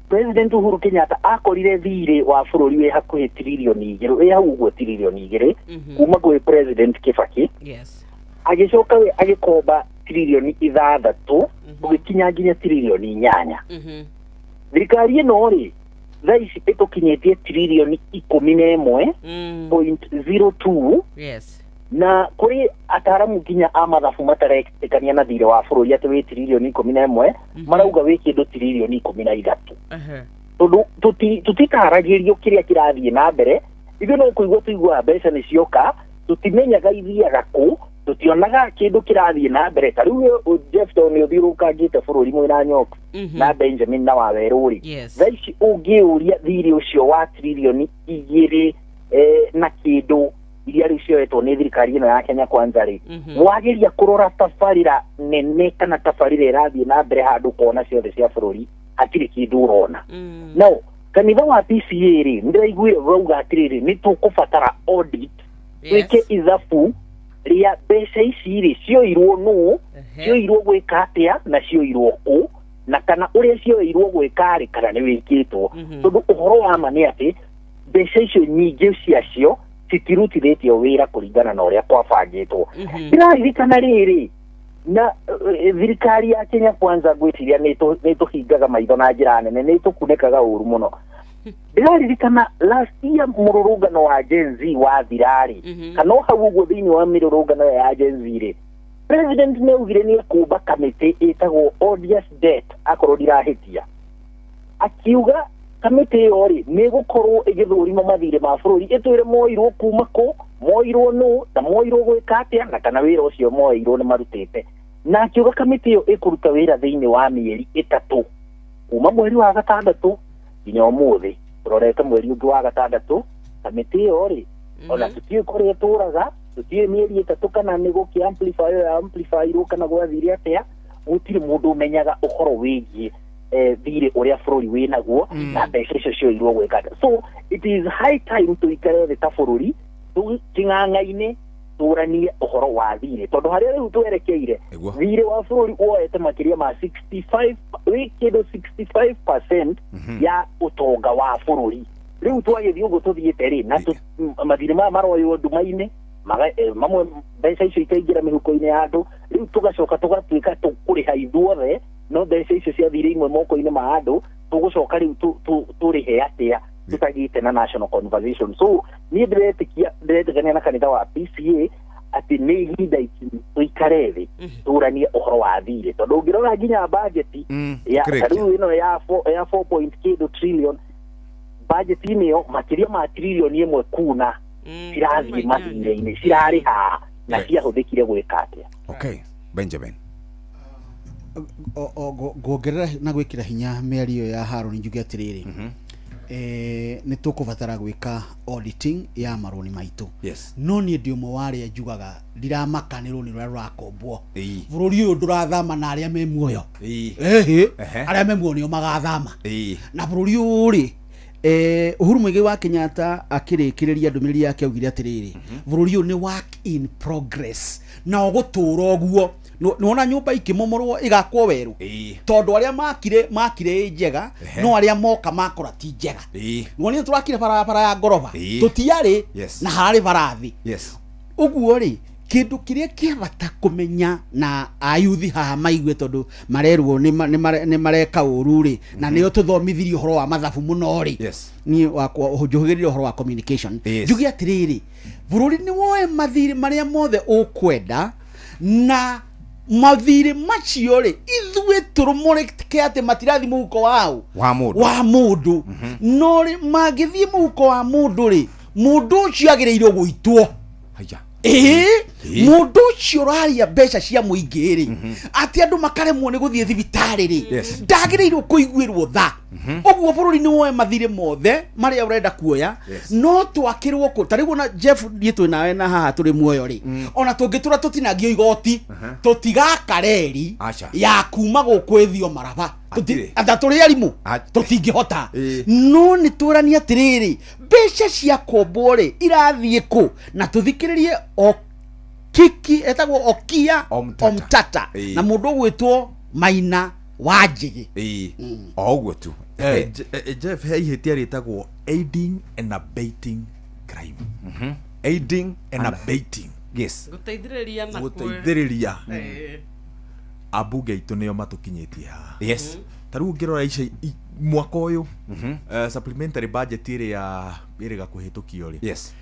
President Uhuru Kenyatta akorire thire wa bururi we hakuhi trilioni 2 we hau uguo trilioni 2 kuma gwe President Kibaki agicoka we agikomba trilioni 6 ugikinya nginya trilioni 8 thirikari ino ri thaici itukinyitie trilioni 11.02 na kuri ataramu nginya amathabu matarekania na thire wa bururi ati we trilioni 11 marauga we kindu trilioni 13 tondu tutitaragirio kiria kirathie na mbere ithu no kuigua tuigua mbeca ni cioka tutimenyaga ithiaga ku tutionaga kindu kirathie na mbere ta riu Jeff Tony uthirukangite bururi mwina nyoka na Benjamin na Waweruri thaici ungiuria thire ucio wa trilioni 2 na kindu iria ricioetwo ni thirikari ino ya Kenya Kwanza ri wageria kurora tabarira nene kana tabarira irathie na mbere handu kona ciothe cia bururi atiri kindu urona no kanitha wa PCA ri ndiraiguire bauga atiriri ni tukubatara audit wike ithabu ria mbeca ici ri cioirwo nu cioirwo gwika atia na cioirwo ku na kana uria cioirwo gwika ri kana ni wikitwo tondu uhoro wa ma ni ati mbeca icio nyingi ciacio citirutithĩtio wĩra kũringana na ũrĩa kwabangĩtwo ndĩraririkana rĩrĩ na thirikari ya Kenya Kwanza ngwĩciria nĩ tũhingaga maitho na njĩra nene nĩ tũkunĩkaga ũru mũno ndĩraririkana last year mũrũrũngano wa Gen Z wa thirari kana hau ũguo thĩinĩ wa mĩrũrũngano ya Gen Z rĩ President nĩ augire nĩ ekũmba kamĩtĩ ĩtagwo odious debt akorwo ndirahĩtia akiuga kamĩtĩ ĩyo rĩ nĩ gũkorwo ĩgĩthũrima mathirĩ ma bũrũri ĩtwĩre moirwo kuma kũ moirwo nũ na moirwo gwĩka atĩa na kana wĩra ũcio moirwo nĩ marutĩte na akiuga kamĩtĩ ĩyo ĩkũruta wĩra thĩinĩ wa mĩeri 3 kuma mweri wa gatandatũ nginya ũmũthĩ tũrorete mweri ũngĩ wa gatandatũ kamĩtĩ ĩyo rĩ ona tũtiĩ kũrĩa tũraga tũtiĩ mĩeri 3 kana nĩ gũkĩ amplify kana gwathire atĩa gũtirĩ mũndũ ũmenyaga ũhoro wĩgiĩ thire uria bururi winaguo na mbeca icio cioirwo gwika so it is high time tuikare ta bururi king'ang'a-inĩ turanie uhoro wa thire tondu haria riu twerekeire thire wa bururi woete makiria ma 65 wikindo 65% ya utonga wa bururi riu twagithii uguo tuthiite ri na mathire ma maroyo nduma-inĩ mamwe mbeca icio ikaingira mihuko-inĩ ya andu riu tugacoka tugatuika tukuriha ithuothe no mbeca icio ciathire imwe moko-inĩ ma andu tugucoka riu turihe atia tutagite na national conversation so ni ndiretikania na kanitha wa PCA ati ni ihinda tuikare thi turanie uhoro wa thire tondu ngirora nginya budget ya riu ino ya 4.k trillion budget ino makiria ma trillion imwe kuna cirathie mathire-inĩ cirarĩha na ciahũthĩkire gwĩka atĩa okay Benjamin ngongerera na gwĩkĩra hinya mĩario ya Harũni njuge atĩrĩrĩ nĩ tũkũbatara gwĩka auditing ya marũni maitũ no niĩ ndĩ ũmwe wa arĩa njugaga ndiramaka nĩ rũni rũrĩa rũrakombwo bũrũri ũyũ ndũrathama na arĩa me muoyo arĩa me muoyo nĩo magathama na bũrũri ũyũ rĩ Uhuru Muigai wa Kenyatta akĩrĩkĩrĩria ndũmĩrĩri yake augire atĩrĩrĩ bũrũri ũyũ nĩ work in progress na ũgũtũra ũguo nona nyũmba ikĩmomorwo igakwo werũ tondũ arĩa makire njega no arĩa moka makora ti njega ngonio tũrakire barabara ya ngoroba tũtiarĩ na harĩ barathi ũguo rĩ kindu kiria kiabata kumenya na ayuthi haha maigue tondu marerwo ni mareka ũru ri na nĩo tũthomithirie ũhoro wa mathabu mũno ri ni wakwa ũnjuhĩgĩrire ũhoro wa communication njuge atĩrĩrĩ bũrũri nĩ woe mathirĩ marĩa mothe ũkwenda na mathire macio ri ithue turumurike ati matirathi muhuko wao wa mundu no ri magithie muhuko wa mundu ri mundu ucio agireirwo guitwo mundu ucio raria mbeca cia muingi ri ati andu makaremwo ni guthie thibitari ri ndagireirwo kuiguirwo tha oguo bururi ni woe mathire mothe maria urenda kuoya no twakirwo ko tarigo na Jeff ndietwe nawe na haha turi muoyo ri ona tungitura tutinagio igoti tutigakareri ya kuma gukwithio maraba anda turi arimu tutingihota no ni turania atiriri mbeca cia kombo ri irathie ku na tuthikiririe o kiki etagwo Okia Omtata na mundu gwitwo Maina Wanjigi oguo tu Jeff hihitia ritagwo aiding and abetting crime aiding and abetting yes guteithiriria abunge itu nio matukinyitie ha yes taru ngirora ica mwaka uyu supplementary budget iri gakuhitukio ri yes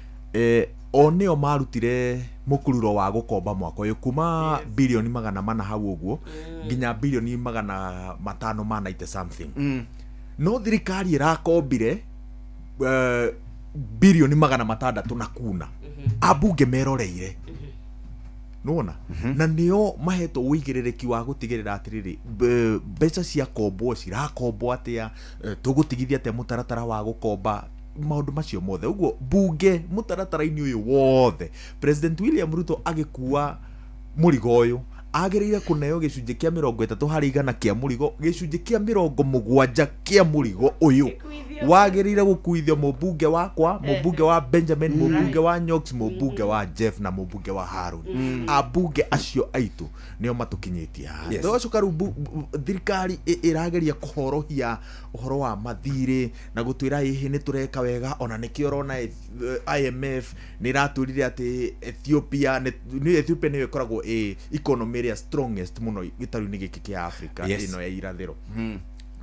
o nio marutire mukururo wa gukomba mwaka uyu kuma bilioni 400 hau uguo nginya bilioni 590 something no thirikari irakombire bilioni 600 na kuna abunge meroreire nona na nio maheto uigirereki wa gutigirira atiriri mbeca cia kombo cirakombo atia tugutigithia te mutaratara wa gukomba maundu macio mothe uguo bunge mutaratara-ini uyu wothe President William Ruto agikuwa murigo uyu agereire kuneo gicunje kia 30 hari igana kia murigo gicunje kia 70 kia murigo uyu wagereire gukuithio mubunge wakwa mubunge wa Benjamin mubunge wa Nyox mubunge wa Jeff na mubunge wa Harun abunge acio aitu nio matukinyitie ndoco karu thirikari irageria kuhorohia uhoro wa mathire na gutwira hihi ni tureka wega ona nikio rona IMF ni raturire ati Ethiopia ni ikoragwo economy ria strongest muno gitaru-ini giki kia Africa ino ya irathiro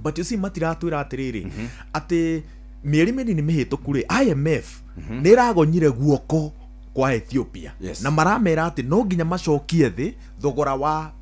but you see matiratwira atiriri ati mieri minini mihituku ri IMF ni ragonyire guoko kwa Ethiopia na maramera ati no nginya macokie thi thogora wa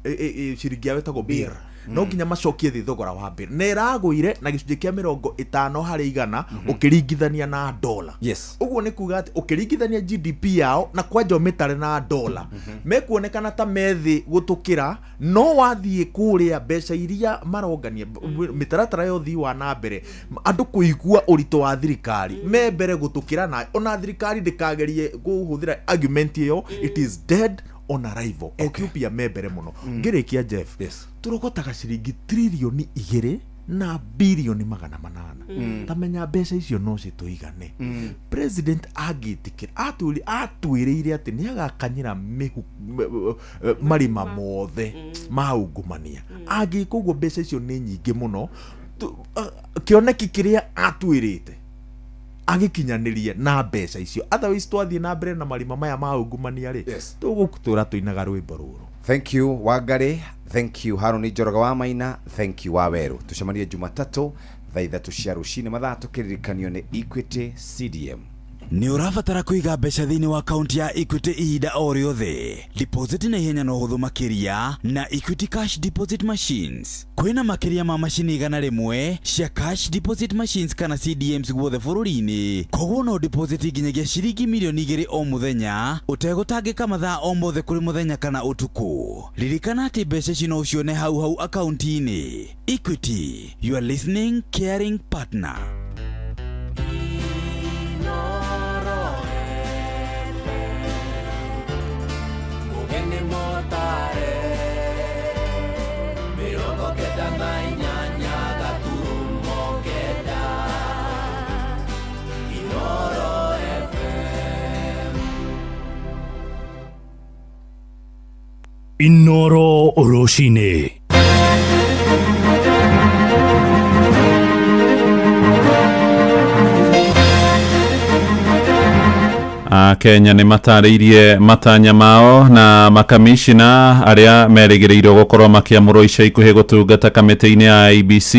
ciringi ya wetagwo birr no nginya macokie thi thogora wa birr ne ragwire na gicunje kia 50 hari igana ukiringithania na dollar uguo ni kuga ati ukiringithania GDP yao na kwanja mitare na dollar mekuonekana ta methi gutukira no wathie kuria mbeca iria marongania mitaratara yo thi wa na mbere andu kuigua urito wa thirikari me mbere gutukira na ona thirikari ndikagerie guhuthira argument yo it is dead on arrival Ethiopia membere muno ngirikia Jeff turogotaga ciringi trilioni 2 na bilioni 800 tamenya mbeca icio no cituigane president agitikira atwiriire ati ni agakanyira marima mothe maungumania agikugo mbeca icio ni nyingi muno kioneki kiria atwirite agikinyanirie na mbeca icio otherwise twathie na mbere na marima maya maungumania ri tugukutura tuinaga rwimbo ruru. Thank you Wangari, thank you Harun Njoroge wa Maina, thank you Waweru. Tucemanie Jumatatu thaa 3 cia rucini mathaa tukiririkanio ni Equity CDM. Ni urabatara kuiga mbeca thiini wa account ya Equity ihinda o riothe. Deposit na ihenya no huthu makiria na Equity Cash Deposit Machines. Kwina makiria ma machine igana rimwe cia cash deposit machines kana CDMs guothe bururi-ini. Koguo no deposit nginyagia ciringi milioni 2 o muthenya utegutangika mathaa o mothe kuri muthenya kana utuku. Ririkana ati mbeca ici no ucione hau account-ini. Equity, you are listening caring partner. Inoro Oroshine. Kenya ni matariirie matanya mao na makamishina aria merigireirwo gukorwo makiamurwo ica ikuhi gutungata kamiti-ini ya IBC.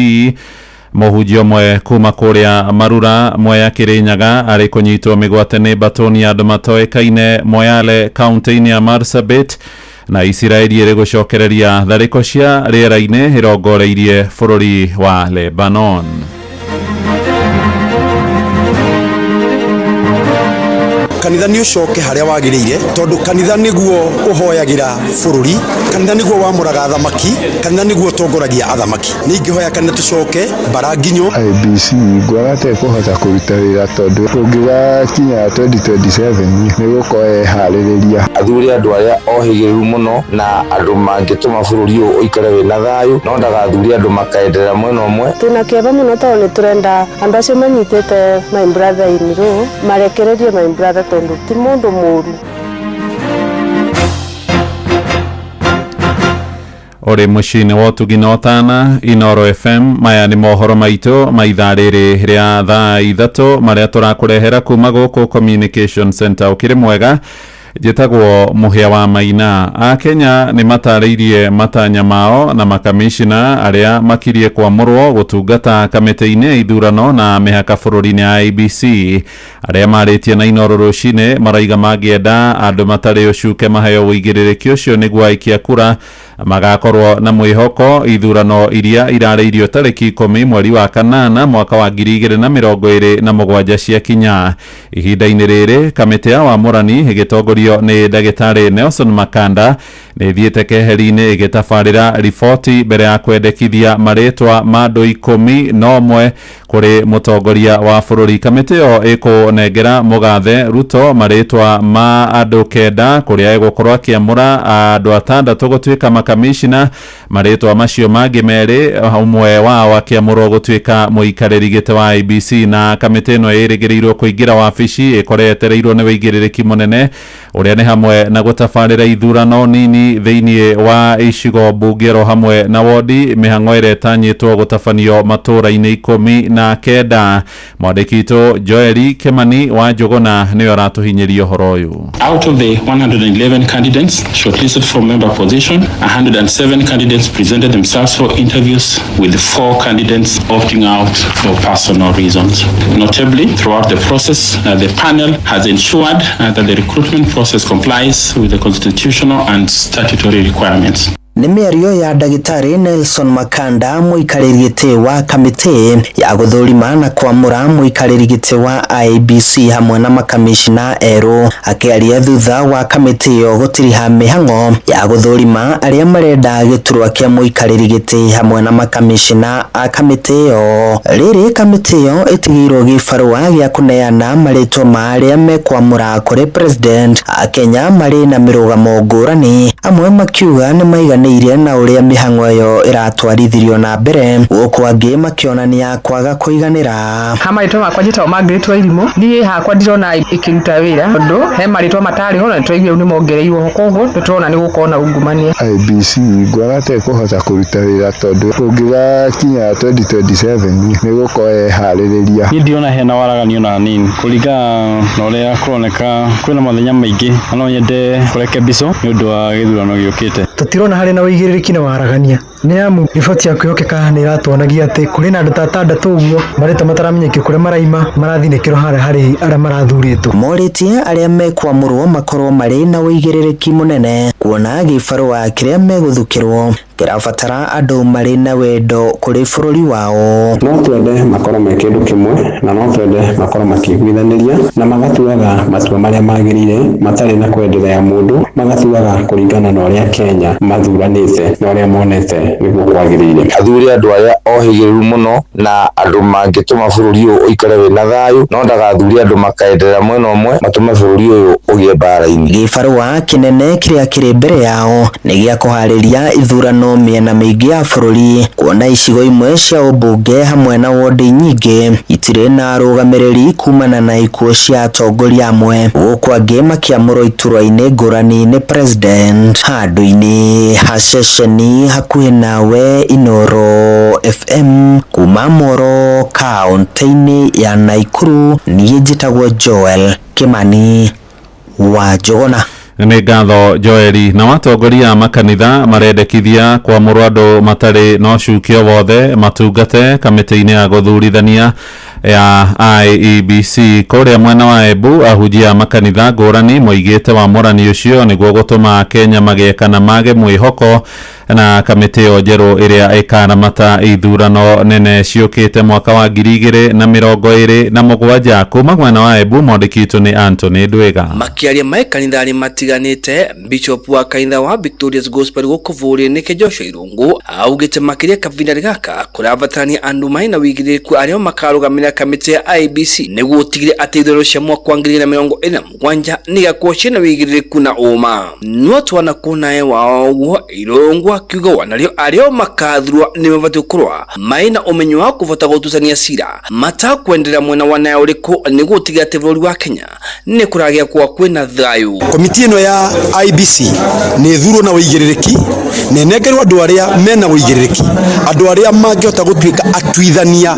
Mohujio mwe kuma kuria Marura Mwea Kirinyaga ari kunyitwo migwate ni batoni ya andu matoekaine Moyale kaunti-ini ya Marsabit na Isiraeli ĩrĩ gũcokereria tharĩko cia rĩera-inĩ ĩrongoreirie bũrũri wa Lebanon. Kanitha nĩ ũcoke harĩa wagĩrĩire tondũ kanitha nĩguo ũhoyagĩra bũrũri, kanitha nĩguo wamũraga athamaki, kanitha nĩguo ũtongoragia athamaki. Ningĩhoya kanitha tũcoke Baranginyo. IBC ngwagate kũhota kũruta wĩra tondũ tũngĩgakinya 2027 nĩgũkorwo harĩrĩria. Athuri andũ arĩa ohĩgĩrĩru mũno na andũ mangĩtũma bũrũri ũyũ ũikare wĩna thayũ, no ndagathuri andũ makaenderera mwena ũmwe. Tuna kĩeba mũno tondũ nĩtũrenda andũ acio manyitĩte my brother in law marekererie my brother tondu ti mundu mũru. Ore mucini wa Tugina Otana Inoro FM maya ni mohoro maitũ maithaa rĩrĩ rĩa thaa ithatũ marĩa tũrakũrehera kuma gũkũ Communication Center ũkĩrĩ mwega. Njĩtagwo Mũhĩa wa Maina. Akenya nĩ matarĩirie matanya mao na makamishina arĩa makirie kwamũrwo gũtungata kamĩtĩ-inĩ ya ithurano na mĩhaka bũrũri-inĩ ya IBC. Arĩa marĩtie na Inoro rũcinĩ maraiga mangĩenda andũ matarĩ ũcuke maheo ũigĩrĩrĩki ũcio nĩguo aikia kura magakorwo na mwĩhoko ithurano iria irarĩirio tarĩki 10 mweri wa kanana mwaka wa 2027 cia kinya. Ihinda-inĩ rĩrĩ kamĩtĩ ya wamũrani ĩgĩtongorio nĩ ndagĩtarĩ Nelson Makanda nĩ thiĩte keheri-inĩ ĩgĩtabarĩra riboti mbere ya kwendekithia marĩtwa ma andũ 11 kũrĩ mũtongoria wa bũrũri. Kamĩtĩ ĩyo ĩkũnengera mũgathe Ruto marĩtwa ma andũ 9 kũrĩa egũkorwo akĩamũra andũ 6 gũtuĩka makamishina. Marĩtwa macio mangĩ merĩ ũmwe wao akĩamũrwo gũtuĩka mũikarĩri gĩtĩ wa IBC, na kamĩtĩ ĩno ĩrĩgĩrĩirwo kũingĩra wabici ĩkoretereirwo nĩ wĩigĩrĩrĩki mũnene ũrĩa nĩ hamwe na gũtabarĩra ithurano nini thĩinĩ wa icigo mbungero hamwe na wodi. Mĩhang'o ĩrĩa ĩtanyĩtwo gũtabanio matũũra-inĩ 19. Mwandĩki witũ Joeli Kimani wa Njũgũna nĩwe aratũhinyĩria ũhoro ũyũ. Out of the 111 candidates shortlisted for member position, 107 candidates presented themselves for interviews, with 4 candidates opting out for personal reasons. Notably, throughout the process, the panel has ensured that the recruitment process complies with the constitutional and statutory requirements. Nĩ mĩario ya ndagĩtarĩ Nelson Makanda mũikarĩri gĩtĩ wa kamĩtĩ ya gũthũrima na kwamũra mũikarĩri gĩtĩ wa IBC hamwe na makamishina erũ. Akĩaria thutha wa kamĩtĩ ĩyo gũtiriha mĩhang'o ya gũthũrima arĩa marenda gĩturwa kĩa mũikarĩri gĩtĩ hamwe na makamishina a kamĩtĩ ĩyo. Rĩrĩ kamĩtĩ ĩyo ĩtigĩirwo gĩbarũa gĩa kũneana marĩtwa ma arĩa mekwamũra kũrĩ president. Akenya marĩ na mĩrũgamo ngũrani, amwe makiuga nĩ maiganĩire na ũrĩa mĩhang'o ĩyo ĩratwarithirio na mbere, gũkũ angĩ makĩonania kwaga kũiganĩra. Ha marĩtwa makwa njĩtagwo Margaret Wairimu. Niĩ hakwa ndirona ĩkĩruta wĩra tondũ he marĩtwa matarĩ ho na nĩtwaigua nĩ mongereirwo ho, koguo nĩtũrona nĩ gũkorwo na ungumania. IBC ngwagate kũhota kũruta wĩra tondũ tũngĩgakinya 2027 nĩgũkorwo harĩrĩria. Niĩ ndirona hena waraganio na nini kũringana na ũrĩa kũroneka kwĩna mathenya maingĩ, no nyende kũrekebicwo nĩ ũndũ wa gĩthurano gĩũkĩte. Tũtirona harĩ na ũigĩrĩrĩki na waraganĩa, nĩ amu riboti ya kwĩhokeka nĩ ĩratuonagia atĩ kũrĩ na andũ ta 6 ũguo marĩtwa mataramenyekio kũrĩa maraima marathinĩkĩrwo harĩ arĩa marathurĩtwo. Morĩtie arĩa mekwamũrwo makorwo marĩ na ũigĩrĩrĩki mũnene, kuona gĩbarũa kĩrĩa megũthukĩrwo kĩrabatara andũ marĩ na wendo kũrĩ bũrũri wao. No twende makorwo me kĩndũ kĩmwe na no twende makorwo makĩiguithanĩria na magatuaga matua marĩa magĩrĩire matarĩ na kwenderea mũndũ, magatuaga kũringana na ũrĩa Kenya mathuranĩte na ũrĩa monete nĩguo kwagĩrĩire. Athuri andũ arĩa ohĩgĩrĩru mũno na andũ mangĩtũma bũrũri ũyũ ũikare wĩna thayũ, no ndagathuri andũ makaenderera mwena ũmwe matũme bũrũri ũyũ ũgĩe mbara-inĩ. Gĩbarũa kĩnene kĩrĩa kĩrĩ mbere yao nĩ gĩa kũharĩria ithurano mĩena mĩingĩ ya bũrũri, kuona icigo imwe cia ũmbunge hamwe na wodi nyingĩ itirĩ na arũgamĩrĩri kumana na ikuũ cia atongoria amwe, gũkũ angĩ makĩamũrwo iturwa-inĩ ngũrani nĩ president. Handũ-inĩ ha ceceni hakuhĩ nawe Inoro FM kuma Moro kaunti-inĩ ya Naikuru, niĩ njĩtagwo Joel Kimani wa Njũgũna. Nĩ ngatho Joeli. Na watongoria makanitha marendekithia kwamũrwo andũ matarĩ na ũcukio wothe matungate kamĩtĩ-inĩ ya gũthurithania ya IEBC kuria mwena wa Embu ahujia makanitha ngurani moigite wa morani ucio niguo gutuma Kenya magieka na mage mwihoko na kamiti yo njeru iria ikaramata ithurano nene ciukite mwaka wa 2027 kuma mwena wa Embu mwandikitwo ni Anthony Ndwiga. Makiaria mai kanithari matiganite Bishop wa kanitha wa Victoria's Gospel gukuvuri nike Joshua Irungu augite makiria kavinda gaka kuravatania andu mai na wigiriku ario makarugamira kamiti ya IEBC niguo utigire ati ithurano cia mwaka wa 2027 nigakorwo ciina wigiriku na uma no twana kunae wao guo Irungu akiuga wanario ario makathurwa ni mabati kurwa maina umenyo wa kuvota gutusania cira matakwenderera mwena wanae uriko niguo utigira ati bũrũri wa Kenya ni kuragia kwa kwina thayu. Komiti ino ya IEBC ni thuro na uigiriki ne negerwa andu aria mena uigiriki andu aria mangihota gutuika atuithania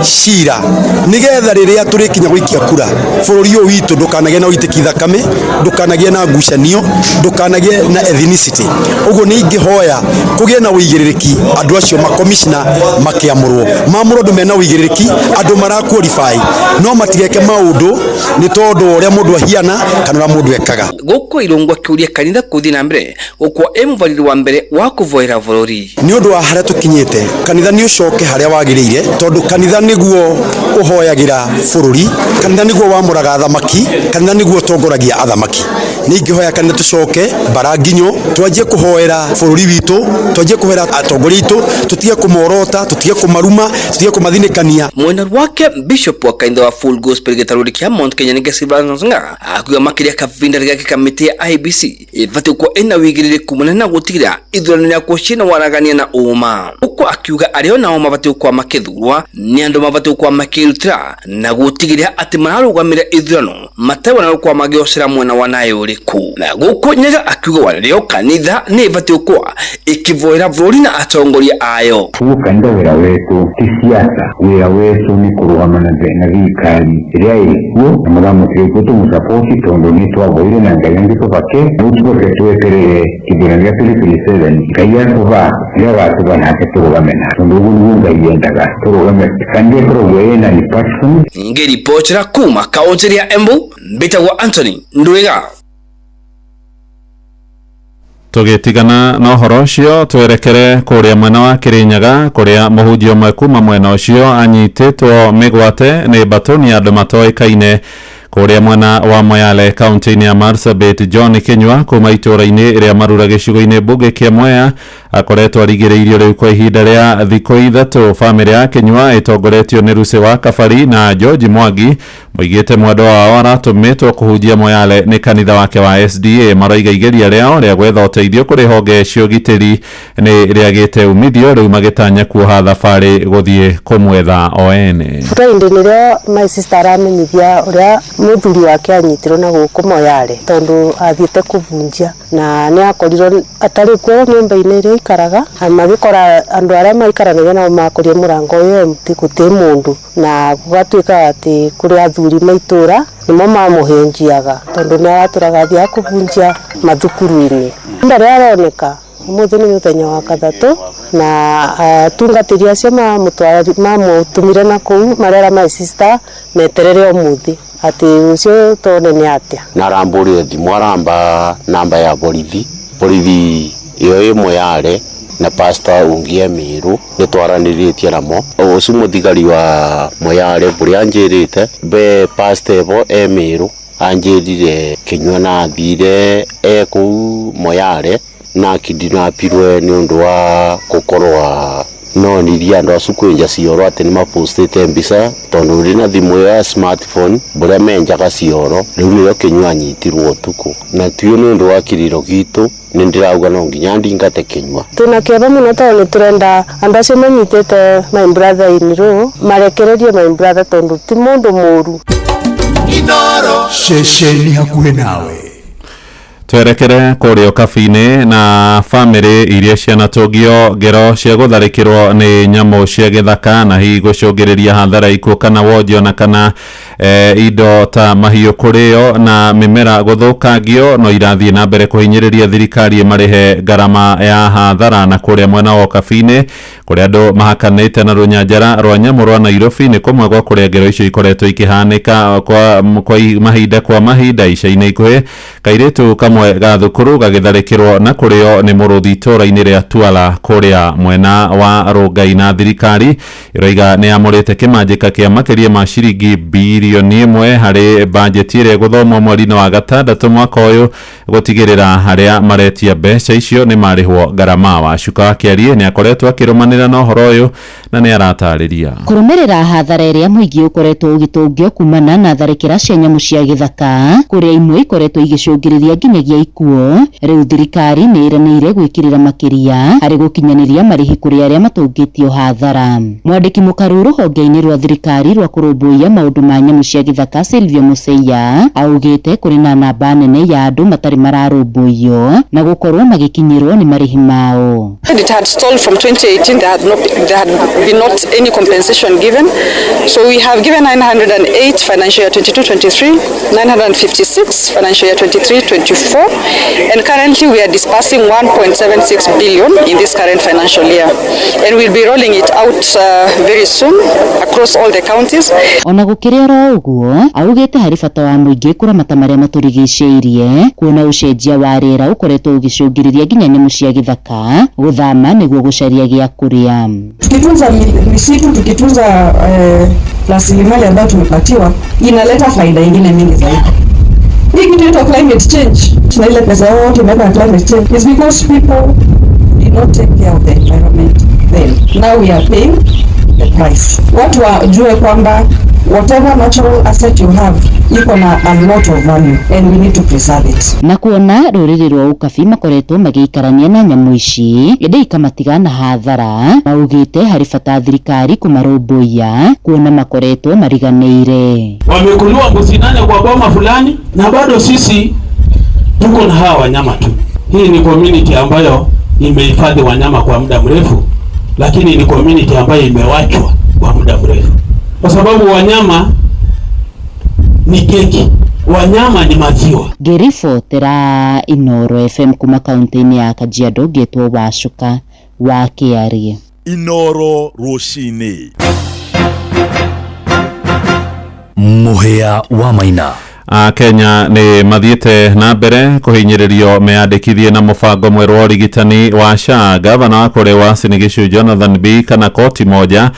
cira nigetha riria turikinya guikia kura bũrũri ũyũ witũ ndukanagie na uitiki thakame ndukanagie na ngucanio ndukanagie na ethnicity uguo ni ingihoya kugie na uigiriki andu acio makomishna makiamurwo mamurwo andu mena uigiriki andu maraqualify no matigeke maundu ni tondu uria mundu ahiana kana mundu ekaga. Guko Irungu akiuria kanitha kuthi na mbere gukwa emuvariri wa mbere wa kuvoera bũrũri ni undu wa haria tukinyite kanitha ni ucoke haria wagirire tondu kanitha niguo uhoyagira bũrũri kanitha niguo wamuraga athamaki kanitha niguo utongoragia athamaki ni ingihoya kanitha tucoke baranginyo twanjie kuhoera bũrũri witu twanjie kuhoera atongoria itu tutige kumorota tutige kumaruma tutige kumathinikania. Mwena wake Bishop wa kanitha wa Full Gospel gitaruri kia Mount Kenya nige Silvananga akuga makiria kavinda gake kamiti ya IEBC ivati kwa ena wigiririku munene gutigira ithurano ria kucina waragania na uma uko akiuga ario nao mabati kwa makithurwa ni andu mabati kwa makirutira na gutigira ati mararugamira ithurano matewa na kwa magiocera mwena wanayo uriku na guko nyaga akiuga wario kanitha ni ivati kwa ikivoera bũrũri na atongoria ayo kanitha wira wetu ti siasa wira wetu ni kurugama na thirikari iria ikuo na muramutire tumusapoti tondu ni twavoire na ngai ndi tubake nutuke twekerere kithurano gia 2027 ngai atuva ria watuva nake turugame na tondu uguo niguo ngai yendaga turugame kanitha ikoragwo ina ni passion. Ngiripotera kuma kaunti ya Embu mbitagwo Anthony Ndwiga. Tugitigana na uhoro ucio twerekere kuria mwena wa Kirinyaga kuria muhunjia umwe kuma mwena ucio anyititwo migwate ni batoni andu matoikaine kuria mwena wa Moyale kaunti ya Marsabit. John Kinyua kuma itura-ini iria marura gicigo-ini bunge kia Mwea akoretwo arigiriirio riu kwa ihinda ria thikũ ithatu. Family ya Kinyua itongoretio ni Rusi wa Kabari na George Mwangi moigite mwendo wao aratumitwo kuhunjia Moyale ni kanitha wake wa SDA maraiga igeria riao ria gwetha uteithio kuri honge cio gitiri ni riagite umithio riu magitanya kuoha thabari guthie kumwetha oene. Friday nirio my sister aramenyithia uria muthuri wake anyitirwo na guku Moyale tondu athiete kuvunjia na ni akorirwo atari kuo nyumba-ini iria ikaraga magikora andu aria maikaranagia nao makorie murango uyu empty guti mundu na gugatuika ati kuri athuri maitura nimo mamuhenjiaga tondu ni araturaga thia kuvunjia mathukuru-ini ndari aroneka umuthi ni muthenya wa kathatu na tungatiri acio mamutumire na kuu marera my sister meterere umuthi ati ucio tone ni atia naramburi thimu aramba namba ya borithi iyo imwe yare na pastor Ungie Miru nitwaraniritie namo ucio muthigari wa Moyale buri anjirite be pastor evo Emiru anjirire Kinyua na athire kuu Moyale na kidinapirwe ni undu wa gukorwa no ni andu acu kwenja cioro ati ni mapostete mbica tondu ri na thimu ya smartphone bure menjaga cioro riu niyo Kinyua anyitirwo tuku na tuyo ni undu wa kiriro gitu ni ndirauga no nginya ndingate Kinyua tunakiaba muno tondu turenda andu acio manyitite my brother in law marekererie my brother tondu ti mundu muru Inoro shesheni hakuhe nawe. twerekere kurio kabine na family iria cianatungio ngero cia gutharikirwo ni nyamu cia githaka na hi gucungiriria hathara ikuo kana wonjo na kana indo ta mahiũ kurio na mimera guthukangio no irathie na mbere kuhinyiriria thirikari marihe garama ya hathara na kuria mwena wa kabine kuria andu mahakanite na runyanjara rwa nyamu rwa Nairobi ni kumwe gwa kuria ngero icio ikoretwo ikihanika kwa mahinda kwa mahinda ica-inĩ ikuhĩ kairitu kamwe ga thukuru gagitharikirwo na kurio ni muruthi tora-inĩ ria Twala kuria mwena wa Rongai na thirikari iroiga ni amurite kimanjika kia makiria ma ciringi bilioni 1 hari budget ire guthomwo mweri-inĩ wa gatandatũ mwaka uyu gutigirira haria maretia mbeca icio ni marihwo garama wa Cuka Kiarie ni akoretwo akirumanira na uhoro uyu na ni aratariria kurumirira hathara iria muingi ukoretwo ugitungio kumana na tharikira cia nyamu cia githaka kuria imwe ikoretwo igicungiriria nginyagia ikuo riu thirikari ni iranire gwikirira makiria hari gukinyaniria marihi kuria aria matungitio hathara. Mwandiki mukaruru honge-ini rwa thirikari rwa kurumbuia maundu ma nyamu cia githaka Silvia Museia augite kuri na namba nene ya andu matari mararumbuio na gukorwo magikinyirwo ni marihi mao. It had stalled from 2018. There had been not any compensation given. So we have given 908 financial year 22-23, 956 financial year 23-24, and currently we are disbursing 1.76 billion in this current financial year, and we'll be rolling it out very soon across all the counties. Ona gukire ro uguo augite hari bata wa muingi kuramata maria maturigiceirie kuona ucenjia wa rĩera ukoretwo ugicungiriria nginya nyamu cia githaka guthama niguo gucaria gia kuria. Tukitunza misitu, tukitunza rasilimali ambayo tumepatiwa, inaleta faida nyingine mingi zaidi. Hii kitu inaitwa climate change. Na ile pesa yote imeweka climate change is because people did not take care of the environment then. Now we are paying the price. Watu wajue kwamba whatever natural asset you have iko na a lot of value and we need to preserve it. Na kuona ruriri rwa ukabi makoretwo magiikarania na nyamu ici indi ikamatiga na hathara maugite hari bata thirikari kumarumbuia kuona makoretwo mariganeire. Wamekunua mbuzi 8 kwa boma fulani na bado sisi tuko na hawa wanyama tu. Hii ni community ambayo imehifadhi wanyama kwa muda mrefu, lakini ni community ambayo imewachwa kwa muda mrefu. Kwa sababu wanyama ni keki, wanyama ni maziwa. Gerifo tera Inoro FM kuma kaunti ya Kajiado getwo Wacuka wa Kiarie. Inoro Rucini. Muhia wa Maina. Kenya ni mathiete na mbere kuhinyiririo meandikithie na mubango mweru wa urigitani wa SHA. Gavana wa kure wa Sinigishu Jonathan B kana koti moja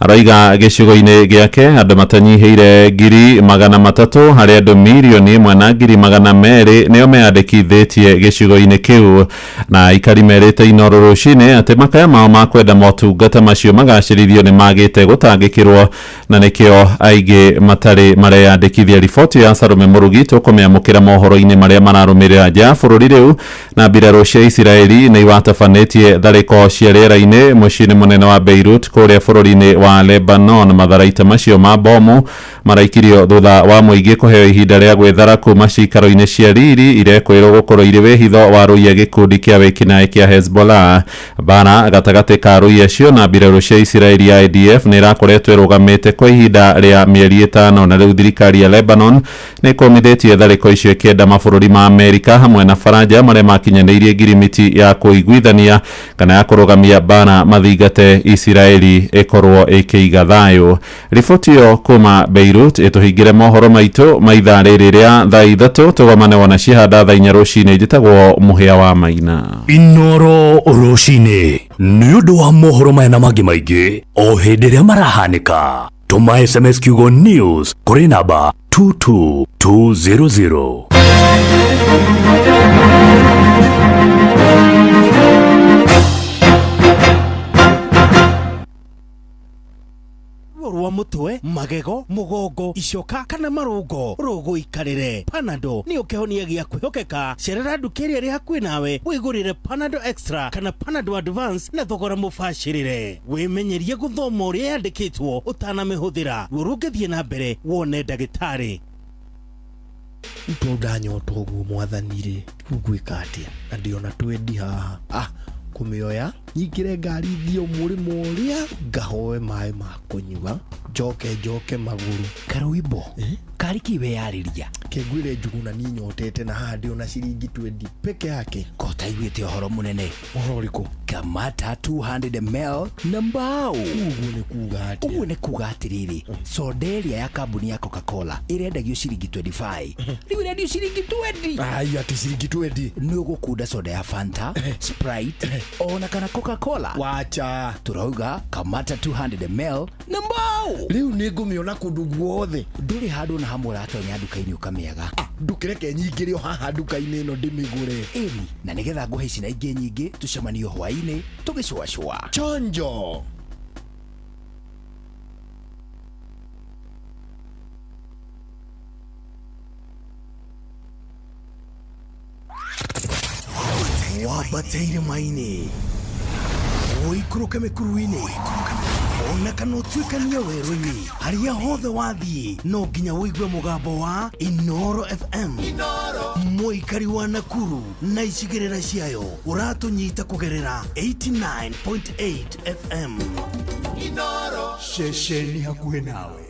araiga gicigo-ini giake andu matanyihiire 300,000 hari andu 1,200,000 nio meandikithitie gicigo-ini kiu na ikari merite Inoro Rucini ati makaya mao ma kwenda motungata macio magacirithio ni magite gutangikirwo na nikio aige matari mareandikithia. Riboti ya Salome Murugi tukumeamukira mohoro-ini maria mararumirira nja bururi riu na mbirarũ cia Isiraeli ni iwatabanĩtie tharĩko cia rĩera-inĩ mũciĩ-inĩ mũnene wa Beirut kuria bũrũri-inĩ wa Lebanon. Matharaita macio ma bomu maraikirio thutha wa mũingĩ kũheo ihinda rĩa gwĩthara kuma cikaro-inĩ cia riri irekwĩrwo gũkorwo irĩ wĩhitho wa rũiya gĩkundi kĩa wĩkinaĩ kĩa Hezbollah. Bara gatagatĩ ka rũiya cio na mbirarũ cia Isiraeli ya IDF nĩ ĩrakoretwo ĩrũgamĩte kwa ihinda rĩa mĩeri 5 na rĩu thirikari ya Lebanon nĩ ĩkomithĩtie tharĩko icio kenda mabũrũri ma Amerika hamwe na Faranja marĩa makinyanĩirie ngirimiti ya kũiguithania kana ya kũrũgamia bara mathingate Isiraeli ĩkorwo ĩkĩiga thayũ. Riboti ĩyo kuma Beirut ĩtũhingĩre mohoro maitũ ma ithaa rĩrĩ rĩa thaa 3 tũgomane wona cihanda thaa 4 rũcinĩ. Njĩtagwo Muhia wa Maina. Inoro Rucini nĩ ũndũ wa mohoro maya na mangĩ maingĩ o hĩndĩ ĩrĩa marahanĩka. Tũma SMS kiugo news kũrĩ namba 22200. Rwa mutwe, magego, mugongo, icoka kana marungo, rogo ikarire. Panado ni ukehonia gia kwihokeka. Cerera nduka iri hakuhi nawe wigurire Panado Extra kana Panado Advance na thogora mubashirire. Wimenyerie guthoma uria yandikitwo utanamihũthĩra. Ruo rũngĩthiĩ na mbere wone ndagĩtarĩ. ndanyota uguo mwathanire ngwika atia na ndiona twendi haha kumioya nyingire ngari thio murimo uria ngahoe mai ma kunyua njoke maguru Karwimbo kari kiwe yariria kengwire njuguna ni nyotete na haha ndiona ciringi 20 peke yake kota igwite ohoro munene ohoro riku kamata 200 ml na mbao uguo ni kuga atiriri soderia ya kambuni ya Coca-Cola irendagio ciringi 25 riu irendio ciringi 20 ai ati ciringi 20 ni ugukunda soda ya Fanta Sprite ona kana Coca-Cola wacha turauga kamata 200 ml na mbao riu ni ngumiona kundu guothe nduri handu na hamwe ratonya nduka-ini ukamiaga ndukireke nyingire haha nduka-ini ino ndimigure eni na nigetha nguhe ici na ingi nyingi tucemanio hwaini tugicwacwa chonjo wabateire maini oikuruke mikuruini ona kana utuikania werũ-inĩ harĩa hothe wathiĩ no nginya wĩigue mũgambo wa Inoro FM mũikari wa Nakuru na icigĩrĩra ciayo ũratũnyita kũgerera 89.8 FM Inoro ceceni hakuhĩ nawe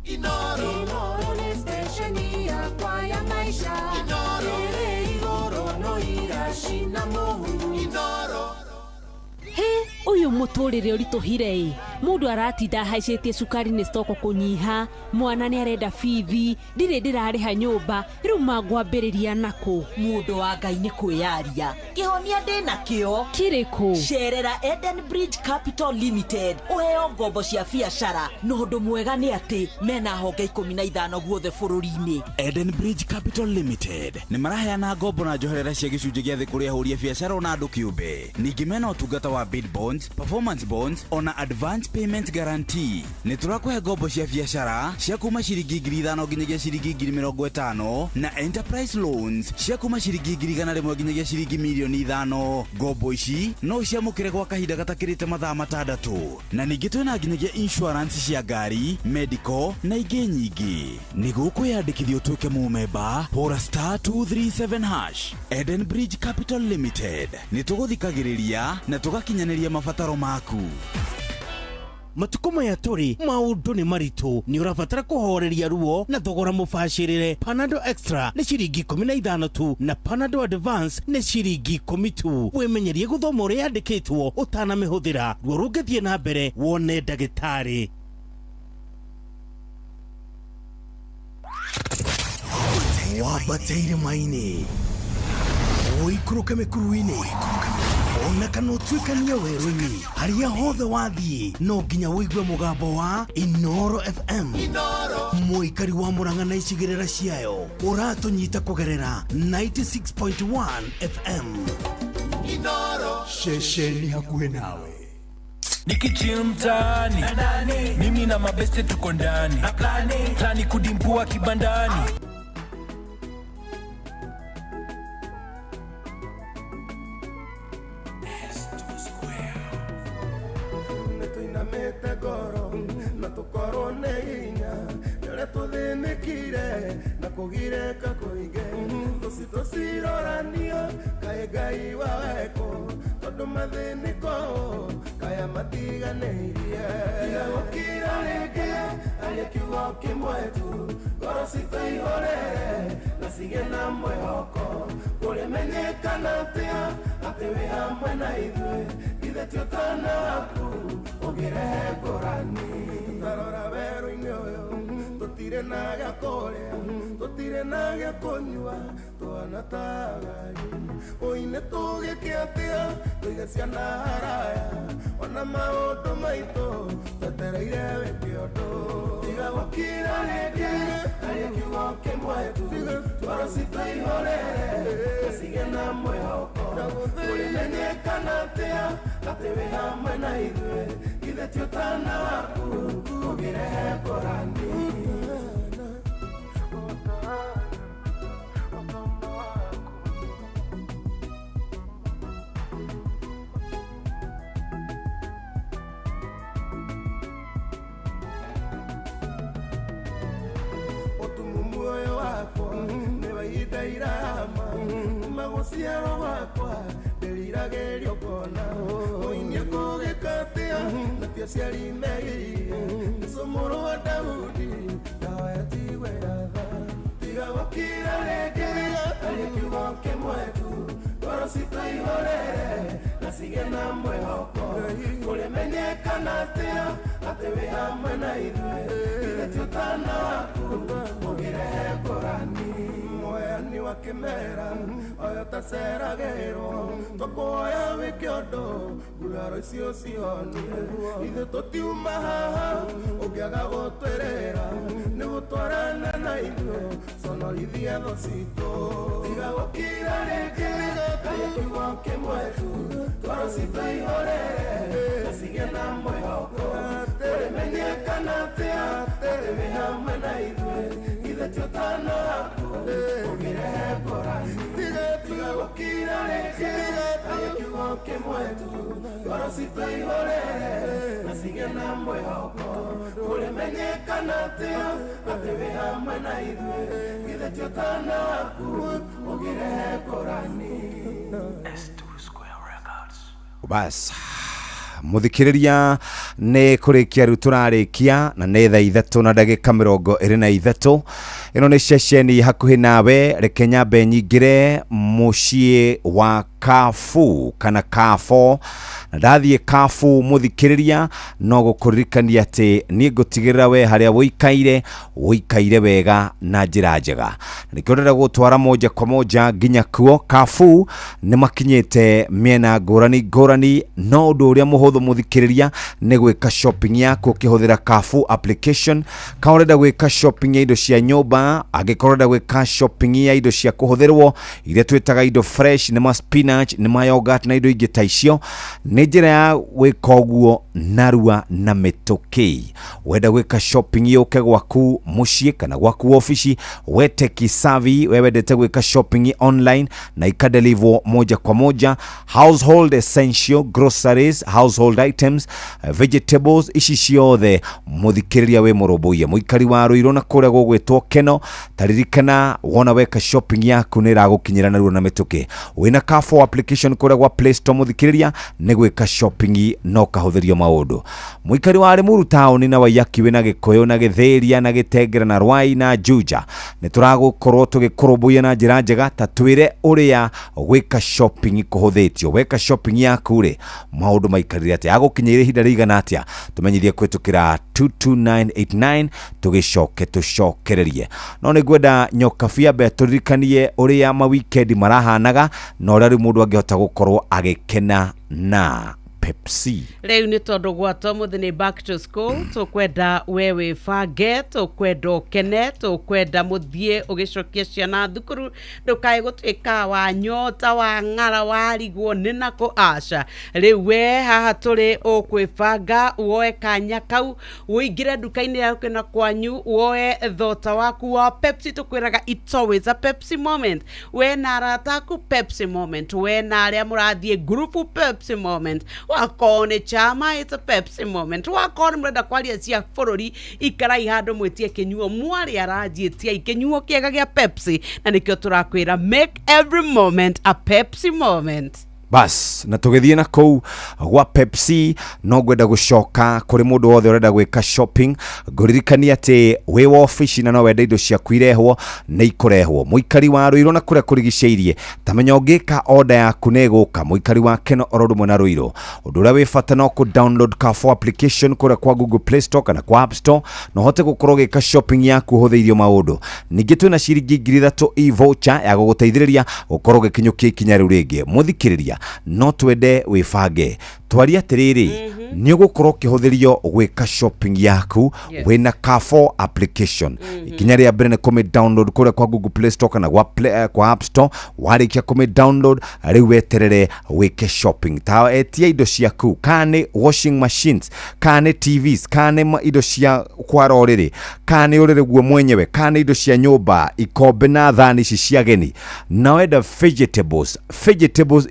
Inoro ni stesheni yakwa ya maisha ĩrĩ igũrũ no iracina mũhu Inoro uyu muturire urituhire mundu aratinda haicetie cukari ni stoko kunyiha mwana ni arenda bithi ndire ndirariha nyumba riu mangwambiriria nako mundu wa Ngai ni kwiyaria kihonia ndina kio kiriku cerera Eden Bridge Capital Limited uheo ngombo cia biashara no ndu mwega ni ati mena honge 15 guothe bururi-ini Eden Bridge Capital Limited ni maraheana ngombo na njoherera cia gicunjĩ gĩa thĩ kũrĩ ahũri a biashara na andũ kĩũmbe ningĩ mena ũtungata wa bid bonds performance bonds ona advance payment guarantee ni turakuhe ngombo cia biashara cia kuma ciringi 5,000 nginyagia ciringi 50,000 na enterprise loans cia kuma ciringi 100,000 nginyagia ciringi 5,000,000 ngombo ici no ciamũkĩre gwa kahinda gatakĩrĩte mathaa 6 na ningĩ twĩna nginyagia insurance cia ngari medical na ingĩ nyingĩ nĩguo kwĩyandĩkithia ũtuĩke mũmemba hũra *237# Eden Bridge Capital Limited nĩ tũgũthikagĩrĩria na tũgakinyanĩria mabataro maku matuko maya turi maundu ni maritu ni urabatara kuhoreria ruo na thogora mubashirire Panadol Extra ni ciringi 15 tu na Panadol Advance ni ciringi 10 tu wimenyerie guthoma uria yandikitwo utanamihũthĩra ruo rungithie na mbere wone ndagĩtarĩ wabateire maini oikuruke mikuruini ona kana utuikania werũ-inĩ harĩa hothe wathiĩ no nginya wĩigue mũgambo wa Inoro FM mũikari wa Murang'a na icigĩrĩra ciayo ũratũnyita kũgerera 96.1 FM Inoro ceceni hakuhĩ nawe Nikichill mtaani mimi na mabeste tuko ndani plani kudimbua kibandani kugireka kuige tusirorania kae Ngai wako tondu mathiniko kaya matiganeirie tiga gukira rĩngĩ arĩa kiugo kĩmwe tu ngoro citũihũrĩre na cigĩe na mwĩhoko kũrĩmenyekana atĩa atĩ wĩ hamwe na ithuĩ ithe ti ũtana waku ũngĩrehe ngũrani tarora werũ-inĩ ũyũ tutire na gĩa kũrĩa tutire na gĩa kũnyua twana ta gari ũine tũgĩke atĩa tũige ciana haraya ona maũndũ maitũ twetereire wĩke ũndũ tiga gũkira rĩngĩ harĩa kiugo kĩmwe tu ngoro citũihũrĩre cigĩe na mwĩhoko kũrĩmenyekana atĩa atĩ wĩ hamwe na ithuĩ ithe ti ũtana waku ũngĩrehe ngũrani kiragerio kona oinia kugikatia na tia ciari megirie nicumuru wa Daudi ndawa yatigwe yatha tiga gukira rĩngĩ arĩ kiugo kĩmwe tu ngoro citũihũrĩre na cigĩe na mwĩhoko kũrĩmenyekana atĩ wĩ hamwe na ithuĩ ithe ti ũtana waku ũgĩrehe ngũrani mũheani wa kĩmera oyo taceragĩrwo tũkũhoya wĩke ũndũ nguraro icio cihonie ithuĩ tũtiuma haha ũngĩaga gũtwĩrĩra nĩ gũtwarana na ithuĩ sonorithia thũ citũ tiga gũkira rĩngĩ arĩ kiugo kĩmwe tu ngoro citũihũrĩre na cigĩe na mwĩhoko kũrĩmenyekana atĩ wĩ hamwe na ithuĩ ithe ti ũtana waku ũgĩrehe ngũrani tiga gũkira rĩngĩ arĩ kiugo kĩmwe tu ngoro citũihũrĩre na cigĩe na mwĩhoko kũrĩmenyekana atĩ wĩ hamwe na ithuĩ ithe ti ũtana waku ũgĩrehe ngũrani. Bas muthikiriria nä kå rä kia rä u tå rarä kia na nä thaa 3:23 ä no nä ceceni hakuhä nawe reke nyambe nyingä muciĩ wa Kafu kana Kafo na ndathiĩ Kafu muthikiriria no gũkũririkania atĩ nĩ ngũtigĩrĩra we harĩa wũikaire wega na njĩra njega nĩkĩo ndĩrenda gũtwara moja kwa moja nginya kuo. Kafu nĩ makinyĩte mĩena ngũrani no ũndũ ũrĩa mũhũthũ muthikiriria nĩ gwĩka shopping yaku ũkĩhũthĩra Kafu application. Ka ũrenda gwĩka shopping ya indo cia nyũmba, angĩkorwo ũrenda gwĩka shopping ya indo cia kũhũthĩrwo iria twĩtaga indo fresh nĩ ma spinach nĩ ma yogurt na indo ingĩ ta icio, nĩ njĩra ya gwĩka ũguo narua na mĩtũkĩ. Wenda gwĩka shopping yũke gwaku mũciĩ kana gwaku ofici, wete kisavi wendete gwĩka shopping online na ikadeliver moja kwa moja. Household essential groceries, household items, vegetables, ici ciothe muthikiriria we mũrũmbũiya mũikari wa Rũirũ na kũrĩa gũgwĩtwo Keno, taririkana wona weka shopping yaku nĩ ĩragũkinyĩra narua na mĩtũkĩ. Wĩna Kafo application kũrĩa gwa Play Store muthikiriria nĩ gwĩka shopping no kahũthĩrio maũndũ. Mũikari wa Limuru town na Waiyaki wĩna Gĩkũyũ na Gĩthĩria na Gĩtengera na Rwai na Juja nĩ tũragũkorwo tũgĩkũrũmbũiya na njĩra njega ta twĩre ũrĩa gwĩka shopping kũhũthĩtio. Weka shopping yaku rĩ maũndũ maikarire atĩa, agũkinyĩire ihinda rĩigana atĩa, tũmenyithie kũhĩtũkĩra 22989 tũcokererie. No nĩ ngwenda nyoka Fiambe tũririkanie ũrĩa ma weekend marahanaga na ũrĩa mũndũ angĩhota gũkorwo agĩkena na Pepsi. Rĩu nĩ tondũ gwatwo mũthĩ nĩ back to school, tũkwenda wewe bange, tũkwenda ũkene, tũkwenda mũthiĩ ũgĩcokia ciana thukuru, ndũkae gũtuĩka wa nyota wa ng'ara warigwo nĩ nako aca. Rĩu we haha tũrĩ ũkwĩbanga woe kanya kau ũingĩre nduka-inĩ yaku na kwanyu woe thota waku wa Pepsi. Tũkwĩraga it's always a Pepsi moment. We na arata aku Pepsi moment, we na arĩa mũrathiĩ group Pepsi moment, wakone chama it's a Pepsi moment, wakone mrenda kwaria cia bũrũri ikarai handũ mwĩtie kĩnyuo mwari aranjĩtia ikĩnyuo kĩega gĩa Pepsi, na nĩkĩo tũrakwĩra make every moment a Pepsi moment. Bas na tũgĩthiĩ na kũu gwa Pepsi no ngwenda gũcoka kũrĩ mũndũ wothe ũrenda gwĩka shopping, ngũririkania atĩ wĩ wa ofici na no wenda indo ciaku irehwo nĩ ikũrehwo. Mũikari wa Rũirũ na kũrĩa kũrigicĩirie tamenya ũngĩka order yaku nĩ ĩgũka. Mũikari wa Keno oro ũndũ ũmwe na Rũirũ, ũndũ ũrĩa wĩ bata no kũ-download Kafo application kũrĩa kwa Google Play Store kana kwa App Store na ũhote gũkorwo ũgĩka shopping yaku ũhũthĩirio maũndũ. Ningĩ twĩna ciringi 3,000 e-voucher ya gũgũteithĩrĩria gũkorwo ũgĩkinyũkia ikinya rĩu rĩngĩ. Mũthikĩrĩria no twende wĩbange twaria atĩrĩrĩ nĩ ũgũkorwo ũkĩhũthĩrio gwĩka shopping yaku wĩna Kafo application. Ikinya rĩa mbere nĩ kũmĩ-download kũrĩa kwa Google Play Store kana kwa App Store. Warĩkia kũmĩ-download rĩu weterere wĩke shopping. Ta etia indo ciaku, kana nĩ washing machines, kana nĩ TVs, kana nĩ indo cia kwara ũrĩrĩ, kana nĩ ũrĩrĩ guo mwenyewe, kana indo cia nyũmba, ikombe na thani ici cia geni. Na wenda vegetables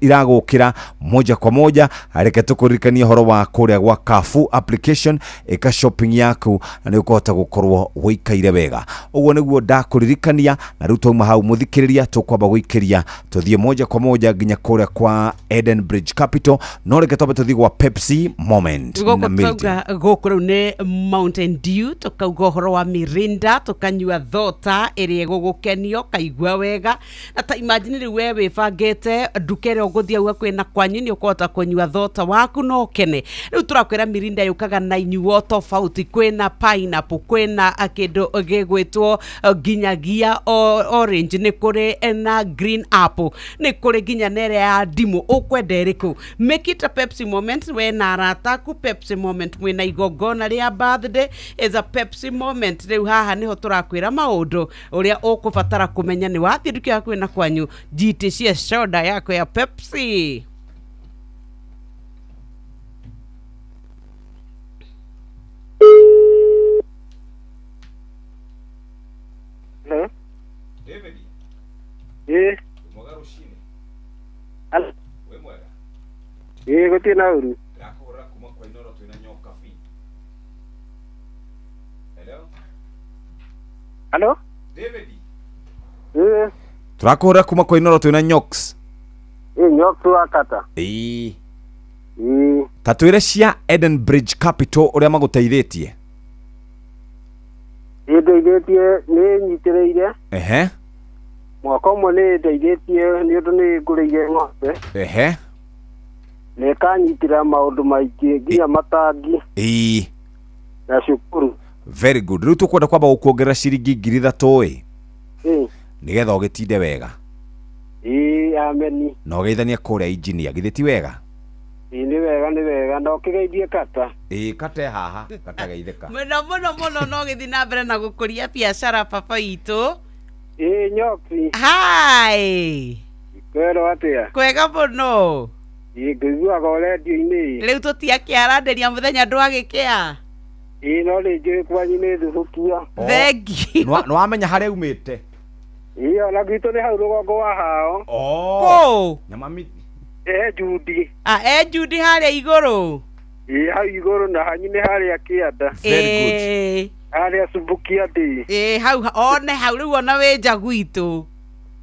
iragũkĩra moja kwa moja. Reke tukuririkania horo wa kuria gwa Carrefour application eka shopping yaku na ni ukota gukorwo wikaire wega uguo niguo ndakuririkania na riu twauma hau muthikiriria tukwamba guikiria tuthie moja kwa moja nginya kuria kwa Eden Bridge Capital no reke tobe tuthie gwa Pepsi Moment na Milton gukuru ne Mountain Dew tukauga horo wa Mirinda tukanyua thota iri gugukenio kaigua wega na ta imagine riu we wibangite ndukere uguthia uga kwina kwanyu ni ukota kunyua thota waku no kene riu turakwira Mirinda yukaga na inyuo tofauti kwina pineapple kwina akindo gigwitwo ginyagia orange ni kuri na green apple ni kuri ginya nere ya dimu ukwenda iriku make it a Pepsi Moment we na arataku Pepsi Moment mwina igongona ria birthday is a Pepsi Moment riu haha niho turakwira maundu uria ukubatara kumenya ni wathirukia yako na kwanyu jitishie soda yako ya Pepsi. Hello? David. Eh. Mugarushini. Hello. We mwega. Gutina uru. Ndakura kuma kwa Inoro twina nyoka fi. Hello? Hello? David. Turakura kuma kwa Inoro twina nyoks. Nyoks wakata. Tatwire cia Eden Bridge Capital uria maguteithitie. Ndeithĩtie nĩ nyitĩrĩire mwaka ũmwe nĩ ndeithĩtie nĩ ũndũ nĩ ngũrĩire ng'ombe na ĩkanyitĩra maũndũ maingĩ nginya matangi na cukuru. Very good. Rĩu tũkwenda kwamba gũkuongerera ciringi 3,000 nĩgetha ũgĩtinde wega. Ameni. Na ũgeithania kũrĩa engineer githĩ ti wega? Ni wega no kigeithie kata. Kata haha kata geitheka. Muno no githi na mbere na gukuria biashara papa itu. Nyoki. Hai. Kwero atia. Kwega muno. Ngiguaga radio-ini. Riu tutiakiaranderia muthenya ndwagikia. No rĩngĩ kwanyu nĩ thukia. Thengi. No wamenya harĩa umĩte. Ona gwitũ nĩ hau rũgongo wa hao. Ko. Nyamami. Judy. Judy haria iguru. Hau iguru na hanyu nĩ haria kĩanda. Very good. Haria Subukia ndi. Hau one hau riu ona wenja gwitu.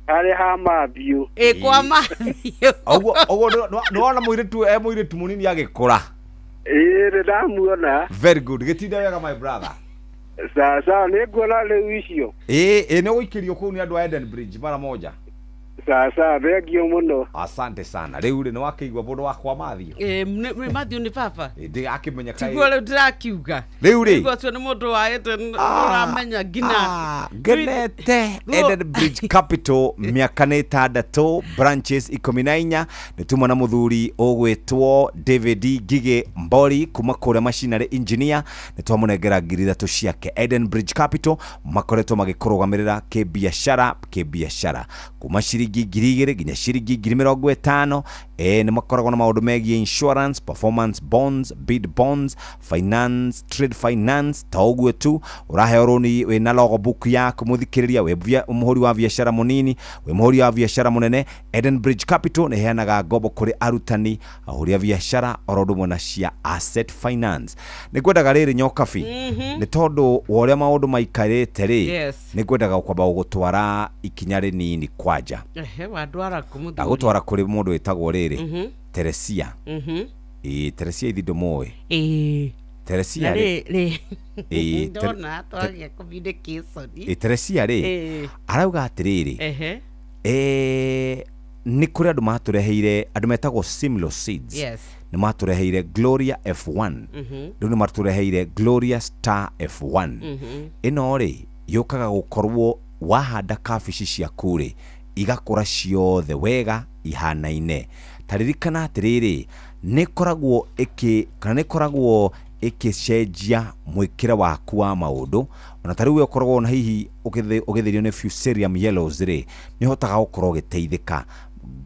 Haria ha Mathiu. Kwa Mathiu. Ogo no ona mũiritu munini agĩkũra. Ndamuona. Very good. Gĩtinde wega my brother. Sasa nĩ nguona rĩu icio. Nĩ gũikĩrio kũu nĩ andũ a Eden Bridge mara moja. Sasa thengio muno. Asante sana. Riu nĩ wakĩigua mũndũ wakwa Mathiu. Mathiu nĩ papa. Ndĩgakĩmenya kaĩ. Tiguo rĩu ndĩrakiuga. Riu rĩ. Tiguo ũcio nĩ mũndũ waĩte ũramenya ngina. Ngenete Eden Bridge Capital mĩaka nĩ 6 branches 14 nĩ tuma na mũthuri ũgwĩtwo David Gige Mbori kuma kũrĩa machinery engineer nĩ twamũnengera 3,000 ciake. Eden Bridge Capital makoretwo magĩkũrũgamĩrĩra kĩbiashara kuma ciringi 2,000 nginya ciringi 50,000. Nĩ makoragwo na maũndũ megiĩ insurance, performance bonds, bid bonds, finance, trade finance. Ta ũguo tu ũraheo rũni wĩna logbook yaku mũthikĩrĩria wĩ mũhũri wa biashara mũnini wĩ mũhũri wa biashara mũnene. Eden Bridge Capital nĩ heanaga ngombo kũrĩ arutani ahũri a biashara oro ũndũ ũmwe na cia asset finance. Nĩ ngwendaga rĩrĩ nyokabi nĩ tondũ wa ũrĩa maũndũ maikarĩte rĩ nĩ ngwendaga kwamba gũgũtwara ikinya rĩnini kwanja. Wadwara kumuthuri. Ndagũtwara kũrĩ mũndũ wĩtagwo rĩrĩ Teresia. Teresia ithi ndũmũĩ. Teresia rĩ. Ndona twagia communication. Teresia rĩ arauga atĩrĩrĩ. Nĩ kũrĩ andũ matũreheire andũ metagwo Simlo Seeds. Nĩ matũreheire Gloria F1. Rĩu nĩ matũreheire Gloria Star F1. Ĩno rĩ yũkaga gũkorwo wahanda kabici ciaku rĩ igakũra ciothe wega ihanaine. Taririkana atĩrĩrĩ nĩ koragwo ĩkĩcenjia mwĩkĩre waku wa maũndũ. Ona ta rĩu ũkoragwo na hihi ũgĩtherio nĩ Fusarium yellows rĩ nĩ hotaga gũkorwo gĩteithĩka.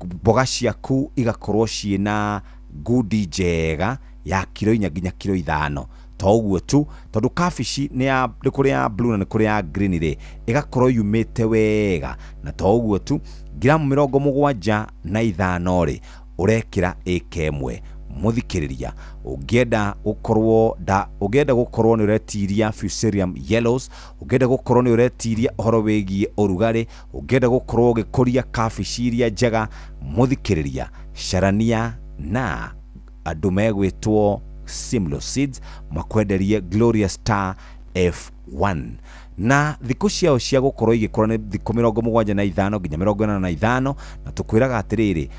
Mboga ciaku igakorwo ciĩna ngudi njega ya kilo 4 nginya kilo 5. Ta ũguo tu tondũ kabici nĩ kũrĩ ya blue na nĩ kũrĩ ya green rĩ ĩgakorwo yumĩte wega. Na ta ũguo tu gramu 75 rĩ ũrekĩra ĩka ĩmwe muthikiriria ungienda gukorwo ni uretiria Fusarium yellows, ungienda gukorwo ni uretiria horo wegie urugari, ungienda gukorwo gikuria kaficiria njega, muthikiriria carania na andu megwitwo Simlo Seeds makwenderie Glorious Star F1 na thiku ciao cia gukorwo igikora ni thiku 75 nginya 85 na tukwiraga atiriri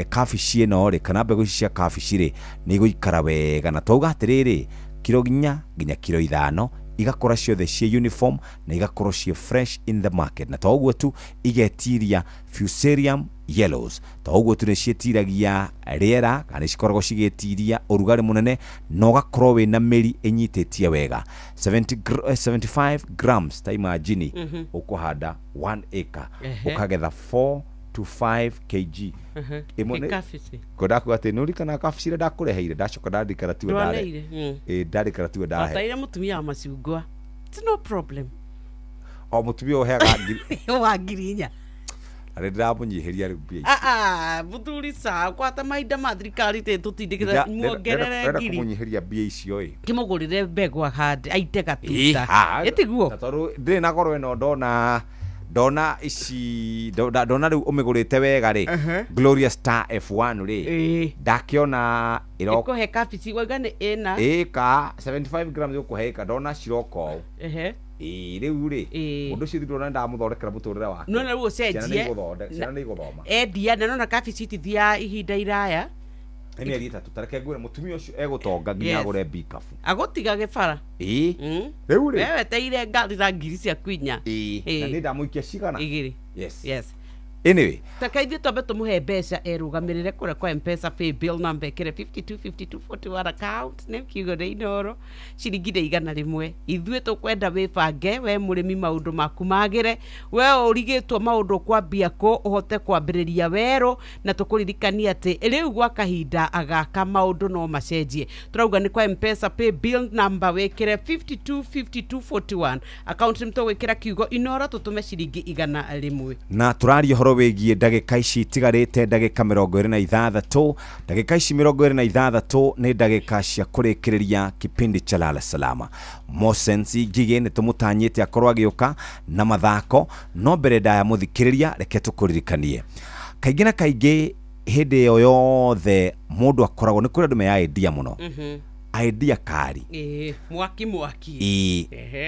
kabici ino ri kana mbegu cia kabici ri ni guikara wega na twauga atiriri kilo nginya kilo 5 igakora ciothe cia uniform na igakora cia fresh in the market na twaguo tu igetiria Fusarium yellows twaguo tu ni cietiragia riera kana cikoragwo cigetiria urugari munene no gakorwo we na miri inyitetie wega 75 grams ta imagine ukuhanda 1 acre ukagetha 4 to 5 kg imone koda ku ati nuri kana kafishire ndakureheire ndacoka ndandikara tu ndare ndandikara tu ndare ataire mutumia macungwa it's no problem o mutumia oheaga wa ngirinya ari ndiramunyihiria riu bia muthuri sa kwata maida mathirikari te tutindikira muongerere ngiri kumunyihiria bia icio kimugurire mbegu ahande aite gatuta etiguo toru ndiri na goro eno ndona ici ndona riu umigurite wega ri Glorious Star F1 ri ndakiona iroko he kabici wagane ena eka 75 grams ukuheka ndona ciroko riu ri mundu cio ndona ndamuthondekera muturire wake no na ruo cenjie ciana ni guthoma endia na nona kabici tithia ihinda iraya ni mieri 3 tareke ngwire mutumia ucio egutonga nginya agure bikafu agotiga gibara riu ri wewe teire ngari za ngiri cia kwinya na ni ndamuikia cigana igiri yes anyway takaithie twambe tumuhe mbeca erugamirire kure kwa M-Pesa pay bill number kire 525241 account ne kiugo de inoro ciringire igana rimwe ithuĩ tukwenda wibange we murimi maundu maku magire we urigitwo maundu kwambia ko uhote kwambiriria wero na tukuririkania ati riu gwa kahinda agaka maundu no macenjie turauga ni kwa M-Pesa pay bill number wikire 525241 account mto wikira kiugo inoro tutume ciringi igana rimwe na turaria horo wigie ndagika ici tigarite ndagika 26 ndagika ici 26 ni ndagika cia kurikiriria kipindi cha Lala Salama Mosensi Gigi ni tumutanyite akorwa agiuka na mathako no mbere ndaya muthikiriria reke tukuririkanie kaingi na kaingi hindi yo yothe mundu akoragwo ni kuri ndume ya idea muno idea kari mwaki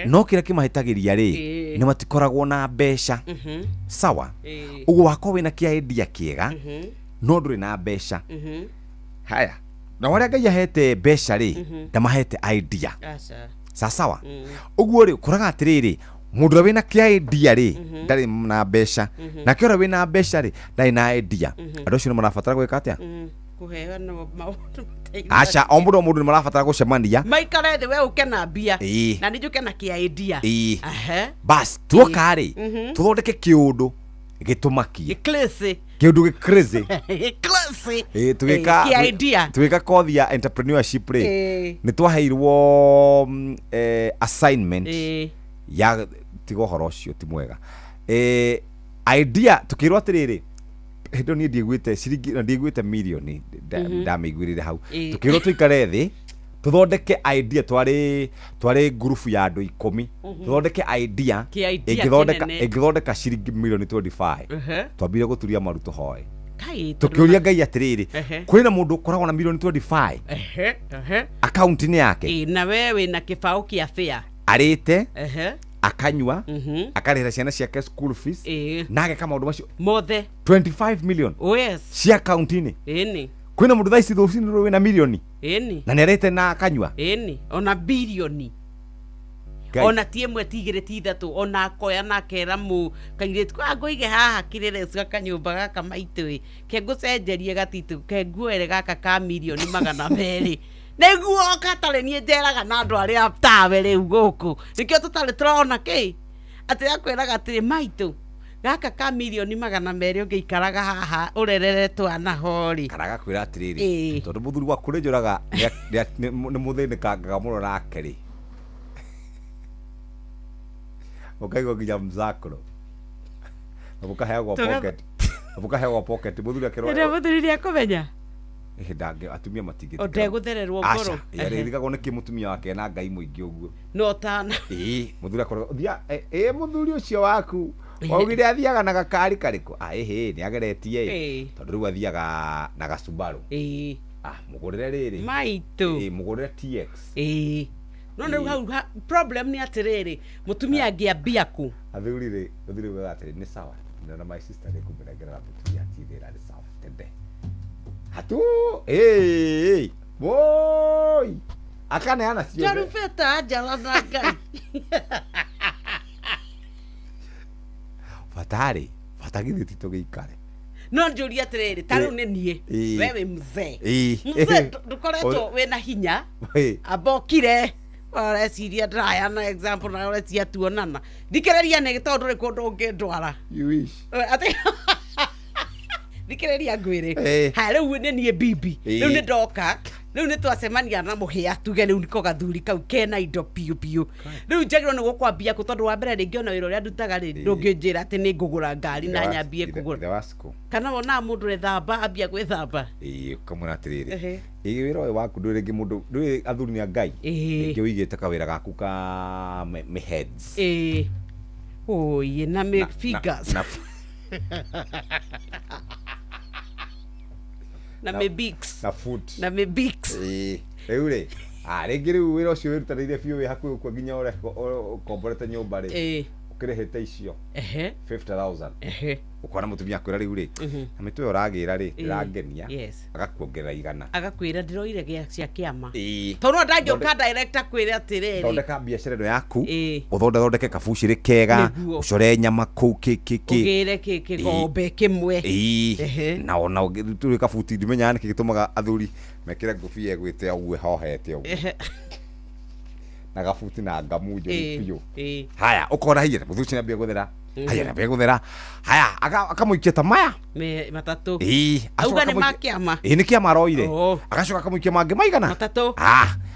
no kira kimahitagiria ri ni matikoragwo na mbeca sawa ugo wako wina kia idea kiega no nduri na mbeca haya na wale Ngai ahete mbeca ri ndamahete idea sawa ugo ri kuraga atiriri mundu wina kia idea ri ndari na mbeca na kira wina mbeca ri ndari na idea andu cio ni marabatara gwika atia kuheana maundu acha ombudo mundu ni marabatara gucemania maikare the we ukena bia na nijuke na kia idea bas tuokari tuthondeke kiundu gitumakie kiundu crazy tugika kothi ya entrepreneurship ri ni twaheirwo assignment ya tigo horo cio ti mwega idea tukirwo atiriri hindo ni ndigwite ciringi na ndigwite milioni ndamigwirire hau tukirwo tuikare thi tuthondeke idea twari group ya andu 10 tuthondeke idea ingithondeka ciringi milioni 25 twambire guturia maruto hoe tukiuria Ngai atiriri kwina mundu ukoragwo na milioni 25 account ni yake na wewe na kibao kia fare arite akanywa akarira ciana ciake school fees nage kama maundu macio mothe 25 million cia account ni kwina mundu thaici thuci ni wina milioni na nerete na akanywa ona bilioni ona tiemwe tigire tithatu ona koya na kera mu kairete kwa ngoige haha kirere cia kanyumba gaka maitwe ke ngucenjerie gatitu ke nguere gaka ka milioni 200 neguo katale nie njeraga na andu aria tawe riu guku nikio tutale turona ki ati akwiraga atiri maitu gaka ka milioni 200 ungiikaraga haha urerere twana hori karaga kwira atiriri tondu muthuri wa kuri njuraga ni muthinika muno nake ri ukaigo nginya mzakro abuka heagwo pocket muthuri akirwa muthuri ni akumenya ndange atumia matingĩ ndegũthererwo ngoro yarĩrigagwo nĩ kĩmutumia wake na ngai mũingĩ ũguo no tana mũthuri akorwo mũthuri ũcio waku waugire athiaga na gakari karĩkũ nĩ ageretie tondũ rĩu athiaga na gacubaru mũgũrĩre rĩrĩ maitũ mũgũrĩre TX no rĩu hau problem nĩ atĩrĩrĩ mũtumia angĩambia kũ athuri wega atĩrĩ nĩ sawa na my sister nĩkũmĩrengerera mũtumia atithĩra nĩ sawa tende hatu boy akaneana cio jarufeta jala na ngai fatagithĩ tito gĩikare no njũria atĩrĩrĩ ta rĩu nĩ niĩ wewe mzee ndũkoretwo wĩna hinya ambokire oreciria ndaya na example na orecia tuonana thikĩrĩria nĩ tondũ rĩ kũndũ ũngĩndwara thikĩrĩria ngwĩre rĩu nĩ niĩ bibi rĩu nĩ ndoka rĩu nĩ twacemania na mũhĩa tuge rĩu nĩko gathuri kau kena indo piũ rĩu njagĩrĩrwo nĩ gũkwambia kũ tondũ wa mbere rĩngĩ ona wĩra ũrĩa ndutaga rĩ ndũngĩnjĩra atĩ nĩ ngũgũra ngari na nyambie kũgũra kana wona mũndũ ethamba ambia gwĩthamba ũkamwĩra atĩrĩrĩ wĩra ũyũ waku ndũrĩ rĩngĩ mũndũ ndũrĩ athuri nĩ a Ngai rĩngĩ ũigĩte kawĩra gaku ka heads oye na make figures na me bigs na foot na me bigs rĩu rĩ rĩngĩ rĩu wĩra ũcio wĩrutanĩirie biũ wĩ hakuhĩ gũkua nginya ũkomborete nyũmba rĩ ũkĩrĩhĩte icio 50,000 ũkona mũtumia akwĩra rĩu rĩ na mĩtwe ũragĩra rĩ ndĩrangenia agakuongerera igana agakwĩra ndĩroire cia kĩama tondũ ndangĩũka director kwĩra atĩrĩrĩ thondeka biacara ĩno yaku ũthondeke kabucĩrĩ kega ũcore nyama kũu ũgĩre kĩgombe kĩmwe na ona tũrĩ kabuti ndimenyaga nĩkĩ gĩtũmaga athuri mekĩre ngũbia ĩgwĩte ũguo hohete ũguo na gabuti na ngamu njũru biũ haya ũkona hiya mũthuri nĩambia gũthera haya akamũikia ta maya matatũ auga nĩ makĩama nĩ kĩama aroire agacoka akamũikia mangĩ maigana matatũ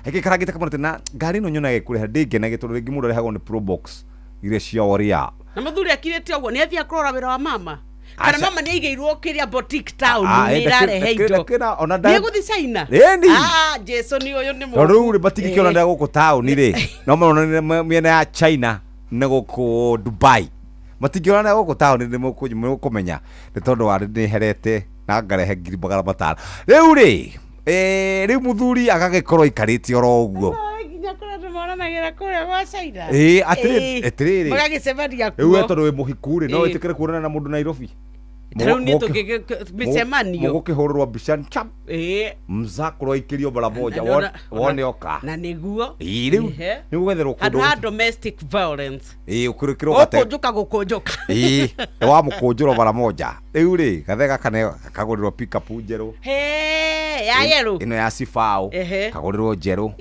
agĩkarangĩte kamũrate na ngari ĩno nyonaga ĩkũrĩha ndĩngenagĩ tondũ rĩngĩ mũndũ arehagwo nĩ probox iria ciao ria na mũthuri akirĩte ũguo nĩ athiĩ kũrora wĩra wa mama kana mama nĩ aigĩirwo kĩrĩa boutique town nĩ ĩrarehe indo nĩ gũthi China Jesu nĩ ũyũ nĩ mũndũ rĩu batingĩkĩona ndĩa gũkũ town rĩ no marona mĩena ya China nĩ gũkũ Dubai matingĩona ndĩa gũkũ town nĩ mũkũmenya nĩ tondũ wa nĩ herete na ngarehe 500 rĩu rĩ rĩu mũthuri agagĩkorwo ikarĩte oro ũguo atĩrĩrĩ magagĩcemania kuo rĩu tondũ wĩ mũhiku rĩ no wĩtĩkĩre kuonana na mũndũ Nairobi rĩu nĩ tũngĩmĩcemanio mũgũkĩhũrĩrwo mbica chap mzakorwo ikĩrio bara moja wone oka na nĩguo rĩu nĩ gũgetherwo kũndũ ha domestic violence ũkĩrĩkĩrwo gũkũnjũka wa mũkũnjũro bara moja rĩu rĩ gathega kana kagũrĩrwo pick up njerũ ya yerũ ĩno ya Sifao kagũrĩrwo njerũ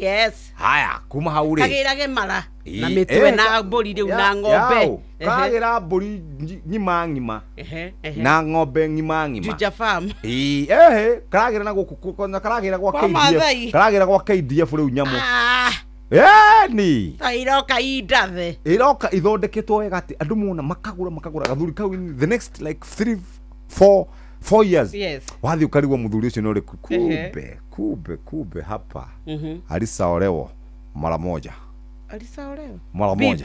haya kuma hau rĩ kagĩrage mara na mĩtwe na mbũri rĩu na ng'ombe kagĩra mbũri ng'ima na ng'ombe ng'ima Juja farm karagĩra na gũkũ karagĩra gwa KDF karagĩra gwa KDF rĩu nyamũ ni iroka indathe iroka ithondeketwo wega atĩ andũ mona makagũra gathuri kau the next like 4 years wathiĩ ũkarigwo mũthuri ũcio nĩ ũrĩkũ kumbe hapa alisaolewa mara moja mara moja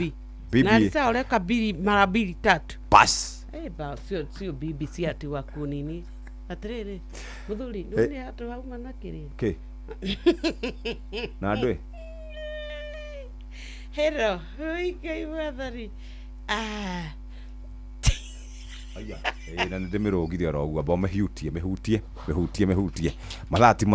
bibi na alisaoleka mara 2-3 bas sio bibi si ati wako nini atrere muthuri ndio hata hauma na kile na ndwe hello kai wathari aya na ndĩmĩrũgirie oroguo amba mehutie mathati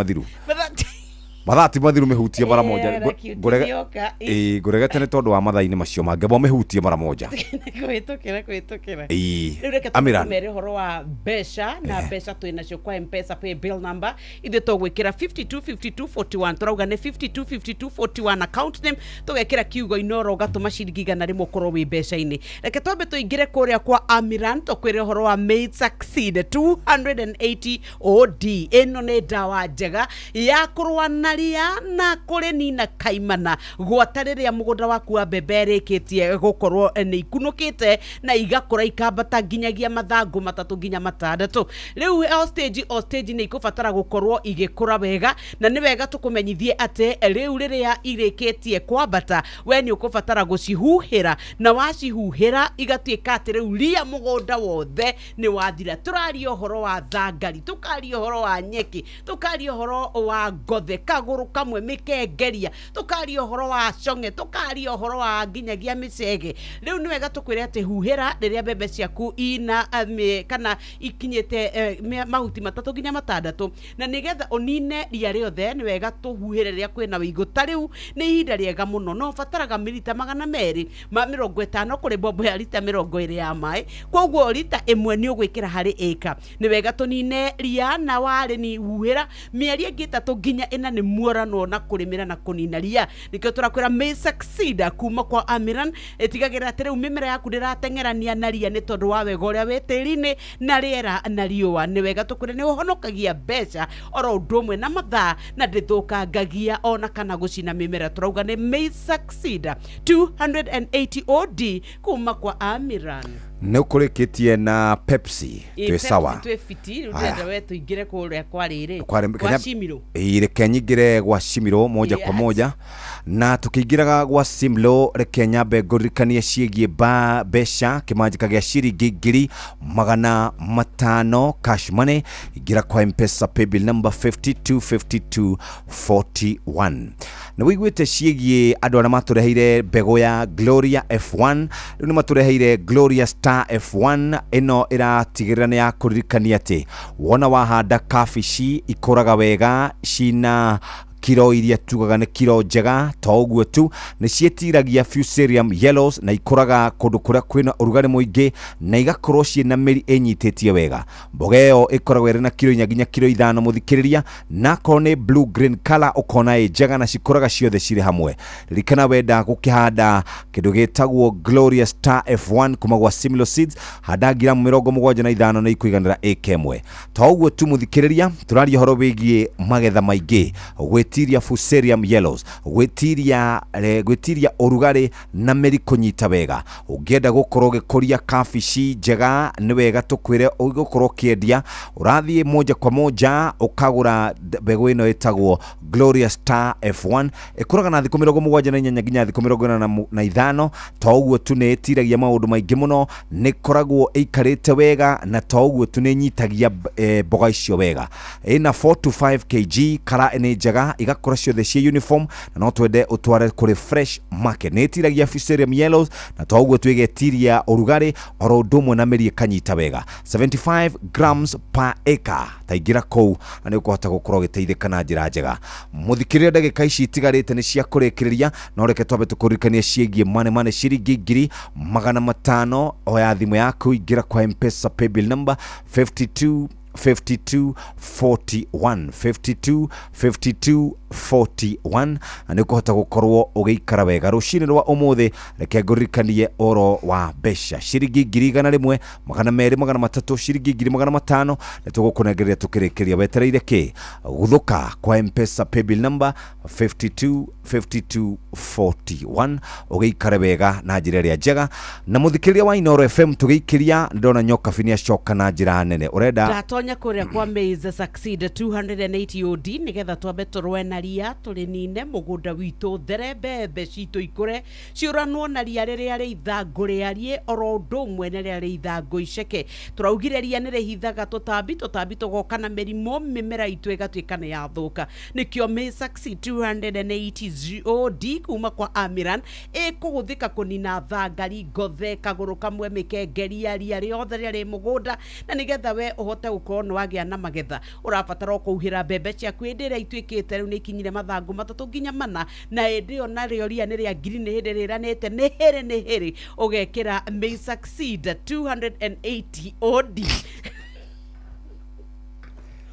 mathiru mehutie mara moja ngũregete nĩ tondũ wa mathainĩ macio mangĩ amba mehutie mara moja kwĩtũkĩra rĩu reke tũmere ũhoro wa mbeca na mbeca twĩnacio kwa M-Pesa pay bill number ithuĩ tũgwĩkĩra 525241 tũrauga nĩ 525241 account name tũgekĩra kiugo Inoro ũgatũma ciringi 100 rĩmwe ũkorwo wĩ mbeca-inĩ reke twambe tũingĩre kũrĩa kwa Amiran tũkwĩre ũhoro wa Made Succeed 280 OD ĩno nĩ ndawa njega ya kũrũa na naria na kuri nina kaimana gwatariria mugunda waku wa mbembe rikitie gukorwo ni ikunukite na igakora ikambata nginyagia mathangu matatu nginya matandatu. Riu stage ni ikubatara gukorwo igikura wega na ni wega tukumenyithie ate riu riria irikitie kwambata we ni ukubatara gucihuhira na wacihuhira igatuika ati riu ria mugunda wothe ni wathira. Turaria uhoro wa thangari, tukaria uhoro wa nyeki, tukaria uhoro wa ngothe kaguru kamwe mikengeria, tukaria uhoro wa conge, tukaria uhoro wa nginyagia micege. Riu ni wega tukwire ati huhira riria mbembe ciaku ina kana ikinyete mahuti matatu nginya matandatu na nigetha unine ria riothe ni wega tuhuhire riria kwina wigo. Tariu ni ihinda riega muno no fataraga milita 200 ma 50 kuri bombo ya lita 20 ya mai. Koguo lita imwe ni ugwikira hari eka. Ni wega tunine ria na wari ni huhira mieri ingi 3 nginya 4 ni muorano na kurimira na kunina ria. Nikio turakwira May Succeed kuma kwa Amiran etigagira atiri mimera yaku ndirateng'erania na ria ni tondu wa wega uria wetirini na riera na riua. Ni wega tukwire ni uhonokagia mbeca oro ndumwe na mathaa na ndithukangagia ona kana gucina mimera. Turauga ni May Succeed 280 OD kuma kwa Amiran. Nukurikitie na Pepsi twe sawa twe fiti rudenda wetu ingire kule kwa riri kwa Shimiro reke nyingire gwa Shimiro moja kwa moja na tukingiraga gwa Simlo reke nyambe ngurikanie ciegie besha kimanjika gya ciringi 500 cash money ingira kwa M-Pesa paybill number 525241 na wigwite ciegie andu ana matureheire mbego ya Gloria F1 ni matureheire Gloria F1 ino iratigirira ni ya kuririkania ati wona wahanda kabici ikoraga wega cina kiro iria tugaga ni kiro njega toguo tu ni cietiragia Fusarium yellows na ikoraga kundu kuria kwina urugari muingi na igakorwo ciina miri enyitetie wega. Mboga iyo ikoragwo iri na kiro nyaginya kiro 5 muthikiriria na kone blue green color ukona njega na cikoraga ciothe ciri hamwe. Ririkana wenda gukihanda kindu gitagwo Gloria Star F1 kuma gwa Simlo Seeds handa gramu 75 na ikuiganira ekemwe. Toguo tu muthikiriria turaria horo wigie magetha maingi gwetiria Fusarium yellows gwetiria urugari na meri kunyita wega. Ungienda gukorwo gikuria kabici njega ni wega tukwire ugukorwo kiendia urathie moja kwa moja ukagura mbegu ino itagwo Gloria Star F1 ikuraga na thiku 78 nginya thiku 45 toguo tu ni itiragia maundu maingi muno ni koragwo ikarite wega na toguo tu ni nyitagia mboga icio wega. Ina 4 to 5 kg kara ene njega igakora ciothe cia uniform na no twende utware kuri fresh market. Ni itiragia Fusarium yellows na toguo twigetiria urugari oro ndumwe na meri kanyita wega 75 grams per acre. Taingira kou na ni ukuhota gukorwo giteithika na njira njega. Muthikiriria ndagika ici itigarite ni cia kurikiriria no reke twabe tukurikania ciegie mane ciringi 500 oya thimu yaku ingira kwa M-Pesa paybill number 5241 ani kuhota gukorwo ugiikara wega rucini rwa umuthi. Reke ngurikanie oro wa besha ciringi 100 magana 2 magana 3 ciringi 500 na tugukunegeria tukirikiria wetereire ki guthuka kwa M-Pesa paybill number 524241 ugiikara wega na njira ria njega. Na muthikiriria wa Inoro FM tugiikiria ndona nyoka finia shoka na njira nene urenda ndatonya kuria kwa May Succeed 280 OD nigetha twambe turwe na ria turinine mugunda witu there mbembe citu ikure ciuranwo na ria riria ri ithangu riarie oro ndumwe na ria ri ithangu iceke. Turaugire ria ni rihithaga tutambi tugoka na mirimo mimera itu igatuika ni yathuka. Nikio May Succeed 280 OD kuma kwa Amiran ikuguthika kunina thangari ngothe kaguru kamwe mikengeria ria riothe ri mugunda na nigetha we uhote gukorwo ni wagia na magetha urabatara kuhira mbembe ciaku ndira ituikite riu ni ikinyire mathangu 3 nginya 4 na ndio nario ria ni ria green hindi riranete ni hiri ugekira May Succeed 280 OD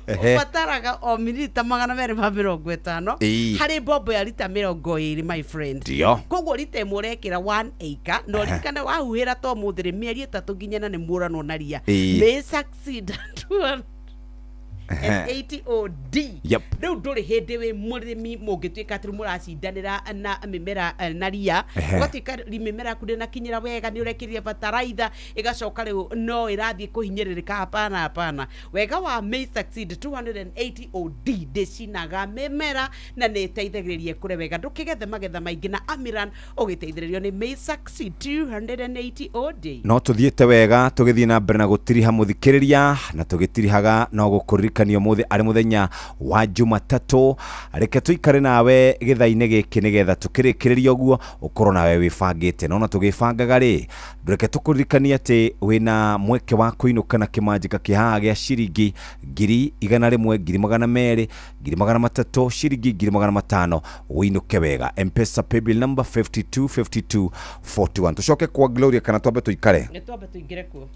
ubataraga o milita 250 hari bombo ya lita 20 my friend. Koguo lita murekira 1 acre no likana wahuhira to muthiri mieri 3 nginya na ni murano na ria. May Succeed 180 OD Yep. riu nduri hindi wi murimi mungituika ati muracindanira na mimera na ria ugatuika mimera yaku ndinakinyira wega ni urekiria bataraitha igacoka riu no irathie kuhinyiririka hapana wega wa Maize Succeed 280 OD ndicinaga mimera na ni iteithagiriria kure wega ndukigethe magetha maingi na Amiran ugiteithiririo ni Maize Succeed 280 OD. No tuthiete wega tugithie na mbere na gutiriha muthikiriria na tugitirihaga no gukuririkania muthi ari muthenya wa Jumatatu. Reke tuikare nawe githaine giki nigetha tukirikiriria uguo ukorwo nawe wibangite no tugibangaga ri reke tukuririkania ati wina mweke wa kuinuka na kimanjika kihaha gia ciringi 100,000, 200,000, 300,000, ciringi 500,000 winuke wega. M-Pesa paybill number 525241. Tucoke kwa Gloria kana twambe tuikare? Twambe tuingire kuo.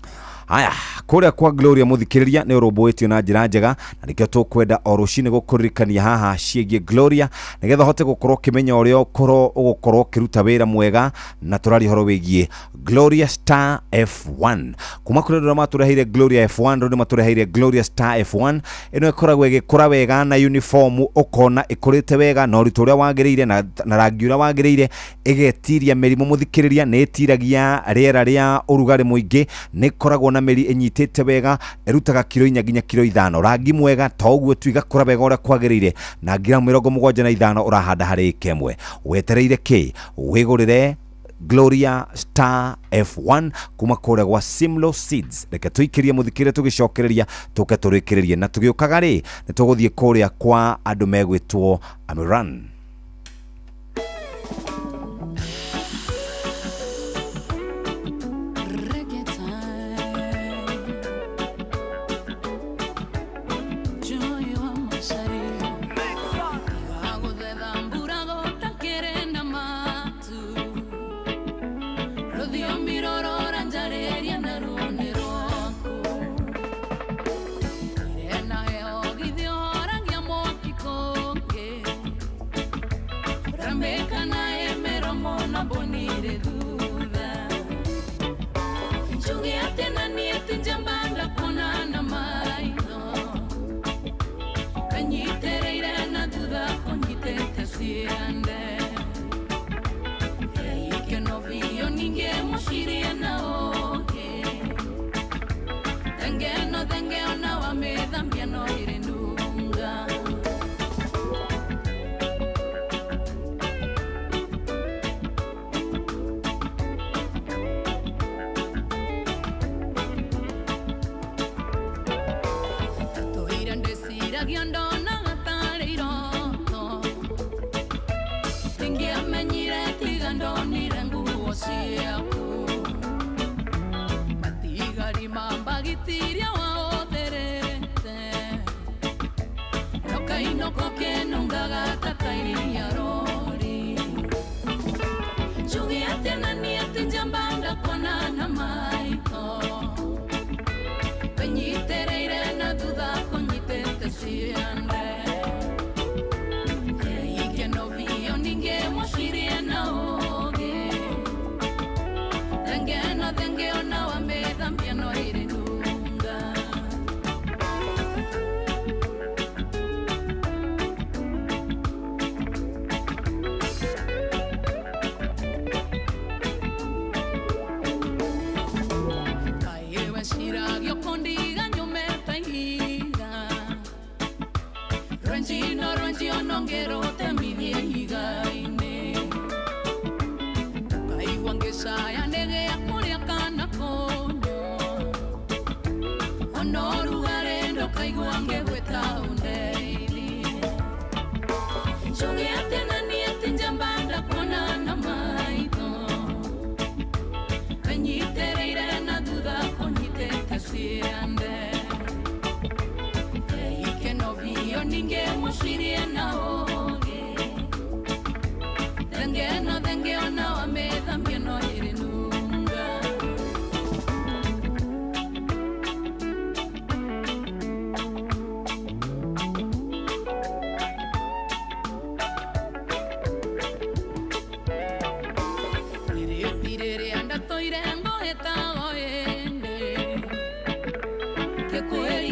Haya, kuria kwa Gloria muthikiriria ni urumbuitio na njira njega na nikio tukwenda orucini gukuririkania haha ciigie Gloria nigetha hote gukorwo kimenya uria ugukorwo kiruta wira mwega na turari horo wigie Gloria Star F1 kuma kuri ndo maturehire Gloria F1 ndo maturehire Gloria Star F1 ino ikoragwo igikura wega na uniform ukona ikurite wega na uritu uria wagiriire na rangi uria wagiriire igetiria mirimu muthikiriria ni itiragia riera ria urugari muingi ni ikoragwo na meri inyitite wega irutaga kilo 4 nginya kilo 5 rangi mwega toguo twiga kura wega uria kwagiriire na gramu 75 urahanda hari ikemwe wetereire ki wigurire Gloria Star F1 kuma kore gwa Simlo Seeds. Reke tuikirie muthikire tugicokereria tuke turikiririe na tugiukaga ri ni tuguthie kuria kwa andu megwitwo Amiran.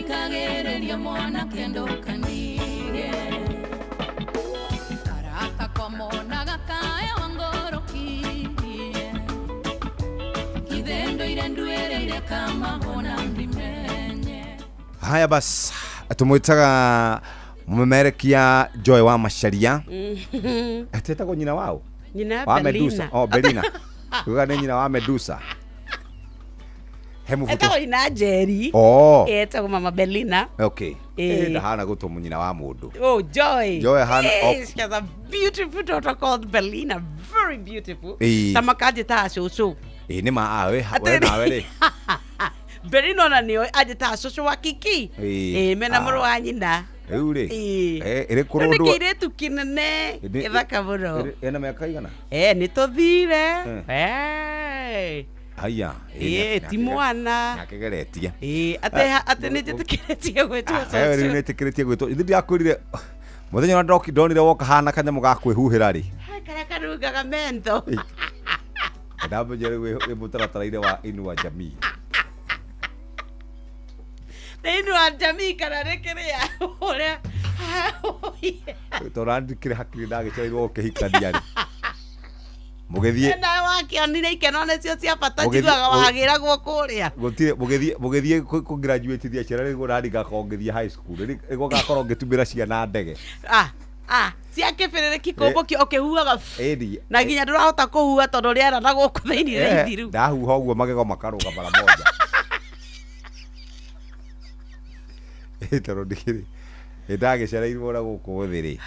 Kagere Geria mwana kendo kanige Karaka kwa mona gakae wangorokie Kidendo irenduere kama hona ndimenye. Haya basi tumwitaga mumemerekia Joy wa Macharia atetagwo nyina wao nyina wa Belina. Medusa. Oh, Belina kuga ni nyina wa Medusa. Hemu Etagwo ina Jerry. Oh. Etagwo mama Belina. Okay. Ndahana gutwo munyina wa mundu. Oh, Joy. Joy hana. She has a beautiful daughter called Belina. Very beautiful. Eh. Samakaje ta shosho. Ni ma awe nawe ri. Belina na niyo aje ta shosho wa Kiki. Mena muru wa nyina. Riu ri. Iri kurondo. Ni kire tukinene. Ithaka muno. Ena miaka igana? Ni tuthire. Haya. Ti mwana. Nakegeretie. Ate ni jitikiretie gwetwo shosho. Ni jitikiretie gwetwo. Ithi ndiakwirire muthenya wa ndoki ndonire woka hana kanyamu gakwihuhira ri. Karaka rugaga mento. Ndabu jere we mutarataraire wa Inua Jamii. Inua Jamii kana rekerea uria. Torandikire hakiri ndagicereirwo ukihikania ri. Mugethie. Na wakionire ikenone cio cia bata njiguaga wagiragwo kuria. Mugethie ku graduate thia ciara rigo randika kongethia high school. Rigo gakorwo ngitumira ciana ndege. Cia kibirire kikombo kio kihuaga. Na nginya ndurahota kuhua tondu riera na guku thiini reithiru. Ndahuha uguo magego makaruga mara moja. Toro ndikiri. Ndagicereirwo na guku thiri.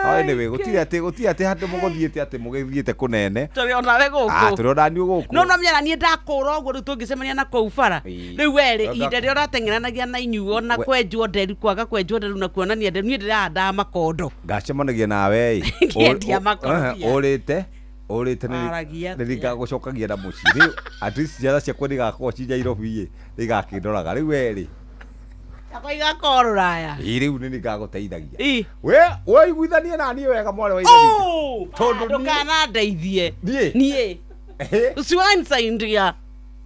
Anyway, gutiri ati handu mugothiete ati mugethiete kunene. Turi ona we guku. Turi ona ni guku. No myana ni ndakura uguo ru tungicemania na kou bara. Riu weri inde ri urateng'eranagia na inyuo na kwenjwo nderu kwaga kwenjwo nderu na kuonania nderu ni ndirahanda makondo. Ngacemanagia nawe i. Ngendia makondo. Orite ni ngagucokagia na muci. Riu at least ciana ciakwa ndigakorwo cinjairobi i igakindoraga riu weri. Akwa igakoruraya. Riu ni ngaguteithagia. We iguithanie na ni wega mwale wa ithe. Tondu ndukana ndeithie. Nie. Usiwansa India.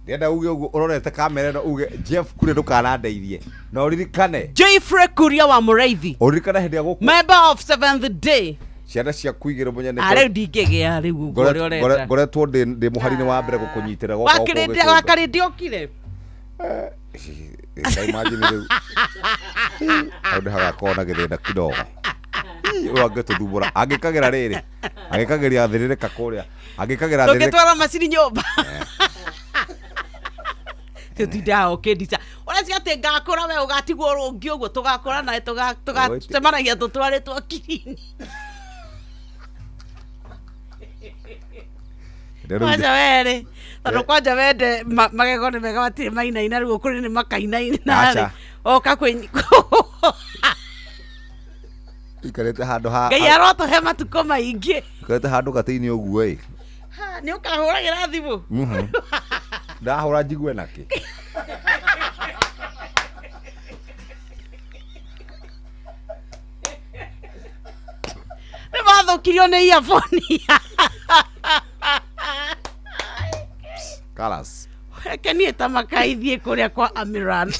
Ndenda uge uguo urorete kamera no uge Jeff kure ndukana ndeithie. No ririkane. Jeffrey Kuria wa Mureithi. Uririkane hindi ya guku. Member of Seventh Day. Ciana cia kuigire munyane. Are ndingegea riu uguo urorete. Ngoretwo ndi muharine wa mbere gukunyitira goko. Wakarindi okire. Imagine riu. Aude hagakona githina kidogo. Wangetuthumbura angikagira riri angikagiria thiririka kuria angikagira thiririka tukitwara macini nyumba tutidao kedisa uracia ati ngakura we ugatigwo rungi uguo tugakura na tugatemanagia tutware twakini Kwaja were tano kwaja wende magego ni mega matire mainaina riu kuri ni makainaina oka kwenyi ikarete handu ha Ngai aroto he matuko maingi ikarete handu gatini uguo i ni ukahuragira thimu ndahura njigwe naki ni mathukirio ni earphone Kalas Keni etamakai kuria kwa Amiran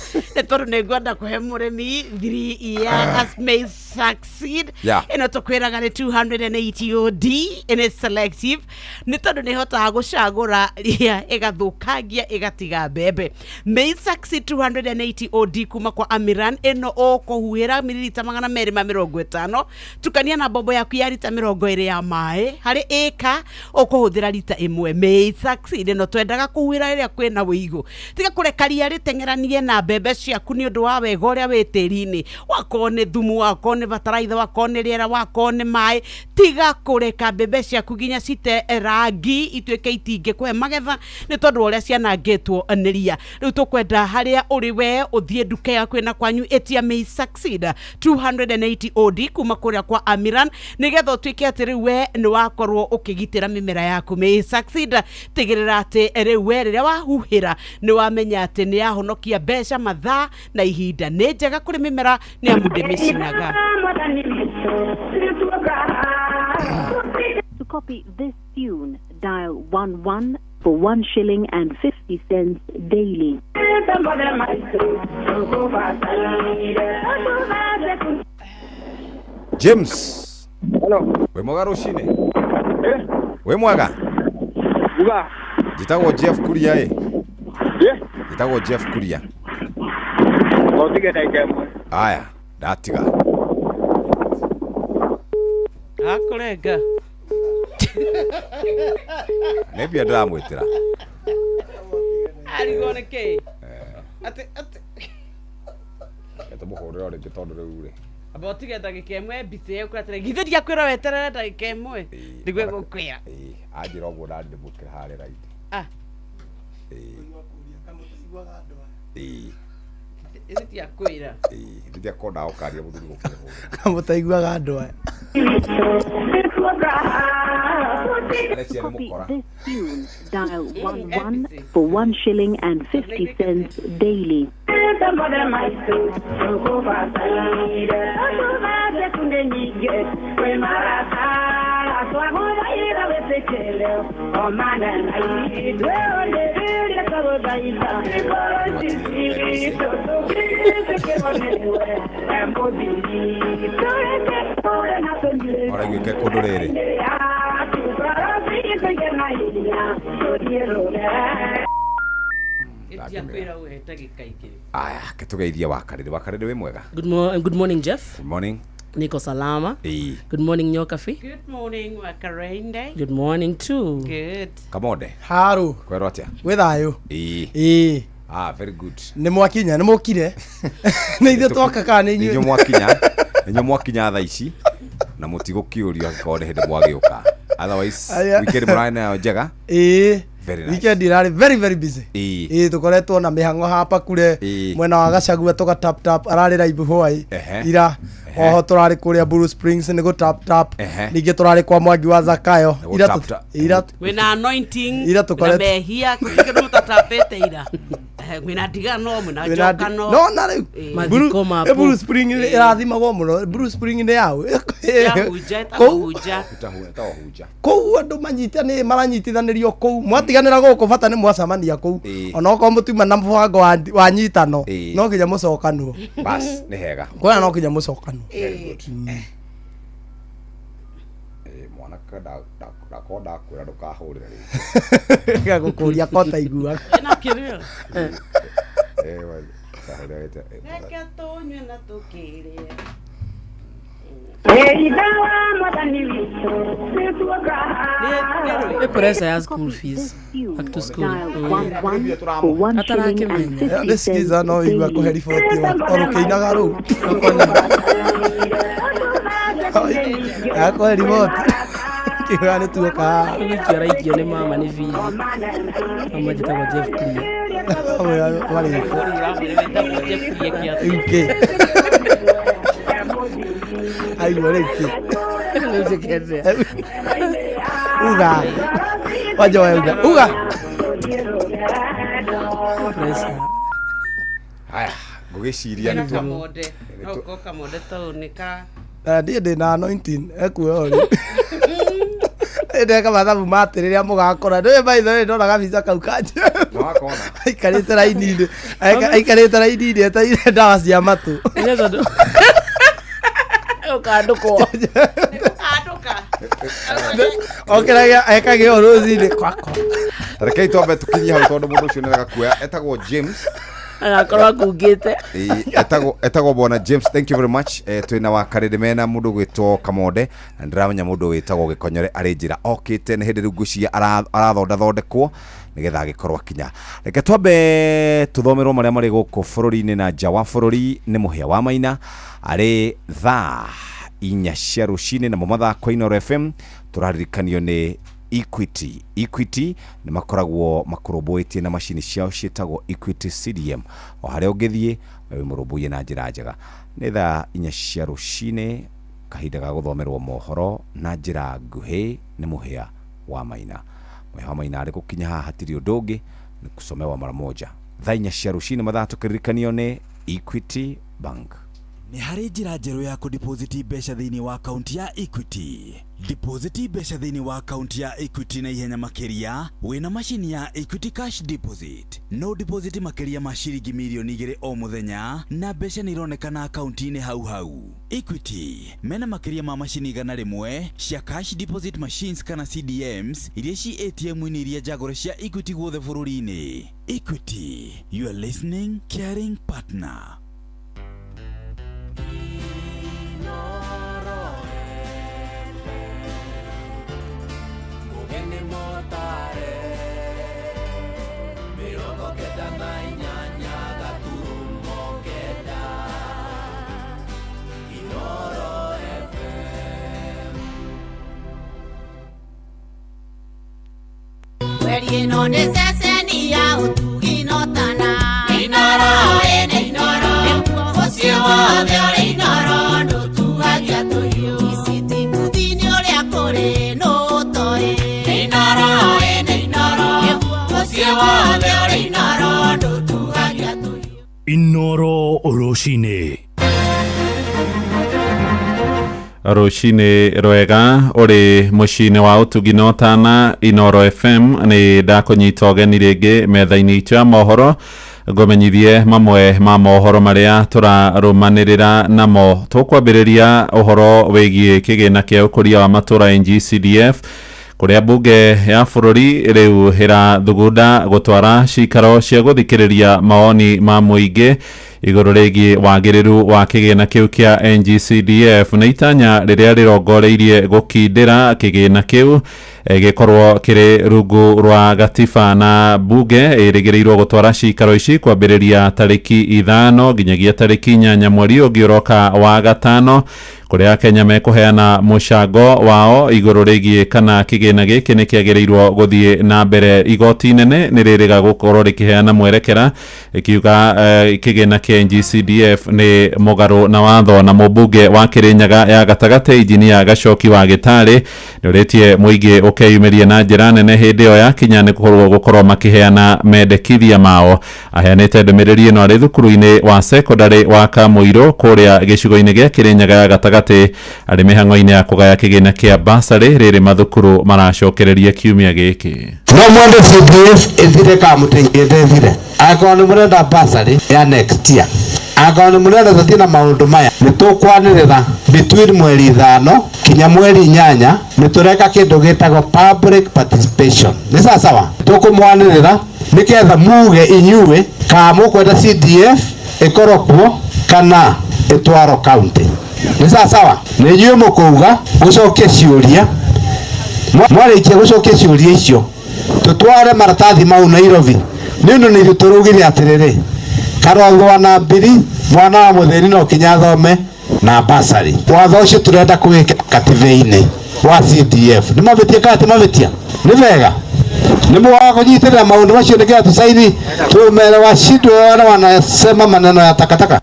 tondu ni ngwenda kuhe murimi 3 years may succeed ino tukwiraga ni 280 OD in selective ni tondu ni hotaga gucagura ria igathukangia igatiga mbembe may succeed 280 OD kuma kwa Amiran ino ukuhuira mililita 250 tukania na bombo yaku ya lita 20 ya mai hari eka ukuhuthira lita 1 may succeed ino twendaga kuhuira ria kwina wigo tiga kurekaria riteng'eranie na mbembe ciaku ni undu wa wega uria wi tiri-ini wakone thumu wakone bataraitha wakone riera wakone mai tiga kureka mbembe ciaku ginya cite rangi ituike itinge kwe magetha ni tondu uria cianangitwo ni ria riu tukwenda haria uri we uthie nduka yaku na kwanyu etia may succeed 280 OD kuma kuria kwa Amiran nigetha utuike ati riu we ni wakorwo ukigitira mimera yaku may succeed tigirira ati riu we riria wahuhira ni wamenya ati ni yahonokia mbeca mathaa na ihinda ni njega kuri mimera ni amude micinaga. To copy this tune, dial 11 for 1 shilling and 50 cents daily. James. Hello. We mwega rucine. We mwega. Uga. Jitagwo Jeff Kuria Jitagwo Jeff Kuria. Otige daikemwe. Aya, ndatiga. Akurenga. Nebia ndamwitira. Arigone ke. Ate. Eto muhorera ringi tondu riu ri. Abotige ndagika imwe mbite yo kwatire githiria kwira weterera ndagika imwe ndigwe gukwira ajira uguo na ndimukira hare raidi iti akwira ndi akona okaria muthuri gukira kamutaiguaga andu aya Copy this tune. Dial 11 for 1 shilling and 50 cents daily. Ora gwike kundu riri aya ketugeithia wakarire we mwega. Good morning Jeff. Good morning. Niko salama. Hey. Good morning Nyokafi. Good morning Wakarende. Good morning too. Good. Kamode. Haru. Kwero atia? Wethayo. Very good. Ni mwakinya ni mukire. Ni ithe twoka ka ni inyu mwakinya. Inyu mwakinya tha ici na mutigokiurio akode hende mwagiuka. Otherwise weekend mrana njega. Very nice. Weekend irari very busy. Tukoretwo na mihango hapa kule mwena wa Gacagua tuka tap arari raibu hwai ira oho turari kuria Blue Springs ni go tap ninge turari kwa Mwangi wa Zakayo ira wina anointing ira tukoretwo na mehia kugira mutatapete ira wina diga no muna joka no na riu Blue Spring irathimagwo muno Blue Spring ni yao huja kou andu manyitane maranyitithanirio kou mwatiganira guku bata ni mwacamania kou ona ko mutuma na mbango wa nyitano no kinya mucokanwo bas ni hega kwa no kinya mucokanwo mwana ndakoda kwira ndukahurira ri gagukuria kota igua na kirio reke tunywe na tukire The pressure ya school fees. Back to school. Nisikiza no igua kuheri 40 orukeinaga ru. Ako heri vote. Kigani tuoka. Kiara ikio ni mama ni vile. Mama jitagwo Jeff Kuria. Wale okay. Ai wale Uga. Wajo Uga. Haya, ngugiciria ni kamode. Oko kamode tonika. Ndi na anointing ekuwe ori. Ndeka mathabu matiriria mugakora. Ndio by the way ndona gabica kau kanje. No akona. Aikarite raini. Aikarite raini eta ile ndawa cia matu. Ukanduko. Okeraga ekage orozi kwako. Rekei tobe tukinyia hau tondu mundu ucio neraga kuoya etagwo James. Agakorwo akungite. Etagwo bona James, thank you very much. Twina wakarire mena mundu gwitwo Kamode na ndiramenya mundu witagwo Gikonyore ari njira okite ni hindi riu ngucia arathondekwo nigetha agikorwo akinya. Reke twambe tuthomerwo maria mari guku bururi-ini na nja wa bururi ni muhia wa Maina ari thaa 4 cia rucini na mumathako Inooro FM turaririkanio ni Equity ni makoragwo makurumbuitie na mashini ciao cietagwo Equity CDM o haria ungithie we murumbuye na njira njega ni thaa 4 cia rucini kahinda ga guthomerwo mohoro na njira nguhi ni muhia wa Maina. Muhia wa Maina ari gukinya haha hatiri undu ni kusomewa mara moja. Thaa 4 cia rucini mathaa tukiririkanio ni Equity Bank. Ni hari njira njerũ ya kũdeposit mbeca thĩinĩ wa akaunti ya Equity. Deposit mbeca thĩinĩ wa akaunti ya Equity na ihenya makĩria wĩna macini ya Equity Cash Deposit. No deposit makĩria ma ciringi mirioni 2 o mũthenya na mbeca nĩ ironekana akaunti-inĩ hau. Equity mena makĩria ma macini 100 cia cash deposit machines kana CDMs iria ci ATM-inĩ iria njagũre cia Equity guothe bũrũri-inĩ. Equity, you are listening, caring partner. Ino ne seseni ya utugi notana Inoro ene inoro Osiewa de inoro no tuagia toyo Isiti kudini ole akore no toe Inoro ene inoro Osiewa de inoro no tuagia toyo Inoro Oroshine Rucini rwega uri mucini wa utugi notana Inoro FM ni ndakunyita ũgeni rĩngĩ metha-inĩ itũ ya mohoro ngomenyithie mamwe ma mohoro marĩa tũrarũmanĩrĩra namo. Tũkwambĩrĩria ũhoro wĩgiĩ kĩgĩna kĩa ũkũria wa matũra NGCDF kũrĩa bunge ya bũrũri rĩu ĩrathugunda gũtwara cikaro cia gũthikĩrĩria mawoni ma mũingĩ igũrũ rĩgiĩ wagĩrĩru wa kĩgĩna kĩu kĩa NGCDF na itanya rĩrĩa rĩrongoreirie gũkindĩra kĩgĩna kĩu gĩkorwo kĩrĩ rungu rwa gatiba na bunge ĩrĩgĩrĩirwo gũtwara cikaro ici kwambĩrĩria tarĩki 5 nginyagia tarĩki 8 mweri ũngĩ ũroka wa gatano kũrĩa Kenya mekũheana mũcango wao igũrũ rĩgiĩ kana kĩgĩna gĩkĩ nĩ kĩagĩrĩirwo gũthiĩ na mbere. Igoti inene nĩ rĩrĩga gũkorwo rĩkĩheana mwerekera ikiuga kĩgĩna kĩa NGCDF nĩ mũgarũ na watho, na mũmbunge wa Kĩrĩnyaga ya gatagatĩ Injinia Gacoki wa Gĩtarĩ nĩũrĩtie mũingĩ ũkeyumĩria na njĩra nene hĩndĩ ĩyo yakinya nĩ gũkorwo makĩheana mendekithia mao. Aheanĩte ndũmĩrĩri ĩno arĩ thukuru-inĩ wa secondary wa Kamũirũ kũrĩa gĩcigo-inĩ gĩa Kĩrĩnyaga ya gatagatĩ arĩ mĩhang'o-inĩ ya kũgaya kĩgĩna kĩa bursary rĩrĩ mathukuru maracokereria kiumia gĩkĩ. No mwende CDF ithire kamũtengete ithire akorwo nĩ mũrenda bursary ya next year, akorwo nĩ mũrenda gũthiĩ na maũndũ maya nĩ tũkwanĩrĩra between mweri 5 kinya mweri 8 nĩ tũreka kĩndũ gĩtagwo public participation. Nĩ sawa tũkũmwanĩrĩra nĩgetha muge inyuĩ kana mũkwenda CDF ĩkorwo kuo kana ĩtwarwo county. Nĩ sawa nĩ inyuĩ mũkauga gũcokia ciũria, mwarĩkia gũcokia ciũria icio tũtware maratathi mau Nairobi. Nĩũndũ nĩ tũrugire atĩrĩrĩ Karolwa na mbiri mwana wa mũthĩni no kinya thome na bursary. Watho ũcio tũrenda kũwĩka katiba-inĩ wa CDF. Nĩ mabĩtia kana ti mabĩtia? Nĩ vega nĩ mwaga kũnyitĩrĩra maũndũ macio nĩgetha tũsaini tumere washindwe wale wanasema maneno ya takataka.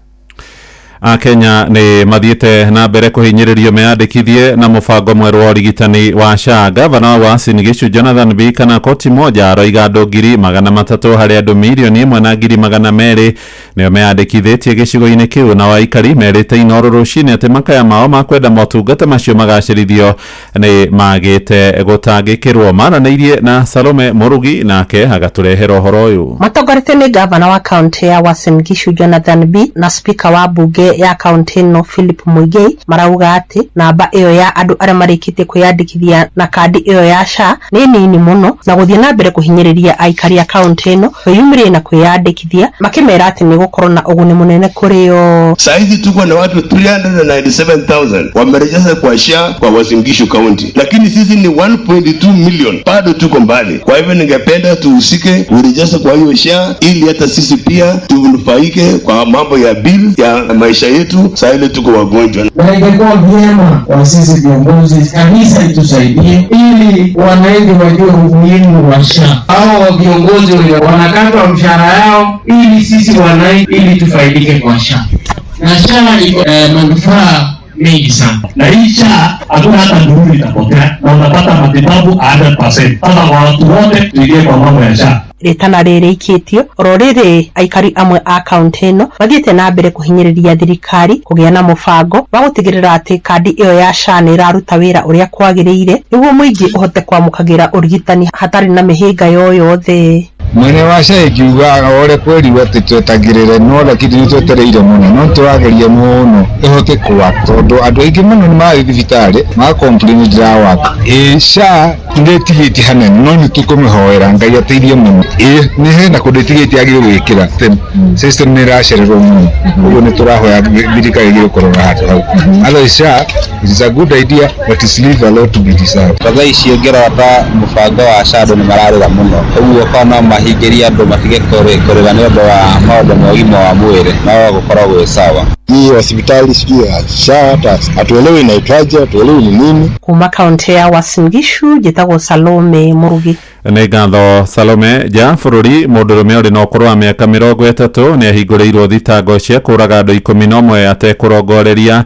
Akenya nĩ mathiĩte na mbere kũhinyĩrĩrio meyandĩkithie na mũbango mwerũ wa ũrigitani wa SHA. Gavana wa Uasin Gishu Jonathan Bii kana koti moja aroiga andũ 300,000 harĩ andũ 1,200,000 nĩo meyandĩkithĩtie gĩcigo-inĩ kĩu, na waikari merĩte Inoro rũcinĩ atĩ makaya mao makwenda motungata macio magacĩrithio nĩ magĩte gũtangĩkĩrwo. Maranĩirie na Salome Mũrugi nake agatũrehera ũhoro ũyũ. Matongorete nĩ gavana wa kaunti ya Uasin Gishu Jonathan Bii na spika wa bunge ya kaunti no Philip Muigai marauga atĩ namba ĩyo ya andũ arĩa marĩkĩtie kwĩyandĩkithia na kandi ĩyo ya SHA nĩ nini mũno na gũthiĩ na mbere kũhinyĩrĩria aikari a kaunti ĩno kwĩyumĩria na kwĩyandĩkithia, makĩmera atĩ nĩ gũkorwo na ũguni mũnene kũrĩ o. Saizi tuko na watu 397,000 wamerejea kwa SHA kwa Uasin Gishu County, lakini sisi ni 1.2 million, bado tuko mbali. Kwa hivyo ningependa tuhusike kurejea kwa hiyo SHA ili hata sisi pia tunufaike kwa mambo ya bill ya maisha yetu saa ile tuko wagonjwa. Na ingekuwa vyema kwa sisi viongozi kanisa itusaidie ili wananchi wajue umuhimu wa SHA. Hao viongozi wanakatwa mshahara yao ili sisi wananchi ili tufaidike kwa SHA. Na SHA iko manufaa mengi sana. Na hii SHA hakuna hata ndugu itapotea na unapata matibabu 100%. Kama watu wote tuingie kwa mambo ya SHA. ritana ririkitio oro riri aikari amwe a kaunti ino mathiete na mbere kuhinyiriria thirikari kugia na mubango wa gutigirira ati kandi iyo ya SHA ni iraruta wira uria kwagiriire niguo muingi uhote kwamukagira urigitani hatari na mihinga yoyothe. Mwene wa SHA ikiuga ore kweri wati twetagirire no lakini twetereire muno no turageria muno ihote kwa tondu andu aingi muno ni mari thibitari ma complain ndrawaka SHA ndetigiti hanene no ni tukumihoera ngai ateithie muno ni hena kundetigiti agire gwikira system ni racererwo muno uguo ni turahoya thirikari igire korora hatu hau although SHA is a good idea but it's leave a lot to be desired. Kaza iciongera ta mubango wa SHA ni mararira muno uguo kana mahingiria andu matige korera ni undu wa maundu ma ũgima wa mwĩrĩ na gukorwo gwĩ sawa. Hii hospitali sio ya SHA atuelewe inaitwaje, atuelewe ni nini. Kuma kaunti ya Uasin Gishu njitagwo Salome Murugi. Nĩ ngatho Salome. Ja bũrũri mũndũrũme ũrĩ na ũkũrũ wa mĩaka 30 nĩ ahingũrĩirwo thitango cia kũraga andũ 11 atekũrongoreria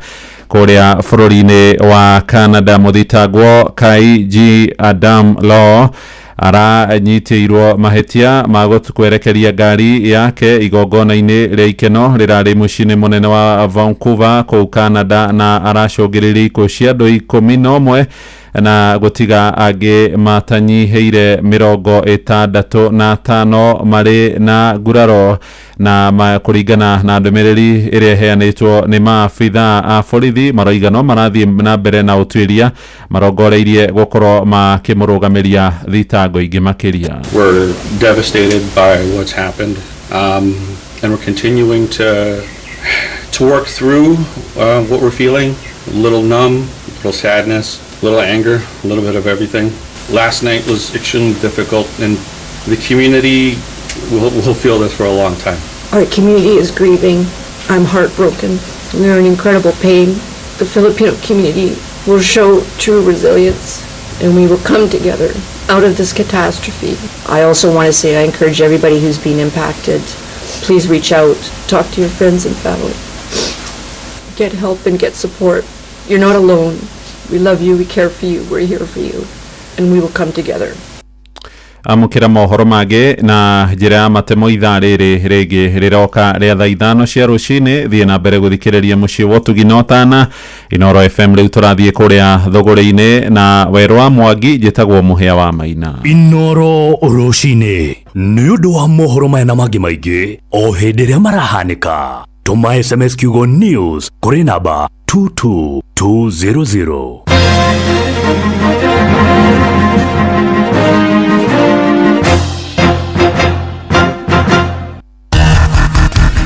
kũrĩa bũrũri-inĩ wa Canada. Mũthitangwo Kai G Adam Law aranyitirwo mahetia ma gũkwerekeria ngari yake igongona-inĩ rĩa ikeno rĩrarĩ mũciĩ-inĩ mũnene wa Vancouver kũu Canada na aracũngĩrĩria ikuũ cia andũ 11 na gutiga angĩ matanyiheire 65 marĩ na nguraro na kũringana na ndũmĩrĩri ĩrĩa ĩheanĩtwo nĩ maabitha a borithi maroiga no marathiĩ na mbere na ũtuĩria marongoreirie gũkorwo makĩmũrũgamĩria thitango ingĩ makĩria. We're devastated by what's happened and we're continuing to work through what we're feeling, a little numb, a little sadness, a little anger, a little bit of everything. Last night was extremely difficult and the community will feel this for a long time. Our community is grieving. I'm heartbroken. We're in incredible pain. The Filipino community will show true resilience and we will come together out of this catastrophe. I also want to say I encourage everybody who's been impacted, please reach out, talk to your friends and family. Get help and get support. You're not alone. We love you, we care for you, we're here for you, and we will come together. Amukira mohoro mangĩ na njĩra ya matemo ithaa rĩrĩ rĩngĩ rĩroka rĩa thaa 5 cia rũcinĩ. Thiĩ na mbere gũthikĩrĩria mũciĩ wa Ũtugi na Ũtana. Inoro FM rĩu tũrathiĩ kũrĩa thũgũrĩ-inĩ na Werũ wa Mwangi njĩtagwo Mũhĩa wa Maina. Inoro rũcinĩ nĩ ũndũ wa mohoro maya na mangĩ maingĩ o hĩndĩ ĩrĩa marahanĩka. Tũma SMS kiugo news kũrĩ namba 22200.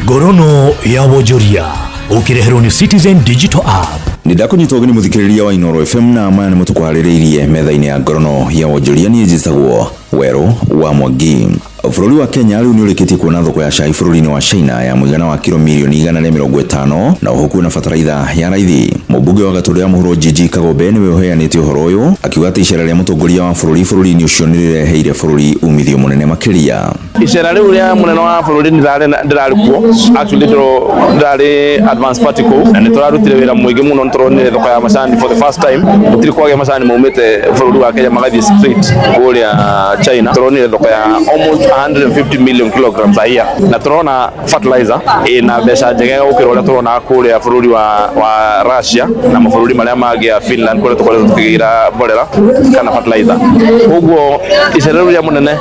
Ngorono ya wonjoria ukireherwo ni Citizen Digital App. Nindakũnyita ũgeni mũthikĩrĩria wa Inoro FM na maya nĩ mũtũkwarĩrĩirie metha-inĩ ya ngorono ya wonjoria. Niĩ njĩtagwo Werũ wa Mwangi. Bũrũri wa Kenya rĩu nĩ ũrĩkĩtie kuona thoko ya cai bũrũri-inĩ wa China ya mũigana wa kilo mirioni 150 na ũhuku na bataraitha ya raithi. Mũmbunge wa Gatũndũ ya mũhuro Gigi Kagombe nĩwe ũheanĩte ũhoro ũyũ akiuga atĩ icera rĩa mũtongoria wa bũrũri-inĩ ũcio nĩ rĩreheire bũrũri umithio mũnene makĩria. Icera rĩu rĩa mũnene wa bũrũri ndĩrarĩkuo actually ndĩrarĩ advance particle na nĩ tũrarutire wĩra mũingĩ mũno nĩ tũronire thoko ya macani for the first time. Gũtirĩ kwagĩa macani maumĩte bũrũri wa Kenya magathiĩ straight kũrĩa China. Tũronire thoko ya almost 150 million kilograms a year na turona fertilizer ina mbeca njega gukira uria turona kuria bururi wa Russia na mabũrũri maria mangĩ ya Finland kuria tukoretwo tukigira mborera kana fertilizer. Uguo icera rĩu rĩa mũnene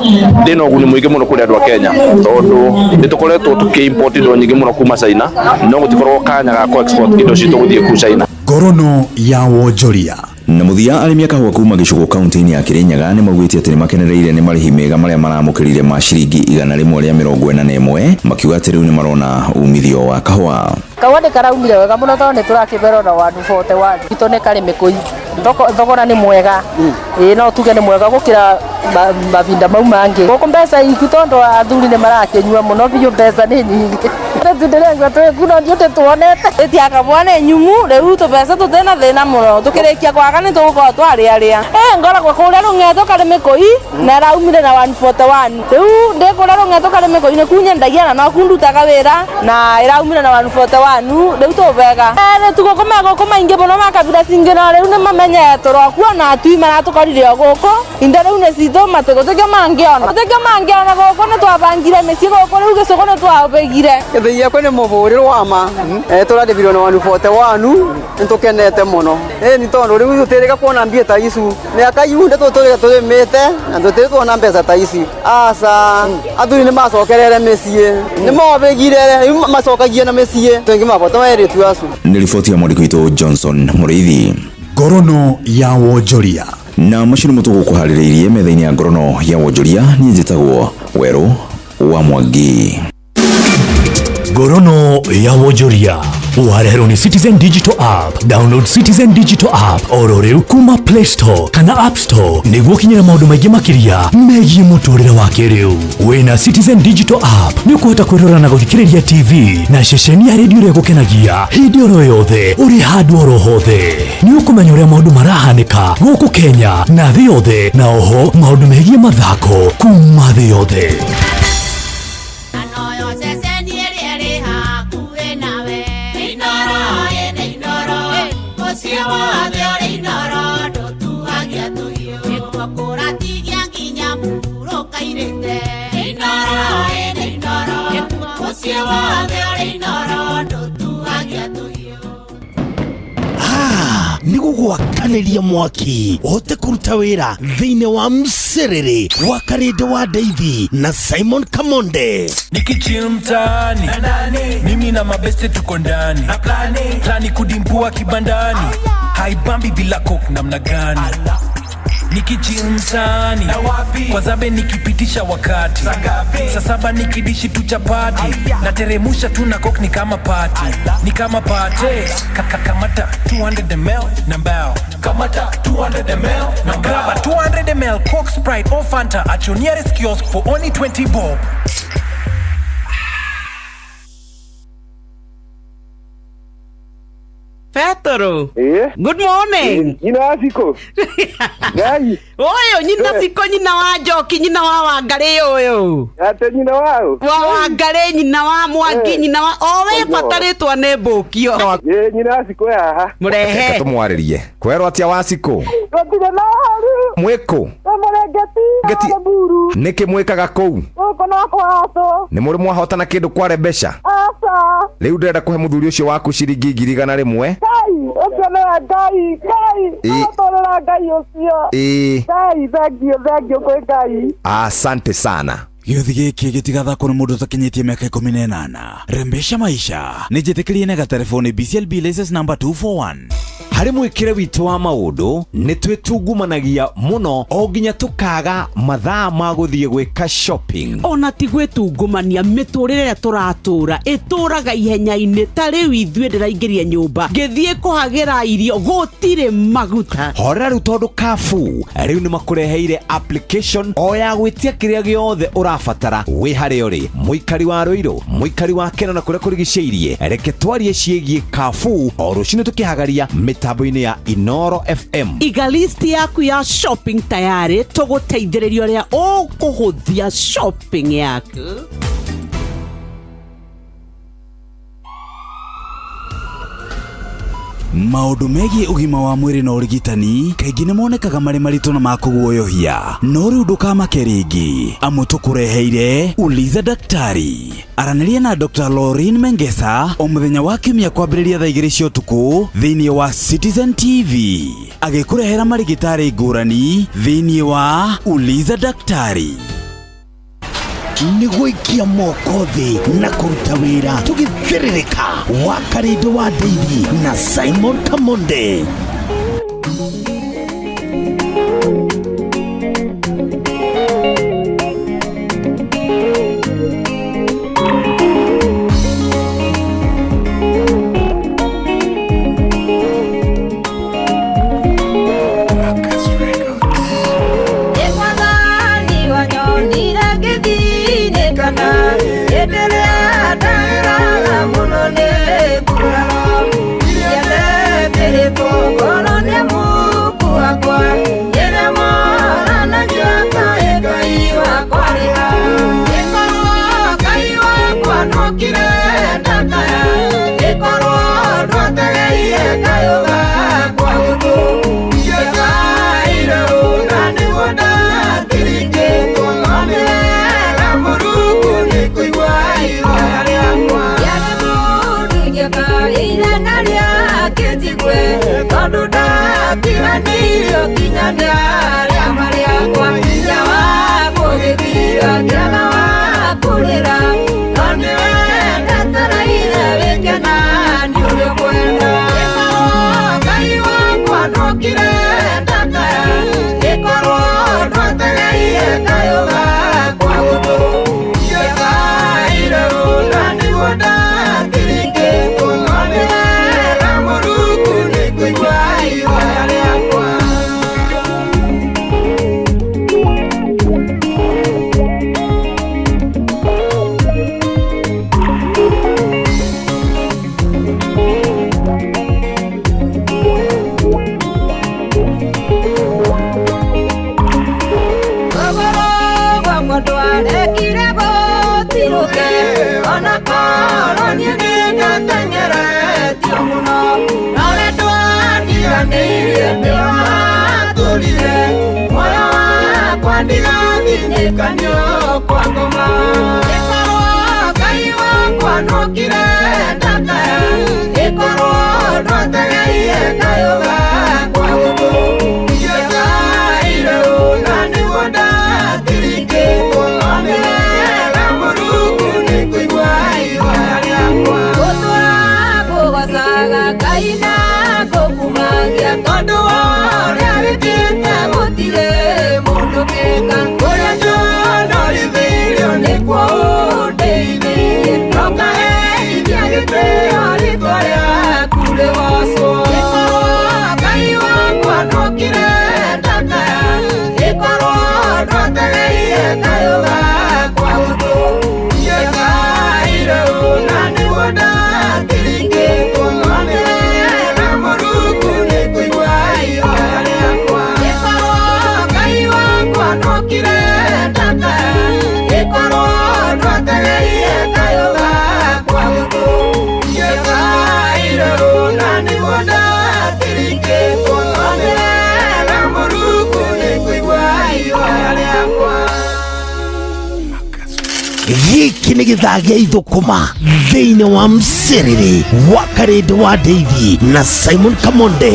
ndina ũguni mũingĩ mũno kuri andũ a Kenya tondu nĩ tukoretwo tuki-import indo nyingĩ mũno kuma China no gũtikorwo kanya ga ku-export indo citũ gũthiĩ ku China. Ngorono ya wonjoria. Na muthia arĩmi a kahũa kuma gĩcigo kaunti-inĩ ya Kirinyaga nĩ maugĩte atĩ nĩ makenereire nĩ marĩhi mega marĩa maramũkĩrire ma ciringi 141 makiuga atĩ rĩu nĩ marona umithio wa kahũa. Kahũa nĩ karaumire wega mũno tondũ nĩ tũrakĩbera na 141 itũ nĩ karĩ mĩkũi thogora nĩ mwega no tuge nĩ mwega gũkĩra mavinda mau mangĩ gũkũ mbeca iku tondũ athuri nĩ marakĩnyua mũno biũ mbeca nĩ nyingĩ tũndĩrengwa twĩkuno ndiũ tuonete ĩtia kahũa nĩ nyumu rĩu tũbeca tũtĩna thĩna mũno tũkĩrĩkia kwaga nĩ tũgũkorwo twarĩarĩa ngoragwo kũrĩa rũng'etho karĩ mĩkũi na raumire na 141 rĩu ndĩkũrĩa rũng'etho karĩ mĩkũi nĩ kunyendagia na no kundutaga wĩra na ĩraumire na 141 rĩu tũbega nĩ tugũkũmega gũkũ maingĩ mũno makabira cingĩ no rĩu nĩ mamenyetwo rwakuo na atui maratũkorire o gũkũ indo rĩu nĩ citå matå gå tä kä mangiona gå kå nä twabangire mä ciä gå kå rä u gä cågå nä twabägire gä thä giakwa nä må hå rä rwo wa ma tå rathäbirwo nä wanå bote wanu nä tå kenete må no nä tondå rä u tå tä rä ka kuona mbia ta icu mä aka iunde tå tå rä mä te na tå tä rä tuona mbeca ta ici aca athuri nä macokerere mä ciä nä mobägire rä u macokagie na mä ciä tå ngä mabota merä tu acu nä riboti ya mwandĩki witũ Johnson Mũrĩithi. Ngorono ya wonjoria na macio nĩmo tũgũkũharĩrĩirie metha-inĩ ya ngorono ya wonjoria. Niĩ njĩtagwo Werũ wa Mwangi. Ngorono ya wonjoria wareherwo ni Citizen Digital App. Download Citizen Digital App oro riu kuma Play Store kana App Store niguo kinyira maundu maingi makiria megie muturire wa kiriu. Wina Citizen Digital App ni ukuhota kwirora na guthikiriria TV na ceceni ya radio ria gukenagia hindi oro yothe uri handu oro hothe. Ni ukumenya uria maundu marahanika guku Kenya na thi yothe, na oho maundu megie mathako kuma thi yothe. Nigo gwakaniria mwaki ote kuruta wira thĩinĩ wa mserere wa Karede wa Deithi na Simon Kamonde. Nikichill mtaani mimi na mabeste tuko ndani plani kudimbua kibandani haibambi bila coke namna gani nikichill mtaani kwa zabe nikipitisha wakati saa saba nikidishi tu chapati na teremusha tu na coke ni kama party kamata 200 ml na mbao kamata 200 ml na graba 200 ml Coke, Sprite or Fanta at your nearest kiosk for only 20 bob. Petro. Good morning. Nyina Siko. Gai. Oyo nyina Siko, nyina wa Njoki, nyina wa Wangari oyo. Ate nyina wao. Wa Wangari, nyina wa Mwangi, nyina wa owe pataritwa ne Mbũkio. Nyina Siko ya. Murehe. Tumwarĩrie. Kwerwo atia wa Siko. Gotire na haru. Mwiko. Geti. Niki mwikaga kuu. Uko na kwato. Ni muri mwahotana kindu kware mbeca. Asa. Riu ndenda kuhe muthuri ucio waku ciringi 100,000. Kai, ukiona Ngai. Atorora Ngai ucio. Kai, thank you kwa Ngai. Asante sana. Gĩothi gĩkĩ gĩtigathakwo nĩ mũndũ ũtakinyĩtie mĩaka 18. Rembesha maisha nĩ njĩtĩkĩrie na gatelefoni BCLB license number 241. Harĩ mwĩkĩre witũ wa maũndũ nĩ twĩtungumanagia mũno o nginya tũkaga mathaa ma gũthiĩ gwĩka shopping. Ona ti gwĩtungumania, mĩtũrĩre ĩrĩa tũratũra ĩtũraga ihenya-inĩ. Ta rĩu ithuĩ ndĩraingĩria nyũmba ngĩthiĩ kũhagĩra irio gũtirĩ maguta. Hora rĩu tondũ Carrefour rĩu nĩ makũreheire application o ya gwĩtia kĩrĩa gĩothe ũrabatara wĩ harĩa ũrĩ. Mũikari wa Rũirũ, mũikari wa Keno na kũrĩa kũrigicĩirie, reke twarie ciĩgiĩ Carrefour o rũcinĩ tũkĩhagaria mĩtambo-inĩ ya Inoro FM. Iga list yaku ya shopping tayari, tũgũteithĩrĩria ũrĩa ũkũhũthia shopping yaku. Maũndũ megiĩ ũgima wa mwĩrĩ na ũrigitani kaingĩ nĩ monekaga marĩ maritũ na makũguoyohia, no rĩu ndũkamake rĩngĩ, amu tũkũreheire Uliza Daktari. Aranĩria na Dr. Lauren Mengesa o mũthenya wa Kiumia kwambĩrĩria thaa 2 cia ũtukũ thĩinĩ wa Citizen TV, agĩkũrehera marigitari ngũrani thĩinĩ wa Uliza Daktari. Nĩ gũikia moko thĩ na kũruta wĩra tũgĩthĩrĩrĩka wa Karede wa Deithi na Simon Kamonde. kinyania rĩa marĩakwa hinya wa kũgĩthira kĩaga wa kũrĩra no nĩ wendetereire wĩkena nĩ ũrĩ kwenda gĩkorwo Ngai wakwa ndokire ndakaya gĩkorwo ndwategeire kayũ gakwa gũtũ gĩkaire ũna nĩguo ndakĩringĩtwo no nĩ wega Mũrungu nĩ kũigua ihoya rĩakwa ndwarekire gũtirũke ona korwo niĩ nĩndatenyeretio mũno no ũrĩa ndwandiganĩirie nĩwatũrire muoyo wakwa ndigathinĩkanio kwa ngoma gĩkorwo Ngai wakwa ndokire ndakaya gĩkorwo ndwategeire kayũ gakwa gũtũ gĩkaire ũna nĩguo ndakĩringĩtwo no nĩ wega Mũrungu nĩ kũigua ihoya rĩakwa gũtũra ngũgocaga Ngai na ngũkumagia tondũ wa ũrĩa wĩkĩte gũtirĩ mũndũ kĩka ũrĩa njonorithĩirio nĩkuo ũndeithĩrie ndokaheithia gĩtĩo rĩtwa rĩaku rĩgocwo gĩkorwo Ngai wakwa ndokire ndakaya gĩkorwo ndwategeire kayũ gakwa gũtũ gĩkaire ũna nĩguo ndakĩringĩtwo no nĩ wega Mũrungu nĩ kũigua ihoya rĩakwa gĩkorwo Ngai wakwa ndokire ndakaya gĩkorwo ndwategeire kayũ gakwa gũtũ gĩkaire ũna nĩguo ndakĩringĩtwo no nĩ wega Mũrungu nĩ kũigua ihoya rĩakwa gĩkĩ nĩ gĩthaa gĩa ithũkũma thĩinĩ wa Msiriri wa Karĩndĩ wa Ndeithi na Simon Kamonde.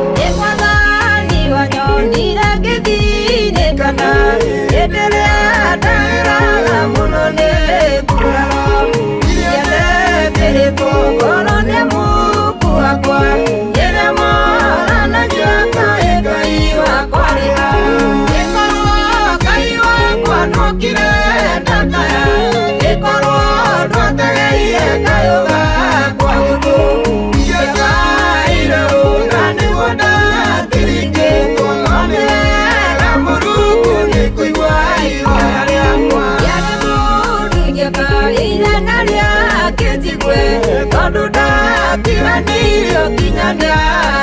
Ĩmwathani wanyonire ngĩthinĩkana hĩndĩ ĩrĩa ndaĩraga mũno nĩ mburaga ndiendetĩrĩtwo ngoro nĩ Mũngu wakwa nyĩremoranagia kaĩ Ngai wakwa rĩ ha gĩkorwo Ngai wakwa ndokire ndakaya gĩkorwo ndwategeire kayũ gakwa gũtũ gĩkaire ũna nĩguo ndakĩringĩtwo no nĩ wega Mũrungu nĩ kũigua ihoya rĩakwa gĩarĩ mũndũ ingĩkaĩire na rĩake njigwe tondũ ndatiganĩirio kinyania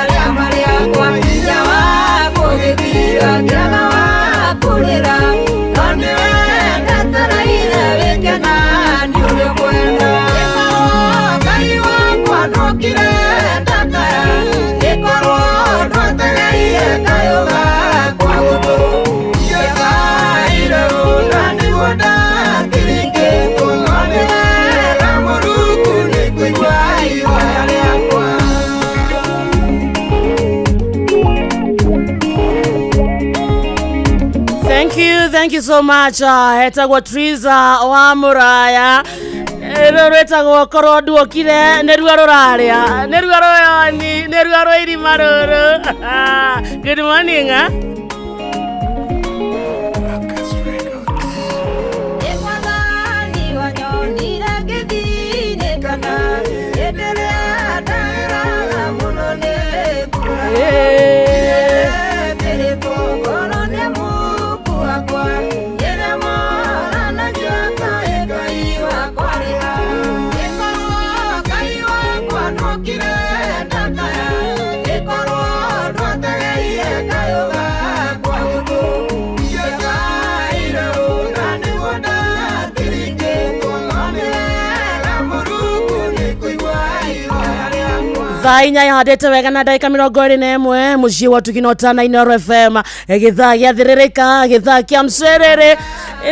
rĩa marĩakwa hinya wa kũgĩthira kĩaga wa kũrĩra no nĩ wendetereire wĩkena nĩ ũrĩ kwenda gĩkorwo Ngai wakwa ndokire ndakaya gĩkorwo ndwategeire kayũ gakwa gũtũ gĩkaire ũna nĩguo ndakĩringĩtwo no nĩ wega Mũrungu nĩ kũigua ihoya rĩakwa Thank you so much. Hetagwo Triza wa Muraya. Rwetagwo korwo nduokire nĩ ruo rũrarĩa nĩ ruo rũyoni nĩ ruo rwa irima rũrũ. Good morning. Ĩmwathani wanyonire ngĩthinĩkana hĩndĩ ĩrĩa ndaĩraga mũno nĩ mburaga ndĩrĩtwo ngoro nĩ Mũngu wakwa nyĩremoranagia kaĩ Ngai wakwa rĩ ha gĩkorwo Ngai wakwa ndokire ndakaya gĩkorwo ndwategeire kayũ gakwa gũtũ thaa inya yandite wega na ndagika 21 mucii wa tukinota na Inooro FM githaa giathirika githaa kia mserere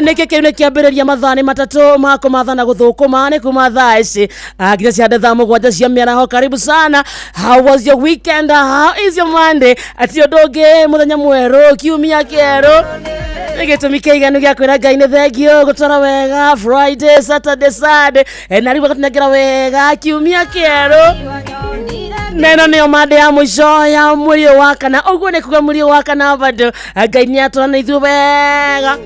niki kiu ni kiambiriria mathani matatu ma kumathana guthukuma ni kuma thaa ici nginya cia thaa mugwanja cia miaraho. Karibu sana. How was your weekend? How is your Monday? Ati ndungi muthenya mweru kiumia kieru gitumi iganu gia kwira Ngai ni thengio gutara wega Friday Saturday Sunday na riu gatunengera wega kiumia kieru. Neno nio made ya mwisho ya mweri wa kana uguo ni kuga mweri wa kana bado Ngai ni atwana ithu wega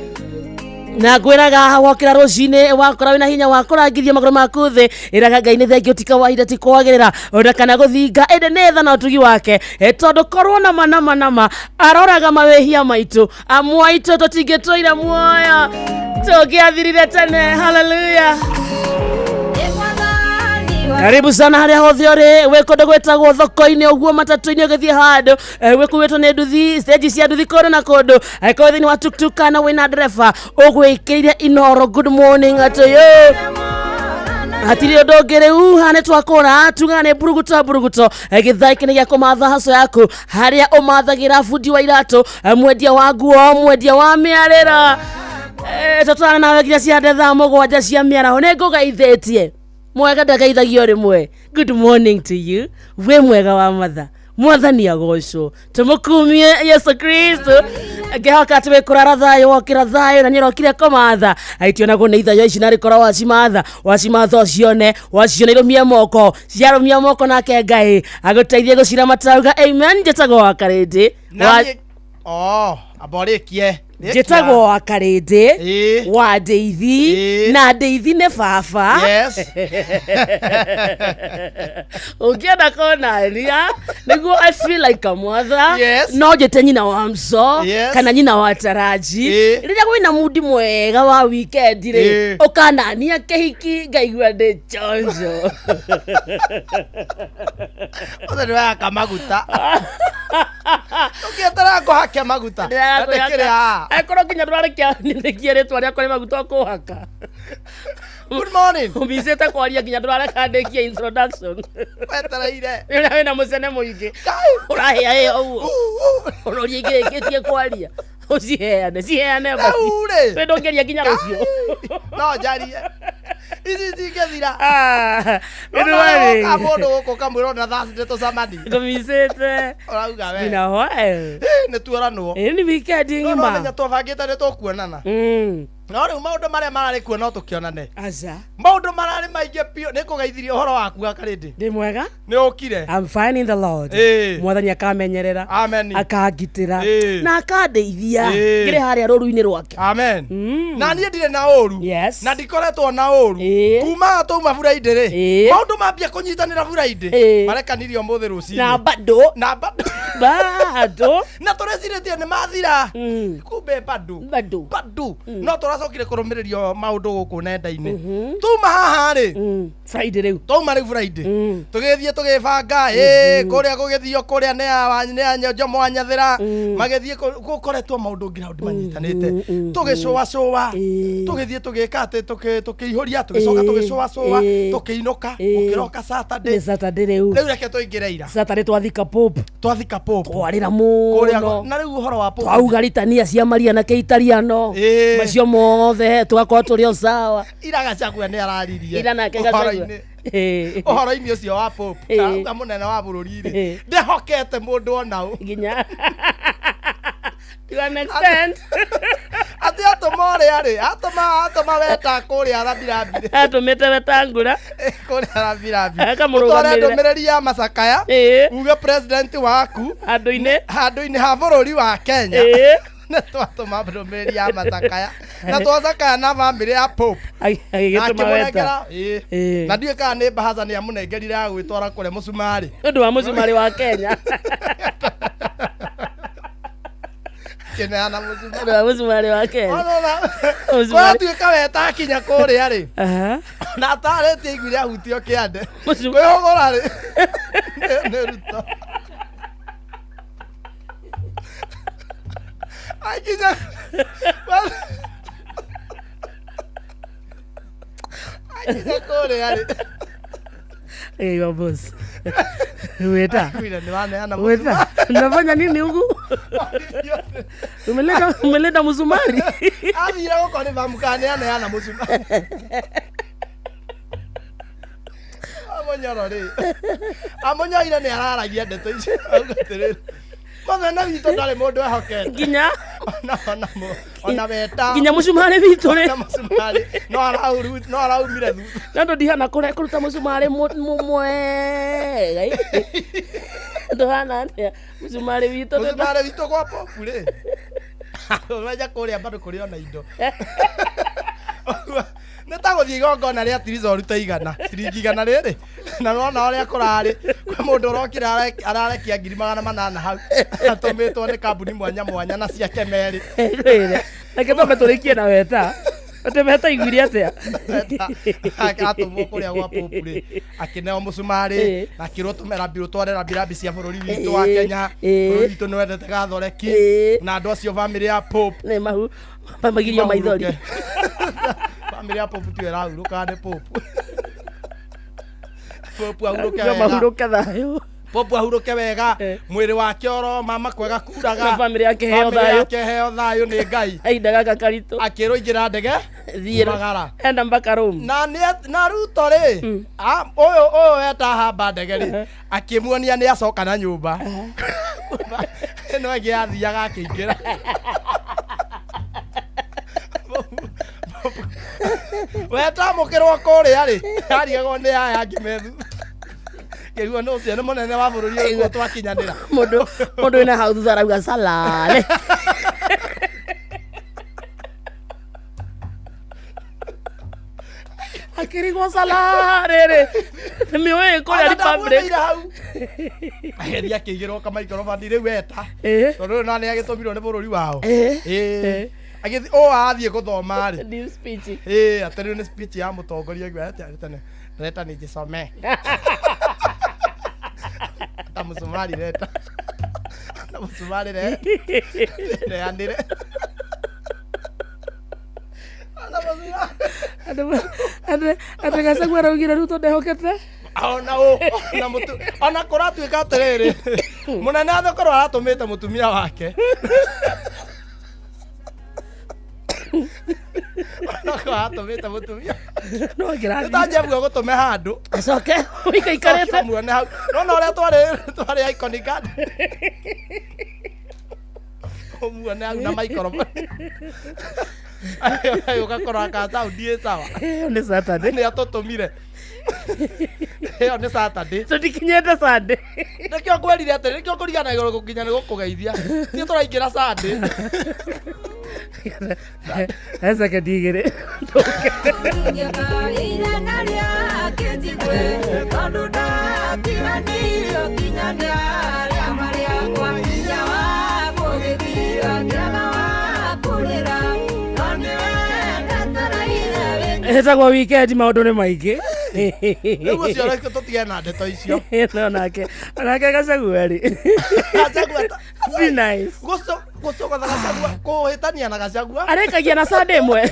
na gwiraga wokira rucini wakora wina hinya wakurangithia maguru maku thi iraga Ngai ni thengio ti kawaida ti kwagirira ona kana guthinga ende netha na utugi wake tondu korwo na manama aroraga mawehia maitu amwaitu tutingitwira muoyo tugiathirire tene. Hallelujah. Karibu sana haria hothe uri wekondo gwetagwo thoko-ini uguo matatu-ini ugithie handu wikuwitwo ni nduthi stage cia nduthi kondo na kondo ko thini wa tuktuk kana wina driver ugwikiire Inooro. Good morning to you. Hatiri ndongere hane twakora tugane buruguto githaiki ni gia kumatha haso yaku haria umathagira fundi wa iratu mwendia wa nguo mwendia wa miarira totana nawe nginya cia thaa mugwanja cia miaraho ni ngugaithĩtie mwega ndagaithagio rimwe. Good morning to you. We mwega wa matha mwathani agocwo tumukumie Yesu Kristo ngihoka atĩ kurara thayo wokira thayo na nyirokire kumatha aitio nago nĩ ithayo ici narĩ korwo wacimatha ũcione irũmie moko ciarũmia moko nake Ngai agũteithie gũcira matauga amen. Njĩtagwo wa Karĩndĩ aborikie njĩtagwo wa Karĩndĩ wa Ndeithi na Ndeithi nĩ baba. Yes. Ukienda konaria niguo I feel like a mother. Yes. No njĩte nyina wa Mso. Yes. Kana nyina wa Taraji. Rĩrĩa kwĩna mudi mwega wa weekend rĩ ũkanania kĩhiki ngaigua ndĩ chonjo. Othe nĩwaka maguta ukietera kuhake maguta ekoro kinya ndũrarekia nĩkia rĩtwa rĩakwa rĩ maguta kũhaka. Good morning. Umbicĩte kwaria kinya ndũrareka ndĩkia introduction wetereire rĩrĩa wĩna mũcene mũingĩ ũrahĩa ũguo ũroria ingĩkĩtie kwaria ciheane basi ndũngeria kinya rũciũ no njarie ici cingĩthira nĩrũarĩ mũndũ gũkũ kamwĩrwo na thaa cindĩ tũcamani ngũmicĩte ũrauga we nĩ tuoranwo nĩ weekend ng'ima menya twabangĩte nĩ tũkuonana no rĩu maũndũ marĩa mararĩ kuo no tũkĩonane. Aca maũndũ mararĩ maingĩ piũ nĩ kũgeithirie ũhoro waku Karĩndĩ. Ndĩ mwega nĩ ũkire. I'm fine in the Lord. Mwathani akamenyerera akangitĩra na akandeithia ngĩrĩ harĩa rũru-inĩ rwake. Amen. Na niĩ ndirĩ na ũru na ndikoretwo na ũru kuma tũuma Friday rĩ maũndũ mambia kũnyitanĩra Friday marekanirio mũthĩ rũcinĩ na bado na tũrecirĩtie nĩ mathira kumbe bado no tũracokire kũrũmĩrĩrio maũndũ gũkũ nenda-inĩ tuma haha rĩ Friday rĩu tuma rĩu Friday tũgĩthiĩ tũgĩbanga kũrĩa gũgĩthio kũrĩa nĩ Nyonjo Mwanyathĩra magĩthiĩ gũkoretwo maũndũ ground manyitanĩte tũgĩcũa tũgĩthiĩ tũgĩka atĩ tũkĩihũria tũgĩcoka tũgĩcũa tũkĩinũka ũkĩroka Saturday rĩu reke tũingĩre ira Saturday twathika Pope kwarĩra mũno na rĩu ũhoro wa Pope twauga litania cia Maria na Keitariano macio mothe twakorwo tũrĩ o sawa. Ira Gachagua nĩ araririe Ira nake Gachagua ũhoro-inĩ ũcio wa Pope auga mũnene wa bũrũri rĩ ndehokete mũndũ ona ũ nginya to an extent ati atũma ũrĩa rĩ atũma weta kũrĩa Rabirabi atũmĩte Wetangũra kũrĩa Rabirabi ũtware ndũmĩrĩri ya macakaya uge president waku handũ-inĩ ha bũrũri wa Kenya na twatũma ndũmĩrĩri ya macakaya na twacakaya na bamĩrĩ ya Pope agĩtũma na ndiũĩ kana nĩ mbahaca nĩ amũnengerire ya gwĩtwara kũrĩa mũcumarĩ ũndũ wa mũcumarĩ wa Kenya kĩneana mũcumarĩ wa Kenya twatuĩka weta kinya kũrĩa rĩ na atarĩtie iguire ahutio kĩande kwĩhũgũra rĩ nĩ ruto aikinya aikinya kũrĩa rĩ your boss Weta. Weta. Weta. Unafanya nini huku? Umeleta msumari. Athira goko ni bamukane ana msumari. Amonyoro ni araragia ndeto ici. Kwanza na wito ndale mundu ehokete. Nginya ona Weta. Nginya msumari witu ri. Msumari. No araumire thu. Nando ndihana kuruta msumari mumwe. Gai. Ndohana msumari witu. Msumari witu kwa popu ri. Waja kuria bado kuria na indo. Netago thigongona ria tirizo ruta igana ciringi igana riri na nona uria kurari kwa mundu urokira ararekia 800 hau atumitwo ni kambuni mwanya na ciake meri nake tombe turikie na Weta Weta igwire atia atumwo kuria gwa popu ri akineo musumari na kirotumera biru twarera birambi cia bururi witu wa Kenya bururi witu ni wendete gathoreki na andu acio family ya popu ni mahu magirio maithori family ya popu tu era uruka ne popu popu ahuruke thayo popu ahuruke wega mwiri wake oro mama kwega kuraga na family yake heo thayo ni Ngai aindaga gakaritu akiroingira ndege thiira enda mpaka Rome na Ruto ri uyu Weta hamba ndege ri akimuonia ni acoka na nyumba no ege athiaga akiingira Weta mukirwo kuria ri arigagwo ni aya ngimethu kiguo no cia munene wa bururi uyu twakinyanira mundu ina hau thutha arauga salale akirigwo salare ri miwe kuria republic aheria kigirwo kama ikorobandi ri Weta tondu na ni agitumirwo ni bururi wao agithi athie guthoma ri new speech atari ni speech ya mutongoria Weta reta ni jisome tamusumari reta tamusumari re ne andire ande Gachagua araugire Ruto ndehokete ona mutu ona kuratuika atiriri munene athokorwo aratumite mutumia wake no atumite mutumia no ngira tajabu gutume handu acoke ikaikarete muone hau no uria twari iconic card muone hau na microphone ayo gakora ka saundi sawa ni Saturday ni atotumire Eo ni Saturday. Tutikinyete Sunday. Nikio kwerire atiri nikio kurigana igoro gukinya ni gukugeithia. Ni turaingira Sunday. Esa kadigere. Eta kwa weekend maundu ni maingi. Ego ciora tutige na ndeto icio. No nake Gachagua ri. Gachagua be nice. Gusto kwa Gachagua kuhitania na Gachagua. Arekagia na Sunday mwe.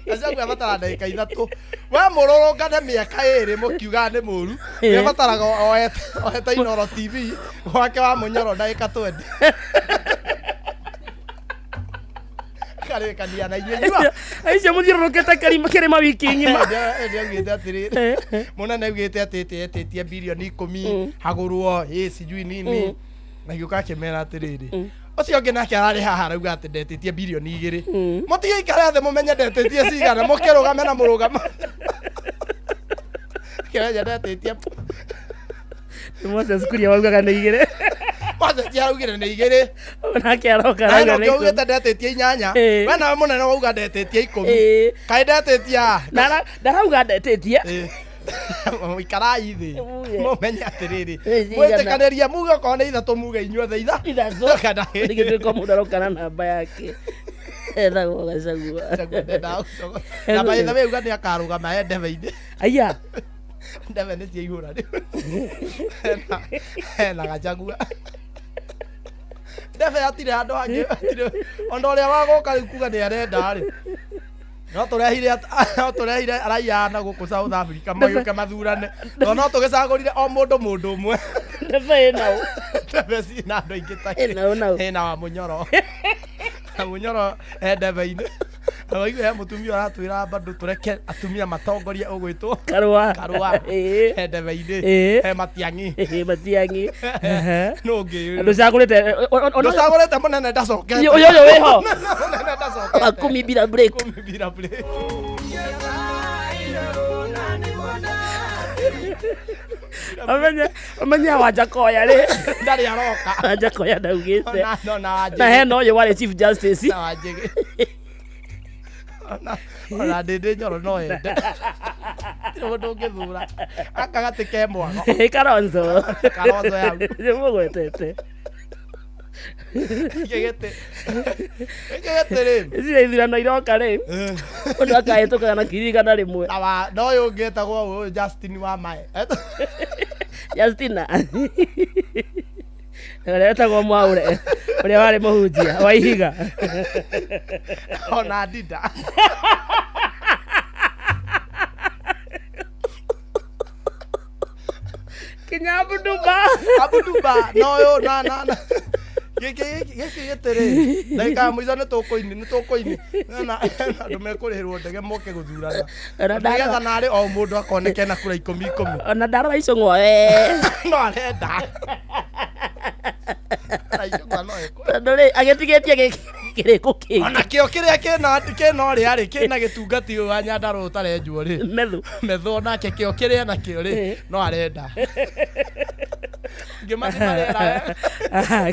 Gachagua batara ndagika ithatu. Wa murorongane miaka iri mukiuga ni muru. We bataraga oheta Inoro TV wake wa munyoro ndagika 20. Kare kania na inyua aicio muthirurukite kirima wiki ngima ndio atiriri muna ugite atete bilioni 10 hagurwo sijui nini na giuka kimera atiriri ucio ngi nake arari haha rauga ati ndetetie bilioni 2 mutige ikara the mumenye ndetetie cigana mukirugame na murugama kiraja ndetetie Moses kuria waugaga ni 2 Moses yaugire ni 2 nake aroka rauga ni 2 ugite ndetetie 8 we na munene wauga ndetetie 10 kai ndetetie na ndarauga ndetetie ikarai thi mumenye atiriri mwitikaneria muge ko ni ithatu muge inyuothe ithathu kana ndigituko mudarokana namba yake ethago Gachagua na by the way uga ni akarugama endeve-ini aya ndeve ni cia ihura ni na Gachagua ndeve atire handu hangi atire ondo ria wagoka kuga ni arenda ri no turehire araia na guku South Africa magioke mathurane no tugicagurire o mundu umwe ndebe nao ndebe cina andu aingi ta ina wa munyoro munyoro ndebe-ini awaigu ya mutumia aratwira bado tureke atumia matongorie ugwitwo karwa ndebe-ini matiangi no ngi ndusagurite munene ndacokete yo weho munene ndacokete akumi bila break amenya wajakoya ri ndari aroka wajakoya ndaugite na heno uyu wari chief justice na wajige ona ndindi nyoro no ende ndu ngithura akagati ke mwago Kalonzo ya mugwetete Gigete ri ici ithurano iroka ri undu akahetukaga na kirigana rimwe no uyu ngetagwo Justin wa Mae Justina Retagwo Mwaure uria wari muhunjia wa Ihiga ona Dida Kinya Abuduba no yo na gĩtĩrĩ ndaika mũico nĩ tũkũini na andũ mekũrĩhĩrwo ndege moke gũthurana nĩgetha narĩ o mũndũ akoneke na kura 10 ona ndarora icũng'wa no arenda tondũ rĩ agĩtigĩtie kĩrĩkũ kĩngĩ ona kĩo kĩrĩa kĩna ũrĩa rĩ kĩna gĩtungati ũyũ wa Nyandarũa ũtarenjwo rĩ methu onake kĩo kĩrĩa nakĩo rĩ no arenda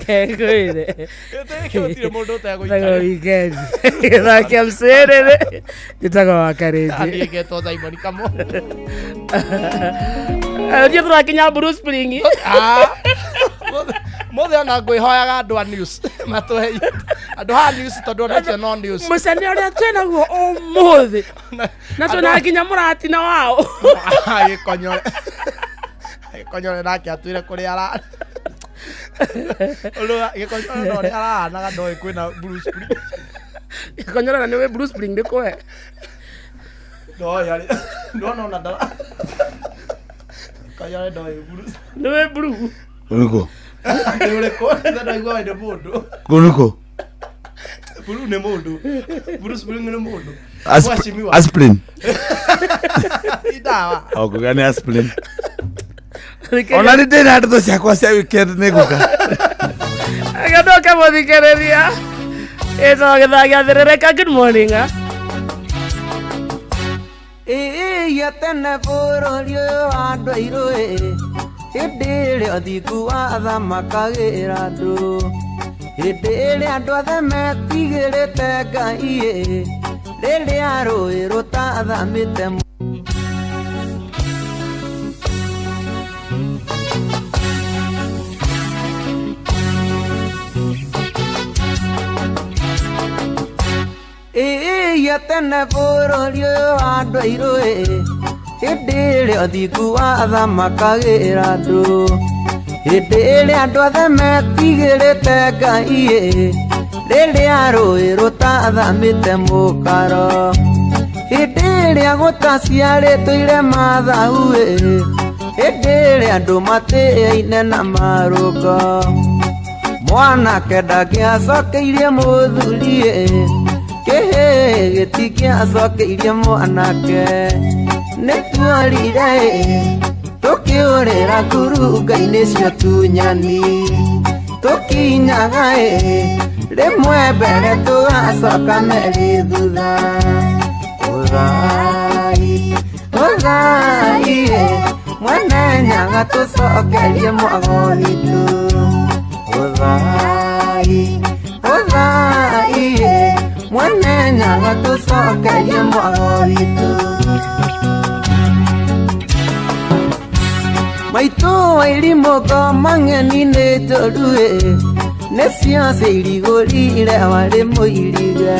kegwire gũtirĩ mũndũ ũtegũikara wikendi gĩthake mcerere gĩtagwo Wakarĩnji getwo Simon Kamo thiĩ tũrakinya Blue Spring mothe ona ngwĩhoyaga andũ a news matũhe andũ ha news tondũ onacio no news mũcene ũrĩa twĩnaguo ũmũthĩ na twĩna nginya mũratina wao gĩkonyore nake atwĩre kũrĩa ara gĩkonyore no ũrĩa arahanaga ndoĩ kwĩna Blue Spring gĩkonyore na nĩwe Blue Spring ndĩkũhe ndona ona ndara gĩkonyore ndoĩ nĩwe Blue Kunuko. Nĩũrĩkũ ndaigua nĩ mũndũ Kunuko. Blue nĩ mũndũ Blue Spring nĩ mũndũ Aspirin. Idawa. Gani aspirin. Ona nĩ ndĩna ndeto ciakwa cia weekend nĩguka. Agadoka mũthikĩrĩria ĩtagwo gĩthaa gĩa thĩrĩrĩka. Good morning. Iya tene bũrũri ũyũ wa andũ airũ hĩndĩ ĩrĩa ũthingu wa tha makagĩra andũ hĩndĩ ĩrĩa andũ othe metigĩrĩte Ngai rĩrĩa rũĩ rũtathamĩte iya tene bũrũri ũyũ wa andũ airũ hĩndĩ ĩrĩa ũthingu wa tha makagĩra andũ hĩndĩ ĩrĩa andũ othe metigĩrĩte Ngai rĩrĩa rũĩ rũtathamĩte mũkaro hĩndĩ ĩrĩa gũtaciarĩtwo irema thau hĩndĩ ĩrĩa andũ matĩaine na marũngo mwanake ndangĩacokeirie mũthuri kĩhĩ gĩtingĩacokeirie mwanake nĩtuorire tũkĩũrĩra ngurunga-inĩ cio tunyani tũkinyaga rĩmwe mbere tũgacoka merĩ thutha ũthai mwene nyaga tũcokerie mwago witũ ũthai mwene nyaga tũcokerie mwago witũ maitũ wairimũgo mang'eni nĩ njũru nĩcio ciairigũrire warĩ mũirige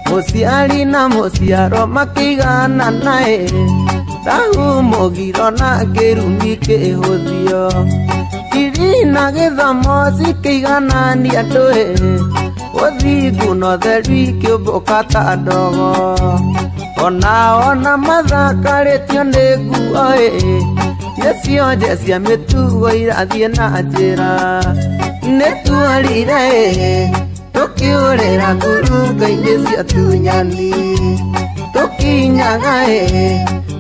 mũciari na mũciaro makĩiganana rahu mũgiro na kĩrumi kĩhũthio kiri na gĩthomo cikĩiganania andũ Uthigu no theru ikiumbuka ta ndogo ona mathakarĩtio nĩ nguo nĩcio nje cia mĩtugo irathiĩ na njĩra nĩtuorire tũkĩũrĩra ngurunga-inĩ cia tunyani tũkinyaga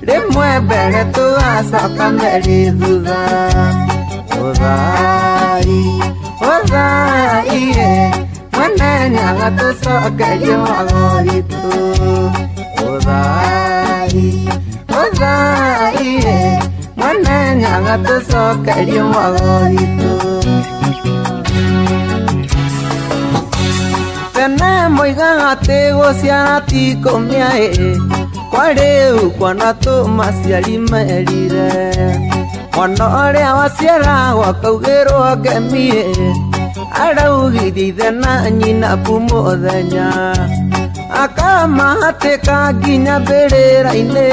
rĩmwe mbere tũgacoka merĩ thutha ũthai mwene nyaga tũcokerie mwago witũ ũthai mwene nyaga tũcokerie mwago witũ tene moigaga atĩ gũciara ti kũmĩa kwa rĩu kwana tũmaciari merire mwana ũrĩa waciaragwo akaugĩrwo ngemi araugithia ithe na nyina pu mũthenya akamahatĩka nginya mbĩrĩra-inĩ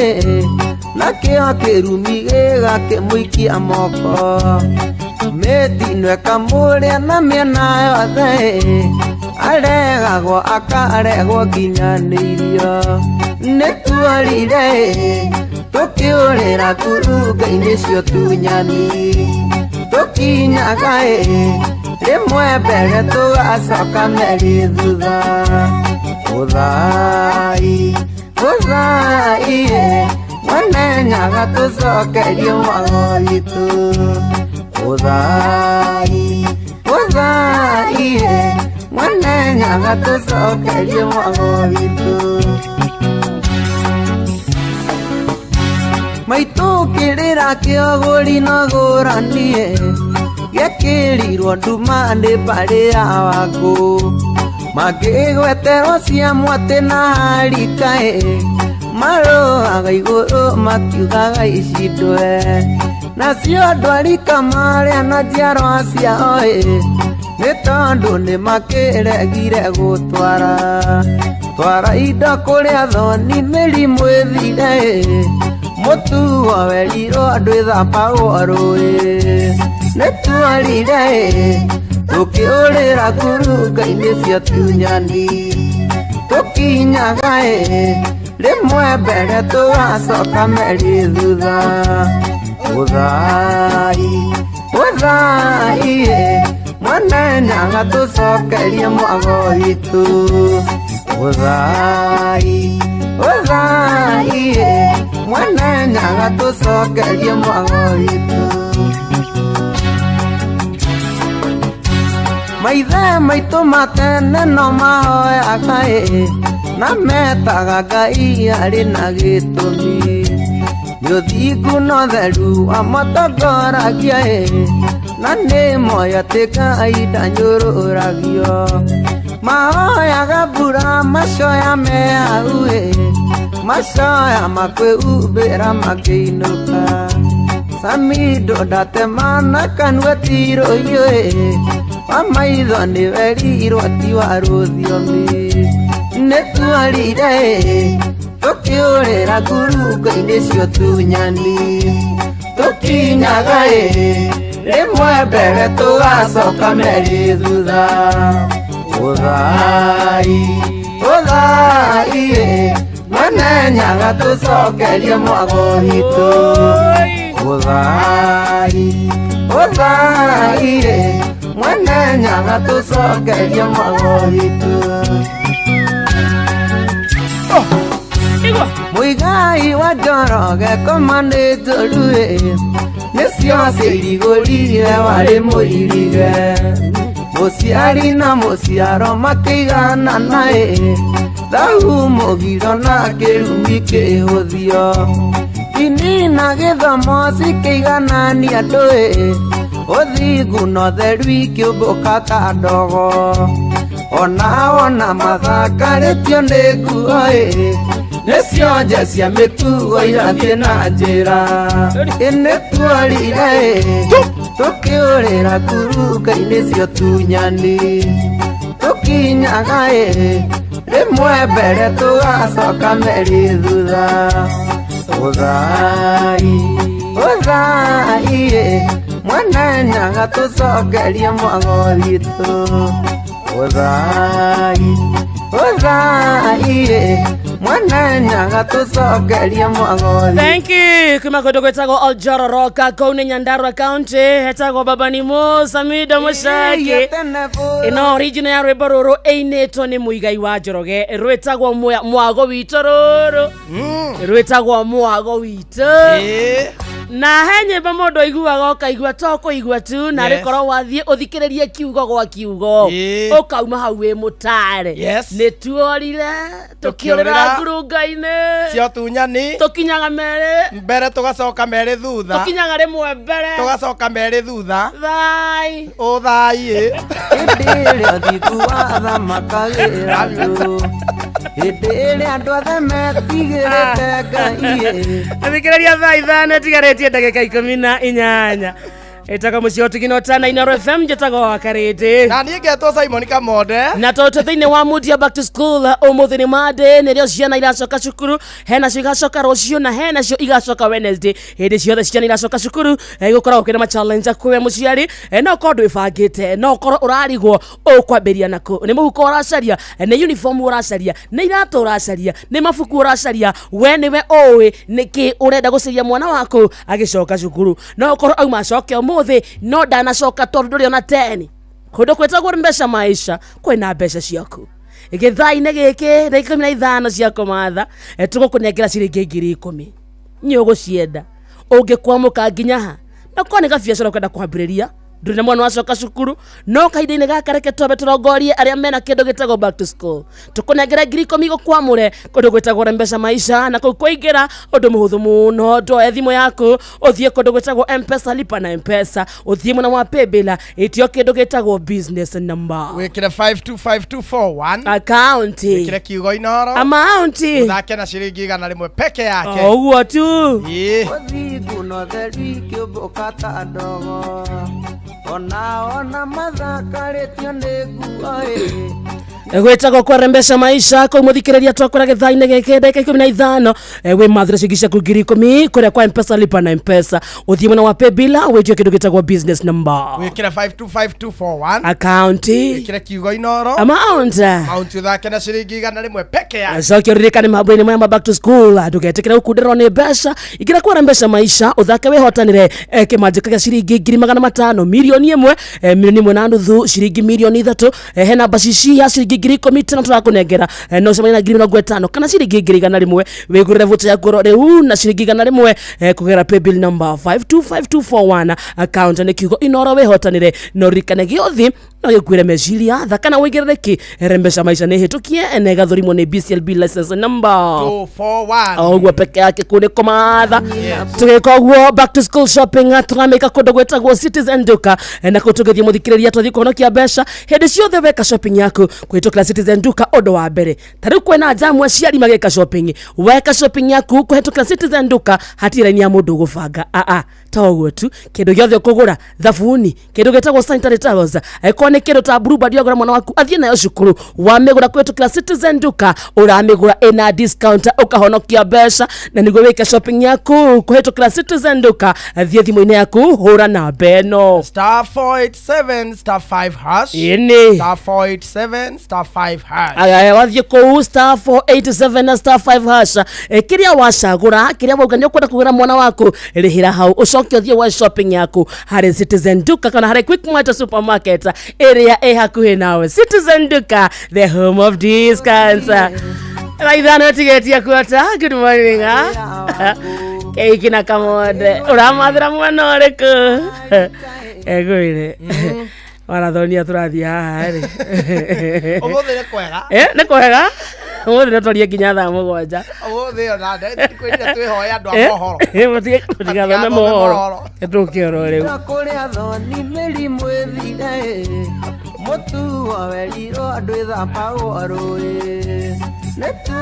nakĩo kĩrumi gĩgakĩmũikia moko mĩtino ĩkamũrĩa na mĩena yothe aregagwo akaregwo nginya nĩ irio nĩtuorire tũkĩũrĩra ngurunga-inĩ cio tunyani tũkinyaga rĩmwe mbere tũgacoka merĩ thutha ũthai mwene nyaga tũcokerie mwago witũ ũthai mwene nyaga tũcokerie mwago witũ maitũ kĩrĩra kĩogũri no gũranie gĩkĩrirwo nduma nĩ mbarĩ ya Wangũ mangĩgweterwo cia mwatĩ na harika marũaga igũrũ makiugaga ici ndwe nacio ndwarika marĩa na njiarwa ciao nĩ tondũ nĩ makĩregire gũtwara indo kũrĩa thoni mĩrimũ ĩthire mũtuo werirwo andũ ĩthambagwo rũĩ nĩtuorire tũkĩũrĩra ngurunga-inĩ cia tunyani tũkinyaga rĩmwe mbere tũgacoka merĩ thutha ũthai mwene nyaga tũcokerie mwago witũ ũthai mwene nyaga tũcokerie mwago witũ maithe maitũ matene no mahoyaga na metaga Ngai arĩ na gĩtũmi nĩũthingu no theru amatongoragia na nĩ moya atĩ Ngai ndanyũrũragio mahoyaga mbura macoya me hau macoya makwĩhumbĩra makĩinũka samido ndatemana kanua tiroiyo amaitho nĩ werirwo ti wa rũthiomi nĩtuorire tũkĩũrĩra ngurunga-inĩ cio tunyani tũkinyaga rĩmwe mbere tũgacoka merĩ thutha ũthai mwene nyaga tũcokerie mwago witũ ũthai mwene nyaga tũcokerie mwago witũ mũigai wa Njoroge komanĩtwo ruĩ nĩcio ciairigũrire warĩ mũirige mũciari na mũciaro makĩiganana thau mũgiro na kĩrumi kĩhũthio ini na gĩthomo cikĩiganania andũ ũthingu no theru ikiũmbũka ta ndogo ona mathakarĩtio nĩ nguo nĩcio nje cia mĩtugo irathiĩ na njĩra nĩtuorire tũkĩũrĩra ngurunga-inĩ cio tunyani tũkinyaga rĩmwe mbere tũgacoka merĩ thutha ũthai mwene nyaga tũcokerie mwago witũ Thank you. Kuma kodogo etago Oljororoka Kone Nyandarua County etago Babani Mo Samido Mushaki ino original ya Rwebororo eineto ni Muigai wa Njoroge rwetagwo mwago wito roro rwetagwo mwago wito na henye bamodo iguaga okaigua toko igua tu na rekoro wathie uthikiririe kiugo gwa kiugo ukauma hau we mutare ni tuorire tukiorera ngurunga-ine cio tunyani tukinyaga mere mbere tugacoka mere thutha tukinyaga rimwe mbere tugacoka mere thutha thai o thai ndire athiku atha makagira ndire andu athe metigirite ngai athikiriria thai thane tigaretie ndagika 18 etaka mucio tigino tana Inoro FM njetago wakarete na niĩ ngetwo Simon Kamonde na toto thĩinĩ wa mood ya back to school ũmũthĩ nĩ Monday nĩrĩo ciana iracoka cukuru hena cio igacoka rũciũ na hena cio igacoka Wednesday hĩndĩ ciothe ciana iracoka cukuru gũkoragwo kwĩna ma challenge kwĩ mũciari no ũkorwo ndwĩbangĩte no ũkorwo ũrarigwo ũkwambĩria nakũ nĩ mũhuko ũracaria nĩ uniform ũracaria nĩ iratũ ũracaria nĩ mabuku ũracaria we nĩwe ũĩ nĩkĩ ũrenda gũcaria mwana waku agĩcoka cukuru no ũkorwo auma acoke muthi no ndanacoka tondu nduri ona 10 kundu kwetagwo mbeca maisha kwina mbeca ciaku igithai-inĩ gĩkĩ na 15 ciako matha tũgũkũnengera ciringi 10,000 nĩ ũgũcienda ũngĩkwamũka nginya ha na kone gabiacara kwenda kwambĩrĩria nduri na mwana wacoka cukuru no kahinda-inĩ gaka reke twambe tũrongorie arĩa mena kĩndũ gĩtagwo back to school tũkũnengera 10,000 gũkwamũre kũndũ gwĩtagwo mbeca maisha na kũu kũingĩra ũndũ mũhũthũ mũno ndoe thimũ yaku ũthiĩ kũndũ gwĩtagwo M-Pesa lipa na M-Pesa ũthiĩ mwena wa paybill ĩtio kĩndũ gĩtagwo business number wĩkĩre 525241 account wĩkĩre kiugo Inoro amount ũthake na ciringi 100 peke yake ũguo tu ũthingu no theri kĩũmbũka ta ndogo ona mathakarĩtio nĩ nguo gwĩtagwo kwarembesha maisha kwa mũthikĩrĩria twakora gĩthai-inĩ gĩkĩ ndagĩka 15 wĩ mathire cigisha ku 10,000 kũrĩa kwa M-Pesa lipa na M-Pesa ũthiĩ mwena wa paybill wĩtio kĩndũ gĩtagwo business number wĩkĩre 525241 account wĩkĩre kiugo Inoro amount ũthake na ciringi 100 peke yake cokia ũririkane mambo-inĩ maya ma back to school ndũgetĩkĩre gũkunderwo nĩ mbeca ingĩra kwarembesha maisha ũthake wĩhotanĩre kĩmanjĩka gĩa ciringi 500,000 milioni 1 milioni 1.5 ciringi milioni 3 he namba cici ya ciringi 10,000 tũrakũnengera no cemania na 50,000 kana ciringi 100 wĩgũrĩre vote yaku rĩu na ciringi 100 kũgera paybill number 525241 account nĩ kiugo Inoro wĩhotanĩre no ririkane gĩothi no gĩkuĩre meciria thakana wĩigĩrĩrĩki rembesha maisha nĩ hĩtũkie na ĩgathũrimwo nĩ BCLB license number 241 ũguo peke yake kũrĩ kũmatha tũgĩka ũguo back to school shopping tũramĩka kũndũ gwĩtagwo Citizen Duka na kũtũgĩthiĩ mũthikĩrĩria twathiĩ kũhonokia mbeca hĩndĩ ciothe weka shopping yaku kũhĩtũkĩra Citizen Duka ũndũ wa mbere tarĩu kwĩna jamu aciari magĩka shopping weka shopping yaku kũhĩtũkĩra Citizen Duka hatirĩ raini ya mũndũ gũbanga ta ũguo tu kĩndũ gĩothe ũkũgũra thabuni kĩndũ gĩtagwo sanitary towels angĩkorwo nĩ kĩndũ ta Blue Band yagũra mwana waku athiĩ nayo cukuru wamĩgũra kũhĩtũkĩra Citizen Duka ũramĩgũra ĩna discount ũkahonokia mbeca na nĩguo wĩke shopping yaku kũhĩtũkĩra Citizen Duka thiĩ thimũ-inĩ yaku hũra namba ĩno *487*5# ini *487*5# wathiĩ kũu *487 na *5# kĩrĩa wacagũra kĩrĩa wauga nĩ ũkwenda kũgũra mwana waku rĩhĩra hau ũcoke ũthiĩ wa shopping yaku harĩ Citizen Duka kana harĩ Quickmart supermarket ĩrĩa ĩ hakuhĩ nawe Citizen Duka the home of discounts raithano tigetia kuota good morning Keiki na Kamonde ũramathĩra mwana ũrĩkũ egũire warathonia tũrathiĩ haha rĩ ũmũthĩ nĩ kwega nĩ kwega ũmũthĩ nĩ twarie nginya thaa 7 ũmũthĩ ona kwĩrire twĩhoe andũ a mohoro tũtigathome mohoro tũkĩoro rĩu kũrĩa thoni mĩrimũ ĩthire mũtu wawerirwo andũ ĩthambagwo rũĩ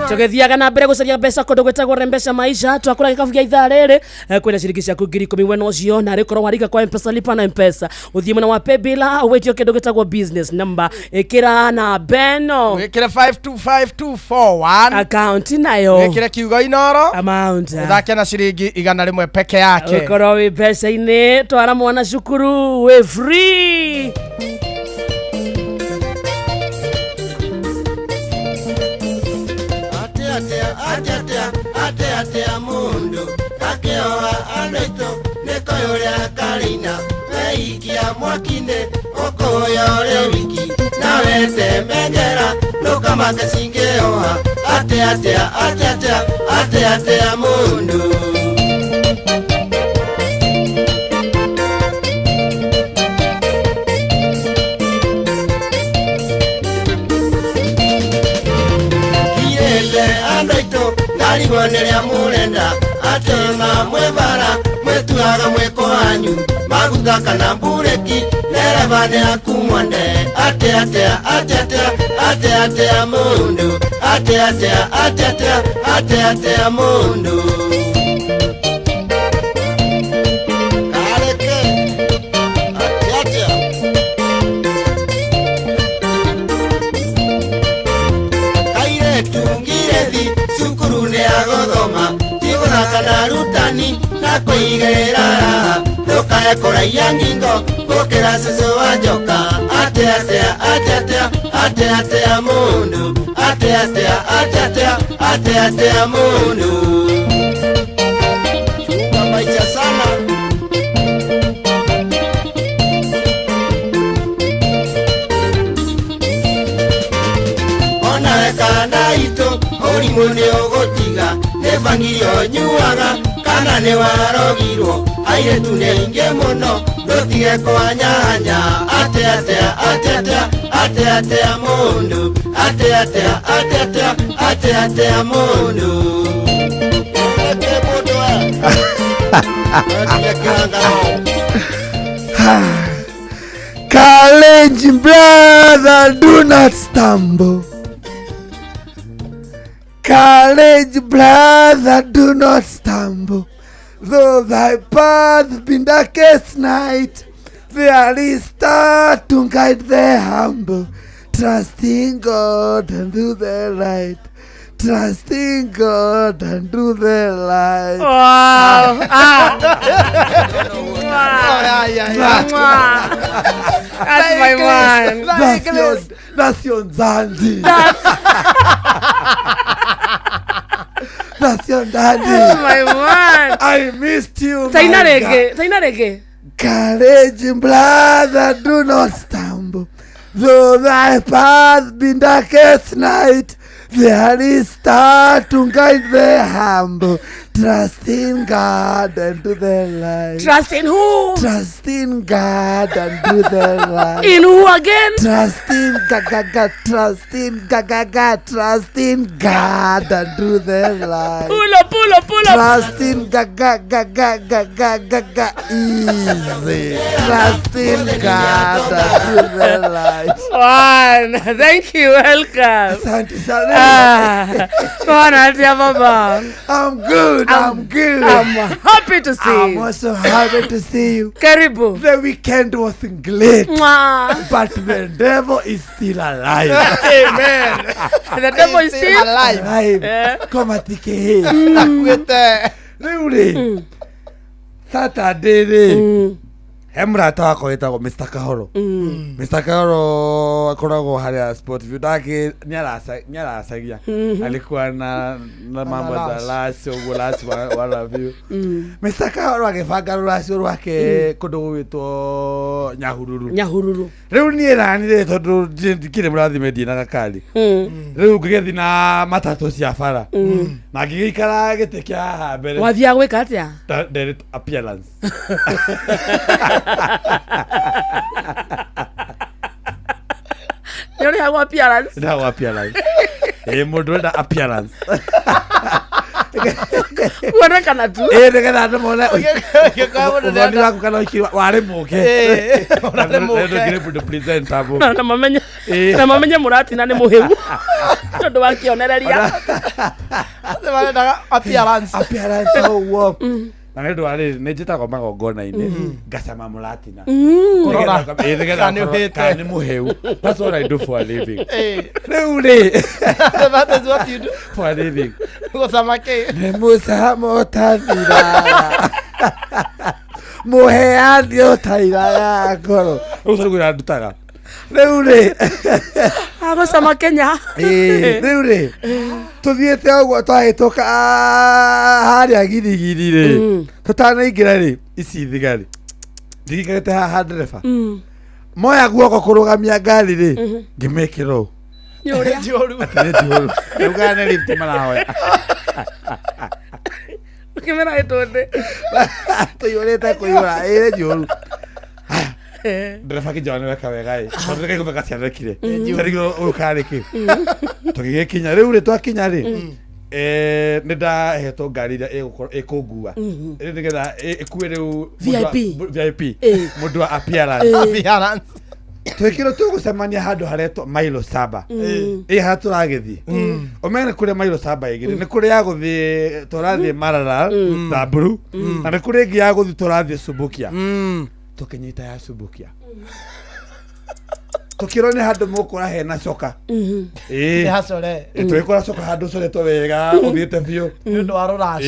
tũgĩthiaga na mbere gũcaria mbeca kũndũ gwĩtagwo mbeca maisha twakũra gĩkabu gĩa ithaa rĩrĩ kwĩna ciringi ciaku 10,000 wena ũcio na rĩkorwo warika kwa M-Pesa lipa na M-Pesa ũthiĩ mwena wa paybill ũwĩtio kĩndũ gĩtagwo business number ĩkĩra na beno wĩkĩre 525241 account nayo wĩkĩre kiugo Inoro amount ũthake na ciringi 100 peke yake ũkorwo wĩ mbeca-inĩ twara mwana cukuru wĩ free mwakine okoyore wiki nawe temengera nukamake singeoha atea mundu Naligonerea murenda atema mwebara mwetuaga mweko anyu maguta kana bureki nerabane akumwande atea mundu atea mundu kareke atea kaire tungirethi sukurune agothoma tigona kana rutani na kuigerera ndokae koraia ngingo gukira susu wa njoka atea mundu atea mundu chunga maisha sana ona kana ito orimone ogotiga nebangirio nyuaga kana ne warogirwo aire tunenge mono ndotige kwanyanya atea mundu atea mundu College brother, do not stumble. College brother, do not stumble. Though thy path be darkest night, there is star to guide the humble. Trust in God and do the right. Trust in God and do the right. Wow. That's my man. That's your Zanzi. That's your daddy. That's my man. I missed you. Taina rege. Courage, brother, do not stumble. Though thy path be darkest night, there is star to guide the humble. Trust in God and do the right. Trust in who? Trust in God and do the right. In who again? Trust in Gaga. Trust in Gaga. Trust in God and do the right. Pull up. Trust in Gaga. Easy. Trust in God and do the right. One. Thank you. Welcome. Asante sana. Baba. I'm good. I'm good. I'm happy to see you. I'm also happy to see you. Karibu. The weekend was great. Mwah. But the devil is still alive. Amen. The devil is still alive. Yeah. Koma tike hii. Riu Saturday he murata wakwa witagwo Mr. Kahoro. Mr. Kahoro akoragwo haria Sportview ndake niaracagia alikuwa na mambo za last uguo last one of you. Mr. Kahoro agibanga ruracio rwake kundu gwitwo Nyahururu. Riu nie ranire tondu ndikire murathime ndie na gakari. Riu ngigethi na matatu cia bara na ngigikara gite kia haha mbere. Wathia gwika atia? Direct appearance. Yoni hago appearance. Hago appearance. Mundu enda appearance. Kuonekana tu. Nĩgetha andũ mone ũthoni waku kana warĩ mũke. Nĩ presentable. Na mamenye mũratina nĩ mũhĩu. Tondũ wa kĩonereria. Appearance ũguo. Na nĩ ũndũ wa rĩrĩ nĩ njĩtagwo magongona-inĩ ngacama mũratina. Nĩgetha nĩ mũhĩu. That's what I do for a living. Rĩu rĩ. That is what you do for a living. Gũcama kĩ? Nĩ mũcamo ũtathira. Mũheani ũtairaga ngoro. Rĩu sasa nĩguo ndutaga. Rĩu rĩ. Agũcama Kenya. Rĩu rĩ. Tuthiĩte ũguo twahĩtũka harĩa girigiri rĩ. Tũtanaingĩra rĩ ici thigari. ndikarete haha ndereba moya guoko kurugamia ngari ri ngimekiro Nyoria joru ugane lift marahoya ukimena etonde tuyorete kuyura joru ndereba kijana weka wega tonde kai kumeka ciarekire tarigo ukariki tugigikinya riu ri twakinya ri nida heto ngari ria ikungua nigetha ikue riu VIP mundu wa appearance twikiro tugucemania handu haretwo mailo 7 haturagithii omene kuria mailo 7 igiri ni kuria guthii turathii Maralal Samburu na ni kuria ingi ya guthii turathii Subukia tukinyita ya Subukia tukiro ni handu mukura hena coka hasore twikora coka handu coretwo wega uthiite biu ndu wa rurash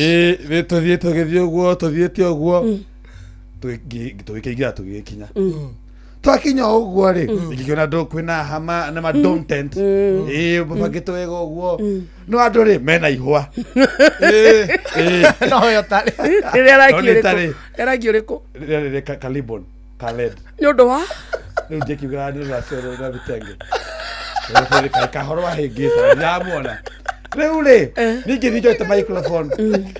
we tuthie tugithie uguo tuthiete uguo tugikigira tugikinya twakinya uguo ri ikiona ndo kwina hama na ma content babagito wega uguo no andu ri mena ihwa no yo tari era giuriko ri Kalibon Khaled nyondo wa riu ndikiuga ndu racero na bitenge ri kahoro wa hingisa ndamuona riu ri ningi njoete microphone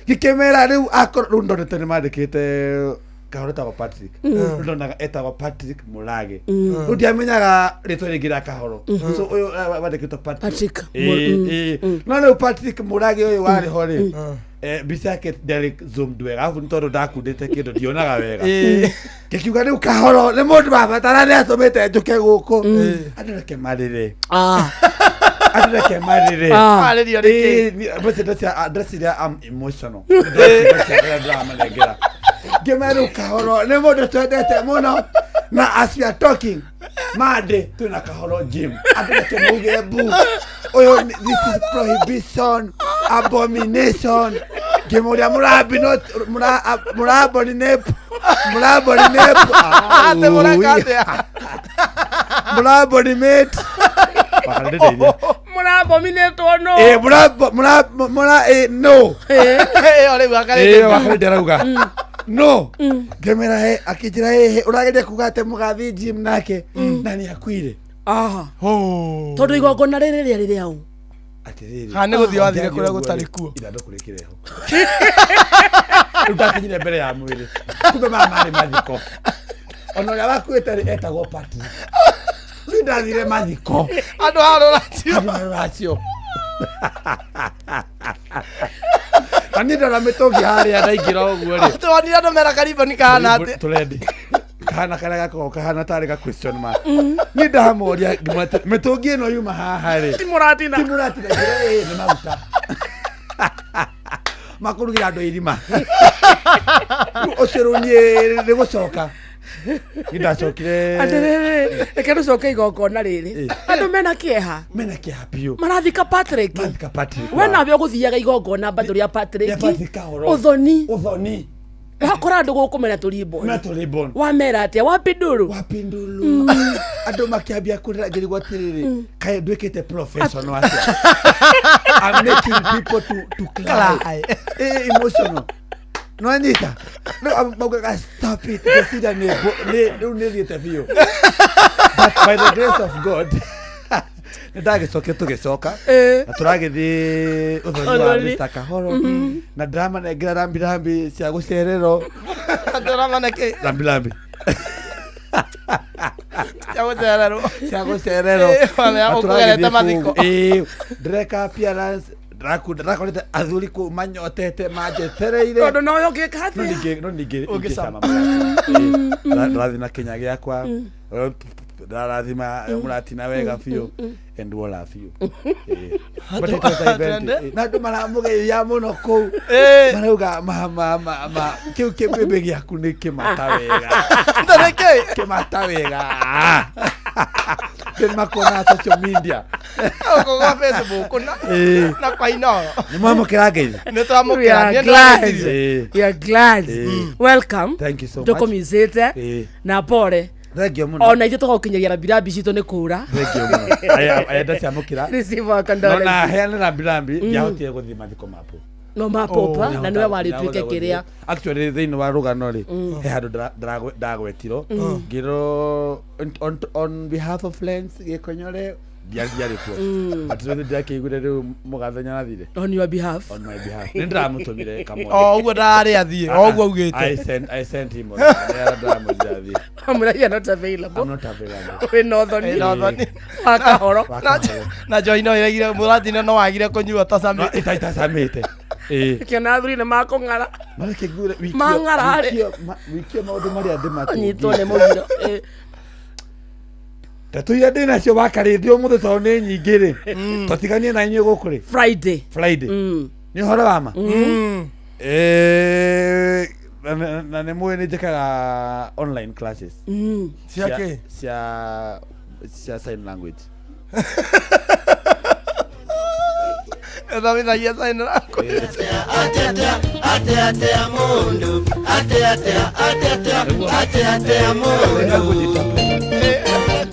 gikemera riu akoro ndonete ni mandikite kahoro ta Patrick ndonaga etagwa Patrick Mulage ndiamenyaga ritwa ringira kahoro so uyu bandikite Patrick no no Patrick Mulage uyu wari hori bisa ke Derek Zoom dwega afu ntondo ndakundite kindu ndionaga wega kikiuga riu kahoro ni mundu babatara ni atomete njuke guku andureke marire andureke marire marire riki bose ndasiria am emotional drama negera gemeru kahoro ni mundu twendete muno na as we are talking made tuna kahoro gym andureke muge bu oyo this is prohibition abomination gemoria murabi not muraboni nep ate murakate muraboni mate murabominate no no ole wakale derauga no gemera he akijira he urageria kugate mugathi gym nake nani akwire tondu igongona riri riri au atiriri ha ne guthio athire kuria gutari kuo ithando kurikireho utakinyire mbere ya mwiri kumbe mama mathiko ono ya bakwete etagwo party ndathire mathiko andu haroratio anida na metogi haria ndaingira uguo ri twani andu mera karibu ni kana ati turendi kana kara gako kana tari ga question mark ni ndamoria metogi no yuma haha ri timuratina ni maguta makurugira andu irima oceronie ni gucoka ndacokire atiriri reke nducoke igongona riri andu mena kieha piu marathika Patrick we nawe uguthiaga igongona bado ria Patrick uthoni wakora andu gukumena tulibon wamera atia wapinduru andu makiambia kurira ngirigwo atiriri kae ndwikite professional atia I'm making people to cry emotional no anyita no maugaga stop it consider ne the view but by the grace of God ndagicoke tugicoka na turagithi uthoni wa Mr. Kahoro na drama na ngira rambi cia gucerero drama na ke rambi cia gucerero wala ukugerete mathiko dreka appearance rakorete athuri ku manyotete majetereire tondu no yo gikathia no ningi ugisama rathi na Kenya giakwa rathima muratina wega biu and all of you na ndu maramugeia muno ku marauga ma kiu kibebe giaku ni kimata wega kimata wega kema kona social media uko kwa Facebook na kwa ino ni mama kirage ni twamukira you are glad welcome thank you so much tukomizete na pore thank you muno ona ithu tugokinyagira birambi citu ni kura thank you muno aya ndaciamukira receive our condolences na hena birambi yahotire guthima thiko mapu no mapopa na niwe warituike kiria actually thĩinĩ wa rũgano rĩ he handũ ndagwetirwo ngĩrwo on behalf of Lens Gĩkonyore ndiarĩ kuo atĩrĩ ndakĩiguire rĩu mũgathe Nyarathire on your behalf nĩ ndĩramũtũmire kamwe ũguo ndarĩ athiĩ ũguo augĩte I sent him ndĩramũthiĩ athiĩ amũragia not available I'm not available we nothoni akahoro na join no iregire mũrathine no wagire kũnyua tasamĩte kiona thuri nĩ makũng'ara mang'ara wikio maũndũ marĩa ndĩmatanyitwo nĩ mũgiro Tatu ya dina cio bakarĩthio mũthĩ tondũ nĩ nyingĩ rĩ tũtiganie na inyuĩ gũkũ rĩ Friday nĩ ũhoro wa ma na nĩ mũĩ nĩ njĩkaga online classes cia sign language Thamithagia sign language atea mundu atea mundu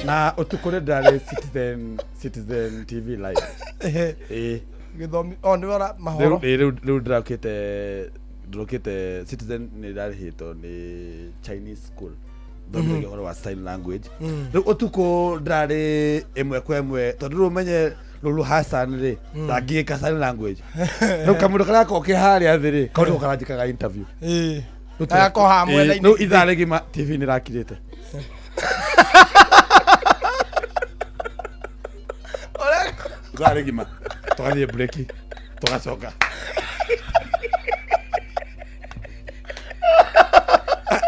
na utukore ndare Citizen TV live githomi on wala mahoro rĩu ndĩrokĩte Citizen nĩ ndarĩhĩtwo nĩ Chinese school thomithagio ũhoro wa sign language rĩu ũtukũ ndarĩ ĩmwe kwa ĩmwe tondũ rĩu ũmenye Lulu Hassan rĩ ndangĩka sign language rĩu kamũndũ karĩa ko kĩharĩa thĩ rĩ kaũndũ karanjĩkaga interview ayako hamwe rĩu ithaa rĩgima TV nĩ rakirĩte Gari gima. Tũgathiĩ break. Tũgacoka.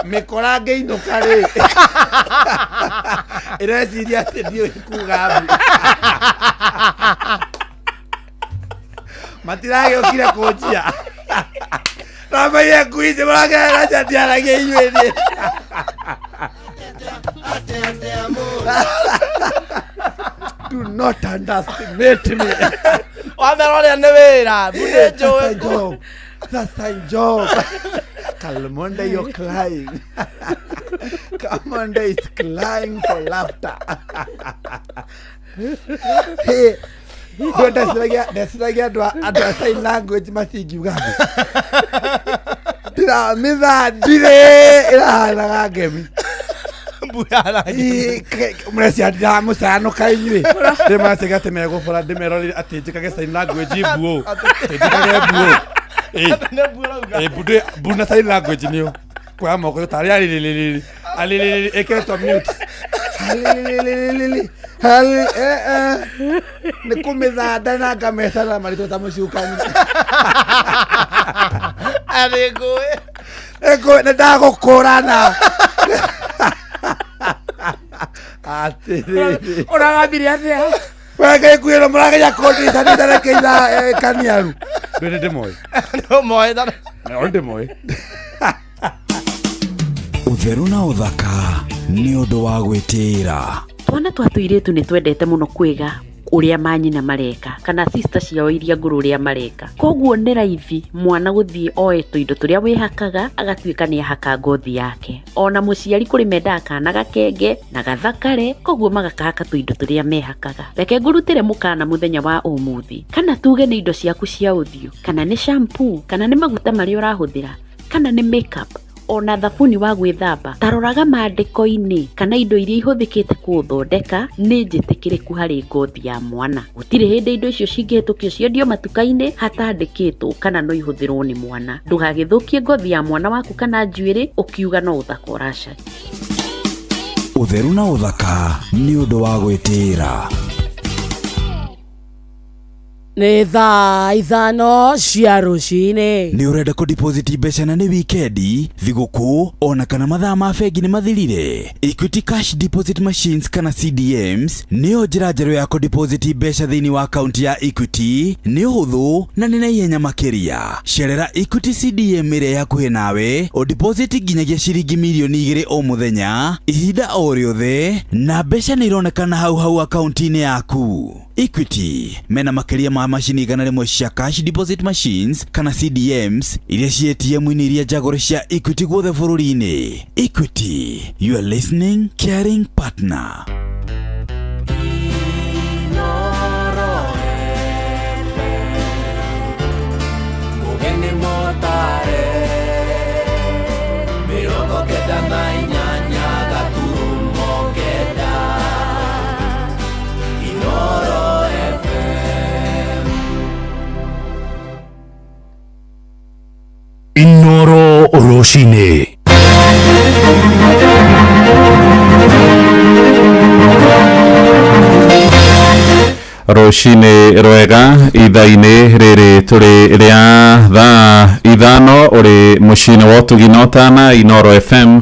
Mĩkora ngĩinũka rĩ. Ĩreciria atĩ ndiũĩ kuga mbu. Matiragĩũkire kũnjia. Ramaire kuici mũrakĩra catiaragia inyuĩ niĩ. Do not underestimate me. Wamerolea nĩ wĩra, mbunde njũĩ. That's a job. Kalmonde, you're crying. Kalmonde is crying for laughter. Hey, ndesiragia andũ a sign language matingiugaga. Ndĩramitha ndirĩ ĩrahanaga ngemi. Mrecia ndamucanuka inyuĩ ndĩmacĩga atĩ megũbora ndĩmerorire atĩ njĩkage sign language mbuũ njĩkage mbuũ mbu na sign language nĩyo kwa moko tarĩ alilili ĩkĩrĩtwo mute nĩ kũmĩthanda na ngamecana maritũ ta mũcukani arĩ ngũĩ nĩ ndagũkũrana ũragambire atĩa wenge kwĩrwo mũrageria kũndĩca nĩndarekeira kaniaru ndĩ ndĩmoĩ ndĩmoĩ ũtheru na ũthaka nĩ ũndũ wa gwĩtĩĩra. Twana twa tũirĩtu nĩ twendete mũno kwĩga ũrĩa manyina mareka kana sister ciao iria ngũrũ ũrĩa mareka. Koguo nĩ raithi mwana gũthiĩ oe tũindo tũrĩa wĩhakaga agatuĩka nĩ ahaka ngothi yake. Ona mũciari kũrĩ mendaga kana gakenge na gathakare, koguo magakahaka tũindo tũrĩa mehakaga. Reke ngũrutĩre mũkana mũthenya wa ũmũthĩ. Kana tuge nĩ indo ciaku cia ũthiũ, kana nĩ shampoo, kana nĩ maguta marĩa ũrahũthĩra, kana nĩ makeup, ona thabuni wa gwĩthamba. Taroraga maandĩko-inĩ kana indo iria ihũthĩkĩte gũthondeka nĩ njĩtĩkĩrĩku harĩ ngothi ya mwana. Gũtirĩ hĩndĩ indo icio cingĩhĩtũkio ciendio matuka-inĩ hatandĩkĩtwo kana no ihũthĩrwo nĩ mwana. Ndũgagĩthũkie ngothi ya mwana waku kana njuĩrĩ ũkiuga no ũthaka ũracaria. Ũtheru na ũthaka nĩ ũndũ wa gwĩtĩĩra. Nĩ thaa ithano cia rũcinĩ. Nĩ ũrenda kũdeposit mbeca na nĩ wikendi, thigũkũ, ona kana mathaa ma bengi nĩ mathirire? Equity Cash Deposit Machines kana CDMs nĩyo njĩra njerũ ya kũdeposit mbeca thĩinĩ wa akaunti ya Equity. Nĩ ũhũthũ na nĩ na ihenya makĩria. Cerera Equity CDM ĩrĩa yakuhĩ nawe, ũdeposit nginyagia ciringi mirioni 2 o mũthenya, ihinda o rĩothe, na mbeca nĩ ironekana hau akaunti-inĩ yaku. Equity mena makĩria ma macini igana rĩmwe cia cash deposit machines kana CDMs iria ci ATM-inĩ iria njagũre cia Equity guothe bũrũri-inĩ. Equity, you are listening caring partner. rũcinĩ. Rũcinĩ rwega ithaa-inĩ rĩrĩ tũrĩ rĩa thaa ithano ũrĩ mũciĩ-inĩ wa ũtugĩ Otana Inoro FM.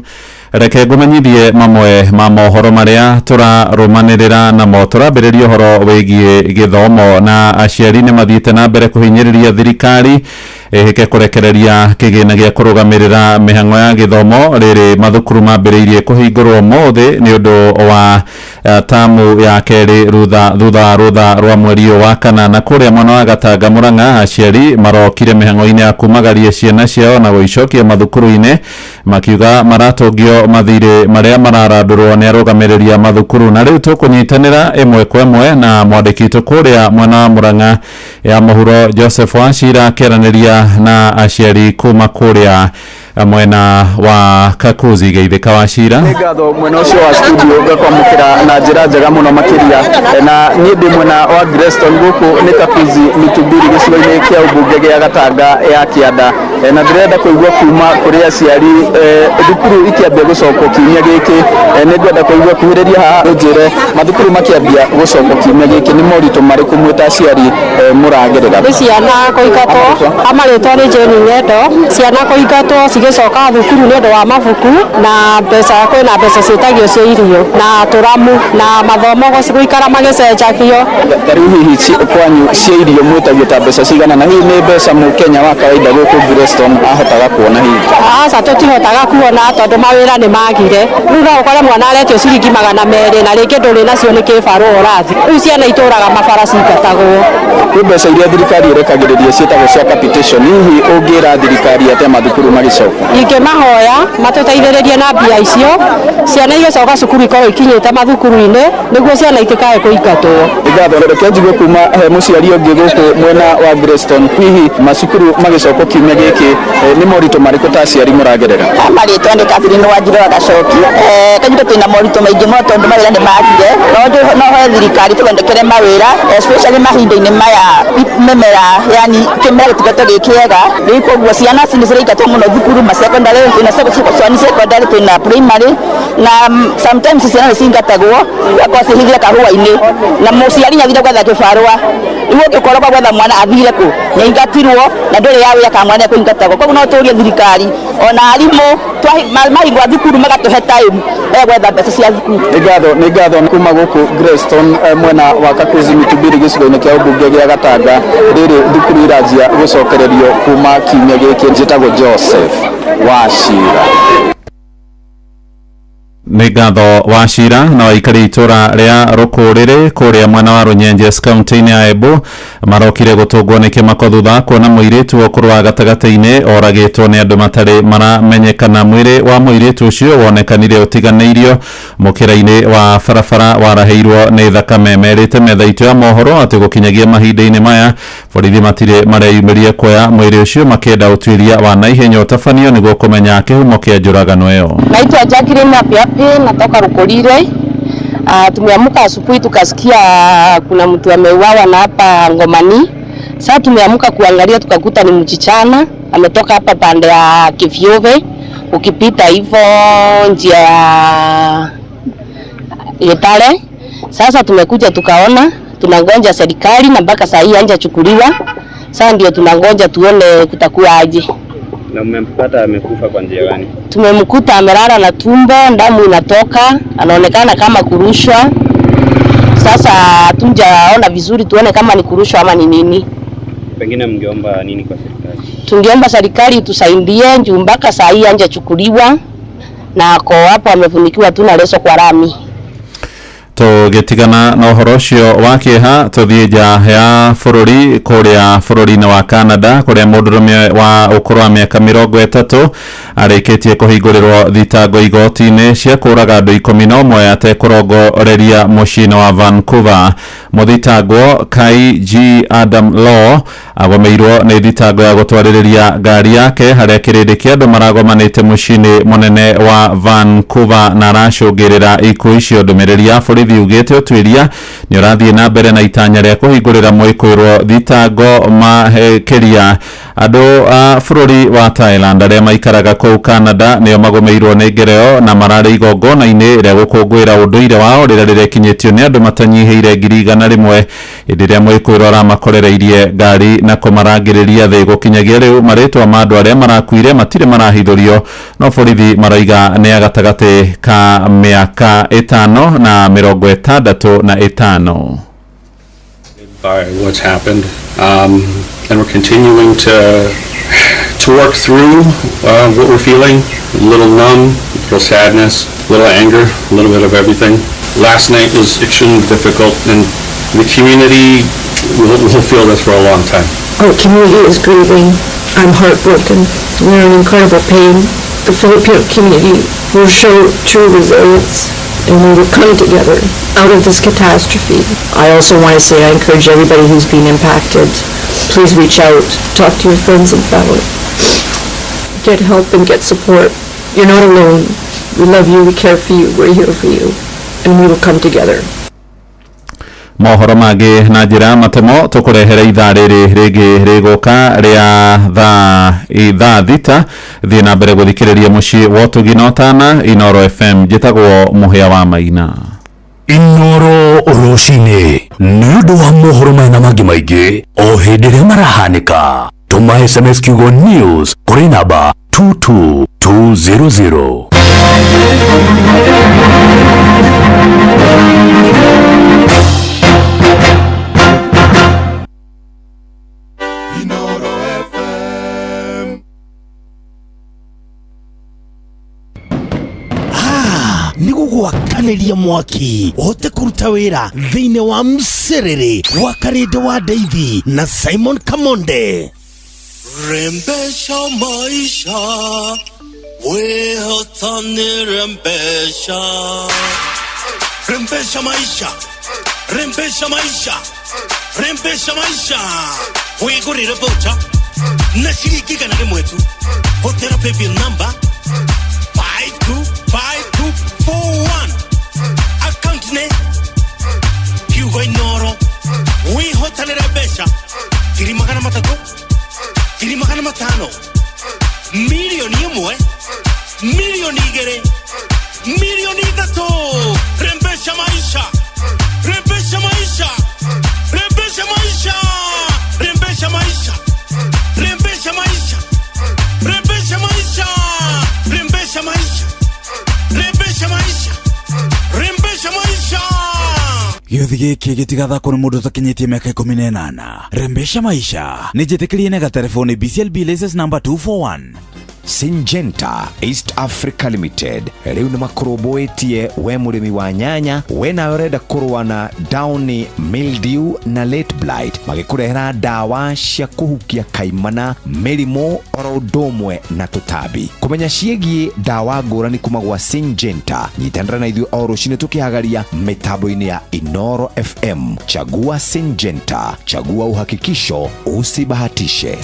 Reke ngũmenyithie mamwe ma mohoro marĩa tũrarũmanĩrĩra namo. Tũrambĩrĩria ũhoro wĩgiĩ gĩthomo na aciari nĩ mathiĩte na mbere kũhinyĩrĩria thirikari ĩhĩke kũrekereria kĩgĩna gĩa kũrũgamĩrĩra mĩhang'o ya gĩthomo rĩrĩ mathukuru mambĩrĩirie kũhingũrwo ũmũthĩ nĩ ũndũ wa tamu ya kerĩ thutha rwa mweri wa kana. Na kũrĩa mwena wa Gatanga Murang'a aciari marokire mĩhang'o-inĩ ya kumagaria ciana ciao na gũicokia mathukuru-inĩ makiuga maratũngio mathirĩ marĩa mararandũrwo nĩ arũgamĩrĩria mathukuru. Na rĩu tũkũnyitanĩra ĩmwe kwa ĩmwe na mwandĩki witũ kũrĩa mwena wa Murang'a ya mũhuro Joseph Wachira akĩaranĩria na aciari kuma kũrĩa mwena wa Kakuzi. Geithĩka Wachira. Nĩ ngatho mwena ũcio wa studio ngakwamũkĩra na njĩra njega mũno makĩria, na niĩ ndĩ mwena wa Greston gũkũ nĩ Kakuzi Mitubiri gĩcigo-inĩ kĩa ũmbunge gĩa Gatanga ya Kĩanda, na ndĩrenda kũigua kuma kũrĩ aciari thukuru ikĩambia gũcokwo kiumia gĩkĩ. Nĩ ngwenda kũigua kuhĩrĩria haha ũnjĩre mathukuru makĩambia gũcokwo kiumia gĩkĩ nĩ moritũ marĩkũ mwĩ ta aciari mũragerera? Nĩ ciana kũingatwo amarĩtwo nĩ Jane Ng'endo, ciana kũingatwo cigĩcoka thukuru nĩ ũndũ wa mabuku na mbeca, kwĩna mbeca ciĩtagio cia irio na tũramu na mathomo gũikara magĩcenjagio. Tarĩu hihi kwanyu cia irio mwĩtagio ta mbeca cigana, na hihi nĩ mbeca mũkenya wa kawaida gũkũ Greston ahotaga kuona hihi? Aca tũtihotaga kuona tondũ mawĩra nĩ magire. Rĩu no ũkore mwana aretio ciringi 200 na rĩngĩ ndũrĩ nacio nĩ kĩbarũ ũrathi. Rĩu ciana itũraga mabara cingatagwo. Kwĩ mbeca iria thirikari ĩrekagĩrĩria ciĩtagwo cia capitation, hihi ũngĩra thirikari atĩa mathukuru magĩcoka? Ingĩmahoya matũteithĩrĩrie na mbia icio, ciana igĩcoka cukuru ikorwo ikinyĩte mathukuru-inĩ nĩguo ciana itikae kũingatwo. Ngatho reke njigue kuma he mũciari ũngĩ gũkũ mwena wa Greston, hihi macukuru magĩcokwo kiumia gĩkĩ nĩ moritũ marĩkũ ta aciari mũragerera? Marĩtwa nĩ Catherine Wanjirũ wa Gacoki. Kaingĩ twĩna moritũ maingĩ mũno tondũ mawĩra nĩ magire, no hoye thirikari tũthondekere mawĩra especially mahinda-inĩ maya mĩmera, yani kĩmera gĩtigatwo gĩ kĩega. Rĩu koguo ciana nĩ ciraingatwo mũno thukuru secondary, twĩna secondary, twĩna primary, na sometimes ciana nĩ cingatagwo akorwo cihithire kahũa-inĩ na mũciari nyathire gwetha kĩbarũa. Rĩu ũngĩkorwo gwetha mwana athire kũ, nĩaingatirwo na ndũrĩ ya wĩra ka mwana kũingatagwo. Koguo no tũrie thirikari ona arimũ mahingwa thukuru magatũhe time ya gwetha mbeca cia thukuru. Nĩ ngatho kuma gũkũ Greston mwena wa Kakuzi Mitubiri gĩcigo-inĩ kĩa ũmbunge gĩa Gatanga rĩrĩ thukuru iranjia gũcokererio kuma kiumia gĩkĩ. Njĩtagwo Joseph Wachira. Nĩ ngatho Wachira na waikari itũra rĩa Rũkũrĩrĩ kũrĩa mwena wa Runyenjes kaunti-inĩ ya Embu marokire gũtũngwo nĩ kĩmako thutha kuona mũirĩtu ũkũrũ wa gatagatĩ-inĩ oragĩtwo nĩ andũ matarĩ maramenyekana. Mwĩrĩ wa mũirĩtu ũcio wonekanire ũtiganĩirio mũkĩra-inĩ wa barabara warahĩirwo nĩ thakame. Merĩte metha itũ ya mohoro atĩ gũkinyagia mahinda-inĩ maya borithi matirĩ mareyumĩria kuoya mwĩrĩ ũcio makĩenda ũtuĩria wa naihenya ũtabanio nĩguo kũmenya kĩhumo kĩa njũragano ĩyo. Naitwa Jacqueline natoka Rukorire. Tumeamka asubuhi tukasikia kuna mtu ameuawa na hapa Ngomani. Sasa tumeamka kuangalia tukakuta ni mchichana ametoka hapa pande ya Kivyove, ukipita hivyo njia ya Yetale. Sasa tumekuja tukaona, tunangoja serikali na mpaka saa hii hajachukuliwa. Sasa ndio tunangoja tuone kutakuwa aje. Na mmempata amekufa kwa njia gani? Tumemkuta amelala na tumbo, damu inatoka, anaonekana kama kurushwa. Sasa hatujaona vizuri tuone kama ni kurushwa ama ni nini. Pengine mngeomba nini kwa serikali? Tungeomba serikali tusaidie juu mpaka saa hii hajachukuliwa na ako hapo amefunikiwa tu na leso kwa rami. Tũgĩtigana na ũhoro ũcio wa kĩeha tũthiĩ nja ya bũrũri kũrĩa bũrũri-inĩ wa Canada kũrĩa mũndũrũme wa ũkũrũ wa mĩaka 30 arĩkĩtie kũhingũrĩrwo thitango igoti-inĩ cia kũraga andũ 11 atekũrongoreria mũciĩ-inĩ wa Vancouver. Mũthitangwo Kai G. Adam Law agomeirwo nĩ thitango ya gũtwarĩrĩria ngari yake harĩa kĩrĩndĩ kĩa andũ maragomanĩte mũciĩ-inĩ mũnene wa Vancouver na aracũngĩrĩra ikuũ icio. Ndũmĩrĩri ya bũrũri borithi ugite utwiria ni urathie na mbere na itanya ria kuhingurira mwikuirwo thitango makeria andu a bururi wa Thailand aria maikaraga kuu Canada nio magomeirwo ni ngereo na marare igongona-ini ria gukungwira unduire wao riria rirekinyitio ni andu matanyihiire 100,000 indiria mwikuirwo aramakorereirie ngari na kumarangiriria thi gukinyagia riu maritwa ma andu aria marakuire matire marahithurio no borithi maraiga ni agatagati ka miaka 5 na 65 by what's happened, and we're continuing to work through what we're feeling. A little numb, a little sadness, a little anger, a little bit of everything. Last night was extremely difficult, and the community will feel this for a long time. Our community is grieving. I'm heartbroken. We're in incredible pain. The Filipino community will show true resilience, and we will come together out of this catastrophe. I also want to say I encourage everybody who's been impacted, please reach out, talk to your friends and family. Get help and get support. You're not alone. We love you, we care for you, we're here for you, and we will come together. mohoro mangĩ na njĩra matemo tukurehere ithaa rĩrĩ rĩngĩ rĩgũka rĩa thaa thita thiĩ na mbere gũthikĩrĩria mũciĩ wa ũtũgina ũtana Inoro FM njĩtagwo Mũhĩa wa Maina. Inoro rũcinĩ nĩ ũndũ wa mohoro mena mangĩ maingĩ o hĩndĩ ĩrĩa marahanĩka. Tũma SMS kiugo news kũrĩ namba 22200. Nigugwakanĩria mwaki ote kuruta wĩra thĩinĩ wa Mserere wa Karede wa Deithi na Simon Kamonde. Rembesha maisha wehotani rembesha. Rembesha maisha, rembesha maisha, rembesha maisha. Wigurire vocha na shilingi kana mwetu hotera paybill number 525241 account ne kiugo Inoro wihotanira besha kiri magana matatu kiri magana matano milioni imwe milioni igere milioni itatu. Rembesha maisha, rembesha maisha, rembesha maisha, rembesha maisha, rembesha maisha, rembesha maisha, rembesha maisha, rembesha maisha, rembesha maisha. Gĩothi gĩkĩ gĩtigathakwo nĩ mũndũ ũtakinyĩtie mĩaka 18. Rembesha maisha nĩ njĩtĩkĩrie na gatelefoni BCLB license number 241. Syngenta East Africa Limited rĩu nĩ makorobwetie we mũrĩmi wa nyanya we na ũrenda kũrũa na downy, mildew na late blight magĩkũrehera ndawa cia kũhukia kaimana mĩrimũ oro ũndũ ũmwe na tũtambi. Kũmenya ciĩgiĩ ndawa ngũrani kuma gwa Syngenta nyitanĩra na ithuĩ o rũcinĩ tũkĩhagaria mĩtambo-inĩ ya Inoro FM. Chagua Syngenta, chagua uhakikisho, usibahatishe.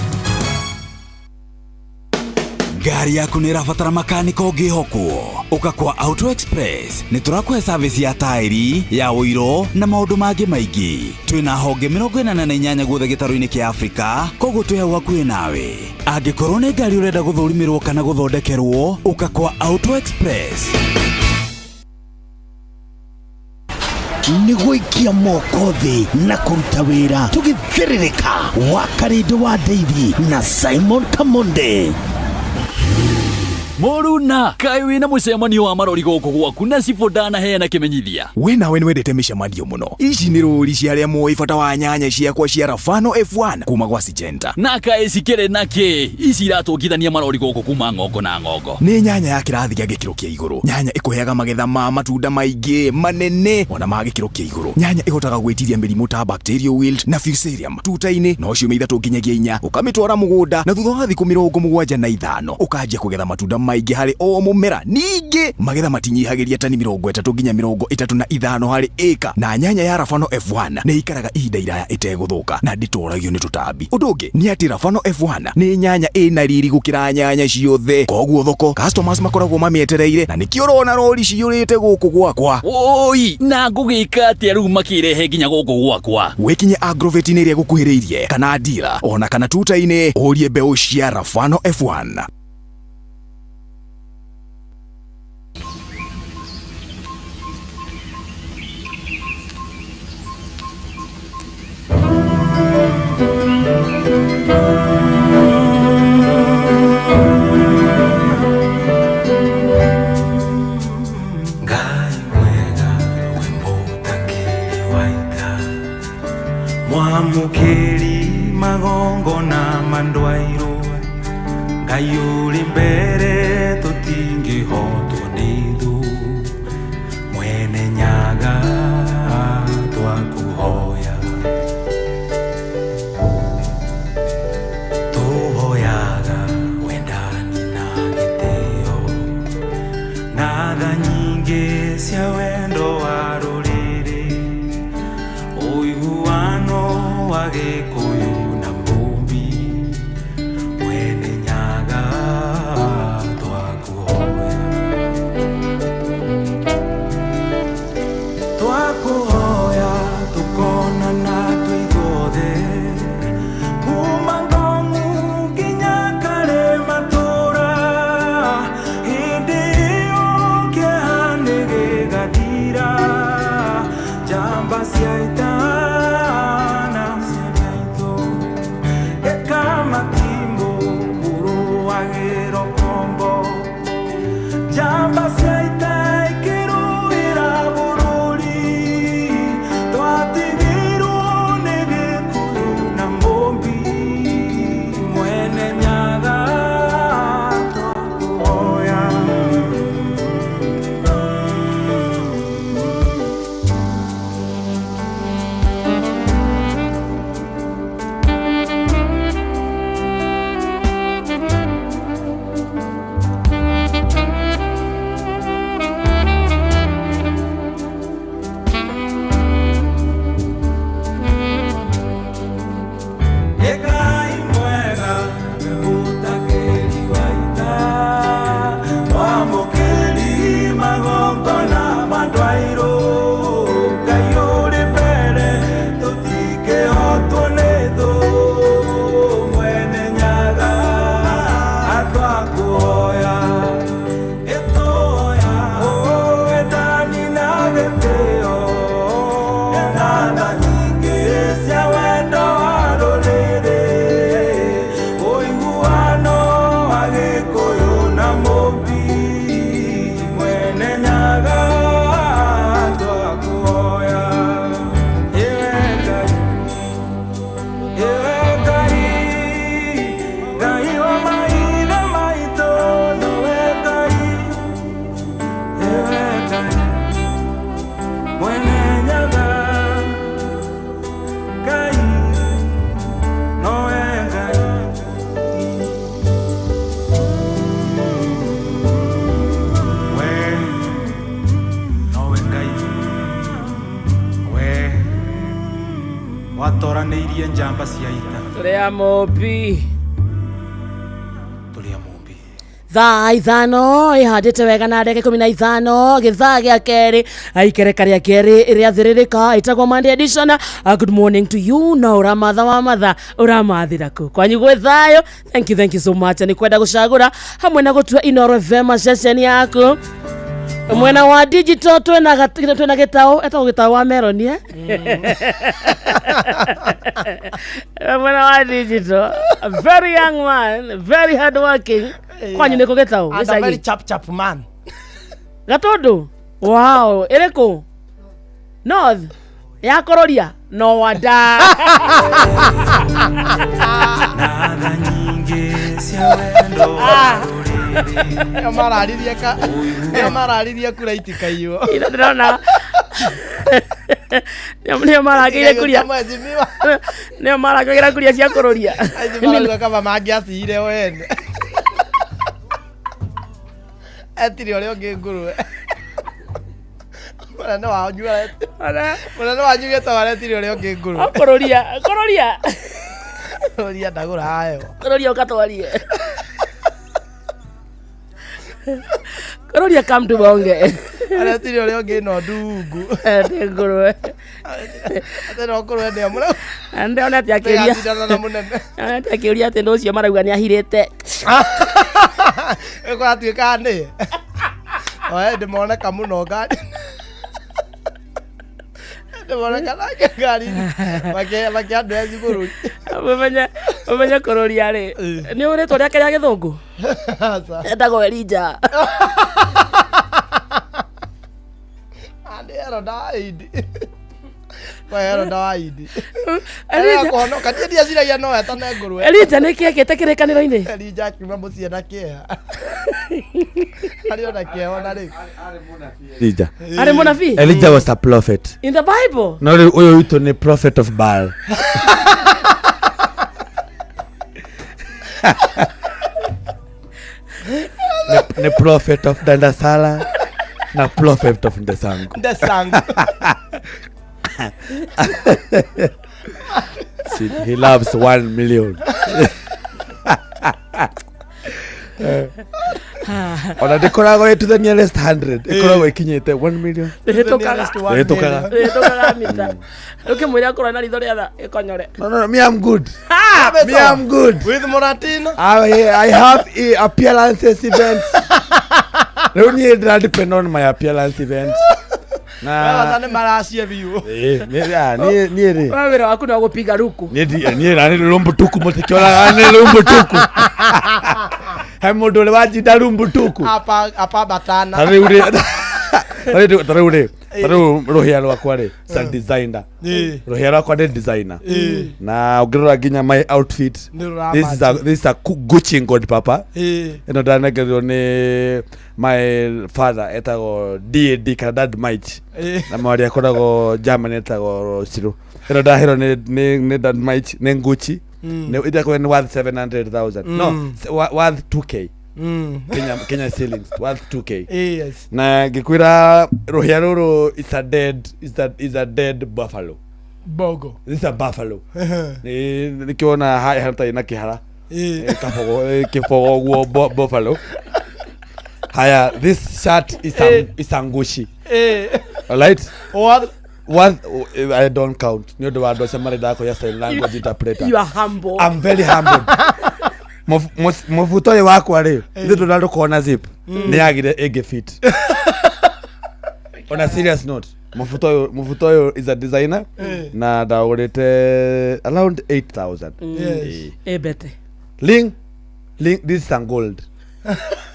Gari yaku nĩ ĩrabatara makaniko ũngĩhokwo. Ũka kwa Auto Express nĩ tũrakũhe service ya taĩri, ya ũiro na maũndũ mangĩ maingĩ. Twĩna honge 48 guothe gĩtarũ-inĩ kĩa Afrika, koguo twĩ hau hakuhĩ nawe. Angĩkorwo nĩ ngari ũrenda gũthũrimĩrwo kana gũthondekerwo, ũka kwa Auto Express. Nĩ gũikia moko thĩ na kũruta wĩra tũgĩthiĩrĩrĩka wa Karede wa Deithi na Simon Kamonde. Moruna, kai wina mũcemanio wa marori gũkũ gwaku na cibo ndanaheana kĩmenyithia. We nawe nĩ wendete mĩcemanio mũno. Ici nĩ rũri cia arĩa moĩ bata wa nyanya ciakwa cia Rafano F1 kuma gwa Syngenta. Na kaĩ cikĩrĩ nakĩ? Ici iratũngithania marori gũkũ kuma ng'ongo na ng'ongo. Nĩ nyanya ya kĩrathi kĩa gĩkĩro kĩa igũrũ. Nyanya ĩkũheaga magetha ma matunda maingĩ manene ona ma gĩkĩro kĩa igũrũ. Nyanya ĩhotaga gwĩtiria mĩrimũ ta bacterial wilt na fusarium tuta-inĩ no ciumia 3 nginyagia 4. Ũkamĩtwara mũgũnda na thutha wa thikũ 75 ũkanjia kũgetha matunda maingĩ harĩ o mũmera. Ningĩ magetha matinyihagiria tani 30 nginya 35 harĩ ĩka, na nyanya ya Rafano F1 nĩ ikaraga ihinda iraya ĩtegũthũka na ndĩtoragio nĩ tũtambi. Ũndũ ũngĩ nĩ atĩ Rafano F1 nĩ nyanya ĩna riri gũkĩra nyanya ciothe, koguo thoko customers makoragwo mamĩetereire, na nĩkĩo ũrona rori ciyũrĩte gũkũ gwakwa. Oi, na ngũgĩka atĩa rĩu makĩrehe nginya gũkũ gwakwa? Wĩkinye Agrovet-inĩ ĩrĩa gũkuhĩrĩirie kana dealer, ona kana tuta-inĩ ũrie mbeũ cia Rafano F1. Mwamukiri magongo na mandwairo, Ngai uri mbere tutingihotwo ni thu, mwene nyaga twakuhoya, tuhoyaga wendani na gitio, na tha nyingi cia wendo wa rũrĩrĩ, ũiguano wa Gĩkũyũ na Mũmbi, mwene nyaga twakuhoya, twakuhoya tukonana twĩgothe, kuma Ngong'u nginya Karĩmatũra, hĩndĩ ĩyo kĩeha nĩ gĩgathira, njamba cia ita watoranĩirie njamba cia ita. Tũrĩa Mũmbi. Thaa ithano ihandĩte wega na ndege 15 gĩthaa gĩa kerĩ aikereka rĩa kerĩ rĩathĩrĩrĩka ĩtagwo Monday edition. Good morning to you na ũramatha wa matha ũramathĩra kũ kwanyu gwĩ thayũ. Thank you so much. Nĩ kwenda gũcagũra hamwe na gũtua Inooro FM session yaku mwena wa digital twena gĩtaũ etagwo gĩtaũ wa Melon mwena wa digital, a very young man, very hard working. Kwanyu nĩkũ gĩtaũ? And a very chap man. Gatundu? Wow, ĩrĩkũ? North ya Kororia? No wada. Nada nyingi cia wendo mararirie kura itikaiyo. Ino ndĩrona nĩo maragĩire kuria. Nĩo maragĩire kuria cia Kororia. Aithi maruga kama mangĩathire wene. etiri ore onge ngurwe mwana wa nyua mwana wa nyua tawale etiri ore onge ngurwe kororia kororia ndagura hayo kororia ukatwarie kororia come to bonge ara etiri ore onge no ndungu ende ngurwe atero ngurwe ndio mura ande ona tiakiria ana tiakiria ati ndo cio marauga ni ahirite eko atuika ni oe ndimona kamuno ngari ndimona kana ngari make andu ezi buru umenya kororia ri ni uritwo riake ria githungu endagwo Elija ero daidi Wero daidi Elija kono katia ciragia no etane ngurwe Elija niki ekete kirikaniro-ini Elija kiuma mucie na kia ari ona kia ona ri Elijah ari munabii Elijah was a prophet in the Bible no uyo wito ni prophet of Baal ne prophet of Dandasala na prophet of Ndesangu See, he loves 1 million ona ndikoragwo to the nearest 100 ikoragwo ikinyite 1 million ritukaga mita ukimwira akorwo na ritho ria tha ikonyore no me I'm good me I'm good with Moratino I have appearances events no need to depend on my appearance events na nane maracia biu ni ri wawira waku no gupiga ruku ni rani rumbu tuku mutikiora ni rumbu tuku he mundu ri wajinda rumbu tuku apa batana Tarure rohia rwakwa ri sa designer rohia rwakwa ni designer na ungirora nginya my outfit this is a Gucci God papa ino ndanegerio ni my father etago DAD kana Dad Mike na mwari akoragwo German etago Siru ino ndahero ni Dad Mike ni Gucci ne itakuwa ni worth 700,000 no worth 2k Kenya shillings worth 2k yes na gikwira rohia ruru is a dead buffalo bogo this is a buffalo nikiona hata ina kihara kifogo guo buffalo haya this shirt is angushi alright what I don't count ndio ndo wado sema ndako ya sign language interpreter you are humble I'm very humble mufuto wako ari ndio ndo kuona zip ni agire ege fit on a serious note mufuto is a designer na daurete around 8,000 yes ebete ling this is gold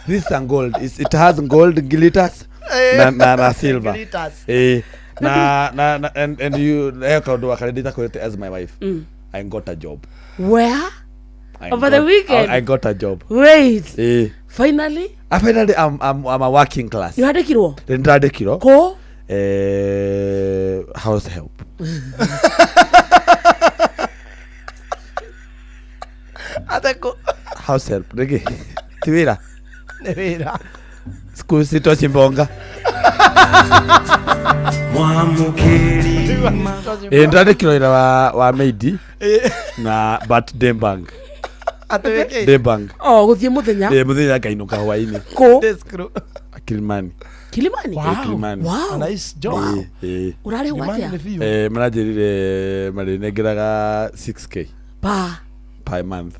it has gold glitters na silver na and you do akadita kwete as my wife I got a job where over the weekend I got a job wait finally I'm a working class you had a kiro ko house help atako house help rege tiwira nevira school sito chimbonga mwamukiri ndandikiro ira wa maidi na but Dembang atweke Dembang guthie muthenya muthenya kainuka hwaini ko Kilimani wow nice job urare watia manajirire marinegeraga 6k per month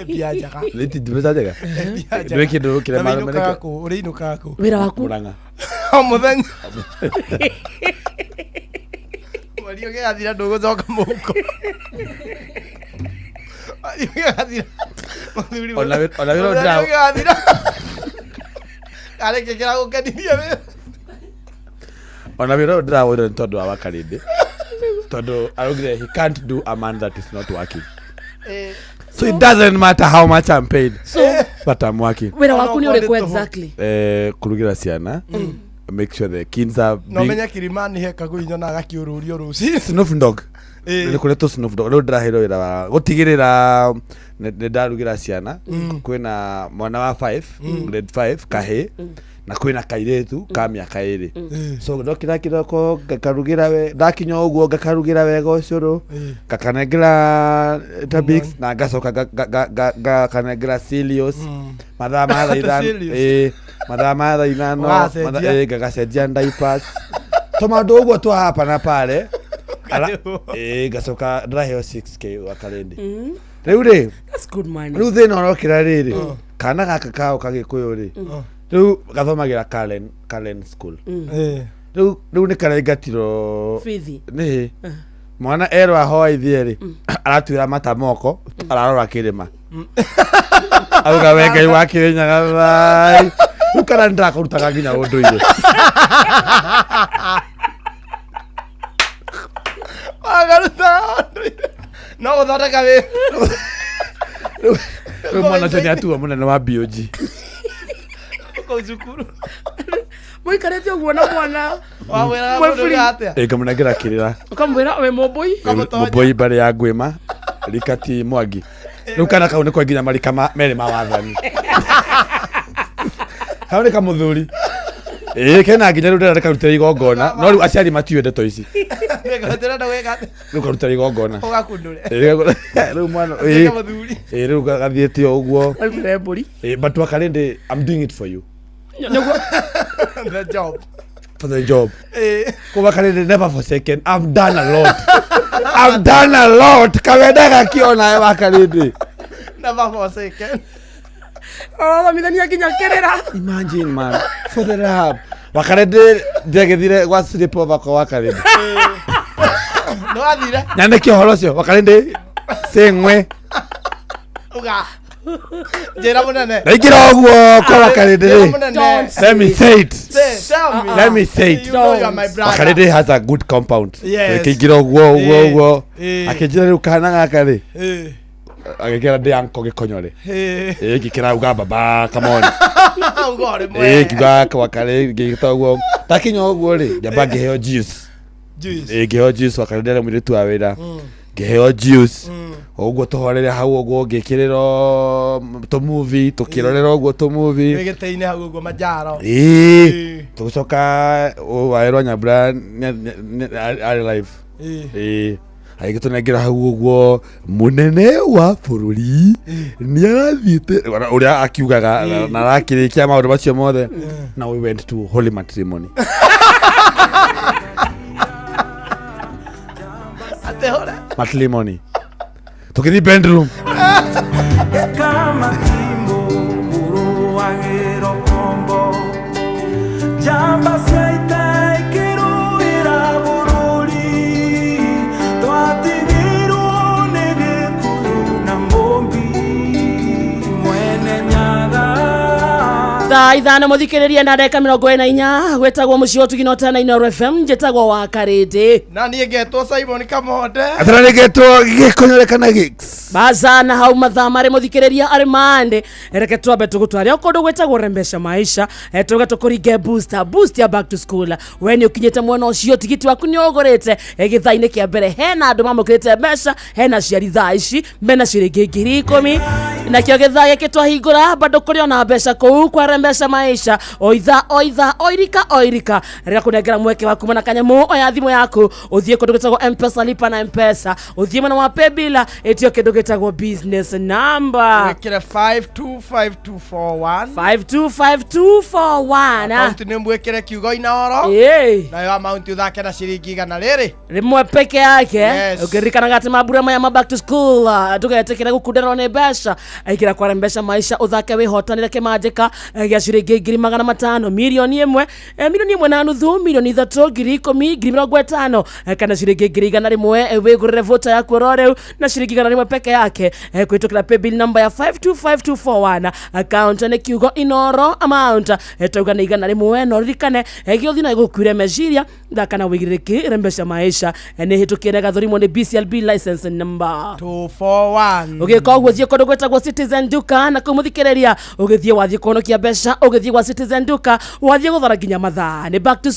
biajaga leti dibezaga ndweke ndo kile mara meneka uriinuka ku wira waku Muranga muthenya Mario ke athira ndugucoka muko Mario ke athira ona wira draw ale ke kira gukeniria we ona wira draw ndo tondu wa wakarinde tondu arugire he can't do a man that is not working so it doesn't matter how much I'm paid but I'm working wira waku ni ureko exactly kurugira ciana make sure the kids are no menya Kilimani heka guinyo na gakiururio ruci Snoop Dogg ni kureto Snoop Dogg ro ndirahero wira wa gutigirira ne ndarugira ciana kwina mwana wa 5 grade 5 kahe na kwina kairetu ka miaka 2 so ndokira kiroko gakarugira we ndakinya uguo gakarugira wega ucuru gakanengira tabix na gacoka gakanengira Silius madama ithano gagacenjia diapers tomaundu uguo twa hapa na pale gacoka ndaheo 6k wa kalendi riu ri that's good money riu thina urokira riri kana gaka kao kagikuyu ri riu gathomagira Kalen school riu ni karengatiro fithi ni mwana erwa hoithie ri aratuira mata moko ararora kirima auga wenge wakirinyaga vai ukara ndakurutaga nginya unduire agaruta no uthondeka wi mwana tani atua munene wa BOG ko cukuru muikarete uguo na mwana wawira mundu atia ngamunengira kirira ukamwira we moboi bare ya ngwima Rikati Mwangi riu kana kau ni kwa nginya marika meri ma wathani kau ni kamuthuri kena nginya riu ndirareka rutira igongona no riu aciari matiwe ndeto ici riu karutira igongona riu mwana riu gathiete uguo but Kalende I'm doing it for you the job for the job kuba Kalende never forsaken I've done a lot Kawenda gakiona wa Kalende never forsaken mithania nginya kirira imagine man for the rap Wakalende ndegethire gwa slip over kwa Wakalende no athire nyane kihoro cio Wakalende sengwe uga jera munene igira uguo kwa Wakalende let me say it you know you are my brother Wakalende has a good compound igira uguo akijira riu kana gaka ri agekera ndi anko gikonyore gikira uga baba come on kiga kwa Kalende gikita uguo takinyo uguo ri jamba ngiheo juice ngiheo juice Wakalende mwiretu wa wira ngiheo juice uguo tuhorere hau uguo ngikiriro to movie tukirorera uguo to movie wigiteine hau uguo majaro tucoka wairwo nyambura ari live agitunengira hau uguo munene wa bururi ni arathiite uria akiugaga na arakirikia maundu macio mothe now we went to holy matrimony matrimony tukithi bedroom kama timbo buru wagero kombo jamba saita ikiruira bururi twatigiru nege kuna mombi mwene nyaga thaa ithano muthikiriria na ndeka 44 gwetagwo muci otugina otana Inooro FM njitagwo wa Kalende na nie ngetwo Simon Kamonde atara ngetwo gikonyorekana gigs bazana hau mathaa mari muthikiriria ari mande reke twambe tugutwaria ukundu gwetagwo rembesha maisha tuga tukuringe boost ya back to school when ukinyete mwana ucio tigiti waku ni ugurite githaine kia mbere hena andu mamukirite mbeca hena ciari thaa ici mena ciringi 10,000 na kio githaa giki twahingura bado kuri ona mbeca kuu kwa rembesha maisha oirika rira kunengera mweke waku mana kanyamu oya thimu yaku uthie kundu gitagwo M-Pesa lipa na M-Pesa uthie mana wa paybill etio kindu gitagwo business number wekire 525241 525241 account ni mwekire kiugo Inooro na yo amount uthake na ciringi 100 riri rimwe peke yake ukirikana gati mabura maya ma back to school tugetekera gukundera ne mbeca aikira kwa rembesha maisha uthake wihotanire kimanjika gya ciringi 500,000 milioni imwe na nuthu milioni 3 10,000 kana ciringi 100,000 wigurire voter yaku roreu na ciringi 100 peke yake kwitukira paybill number ya 525241 account ni kiugo Inooro amount etauga ni 100 no rikane giothi na gukwire meciria ndakana wigiriki rembesha maisha ni hitukire gathurimo ni BCLB license number 241 ugika ogwo thie kundu gwetagwo Citizen Duka na kumuthikireria ugithie wathie kuhonokia mbeca ugithie gwa Citizen Duka wathie guthara nginya mathaa ni back to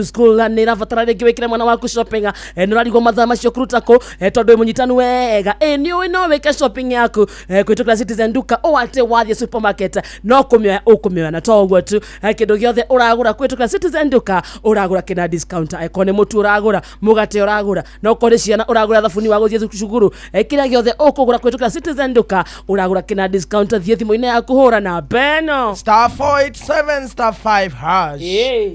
school ni rabatara ringi wikire mwana waku shopping ni rarigo mathaa macio kuruta ku tondu munyitanu wega ni no weke shopping yaku kwitukira Citizen Duka o ate wathie supermarket no kumioya na toguo tu kindu giothe uragura kwitukira Citizen Duka uragura kina discount ikone mutu uragura mugate uragura no kore ciana uragura thabuni wa guthie cukuru kiria giothe ukugura kwitukira Citizen Duka uragura kina discount thie thimu-ini yaku hura na beno star 487 star 5 hash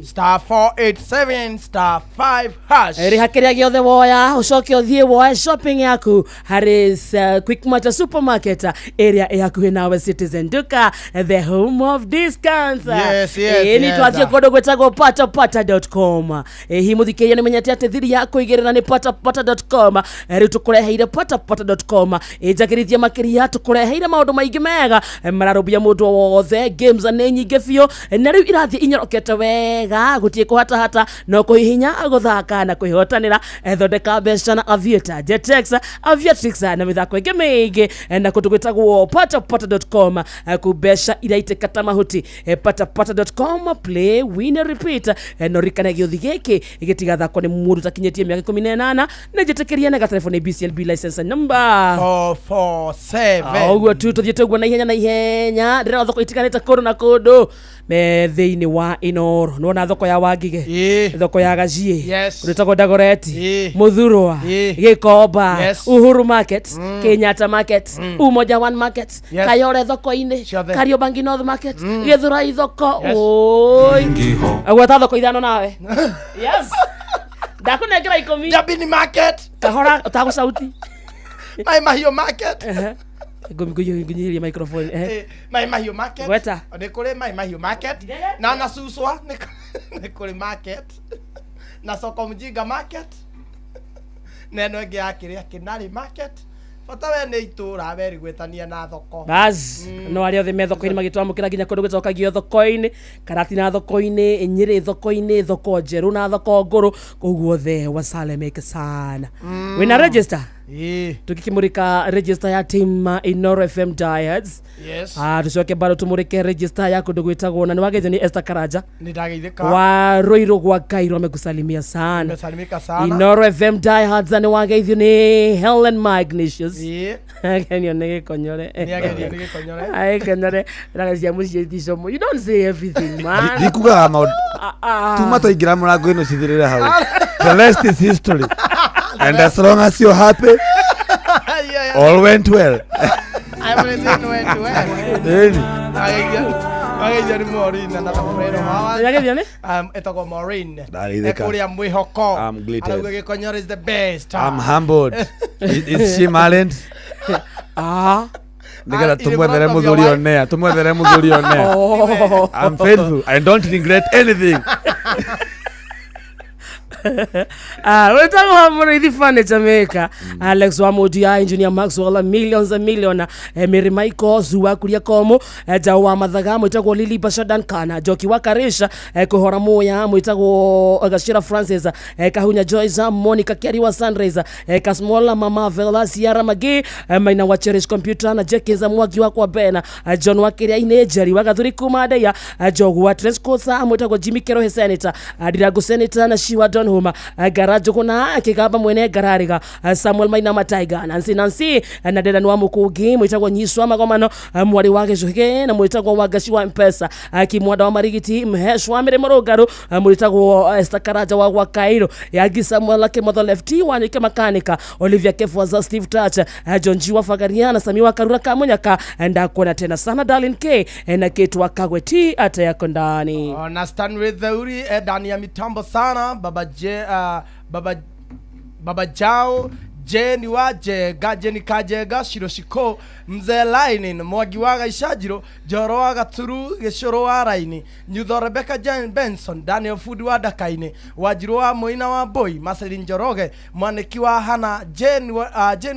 star 487 star 5 hash riha kiria giothe woya ucoke uthie woya shopping yaku Harris Quickmart supermarket area yaku nawe Citizen Duka the home of discounts. Yes. Ni twathie kodo gwetagwo patapata.com hi muthikiria ni menyete ati thiri yako igirira ni patapata.com riu tukureheire patapata.com ijagirithia makiria tukureheire maundu maingi mega mararubia mundu wothe games ni nyingi biu na riu irathie inyorokete wega gutie kuhata no kuhihinya guthaka na kuhihotanira thondeka mbeca na Aviator Jetex Aviatrix na mithako ingi mingi na kundu gwetagwo patapata.com kubeca iraiteka ta mahuti patapata.com play win repeat no rikana giothi giki igitiga thako ni mundu takinyetie miaka 18 na jetekeria na telefone BCLB license number 447 oguo tu tuthiete guo na ihenya ndira thoko itikanite koru na kundu me thiini wa Inoro nona thoko ya Wangige thoko ya Gacie uretagwo Dagoreti Muthurwa Gikomba Uhuru Market Kenyatta Market Umoja One Market Kayore thoko-ini Kariobangi North Market Githurai thoko oi agweta thoko ithano nawe yes ndakunengera 10 Jabini Market kahora utago sauti Mai Mahiũ Market Ngunyiria microphone Mai Mahiũ Market Weta ni kuri Mai Mahiũ Market na Suswa ni kuri market na Soko Mjinga Market neno ĩngĩ ya kĩrĩa Kinari Market bata we nĩ itura weri gwetania na thoko bas no ari othe me thoko-ini magitwamukira nginya kundu gutokagio thoko-ini Karati na thoko-ini Nyeri thoko-ini thoko njeru na thoko nguru koguo the wasalemeke sana wina register tukikimurika register ya team Inoro FM Diehards tucoke bado tumurike register ya kundu gwitagwo na niwageithio ni Esther Karaja ndageithika wa Roiro gwa Kairo amekusalimia sana amesalimika sana Inoro FM Diehards ni wageithio ni Helen Magnesius kenyo nige konyore ai konyore ragazia mucie tisomo you don't say everything man dikuga ma tuma to igira murango ino cithirira hau the rest is history and as long as you're happy all went well everything went well Ageithia ni Maureen na tamwero hawa ageithia ni etagwo Maureen Ndageithika ekuria mwihoko I'm glittered arauga Gikonyore is the best I'm humbled is she Malend Nigga tumwethere muthuri onea I'm faithful I don't regret anything wetagwo Hamurithi Furniture Maker Alex wa Mudia Engineer Maxwell millions and million Mary Michael Zua kuria komo Jawa Mathaga mwitagwo Lily Bashadan Kana Joki wa Karisha kuhora moya mwitagwo Gashira Francis Kahunya Joyce Monica Keri wa Sunrise Kasmola Mama Vela Sierra Magi Maina wa Cherish Computer na Jekeza Mwagi wa kwa Bena John wa Kiria Inejeri wa Gathuri Kumadeya Jogu wa Trescosa mwitagwo Jimmy Kerohe Senator Dirago Senator na Shiwa Don Huma Garajo kuna kigaba mwene garariga Samuel Maina Mataiga Nancy na deda nwa mukugi mwitagwo Nyiswa Magomano mwari wake Joge na mwitagwo Wagashi wa Mpesa Kimwada wa Marigiti Mheshwa Mirimo Rugaru mwitagwo Esther Karaja wa Kairo Yagi Samuel Kimotho Lefty Wanike Makanika Olivia Kefu za Steve Touch John Jiwa Fagariana Samiwa Karura Kamunyaka ndakuona tena sana Darlin K na Ketu wa Kagweti ata yako ndani na Stanley Theuri ndani ya mitambo sana Baba Jao Jeni waje Gajeni Kajega Shiroshiko Mzee Lainin Mwagi waga Ishajiro Joro waga Turu Geshoro wa Raini Nyudho Rebecca Jane Benson Daniel Food wa Dakaini Wajiro wa Moina wa Boy Maselin Joroge Mwaneki wa Hana Jeni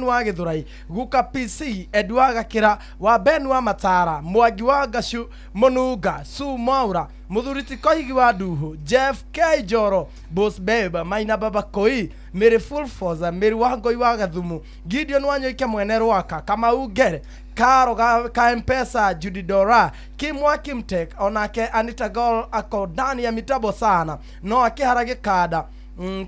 wa Githurai Guka PC Edwaga Kira wa Ben wa Matara Mwagi waga Shu Monuga Su Maura Muthuriti Koigi wa Duhu Jeff K Joro Boss Babe Maina Baba Koi Mary Full Forza Mary Wangoi wa Gathumu Gideon Wanyoike mwene Rwaka Kamau Gere Karo ka Mpesa, Judy Dora, Kimwa Kimtek, onake Anita Gol ako ndani ya mitabo sana, no akiharage kada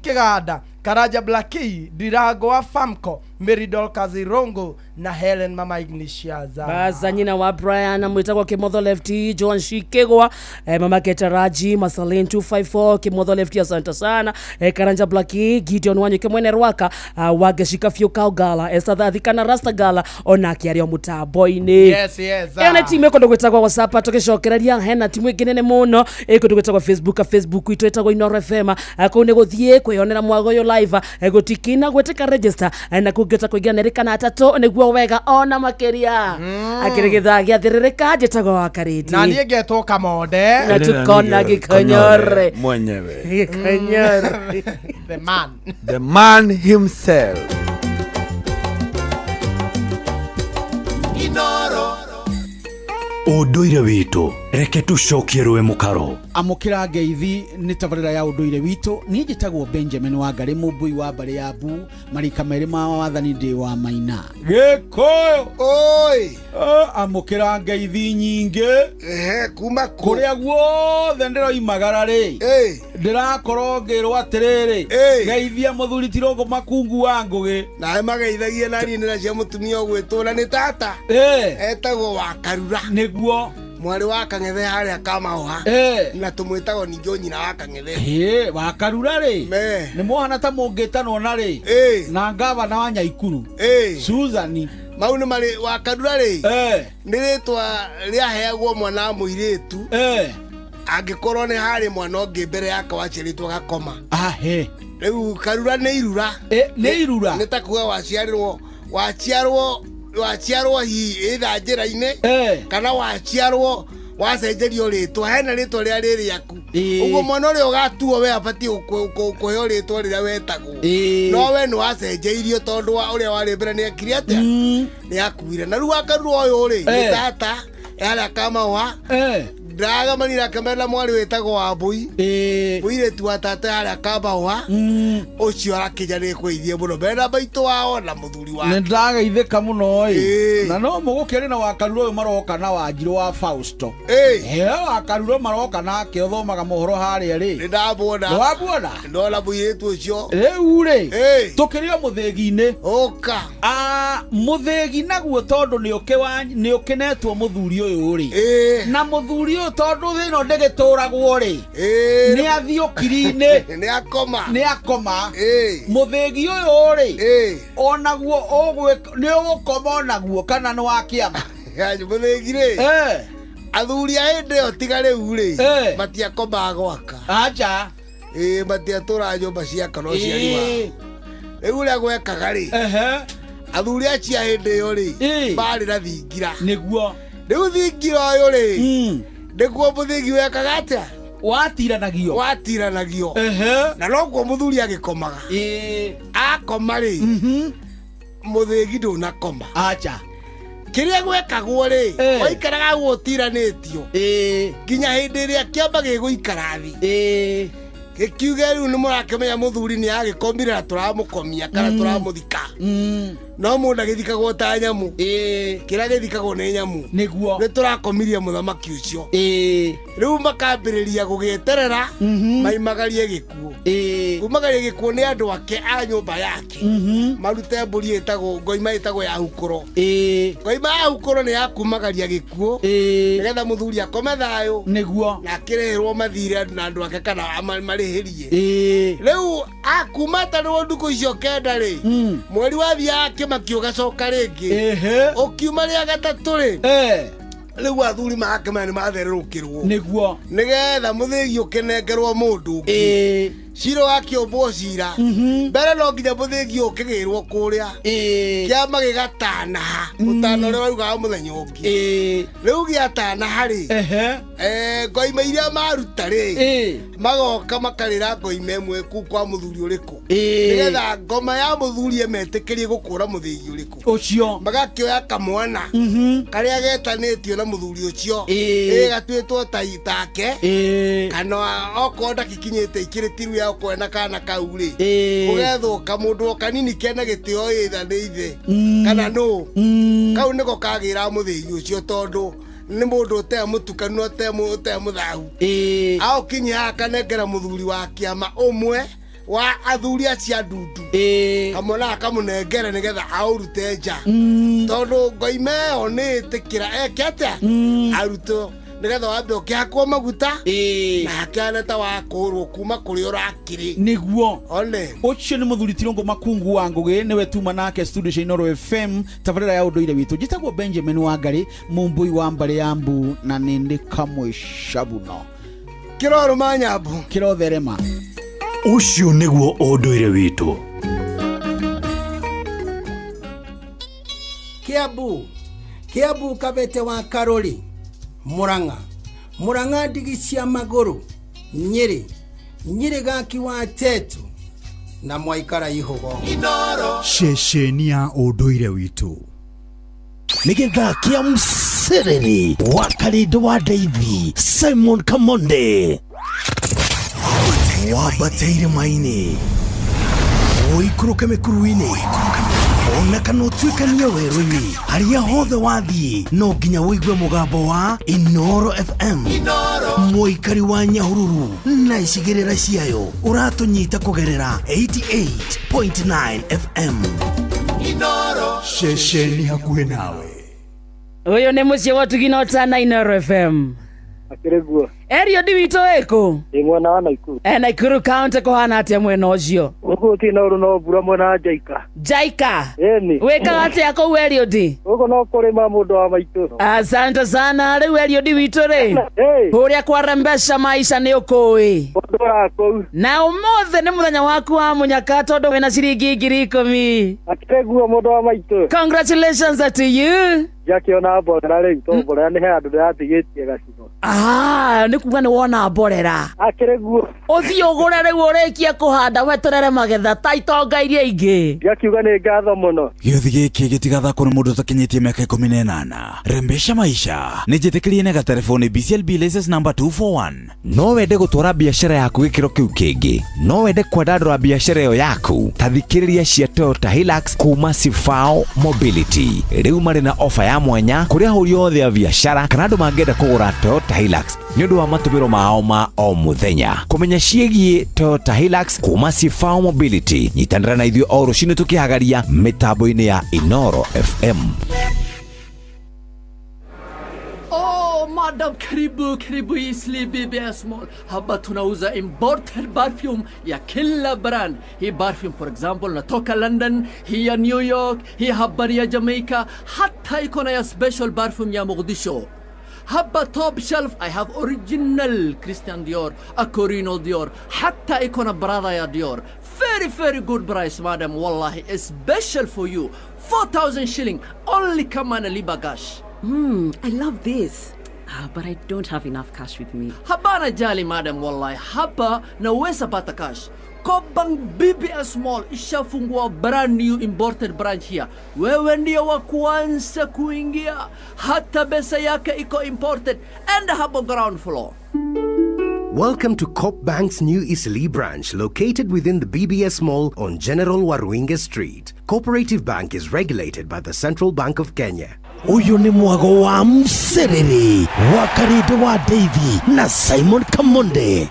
Kigada, Karaja Blackie, Dirago wa Famco, Meridol Kazirongo na Helen Mama Ignatiaza. Baza nyina wa Brian mwitagwa Kimotho Lefty, Joan Shikegwa, Mama Ketaraji, Masalin 254, Kimotho Lefty asante sana, Karanja Blackie, Gideon Wanyu Kimwene Rwaka, Wageshika Fiuka Gala, Esadhathi kana Rasta Gala, onaki ario mutaboini. Yes. Ene timu eko ndogwetagwa WhatsApp tugicokereria hena timu ikinene muno eko ndogwetagwa Facebook itu etagwa Inoro FM ako ne guthie kwionera mwago yo live gutikina gweteka register na kugeta kuingia nerikana atatu niguo wega ona makeria akirigithagia thiririka jetagwa wa kariti na niye geto kamode na tukona gikonyore mwenyewe gikonyore the man himself. Inoro Unduire witu reke tucokie rwe mukaro amukira ngeithi ni tabarira ya unduire witu ni njitagwo Benjamin Wangari mubui wa bare ya Bu marika mere ma wathani ndi wa Maina Gikoyo oi amukira ngeithi nyinge kuma kuria guothe ndiro imagara ri ndirakorwo ngirwo atiriri ngeithia muthuri tirogo makungu wangugi na mageithagie nani nina cia mutumia ogwituna ni tata etagwo Wakarura niguo mwari wa Kang'ethe haria Kamauha na tumwitagwo ningi nyina wa Kang'ethe Wakarura ri ni muhana ta mungitanwo na ri na ngavana wa Nyaikuru Suzani mau ni mari Wakarura ri ni ritwa riaheagwo mwana muiritu angikorwo ni hari mwana ungi mbere yake waciaritwo gakoma riu Karura ni irura ni ta kuga waciarwo hi itha njira-ini kana waciarwo wacenjerio ritwa hena ritwa ria riri aku uguo mwana uri ugatuo we abati kuheo ritwa riria wetagwo no we ni wacenjeirio tondu wa uria wari mbere ni akiri atia ni akuire na riu Wakarura uyu ri ni tata haria Kamauha ndaga manira kamera mwari wetagwo Wambui muiretu wa tata haria Kamauha ucio arakijane kwithie muno bena baitu wao na muthuri wa ni ndagaithika muno na no mugukiri na Wakarura uyu maroka na Wanjiru wa Fausto Wakarura maroka na ke uthomaga mohoro haria ri ni ndabona wabona ndona muiretu ucio riu ri tukirio muthegi-ini oka muthegi naguo tondu ni ukinetwo muthuri uyu ri na muthuri uyu tondu thino ndigituragwo ri ni athiukiri-ini ni akoma muthegi uyu ri onaguo ni ugukoma onaguo kana ni wakiama muthegi ri athuri a hindi yo tiga riu ri matiakomaga gwaka acha matiatura nyumba cia kana ciari wao riu ria gwekaga ri athuri aci a hindi yo ri bari na thingira niguo riu thingira uyu ri niguo muthegi wekaga atia watiranagio na noguo muthuri agikomaga akoma ri muthegi ndunakoma acha kiria gwekagwo ri waikaraga gutiranitio nginya hindi iria kiamba giguikara thi gikiuge riu ni murakimenya muthuri ni agikomire na turamukomia kana turamuthika no mundu agithikagwo ta nyamu kiria githikagwo ni nyamu niguo ni turakomirie muthamaki ucio riu makambiriria gugieterera maimagarie gikuo kumagarie gikuo ni andu ake a nyumba yake marute mburi itagwo ngoima itagwo ya hukuro ngoima ya hukuro ni yakumagaria gikuo nigetha muthuri akome thayo niguo na kirehirwo mathire na andu ake kana marihirie riu akuma tarwo nduku icio kenda ri mweri wa thiake makio gacoka ringi ukiuma ria gatatu ri riu athuri make mani mathererukirwo niguo nigetha muthegi ukinengerwo mundu ungi cira wakiombwo cira mbere no nginya muthegi ukigirwo kuria kiama gigatanaha utano uria waugaga muthenya ungi riu giatanaha ri ngoima iria maruta ri magoka makarira ngoima imwe ku kwa muthuri uriku nigetha ngoma ya muthuri emetikirie gukura muthegi uriku ucio magakioya kamwana karia getanitio na muthuri ucio gatuitwo taitake kana okorwo ndakikinyite ikiritiru ya ya kwena kana kauri ugethuka mundu kanini kena gitio itha ni ithe kana no kau niko kagira muthii ucio tondu ni mundu te mutukanu te muthahu ao kinya kanengera muthuri wa kiama umwe wa athuri acia ndundu kamona kamunengere nigetha aurute nja tondu ngoime oni tikira ekete aruto nigetha wambe ukiakwo maguta na akaneta wakurwo kuma kuri urakiri niguo one ucio ni muthuri Tirungu Makungu wa Ngugi niwe tuma nake studio cia Inoro FM tabarira ya unduire witu jitagwo Benjamin Wangari mumbui wa mbare ya Mbu na nindi kamwe shabuno kiroro manyambu kirotherema ucio niguo unduire witu Kiambu Kabete wa Karori Murang'a ndigi cia maguru Nyeri gaki wa Tetu na Mwaikara Ihugo ceceni ya unduire witu nigetha kia msereri wa Karindo wa Ndeithi Simon Kamonde wabateire maini oikuruke mikuruini ona kana utuikania werũ-inĩ haria hothe wathiĩ no nginya wĩigue mũgambo wa Inoro FM mũikari wa Nyahururu na icigĩrĩra ciayo ũratũnyita kũgerera 88.9 FM Inoro ceceni hakuhĩ nawe Uyu ni mucie wa Tuginota na Inoro FM Akireguo Erio diwito eko Mwena wa Naikuru Naikuru County kuhana atia mwena ucio Uko tino no bura mwena Jaika Eni Weka atia ko Erio di Uko no kurima mundu wa maitu Asante sana riu Erio diwito ri Huria kwarembesha maisha ni ukui Na umothe ni muthenya waku wa munyaka tondu wina ciringi 10,000 Akireguo mundu wa maitu Congratulations to you Jakiona bora ri to bora ni handu ndatigitie gacigo ni kuga ni wona mborera Akireguo uthi ugure riu urikia kuhanda weterere magetha taitonga iria ingi Jakiuga ni ngatho muno Gĩuthi gĩkĩ gĩtigatha kũrĩ mũndũ ũtakinyĩtie mĩaka 18 Rembesha Maisha nĩnjĩtĩkĩrie na gatelefoni BCLB license number 241 No wende gũtwara biacara yaku gĩkĩro kĩu kĩngĩ no wende kwandandũra biacara ĩyo yaku tathikĩrĩria cia Toyota Hilux kuma Sifao Mobility rĩu marĩ na ofa ya mwanya kũrĩ ahũri othe a biacara kana andũ mangĩenda kũgũra Toyota Hilux nĩ ũndũ wa matũmĩro mao ma o mũthenya kũmenya ciĩgiĩ Toyota Hilux kuma Sifao Mobility nyitanĩra na ithuĩ o rũciinĩ tũkĩhagaria mĩtambo-inĩ ya Inoro FM Madam karibu Eastleigh BBS Mall. Hapa tunauza imported perfume ya kila brand. Hii perfume for example natoka London, hii ya New York, hii habari ya Jamaica, hata iko na ya special perfume ya Mogadishu. Hapa top shelf I have original Christian Dior, Acorino Dior, hata iko na brother ya Dior. Very good price madam, wallahi special for you. 4,000 shilling only kama analipa cash. I love this. But I don't have enough cash with me. Habana jali madam, wallahi hapa naweza pata cash. Kobang BBS Mall ishafungua brand new imported branch here. Wewe ndio wa kwanza kuingia. Hata pesa yake iko imported and hapo ground floor. Welcome to Coop Bank's new Eastleigh branch located within the BBS Mall on General Waruinga Street. Cooperative Bank is regulated by the Central Bank of Kenya. Uyu ni mwago wa msereri wa Karindo wa Ndeithi na Simon Kamonde.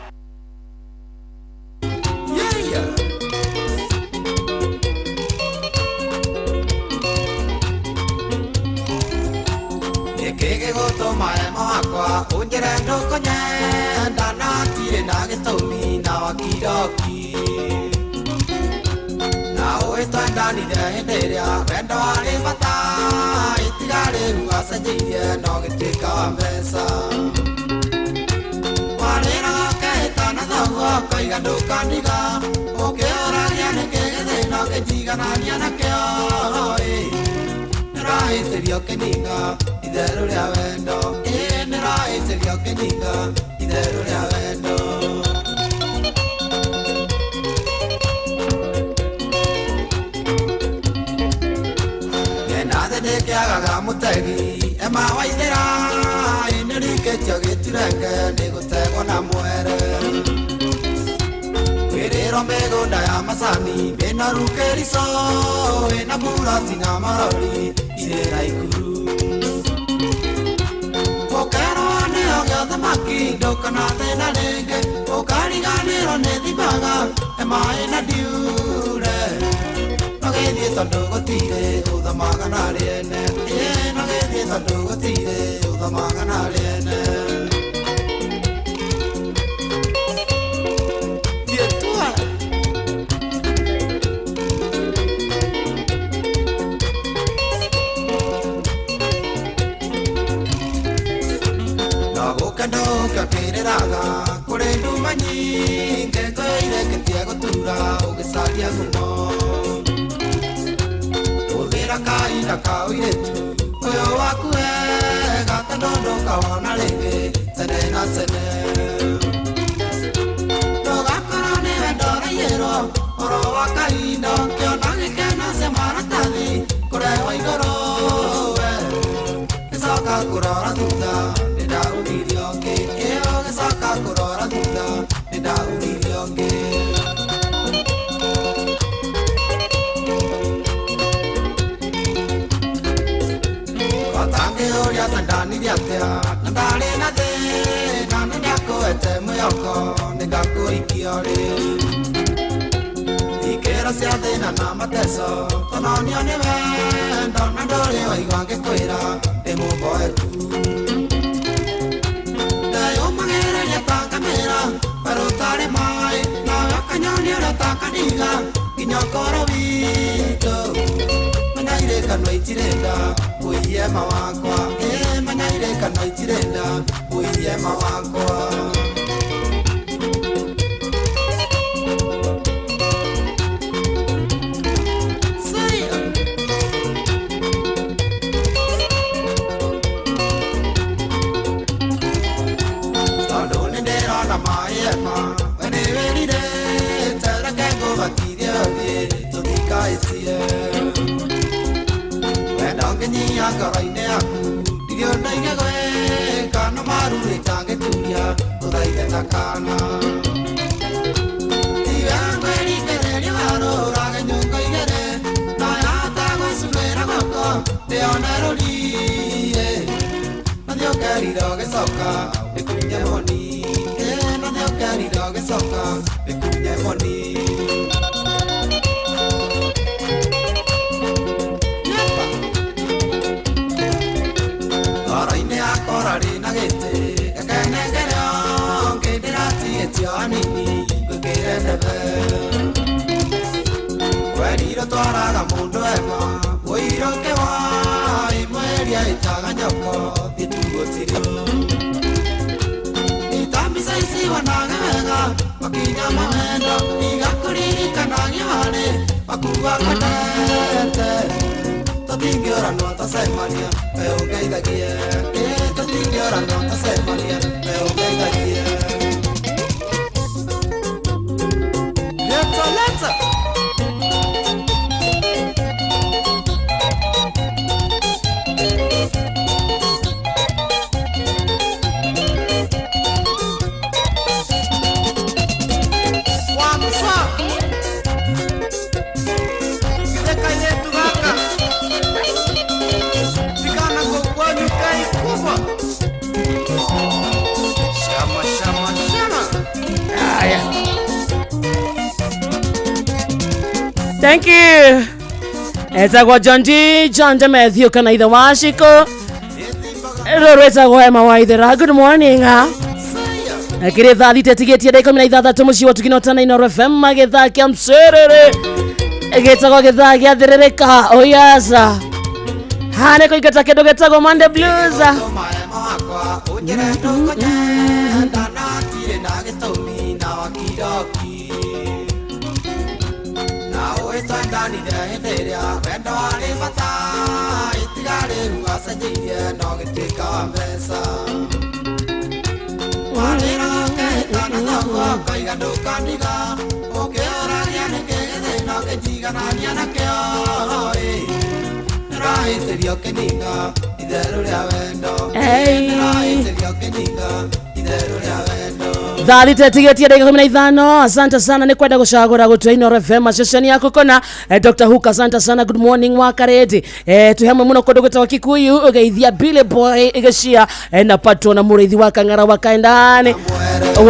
Kege goto maremo akwa unjere ndokonye ndana tire na gitumi na wakiroki na oetwa ndani ndeheria wendo ari bata itigare ruasanjire no gitika mbeca warira kaita na thagwa kaiga ndukaniga ukioraria nikege thina gijiganaria na kio nirahitirio kininga itherũ rĩa wendo nĩrahĩtĩrio kĩninga itherũ rĩa wendo ngena thĩ nĩkĩagaga mũtegi ema waithĩra nĩrikĩtio gĩturenge nĩgũtegwo na mwere Ero mĩgũnda ya macani ĩna rukĩrico ĩna buroti na marori irĩ Naikuru. Ũkerwo nĩho gĩa thamaki ndũkana thĩna rĩngĩ, ũkariganĩrwo nĩ thimaga maĩ na ndiure. No gĩthiĩ tondũ gũtirĩ ũthamaga na rĩene, no gĩthiĩ tondũ gũtirĩ ũthamaga na rĩene. Ndoka kĩrĩraga kũrĩ nduma nyingĩ ngũireketie gũtura ũgĩcaria ngumo. Hũthĩra kahinda ka ũirĩtu ũyũ waku wega tondũ ndũkawona rĩngĩ tene na tene. Ndũgakorwo nĩwe ndoraiyĩrwo ũhoro wa kahinda kĩona gĩkeno cia maratathi kũrehwo igũrũ we gĩcoka kũrora thutha nĩndaumirio ngĩ ĩyo gĩcoka kũrora thutha nĩndaumirio ngĩ. Watangĩũria ta ndanire atĩa na ndarĩ na thĩna nĩndakũhete mwĩhoko nĩngakũikia rĩu. Ikĩro cia thĩna na mateso tononio nĩ wendo na ndũrĩ waigua ngĩkwĩra ndĩ mũmboeku. Ndeyũmagĩrĩria ta ngamĩra werũ ũtarĩ maĩ, nawe ũkanyoni ũrĩa ta kaniga nginya ũkoro witũ. Menya irĩkanwo itirenda wũiye mawakwa, menya irĩkanwo itirenda wũiye mawakwa. Ngoro-inĩ yaku irio ndaige gwĩka no marurĩ itangĩturia ũthaithe na kana. Tiga ngwĩringĩrĩria warũraga nyũngũ igĩrĩ na yahota gwĩcurĩra goko ndĩone rũriĩ. Nathi ũkerira ũgĩcoka ĩkunye moni, nathi ũkerira ũgĩcoka ĩkunye moni. Rina gĩtĩ gĩkenengerio ngĩndĩratigĩtio hanini ngwĩkĩre ndebe. Kwerire twaraga mũndũ ema wũirũ kĩwa imweria ĩtaga nyoko thitugũtirio. Itambica ici wanaga wega makinya mawendo igakũririkanagia harĩ makuga kwendete. Tũtingĩũranwo tũcemania we ũngeithagie, tũtingĩũranwo tũcemania we ũngeithagie. Leta Thank you. Etagwo John D. John Matthew kana ithe wa Shiko. Rwetagwo Emma Waithera. Good morning. Akire thali tetigetie ndeko 16 muci wa tukinotana ino FM magetha kia mserere. Egetagwo getha gia therereka oyasa. Hane ko igata kedo getagwo Monday Blues. Ndani ndehetheria wendo warĩ bata itigarĩ rugacenjirie no gĩtuĩka wa mbeca. Warĩra ũkehĩtana thoguo ũkaiga ndũkaniga ũkĩũragia nĩkĩ gĩthĩna ũkĩnjiganania nakĩo. Nĩrahĩtĩria ũkĩninga itherũ rĩa wendo, nĩrahĩtĩria ũkĩninga itherũ rĩa wendo. Thali tetigetie dakika 15. Asante sana ni kwenda gucagura gutwa Ino FM session yako kona. Dr. Hook asante sana, good morning wa Kareti. Tuheme muno kondo gutwa Kikuyu ugeithia Billy Boy igashia na patro na murithi wa Kang'ara wa kaendani.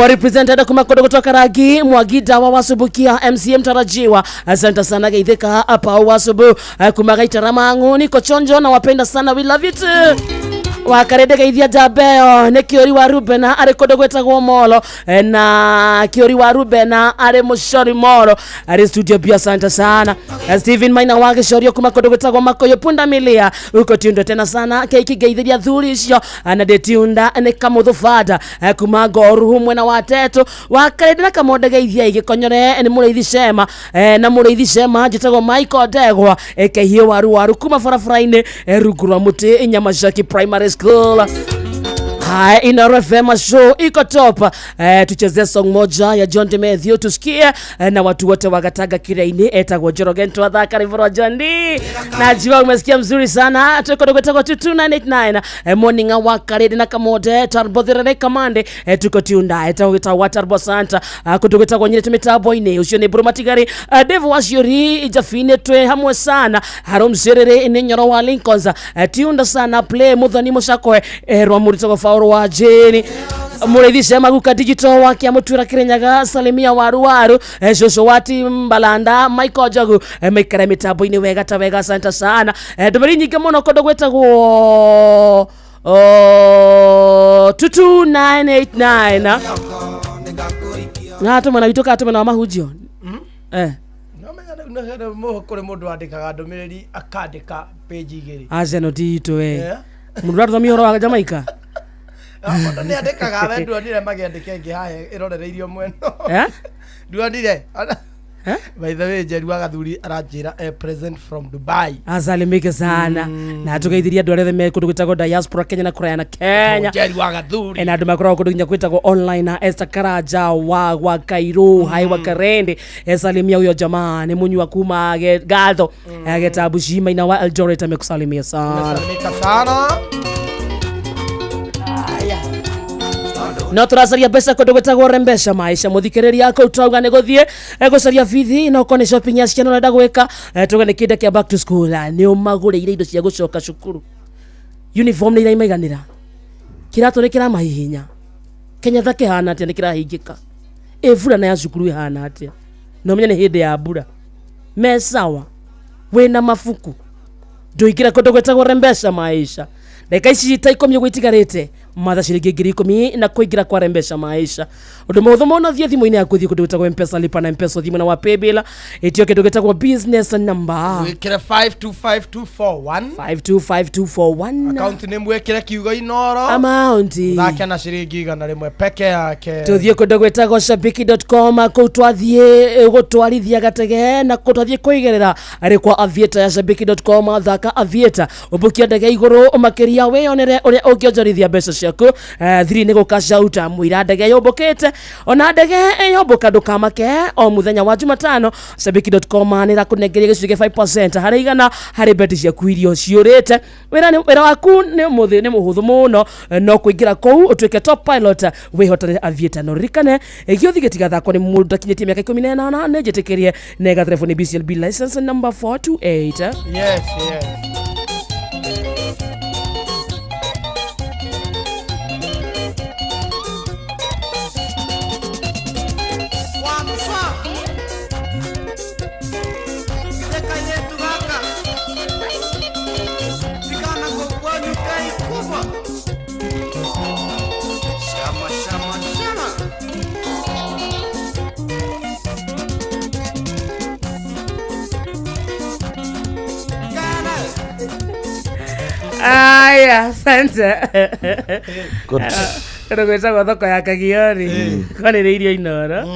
Wa represented kuma kondo gutwa Karagi Mwagida wa Wasubukia MCM tarajiwa. Asante sana geithika hapa Wasubu kuma gaitara manguni kochonjo na wapenda sana, we love it. Wakarede geithia Dabeo ne Kiori wa Rubena are kondo gwetagwo Molo na Kiori wa Rubena are Mushori Molo are studio pia. Asante sana Steven Maina wa Gĩcorio kuma kondo gwetagwo Makoyo Punda Milia uko tiundo tena sana keiki geithia thuri icio na de tiunda ne Kamuthu Fada kuma Goru humwe na Wateto. Wakarede na Kamonde geithia igikonyore ni Mũrĩithi Shema na Mũrĩithi Shema njitagwo Michael Degwa ekehio waru kuma barabara-inĩ rungu rwa mũtĩ Nyamashaki Primary School. Hai Ino FM show iko top. Tucheze song moja ya John Demetrio tusikie na watu wote wakataga Kiraini etagwo Njoroge Ntwatha Karivoro Jondi. Najua umesikia mzuri sana. Tuko 2989 morning wa Karede na Kamode Tarbothere Kamande tuko tiunda etagwo Waterbo Santa kutoka kwenye tumetabo ine ucio ni Bromatigari Devo Wasiori ijafine twe hamwe sana Harom Serere ni Nyoro wa Lincolns tiunda sana play Muthoni Mushakwe rwa murito wa wa Jeni Mũrĩithi Shema guka digital wake amutura Kirinyaga salimia waru Joshua Wati Mbalanda Michael Jogu mekara mitambo ine wega ta wega. Asante sana ndumĩrĩ nyingĩ mũno kondo gwetagwo 22989 ngato mwana witoka atumena wa mahujio no kore mundu andikaga ndumiriri akandika page igiri azeno dito mundu rathomi horo wa Jamaica ni andikaga we nduonire magiandike ngi haya irorereirio mweno nduonire by the way Jerry wa Gathuri aranjira present from Dubai. Asalimike sana na tugeithiria andu arĩa me kundu gwitagwo diaspora Kenya na kuraya na Kenya. Jerry wa Gathuri na andu makoragwo kundu nginya gwitagwo online na Esther Karaja wa Kairo hai wa Karende. Salimia huyo jamaa ni munyu wa kuma Gatho Getabu Shima ina wa Eldoret amekusalimia sana. Salimika sana. No turacaria mbeca kundu gwetagwo Rembesha Maisha muthikiriria yako utrauga ni guthie gucaria bithi no kone shopping ya ciana urenda gwika tugane kinde kia back to school ni umagurire indo cia gucoka cukuru. Uniform ni iraiganira kiratu ni kira mahihinya Kenya thake hana atia ni kirahingika evura na ya cukuru ihana atia no menya ni hindi ya mbura mesawa wena mafuku nduikira kundu gwetagwo Rembesha Maisha ndeka ici ta 10 gwitigarite matha ciringi 10,000 na kuingira kwa Rembesha Maisha. Undu mutho mono thie thimu-ini yaku thie kundu gwetagwo M-Pesa lipa na M-Pesa thimu na wa Paybill etio kindu gwetagwo business number wikire 525241 525241 account name wekire kiugo Inoro amount thake na ciringi 100 peke yake. Tuthie kundu gwetagwo shabiki.com ku twathie gutwarithia gatege na kutwathie kuigerera ari kwa Aviator ya shabiki.com thaka Aviator ubukia ndege iguru makiria weyonere uria ungionjorithia mbeca ciaku thiri ni gukasha uta mwira ndege yobokete ona ndege yoboka ndukamake o muthenya wa Jumatano. Shabiki.com ni rakunengeria gicunjĩ 5% harĩ igana harĩ beti ciaku irio ciũrĩte. Wĩra waku ni muhuthu muno no kuingira kou utuike top pilot wihotane Aviator no rikane gĩothi gĩtigathakwo nĩ mũndũ akinyĩtie mĩaka 18 nĩ njĩtĩkĩrie nega telefoni BCLB license number 428. Yes. Aya, asante. Gwetagwo thoko ya Kagiori kwanĩrĩ irio Inoro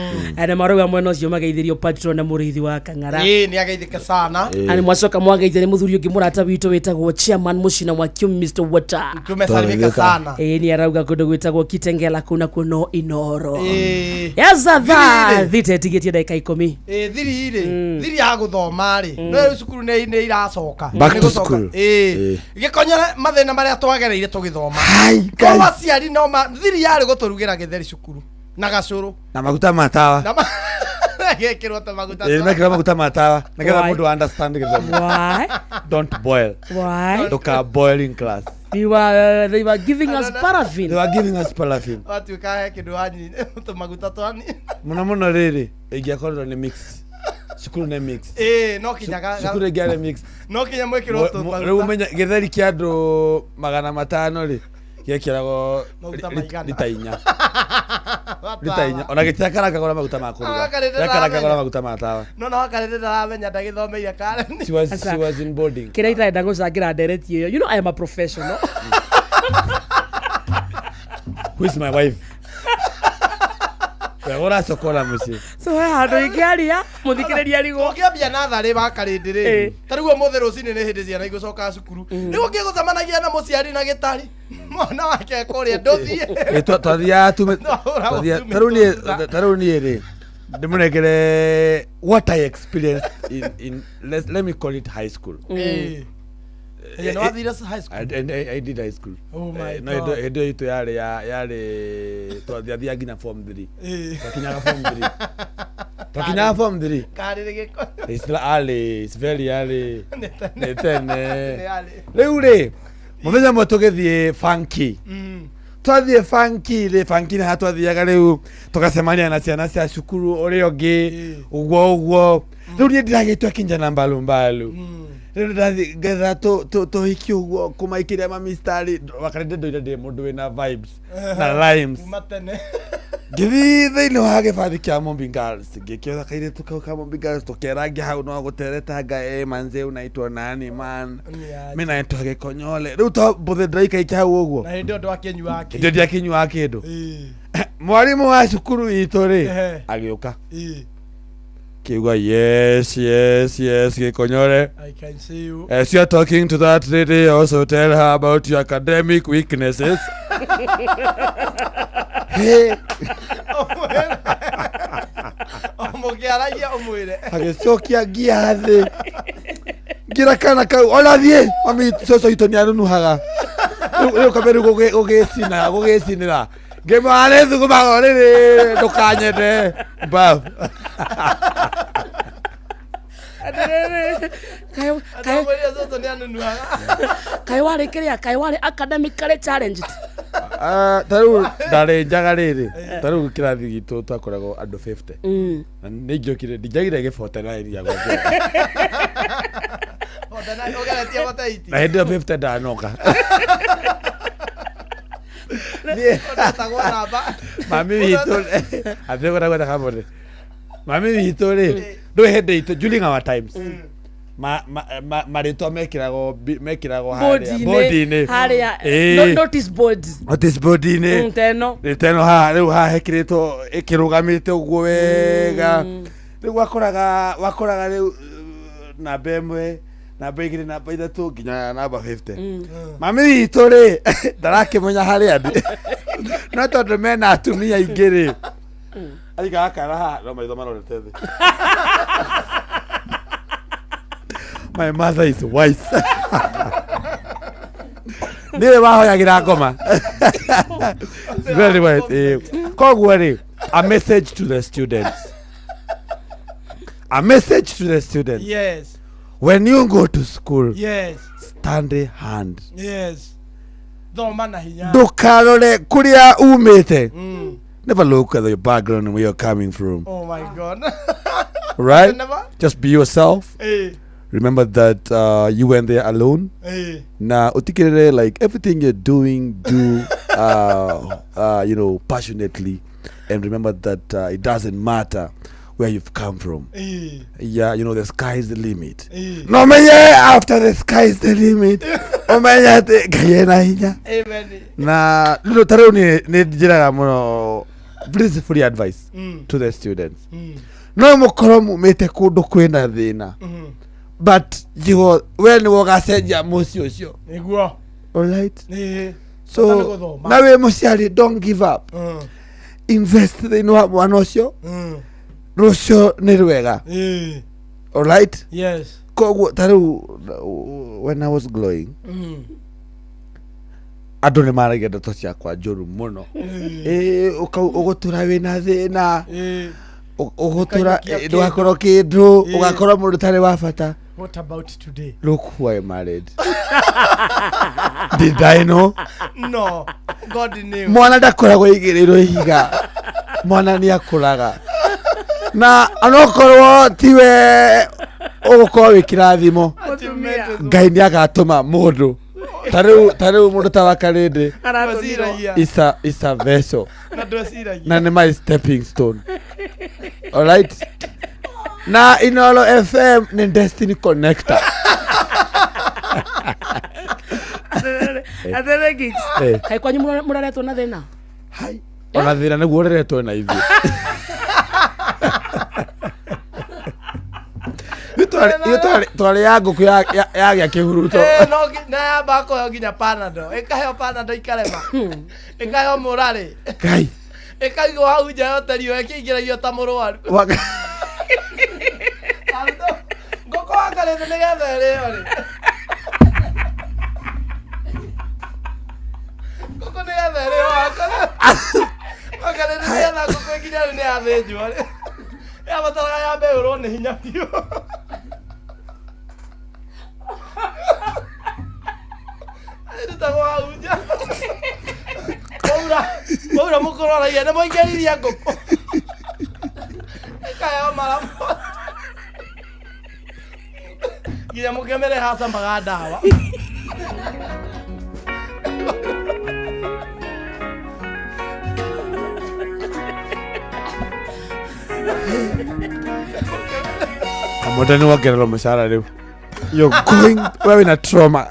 na maruga mwena ũcio mageithirio patron na mũrĩithi wa Kang'ara ni ageithĩke sana ani mwacoka mwageithia nĩ mũthuri ũngĩ mũrata witũ wĩtagwo chairman Mucina wa Kium Mr. Water tumesalimika sana ni arauga kundu gwĩtagwo Kitengela kuna kuno Inoro yazatha thitetigetie dakika 10 thiri ya guthoma ri no cukuru nĩ iracoka back to school gĩkonyere mathĩna marĩa twagereire tũgĩthoma kwa ciari no thiri yarĩ gũtũrugĩra gĩtheri cukuru na gacuru na maguta matawa gekirwo ta maguta mekira maguta matawa nagetha mundu understand Why? don't boil Why? toka boiling class They were giving us paraffin. They were giving us paraffin. Watu kae kindu hani to maguta twani. Muno riri ingiakorwo ni mix. Cukuru ni mix. No kinyaga. Cukuru ngiare mix. No kinya mwekirwo to maguta. Riu menya githeri kia andu 500 ri gekiragwo lita 4. Lita 4. Ona gitiakaranga gora maguta ma kuruga. Yakaranga gora maguta ma tawa. No wakarete ndamenya ndagithomeire Karen. She was in boarding. Kira itaenda gucangira ndereti iyo. You know I am a professional. Who is my wife? Ora sokora muci. So handu ikiaria muthikiriria rigo. Ukiambia nathari bakarindiri. Tarigu muthe rucini ni hindi ciana igucoka cukuru. Nigu ngigucemanagia na muciari na gitari. Mwana wake kuria nduthie. Twathia tume. Taruni ri. Ndimunegere what I experienced in let me call it high school. You know what high school? I did high school. Oh my God. No, edo itu yale twathia ngina form 3. Twakinyaga form 3. Twakinyaga form 3. Kari giko. It's early, it's very early. Netene. Riu ri muthenya mwe tugithie funky. Twathie funky na twathiaga riu tugacemania na ciana cia cukuru uri ongi uguo riu ni ndiragitwa kinjana mbalu riu ndathi getha to hiki uguo kumaikiria mamistari wakarende ndoire ndi mundu wina vibes na rhymes githi thiini wa gibathi kia Mombi Girls ngikioza kaire tukauka Mombi Girls tukerangia hau no guteretanga manze unaitwa nani man mimi naitwa Gikonyole riu to buthe ndaika iki hau uguo na ndio ndo akenywa kindu mwarimu wa cukuru itu ri agiuka kiuga yes Gikonyole I can see you as you are talking to that lady also tell her about your academic weaknesses. Hey omugiaragia omwire agicokia giathi gira kana kau ona thie mami soso itoni anunuhaga riu kaberu gugicinira ngimane thuguma riri ndukanyete bab kai wari academically challenged. Taru ndare njaga riri taru kirathi gitu twakoragwo andu 50 na ni njokire ndijagire gibote na iria gwa na hindi 50 ndanoka mami witu athegora gwa kamore mami witu ri ndo hindi itu during our times marito mekirago body-ini haria notice body-ini teno ha riu ha hekirito ikirugamite uguo wega riu wakoraga riu namba imwe namba igiri namba ithatu nginya namba 50 mami witu ri ndarakimenya haria ndi no tondu mena atumia aingi ri aiga akara ha no maitho marorete thi. My mother is wise. Nile wahoyagira ngoma. Very wise. Koguo ri a message to the students. A message to the students. Yes. When you go to school, yes, stand a hand. Yes. Thoma na hinya. Ndukarore kuria umite. Never look at your background and where you're coming from. Oh my God. Right? Just be yourself. Remember that you went there alone. Na utikirere like everything you're doing, do passionately, and remember that it doesn't matter where you've come from. Yeah, the sky is the limit. No man, after the sky is the limit. Oh man, amen. Na taroni ne jira muno. Please free advice to the students. No mukoro mumete kundu kwina thina. But when you gacenjia muci ucio niguo all right so nawe muciari don't give up invest thiini wa mwana ucio rucio ni rwega all right yes koguo tariu when I was glowing andå nä maragia ndeto ciakwa njåru må no å gå tå ra wä na thä na å gå tå ra ndå gakorwo kä ndå å gakorwo må ndå tarä wa bata. What about today? Look who I married. Did I know? No, God knew. Mwana ndakoragwo igĩrĩirwo ihiga, mwana nĩ akũraga na anokorwo tiwe ũgũkorwo wĩ kĩrathimo, Ngai nĩ agatũma mũndũ ta rĩu mũndũ ta wa Karĩndĩ is a vessel na nĩ my stepping stone. All right, na Inolo FM ni destiny connector. Athere gigs. Hai kwanyu muraretwo na thina. Hai. Ona thina nĩguo ũreretwo na ithuĩ. Twarĩ ya ngũkũ yagĩa kĩhuruto. No na yamba koyo nginya panado. Ĩkaheo panado ikarema. Ĩkaheo mũrarĩ. Ngai. Ĩkaigwo hau nja yote rio ĩkĩingĩragio ta mũrwaru. Ngũkũ wa Karĩndĩ nĩgetha ĩrĩo rĩ. Ngũkũ nĩgetha ĩrĩo wa Karĩndĩ nĩgetha ngũkũ nginya rĩu nĩyathĩnjwo rĩ. Yabataraga yambe ĩũrwo nĩ hinya biũ. Ĩrutagwo hau nja. Waura mũkũroragia nĩ mũingĩririe ngũkũ. Ĩkaheo maramu. Nginya mũkĩmere hacamaga ndawa. Mũndũ nĩ wongererwo mũcara rĩu. You're going wewe na trauma.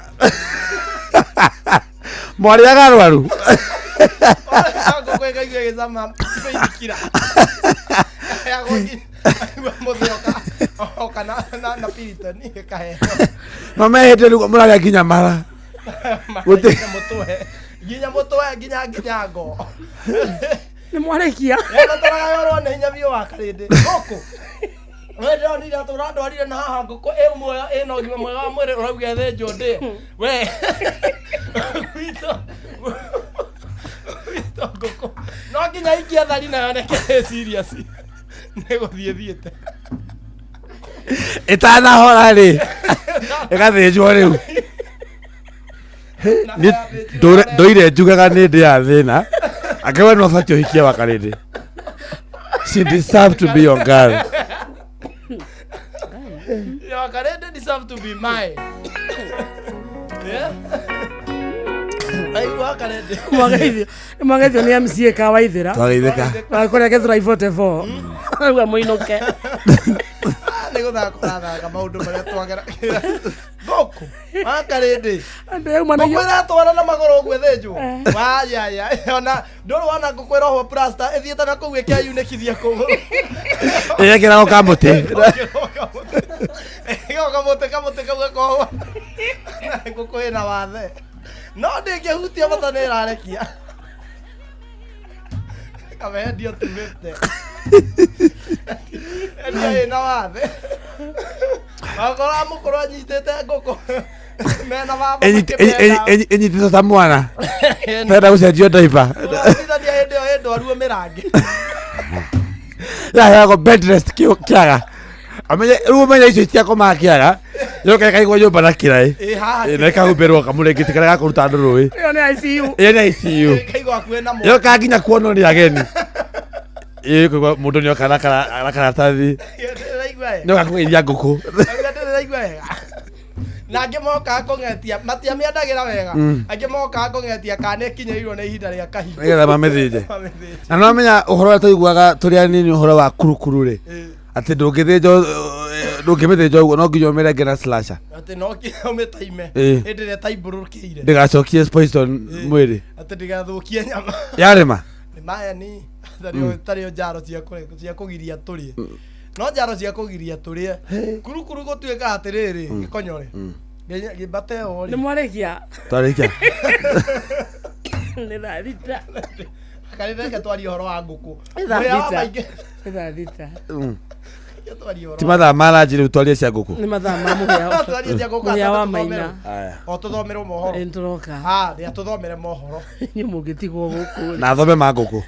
Mwarĩ agarwaru. Ngũkũ ĩkaigua ĩgĩcama ĩkira. Oka na piritoni ĩkaheo. Mamehete rĩu mũrarĩa nginya mara. Nginya mũtwe nginya ngo. Nĩ mwarĩkia. Yabataraga yorwo nĩ hinya biũ wa Karĩndĩ. Ngũkũ. We ndĩronire tũrandwarire na haha ngũkũ ĩ muoyo ĩna ũgima mwega wa mwĩrĩ ũrauga thĩnjwo ndĩ. We. Gwitũ ngũkũ. No nginya ikia thari na yoneke serious. Nĩ gũthiĩ thiĩte. Ĩtanahora rĩ. Ĩgathĩnjwo rĩu. Ndũire njugaga nĩ ndĩ ya thĩna. Akawe no bati ũhikia wa Karĩndĩ. She deserves to be your girl. Your Karĩndĩ deserves to be mine. Yeah. Aigua Karĩndĩ. Mwageithio nĩ MCA Kawaithĩra. Twageithĩka. Akora Gĩthũrai 44. Auga mũinũke. Nĩ gũthaka maũndũ marĩa twageragĩra. Ngũkũ wa Karĩndĩ. Ngũkũ ĩratwara na magũrũ ũguo ĩthĩnjwo. Wayaya ona ndũrĩ wona ngũkũ ĩrohwo plaster ĩthiĩte na kũu ĩkĩyunĩkithia kũgũrũ. Ĩgekĩragwo kamũtĩ. Kamũtĩ kau gakoragwo. Ngũkũ ĩna wathe. No ndĩngĩhutia bata nĩ ĩrarekia. Kamehendio tumĩte. Ĩna ĩna wathe. Akora mũkũrũ anyitĩte ngũkũ. Mena baba. Ĩnyitĩtwo ta mwana. Tenda gũcenjio diaper. Ndithania hĩndĩ ĩyo ndwaruo mĩrangi. Yaheagwo bed rest kĩaga. Amenye rĩu ũmenye icio itiakomaga kĩaga. Yoka ĩkaigwo nyũmba na kĩraĩ. Na ĩkahumbĩrwo kamũrĩngĩti karĩa gakũruta andũ rũĩ. Ĩyo nĩ ICU. Ĩyo nĩ ICU. Ĩkaigwo hakuhĩ na mũndũ. Yoka nginya kuonwo nĩ ageni. Ĩkũigwa mũndũ nĩoka na karatathi. Nĩoka kũgeithia ngũkũ. Ndĩraigua wega. Na angĩ mokaga kũng'etia matiamĩendagĩra wega. Angĩ mokaga kũng'etia kana ĩkinyĩirwo nĩ ihinda rĩa kahinda. Nĩgetha mamĩthĩnje. Na no menya ũhoro ũrĩa tũiguaga tũrĩ anini ũhoro wa kurukuru rĩ. Atĩ ndũngĩmĩthĩnja ũguo no nginya ũmĩrenge na slasher. Atĩ no nginya ũmĩtaime hĩndĩ ĩrĩa taibũrũkĩire. Ndĩgacokie poison mwĩrĩ. Atĩ ndĩgathũkie nyama. Yarĩma. Nĩ mayani tarĩo njaro cia kũgiria tũrĩe. No njaro cia kũgiria tũrĩe. Kurukuru gũtuĩka atĩrĩrĩ gĩkonyore. Gĩmbate ori. Nĩ mwarĩkia. Twarĩkia. Nĩ thita. Karĩndĩ reke twarie ũhoro wa ngũkũ. Nĩ thita. ti mathaa maraji rĩu twarie cia ngũkũ nĩ mathaa ma mũhĩa wa maina o tũthomerwo mohoro nĩtũroka rĩa tũthomere mohoro nĩ mũngĩtigwo gũkũ na thome ma ngũkũ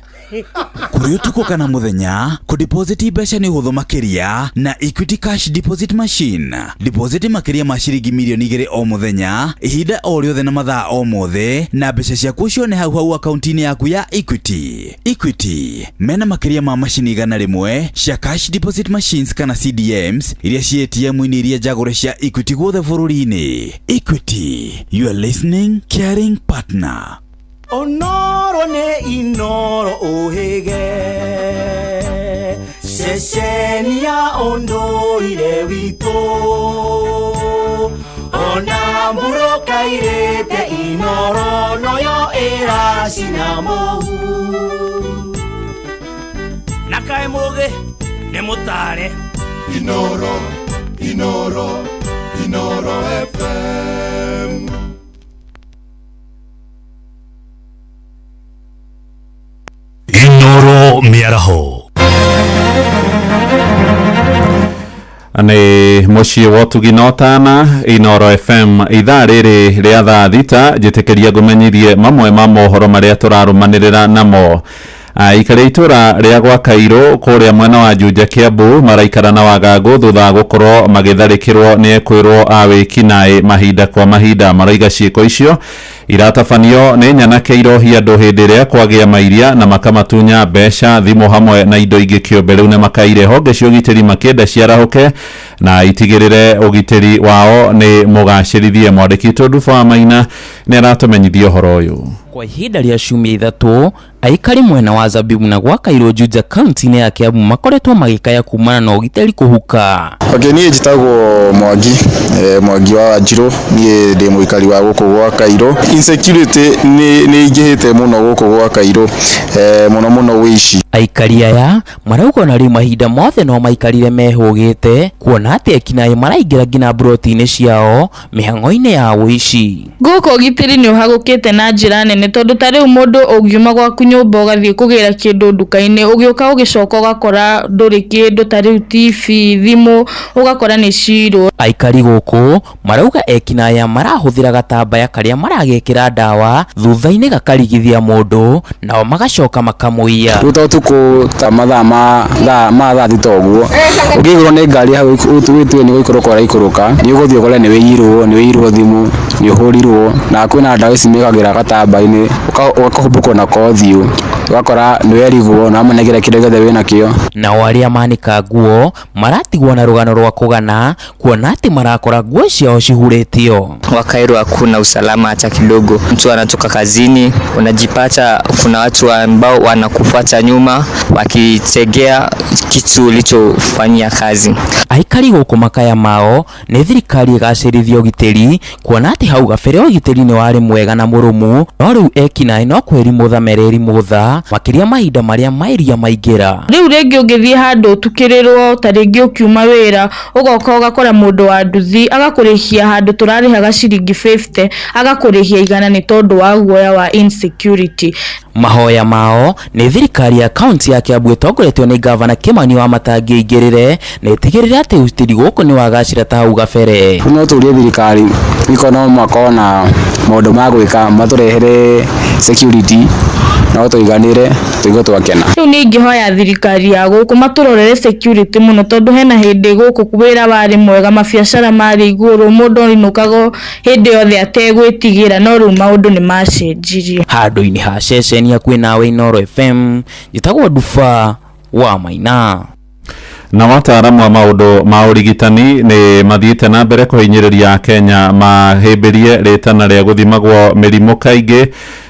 kũrĩ ũtukũ kana mũthenya kũdeposit mbeca nĩ ũhũthũ makĩria na Equity Cash Deposit Machine. Deposit makĩria ma ciringi mirioni 2 o mũthenya ihinda o rĩothe na mathaa o mothe, na mbeca ciaku cione hau akaunti-inĩ yaku ya Equity. Equity mena makĩria ma macini 100 cia cash deposit machines kana CDMs iria ci ATM-inĩ iria njagũre cia Equity guothe bũrũri-inĩ. Equity, you are listening, caring partner. Onoro ne inoro ohege Sheshenia ondoire wito Ona muro kairete inoro noyo era sinamohu Nakai moge nemutare Inoro, Inoro, Inoro FM Inoro Miaraho nĩ mũciĩ wa ũtugi na ũtana Inoro FM ithaa rĩrĩ rĩa thaa thita njĩtĩkĩria ngũmenyithie mamwe ma mohoro marĩa tũrarũmanĩrĩra namo. Aikari itũra rĩa gwa Kairũ kũrĩa mwena wa Juja Kiambu maraikara na wagagu thutha gũkorwo magĩtharĩkĩrwo nĩ ekwĩrwo a wĩkinaĩ mahinda kwa mahinda. Maraiga ciĩko icio iratabanio nĩ nyanake irohia andũ hĩndĩ ĩrĩa kwagĩa mairia na makamatunya mbeca, thimũ hamwe na indo ingĩ kĩũmbe. Rĩu nĩ makaire honge cia ũgitĩri makĩenda ciarahũke na itigĩrĩre ũgitĩri wao nĩ mũgacĩrithie. Mwandĩki witũ Nduba wa Maina nĩ aratũmenyithia ũhoro ũyũ. Kwa ihinda rĩa ciumia 3 aikari mwena wa Zabibu na gwa Kairũ Juja kaunti-inĩ ya Kiambu makoretwo magĩkaya kumana na ũgitĩri kũhuka. Niĩ njĩtagwo Mwangi wa Wanjirũ, niĩ ndĩ mũikari wa gũkũ gwa Kairũ. Insecurity nĩ ingĩhĩte mũno gũkũ gwa Kairũ, mũno wĩici. Aikari aya marauga na rĩu mahinda mothe no maikarire mehũgĩte kuona atĩ ekinaĩ maraingĩra nginya broti-inĩ ciao mĩhang'o-inĩ ya wĩici. Gũkũ ũgitĩri nĩ ũhagũkĩte na njĩra nene tondũ ta rĩu mũndũ ũngiuma gwaku nyũmba ũgathiĩ kũgĩra kĩndũ nduka-inĩ, ũgĩũka ũgĩcoka ũgakora ndũrĩ kĩndũ, ta rĩu TV, thimũ, ũgakora nĩ cirwo. Aikari gũkũ marauga ekinaĩ marahũthĩra gatambaya karĩa maragekĩra ndawa thutha-inĩ gakarigithia mũndũ nao magacoka makamũiya. Ũtukũ ta mathaa ma thaa thita ũguo ũngĩgũrwo nĩ ngari hau wĩtue nĩ gũikũrũka ũraikũrũka, nĩ ũgũthiĩ ũkore nĩ wĩirwo thimũ, nĩ ũhũrirwo, na kwĩna ndawa ici mekagĩra gatamba-inĩ ũkahumbũkwo na kothiũ, ũgakora nĩ werigwo na amanegera kĩrĩa gĩothe wĩna kĩo. Nao arĩa manika nguo maratigwo na rũgano rwa kũgana kuona atĩ marakora nguo ciao cihurĩtio. Wakairũ hakuna usalama hata kidogo. Mtu anatoka kazini unajipata kuna watu ambao wanakufuata nyuma wakitegea kitu ulichofanyia kazi. Aikari gũkũ makaya mao nĩ thirikari ĩgacĩrithia ũgitĩri kuona atĩ hau gabere ũgitĩri nĩ warĩ mwega na mũrũmu, no rĩu ekinaĩ no kwĩrimũtha mererimũtha makĩria mahinda marĩa mairia maingĩra. Rĩu rĩngĩ ũngĩthiĩ handũ ũtukĩrĩrwo, ta rĩngĩ ũkiuma wĩra ũgoka ũgakora mũndũ wa nduthi agakũrĩhia handũ tũrarĩhaga ciringi 50 agakũrĩhia 100 nĩ tondũ wa guoya wa insecurity. Mahoya mao nĩ thirikari ya kaunti ya Kiambu ĩtongoretio nĩ gavana Kimani Wamatangi ĩingĩrĩre na ĩtigĩrĩre atĩ ũgitĩri gũkũ nĩ wagacĩra ta hau gabere. No tũrie thirikari ikono makona maũndũ ma gwĩka matũrehere security no tũiganĩre tũigue twakena. Rĩu nĩ ingĩhoya thirikari ya gũkũ matũrorere security mũno tondũ hena hĩndĩ gũkũ wĩra warĩ mwega, mabiacara marĩ igũrũ, mũndũ ainũkaga hĩndĩ yothe ategwĩtigĩra, no rĩu maũndũ nĩ macenjirie. Handũ-inĩ ha ceceni hakuhĩ nawe Inoro FM, njĩtagwo Nduba wa Maina. Na wataaramu a maũndũ ma ũrigitani nĩ mathiĩte na mbere kũhinyĩrĩria Kenya mahĩmbĩrie rĩtana rĩa gũthimagwo mĩrimũ kaingĩ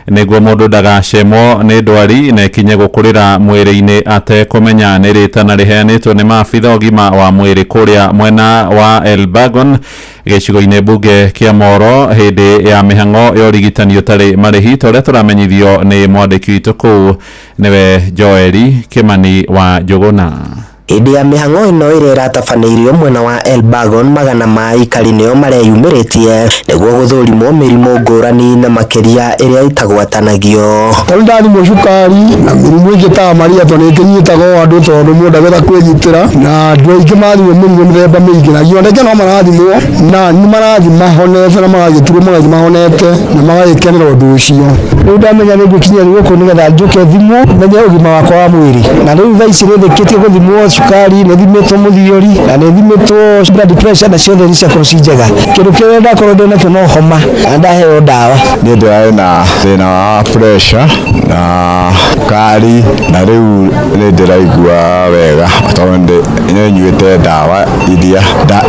nĩguo mũndũ ndagacemwo nĩ ndwari na ikinye gũkũrĩra mwĩrĩ-inĩ atekũmenya. Nĩ rĩtana rĩheanĩtwo nĩ maabitha ũgima wa mwĩrĩ kũrĩa mwena wa Elbagon gĩcigo-inĩ mbunge kĩa Moro hĩndĩ ya mĩhang'o ya ũrigitani ũtarĩ marĩhi. Ta ũrĩa tũramenyithio nĩ mwandĩki witũ kũu nĩwe Joeli Kimani wa Njũgũna. Indi ya mihang'o ino ira iratabanĩirio mwena wa Elbagon magana ma aikari nĩo mareyumĩrĩtie nĩguo gũthũrimwo mĩrimũ ngũrani na makĩria ĩrĩa itagwatanagio. Ndathimwo cukari na mĩrimũ ĩngĩ ta maria tondũ nĩĩkĩnyitaga andũ tondũ mũndũ agetha kwĩnyitĩra na andũ aingĩ mathimwo mĩrimũ mĩthemba mĩingĩ na gĩoneke no marathimwo na nĩ marathi mahonete na magagĩturwo magathi mahonete na magagĩkenera ũndũ ũcio. Rĩu ndamenya nĩ ngũkinyia gũkũ nĩgetha njoke thimwo menye ũgima wakwa wa mwĩrĩ na rĩu thaa ici nĩndĩkĩtie gũthimwo cukari, nĩthimĩtwo mũthiori na nĩthimĩtwo blood pressure na ciothe nĩciakorwo ci njega. Kĩndũ kĩrĩa ndakorwo ndĩnakĩo no homa na ndaheo ndawa. Niĩ ndĩrarĩ na thĩna wa pressure na cukari na rĩu nĩndĩraigua wega tondũ nĩnyuĩte ndawa iria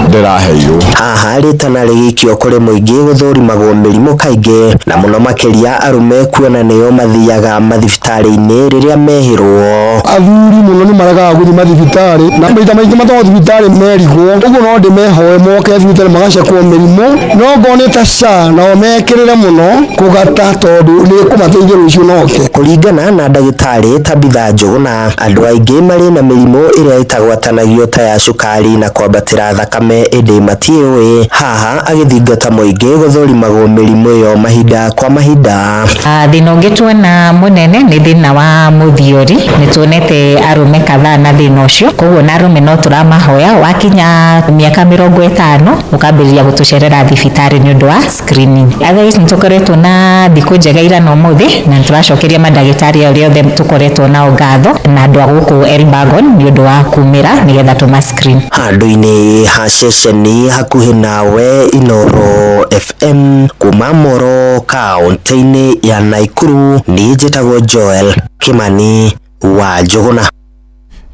ndĩraheirwo. Haha rĩtana rĩgĩkio kũrĩ mũingĩ gũthũrimagwo mĩrimũ kaingĩ na mũno makĩria arũme kuona nĩo mathiaga mathibitarĩ-inĩ rĩrĩa mehĩrwo. Athuri mũno nĩ maragaga gũthiĩ mathibitarĩ na maita maingĩ matwarwo thibitarĩ merigwo. Ũguo no ndĩmehoe moke thibitarĩ magacekwo mĩrimũ no ngone ta SHA nao mekĩrĩre mũno kũgata tondũ nĩ kũmateithia rũciũ noke. Kũringana na ndagĩtarĩ Tabitha Njũgũna, andũ aingĩ marĩ na mĩrimũ ĩrĩa itagwatanagio ta ya cukari na kwambatĩra thakame ĩndĩ matiũĩ. Haha agĩthingata mũingĩ gũthũrimagwo mĩrimũ ĩyo mahinda kwa mahinda. Thĩna ũngĩ tuona mũnene nĩ thĩna wa mũthiori. Nĩ tuonete arũme kadhaa na thĩna ũcio, koguo na arũme no tũramahoya wakinya mĩaka 50 ũkambĩrĩria gũtũcerera thibitarĩ nĩ ũndũ wa screening. Otherwise nĩ tũkoretwo na thikũ njega ira na ũmũthĩ na nĩtũracokeria mandagĩtarĩ arĩa othe tũkoretwo nao ngatho na andũ a gũkũ Elbagon nĩ ũndũ wa kumĩra nĩgetha tũma screen. Handũ-inĩ ha ceceni hakuhĩ nawe Inooro FM kuma Moro kaunti-inĩ ya Nakuru, niĩ njĩtagwo Joel Kimani wa Njũgũna.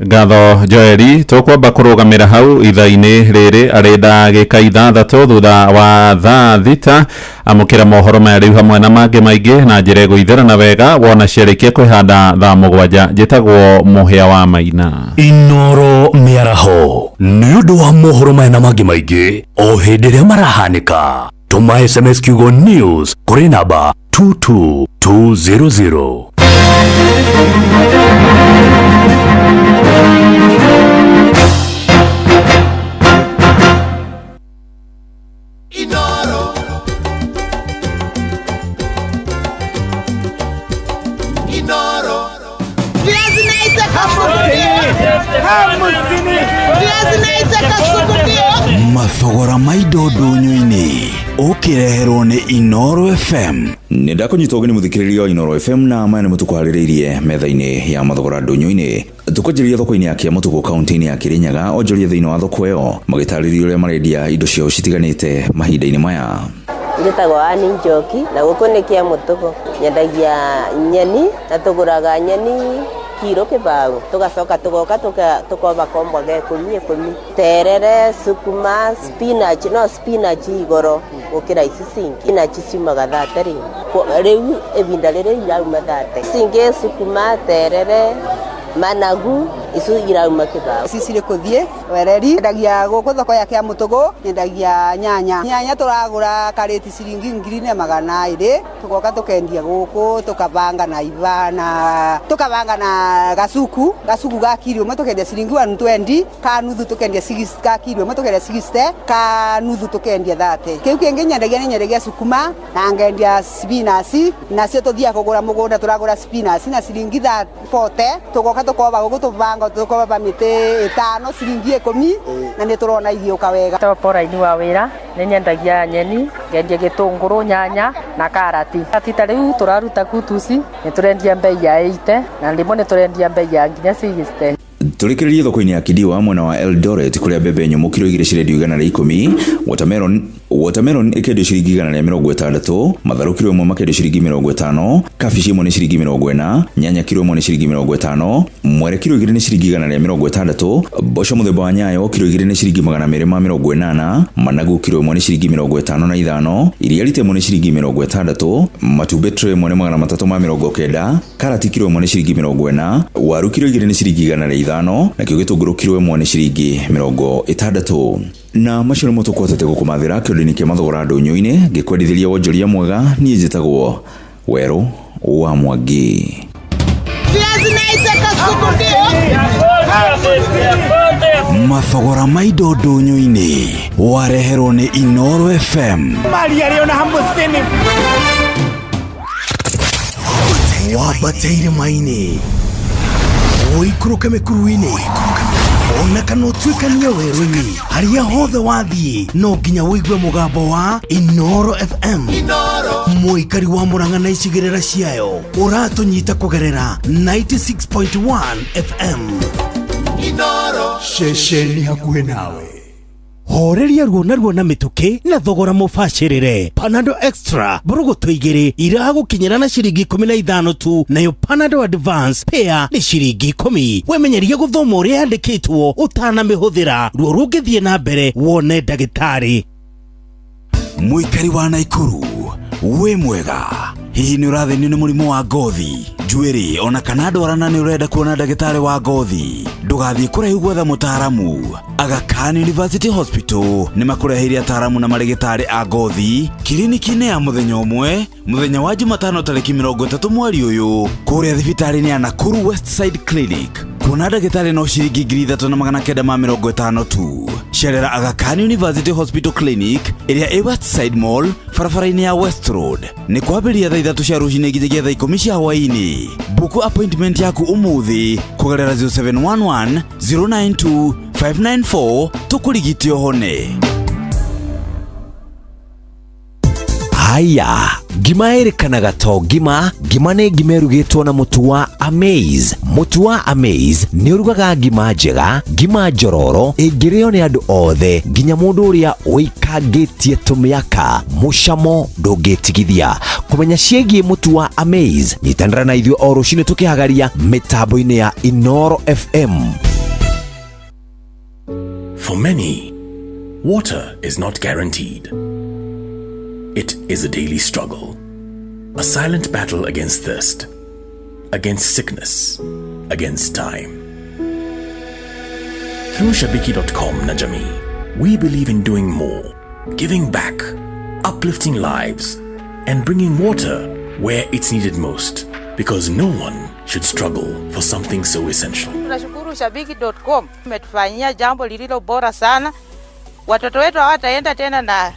Ngatho Joeli, tũkwamba kũrũgamĩra hau ithaa-inĩ rĩrĩ arenda gĩka 6 thutha wa thaa 6 amũkĩra mohoro maya rĩu hamwe na mangĩ maingĩ na njĩra ĩgũitherana wega wona ciarĩkia kwĩhanda thaa 7. Njĩtagwo Mũhĩa wa Maina. Inooro mĩaraho nĩ ũndũ wa mohoro maya na mangĩ maingĩ o hĩndĩ ĩrĩa marahanĩka. Tũma SMS kiugo news kũrĩ namba 22200. Inooro Inooro Viazi naita kamusini Viazi naita kasukudio. Mathogora ma indo ndũnyũ-inĩ ũkĩreherwo nĩ Inooro FM. Nĩnda kũnyita ũgeni mũthikĩrĩria wa Inooro FM na maya nĩ mũtũkũharĩrĩirie metha-inĩ ya mathogora ndũnyũ-inĩ. Tũkũnjĩrĩria thoko-inĩ ya Kĩamũtũgũ kaunti-inĩ ya Kĩrĩnyaga onjoria thĩinĩ wa thoko ĩyo magĩtarĩria ũrĩa marendia indo ciao citiganĩte mahinda-inĩ maya. Njĩtagwo Ani Njoki na gũkũ nĩ Kĩamũtũgũ. Nyendagia nyeni na tũgũraga nyeni kiro kĩbaũ, tũgacoka tũgoka tũkoba kombo ge 10 terere, sukuma, spinach igoro gũkĩra ici cingi. Spinach ciumaga 30 rĩu ebinda rĩrĩ irauma 30. Cingi sukuma, terere, managu isu irauma kĩbaũ. Ici cirĩ kũthiĩ wereri. Nyendagia gũkũ thoko ya Kĩamũtũgũ, nyendagia nyanya tũragũra karĩti ciringi 2,200. Tũgoka tũkendia gũkũ tũkabanga na ivana tũkabanga na gasuku ga kilo ũmwe tũkendia ciringi 120, ka nuthu tũkendia 60, ka kilo ũmwe tũkendia 60, ka nuthu tũkendia 30. Kĩu kĩngĩ nyendagia sukuma na ngendia spinach, nacio tũthiaga kũgũra mũgũnda tũragũra spinach na ciringi 40. Tũgoka tũkoba gũkũ tũbanga tũkoba mĩtĩ 5 ciringi 10 na nĩ tũrona igĩũka wega. Topora-inĩ wa wĩra nĩ nyendagia nyeni, ngendia gĩtũngũrũ, nyanya na karati. Tita rĩu tũraruta kutuci nĩ tũrendia mbei ya 80 na rĩmwe nĩ tũrendia mbei ya nginya 60. Tũrĩkĩrĩrie thoko-inĩ ya Kidiwa mwena wa Eldoret kũrĩa mbembe nyũmũ kilo 2 cirendio 110, watermelon ĩkendio ciringi 160, matharũ kilo 1 makendio ciringi 50, kabici 1 nĩ ciringi 40, nyanya kilo 1 nĩ ciringi 50, mwere kilo 2 nĩ ciringi 160, mboco mũthemba wa nyayo kilo 2 nĩ ciringi 280, managu kilo 1 nĩ ciringi 55, iria rita 1 nĩ ciringi 60, matumbĩ tray 1 nĩ 390, karati kilo 1 nĩ ciringi 40, waru kilo 2 nĩ ciringi 105, nakĩo gĩtũngũrũ kilo 1 nĩ ciringi 60. Na macio nĩ mũtũkotete gũkũmathĩra kĩũndũ-inĩ kĩa mathogora ndũnyũ-inĩ ngĩkwendithĩria wonjoria mwega. Niĩ njĩtagwo Werũ wa Mwangi. Viazi naita kasukudio. mathogora ma indo ndũnyũ-inĩ wareherwo nĩ Inoro FM. Wabateire maini oikũrũke mĩkuru-inĩ ona kana ũtuĩkanie werũ-inĩ harĩa hothe wathiĩ no nginya wĩigue mũgambo wa Inoro FM. Mũikari wa Mũrang'a na icigĩrĩra ciayo ũratũnyita kũgerera 96.1 FM. Inoro ceceni hakuhĩ nawe. Horeria ruo na mituki na thogora mubashirire. Panadol Extra burugutu 2 iragukinyira na ciringi 15 tu, nayo Panadol Advance pair ni ciringi 10. Wemenyeria guthoma uria yandikitwo utana mihuthira ruo rungithie na mbere wone ndagitari. Muikari wa Naikuru we mwega, hihi ni urathinio ni murimu wa ngothi, njuĩrĩ ona kana ndwarana ni urenda kuona ndagĩtarĩ wa ngothi? Ndugathiĩ kũraihu gwetha mũtaaramu. Aga Khan University Hospital ni makureheire ataaramu na marĩgĩtarĩ a ngothi kliniki-inĩ ya mũthenya ũmwe, mũthenya wa Jumatano tarĩki 30 mweri ũyũ kũrĩa thibitarĩ-inĩ ya Nakuru Westside Clinic. Kuona ndagĩtarĩ no ciringi 3,950 tu. Cerera Aga Khan University Hospital Clinic ĩrĩa ĩ Westside Mall, barabara-inĩ ya West Road. Nĩ kwambĩrĩria thaa 3 cia rũcinĩ nginyagia thaa 10 cia hwaĩ-inĩ. Buku appointment yaku ũmũthĩ kũgerera 0711 092 594 tukũrigite ohone. Haya, ngima erikanaga to ngima nĩ ngima erugĩtwo na mũtu wa Amaze. Mũtu wa Amaze nĩ ũrugaga ngima njega, ngima njororo ĩngĩrĩo nĩ andũ othe, nginya mũndũ ũrĩa ũikangĩtie tũmĩaka, mũcamo ndũngĩtigithia. Kũmenya ciĩgiĩ mũtu wa Amaze, nyitanĩra na ithuĩ o rũcinĩ tũkĩhagaria mĩtambo-inĩ ya Inoro FM. For many, water is not guaranteed. It is a daily struggle, a silent battle against thirst, against sickness, against time. Through Shabiki.com na Jamii, we believe in doing more, giving back, uplifting lives, and bringing water where it's needed most, because no one should struggle for something so essential. Tunashukuru Shabiki.com, umetufanyia jambo lililo bora sana. Watoto wetu hawataenda tena na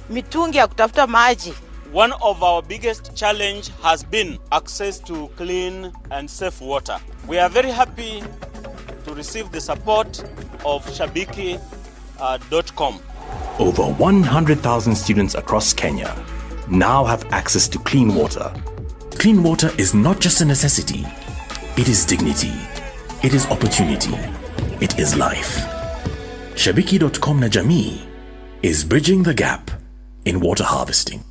mitungi ya kutafuta maji. One of our biggest challenge has been access to clean and safe water. We are very happy to receive the support of Shabiki.com. Over 100,000 students across Kenya now have access to clean water. Clean water is not just a necessity, it is dignity, it is opportunity, it is life. Shabiki.com na Jamii is bridging the gap in water harvesting.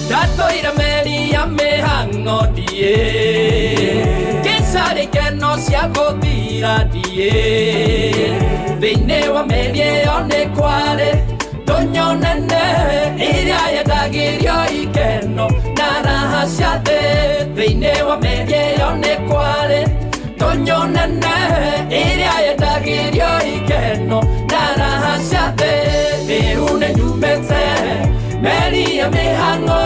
Datoira meri ya mehango die, kesare ke no cia gothira die, thĩinĩ wa meri ĩyo nĩ kware tonyo nene iria yendagĩrio ikeno na raha cia thĩ. Thĩinĩ wa meri ĩyo nĩ kware tonyo nene iria yendagĩrio ikeno na raha cia thĩ. Rĩu nĩ nyumĩte meri ya mĩhang'o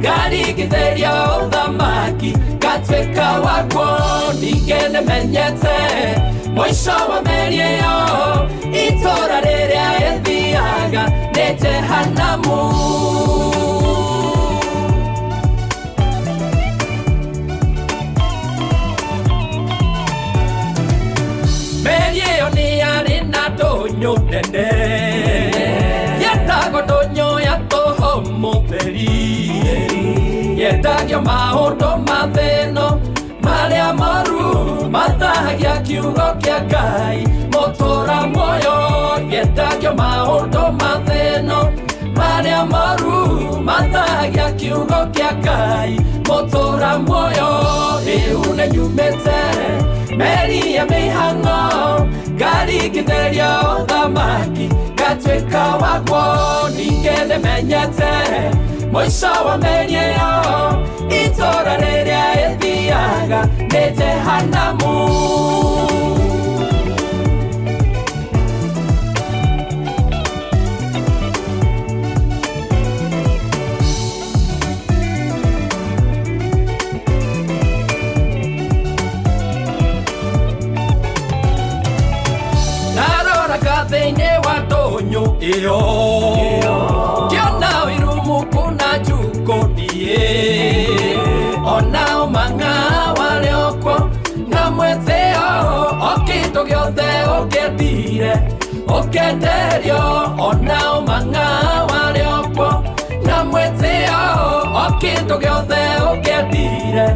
ngarigithĩria ũthamaki ngatuĩka waguo. Ningĩ nĩmenyete mũico wa meri ĩyo itũũra rĩrĩa ĩthiaga nĩ Jehanamu. Meri ĩyo nĩ yarĩ na ndũnyũ nene yetagwo ndũnyũ ya tũhũ mũtheri, yendagio maũndũ ma thĩno marĩa moru mathahagia kiugo kĩa Ngai. Mũtũũra muoyo yendagio maũndũ ma thĩno marĩa moru mathahagia kiugo kĩa Ngai. Mũtũũra muoyo rĩu nĩ nyumĩte meri ya mĩhang'o ngarigithĩria ũthamaki ngatuĩka waguo. Ningĩ nĩmenyete mwisho wa meri ĩyo itũra rĩrĩa ĩthiaga nĩ Jehanamu. Thĩinĩ wa ndũnyũ ĩyo ngĩona wĩrumu kuna njukũniĩ ona ũmanga warĩ okuo na mwĩtĩo o kĩndũ gĩothe ũngĩendire ũkenderio ona ũmanga warĩ okuo na mwĩtĩo o kĩndũ gĩothe ũngĩendire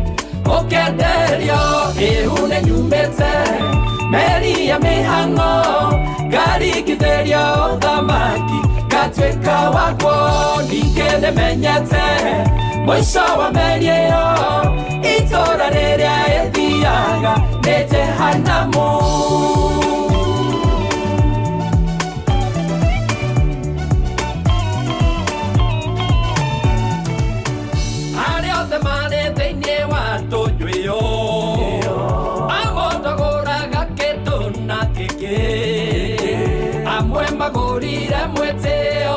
ũkenderio rĩu nĩ nyumĩte meri ya mĩhang'o ngarigithĩria ũthamaki ngatuĩka waguo ningĩ nĩmenyete mũico wa meri ĩyo itũra rĩrĩa ĩthiaga nĩ Jehanamu. Arĩa othe marĩ thĩinĩ wa ndũnyũ ĩyo amondogũraga kĩndũ na kĩngĩ amwe magũrire mwĩtĩo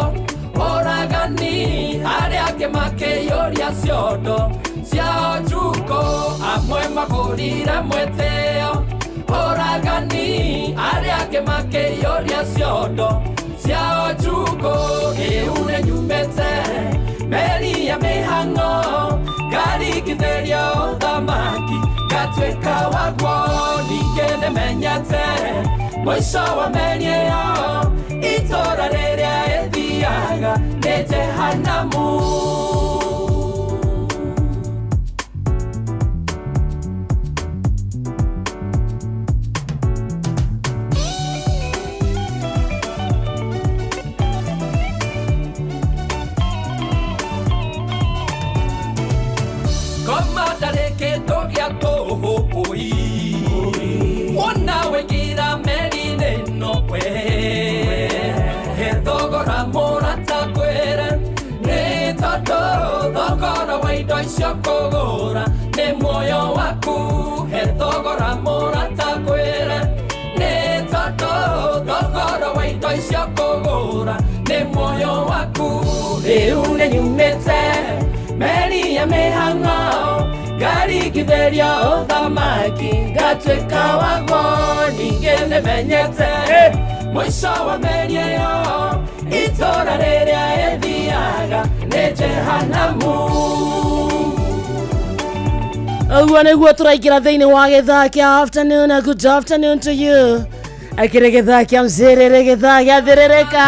ũragani arĩa angĩ makĩiyũria ciondo ciao njukũ amwe magũrire mwĩtĩo ũragani arĩa angĩ makĩiyũria ciondo ciao njukũ rĩu nĩ nyumĩte meri ya mĩhang'o ngarigithĩria ũthamaki ngatuĩka waguo ningĩ nĩmenyete mũico wa meri ĩyo itũra rĩrĩa ĩthiaga nĩ Jehanamu. Koma ndarĩ kĩndũ gĩa tũhũi wona wĩngira meri-inĩ ĩno we he thogora mũrata kwĩre nĩ tondũ thogora wa indo icio kũgũra nĩ muoyo waku he thogora mũrata kwĩre nĩ tondũ thogora wa indo icio kũgũra nĩ muoyo waku rĩu nĩ nyumĩte meri ya mĩhang'o ngarigithĩria ũthamaki ngatuĩka waguo ningĩ nĩmenyete mũico wa meri ĩyo itũra rĩrĩa ĩthiaga nĩ Jehanamu. Ũguo nĩguo tũraingĩra thĩinĩ wa gĩthaa kĩa afternoon. Good afternoon to you. Akĩrĩ gĩthaa kĩa mzĩrĩrĩ, gĩthaa gĩa thĩrĩrĩka.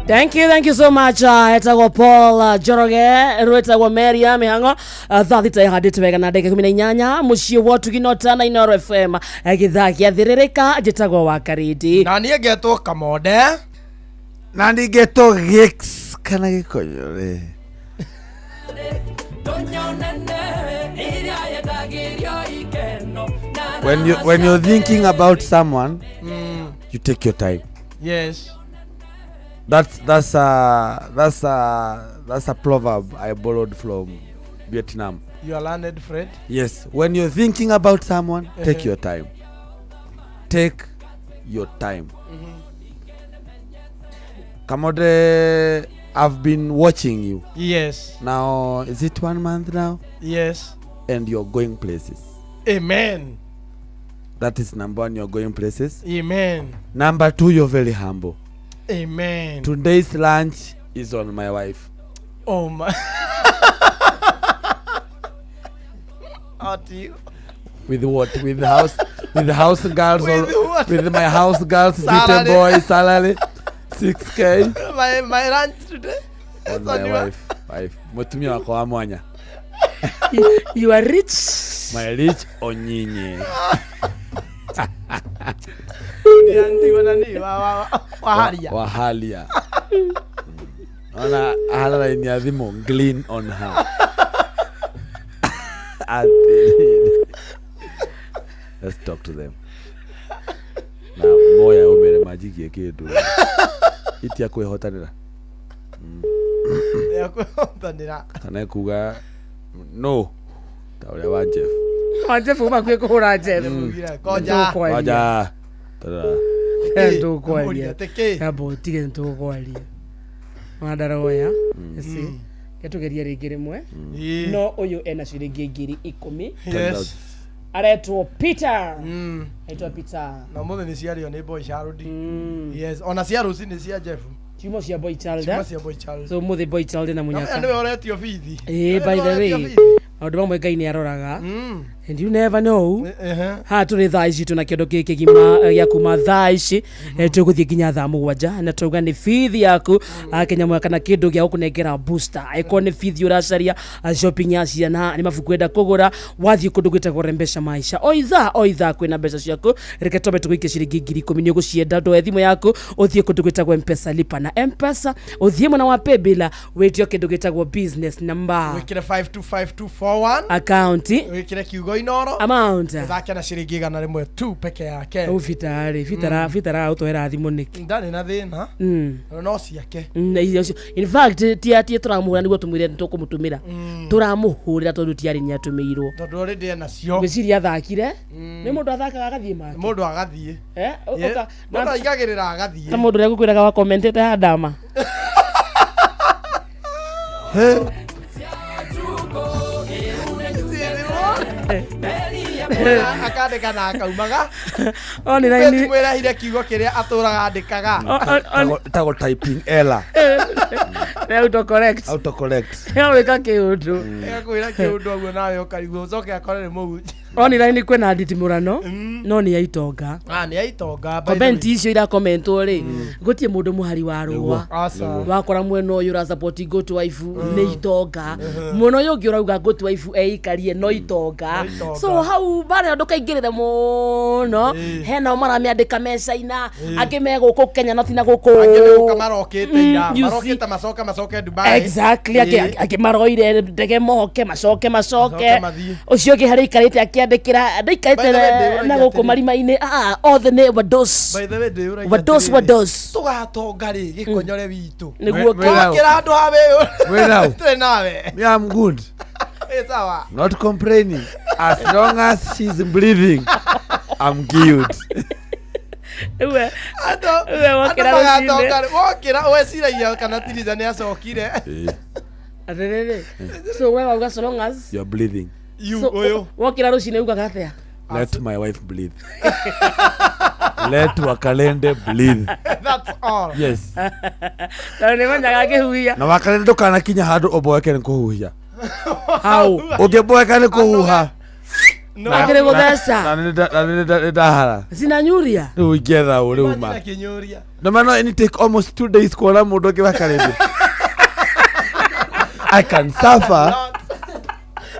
Thank you so much. Etagwo Paul Joroge, rwetagwo Meri ya Mĩhang'o. Thathita ihandĩte wega na ndagĩka 18 mũciĩ wa Tugino na Inooro FM. Gĩthaa gĩa thĩrĩrĩka njĩtagwo wa Karidi. Na niĩ ngetwo Kamode. Na niĩ ngetwo Gix kana Gĩkũyũ. When you're thinking about someone, you take your time. Yes. That's a proverb I borrowed from Vietnam. You are learned, Fred? Yes. When you're thinking about someone, take your time. Take your time. Kamode, I've been watching you. Yes. Now, is it 1 month now? Yes. And you're going places. Amen. That is number 1, you're going places. Amen. Number 2, you're very humble. Amen. Today's lunch is on my wife. Oh my. Out to you. With what? With the house girls with or what? with my house girls, little boy salary 6K. My lunch today. On my wife. Mutumia wako wa mwanya. You are rich. My rich onyinyi. Ndianti wanani wahalia. Wahalia. Ona hala ni adhimo glean on her. Let's talk to them. Na moya umere majiki ekedu. Iti akwe hotanira. Yakwe hotanira. Kana kuga no. Tawle wa Jeff. Jeff uma kwe kuhura Jeff. Koja. Koja. Tada. Ndo kwalia. Kabo tige ndo kwalia. Madara oya. Esi. Ketugeria ringi rimwe. No uyu ena ciringi ngiri 10. Yes. Aretwo Peter. Aitwa Peter. Na mothe ni ciario ni Boy Child. Yes, ona cia ruci ni cia Jeff. Chimo cia Boy Child. Chimo cia Boy Child. So mothe Boy Child na munyaka. Ndio oretio bithi. By the way. Maundu mamwe Ngai ni aroraga. And you never know. Ha turi thaa ici tuna kĩndũ gĩkĩ gima gĩa kuma thaa ici tũgũthiĩ nginya thaa 7 na tũga nĩ bithi yaku Kenya kana kĩndũ gĩa gũkũnengera booster ĩko nĩ bithi ũracaria shopping ya ciana nĩ mabuku enda kũgũra wathiĩ kũndũ gwĩtagwo Rembesha Maisha o ithaa kwĩna mbeca ciaku reke tũbe tũgũikie ciringi 10,000 nĩ ũgũcienda ndũe thimũ yaku ũthiĩ kũndũ gwĩtagwo M-Pesa lipa na M-Pesa ũthiĩ mwena wa Paybill wĩtio kĩndũ gwĩtagwo business number wĩkĩre 525241 account wĩkĩre kiugo inoro amount thake na ciringi 100 tu peke yake fitara utwera thimu niki ndani na thina no ciake in fact ti turamuhura niguo tumwire tukumutumira turamuhurira tondu tiari ni atumirwo tondu already ena cio gwiciria athakire ni mundu athakaga agathie make mundu agathie oka mundu aigagirira agathie ta mundu rekukwiraga wa comment ta Adama akandika na akaumaga oni na ni mwera hire kiugo kiria aturaga andikaga tago typing error autocorrect weka kiundu ekwira kiundu aguo nawe ukarigwo ucoke akorere muguji online kwena nditimurano no ni aitonga ni aitonga comment icio ira commentwo ri gutie mundu muhari wa ruwa wakora mwena uyu ra support go to wife ni itonga muno uyu ungi urauga go to wife eikarie no itonga so hau bare ndukaingirire muno hena maramiandika mecaina angi me guku Kenya no tina guku angi marokite ira marokite macoke Dubai exactly angi maroire ndege moke macoke ucio ki hari ikarite akiandikira ndaikarite na guku marima-ini othe ni wados by the way de wados tugatonga ri gikonyore witu niguo kira andu habe we nawe me I'm good sawa not complaining as long as she's breathing I'm good Uwe wakira weciragia kana tiriza ni acokire atherere so wewe uga so long as you're breathing you wakira rucine ugaga atia let my wife breathe let Wakalende breathe that's all yes ni manyaga kihuia na Wakalende ndukana kinya handu oboeke ni kuhuhia how ungeboeka ni kuhuha no kire guthesa na ndahara sinanyuria riu ingetha uri uma no man it take almost 2 days kuona mundu ungi Wakalende I can suffer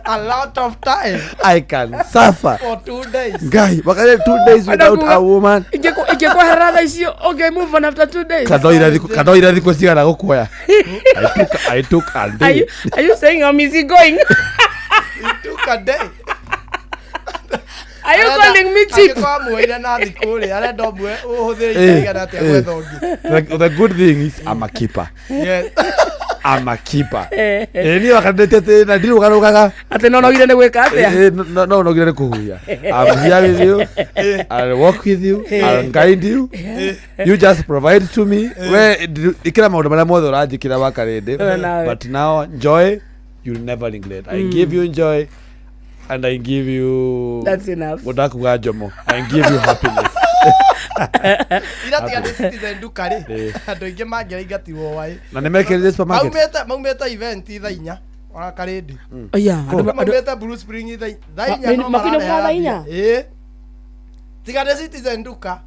a lot of time I can suffer for 2 days guy Wakalende 2 days without a woman ingekuwa harada icio okay move on after 2 days kadoira thiko cigana gukuoya I took a day are you saying I'm easy going you took a day are you calling me cheap kwa muira na thikuri arenda mwe uhuthiri igana atia gwethongi the good thing is I'm a keeper yes I'm a keeper ni Wakalende na ndiru garugaga ate no nogire ni gwika atia no nogire ni kuhuya I'm here with you I'll walk with you I'll guide you you just provide to me we ikira maundu maria mothe uranjikira Wakalende but now joy you'll never regret I give you joy and I give you that's enough mudakuga jomo I give you happiness irati ati citizen dukari andu ingi mangira ingatirwo wai na nimekirire supermarket maumeta event thainya Wakalende aya maumeta Blue Spring thainya no marara tigane citizen duka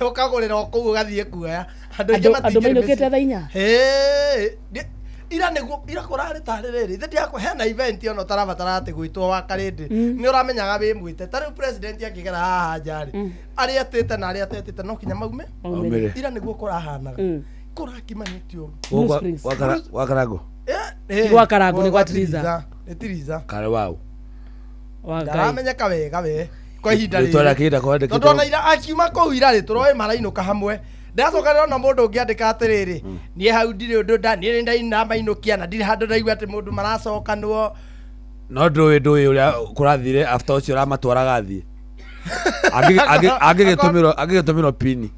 ukagurira kuu gathie kuoya andu mainukite thainya ira korare tarerere ite yako hena event ono tarabatara ate gwitwo wa karindi ni uramenyaga wi mwite tari president akigera haha jari ari atete na ari atete no kinya maume ira niguo kurahanaga kurakimanitio wakarago Kiwa karago ni gwatiriza etiriza kare wao ndaramenyeka wega we kwa ihinda riri tondona ira akiuma kou ira ri turoe marainũka hamwe ndacoka rĩona mũndũ ũngĩandĩka atĩrĩrĩ niĩ hau ndirĩ ũndũ niĩ nĩ ndamainũkia na ndirĩ handũ ndaigua atĩ mũndũ maracokanwo no ndũĩ ũrĩa kũrathire after ũcio ũramatwaraga thiĩ angĩgĩtũmĩrwo pini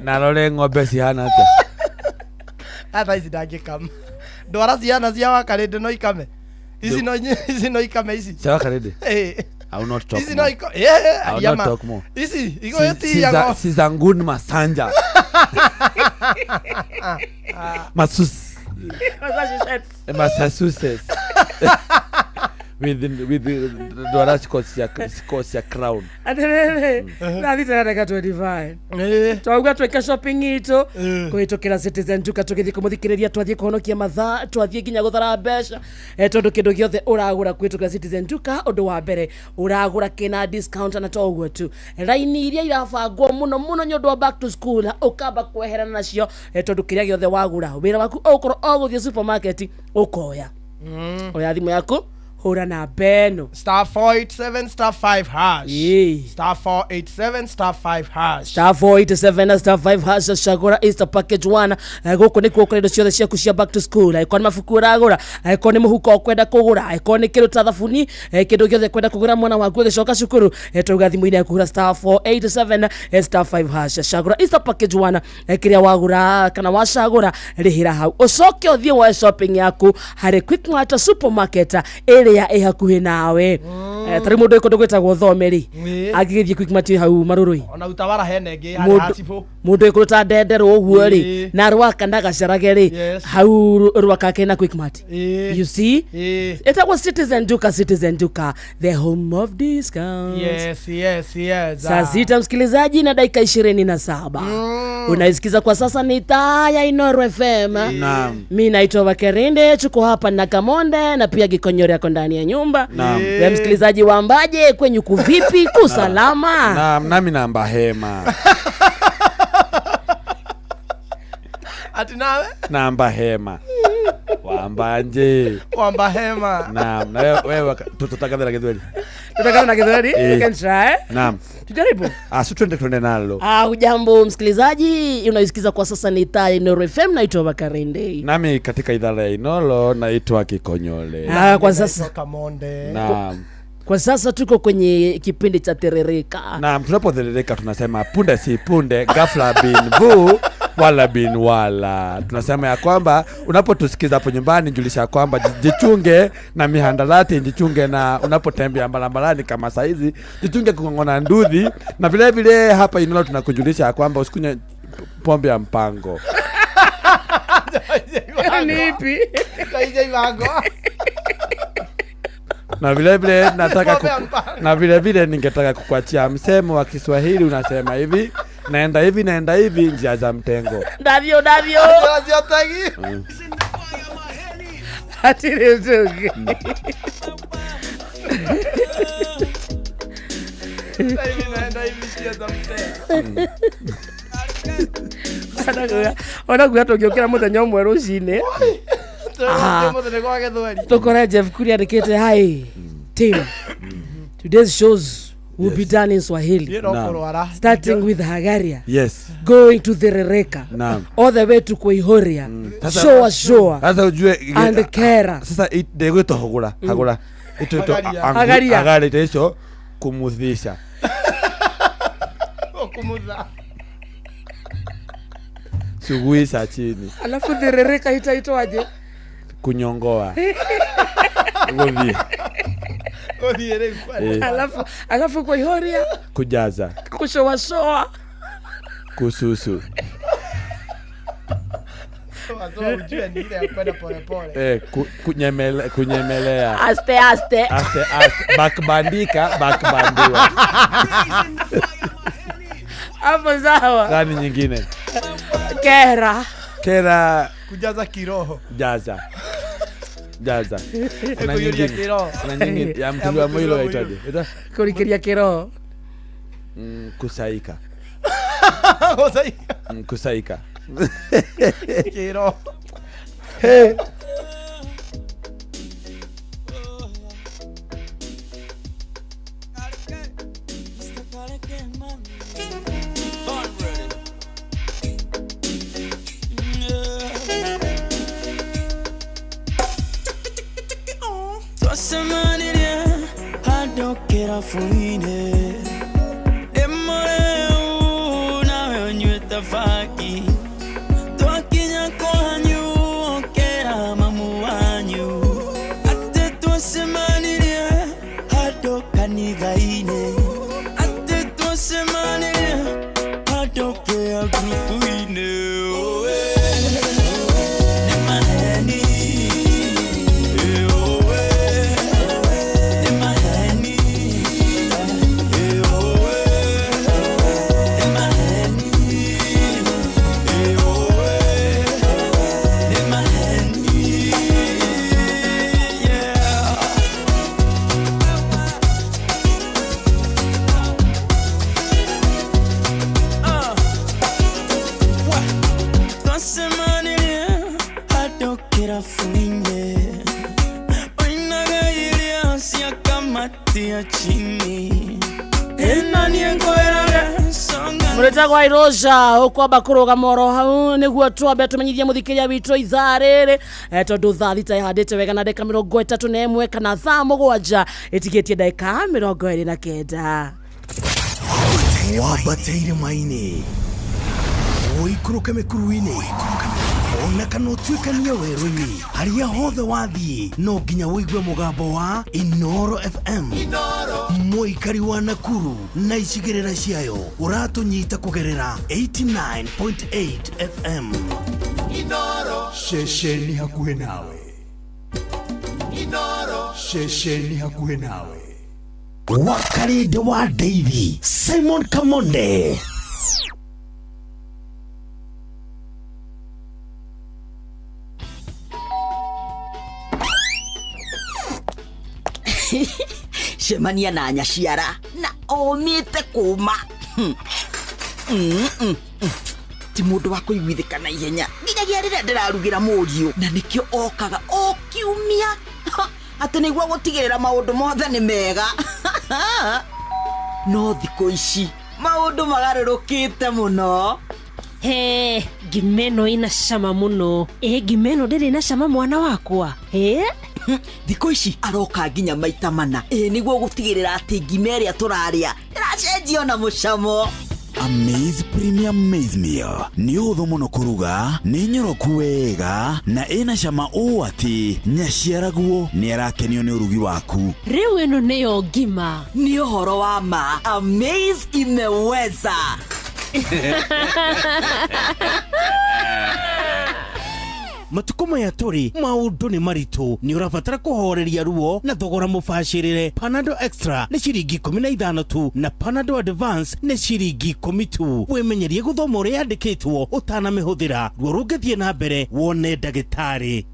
na rore ng'ombe cihana atĩa ata ici ndangĩkama ndwara ciana cia wakarĩndĩ no ikame ici no ikame ici cia wakarĩndĩ I will not talk more. I will not talk more. She's a good masanja. Massachusetts. with the Scotia crown. Na thita ndaka 25. Twauga tweka shopping ito kwitokera Citizen Duka tugithi kumuthikiriria twathie kuhonokia mathaa twathie nginya guthara mbeca tondu kindu giothe uragura kwitokera Citizen Duka undu wa mbere uragura kina discount na toguo tu line iria irabangwo muno nyondu wa back to school ukamba kweherana nacio tondu kiria giothe wagura wira waku ukorwo oguthie supermarket ukoya oya thimu yaku hura na beno star 487 star 5 hash star 487 star 5 hash star 487 na star 5 hash shagora Easter package 1 guku ni kuo kwedo ciothe ciaku cia back to school aiko ni mafuku uragura aiko ni muhuko kwenda kugura aiko ni kiru ta thabuni kindu giothe kwenda kugura mwana waku gicoka cukuru tuga thimu-ini yaku hura star 487 star 5 hash shagora Easter package 1 kiria wagura kana washagura rihira hau ucoke uthie wa shopping yaku hari Quickmart supermarket ya hakuhi nawe tari mundu ikondo gwetagwo thomeri agigithie Quickmart hau marurui ona utawara henenge hari hasifu mundu ikondo ta ndendero uguo ri na rwaka ndagacerage ri hau rwaka kena Quickmart you see etagwo Citizen Duka the home of discount yes saa sita msikilizaji na dakika 27 unaisikiza kwa sasa ni taa ya Inooro FM mimi naitwa Bakerinde tuko hapa na Kamonde na pia Gikonyore yako ndani ya nyumba wewe msikilizaji waambaje kwenye kuvipi kusalama nami namba hema ati nawe namba hema wambanje wamba hema na wewe tutakadhara githweli can try tujaribu twende nalo hujambo msikilizaji unaisikiza kwa sasa ni taa ya Inooro FM naitwa Bakarinde nami katika idara ya Inooro naitwa Kikonyole kwa sasa Kamonde kwa sasa tuko kwenye kipindi cha terereka tunapotherereka tunasema punde si punde ghafla bin vu wala bin wala tunasema ya kwamba unapotusikiza hapo nyumbani julisha kwamba jichunge na mihandarati jichunge na unapotembea barabarani kama saizi jichunge kungongona ndudhi na vile vile hapa Inooro tunakujulisha ya kwamba usikunywe pombe ya mpango ni ipi kaije ivango na vile vile na vile vile ningetaka kukuachia msemo wa Kiswahili unasema hivi naenda hivi njia za mtengo davyo tagi atire mtungi naenda hivi njia za mtengo ona guato giokira muthenya umwe rucine tukore Jeff Kuria andikite hi team today's shows will be done in Swahili starting with Hagaria going to the Rereka all the way to Koihoria showa sasa ujue and Kera sasa ndegwito hagura ito Hagaria ito kumudhisha kumudha suguisa chini alafu the Rereka itaitwaje kunyongoa godhi alafu Koihoria kujaza kushowa kususu kunyemelea aste bakbandiwa hapo sawa gani nyingine Kera Kera kujaza kiroho. Jaza. Kujulia kiroho. Kuna nyingine ya mtu wa mwilo aitwaje? Kurikiria kiroho. Kusaika. Kusaika. Kusaika. Kiroho. Hey. Fuine demore una venyueta faki twakinya kwanyu okera mamu wanyu ate twasemanirie hado kanigaine ate twasemanirie hado ke agrupuine Mureta kwa Irosha ukwamba kuruga moro hau niguo twambe tumenyithie muthikiria witũ ithaa rĩrĩ tondu thaa thita ihandĩte wega na ndagĩka 31 kana thaa 7 ĩtigĩtie ndagĩka 29 wabateire maini oikuruke mĩkuru-inĩ ona kana ũtuĩkanie werũ-inĩ harĩa hothe wathiĩ no nginya wĩigue mũgambo wa Inoro FM mũikari wa Nakuru na icigĩrĩra ciayo ũratũnyita kũgerera 89.8 FM Inoro shesheni hakuhĩ nawe Inoro shesheni hakuhĩ nawe wakarĩnde wa Davy Simon Kamonde Shemania na nyaciara na omite kuma ti mundu wa kuiguithika na ihenya nginyagia rĩrĩa ndĩrarugira mũriũ na nikio okaga okiumia ati nĩguo gũtigĩrĩra maũndũ mothe nĩ mega no thikũ ici maũndũ magarũrũkĩte mũno. He, gimeno ina cama muno. Gimeno ndĩrĩ na cama mwana wakwa. Thikũ ici aroka nginya maita mana. Nĩguo gũtigĩrĩra atĩ ngima ĩrĩa tũrarĩa ĩracenjio na mũcamo. Amaze Premium Maize Meal nĩ ũhũthũ mũno kũruga, nĩ nyoroku wega na ĩna cama ũũ atĩ nyaciaraguo nĩ arakenio nĩ ũrugi waku. Rĩu ĩno nĩyo ngima. Nĩ ũhoro wa ma. Amaze imeweza. Matuko maya tũrĩ maũndũ nĩ maritũ nĩ ũrabatara kũhoreria ruo na thogora mũbacĩrĩre. Panadol Extra nĩ ciringi 15 tu na Panadol Advance nĩ ciringi 10 tu. Wĩmenyerie gũthoma ũrĩa yandĩkĩtwo ũtanamĩhũthĩra ruo rũngĩthiĩ na mbere wone ndagĩtarĩ.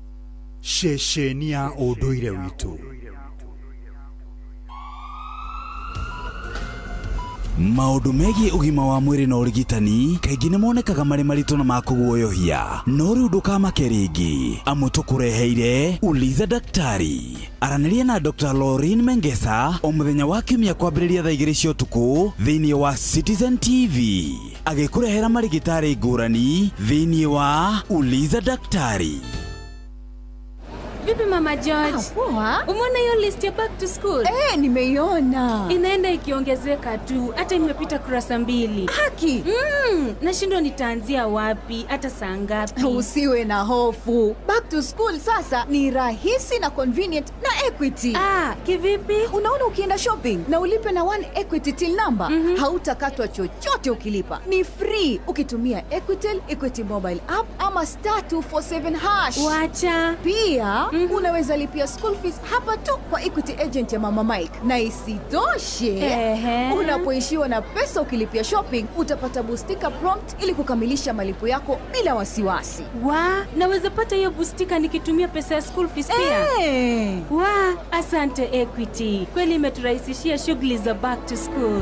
Ceceni ya ũndũire witũ. Maũndũ megiĩ ũgima wa mwĩrĩ na ũrigitani kaingĩ nĩ monekaga marĩ maritũ na ma kũguoyohia, no rĩu ndũkamake rĩngĩ amu tũkũreheire Uliza Daktari. Aranĩria na Dr. Lauren Mengesa o mũthenya wa kiumia kwambĩrĩria thaa 2 cia ũtukũ thĩinĩ wa Citizen TV, agĩkũrehera marigitari ngũrani thĩinĩ wa Uliza Daktari. Vipi Mama George? Poa. Umeona hiyo list ya back to school? Nimeiona. Inaenda ikiongezeka tu, hata imepita kurasa 2. Haki. Nashindwa nitaanzia wapi, hata saa ngapi? Usiwe na hofu. Back to school sasa ni rahisi na convenient na Equity. Kivipi? Unaona ukienda shopping na ulipe na 1 Equity till number, hautakatwa chochote ukilipa. Ni free ukitumia Equitel, Equity mobile app ama *247#. Wacha. Pia unaweza lipia school fees hapa tu kwa Equity Agent ya Mama Mike. Na isitoshe, unapoishiwa na pesa ukilipia shopping, utapata boostika prompt ili kukamilisha malipo yako bila wasiwasi. Naweza pata hiyo boostika nikitumia pesa ya school fees pia? Asante Equity. Kweli imeturahisishia shughuli za back to school.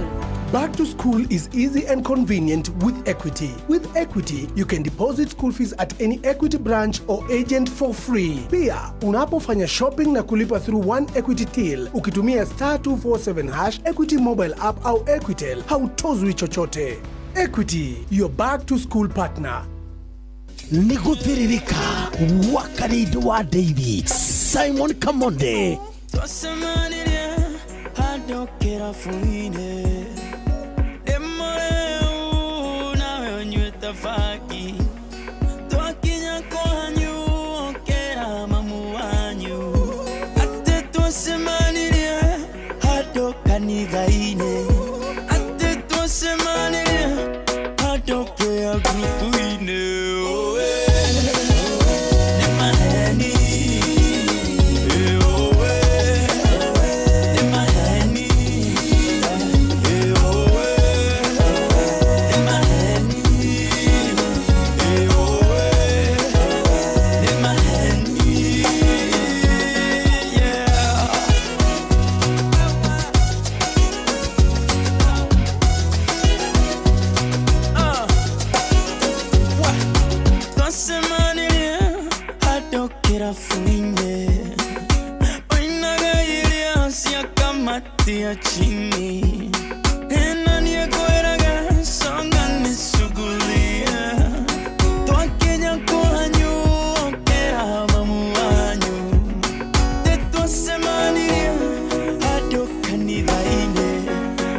Back to school is easy and convenient with Equity. With Equity, you can deposit school fees at any Equity branch or agent for free. Pia, unapofanya shopping na kulipa through one Equity till, ukitumia *247# Equity mobile app au Equitel, hautozwi chochote. Equity, your back to school partner. Niguthiririka wakarido wa Davy Simon Kamonde Twasemanire hadokera fuine Demoreu nawe onyweta faki Twakinya kwanyu okera mamu wanyu Ate twasemanire hadokanigaine Ate twasemanire hadokera grupuine chini Ena niye koeraga songa nisugulia Toa Kenya kuhanyu okera mamu wanyu Tetua semaniria hado kanidaine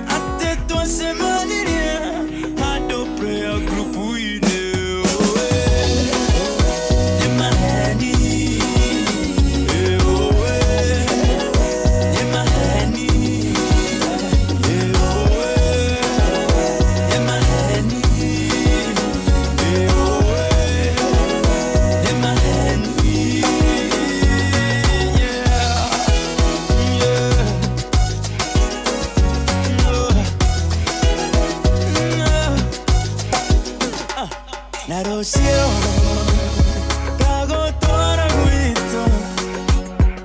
Atetua semaniria hado prayer grupu ine Narosio Kago tora guito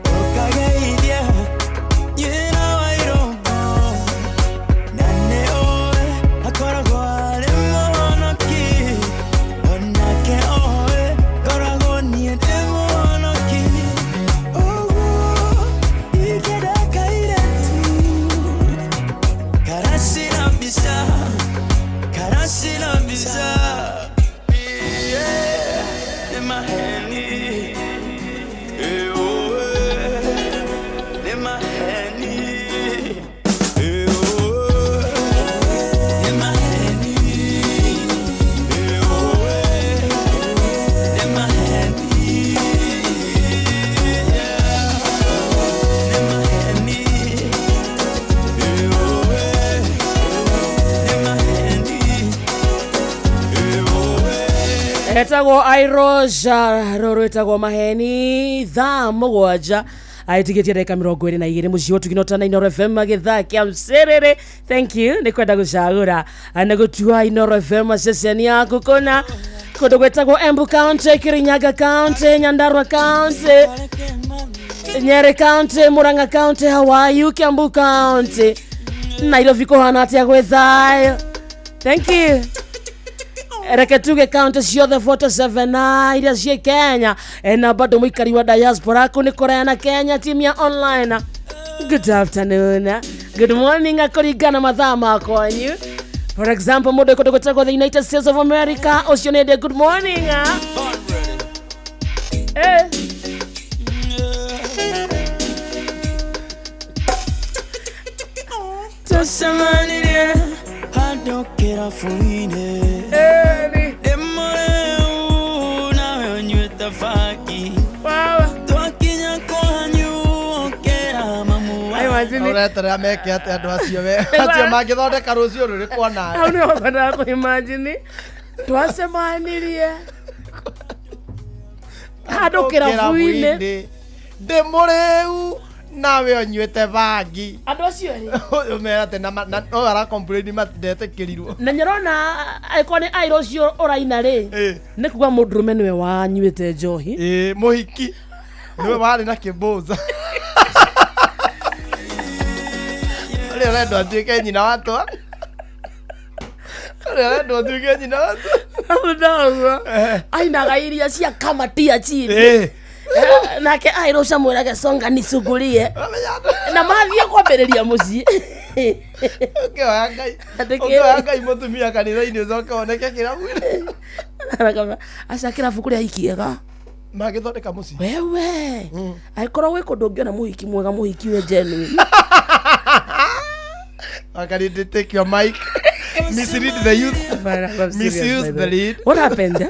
Okage idia Yena wairo Nane oe Akora goale mohonoki Onake oe Kora go niede mohonoki Ogo Ikeda kairetu Karasina bisa Karasina bisa Etagwo Airoja roro etagwo maheni thaa mugwanja aitigetie ndeka 22 muciĩ tukinotana Inoro FM agithaa kia mserere. Thank you ni kwenda gucagura na gutua Inoro FM session yaku kona kundu gwetagwo Embu County, Kirinyaga County, Nyandarua County, Nyeri County, Murang'a County, Hawaii, Kiambu County, Nairobi kuhana atia gwethayo. Thank you. Reketuge county ciothe 47 iria cie Kenya na bado muikari wa diaspora kuni Korea na Kenya team ya online. Good afternoon, good morning akorigana mathaa makwanyu. For example, mudo kutogotako the United States of America ocionede good morning. Tosamaniria hadokera fuine Demoreu nawe onyweta faki Twakinya kwanyu okera mamu wanyu Uretera meke ati andu acio we acio mangithondeka rucio ruri kwana au ni wakona ku imagine twasemanirie hadokera fuine ndimuriu nawe onyuite bangi andu acio ri umera te na no ara complain matete kirirwo na nyarona aikoni airo cio uraina ri ni kuga mundurume niwe wanyuite njohi muhiki niwe wari na kiboza ale rendo atuike nyina watu ale rendo atuike nyina watu ndawa ainaga iria cia kamatia chini nake airo camwirage songa nisugurie na mathie kwambiriria mucii okeoya ngai mutumia kanitha-ini ucoke woneke kirabu-ini aca kirabu kuria ikiega magithondeka mucii wewe aikorwo gwi kundu ungiona muhiki mwega muhiki we genuine Akari take your mic mislead the youth misuse the lead what happened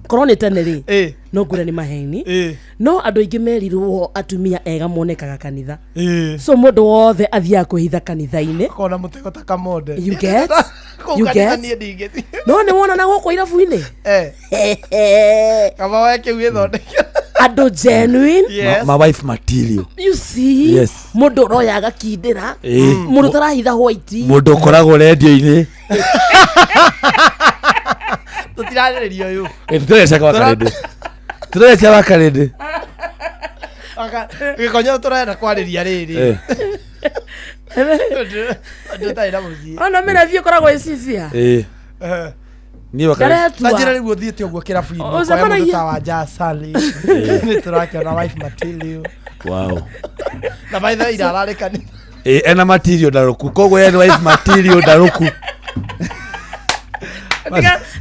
korone teneri no ngure ni maheni no andu aingi merirwo atumia ega monekaga kanitha so mundu wothe athia kuhitha kanitha-ini kona mutego ta kamode you get no ni wona na guko irabu-ini kama wake withondeke andu genuine my wife material you see yes mundu royaga kindira mundu tarahitha white mundu koragwo radio-ini tutirarerio uyu turecia wakarindi gikonyo turenda kwariria riri ndutaira muthii ona mena thio koragwo icisia ni wakarindi najira riguo thiete uguo kirabu-ini kwa mundu ta wa Jasali ni turakiona wife material wow na baitha ira ararekani ena material daruku koguo ena wife material daruku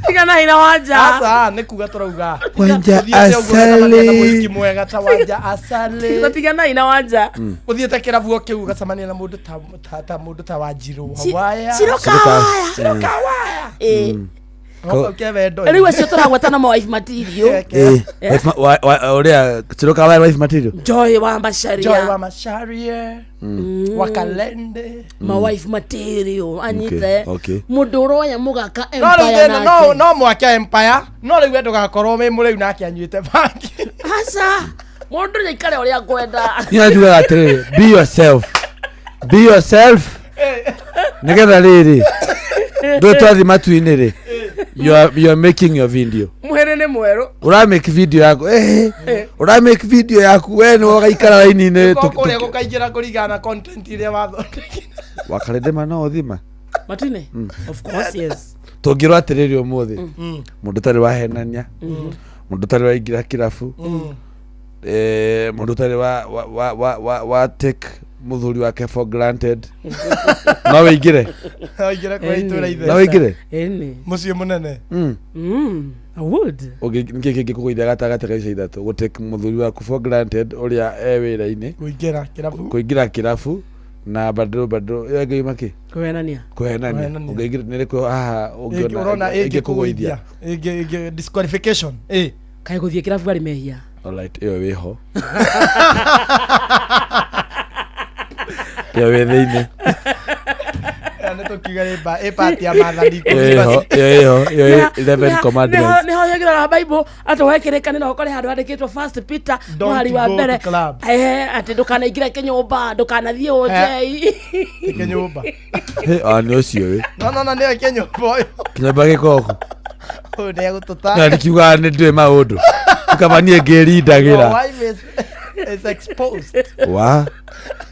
tiga na ina wanja sasa ni kuga turauga wanja asali mwega ta wanja asali tiga na ina wanja uthiete kirabu kiu gacamania na mundu ta Wanjiru Hawaya Chirokawaya riu acio turagwetana ma wife material uria Chirokawaya wife material Joy wa Macharia Wakalende ma wife material anyite mundu uroya mugaka empire nake no mwake empire no riu endu gakorwo me muriu nake anyuite bangi aca mundu nyaikare uria ngwenda nyajuga atiri be yourself nigetha riri ndutwathi matu-ini ri you are making your video mwere ni mweru ura make video yaku ura make video yaku we ni wogaikara raini-ini tukuria gukaingira kurigana content iria wathondekire wakarende mana uthima matine of course yes tungirwo atiriri umuthi mundu tari wahenania mundu tari waingira kirabu mundu tari wa take muthuri wake for granted no wingire kwa itura ithe no wingire mucio munene I would niki kuguithia gatagati ka ica ithatu gutake muthuri waku for granted uria wira-ini kuingira kirabu na bado yage maki kuhenania ungeingire niriko ungiona ingikuguithia disqualification kai guthie kirabu bari mehia alright iyo wiho ya wethine ane tukiga party ya mathani yo 11 commandments ni ho yagira Bible atowekireka ni ukore handu handikitwo first Peter mwari wa mbere ati ndukanaingira kinyumba ndukanathie ojei kinyumba ni ucio we no ni kinyumba uyu kinyumba gikoko ode gututa na ndikiuga ni ndwe maundu tukabanie ngirindagira is exposed wa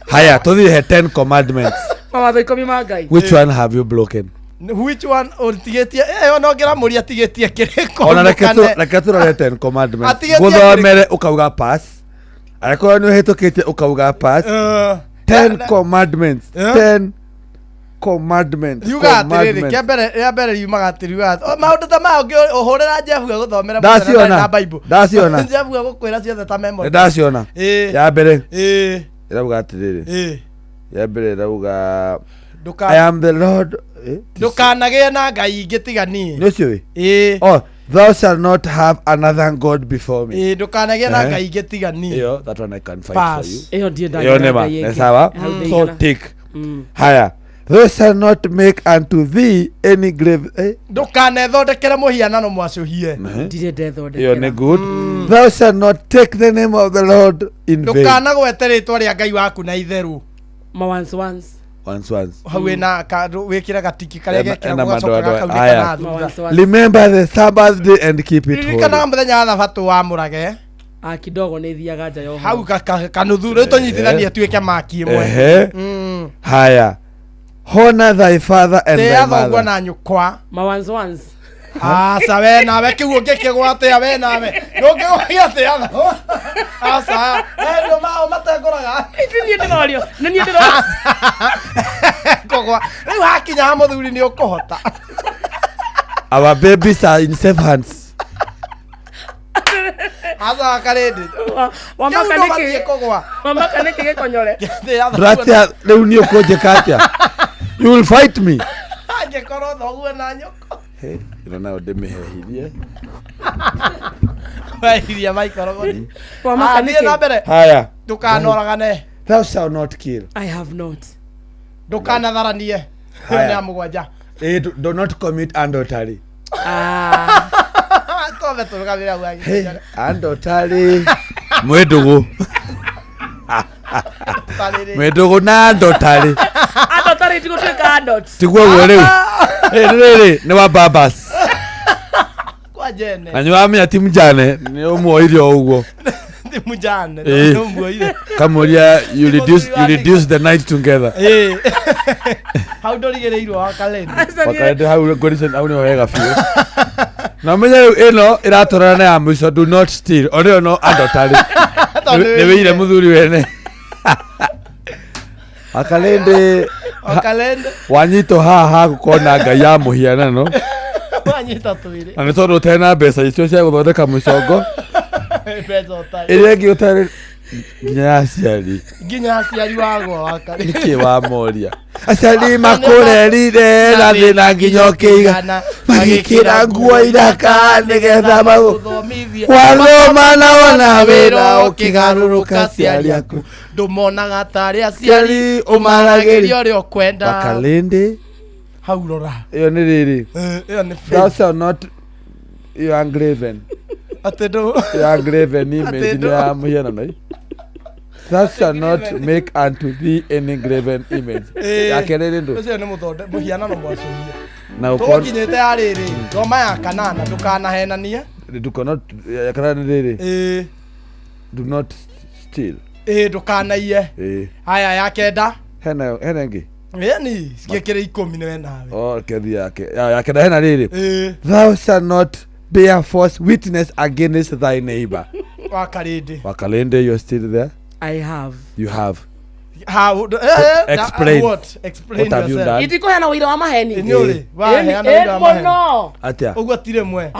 haya tuthie 10 commandments mawatho ikomi ma Ngai which one have you broken which one ortigetie no ngira muri atigetie kiriko ona reke turore 10 commandments guthomere ukauga pass ariko ni uhitukitie ukauga pass 10 commandments 10 commandments yuga atiriri kia mbere yumaga atiriuga maundu ta mao uhurira Jeff guthomera na Bible ndaciona Jeff gukwira ciothe ta memory ndaciona ya mbere irauga atiriri ya mbere irauga I am the Lord ndukanagire na ngai ingi tigani nicio oh thou shalt not have another god before me ndukanagire na ngai ingi tigani iyo that one I can fight for you iyo ndio ndani sawa so take haya thou shalt not make unto thee any grave ndukanethondekere muhianano mwacuhie ndire ndethondekera iyo ni good thou shalt not take the name of the Lord in vain. Ndukana gweteretwa ria Ngai waku na itheru. once Hawe na wekira gatiki kare gekira gugacoka gakaunĩka na thutha. Remember the Sabbath day and keep it holy. Kana muthenya wa thabatũ wa mũrage. Kidogo nĩ thiaga nja yo. Hau kanuthu rĩu tũnyitithanie tuĩke maki ĩmwe. Haya. Honor thy father and thy mother. Na nyukwa. once. Sawe nawe kiugo gĩkĩgwate we nawe. Ndũngĩgwagia atĩa. Asa. Ndio matekoraga. Nĩ ndĩrorio. Nĩ niĩ ndĩrorio. Kogwa. Rĩu hakinya ha mũthuri nĩ ũkũhota. Our babies are in safe hands. Asa karedi. Mama kaniki gekonyore. Bratia leo ni ukojeka atia. You will fight me. Angekoro thoguo na nyoko. Hey, ina nao ndemehehirie. Wahiria maikorogoni. Mama kaniki na mbere. Haya. Ndukanoragane. Thou shalt not kill. I have not. Ndukanatharanie. Nĩ amũgwanja. Do not commit adultery. Tove turugamira gwa. Hey, adultery. Mwedugu. Mwedugu na adultery. Adultery tiko tweka adult. Tiguo rĩu. Rĩrĩ nĩ wa babas. Kwa jene. Na nyuamenya ti mjane nĩ ũmuoire ũguo. Ti mjane nĩ ũmuoire. Kamuria you reduce the night together. How do you get wa kalenda? Wakalende hau condition au ni wega biũ. Na menya ĩno ĩratwarana na ya mũico do not steal. Orio no adultery. Nĩ wĩire mũthuri wene. Wakalende wanyito haha gũkona Ngai ya mũhianano. Wanyita tuire. Na nĩ tondũ tena mbeca icio cia gũthondeka mũcongo. Ĩrĩa ĩngĩ ũtarĩ nginya aciari wagwo wakari. Nĩkĩ wa moria aciari makũrerire na thĩna nginya ũkĩigana magĩkĩra nguo iraka nĩgetha wathoma na wona wĩra ũkĩgarũrũka aciari aku ndũmonaga tarĩ aciari ũmaragĩria ũrĩa ũkwenda. Wakalende hau rora ĩyo nĩ rĩrĩ ĩyo nĩ thou shalt not you are graven you are graven image ya mũhianano. Thou shalt not make unto thee any graven image. Yakerere ndo. Ucio nĩ mũthonde mũhianano mwacũhie. Na uko kinyete arĩrĩ Roma ya kanana ndũkanahenania. Do not yakarana rĩrĩ. Do not steal. Ndũkanaiye. Haya ya kenda. Hena ngĩ. Yani sikekere 10 nĩ nawe. Kethi yake. Ya kenda hena rĩrĩ. Thou shalt not bear false witness against thy neighbor. Wakalende you're still there? I have. You have. How? Explain. What? Explain what have you done? Itiko yana wira wa maheni. Niole. Yana wira wa maheni. Atia. Ugwa tire mwe.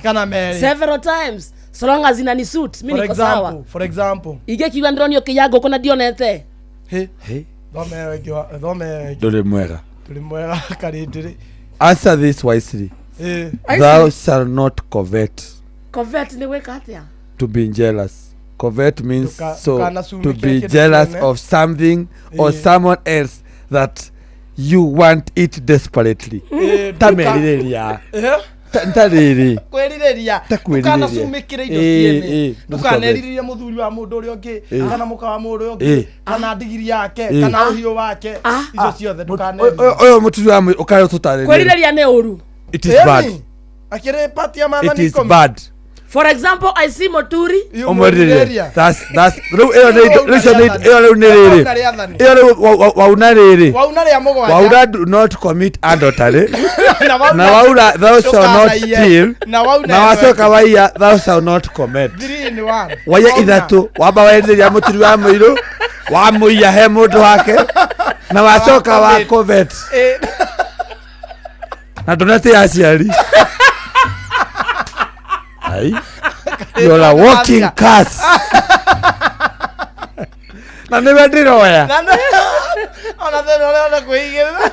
Kana mere. Several times. So long as in any suit. Mimi niko sawa. For example. Ige kiwa ndronio kiyago kuna dionete. He. Dome. Dole mwega. Dole mwega karindire. Answer this wisely. Thou shalt not covet. Covet ni weka atia. To be jealous. Covet means to be jealous of something or someone else that you want it desperately. Tameriria. Ntariri. Kwerireria. Ukana sumikire indo ciene. Ukaneriria muthuri wa mundu uri ungi kana muka wa mundu ungi kana ndigiri yake kana uhiyo wake izo ciothe ndukaneriria. Oyo muthuri wa ukayo tutare. Kwerireria ne uru. It is bad. Akire pati ya mama niko. It is bad. For example, I see Moturi. That's Waura do not commit adultery. Na waura thou shalt not steal. Na wacoka waiya thou shalt not commit. Waya ithatu wamba wenderia muturi wa muiru wa muiya he mundu wake na wacoka wa covet. Na donate aciari. You're a walking curse. Na nĩwe ndĩroya. Ona thĩna kwĩigĩrĩra.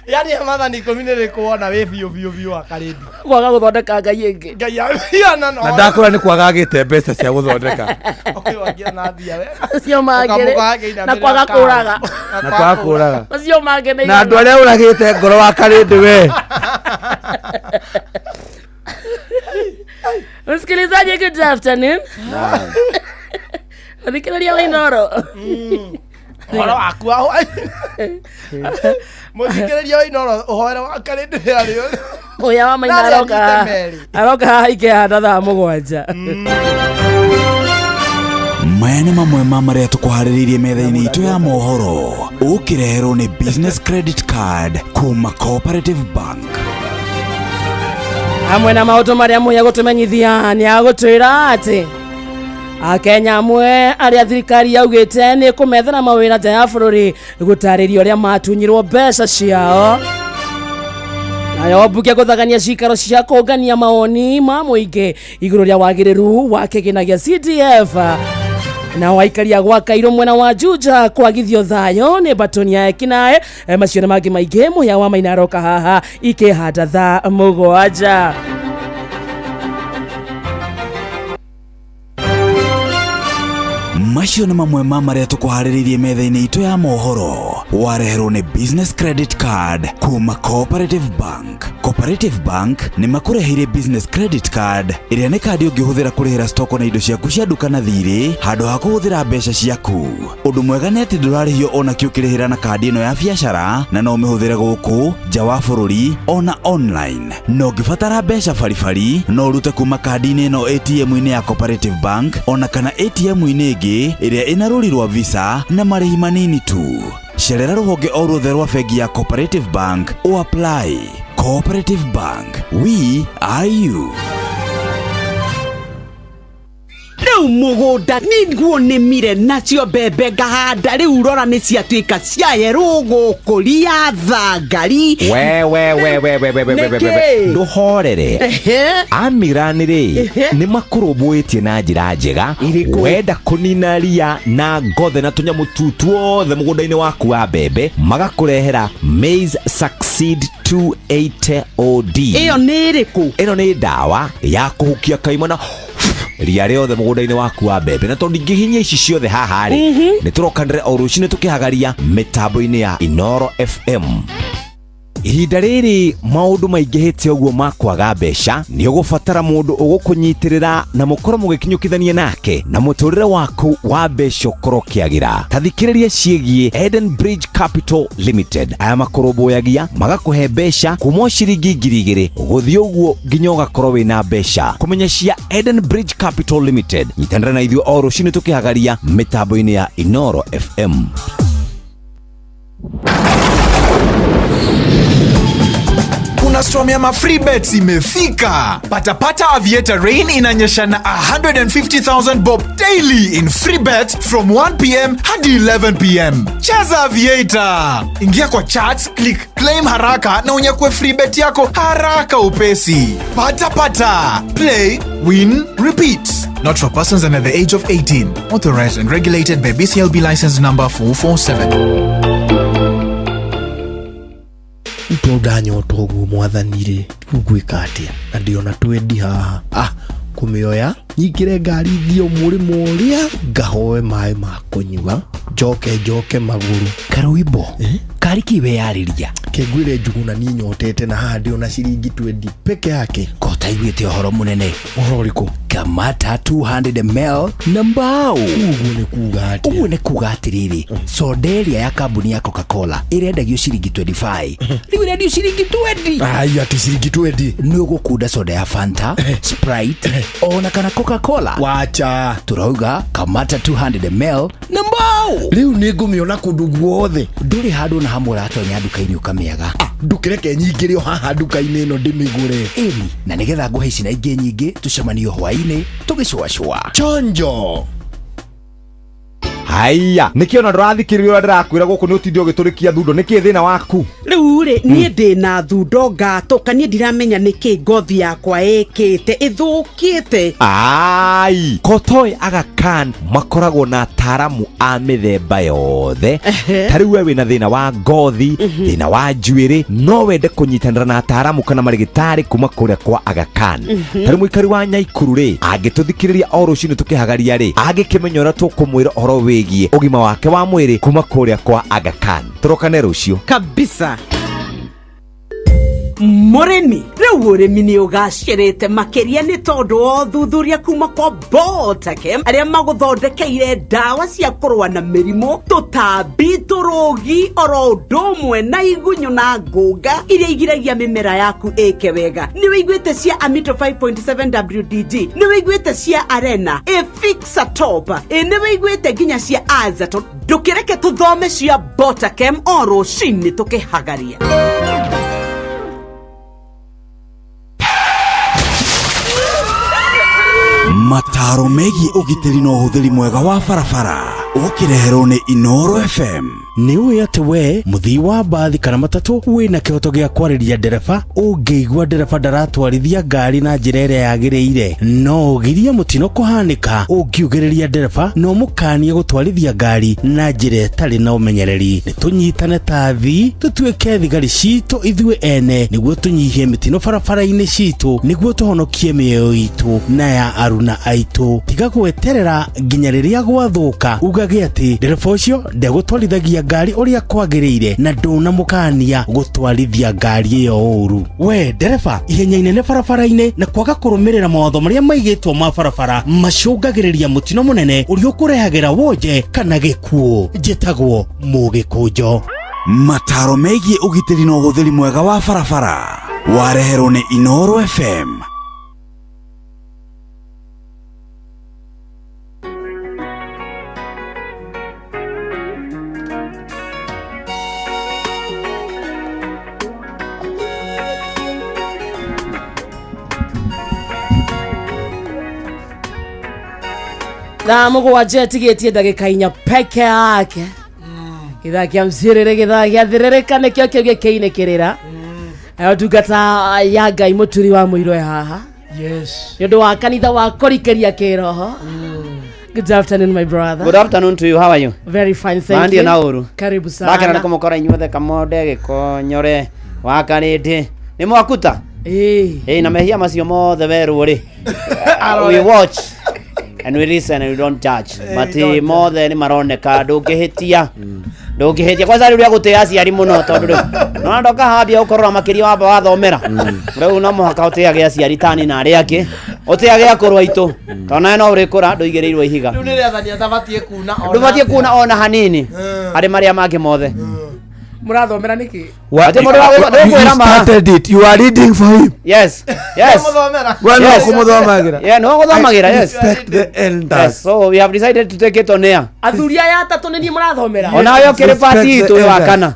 Yani amatha ni community kuona we biũ akarindi. Kwaga gũthondeka ngai ĩngĩ. Ngai yana no. Na ndakora nĩ kwagagĩte mbeca cia gũthondeka. Okay wagia na thia we. Cio mangĩrĩ. Na kwaga kũraga. Na kwaga kũraga. Cio mangĩrĩ. Na andũ arĩa ũragĩte ngoro wa karĩndĩ we. Msikilizaji, good afternoon. Adikiraria Wainoro. Hora waku aho. Muthikiriria Wainoro uhora wakarinde ario. Oya wa Maina aroka ike handa thaa 7. Maya nĩ mamwe ma marĩa tũkũharĩrĩirie metha-inĩ itũ ya mohoro. Ũkĩreherwo nĩ business credit card kuma Cooperative Bank. Hamwe na maũndũ marĩa mũya gũtũmenyithia nĩ agũtwĩra atĩ Akenya amwe arĩa thirikari yaugĩte nĩ kũmethana mawĩra nja ya bũrũri gũtarĩria ũrĩa matunyirwo mbeca ciao. Nayo mbunge gũthagania cikaro cia kũngania maoni ma mũingĩ igũrũ rĩa wagĩrĩru wa kĩgĩna gĩa CDF. Na waikaria gwa Kairũ mwena wa Juja kwagithio thayo nĩ batoni ya ekinae macio nĩ mangĩ maingĩ mũya wa Maina aroka haha ikĩhanda thaa 7. Macio nĩ mamwe ma marĩa tũkũharĩrĩirie metha-inĩ itũ ya mohoro. Wareherwo nĩ business credit card kuma Cooperative Bank. Cooperative Bank nĩ makũreheire business credit card ĩrĩa nĩ kandi ũngĩhũthĩra kũrĩhĩra stoko na indo ciaku cia nduka na thirĩ handũ ha kũhũthĩra mbeca ciaku. Ũndũ mwega nĩ atĩ ndũrarĩhio ona kĩ ũkĩrĩhĩra na kandi ĩno ya biacara, na no ũmĩhũthĩre gũkũ nja wa bũrũri ona online. No ũngĩbatara mbeca baribari no ũrute kuma kandi-inĩ ĩno ATM-inĩ ya Cooperative Bank ona kana ATM-inĩ ĩngĩ ĩrĩa ĩna rũri rwa Visa na marĩhi manini tu. Cerera rũhonge o ruothe rwa bengi ya Cooperative Bank o apply. Cooperative Bank, we are you. Riu mugunda niguo nimire nacio mbembe ngahanda riu rora ni ciatuika ciayeru gukuria thangari. we nduhorere Amirani ri ni makurubwitie na njira njega wenda kunina ria na ngothe na tunyamu tuothe mugunda-ini waku wa mbembe magakurehera Maize Succeed 280 OD. Iyo ni iriku? Ino ni dawa ya kuhukia kaimana ria riothe mugunda-ini waku wa mbembe, na tondu ingĩhinyia ici ciothe haha ri nĩ tũrokanire o rũcinĩ tũkĩhagaria mĩtambo-inĩ ya Inoro FM. Ihinda rĩrĩ maũndũ maingĩhĩte ũguo ma kwaga mbeca, nĩ ũgũbatara mũndũ ũgũkũnyitĩrĩra na mũkorwo mũgĩkinyũkithania nake na mũtũrĩre waku wa mbeca ũkorwo ũkĩagĩra. Tathikĩrĩria ciĩgiĩ Eden Bridge Capital Limited. Aya makũrũmbũyagia magakũhe mbeca kuma ciringi 2,000 gũthiĩ ũguo nginya ũgakorwo wĩna mbeca. Kũmenya cia Eden Bridge Capital Limited, nyitanĩra na ithuĩ o rũcinĩ tũkĩhagaria mĩtambo-inĩ ya Inoro FM. Kuna storm ya free bets imefika. Pata Aviator Rain inanyesha na 150,000 bob daily in free bets from 1 p.m. hadi 11 p.m. Cheza Aviator. Ingia kwa charts, click claim haraka na unyakue free bet yako haraka upesi. Pata. Play, win, repeat. Not for persons under the age of 18. Authorized and regulated by BCLB license number 447. Ndanyota ũguo mwathani-rĩ ngwĩka atĩa na ndiona twendi haha kũmĩoya nyingĩre ngari thio mũrĩmo ũrĩa ngahoe maĩ ma kũnyua njoke magũrũ Karũimbo kari kiwe yarĩria kĩngwĩre njuguna niĩ nyotete na haha ndiona ciringi 20 peke yake. Kota iguĩte ũhoro mũnene. Ũhoro ũrĩkũ? Kamata 200 ml na mbao. Ũguo nĩ kuga atĩrĩrĩ, soda ĩrĩa ya kambuni ya Coca-Cola ĩrendagio ciringi 25 rĩu ĩrendio ciringi 20. Ai ati ciringi 20 nĩ ũgũkunda soda ya Fanta, Sprite ona kana Coca-Cola. Wacha turauga Kamata 200 ml na mbao. Rĩu nĩ ngũmĩona kũndũ guothe. Ndũrĩ handũ na hamwe ratonya nduka-inĩ ũkamĩaga. Ndũkĩreke nyingĩre o haha nduka-inĩ ĩno ndĩmĩgũre. Ĩni na nĩgetha ngũhe ici na ingĩ nyingĩ tũcemanio hwaĩ-inĩ tũgĩcũacũa. Chonjo. Haya, nikiona ndũrathikĩrĩria ũrĩa ndĩrakwĩra gũkũ nĩ ũtinde ũgĩtũrĩkia thundo, nĩkĩ thĩna waku? Rĩu-rĩ niĩ ndĩna thundo ngatũka, niĩ ndiramenya nĩkĩ ngothi yakwa ĩkĩte ĩthũkĩte. Ai, Kotoi Aga Khan makoragwo na ataaramu a mĩthemba yothe. Ta rĩu we wĩna thĩna wa ngothi, thĩna wa njuĩrĩ, no wende kũnyitanĩra na ataaramu kana marĩgĩtarĩ kuma kũrĩa kwa Aga Khan. Ta rĩu mũikari wa Nyaikuru-rĩ, angĩtũthikĩrĩria o rũcinĩ tũkĩhagaria-rĩ, angĩkĩmenya ũrĩa tũkũmwĩra ũhoro wĩgiĩ ũgima wake wa mwĩrĩ kuma kũrĩa kwa Aga Khan. Tũrokane rũciũ kabisa. Murimi riu urimi ni ugacirite makiria ni tondu o thuthuria kuma kwa Botakem aria maguthondekeire dawa cia kurwa na mirimo tutambi turugi oro ndomwe na igunyu na ngunga iria igiragia mimera yaku eke wega. Ni wiguite cia Amito 5.7 WDG, ni wiguite cia Arena, Fixa Top, ni wiguite ginya cia Azaton. Ndukireke tuthome cia Botakem oro shini tukihagaria. Mataro megi ugitiri no huthiri mwega wa barabara ukireherwo ni Inoro FM. Ni uya we muthii wa bathi kana matatu wina kihoto gia kwariria ndereba ungeigua ndereba ndaratwarithia ngari na njira iria yagiriire no ugirie mutino kuhanika ungiugiriria ndereba no mukanie gutwarithia ngari na njira itari na umenyereri. Ni tunyitane tathi tutuike thigari citu ithue ene niguo tunyihie mitino barabara-ini citu niguo tuhonokie mioyo itu na ya aruna aitu. Tiga gweterera nginya riria gwathuka ugage ati ndereba ucio ndegutwarithagia ngari uria kwagiriire na nduna mukania gutwarithia ngari iyo uru. We ndereba ihenya inene barabara-ini na kwaga kurumirira mawatho maria maigitwo ma barabara macungagiriria mutino munene uria ukurehagira wonje kana gikuo. Njitagwo Mugikunjo. Mataro megie ugitiri no huthiri mwega wa barabara wareherwo ni Inoro FM. Na mugwanja tigetie ndagika inya peke yake githakia mcirire githakia thiririka nikio kio gikiinekirira tungata ya Ngai muturi wa muiro haha. Yes. Yondu wa kanitha wa korikeria kiroho. Good afternoon my brother. Good afternoon to you. How are you? Very fine, thank Mandi you. na uru. Karibu sana. Bakana kumukora inyuothe kamode gikonyore wakarite ni mwakuta na mehia macio mothe weru ri we watch and we listen and we don't judge but mothe ni maroneka ndungihitia kwanza riu gutia aciari muno tondu no ndoka hambia ukorora makiria wamba wathomera riu no muhaka utiage aciari tani na aria angi utiage akorwa itu tona no urikura nduigirirwo ihiga riu ni riathania tabatie kuna ona hanini ari maria mangi mothe murathomera niki you started it, you are reading for him. Yes Well, kumuthomagira no guthomagira yes respect the elders. Yes, so we have decided to take it on air. Athuria ya tatu ni murathomera ona yo kire party tu wa kana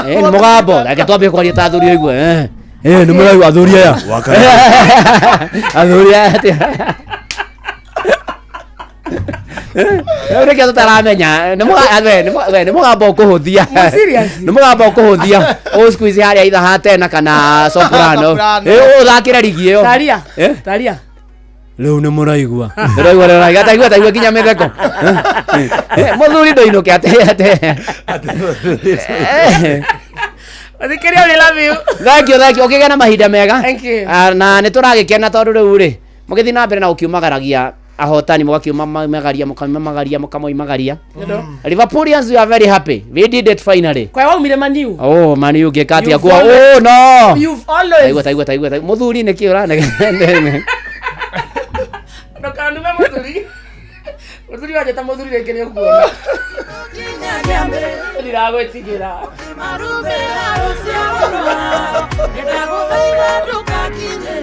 ni mugambo ake twambe kwaria ta athuria igwe ni muraigua athuria ya athuria Reke tutaramenya ni mugambo kuhuthia ni mugambo kuhuthia o squeeze haria itha hatena kana soprano uthakira rigi iyo taria leo ni muraigua taigua kinya metheko muthuri ndoinuke ate Adikeria we love you. Thank you ukigena na mahinda mega. Thank you. Na nituragikena tondu riu ri mugithi na mbere na ukiumagaragia ahotani mugakiumagaria mukamoimagaria Liverpoolians we are very happy, we did it finally. Kwa waumire maniu maniu gekatia kwa no you've always taigua muthuri ni kiura no kanu muthuri wajeta muthuri reke ni kuona ndiragwetigira marume harusia wana ndaguthaitha ndukakinyire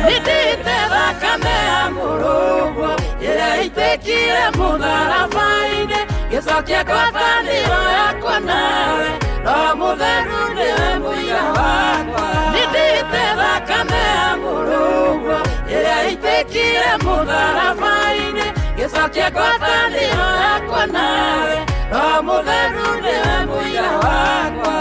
nitite thakame ya murugo ira itekire mutharabaine gicokia ngwataniro yakwa nawe no mutheru niwe muira wakwa nitite thakame ya murugo ira itekire mutharabaine gicokia ngwataniro yakwa nawe no mutheru niwe muira wakwa.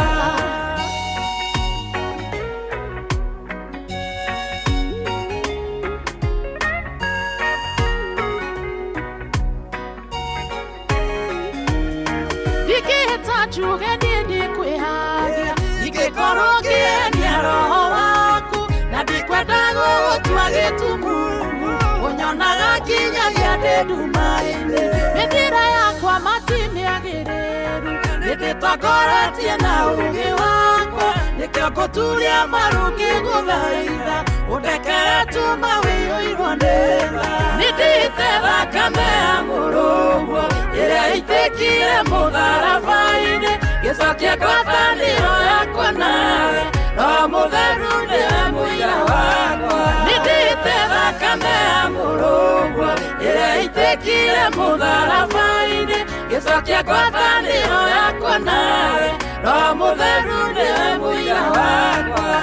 Chuge ndindi kwihagia igikorogea ni roho waku na ndikwenda gutwa gitumumu unyonaga kinyagia ndumaini ndira yakwa matini agiriru nditogoretie na urugi wakwa nikio Ndio kutulia maruki guthaitha Udekere tuma wiyo igondera Nidite thakame ya murugwo Ire itekire mutharabaine Gicokia ngwatanĩro yakwa nawe No mutheru niwe muira wakwa Nidite thakame ya murugwo Ire itekire mutharabaine Gicokia ngwatanĩro yakwa nawe No mutheru niwe muira wakwa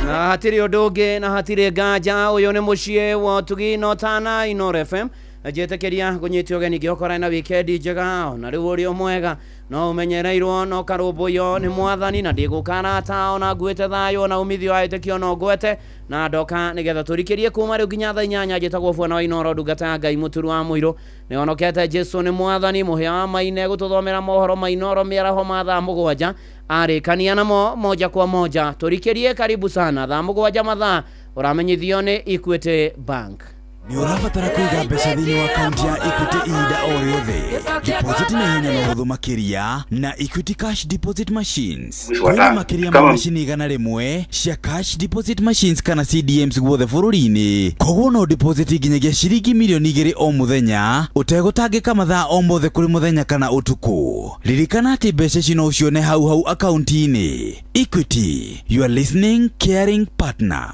Na hatiri odonge na hatiri gaja uyu ni mucie wa Tugino Tana Inoro FM jetekeria gunyitio geni giokora na weekend njega na riu uri mwega no umenyereirwo no karumbuyo ni mwathani na ndigukana ta ona ngwete thayo na umithio aitekio no ngwete na ndoka nigetha turikirie kuma riu nginya tha 8 jetagwo Bwana wa Inoro ndungata Ngai muturu wa muiro ni onokete Jesu ni mwathani muhia wa maine gututhomera mohoro ma Inoro miaraho ma tha 7 arikania namo moja kwa moja turikirie karibu sana tha 7 mathaa uramenyithio ni Equity Bank. Ni urabatara kuiga mbeca thini wa akaunti ya Equity ihinda o riothe. Deposit na ihenya na ũhũthũ makĩria na Equity Cash Deposit Machines. Kwĩna makĩria ma macini igana rĩmwe cia Cash Deposit Machines kana CDMs guothe bũrũri-inĩ. Koguo no deposit nginyagia ciringi milioni 2 o mũthenya ũtegũtangĩka mathaa o mothe kũrĩ mũthenya kana ũtukũ. Ririkana atĩ mbeca ici no ũcione hau akaunti-inĩ. Equity, you are listening caring partner.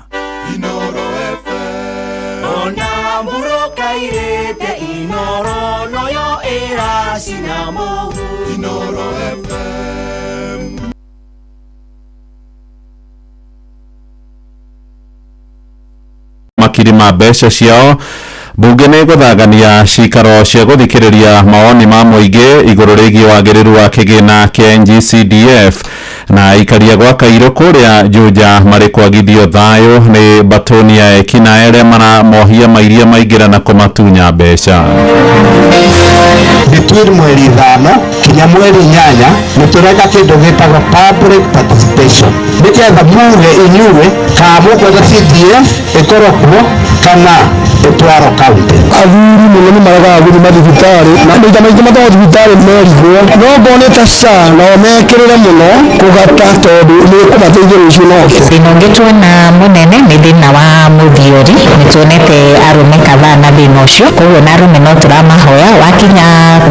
Inoro FM Ona mburoka irete Inoro noyo era sinamo Inoro FM Makiri ma mbeca ciao bunge nĩ gũthangania cikaro cia gũthikĩrĩria mawoni ma mũingĩ igũrũ rĩgiĩ wagĩrĩru wa kĩgĩna kĩa NG-CDF na ikaria gwa Kairũ kũrĩa Juja marĩ kwagithio thayũ nĩ batoni ya ekina arĩa maramohia mairia maingĩra na kũmatunya mbeca. Between mweri 5 kinya mweri 8 nĩtũreka kĩndũ gĩtagwo public participation nĩgetha muge inyuĩ kana mũkwenda CDF ĩkorwo kuo kana ĩtwarwo kaunti. Athuri mũno nĩ maragaga gũthiĩ mathibitarĩ na maita maingĩ matwarwo thibitarĩ merigwo no ngonete SHA nao mekĩrĩre mũno kũgata tondũ nĩ kũmateithia rũciũ noke. Thĩna ũngĩ tuona mũnene nĩ thĩna wa mũthiori nĩtuonete arũme kadhaa na thĩna ũcio koguo na arũme no tũramahoya wakinya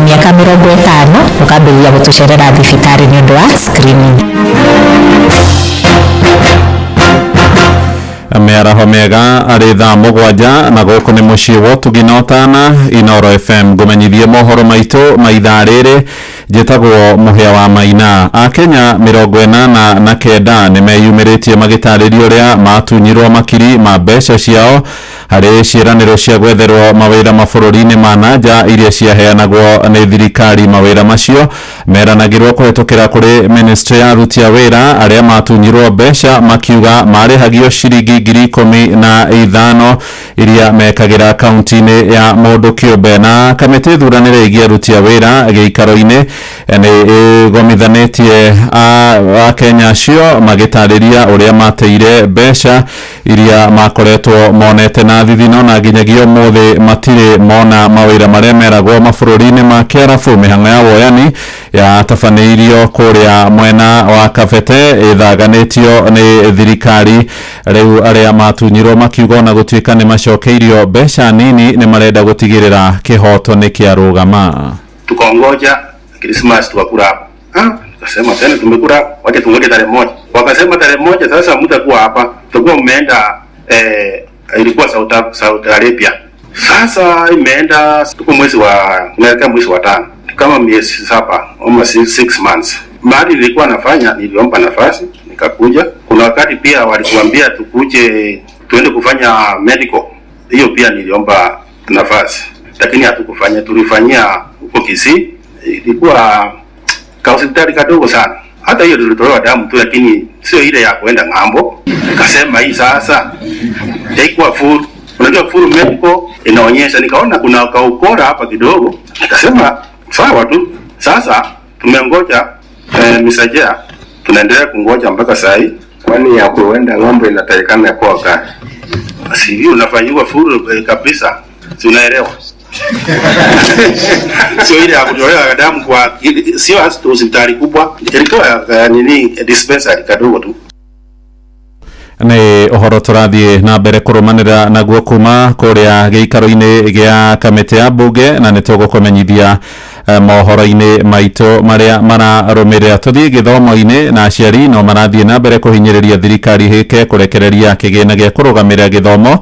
mĩaka 50 ũkambĩrĩria gũtũcerera thibitarĩ nĩ ũndũ wa screening. Mĩaraho mĩega arĩ thaa 7 na gũkũ nĩ mũciĩ wa Tugino Tana Inoro FM ngũmenyithie mohoro maitũ ma ithaa rĩrĩ njĩtagwo Mũhĩa wa Maina. Akenya 49 nĩ meyumĩrĩtie magĩtarĩria ũrĩa matunyirwo makiri ma mbeca ciao harĩ ciĩranĩro cia gwetherwo mawĩra mabũrũri-inĩ ma nanja iria ciaheanagwo nĩ thirikari. Mawĩra macio meranagĩrwo kũhetũkĩra kũrĩ ministry ya aruti a wĩra arĩa matunyirwo mbeca makiuga marĩhagio ciringi 15,000 iria mekagĩra akaunti-inĩ ya mũndũ kĩũmbe. Na kamĩtĩ thuranĩre ĩgiĩ aruti a wĩra gĩikaro-inĩ nĩ ĩgomithanĩtie Akenya acio magĩtarĩria ũrĩa mateire mbeca iria makoretwo monete na thithino na nginyagia ũmũthĩ matirĩ mona mawĩra marĩa meragwo mabũrũri-inĩ ma Kĩarabu. Mĩhang'o ya woyani yatabanĩirio kũrĩa mwena wa Kabete ĩthaganĩtio nĩ thirikari. Rĩu arĩa matunyirwo makiuga na gũtuĩka nĩ macokeirio mbeca nini nĩ marenda gũtigĩrĩra kĩhoto nĩ kĩarũgama. Tukongoja Christmas tukakula. Tukasema tena tumekula wacha tungoje tarehe 1. Wakasema tarehe 1 sasa mtakuwa hapa. Tutakuwa mmeenda ilikuwa Saudi Arabia. Sasa imeenda tuko mwezi wa 5 kama miezi 7 almost 6 months. Mahali nilikuwa nafanya niliomba nafasi nikakuja. Kuna wakati pia walituambia tukuje tuende kufanya medical. Hiyo pia niliomba nafasi. Lakini hatukufanya, tulifanyia huko Kisii. Ilikuwa hospitali kadogo sana. Hata hiyo tulitolewa damu tu lakini sio ile ya kuenda ng'ambo. Nikasema hii sasa haikuwa full. Unajua full medical inaonyesha, nikaona kuna kaukora hapa kidogo. Nikasema sawa tu. Sasa tumengoja Misajia tunaendelea kungoja mpaka saa hii, kwani ya kuenda ng'ombe inatakikana kwa gani? Sivyo unafanyiwa full kabisa. Tunaelewa. Sio ile ya kutolea damu kwa sio hospitali kubwa. Ilikuwa dispensary kadogo tu. Nĩ ũhoro tũrathiĩ na mbere kũrũmanĩra naguo kuma kũrĩa gĩikaro-inĩ gĩa kamĩtĩ ya mbunge, na nĩ tũgũkũmenyithia mohoro-inĩ maitũ marĩa mararũmĩrĩra. Tũthiĩ gĩthomo-inĩ, na aciari no marathiĩ na mbere kũhinyĩrĩria thirikari hĩke kũrekereria kĩgĩna gĩa kũrũgamĩrĩra gĩthomo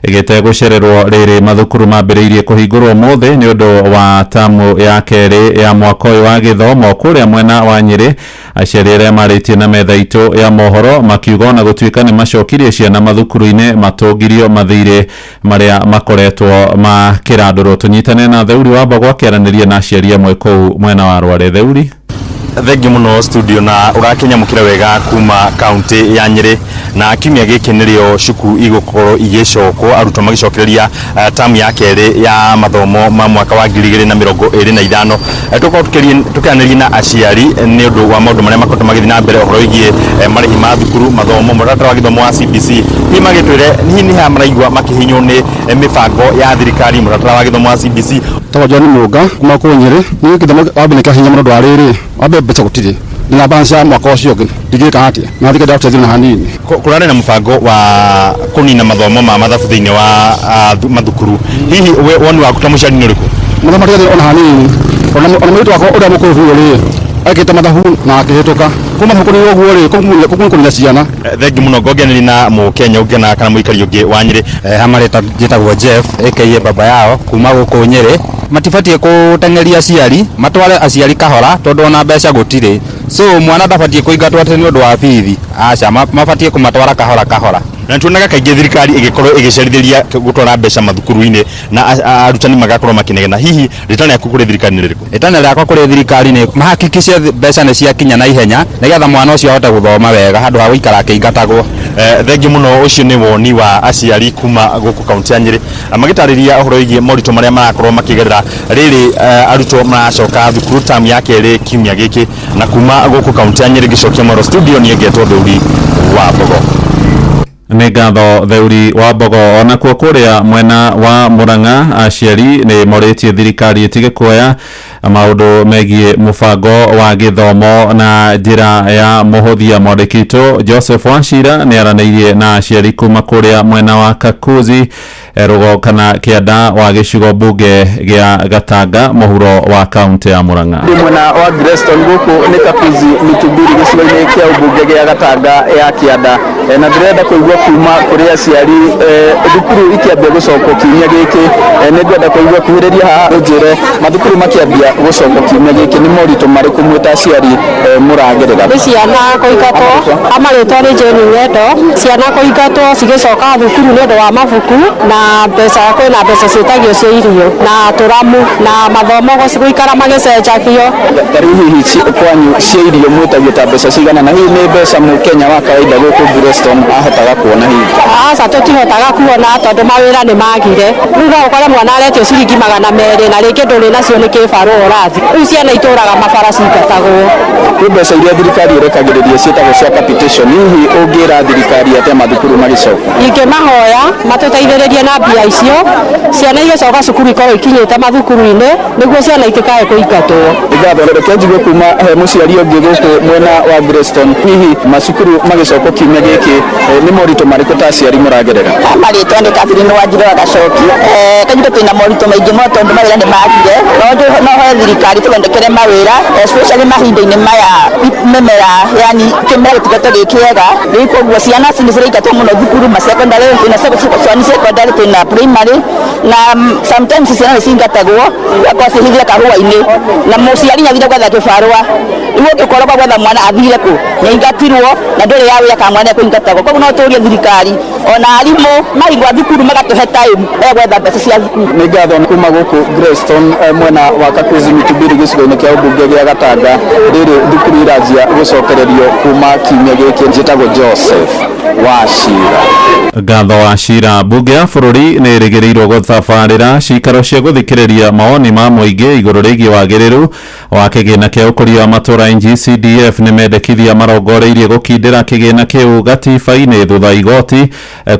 gĩtegũcererwo rĩrĩ mathukuru mambĩrĩirie kũhingũrwo ũmũthĩ nĩ ũndũ wa tamu ya kerĩ ya mwaka ũyũ wa gĩthomo kũrĩa mwena wa Nyĩrĩ. Aciari arĩa marĩtie na metha itũ ya mohoro makiuga na gũtuĩka nĩ macokirie ciana mathukuru-inĩ matũngirio mathirĩ marĩa makoretwo makĩrandũrwo. Tũnyitane na Theuri wa Mbogo akĩaranĩria na aciari amwe kũu mwena wa Rware. Theuri, thengi muno studio na urakinyamukira wega kuma county ya Nyeri, na kiumia giki nirio cuku igũkorwo igĩcokwo arutwo magicokereria tamu ya kerĩ ya mathomo ma mwaka wa 2025. Tukorwo tukianĩria na aciari nĩ ũndũ wa maũndũ marĩa makoretwo magĩthiĩ na mbere ũhoro wĩgiĩ marĩhi ma thukuru, mathomo, mũtaratara wa gĩthomo wa CBC. Hihi magĩtwĩre hihi nĩ maraigua makĩhinywo nĩ mĩbango ya thirikari mũtaratara wa gĩthomo wa CBC. Tawajani Mũnga kuma kũ Nyeri nĩ gĩthomo waboneka hinya mũno ndwarĩrĩ wambe mbeca gũtirĩ na bansa mwaka ũcio ũngĩ ndigĩka atĩa na thika ndaũteithio na hanini. Kũrarĩ na mũbango wa kũnina mathomo ma mathabu thĩinĩ wa mathukuru. Hihi woni waku ta mũciari nĩ ũrĩkũ? Mathomo matigathira ona hanini, ona mũirĩtu wakwa ũrĩa mũkũrũ biũ rĩ ekĩte mathabu na akĩhĩtũka kuma mabuku nĩ ũguo rĩ kũmunya ciana. Thengi mũno ngongenia na Mũkenya ũngĩ na kana mũikari ũngĩ wa Nyeri. Hamarĩta njĩtagwo Jeff aka baba yao kuma gũkũ Nyeri. Matibatie gũteng'eria aciari, matware aciari kahora tondũ ona mbeca gũtirĩ. So mwana ndabatie kũingatwo atĩ nĩ ũndũ wa bithi. Aca mabatie kũmatwara kahora kahora. Na tuonaga kaingĩ thirikari ĩgĩkorwo ĩgĩcerithĩria gũtwara mbeca mathukuru-inĩ na arutani magakorwo makinegena. Hihi rĩtana rĩaku kũrĩ thirikari nĩ rĩrĩkũ? Rĩtana rĩakwa kũrĩ thirikari nĩ mahakikice mbeca nĩ ciakinya na ihenya nĩgetha mwana ũcio ahote gũthoma wega handũ ha gũikara akĩingatagwo. Thengi mũno, ũcio nĩ woni wa aciari kuma gũkũ kaunti ya Nyeri magĩtarĩria ũhoro wĩgiĩ moritũ marĩa marakorwo makĩgerera rĩrĩ arutwo maracoka thukuru tamu ya kerĩ kiumia gĩkĩ. Na kuma gũkũ kaunti ya Nyeri gĩcokia Moro studio niĩ ngetwo Theuri wa Mbogo. Nĩ ngatho Theuri wa Mbogo. Ona kuo kũrĩa mwena wa Mũrang'a aciari nĩ morĩtie thirikari ĩtige kuoya maũndũ megiĩ mũbango wa gĩthomo na njĩra ya mũhũthia. Mwandĩki Joseph Wachira nĩ aranĩirie na aciari kuma kũrĩa mwena wa Kakuzi rũgongo kana kĩanda wa gĩcigo mbunge gĩa Gatanga mũhuro wa kaunti ya Mũrang'a. Mwena wa Greston gũkũ nĩ Kakuzi Mitubiri gĩcigo-inĩ kĩa mbunge gĩa Gatanga ya kĩanda, na ndĩrenda kũigua kuma kũrĩ aciari thukuru ikĩambia gũcokwo kiumia gĩkĩ. Nĩ ngwenda kũigua kuhĩrĩria haha ũnjĩre mathukuru makĩambia gũcokwo kiumia gĩkĩ nĩ moritũ marĩkũ mwĩta aciari mũragerera? Nĩ ciana kũingatwo amarĩtwo nĩ Jane Ng'endo, ciana kũingatwo cigĩcoka thukuru nĩ ũndũ wa mabuku na mbeca, kwĩna mbeca ciĩtagio cia irio na tũramu na mathomo gũikara magĩcenjagio. Rĩu hihi kwanyu cia irio mwĩtagio ta mbeca cigana, na hihi nĩ mbeca Mũkenya wa kawaida gũkũ Greston ahotaga kuona hihi? Aca tũtihotaga kuona tondũ mawĩra nĩ magire. Rĩu no ũkore mwana aretio ciringi 200 na rĩngĩ ndũrĩ nacio nĩ kĩbarũ ũrathi. Rĩu ciana itũraga mabara cingatagwo. Kwĩ mbeca iria thirikari ĩrekagĩrĩria ciĩtagwo cia capitation, hihi ũngĩra thirikari atĩa mathukuru magĩcoka? Ingĩmahoya matũteithĩrĩrie na mbia icio, ciana igĩcoka cukuru ikorwo ikinyĩte mathukuru-inĩ nĩguo ciana itikae kũingatwo. Ngatho reke njigue kuma mũciari ũngĩ gũkũ mwena wa Greston, hihi macukuru magĩcokwo kiumia gĩkĩ nĩ moritũ marĩkũ ta aciari mũragerera? Marĩtwa nĩ Catherine Wanjirũ wa Gacoki. Kaingĩ twĩna moritũ maingĩ mũno tondũ mawĩra nĩ magire, no hoya thirikari tũthondekere mawĩra especially mahinda-inĩ maya mĩmera, yani kĩmera gĩtigatwo gĩ kĩega. Rĩu koguo ciana nĩ ciraingatwo mũno thukuru ma secondary, twĩna secondary, twĩna primary, na sometimes ciana nĩ cingatagwo akorwo cihithire kahũa-inĩ na mũciari nyathire gwetha kĩbarũa. Rĩu ũngĩkorwo gwetha mwana athire kũ nĩaingatirwo na ndũrĩ ya wĩra kana mwana ekũingatagwo. Koguo no tũrie thirikari ona arimũ mahingwa thukuru magatũhe time ya gwetha mbeca cia thukuru. Nĩ ngatho kuma gũkũ Greston mwena wa Kakuzi. pezi mitubiri gicigo-inĩ kĩa ũmbunge gĩa Gatanga rĩrĩ thukuru iranjia gũcokererio kuma kiumia gĩkĩ njĩtagwo Joseph Wachira. Ngatho Wachira. Mbunge ya bũrũri nĩ ĩrĩgĩrĩirwo gũtabarĩra cikaro cia gũthikĩrĩria mawoni ma mũingĩ igũrũ rĩgiĩ wagĩrĩru wa kĩgĩna kĩa ũkũria wa matũũra NG-CDF nĩ mendekithia marongoreirie gũkindĩra kĩgĩna kĩu gatiba-inĩ thutha igoti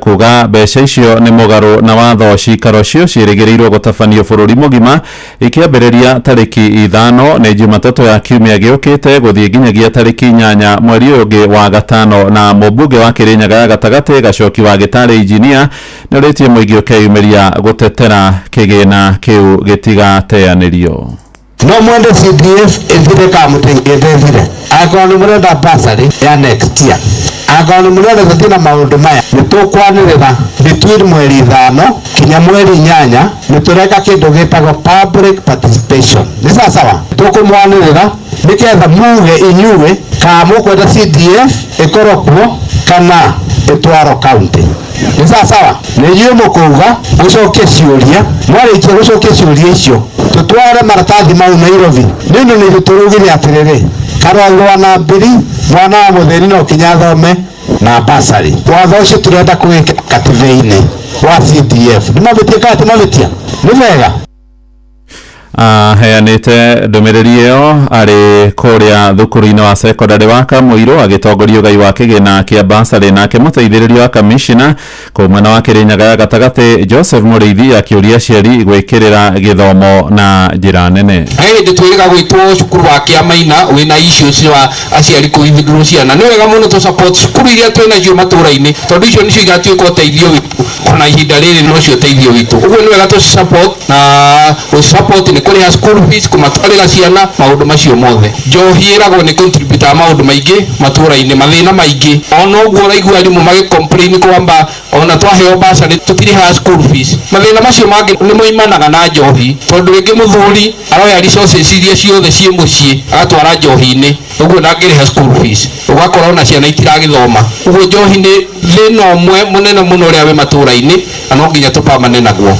kuga mbeca icio nĩ mũgarũ na watho. Cikaro cio ciĩrĩgĩrĩirwo gũtabanio bũrũri mũgima ikiambĩrĩria tarĩki 5 nĩ Jumatatũ ya kiumia gĩũkĩte gũthiĩ nginyagia tarĩki 8 mweri ũyũ ũngĩ wa gatano. Na mũmbunge wa Kĩrĩnyaga ya gatagatĩ Gacoki wa Gĩtarĩ Injinia nĩ ũrĩtie mũingĩ ũkeyumĩria gũtetera kĩgĩna kĩu gĩtigateanĩrio. No mwende CDF ethire kamũteithĩrĩre akorwo nĩ mũrenda basarĩ ya next year, akorwo nĩ mũrenda gũthiĩ na maũndũ maya nĩ tũkwanĩrĩra between mweri 5 kinya mweri 8 nĩ tũreka kĩndũ gĩtagwo public participation. Nĩ sawa tũkũmwanĩrĩra nĩgetha muge inyuĩ kana mũkwenda CDF ĩkorwo kuo kana ĩtwarwo county. Nĩ sawa nĩ inyuĩ mũkauga gũcokia ciũria, mwarĩkia gũcokia ciũria icio tutware maratathi mau Nairobi. Nĩno nĩ tũrugire atĩrĩrĩ Karwangwa na Mbiri mwana wa mũtheri no kinya thome na basarĩ. Watho ũcio tũrenda kũwĩka katiba-inĩ wa CDF. Nĩ mabĩtia kana ti mabĩtia? Nĩ wega heanĩte ndũmĩrĩri ĩyo arĩ kũrĩa thukuru-inĩ wa secondary wa Kamũirũ agĩtongoria ũgai wa kĩgĩna kĩa basarĩ, nake mũteithĩrĩria wa kamishina kũu mwena wa Kĩrĩnyaga ya gatagatĩ Joseph Mũrĩithi akĩũria aciari gwĩkĩrĩra gĩthomo na njĩra nene. Hĩndĩ twĩrĩga gwĩtwo cukuru wa Kĩamaina wĩna issues wa aciari kũhithũrwo ciana, nĩ wega mũno tũ support cukuru iria twĩnacio matũũra-inĩ tondũ icio nĩcio igatuĩka ũteithio witũ ona ihinda rĩrĩ nocio ũteithio witũ. Ũguo nĩ wega tũ support na support nĩ kũrĩha school fees kũmatwarĩra ciana maũndũ macio mothe. Njohi ĩragwo nĩ contributor maũndũ maingĩ matũũra-inĩ mathĩna maingĩ. Ona ũguo ũraigua arimũ magĩcomplain kwamba ona twaheo basarĩ tũtirĩhaga school fees. Mathĩna macio mangĩ nĩ moimanaga na njohi tondũ rĩngĩ mũthuri aroya resources iria ciothe ciĩ mũciĩ agatwara njohi-inĩ, ũguo ndangĩrĩha school fees, ũgakora ona ciana itiragĩthoma. Ũguo njohi nĩ thĩna ũmwe mũnene mũno ũrĩa wĩ matũũra-inĩ na no nginya tũpambane naguo.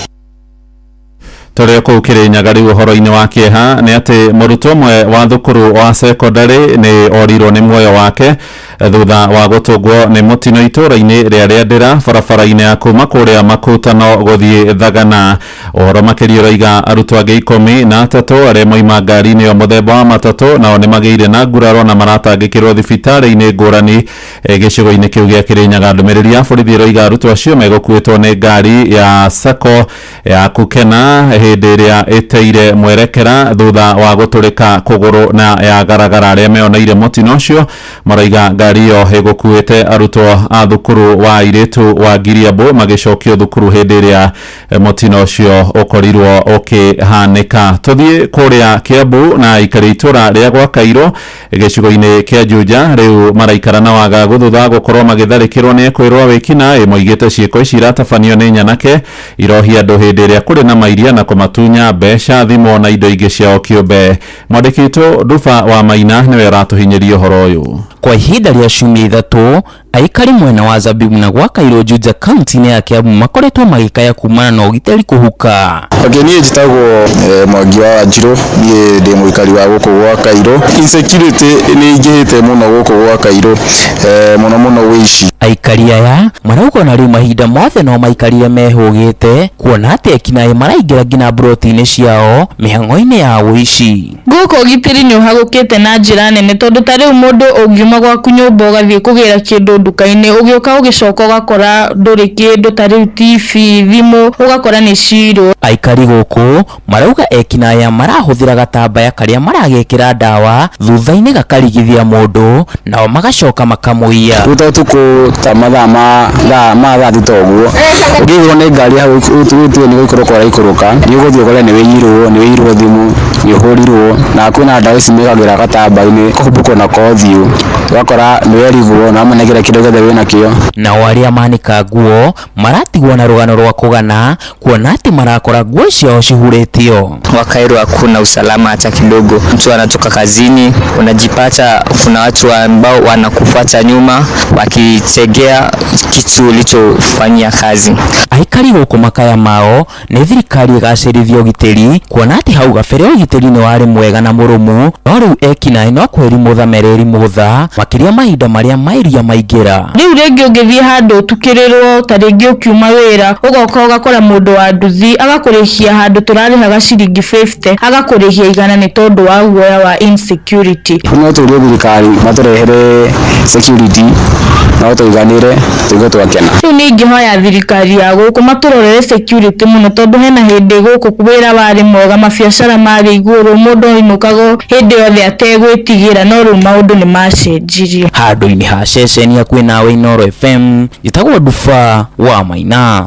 Tũrĩ kũu Kĩrĩnyaga rĩu ũhoro-inĩ wa kĩeha nĩ atĩ mũrutwo ũmwe wa thukuru wa secondary nĩ orirwo nĩ muoyo wake thutha wa gũtũngwo nĩ mũtino itũũra-inĩ rĩa Rĩandĩra barabara-inĩ ya kuma kũrĩa Makutano gũthiĩ Thagana. Ũhoro makĩria ũrauga arutwo angĩ 13 arĩa moima ngari-inĩ yo mũthemba wa matatũ nao nĩ magĩire na nguraro na maratangĩkĩrwo thibitarĩ-inĩ ngũrani gĩcigo-inĩ kĩu gĩa Kĩrĩnyaga. Ndũmĩrĩri ya borithi ĩrauga arutwo acio megũkuĩtwo nĩ ngari ya Sacco ya Kukena hĩndĩ ĩrĩa ĩteire mwerekera thutha wa gũtũrĩka kũgũrũ na ya garagara arĩa meoneire mũtino ũcio. Marauga ngari ĩyo ĩgũkuĩte arutwo a thukuru wa airĩtu wa Ngiriabu magĩcokio thukuru hĩndĩ ĩrĩa mũtino ũcio ũkorirwo ũkĩhanĩka. Tũthiĩ kũrĩa Kiambu na aikari itũũra rĩa gwa Kairũ gĩcigo-inĩ kĩa Juja rĩu maraikara na wagagu thutha gũkorwo magĩtharĩkĩrwo nĩ kwĩrwo wĩkinaĩ. Moigĩte ciĩko ici iratabanio nĩ nyanake irohia andũ hĩndĩ ĩrĩa kũrĩ na mairia na kũmatunya mbeca, thimũ na indo ingĩ ciao kĩũmbe. Mwandĩki witũ Nduba wa Maina nĩwe ũratũhinyĩria ũhoro ũyũ. Kwa ihinda rĩa ciumia ithatũ aikari mwena wa Zabibu na gwa Kairũ Juja kaunti-inĩ ya Kiambu makoretwo magĩkaya kumana na ũgitĩri kũhuka. Niĩ njĩtagwo Mwangi wa Wanjirũ, niĩ ndĩ mũikari wa gũkũ gwa Kairũ. Insecurity nĩ ingĩhĩte mũno gũkũ gwa Kairũ, mũno mũno wĩici. Aikari aya marauga na rĩu mahinda mothe no maikarire mehũgĩte kuona atĩ ekinaĩ maraingĩra nginya mburoti-inĩ ciao mĩhang'o-inĩ ya wĩici. Gũkũ ũgitĩri nĩ ũhagũkĩte na njĩra nene tondũ ta rĩu mũndũ ũngiuma gwaku nyũmba ũgathiĩ kũgĩra kĩndũ nduka-inĩ ũgĩũka ũgĩcoka ũgakora ndũrĩ kĩndũ, ta rĩu TV, thimũ ũgakora nĩ cirwo. Aikari gũkũ marauga ekinaĩ marahũthĩra gatambaya karĩa maragĩkĩra ndawa thutha-inĩ gakarigithia mũndũ nao magacoka makamũiya. Ta mathaa ma thaa thita ũguo ũngĩgĩrwo nĩ ngari hau ũtuĩtio nĩ gũikũrũka ũraikũrũka nĩ ũgũthiĩ ũkore nĩ wĩirwo thimũ, nĩ ũhũrirwo na kwĩna ndawa ici mĩkagĩra gatambainĩ kũhumbũkwo na kothiũ ũgakora nĩ werigwo na manegera kĩndũ gĩothe wĩna kĩo. Nao arĩa manika nguo maratigwo na rũgano rwa kũgana kuona atĩ marakora nguo ciao cihurĩtio. Wakairũ hakuna usalama hata kidogo. Mtu anatoka kazini unajipata kuna watu ambao wanakufuata nyuma wakitegea kitu ulichofanyia kazi. Aikari aikari gũkũ makaya mao nĩ thirikari ĩgacĩrithia ũgitĩri, kuona atĩ hau gabere ũgitĩri nĩ warĩ mwega na mũrũmu, no rĩu ekinaĩ no kwĩrimũtha mererimũtha makĩria mahinda marĩa mairia maingĩra. Rĩu rĩngĩ ũngĩthiĩ handũ ũtukĩrĩrwo ta rĩngĩ ũkiuma wĩra ũgoka ũgakora mũndũ wa nduthi agakũrĩhia handũ tũrarĩhaga ciringi 50 agakũrĩhia 100 nĩ tondũ wa guoya wa insecurity. No tũrĩo thirikari matũrehere security no tũiganire tũigo twakena. Rĩu nĩ ingĩhoya thirikari ya gũkũ matũrorere security mũno tondũ hena hĩndĩ gũkũ wĩra warĩ mwega, mabiacara marĩ igũrũ, mũndũ ainũkago hĩndĩ yothe ategwĩtigĩra, no rĩu maũndũ nĩ macenjirie. Handũ-inĩ ha ceceni hakuhĩ nawe Inoro FM, njĩtagwo Nduba wa Maina.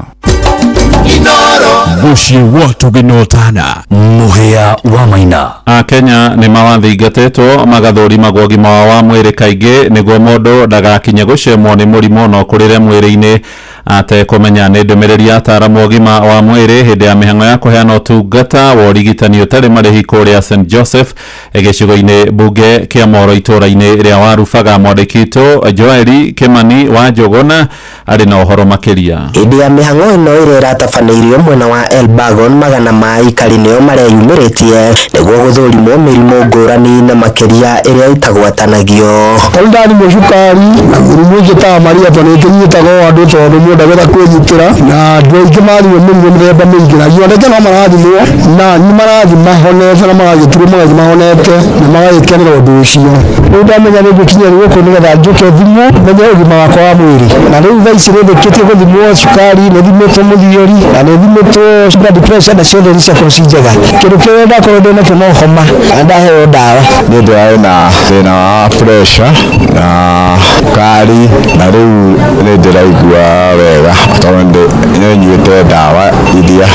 Muciĩ watu ginotana muhia wa Maina. Akenya nĩ mawathingatĩtwo magathũrimagwo ũgima wao wa mwĩrĩ kaingĩ nĩguo mũndũ ndagakinye gũcemwo nĩ mũrimũ no kũrĩre mwĩrĩ-inĩ atekũmenya nĩ ndũmĩrĩri ya ataaramu ũgima wa mwĩrĩ hĩndĩ ya mĩhang'o ya kũheana ũtungata wa ũrigitani ũtarĩ marĩhi kũrĩa St Joseph gĩcigo-inĩ mbunge kĩa Moro itũũra-inĩ rĩa Warubaga. Mwandĩki witũ Joeli Kimani wa Njũgũna arĩ na ũhoro makĩria. Hĩndĩ ya mĩhang'o ĩno ĩrĩa ĩratabanĩirio mwena wa Elbagon, magana ma aikari nĩo mareyumĩrĩtie nĩguo gũthũrimwo mĩrimũ ngũrani na makĩria ĩrĩa itagwatanagio. Ndani mũcukari na mĩrimũ ĩngĩ ta Maria nĩ ĩnyitagwo andũ tondũ mũndũ agera kwĩnyitĩra, na andũ aingĩ marimwo mĩrimũ mĩthemba mĩingĩ na yoneke no marathimwo na nĩ marathi mahonete na magagĩturwo magathi mahonete na magagĩkenera ũndũ ũcio. Rĩu ndamenya nĩ ngũkinya gũkũ nĩgetha njoke thimwo menye ũgima wakwa wa mwĩrĩ, na rĩu thaa ici nĩndĩkĩtie gũthimwo cukari, nĩthimĩtwo mũthiori na nĩthimĩtwo blood pressure na ciothe nĩ ciakorwo ci njega. Kĩndũ kĩrĩa ndakorwo ndĩnakĩo no homa na ndaheo ndawa. Nĩ ndĩrarĩ na thĩna wa pressure na cukari na rĩu nĩ ndĩraigua wega tondũ nĩnyuĩte ndawa iria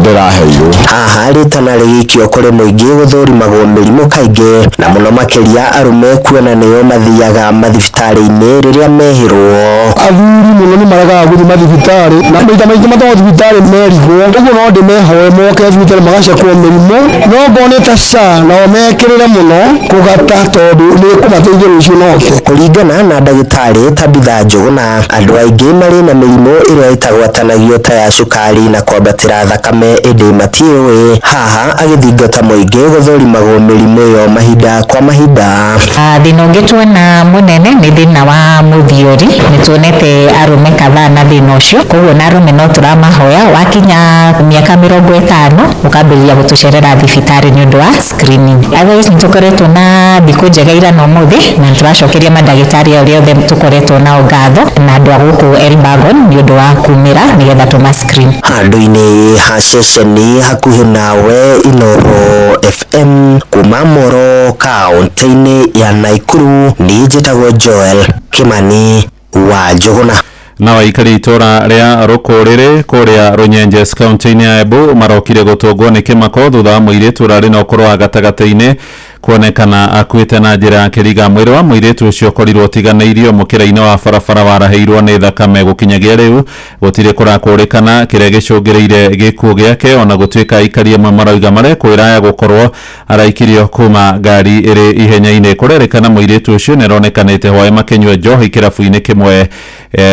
ndĩraheirwo. Haha rĩtana rĩgĩikio kũrĩ mũingĩ gũthũrimagwo mĩrimũ kaingĩ na mũno makĩria arũme, kuona nĩo mathiaga mathibitarĩ-inĩ rĩrĩa mehĩrwo. Athuri mũno nĩ maragaga gũthiĩ mathibitarĩ na maita maingĩ mathiĩ thibitarĩ merigwo, ũguo no ndĩmehoe moke thibitarĩ magacekwo mĩrimũ, no ngone ta SHA nao mekĩrĩre mũno kũgata tondũ nĩ kũmateithia rũciũ noke. Kũringana na ndagĩtarĩ Tabitha Njũgũna, andũ aingĩ marĩ na mĩrimũ ĩrĩa ĩtagwatanagio ta ya cukari na kwambatĩra thakame ĩndĩ matiũĩ. Haha agĩthingata mũingĩ gũthũrimagwo mĩrimũ ĩyo mahinda kwa mahinda. Thĩna ũngĩ tuona mũnene nĩ thĩna wa mũthiori, nĩ tuonete arũme kadhaa na thĩna ũcio, koguo na arũme no tũramahoya wakinya mĩaka 50 ũkambĩrĩria gũtũcerera thibitarĩ nĩ ũndũ wa screening. Otherwise nĩ tũkoretwo na thikũ njega ira na ũmũthĩ na tũracokeria mandagĩtarĩ arĩa othe tũkoretwo nao ngatho na andũ a gũkũ Elbagon nĩ ũndũ wa kumĩra nĩgetha tũma screen. Handũ-inĩ ha ceceni hakuhĩ nawe Inoro FM kuma Moro kaũntĩ-inĩ ya Naikuru, niĩ njĩtagwo Joel Kimani wa Njũgũna. Na waikari itũra rĩa Rũkũrĩrĩ kũrĩa Runyenjes kaunti-inĩ ya Embu marokire gũtũngwo nĩ kĩmako thutha wa mũirĩtu ũrarĩ na ũkũrũ wa gatagatĩ-inĩ kuonekana akuĩte na njĩra ya kĩriga. Mwĩrĩ wa mũirĩtu ũcio ũkorirwo ũtiganĩirio mũkĩra-inĩ wa barabara warahĩirwo nĩ thakame. Gũkinyagia rĩu gũtirĩ kũrakũrĩkana kĩrĩa gĩcũngĩrĩire gĩkuũ gĩake, ona gũtuĩka aikari amwe marauga marekwĩraya gũkorwo araikirio kuma ngari ĩrĩ ihenya-inĩ. Kũrerĩkana mũirĩtu ũcio nĩ aronekanĩte hwaĩ makĩnyua njohi kĩrabu-inĩ kĩmwe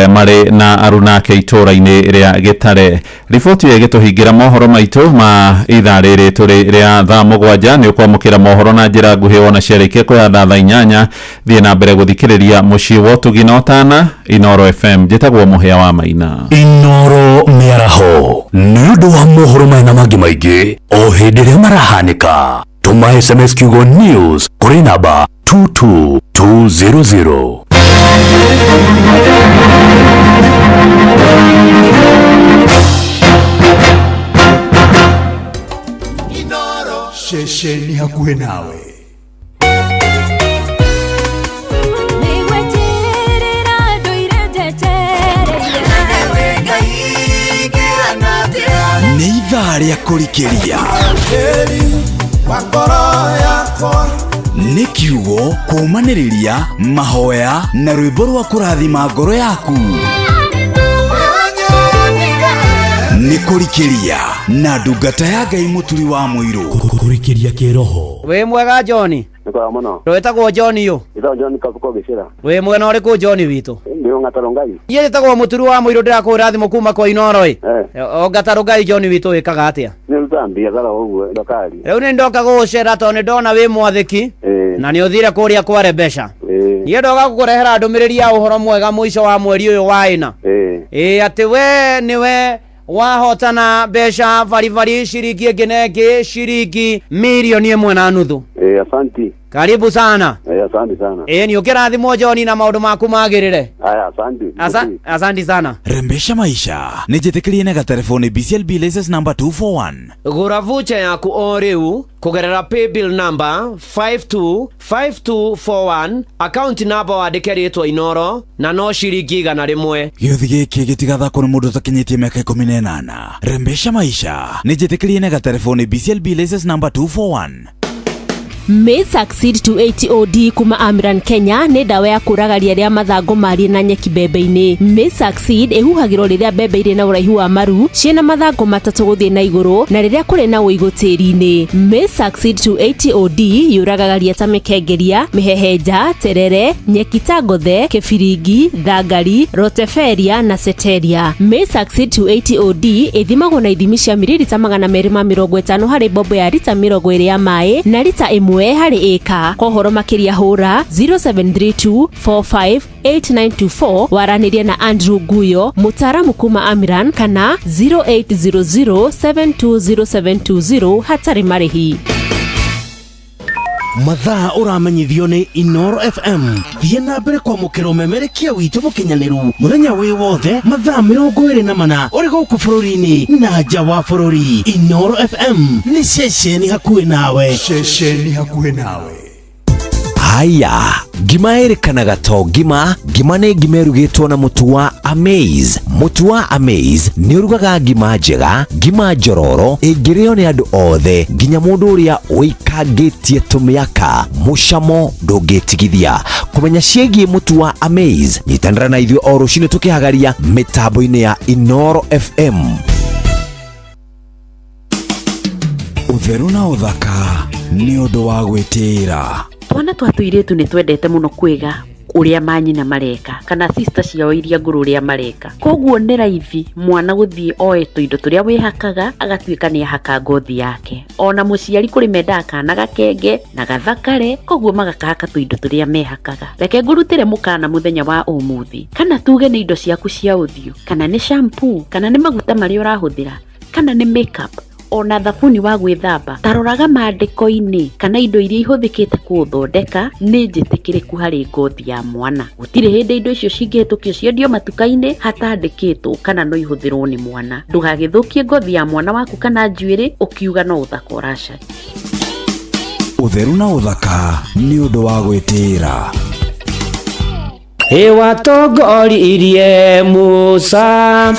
marĩ na arunake itũra-inĩ rĩa Gĩtare. Riboti ĩyo ĩgĩtũhingĩra mohoro maitũ ma ithaa rĩrĩ tũrĩ rĩa thaa 7 nĩ ũkwamũkĩra mohoro na njĩra nguhĩ wona ciarĩkia kwĩhanda thaa 8. Thiĩ na mbere gũthikĩrĩria mũciĩ wa ũtuginotana Inoro FM. Njĩtagwo Mũhĩa wa Maina. Inoro mĩaraho nĩ ũndũ wa mohoro mena mangĩ maingĩ o hĩndĩ ĩrĩa marahanĩka. Tũma SMS kiugo news kũrĩ namba 22200. Ceceni hakuhĩ nawe. Nĩ ithaa rĩa kũrikĩria nĩ kiugo kũmanĩrĩria mahoya na rwĩmbo rwa kũrathima ngoro yaku. Nĩ kũrikĩria na ndungata ya Ngai mũturi wa mũirũ. Kũrikĩria kĩroho. Wĩ mwega John? Kwa mono. Rwetagwo John yo. Ito John kabuko gicira. We mwena uriku John witu? Ndio ngatarongai. Iye etagwo muturu wa muiro ndirakura thimo kuma kwa Inoro ĩ. O ngatarongai John witu wikaga atia? Ni rutambia thara uguo ndokari. Riu ni ndoka gucera to ni ndona wi mwathiki. Na ni uthire kuria kware mbeca. Ni ndoka gukurehera ndumiriri ya uhoro mwega muico wa mweri uyu wa ina. Ati we niwe wahotana mbeca bari ciringi nginenge ciringi milioni 1.5. Asanti. Karibu sana. Asante sana. Ni ukirathimo John na maundu maku magirire. Asante. Asante sana. Rembesha maisha nijitikirie na telefoni BCLB license number 241. Gura voucher yaku o riu kugerera paybill number 525241 account number wandike ritwa Inoro na no ciringi 100. Gĩuthi gĩkĩ gĩtigathakwo nĩ mũndũ ũtakinyĩtie mĩaka 18. Rembesha maisha nijitikirie na telefoni BCLB license number 241. May Succeed to 80OD kuma Amran Kenya nĩ ndawa ya kũragaria rĩa mathango mari na nyeki mbembe-inĩ. May Succeed ĩhuhagĩrwo rĩrĩa mbembe irĩ na ũraihu wa maru ciĩna mathango matatũ gũthiĩ na igũrũ na rĩrĩa kũrĩ na ũigũ tĩri-inĩ. May Succeed to 80OD yũragaga ria ta mĩkengeria, mĩhehenja, terere, nyeki ta ngothe, kĩbiringi, thangari, roteferia na seteria. May Succeed to 80OD ĩthimagwo na ithimi cia mililita 250 harĩ mbombo ya lita 20 ya maĩ na lita 1 harĩ ĩka. Kohoro makĩria hũra 0732458924 waranĩria na Andrew Nguyo mũtaaramu kuma Amran kana 0800720720 hatarĩ marĩhi. Mathaa ũramenyithio nĩ Inoro FM. Thiĩ na mbere kwamũkĩra ũmemerekia witũ mũkinyanĩru mũthenya wĩ wothe mathaa 24 ũrĩ gũkũ bũrũri-inĩ na nja wa bũrũri. Inoro FM nĩ ceceni hakuhĩ nawe. Ceceni hakuhĩ nawe. Haya, ngima ĩrĩkanaga to ngima. Ngima nĩ ngima ĩrugĩtwo na mũtu wa Amaze. Mũtu wa Amaze nĩ ũrugaga ngima njega, ngima njororo ĩngĩrĩo nĩ andũ othe, nginya mũndũ ũrĩa ũikangĩtie tũmĩaka. Mũcamo ndũngĩtigithia. Kũmenya ciĩgiĩ mũtu wa Amaze, nyitanĩra na ithuĩ o rũciinĩ tũkĩhagaria mĩtambo-inĩ ya Inoro FM. Ũtheru na ũthaka nĩ ũndũ wa gwĩtĩĩra. Twana twa tũirĩtu nĩ twendete mũno kwĩga uria manyina mareka kana sister ciao iria nguru uria mareka. Koguo nĩ raithi mwana gũthiĩ oe tũindo tũrĩa wĩhakaga agatuĩka nĩ ahaka ngothi yake. Ona mũciari kũrĩ mendaga kana gakenge na gathakare, koguo magakahaka tũindo tũrĩa mehakaga. Reke ngũrutĩre mũkana mũthenya wa ũmũthĩ. Kana tuge nĩ indo ciaku cia ũthiũ, kana nĩ shampoo, kana nĩ maguta marĩa ũrahũthĩra, kana nĩ makeup, ona thabuni wa gwĩthamba. Taroraga maandĩko-inĩ kana indo iria ihũthĩkĩte gũthondeka nĩ njĩtĩkĩrĩku harĩ ngothi ya mwana. Gũtirĩ hĩndĩ indo icio cingĩhĩtũkio ciendio matuka-inĩ hatandĩkĩtwo kana no ihũthĩrwo nĩ mwana. Ndũgagĩthũkie ngothi ya mwana waku kana njuĩrĩ ũkiuga no ũthaka ũracaria. Ũtheru na ũthaka nĩ ũndũ wa gwĩtĩĩra. Watongoririe Musa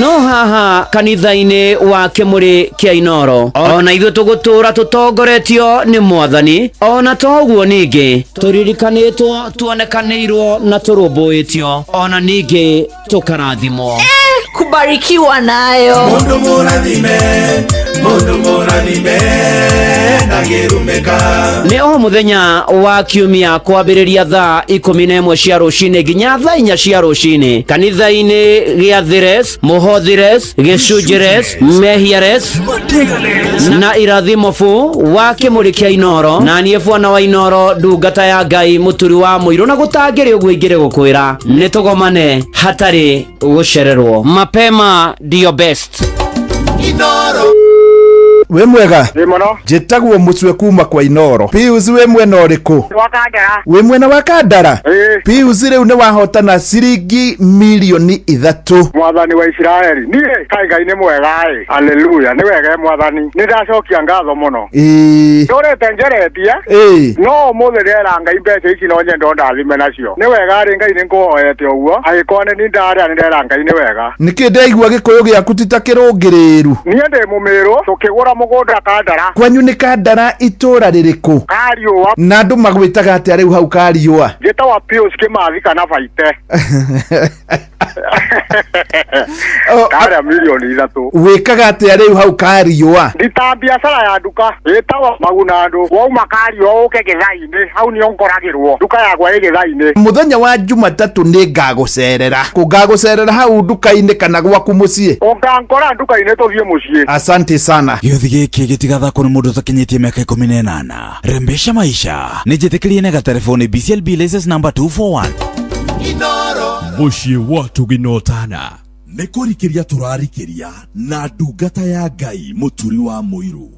no haha kanitha-inĩ wa Kĩmũrĩ kĩa Inoro ona ithuĩ tũgũtũra tũtongoretio nĩ Mwathani, ona toguo ningĩ tũririkanĩtwo, tuonekanĩirwo na tũrũmbũĩtio, ona ningĩ tũkarathimwo. Kubarikiwa nayo. Mundu mũrathime ndagĩrumĩka. Nĩ o mũthenya wa kiumia kwambĩrĩria thaa 11 cia rũcinĩ nginya thaa 4 cia rũcinĩ kanitha-inĩ gĩa Thires, Mũhothires, Gĩcunjĩres, Mehiares na Irathimofu wa Kĩmũrĩ kĩa Inoro. Na niĩ bwana wa Inoro, ndungata ya Ngai mũturi wa mũirũ, na gũtangĩrĩ ũguo ingĩrĩ gũkwĩra nĩ tũgomane hatarĩ gũcererwo. Mapema ndio best. Inoro. We mwega njĩtagwo Mũcwe kuma kwa Inoro. Pius we mwena ũrĩkũ? Wakandara. We mwena wa Kandara? Pius rĩu nĩ wahotana ciringi milioni 3. Mwathani wa Israeli niĩ kaĩ Ngai nĩ mwega ĩ. Haleluya, nĩ wega Mwathani. Nĩ ndacokia ngatho mũno. Ndũrĩte njeretie no ũmũthĩ rĩera Ngai mbeca ici no nyende ndathime nacio. Nĩ wega rĩ Ngai nĩ ngũhoete ũguo, agĩkorwo nĩ ndarĩa nĩ ndera Ngai nĩ wega. Nĩkĩ ndaigua gĩkũyũ gĩaku ti ta kĩrũngĩrĩru? Niĩ ndĩ mũmĩrũ tũkĩgũra mugunda Kandara. Kwanyu ni Kandara itura ririku? Kariua. Na andu magwitaga atia riu hau Kariua? Gitawa Pius Kimathi kana Baite. Kara milioni 3. Wikaga atia riu hau Kariua? Ndita biashara ya nduka. Itawa Magunando. Wauma Kariua uke Githaini. Hau ni onkoragirwo. Nduka yakwa ĩ Githaini. Muthenya wa Jumatatu ni ngagucerera. Kungagucerera hau nduka-ini kana gwaku mucii? Ongankora nduka-ini tuthie mucii. Asante sana. Gĩothi gĩkĩ gĩtigathakwo nĩ mũndũ ũtakinyĩtie mĩaka 18. Rembesha maisha nĩnjĩtĩkĩrie nega telefoni BCLB license number 241. Inoro muciĩ wa tuginotana nĩ kũrikĩria tũrarikĩria na ndungata ya Ngai mũturi wa mũiru.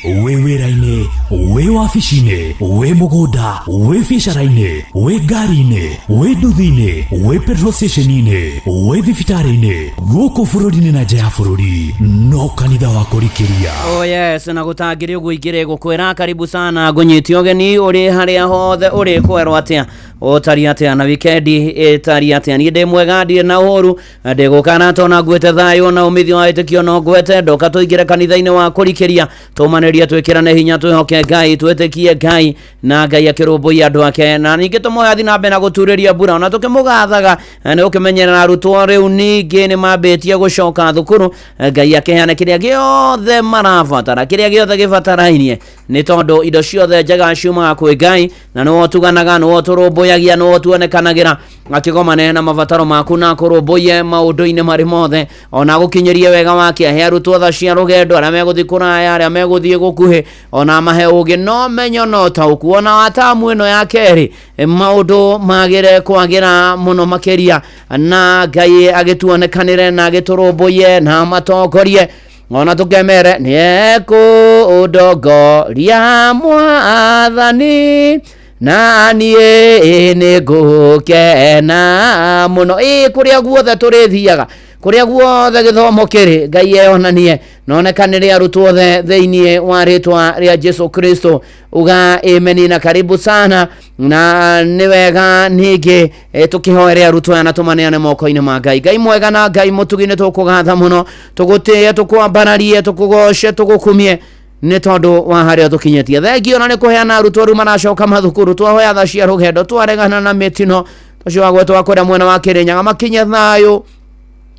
Wĩ wĩra-inĩ, wĩ wabici-inĩ, wĩ mũgũnda, wĩ biacara-inĩ, wĩ ngari-inĩ, wĩ nduthi-inĩ, wĩ petrol station-inĩ, wĩ thibitarĩ-inĩ, gũkũ bũrũri-inĩ na nja ya bũrũri, no kanitha wa kũrikĩria. Oh yes, na gũtangĩrĩ ũguo ingĩrĩ gũkwĩra karibu sana ngũnyĩtie ũgeni ũrĩ harĩa hothe ũrĩ kwerwo atĩa ũtari atĩa na wikendi ĩtari atĩa. Niĩ ndĩ mwega ndirĩ na ũru, ndĩgũkana tona ngwĩte thayũ na umithio wa wĩtĩkio no ngwete ndoka tũingĩre kanitha-inĩ wa kũrikĩria tũmanĩrie twĩkĩrane hinya twĩhoke Ngai twĩtĩkie Ngai na Ngai akĩrũmbũiya andũ ake na ningĩ tũmoya thiĩ na mbere na gũturĩria mbura ona tũkĩmũgathaga nĩ ũkĩmenyerera arutwo rĩu ningĩ nĩ mambĩtie gũcoka thukuru Ngai akĩheane kĩrĩa gĩothe marabatara kĩrĩa gĩothe gĩbatarainie nĩ tondũ indo ciothe njega ciumaga kwĩ Ngai na nĩwe ũtuganaga nĩwe ũtũrũmbũyagia nĩwe ũtuonekanagĩra akĩgomane na mabataro maku na kũrũmbũiye maũndũ-inĩ marĩ mothe ona gũkinyĩrie wega wake he arutwo tha cia rũgendo arĩa megũthiĩ kũraya arĩa megũthiĩ gũkuhĩ ona mahe ũgĩ no menyo no taũku ona watamu ĩno ya kerĩ maũndũ magĩre kwagĩra mũno makĩria na Ngai agĩtuonekanĩre na agĩtũrũmbũiye na matongorie ona tukemere nĩ ekũndongoria Mwathani na niĩ nĩ ngũkena mũno kũrĩa guothe tũrĩthiaga kũrĩa guothe gĩthomo kĩrĩ Ngai eyonanie nonekanĩre arutwo othe thĩinĩ wa rĩtwa rĩa Jesu Kristo uga ameni na karibu sana na nĩ wega ningĩ tũkĩhoere arutwo aya na tũmaneane moko-inĩ ma Ngai. Ngai mwega na Ngai mũtugi nĩ tũkũgatha mũno tũgũtĩe tũkwambararie tũkũgoce tũgũkumie nĩ tondũ wa harĩa tũkinyĩtie. Thengio na nĩ kũheana arutwo rĩu maracoka mathukuru twahoya tha cia rũgendo twaregana na mĩtino tũcio wa gwetwo kũrĩa mwena wa Kĩrĩnyaga makinye thayũ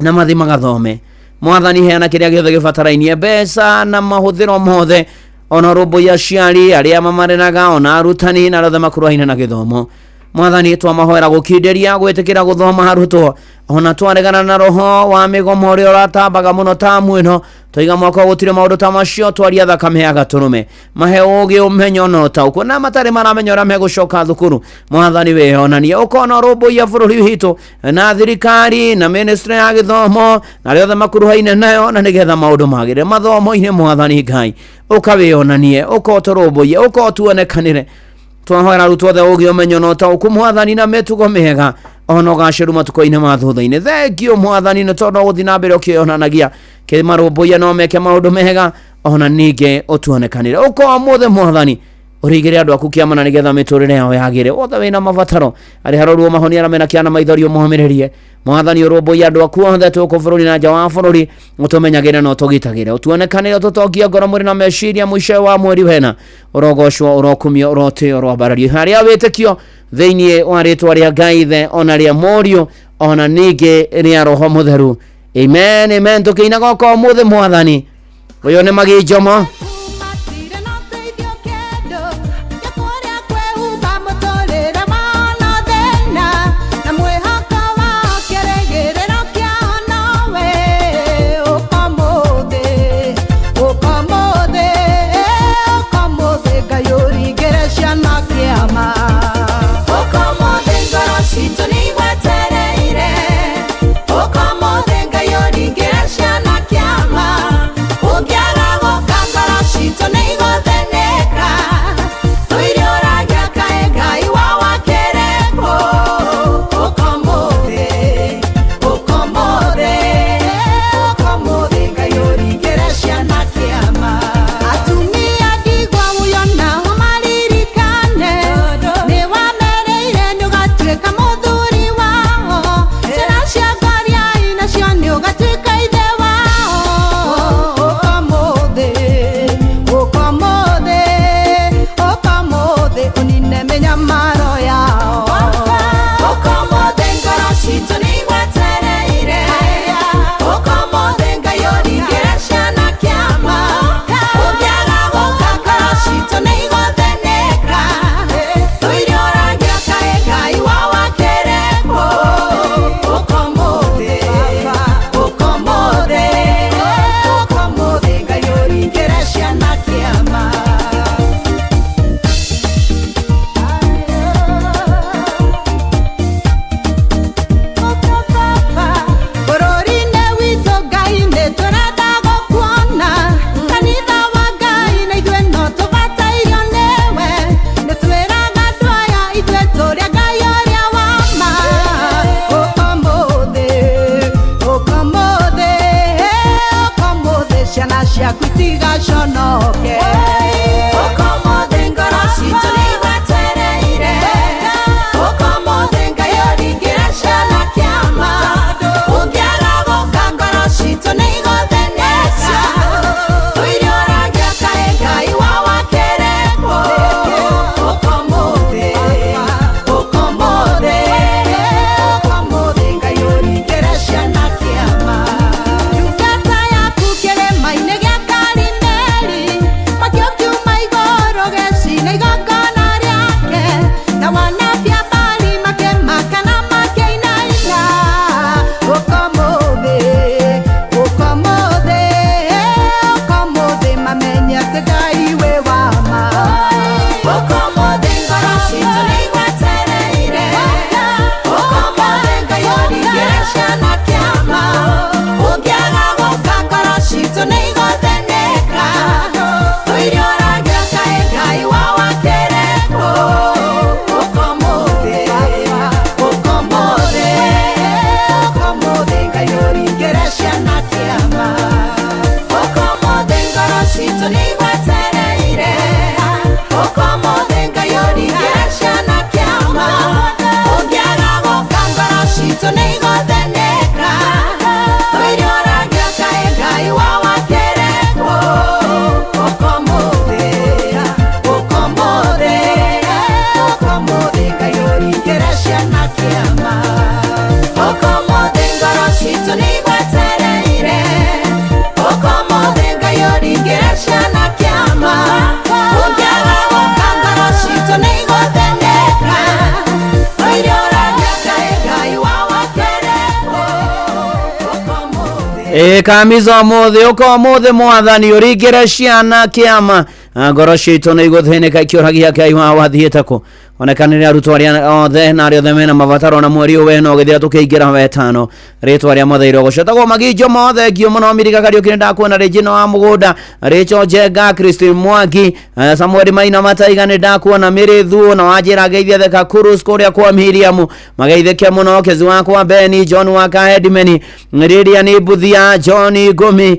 na mathi magathome. Mwathani heana kĩrĩa gĩothe gĩbatarainie mbeca na mahũthĩro mothe ona rũmbũiya aciari arĩa mamarenaga ona arutani na arĩa makuruhaine na gĩthomo. Mwathani twamahoera gũkindĩria gwĩtĩkĩra gũthoma arutwo ona twaregana na roho wa mĩgomo ũrĩa ũratambaga mũno tamu ĩno tũiga mwako gũtirĩ maũndũ ta macio twaria thakame ya gatũrũme mahe ũgĩ ũmenyo no taũku na matarĩ maramenya ũrĩa megũcoka thukuru. Mwathani wĩyonanie ũkona rũmbũiya bũrũri witũ na thirikari na ministry ya gĩthomo na arĩa othe makuruhaine nayo na nĩgetha maũndũ magĩre mathomo-inĩ. Mwathani Ngai ũkawĩyonanie ũkotũrũmbũiye ũkotuonekanĩre twahoera arutwo othe ũgĩ ũmenyo no taũku Mwathani na mĩtugo mĩega ona ũgacĩru matukũ-inĩ ma thutha-inĩ. Thengio Mwathani nĩ tondũ gũthiĩ na mbere ũkĩyonanagia kĩmarũmbũiya no meke maũndũ mega ona ningĩ ũtuonekanĩre ũkomũthĩ Mwathani ũrĩigĩre andũ aku kĩama na nĩgetha mĩtũrĩre yao yagĩre othe wĩna mabataro arĩ harorwo mahonia na mena kĩana maithorio mũhamĩrĩrie. Mwathani ũrũmbũiya andũ aku othe tũkũ bũrũri na nja wa bũrũri ũtũmenyagĩre na ũtũgitagĩre ũtuonekanĩre ũtũtongie ngoro mwĩrĩ na meciria mũico wa mweri wena ũrogocwo ũrokumio ũrotĩo ũrwambarario harĩa wĩtĩkio thĩinĩ wa rĩtwa rĩa Ngai Ithe ona rĩa Mũriũ ona ningĩ rĩa Roho Mũtheru. Amen amen. Tũkĩinaga ũkomũthĩ Mwathani ũyũ nĩ Magi Njomo. ciononoke Okomothe ngoro citũ nĩigwetereire Okomothe Ngai ũringĩre ciana kĩama Ũngĩaga gũka ngoro citũ nĩigũtheneka Ũirio ũrangĩa kaĩ Ngai wa wakereko Okomothe Okomothe Okomothe Ngai ũringĩre ciana kĩama Ndungata yaku kĩrĩma-inĩ gĩa Karimeli Makĩũkiuma igũrũ gĩcina igongona rĩake Na wanabi a Baali makĩmaka na makĩinaina Ũkomothe Ũkomothe Ũkomothe mamenye atĩ Ngai wĩ wa ma Ũkomothe ngoro citũ nĩigwetereire Ũkomothe Ngai ũringĩre ciana kĩama Ũngĩaga gũka ngoro citũ nĩigũtheneka Ũirio ũrangĩa kaĩ Ngai wa wakereko Ũkomothe Ũkomothe Ũkomothe Ngai ũringĩre ciana kĩama Ũkomothe ngoro citũ nĩigwetereire Ũkomothe Ngai ũringĩre ciana kĩama Ũngĩaga gũka ngoro citũ nĩigũtheneka Ũirio ũrangĩa kaĩ Ngai wa wakereko Ũkomothe Ũkomothe Ũkomothe Ngai ũringĩre ciana kĩama Ũkomothe ngoro citũ nĩigwetereire Ũkomothe Ngai ũringĩre ciana kĩama Ũngĩaga gũka ngoro citũ nĩigũtheneka Ũirio ũrangĩa kaĩ Ngai wa wakereko Kamiza mothe Ũkomothe mwathani ũringĩre ciana kĩama ngoro citũ nĩigũtheneka ikĩũragia Ngai wa wathiĩte kũ onekanĩre arutwo arĩa othe na arĩa othe mena mabataro na mweri ũyũ wena ũgĩthira tũkĩingĩra wetano rĩtwa rĩa Mũthairo gũcotagwo maginjo mothe ngio mũno Miriga Kariũki nĩndakuona Regina wa Mũgũnda Rachel Njenga Christine Mwangi Samuel Maina Mataiga nĩndakuona Mĩrĩ Thuo na wanjĩra ngeithia theka Kurus kũrĩa kwa Miriam mageithĩke mũno Kezi wakwa Beni John wa Kahedimeni Rĩrĩa nĩ Mbuthia John Ngũmi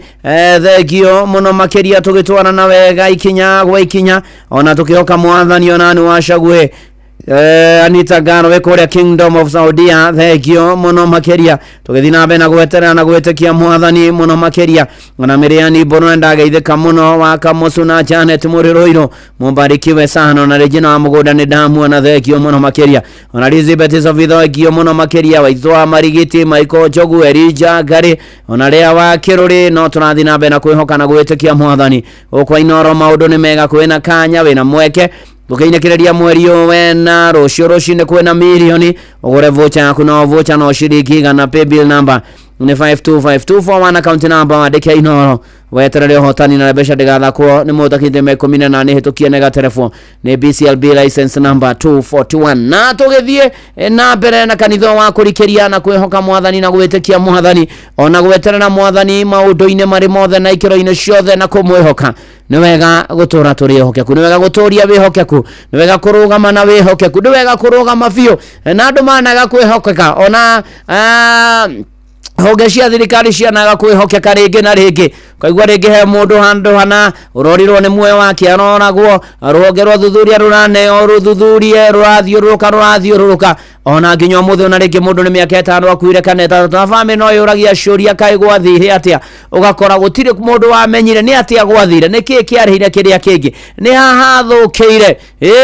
thengio mũno makĩria tũgĩtwarana wega ikinya gwa ikinya ona tũkĩhoka mwathani ona nĩ wacaguĩ Anita Ngano wekuria Kingdom of Saudia thengio mũno makĩria tũgĩthiĩ na mbere na gweterera na gwĩtĩkia mwathani mũno makĩria ona Miriani Bono ndageithĩka mũno wa Kamosu na Janet Mũrĩrũiro mũmbarikiwe sana na Regina wa Mũgũnda nĩndamuona thengio mũno makĩria ona Elizabeth Sovitho thengio mũno makĩria Waithwa Marigiti Michael Njogu Elija Ngari ona Lea wa Kĩrũrĩ no tũrathiĩ na mbere na kwĩhoka na gwĩtĩkia mwathani ũkwa Inoro maũndũ nĩ mega kwĩna kanya wĩna mweke Tukĩinĩkĩrĩria mweri ũyũ wena rũciũ rũcinĩ kwĩna milioni ũgũre vocha yaku no vocha no ciringi 100 pay bill number nĩ 52541 account number wandĩke Inoro weterere ũhotani na mbeca ndĩgathakwo nĩ mũthakithia me 18 hĩtũkie nega telefone nĩ BCLB license number 241 na tũgĩthiĩ na mbere na kanitha wa kũrikĩria na kwĩhoka mwathani na gwĩtĩkia mwathani ona gweterera mwathani maũndũ-inĩ marĩ mothe na ikĩro-inĩ ciothe na kũmwĩhoka nĩ wega gũtũra tũrĩ ehokeku nĩ wega gũtũria wĩhokeku nĩ wega kũrũgama na wĩhokeku nĩ wega kũrũgama biũ na andũ managa kwĩhokeka ona honge cia thirikari cianaga kwĩhokeka rĩngĩ na rĩngĩ kaigua rĩngĩ he mũndũ handũ hana ũrorirwo nĩ muoyo wake aroragwo rũhonge rwa thuthuria rũraneo rũthuthurie rũrathiũrũrũka ona nginya mũthĩ ona rĩngĩ mũndũ nĩ mĩaka 5 akuire kana 3 na family no yũragia ciũria kaĩ gwathire atĩa ũgakora gũtirĩ mũndũ wamenyire nĩ atĩa gwathire nĩ kĩĩ kĩarĩire kĩrĩa kĩngĩ nĩ haha thũkĩire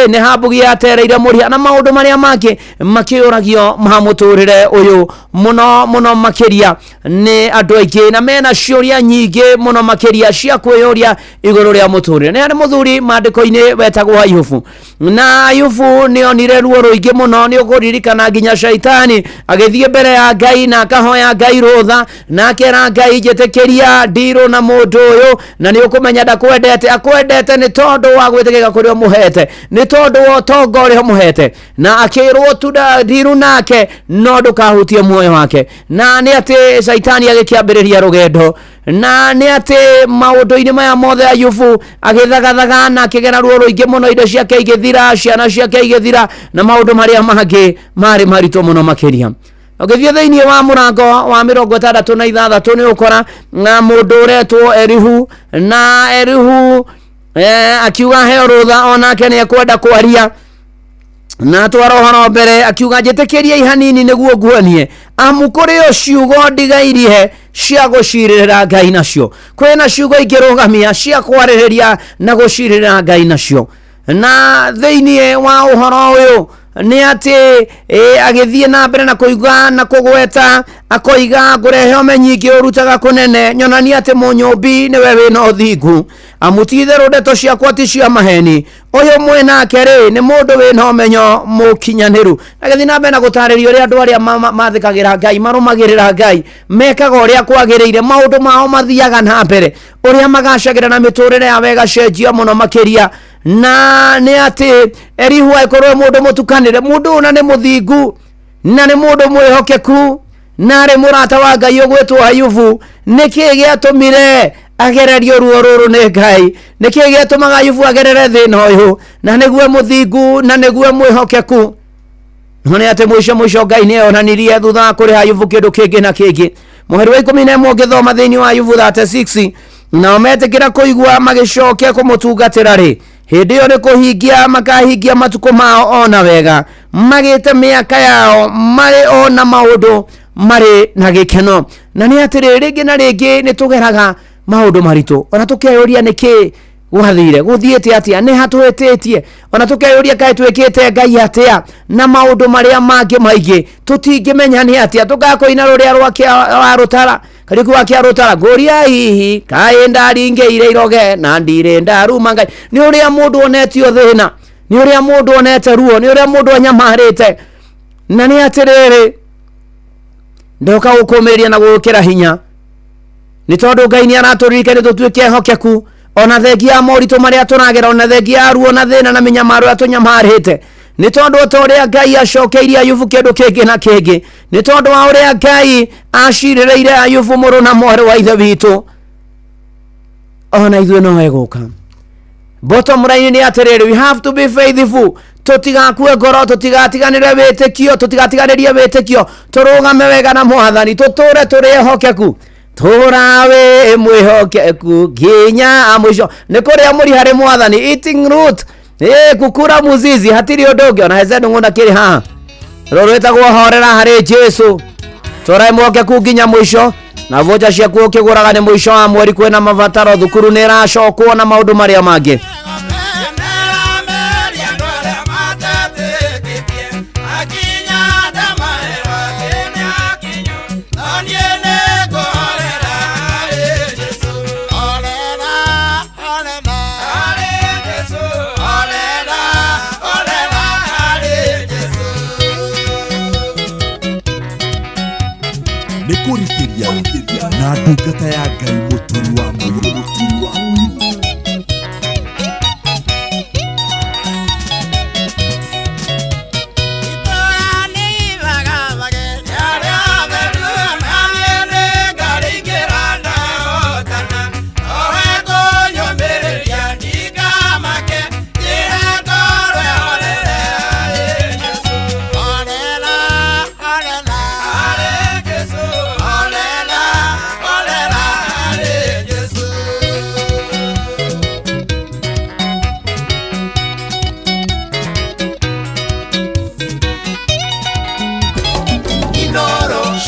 nĩ hambugi yatereire mũrĩa na maũndũ marĩa mangĩ makĩũragio mahamũtũrĩre ũyũ mũno makĩria nĩ andũ aingĩ na mena ciũria nyingĩ mũno makĩria cia kwĩyũria igũrũ rĩa mũtũrĩre nĩ arĩ mũthuri maandĩko-inĩ wetagwo Ayubu na Ayubu nĩ onire ruo rũingĩ mũno nĩ ũkũririkana nginya shaitani agĩthiĩ mbere ya Ngai na akahoya Ngai rũtha na akera Ngai njĩtĩkĩria ndirũ na mũndũ ũyũ na nĩ ũkũmenya ndakwendete akwendete nĩ tondũ wa gwĩtĩkĩra kũrĩa mũhete nĩ tondũ wa ũtonga ũrĩa mũhete na akĩrwo tu ndirũ nake no ndũkahutie muoyo wake na nĩ atĩ shaitani agĩkĩambĩrĩria rũgendo na nĩ atĩ maũndũ-inĩ maya mothe Ayubu agĩthagathaga na akĩgera ruo rũingĩ mũno indo ciake igĩthira ciana ciake igĩthira na maũndũ marĩa mangĩ marĩ maritũ mũno makĩria Ogethio thĩinĩ wa mũrango wa 66 nĩ ũkora na mũndũ ũretwo Erihu na Erihu akiuga heo rũtha onake nĩ ekwenda kwaria na twarohoro mbere akiuga njĩtĩkĩria ihanini nĩguo nguonie amu kũrĩ o ciugo ndigairie cia gũcirĩrĩra Ngai nacio kwĩna ciugo ingĩrũgamia cia kwarĩrĩria na gũcirĩrĩra Ngai nacio na thĩinĩ wa ũhoro ũyũ nĩ atĩ agĩthiĩ na mbere na kũiga na kũgweta akoiga ngũrehe ũmenyi ingĩ ũrutaga kũnene nyonania atĩ mũnyũmbi nĩwe wĩna ũthingu amutitherũ ndeto ciakwa ti cia maheni ũyũ mwĩnake rĩ nĩ mũndũ wĩna ũmenyo mũkinyanĩru agĩthiĩ na mbere na gũtarĩria ũrĩa andũ arĩa mathĩkagĩra Ngai marũmagĩrĩra Ngai mekaga ũrĩa kwagĩrĩire maũndũ mao mathiaga na mbere ũrĩa magacagĩra na mĩtũrĩre ya wega cenjia mũno makĩria na nĩ atĩ Erihu aikorwo mũndũ mũtukanĩre mũndũ ona nĩ mũthingu na nĩ mũndũ mwĩhokeku na arĩ mũrata wa Ngai ũgwĩtwo Ayubu nĩkĩ gĩatũmire agererio ruo rũrũ nĩ Ngai nĩkĩ gĩatũmaga Ayubu agerere thĩna ũyũ na nĩguo mũthingu na nĩguo mwĩhokeku nĩ atĩ mũico Ngai nĩ onanirie thutha wa kũrĩha Ayubu kĩndũ kĩngĩ na kĩngĩ mũhari wa 11 ũngĩthoma thĩinĩ wa Ayubu 36 nao metĩkĩra kũigua magĩcokia kũmũtungatĩra rĩ hĩndĩ ĩyo nĩ kũhingia makahingia matukũ mao ona wega magĩte mĩaka yao marĩ ona maũndũ marĩ na gĩkeno na nĩ atĩ rĩngĩ na rĩngĩ nĩ tũgeraga maũndũ maritũ ona tũkeyũria nĩkĩ gwathire gũthiĩte atĩa nĩ hatwĩtĩtie ona tũkeyũria kaĩ twĩkĩte Ngai atĩa na maũndũ marĩa mangĩ maingĩ tũtingĩmenya nĩ atĩa tũgakũina rũrĩa rwa rũtara kariku wakia rũtara ngũria hihi kaĩ ndaringĩire iroge na ndirĩ ndaruma Ngai nĩ ũrĩa mũndũ onetio thĩna nĩ ũrĩa mũndũ onete ruo nĩ ũrĩa mũndũ anyamarĩte na nĩ atĩrĩrĩ ndoka gũkũmĩrĩria na gũkĩra hinya nĩ tondũ Ngai nĩ aratũririkania tũtuĩke ehokeku ona thengia ya moritũ marĩa tũragera ona thengia ya ruo na thĩna na mĩnyamaro ya tũnyamarĩte nĩ tondũ ta ũrĩa Ngai acokeirie Ayubu kĩndũ kĩngĩ na kĩngĩ nĩ tondũ wa ũrĩa Ngai acirĩrĩire Ayubu mũrũ na mwarĩ wa ithe witũ ona ithuĩ no egũka bottom line nĩ atĩrĩrĩ we have to be faithful tũtigakue ngoro tũtigatiganĩre wĩtĩkio tũtigatiganĩrie wĩtĩkio tũrũgame wega na Mwathani tũtũre tũrĩ ehokeku tũrawe mwĩhokeku nginya mũico nĩ kũrĩa mũri harĩ Mwathani eating root kukura muzizi hatiri ũndũ ũngĩ ona heze ndũng'ũna kĩrĩ haha rũrwĩtagwo horera harĩ Jesu tũrawe mwĩhokeku nginya mũico na vocha ciaku ũkĩgũraga nĩ mũico wa mweri kwĩna mabataro thukuru nĩ ĩracokwo na maũndũ marĩa mangĩ na ndungata ya Ngai mũturi wa mũirũ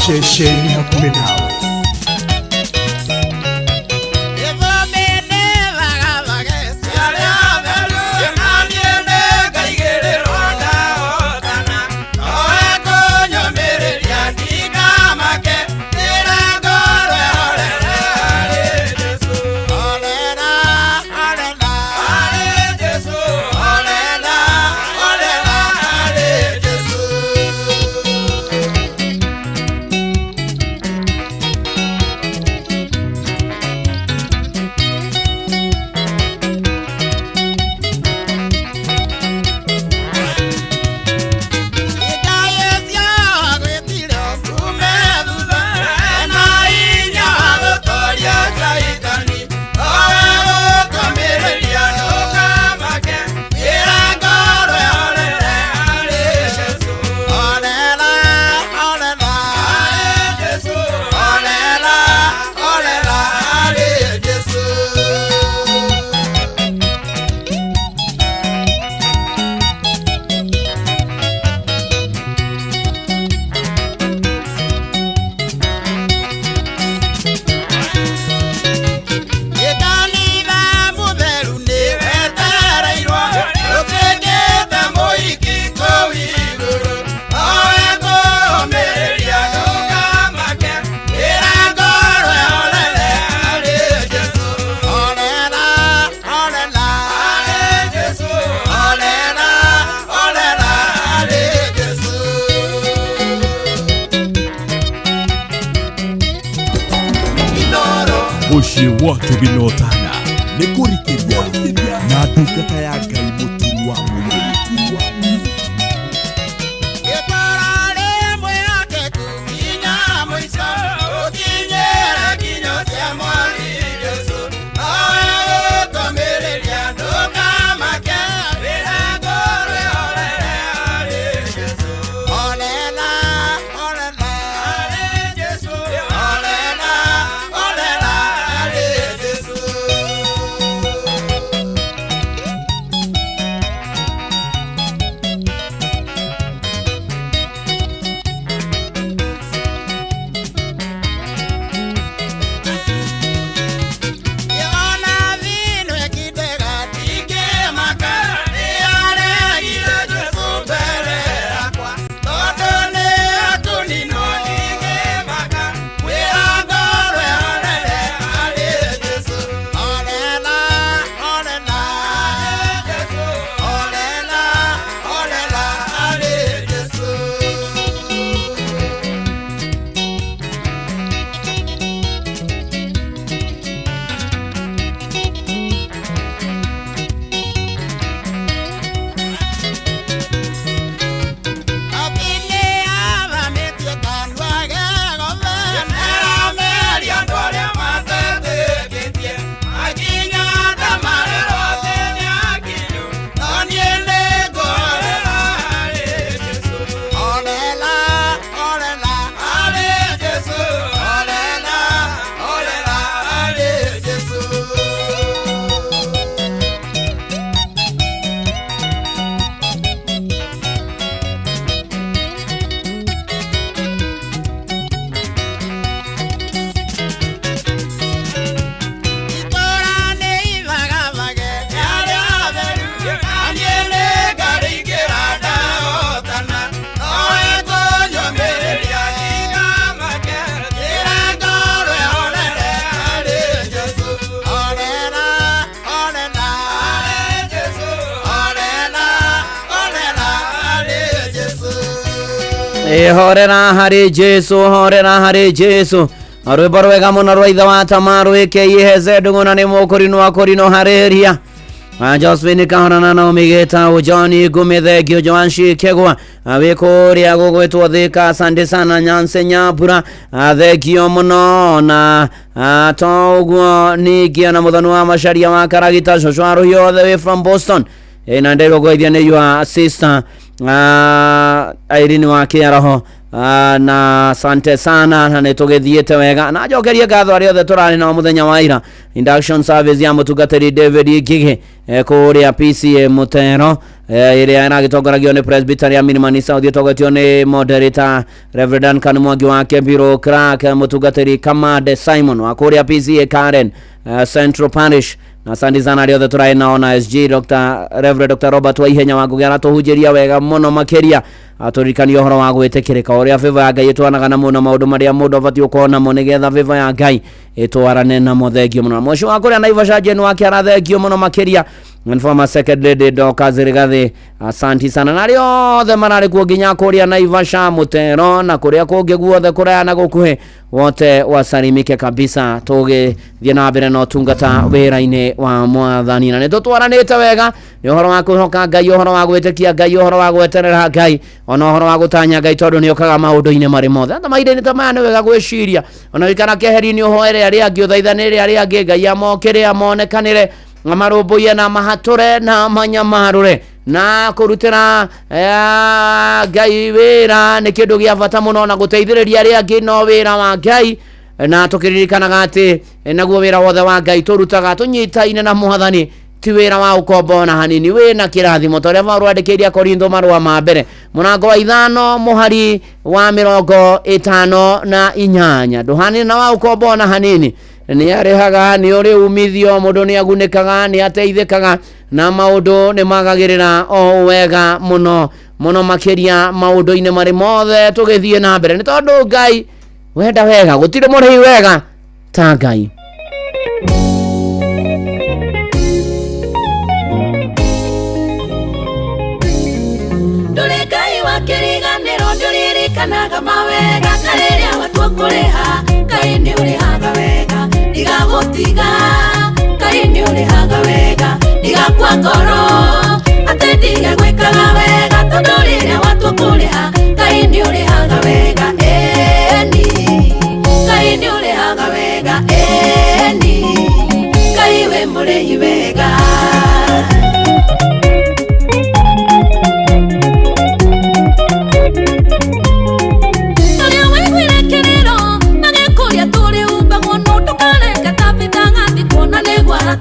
shesheni hakuna nawe muciĩ wa tũginotana nĩ kũrikĩria na ndungata ya Ngai mũturi wa mũtheri. Horera hari Jesu, horera hari Jesu. Rwĩmbo rwega mũno rwa ithe wa Tamaru ĩkĩiheze ndung'una nĩ mũkũrinũ wa kũrinũ harĩria. Josephine Kahorana na Omigeta Ujoni Gumethegio Joanshi Kegwa wĩkũrĩa gũgwĩtwo Thika. Asante sana Nyanse Nyambura thegio mũno na toguo ningĩ na mũthoni wa Macharia wa Karagita Joshua Ruhio the way from Boston na ndĩrwo gũithia nĩ your sister Irene wa Kĩaraho na asante sana na nĩtũgĩthiĩte wega na njokerie ngatho arĩa othe tũrarĩ nao mũthenya wa ira. Induction service ya mũtungatĩri David Ngigĩ kũrĩa PCA Mutero ĩrĩa ĩragĩtongoragio nĩ Presbyterian Minimani South ĩtongetio nĩ moderator Reverend Duncan Mwangi wa Kembiro Crack, mũtungatĩri Kamande Simon wa kũrĩa PCA Karen Central Parish na asante sana arĩa othe tũrarĩ nao na SG Reverend Dr. Robert Waihenya wa Ngũgĩ aratũhunjĩria wega mũno makĩria atũririkania ũhoro wa gwĩtĩkĩrĩka ũrĩa favor ya Ngai ĩtwanaga namo na maũndũ marĩa mũndũ abatiĩ gũkorwo namo nĩgetha favor ya Ngai ĩtwarane namo. Thengio mũno mũcio wa kũrĩa Naivasha Jane wake arathengio mũno makĩria former second lady Dorcas Rigathi. Asante sana na arĩa othe mararĩ kuo nginya kũrĩa Naivasha Mutero na kũrĩa kũngĩ guothe kũraya na gũkuhĩ wote wasalimike kabisa. Tũgĩthiĩ na mbere na ũtungata wĩra-inĩ wa Mwathani na nĩtũtwaranĩte wega nĩ ũhoro wa kwĩhoka Ngai, ũhoro wa gwĩtĩkia Ngai, ũhoro wa gweterera Ngai, ona ũhoro wa gũtanya Ngai tondũ nĩokaga maũndũ-inĩ marĩ mothe. Hata mahinda-inĩ ta maya nĩ wega gwĩciria ona wĩkana keheri-inĩ ũhoere arĩa angĩ ũthaithanĩre arĩa angĩ Ngai amokĩre amonekanĩre amarũmbũiye na mahatũre na manyamarũre na kũrutĩra Ngai wĩra nĩ kĩndũ gĩa bata mũno na gũteithĩrĩria arĩa angĩ no wĩra wa Ngai na tũkĩririkanaga atĩ naguo wĩra wothe wa Ngai tũrutaga tũnyitaine na Mwathani ti wĩra wa ũkombo na hanini wĩna kĩrathimo ta ũrĩa Paũlũ andĩkĩire Korintho marũa ma mbere mũrango wa 5 mũhari wa 58 ndũhanine na wa ũkombo na hanini nĩ arehaga nĩ ũrĩ umithio mũndũ nĩ agunĩkaga nĩ ateithĩkaga na maũndũ nĩ magagĩrĩra o wega mũno mũno makĩria maũndũ-inĩ marĩ mothe tũgĩthiĩ na mbere nĩ tondũ Ngai wenda wega gũtirĩ mũrĩhi wega ta Ngai. Ndũrĩ Ngai wa kĩriganĩro ndũririkanaga mawega na rĩrĩa watua kũrĩha Ngai nĩ ũrĩhaga wega. ndigagutiga Ngai nĩ ũrĩhaga wega ndigakua ngoro atĩ ndige gwĩkaga wega tondũ rĩrĩa watua kũrĩha Ngai nĩ ũrĩhaga wega eni Ngai nĩ ũrĩhaga wega eni Ngai we mũrĩhi wega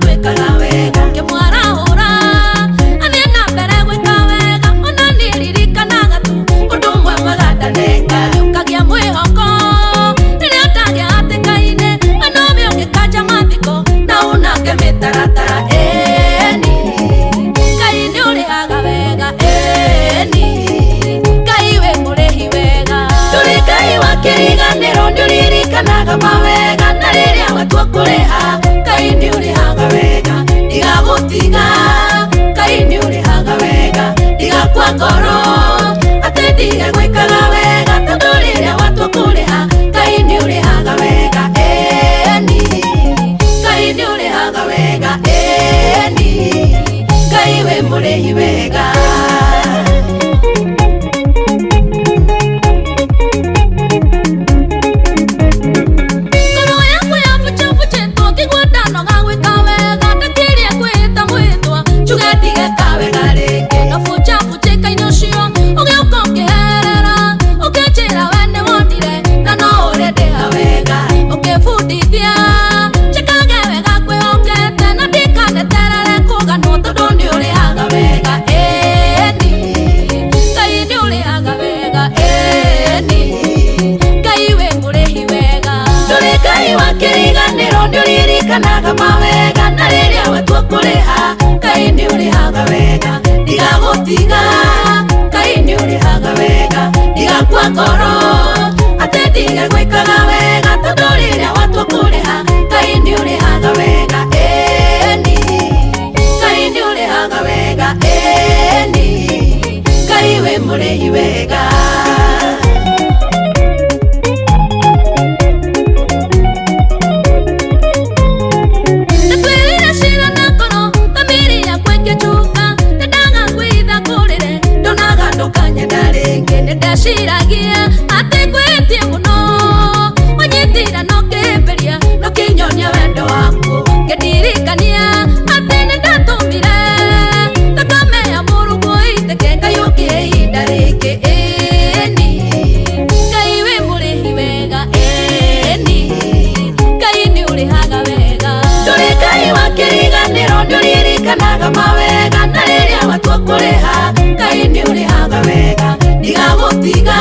twekaga wega kemwarahura athie na mbere gwika wega ona niririkanaga tu undu mwe magadaneka ukagia mwihoko riria utagia hatikaine anomi ungikanja mathiko na unange mitaratara eni Ngai ni urihaga wega eni Ngai we mũrĩhi wega tũrĩ Ngai wa kĩriganĩro nĩũririkanaga mawega na rĩrĩa watua kũrĩha Ngai nĩ ũrĩhaga wega ndigagutiga Ngai nĩ ũrĩhaga wega ndigakua ngoro atĩ ndige gwĩkaga wega tondũ rĩrĩa watua kũrĩha Ngai nĩ ũrĩhaga wega eni Ngai nĩ ũrĩhaga wega eni Ngai we mũrĩhi wega kanaga mawega na rĩrĩa watua kũrĩha Ngai nĩ ũrĩhaga wega ndigagutiga Ngai nĩ ũrĩhaga wega ndigakua ngoro atĩ ndige gwĩkaga wega tondũ rĩrĩa watua kũrĩha Ngai nĩ ũrĩhaga wega eni Ngai nĩ ũrĩhaga wega eni Ngai we mũrĩhi wega ndaciragia atĩ ngwĩtie mũno ũnyitira no kĩmbĩria no kĩnyonia wendo waku ngĩndirikania atĩ nĩndatũmire thakame ya Mũrungu ĩitĩke Ngai ũkĩhe ihinda rĩngĩ eni Ngai we mũrĩhi wega eni Ngai nĩ ũrĩhaga wega tũrĩ Ngai wa kĩriganĩro nĩũririkanaga mawega na rĩrĩa watua kũrĩha Ngai nĩ ũrĩhaga wega ndigagutiga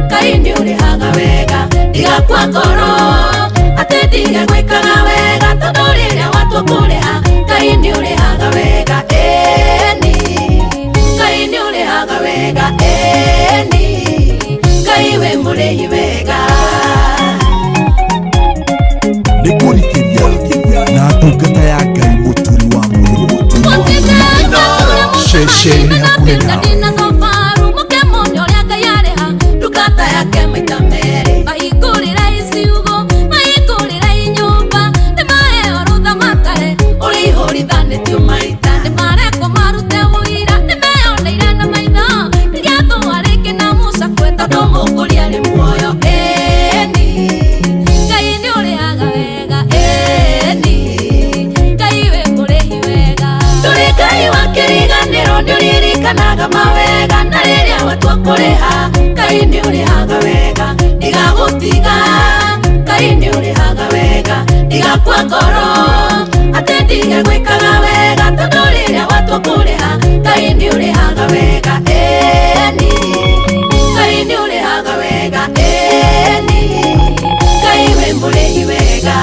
Ngai nĩ ũrĩhaga wega ndigakua ngoro atĩ ndige gwĩkaga wega tondũ rĩrĩa watua kũrĩha Ngai nĩ ũrĩhaga wega eni Ngai nĩ ũrĩhaga wega eni Ngai we mũrĩhi wega nĩ kũrikĩria na ndungata ya Ngai mũturi wa mũndũ ceceni hakuhĩ nao yake maita merĩ mahingũrĩra iciugo mahingũrĩra inyũmba nĩmahe orotha matare ũrĩihũrithanĩtio maita nĩmarekwo marute ũira nĩmeyoneire na maitho nĩgĩathũa rĩngĩ na Musa kwĩ tondũ mũngũri arĩ muoyo eni Ngai nĩ ũrĩhaga wega eni Ngai we mũrĩhi wega tũrĩ Ngai wa kĩriganĩro nĩũririkanaga mawega na rĩrĩa watua kũrĩha Ngai nĩ ũrĩhaga wega ndigagutiga Ngai nĩ ũrĩhaga wega ndigakua ngoro atĩ ndige gwĩkaga wega tondũ rĩrĩa watua kũrĩha Ngai nĩ ũrĩhaga wega eni Ngai nĩ ũrĩhaga wega eni Ngai we mũrĩhi wega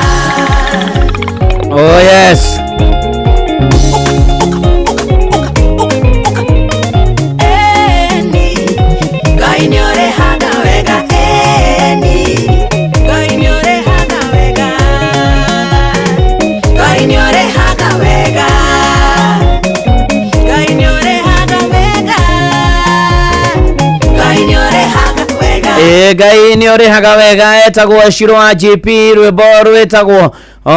oh yes Ngai nĩ ũrĩhaga wega eni Ngai nĩ ũrĩhaga wega Ngai nĩ ũrĩhaga wega Ngai ni orihaga wega etagwo Shiro wa GP rwimbo rwitagwo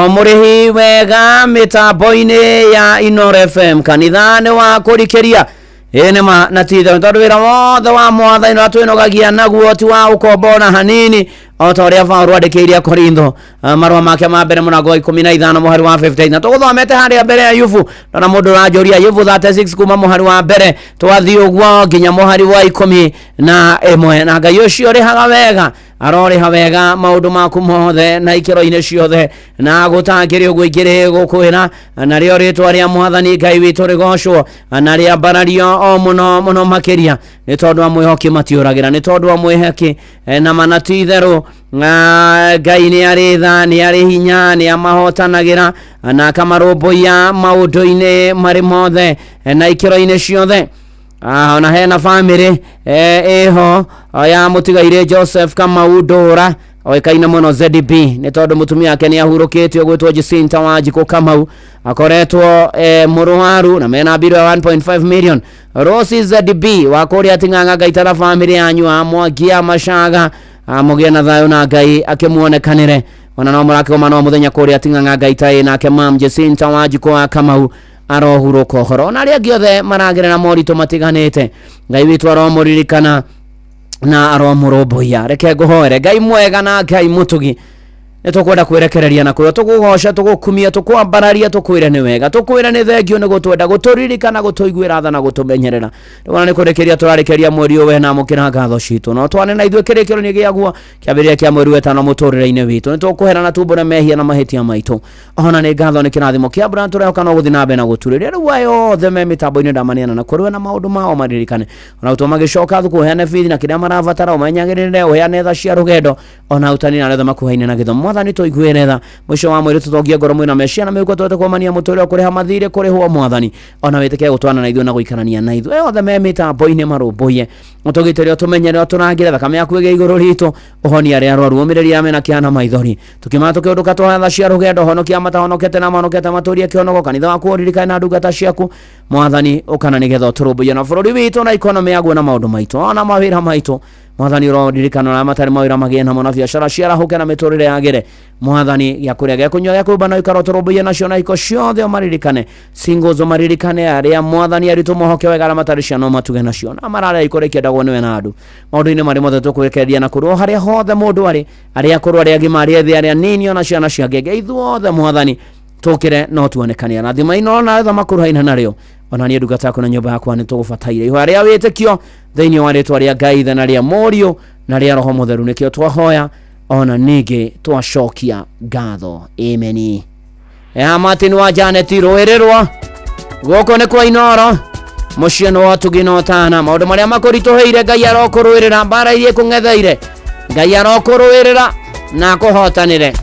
murihi wega mitambo-ini ya Inoro FM kanithani wa kurikiria enema na titho tondu wira wothe wa mwathani no twinogagia naguo ti wa ukombona hanini otoria Paulo andikeirie Korintho marwa make ma mbere murango 15 muhari wa 15 na tuguthomete haria mbere ya Yufu na mundu rajoria Yufu 36 kuma muhari wa mbere twathi uguo nginya muhari wa 11 na Ngai ucio rihaga wega aroriha wega maundu maku mothe na ikiro-ini ciothe na gutangiri uguo ingiri gukwira na rio ritwa ria mwathani Ngai witu rigocwo na ria mbarario o muno makiria ni tondu amwihoki matiuragira ni tondu amwiheki na manati theru Ngai ni ari tha ni ari hinya ni amahotanagira na kamarumbuia maundu-ini mari mothe na ikiro-ini ciothe ona hena family eho ya mutigaire Joseph Kamau Ndura oikaina muno ZDB ni tondu mutumia yake ni ahurukitio gwitwo Jacinta Wanjiku Kamau akoretwo murwaru na mena bill ya 1.5 million. Rose ZDB wakoria tinganga gaitara family yanyu amwagia mashaga amugia na thayo na Ngai akimuonekanire ona no murake omano muthenya kuria tinganga gaitai na ke mam Jacinta Wanjiku Kamau arohuruko horo na ria giothe maragire na morito matiganite Ngai witu aromuririkana na aromurumbuia reke nguhoere Ngai mwega na Ngai mutugi nitukwenda kwirekereria na kuyo tugugoca tugukumia tukwambararia tukwire ni wega tukwire ni thengio ni gutwenda guturirikana gutuiguira tha na gutumenyerera ndona ni kurekeria turarekeria mweri we na mukira ngatho citu no twane na ithuĩ kĩrĩkĩro nĩ gĩaguo kĩambĩrĩria kĩa mweri wetano mũtũrĩre-inĩ witũ nĩtũkũherana tumbũre mehia na mahĩtia maitũ ona nĩ ngatho nĩ kĩrathimo kĩa mbura tũrehoka no gũthiĩ na mbere na gũturĩria rĩu ayo othe me mĩtambo-inĩ ndamaniana na kũrũe na maũndũ mao maririkane ona gũtũma gĩcoka thukũ ũheane bithi na kĩrĩa marabatara ũmenyagĩrĩre ũheane tha cia rũgendo ona ũtani na retha makuhaine na gĩthomo mwathani tũiguĩre tha mwisho wa mweri tũtongie ngoro mwĩna meciria na mĩhuko twete kwamania mũtũrĩre kũrĩha mathirĩ kũrĩhwo mwathani ona wĩtĩke gũtwana na ithuĩ na gũikarania na ithuĩ othe me mĩtambo-inĩ marũmbũiye ũtũgĩtĩre ũtũmenyere ũtũrangĩre thakame yaku ĩgĩe igũrũ ritũ ũhonia arĩa arwaru ũmĩrĩria mena kĩana maithori tukimana tũkĩũndũka tũhatha cia rũgendo honokia matahonokete na mahonokete matũrie kĩonoko kanitha waku ũririkane na ndungata ciaku mwathani ũkana nĩgetha ũtũrũmbũiye na bũrũri witũ na ikonomi yaguo na maũndũ maitũ ona mawĩra maitũ mwathani ũroririkana na matarĩ mawĩra magĩe namo na biacara ciarahũke na mĩtũrĩre yagĩre mwathani gĩa kũrĩa gĩa kũnyua gĩa kwĩmba na ũikaro ũtũrũmbũiye nacio na iko ciothe ũmaririkane singles ũmaririkane arĩa mwathani aritũ mohoke wega na matarĩ ciana matuge nacio na mararĩa ikũrĩa ikĩendagwo nĩwe na andũ maũndũ-inĩ marĩ mothe tũkwĩrekereria na kũrwo harĩa hothe mũndũ arĩ arĩa akũrũ arĩa agima arĩa ethĩ arĩa nini ona ciana cia ngenge ithuothe mwathani tũkĩre no tuonekane na thima ino na retha makũrũhaina narĩo ona niĩ ndungata yaku na nyũmba yakwa nĩtũgũbataire ihũa rĩa wĩtĩkio thĩinĩ wa rĩtwa rĩa Ngai na rĩa Mũriũ na rĩa Roho Mũtheru nĩkĩo twahoya ona ningĩ twacokia ngatho ameni. Martin wa Janet rũĩrĩrwa gũkũ nĩ kwa Inoro mũciĩ nĩ wa Tuginotana maũndũ marĩa makũritũhĩire Ngai arokũrũĩrĩra mbara iria kũng'etheire Ngai arokũrũĩrĩra na kũhotanĩre.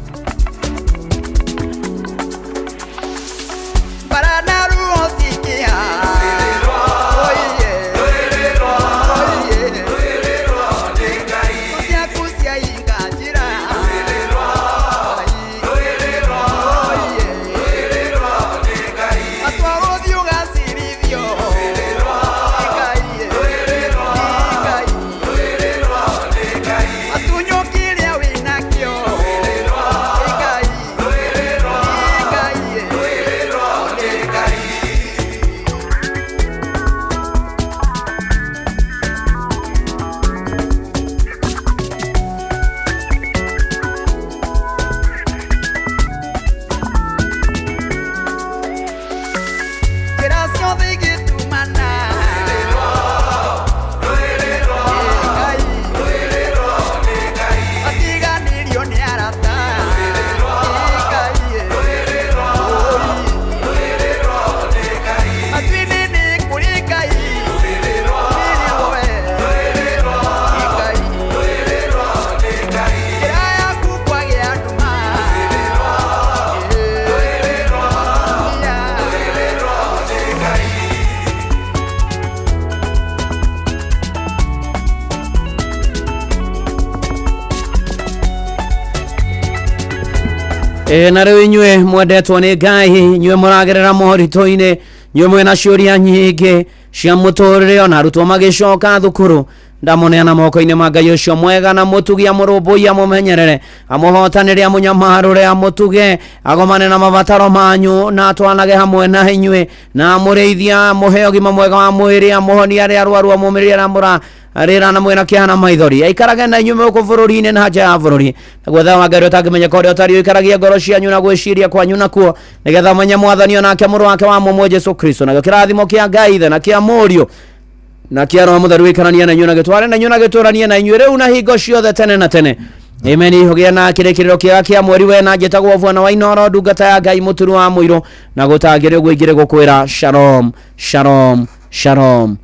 Na rĩu inyuĩ mwendetwo nĩ Ngai inyuĩ mũragerera moritũ-inĩ inyuĩ mwĩna ciũria nyingĩ cia mũtũrĩre ona arutwo magĩcoka thukuru ndamuneana moko-inĩ ma Ngai ũcio mwega na mũtugi amũrũmbũiya amũmenyerere amũhotanĩre amũnyamarũre amũtuge agomane na mabataro manyu na twanage hamwe na inyuĩ na mũrĩithia mũhe ũgima mwega wa mwĩrĩ amũhonie arĩa arwaru amũmĩrĩrie aramũra rĩra na mwena kĩhana maithori aikarage na inyuĩ mũkũ bũrũri-inĩ na nja ya bũrũri naguo tha wa Ngai ũtangĩmenyeka ũrĩa ũtariĩ ũikaragie ngoro cianyu na gwĩciria kwanyu nakuo nĩgetha menye mwathani onake mũrũ wake wa mũmwe Jesũ Kristo nakĩo kĩrathimo kĩa Ngai ithe na kĩa mũriũ na kĩa Roho Mũtheru gĩikaranie na inyuĩ na gĩtware na inyuĩ na gĩtũranie na inyuĩ rĩu na hingo ciothe tene na tene amen. Ihũgĩe na kĩrĩkĩrĩro kĩega kĩa mweri wena njĩtagwo Bwana wa Inoro ndungata ya Ngai mũturu wa mũirũ na gũtangĩre ũguo ingĩrĩ gũkwĩra shalom shalom shalom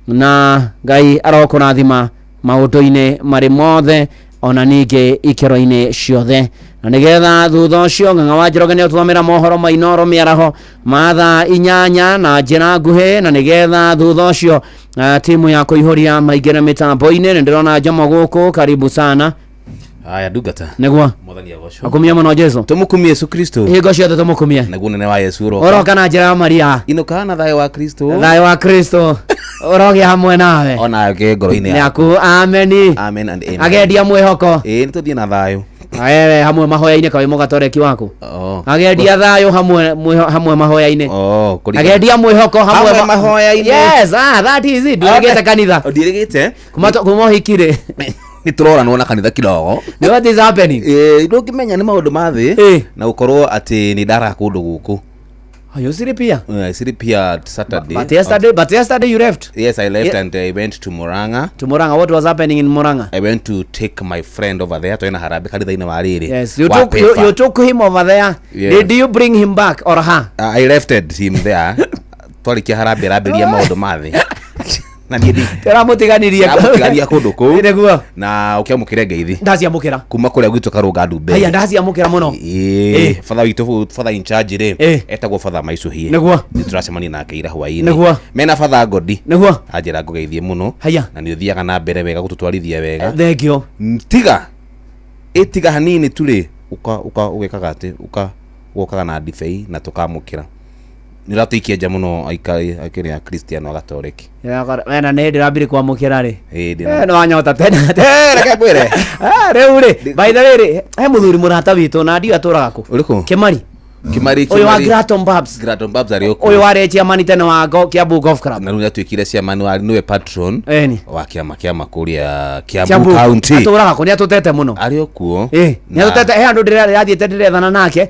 na Ngai arokũrathima maũndũ-inĩ marĩ mothe ona ningĩ ikĩro-inĩ ciothe na nĩgetha thutha ũcio Ng'ang'a wa Njoroge nĩũtũthomera mohoro ma Inoro mĩaraho ma thaa 8 na njĩra nguhĩ na nĩgetha thutha ũcio timu ya kũihũria maingĩre mĩtambo-inĩ nĩndĩrona Njomo gũkũ karibu sana. Aya ndungata nĩguo Mwathani agocwo akumia mũno Jesũ tũmũkumie Yesu Kristo hingo ciothe tũmũkumie naguo nene wa Yesu ũroka ũroka na njĩra ya Maria inũka na thayũ wa Kristo ũrogĩa hamwe nawe ona ke ngoro-inĩ yaku amen amen and amen agendia mwĩhoko nĩtũthiĩ na thayũ hamwe mahoya-inĩ kawe mũgatoreki waku agendia thayũ hamwe mahoya-inĩ agendia mwĩhoko hamwe mahoya-inĩ yes that is it ndirigĩte kanitha ndirigĩte kuma ũhiki-rĩ nĩtũroranwo na kanitha kidogo what is happening ndũngĩmenya nĩ maũndũ ma thĩ na gũkorwo atĩ nĩ ndara kũndũ gũkũ. You sleep here? I sleep here Saturday. But yesterday you left? Yes, I left and I went to Murang'a. To Murang'a, what was happening in Murang'a? I went to take my friend over there. Twena harambe kanitha-inĩ wa rĩrĩ. Yes, you took him over there. Yes. Did you bring him back or her? I left him there. Twarikia harambe ramberia maũndũ ma thĩ. Na niĩ teramũtiganiria kũndũ kũu nĩguo na ũkĩamũkĩre ngeithi ndaciamũkĩra kuma kũrĩa gwitũ karũnga ndumbe haya ndaciamũkĩra mũno father witũ father in charge rĩ etagwo father Maicũhie nĩguo nĩtũracemania nake ira hwaĩ-inĩ nĩguo mena father Ngodi nĩguo anjĩra ngũgeithie mũno haya na nĩ ũthiaga na mbere wega gũtũtwarithia wega thengio tiga hanini tu rĩ ũgekaga atĩ wokaga na ndibei na tũkamũkĩra nĩratũikia nja mũno aikari ya Kristiano agatoreki wena nĩ ndĩrambire kwamũkĩra rĩ no anyota tena reke kwĩre rĩu rĩ by the way rĩ he mũthuri mũrata witũ na ndio atũraga kũ ũrĩkũ Kimari ũyũ wa Graton Babs arĩ okũ ũyũ warĩ chairman tene wa Kiambu Golf Club na rĩu atuĩkire chairman wa nĩwe patron wa kĩama kũrĩa Kiambu County atũraga kũ nĩ atũtete mũno arĩ okuo nĩ atũtete he andũ ndĩrathiĩte ndĩrethana nake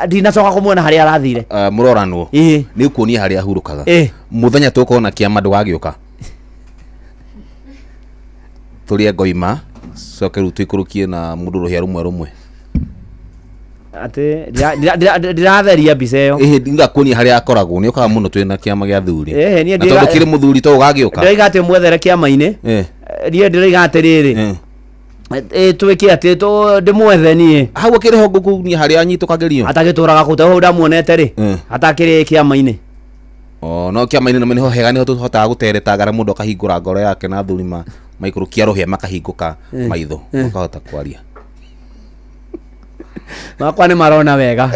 ndinacoka kũmuona harĩa arathire mũroranwo nĩ kuonia harĩa ahurũkaga mũthenya tũkorwo na kĩama ndũgagĩũka tũrĩa ngoima coke rĩu twĩkũrũkie na mũndũ rũhĩa rũmwe ate ndiratheria mbica ĩyo ndingakuonia harĩa akoragwo nĩ ũkaga mũno twĩna kĩama gĩa thuri na tondũ kĩrĩ mũthuri to ũgagĩũka ndĩroiga atĩ mwethere kĩama-inĩ niĩ ndĩroiga atĩrĩrĩ twĩke atĩ ndĩmwethe niĩ hau akĩrĩ ho ngũkuonia harĩa anyitũkagĩrio atagĩtũraga kũ hau ndamuonete rĩ atakĩrĩ kĩama-inĩ no kĩama-inĩ nĩ ho hega nĩho tũhotaga gũteretagara mũndũ akahingũra ngoro yake na thuri maikũrũkia rũhĩa makahingũka maitho makahota kwaria makwa nĩ marona wega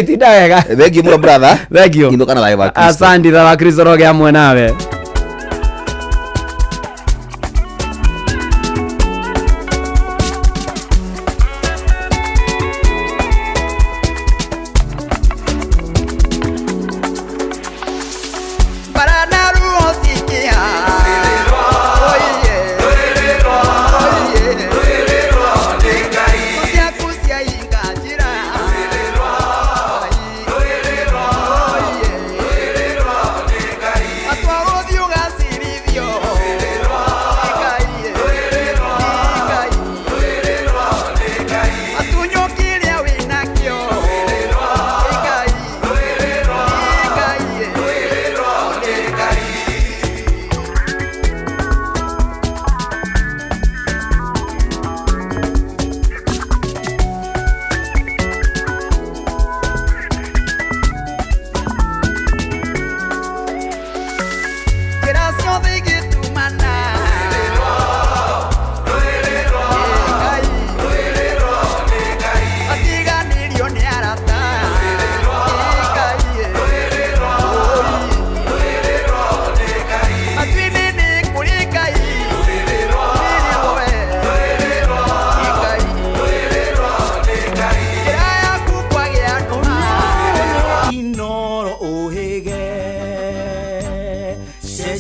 tinda wega thengiũ mũno brother thengiũ inũka na thayũ wa Kristo asante tha wa Kristo roge amwe nawe Atwaro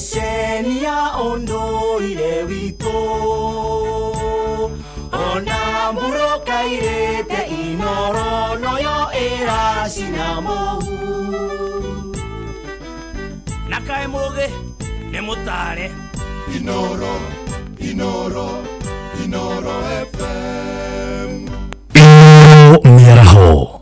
ceceni ya ũndũire witũ ona mbũrũka irĩte Inoro noyo ĩracina mũhu na kaĩ mũgĩ nĩ mũtare Inoro FM Miaraho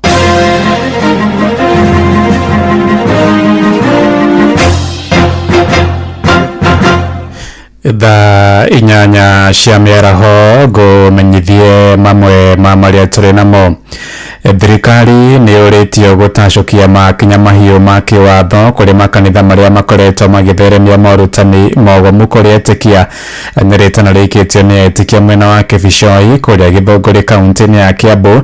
thaa inyanya cia mĩaraho ngũmenyithie mamwe ma marĩa tũrĩ namo. Thirikari nĩ yũrĩtio gũtacũkia makinya mahiũ ma kĩwatho kũrĩ makanitha marĩa makoretwo magĩtheremia morutani mogomu kũrĩ etĩkia. Nĩ rĩtana rĩkĩtio nĩ etĩkia mwena wa Kĩbicoi kũrĩa Gĩthũngũri kaunti-inĩ ya Kiambu,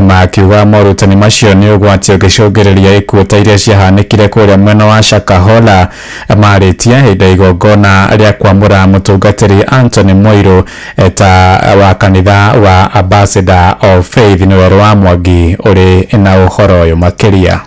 makiuga morutani macio nĩ ũgwati ũgĩcũngĩrĩria ikuũ ta iria ciahanĩkire kũrĩa mwena wa Shakahola marĩtia hĩndĩ ya igongona rĩa kwamũra mũtungatĩri Anthony Moirũ ta wa kanitha wa Ambassador of Faith nĩ Werũ wa Mwangi uri na ũhoro ũyũ makĩria.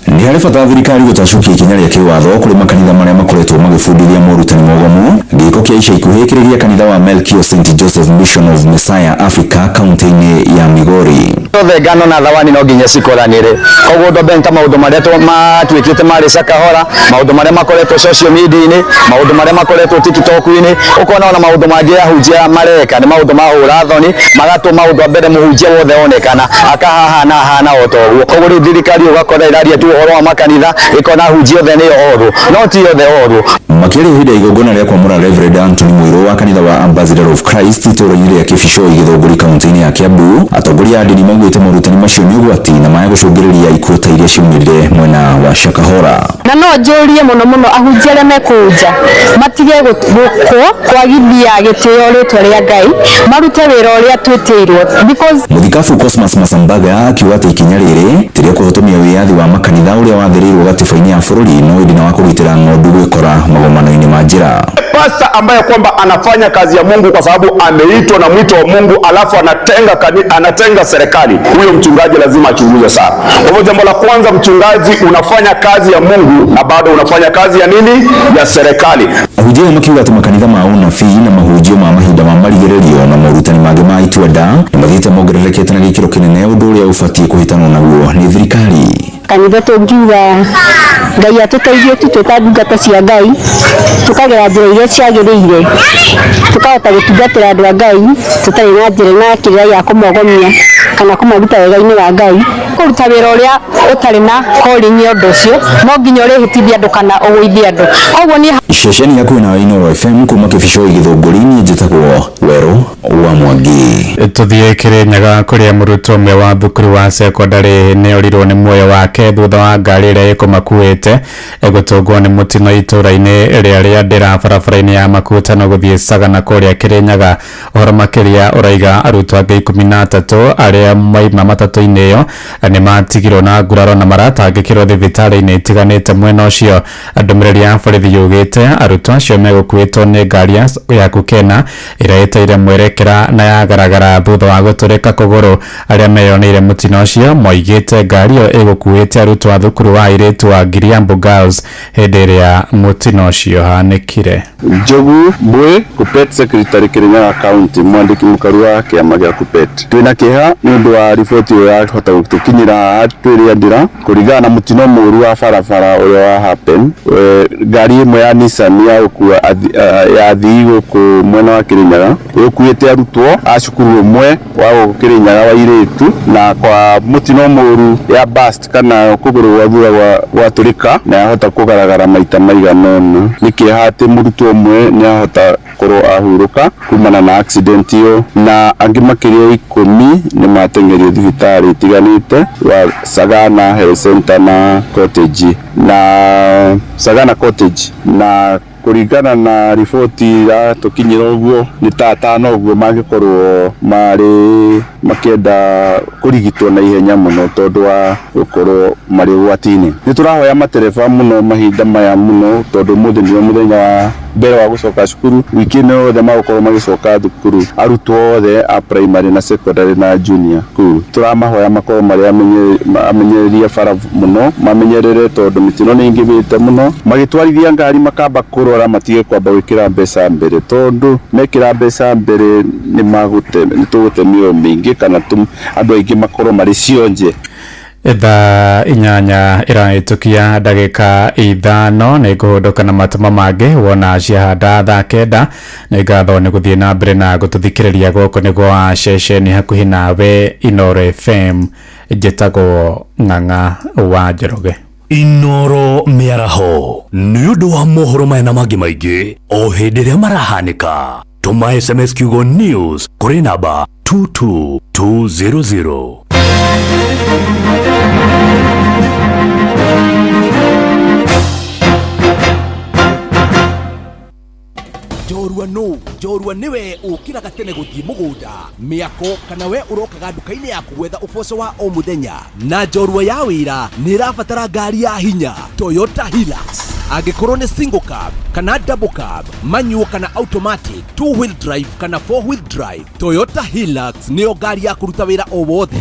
Nĩ harĩ bata thirikari gũtacũkia ikinya rĩa kĩwatho kũrĩ makanitha marĩa makoretwo magĩbundithia morutani mogomu. Gĩko kĩa ica ikuhĩ kĩrĩgia kanitha wa Melkio St Joseph Mission of Messiah Africa kaunti-inĩ ya Migori. Othe ngano na thawani no nginya cikoranĩre. Koguo ndo benta maũndũ marĩa matuĩkĩte marĩ Shakahola, maũndũ marĩa makoretwo social media-inĩ, maũndũ marĩa makoretwo TikTok-inĩ, ukona ona maũndũ mangĩ ahunjia mareka nĩ maũndũ ma hũra thoni, magatũma maũndũ mbere mũhunjia wothe onekana akahana o to ũguo. Koguo rĩu thirikari ũgakora ĩraria tu ũhoro wa makanitha ĩkona ahunjia othe nĩ oru, no ti othe oru. Makĩria hĩndĩ ya igongona rĩa kwamũra Reverend Anthony Moirũ wa kanitha wa Ambassador of Christ itũũra-inĩ rĩa Kĩbicoi Gĩthũngũri kaunti-inĩ ya Kiambu, atongoria a ndini maugĩte morutani macio nĩ ũgwati na maya gũcũngĩrĩria ikuũ ta iria ciumĩrire mwena wa Shakahola. Na no njũrie mũno ahunjia arĩa mekũnja matige kwagithia gĩtĩo rĩtwa rĩa Ngai, marute wĩra ũrĩa twĩtĩirwo because Mũthikabu Cosmas Masambaga akiuga atĩ ikinya rĩrĩ tĩrĩa kũhotomia wĩyathi wa makanitha ũrĩa wathĩrĩirwo gatiba-inĩ ya bũrũri no ĩndĩ na wa kũgitĩra ng'ondu gwĩkora magomano-inĩ ma njĩra. Pastor ambaye kwamba anafanya kazi ya Mungu kwa sababu ameitwa na mwito wa Mungu alafu anatenga serikali, huyo mchungaji lazima achunguzwe sana. Kwa hivyo jambo la kwanza, mchungaji unafanya kazi ya Mungu na bado unafanya kazi ya nini? Ya serikali. Ahunjia makiuga atĩ makanitha ma ũnabii na mahunjio ma mahinda ma marigĩrĩrio na morutani mangĩ ma itua-nda nĩ mathiĩte mongererekete na gĩkĩro kĩnene, ũndũ ũrĩa ũbatiĩ kũhĩtanwo naguo nĩ thirikari. Kanitha tũngiuga Ngai atũteithie tu twĩta ndungata cia Ngai, tukagera njĩra iria ciagĩrĩire, tukahota gũtungatĩra andũ a Ngai tũtarĩ na njĩra na kĩrĩa ya kũmogomia kana kũmaruta wega-inĩ wa Ngai. Kũruta wĩra ũrĩa ũtarĩ na calling ya ũndũ ũcio no nginya ũrĩhĩtithia andũ kana ũgũithie andũ. Koguo ni Ceceni yaku na Inoro FM kuma Kĩbicoi Gĩthũngũri niĩ njĩtagwo Werũ wa Mwangi. Tũthiĩ Kĩrĩnyaga kũrĩa mũrutwo ũmwe wa thukuru wa sekondarĩ nĩ orirwo nĩ muoyo wake thutha wa ngari ĩrĩa ĩkũmakuĩte gũtũngwo nĩ mũtino itũũra-inĩ rĩa Ndĩra barabara-inĩ ya Makutano gũthiĩ Sagana kũrĩa Kĩrĩnyaga. Ũhoro makĩria ũraiga arutwo angĩ 13 arĩa maima matatũ-inĩ ĩyo nĩ matigirwo na nguraro na maratangĩkĩrwo thibitarĩ-inĩ itiganĩte mwena ũcio. Ndũmĩrĩri ya borithi yugĩte arutwo acio megũkuĩtwo nĩ ngari ya Kukena ĩrĩa ĩteire mwerekera na yagaragara thutha wa gũtũrĩka kũgũrũ. Arĩa meyoneire mũtino ũcio moigĩte ngari ĩyo ĩgũkuĩte arutwo a thukuru wa airĩtu wa Giriambu Girls hĩndĩ ĩrĩa mũtino ũcio hanĩkire. Njogu Mbwe, Kupet Secretary Kĩrĩnyaga County, mwandĩki mũkaru wa kĩama gĩa Kupet. Twĩna kĩeha nĩ ũndũ wa riboti ĩyo yahota gũtũkinyĩra twĩrĩa Ndĩra kũringana na mũtino mũru wa barabara ũrĩa wa happen. Ngari ĩmwe ya Nissan ya gũkua athii gũkũ mwena wa Kĩrĩnyaga ĩkuĩte arutwo a cukuru ũmwe wa gũkũ Kĩrĩnyaga wa airĩtu, na kwa mũtino mũru ya burst kana kũgũrũ gwa thutha gwatũrĩka na yahota kũgaragara maita maigana ũna. Nĩ kĩeha atĩ mũrutwo ũmwe nĩ ahota korwo ahurũka kumana na accident ĩyo, na angĩ makĩria 10 nĩ mateng'erio thibitarĩ itiganĩte wa Sagana Health Center na Cottage na Sagana Cottage na kuringana na riboti ya tukinyira uguo ni tatano uguo magikorwo mari makienda kurigitwo na ihenya muno tondu wa gukorwo mari gwatini. Ni turahoya matereba muno mahinda maya muno tondu muthi ni muthenya wa mbere wa gucoka cukuru, wiki no the magukorwo magicoka thukuru, arutwo othe a primary na secondary na junior kuu. Turamahoya makorwo mari amenyereria bara muno, mamenyerere tondu mitino ni ingibite muno, magitwarithia ngari makamba kurora matige kwamba gwikira mbeca mbere tondu mekira mbeca mbere ni tugutemio mingi kana andu aingi makorwo mari cionje. Thaa inyanya iraitukia ndagika 5 na iguhunduka na matuma mangi wona ciahanda thaa 9 na igatho ni guthie na mbere na gututhikiriria goko niguo wa ceceni hakuhi nawe Inoro FM njitagwo Ng'ang'a wa Njoroge. Inoro miaraho ni undu wa mohoro maya na mangi maingi o hindi ria marahanika. Tuma SMS kiugo news kuri namba 22200. Jorua niwe ukiraga tene guthie mugunda miako kana we urokaga nduka-ini yaku gwetha uboco wa o muthenya na jorua ya wira ni irabatara ngari ya hinya Toyota Hilux. Angikorwo ni single cab kana double cab, manual kana automatic, 2-wheel drive kana 4-wheel drive, Toyota Hilux niyo ngari ya kuruta wira o wothe.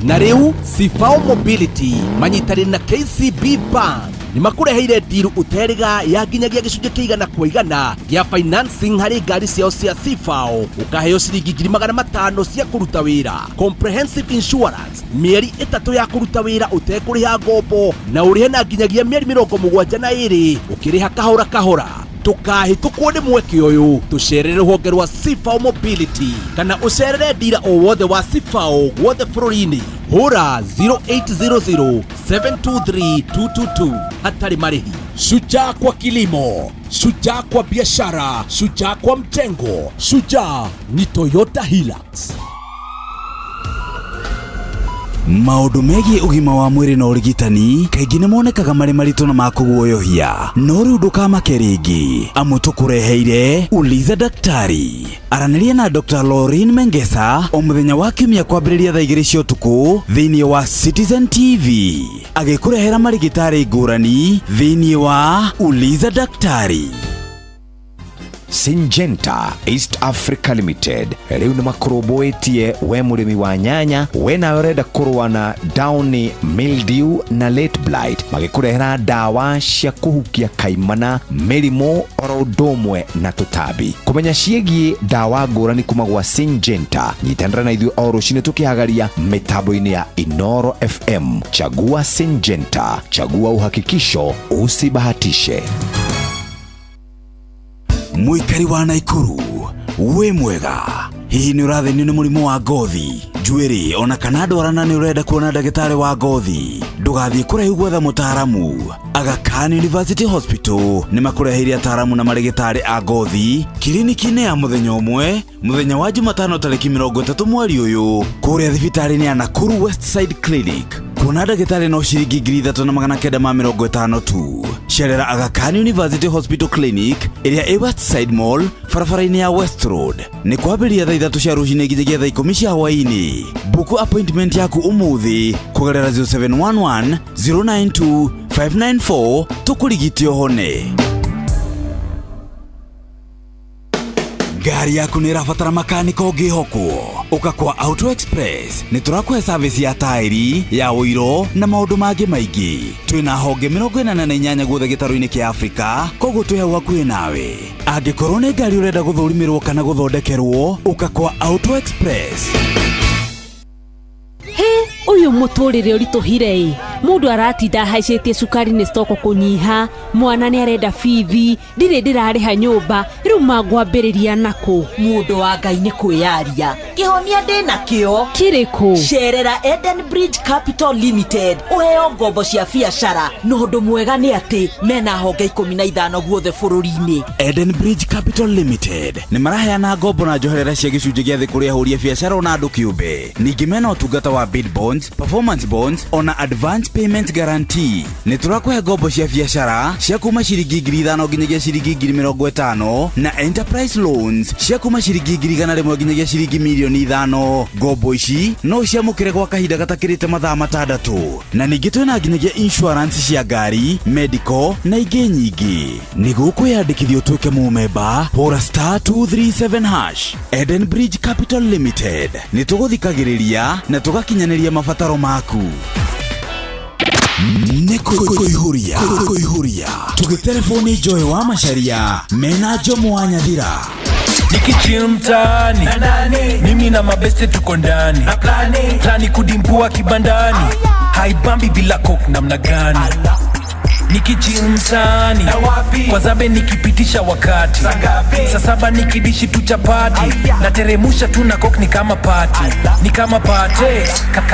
Na riu Sifao Mobility manyitari na KCB Bank ni makureheire deal uteriga ya nginyagia gicunje kiigana kwa igana gia financing hari ngari ciao cia Sifao, ukaheo ciringi 500 cia kuruta wira, comprehensive insurance mieri 3 ya kuruta wira utekuriha ngombo na urihe na nginyagia mieri 72 ukiriha kahora kahora. Tukahitukwo ni mweke uyu tucerere ruhonge rwa Sifao Mobility kana ucerere dira o wothe wa Sifao wothe bururi-ini. Hura 0800 723 222 hatari marihi. Shujaa kwa kilimo, shujaa kwa biashara, shujaa kwa mjengo, shujaa ni Toyota Hilux. Maundu megie ugima wa mwiri na urigitani kaingi ni monekaga mari maritu na makuguoyohia, no riu ndukamake ringi amu tukureheire Uliza Daktari. Araniria na Dr. Lauren Mengesa o muthenya wa kiumia kwambiriria thaa 2 cia utuku thiini wa Citizen TV, agikurehera marigitari ngurani thiini wa Uliza Daktari. Syngenta East Africa Limited riu ni makuruboetie we murimi wa nyanya we na urenda kurwa na downy mildew na late blight, magikurehera dawa cia kuhukia kaimana mirimo oro ndomwe na tutabi. Kumenya ciegie dawa ngurani kuma gwa Syngenta, nyitanira na ithuĩ o rucini tukihagaria mitambo-ini ya Inoro FM. Chagua Syngenta, chagua uhakikisho, usibahatishe. Muikari wa Naikuru we mwega, hihi ni urathinio ni murimo wa ngothi, njuiri ona kana ndwarana ni urenda kuona ndagitari wa ngothi, ndugathie kuraihu gwetha mutaaramu. Aga Khan University Hospital ni makureheire ataaramu na marigitari a ngothi kiliniki-ini ya muthenya umwe, muthenya wa Jumatano tariki 30 mweri uyu kuria thibitari-ini ya Nakuru Westside Clinic. Kuna ndagitari no ciringi 3,950 tu. Cerera Aga Khan University Hospital Clinic iria e Westside Mall, barabara-ini ya West Road. Ni kwambiria thaa 3 cia rucini nginyagia thaa 10 cia hwaini. Buku appointment yaku umuthi kugerera 0711 092 594 tukurigitio hone. Gari yaku ni irabatara makaniko ngihokwo, uka kwa Auto Express ni turakuhe service ya tairi ya uiro na maundu mangi maingi. Twina honge 48 guothe gitaru-ini kia Afrika, koguo twi hau hakuhi nawe. Angikorwo ni ngari urenda guthurimirwo kana guthondekerwo, uka kwa Auto Express. Uyu muturire urituhire mundu aratinda haicetie cukari ni stoko kunyiha, mwana ni arenda bithi, ndire ndirariha nyumba, riu mangwambiriria naku. Mundu wa Ngai ni kwiyaria, kihonia ndina kio kiriku. Cerera Eden Bridge Capital Limited uheo ngombo cia biashara, no undu mwega ni ati mena honge 15 guothe bururi-ini. Eden Bridge Capital Limited ni maraheana ngombo na njoherera cia gicunji gia thi kuri ahuria biashara na andu kiumbe. Ningi mena utungata wa bid bonds, performance bonds ona advance payment guarantee. Niturakuhe ngombo cia biashara cia kuma ciringi 5,000 nginyagia ciringi 50,000 na enterprise loans cia kuma ciringi 100,000 nginyagia ciringi 5,000,000. Ngombo ici no ciamukire gwa kahinda gatakirite mathaa 6 na ningĩ twina nginyagia insurance cia ngari, medical na ingĩ nyingĩ. Nĩguo kwĩyandĩkithia ũtuĩke mũmemba, hũra *237#. Edenbridge Capital Limited nĩ tũgũthikagĩrĩria na tũgakinyanĩria mabataro maku. Nĩkũihũria tũgĩtelefoni Joy wa Macharia mena Jomo wa Nyathira. Nikichill mtaani mimi na mabeste tuko ndani plani kudimpua kibandani haibambi bila coke namna gani. Nikichill mtaani kwa zabe nikipitisha wakati saa 7 nikidishi tu chapati na teremusha tu na coke ni kama party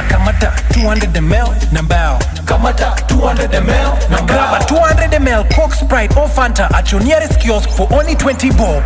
kamata 200 ml na mbao kamata 200 ml na grab 200 ml Coke, Sprite or Fanta at your nearest kiosk for only 20 bob.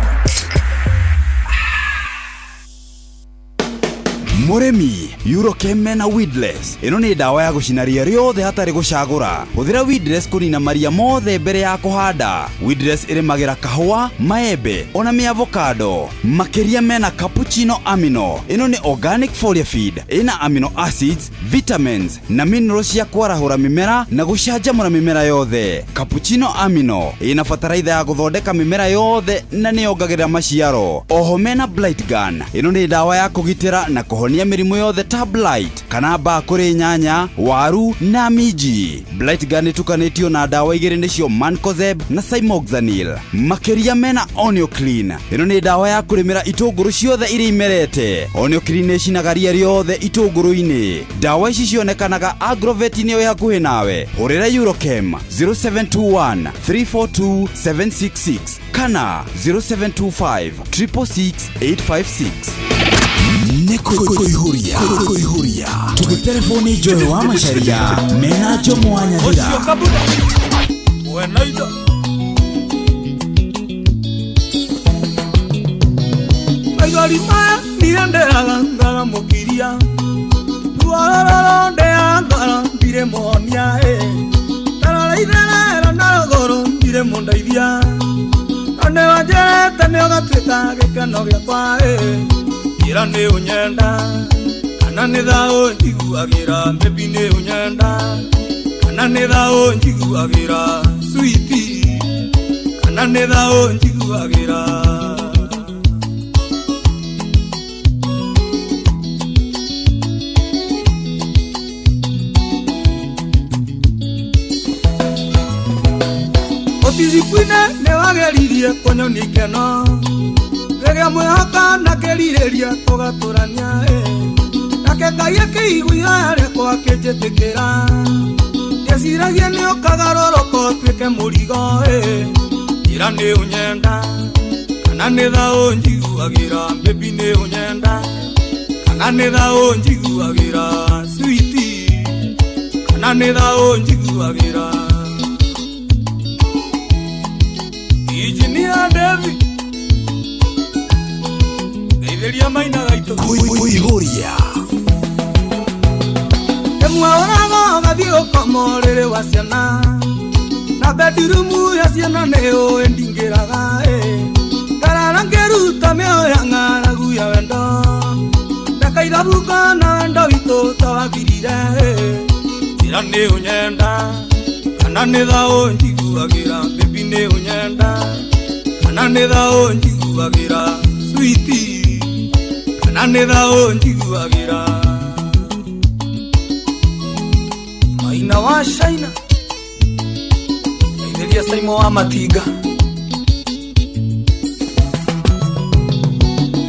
Muremi Eurochem mena Weedless. Ino ni dawa ya gucinaria riothe hatari gucagura. Huthira Weedless kunina maria mothe mbere ya kuhanda. Weedless irimagira kahua, maembe, ona mi avocado. Makeria mena cappuccino amino. Ino ni organic foliar feed. Ina amino acids, vitamins na minerals ya kwarahura mimera na gucanjamura mimera yothe. Cappuccino amino ina fataraitha ya guthondeka mimera yothe na ni yongagirira maciaro. Oho mena Blight Gun. Ino ni dawa ya kugitira na kuhonia mirimu yothe ta blight kana mbaa kuri nyanya, waru na miji. Blight Gun itukanitio na dawa igiri nicio Mancozeb na Cymoxanil. Makeria mena Onio Clean. Ino ni dawa ya kurimira itunguru ciothe iri imerete. Onio Clean icinagaria riothe itunguru-ini. Dawa ici cionekanaga Agrovet-ini wi hakuhi nawe. Hurira Eurochem 0721 342 766 kana 0725 666 856. Nĩkũihũria tũgĩtelefoni Joy wa Macharia mena Jomo wa Nyathira. Wenaida Aigarima nienderaga ngara mukiria Duarara ndeangara mbire monia Tarara idera na goro mbire mondaithia Ane wajete ne ogatwita gĩkeno gĩakwa Ira ne unyenda kana ne thao njiguagira baby ne unyenda kana ne thao njiguagira sweetie kana ne thao njiguagira Otizipine ne wageririe konyonikeno Rega mwehaka na keririria tugaturania Nake Ngai akĩiguia rekwa akĩnjĩtĩkĩra Ndeciragia nĩ ũkagarũrũka ũtuĩke mũrigo Ira nĩ ũnyenda kana nĩ thaũ njiguagĩra baby nĩ ũnyenda kana nĩ thaũ njiguagĩra sweetie kana nĩ thaũ njiguagĩra Engineer David Deveria maina gaito kuihuria Emwa orago gathio komorere wa ciana Na bedroom ya ciana neo endingiraga Karara ngeruta meo ya ng'aragu ya wendo Ndakaithabuka na wendo witũ tawabirire Ira nĩ ũnyenda kana nĩ thaũ njiguagĩra baby nĩ ũnyenda kana nĩ thaũ njiguagĩra sweetie kana nĩ thaũ njiguagĩra Maina wa China Naitheria Saimo wa Matinga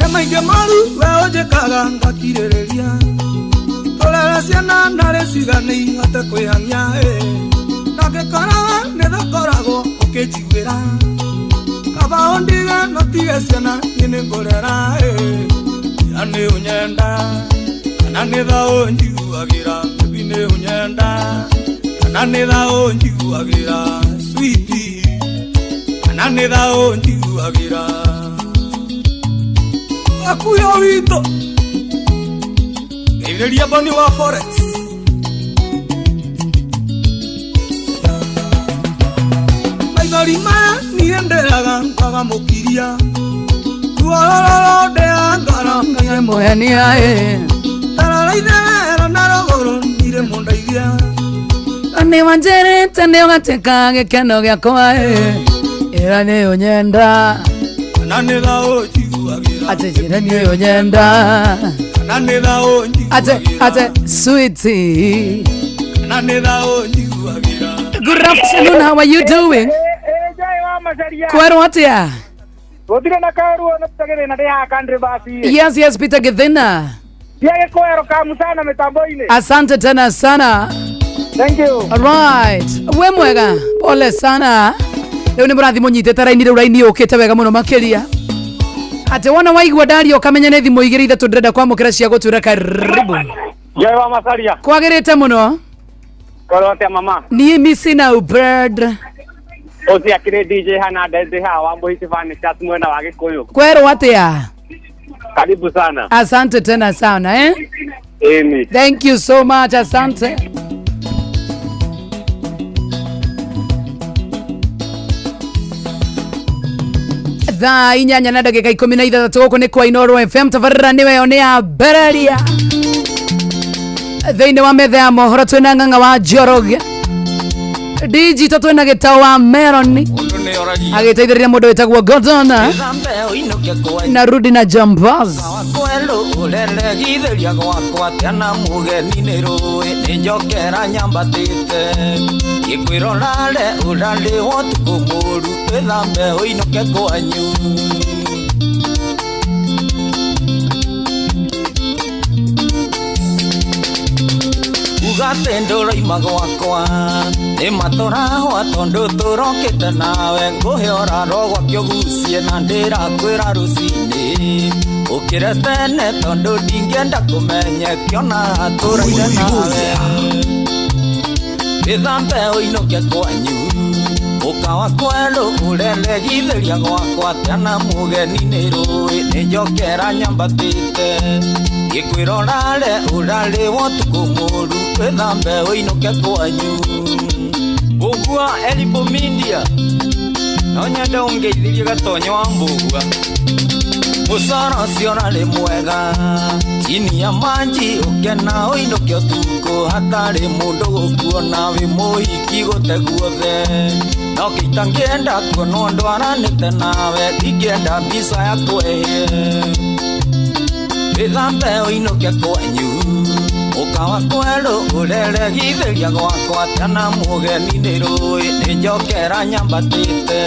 Emaingĩ maru we ũnjĩkaga ngakirĩrĩria Tũrere ciana narĩ cigane ihote kwĩhang'ia Nangĩkoraga nĩ thũkoragwo ũkĩnjiguĩra Kaba ondiga no tiga ciana niĩ nĩ ngũrera Ira nĩ ũnyenda kana nĩ thaũ njiguagĩra baby nĩ ũnyenda kana nĩ thaũ njiguagĩra sweetie kana nĩ thaũ njiguagĩra Akuyo witũ Ngeithĩria Boni wa Forex marima nienderaga mpaga mukiria tuororo ndeangara ngai muhenia tararaithera na rogoro nire mundaithia ni wanjerete ni ugateka gikeno giakwa ira ni unyenda kana ni thao njiguagira ate jira ni unyenda kana ni thao njiguagira ate sweetie kana ni thao njiguagira. Good afternoon, how are you doing? Kwero atia? Wotire na karu na tutagere na dia country basi. Yes, Peter Githina. Yeye kwero kamu sana mitambo-ini. Asante tena sana. Thank you. All right. We mwega. Pole sana. Leo ni murathi munyitete raini rĩu raini ukite wega muno makiria. Ate wana waigua ndari ukamenya nĩ thimũ igĩrĩ ithatũ ndĩrenda kwamũkĩra cia gũtũra karibu. Jewa Masaria. Kwagĩrĩte muno. Korote mama. Ni missing a bird. Ozi akire DJ Hernandez hawa mbohiti fani chat mwena wa Gikuyu. Kwero atia? Karibu sana. Asante tena sana Amy. Thank you so much, asante. Thaa inyanya na ndagĩka 13 gũkũ nĩ kwa Inooro FM tabarĩra nĩwe yo nĩ ya Beraria thĩinĩ wa metha ya mohoro twĩna Ng'ang'a wa Njoroge Digital twĩna Gĩtaũ wa Meroni agĩteithĩrĩria mũndũ wĩtagwo Godona na Rudi na Jambaz ulelegithĩria gwakwa tena mugeni nĩ rũĩ nĩ njokera nyambatĩte gĩkwĩrorare ũrarĩ ũtukũ mũru wĩthambe ũinũke kwanyu ugate ndũroima gwakwa nĩ matũrahwa tondũ tũrokĩte nawe ngũhe ũraro gwakio gucie na ndĩrakwĩra rũcinĩ ũkĩre tene tondũ ndingĩenda kũmenye kĩona tũraire nawe wĩthambe ũinũke kwanyu ũkawa kwerũ ũrelegithĩria gwakwa tena mũgeni nĩ rũĩ nĩ njokera nyambatĩte gĩkwĩrorare ũrarĩ ũtukũ mũru wĩthambe ũinũke kwanyu mbũgua Elibo Media no nyende ũngeithĩrie gatonyo wa mbũgua mũcara ũcio ũrarĩ mwega chini ya manji ũkena ũinũke ũtukũ hatarĩ mũndũ gũkuona wĩ mũhiki gũte guothe no kĩitangĩenda kuonwo ndwaranĩte nawe ndingĩenda mbica ya kwehie wĩthambe ũinũke kwanyu ũkawa kwerũ ũrelegithĩria gwakwa tena mũgeni nĩ rũĩ nĩ njokera nyambatĩte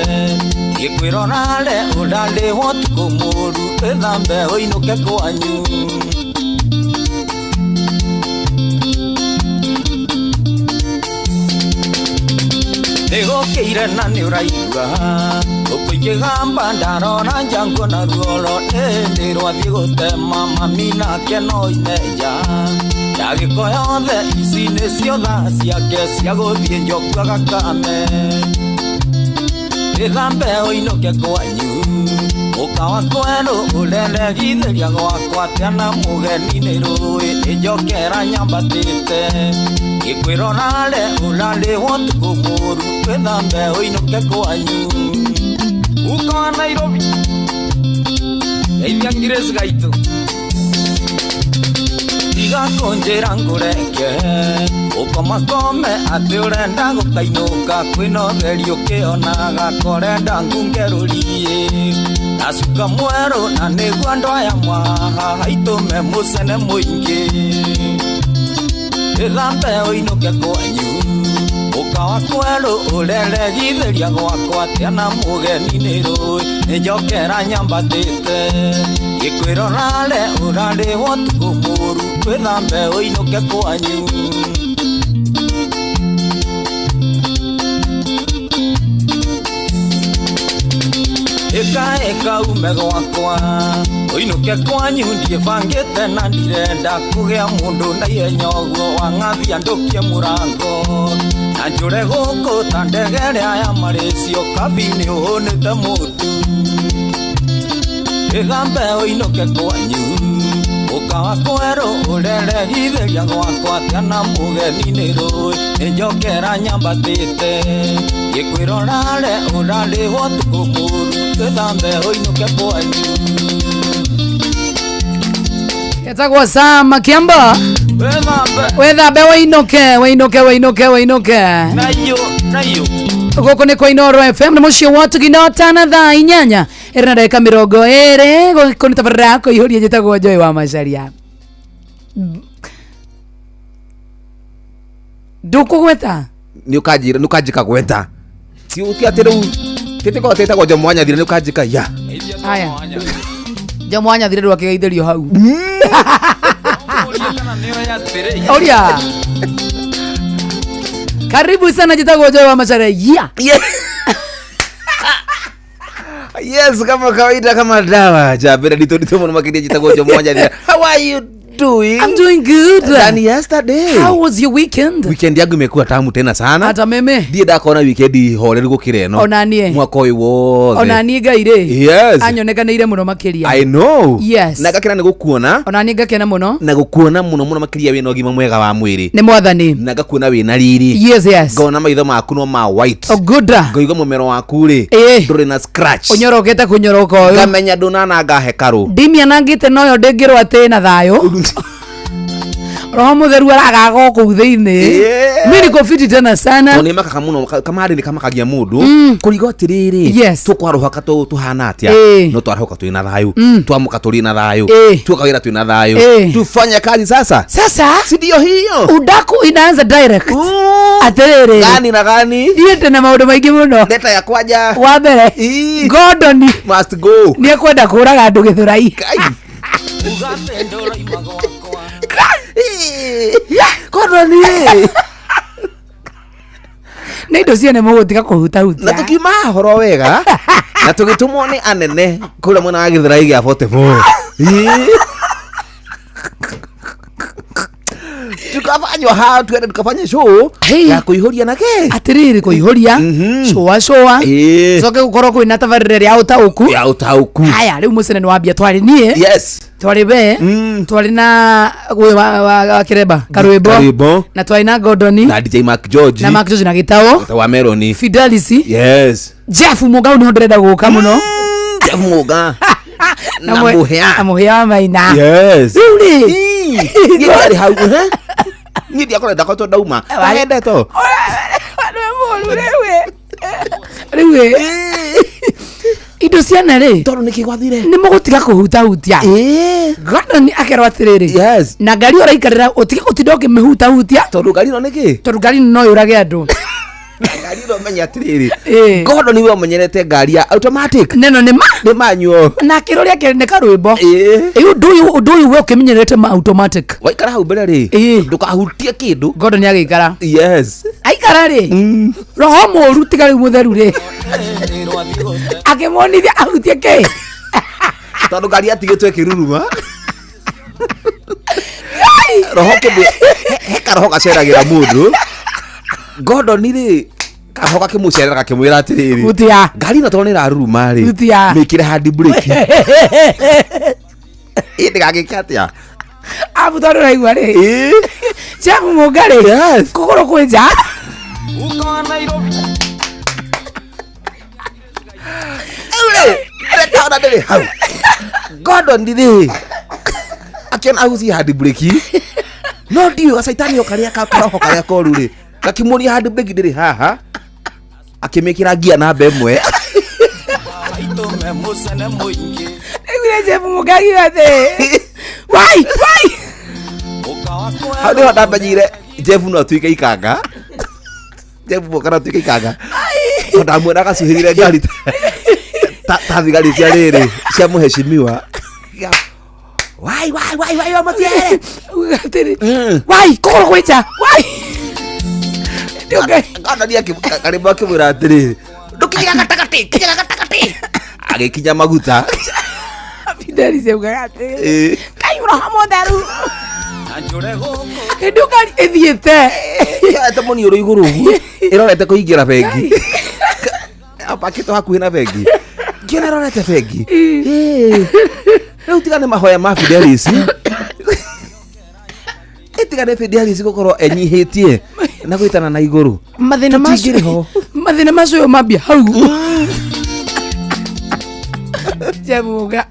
gĩkwĩrorare ũrarĩ ũtukũ mũru wĩthambe ũinũke kwanyu nĩgũkĩire na nĩ ũraigua gũkũ ikĩgamba ndarora njango na ruoro nĩ rwathiĩ gũtema mami nake no imenja ndagĩko yothe ici nĩcio thaa ciake cia gũthiĩ njoku agakame wĩthambe ũinũke kwanyu ũkawa kwerũ ũrelegithĩria gwakwa tena mũgeni nĩ rũĩ nĩ njokera nyambatĩte gĩkwĩrorare ũrarĩ ũtukũ mũru wĩthambe ũinũke kwanyu ukawa Nairobi geithia Grace gaitũ igakũnjĩra ngũrenge ũkomakome atĩ ũrenda gũkainũka kwĩna ũtheri ũkĩonaga korenda ngungerũrie nacuka mwerũ na nĩguo andũ aya mwaha haitũme mũcene mũingĩ wĩthambe ũinũke kwanyu ũkawa kwerũ ũrelegithĩria gwakwa tena mũgeni nĩ rũĩ nĩ njokera nyambatĩte gĩkwĩrorare ũrarĩ ũtukũ mũru wĩthambe ũinũke kwanyu ĩka ume gwakwa ũinũke kwanyu ndiĩbangĩte na ndirenda kũgĩa mũndũ na ihenya ũguo wang'athia ndũkie mũrango na njũre gũkũ ta ndege ĩrĩa ya marĩcio kabini ũhũnĩte mũtu wĩthambe ũinũke kwanyu ũkawa kwerũ ũrelegithĩria gwakwa tena mũgeni nĩ rũĩ nĩ njokera nyambatĩte gikwirorare urande hotuko muru twethambe hoinuke pwanyu Yetagwo Sam Kiamba wethambe wainoke nayo gũkũ nĩ kwa Inooro FM nĩ mũciĩ wa tũginotana thaa inyanya ĩrĩ na ndagĩka 20 gũkũ nĩ tabarĩra ya kũihũria njĩtagwo Joy wa Macharia ndũkũgweta nĩ ũkanjĩka gweta ti atĩ rĩu tĩtĩko tĩtagwo Jomwanya thire nĩ ũkanjĩka ya aya Jomwanya thire rwake geithĩrio hau Oria karibu sana jitagwo Joy wa Macharia Yes, kama kawaida kama dawa jabera dito mwana makidia jitagwo Jomwanya. How are you doing? I'm doing good. Than yesterday. How was your weekend? Weekend yangu imekuwa tamu tena sana. Hata meme. Ndiye ndakona weekend horeru gukire no. Onanie. Mwaka uyu wothe. Onanie gaire. Yes. Anyonekanire muno makiria. I know. Yes. Na gakena nigukuona. Onanie gakena muno. Na gukuona muno makiria wina ogima mwega wa mwiri. Ni mwathani. Na gakuona wina riri. Yes. Ngona maitho maku no ma white. Oh good. Ngoiga mumero waku ri. Nduri na scratch. Onyorokete kunyoroka uyu. Ngamenya ndunana ngahekaru. Ndimia nangite noyo ndingirwa ati na thayo. Roho mutheru aragaga ku thiini mimi niko fiti tena sana oni makaka muno kama ari ni kama kagia mundu kurigo tiriri tukwaruhaka tuhana atia no twaruhaka twina thayu twamuka turi na thayu tukawira twina thayu tufanye kazi sasa si ndio hiyo udaku inaanza direct aterere gani na gani diete na maundu maingi muno leta ya kwaja wa mbere Gordon must go ni ekwenda kuraga andu githurai Gordon na indo ciene mũgũtiga kũhutahutia na tukiuma horo wega na tugitumwo ni anene kula mwana wa Githurai gĩa 44 tukafanywa ha tuende tukafanya show ya kuihuria nake atiriri kuihuria showa soke gukorwo kwina tabarire ya utauku haya riu mucene ni wambia twari nie yes twari be twari na wa kireba karwimbo na twari na Gordon na DJ Mark George na Gitao wa Meloni Fidelity yes Jeff Mugau ni ndrenda guka muno Jeff Muga na muhia maina yes uri ngari hau ni dia ko ndako to dauma aende to rewe indo ciana ri toro nikigwathire ni mugutiga kuhutahutia Gordon akerwa atiriri yes na ngari uraikarira utidoke mihutahutia tondu ngari no niki tondu ngari no yurage andu ngari no menya atiriri Gordon ni we menyerete ngari ya automatic neno ni manyuo na kiroria kene karwimbo undu uyu we ukimenyerete ma automatic waikara hau mbere ri ndukahutie kindu Gordon ni agikara yes aikara ri roho moru tigari mutheru ri akimonithia ahutie ke tondu ngari atigitwe kiruruma roho kebe heka roho gaceragira mundu Gordon ri kahoka kimucerera gakimwira atiriri utia ngari no tonera ruruma ri utia mikire hard brake indi gagikatia abu tondu raigua ri chamu mugari kugoro kwija uko Nairobi reka ona ndiri hau Gordon ndiri akiona agusi hard brake no ndio gacaitani okaria karoho karia koru ri gakimuri hard brake ndiri haha akimikira gia na mbemwe aitume musene muingi egire Jeff Mugagi wate wai hadi hada bajire Jeff no tuike ikanga Jeff bokara tuike ikanga oda mwena kasuhirire gari ta gari cia riri cia muheshimiwa wai matiere ugatiri wai koro kwecha wai ngana dia karibu akimwira atiri ndukinya gatagati agikinya maguta Fidelity seugagatiri kayura hamodaru ndukari ethiete ete muniuru iguru irorete kuingira bengi apakito hakuhi na bengi kiona irorete bengi riu tigane mahoya ma Fidelity itigane Fidelity gukorwo enyihitie na gwitana na iguru mathina mathina macio mambia hau Jemuga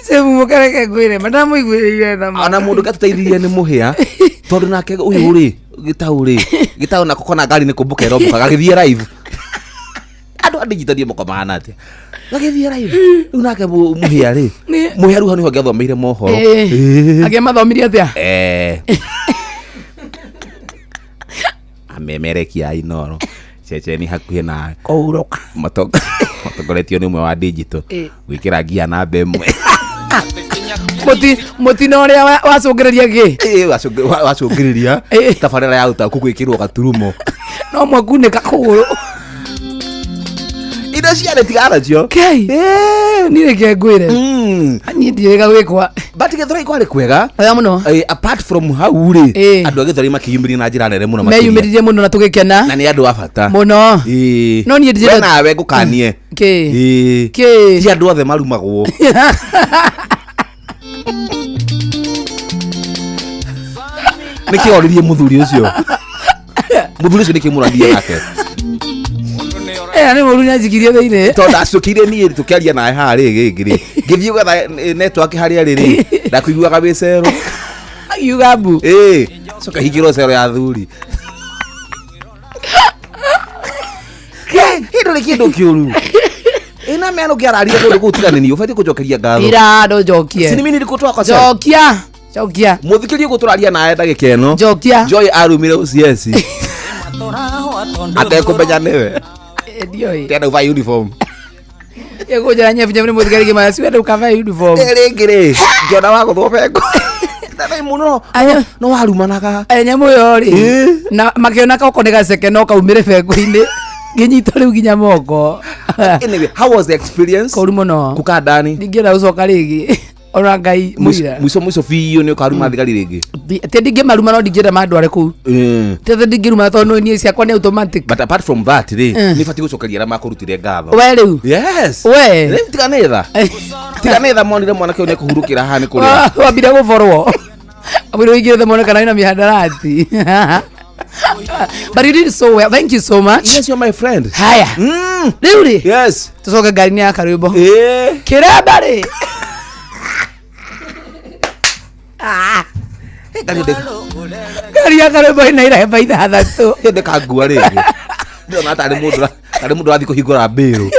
Jemuga reke gwire madamu igwire na ana mundu gatuteithirie ni muhia tondu nake uyu ri gitau na kokona ngari ni kumbuka rombuka gagithie live andu andigitarie mukomana atia gagithie live riu nake muhia ri muhia ru hani hoge thomeire mohoro age mathomirie atia amemerekia Inoro Checheni hakuhe na kouroka matogoretio ni mwe wa digital gwikira gia na mbemwe moti no ria wacungiriria gi wacungiriria tabarera ya uta kugwikirwo gaturumo no mwakuneka kuguru ida ciare tigara cio ni reke ngwire ni ndirega gwikwa but gethora ikware kwega oya muno apart from how ri andu agethora makiyumiri na njira nere muno meyumiririe muno na tugikena na ni andu afata muno no ni ndire nawe ngukanie ti andu othe marumagwo nikioririe muthuri ucio nikimurathie nake ni muru nyajikirie thiine tondu acukire ni tukiaria nae hari gigiri ngithio gatha network haria riri ndakuiguaga bicero yugabu soka higiro cero ya thuri hindo ni kindu kiuru ina meno kiararia kundu gutiganini ubati kujokeria ngatho ira ndo jokie sinimi ni kutwaka jokia muthikirie guturaria nae ndagika eno jokia Joy arumire uciesi atekumenya niwe ndioi tena uva uniform yego jaranya vijamre muthigari ki masi wenda ukava uniform ringire ngiona wako thopeko tena muno no warumanaga nyamu yo ri na makiona ka ukonega seke no kaumire bengo-ini nginyita riu ginya moko anyway how was the experience kuri muno kukadani ndingira ucoka rigi ora ngai muira mwiso fiyo ni ukaruma thigari rigi te ndinge maruma no ndingira mandware ku te ndingiruma tondu ni ciakwa ni automatic but apart from that ni fati gucokeria ra makurutire ngatho we riu yes we tiganetha monire mwanake une kuhurukira hani kuri wambire guborwo abiro igire mwana kana ina mihadarati but you did so well. Thank you so much. Yes, you're my friend. Haya. Really? Yes. Tusoka gari ni akaribo. Kirabare. Gari ya karibo ina ira baitha hathatu. Yende kagua rege. Ndio na tari mundu athi kuhingura mbiru.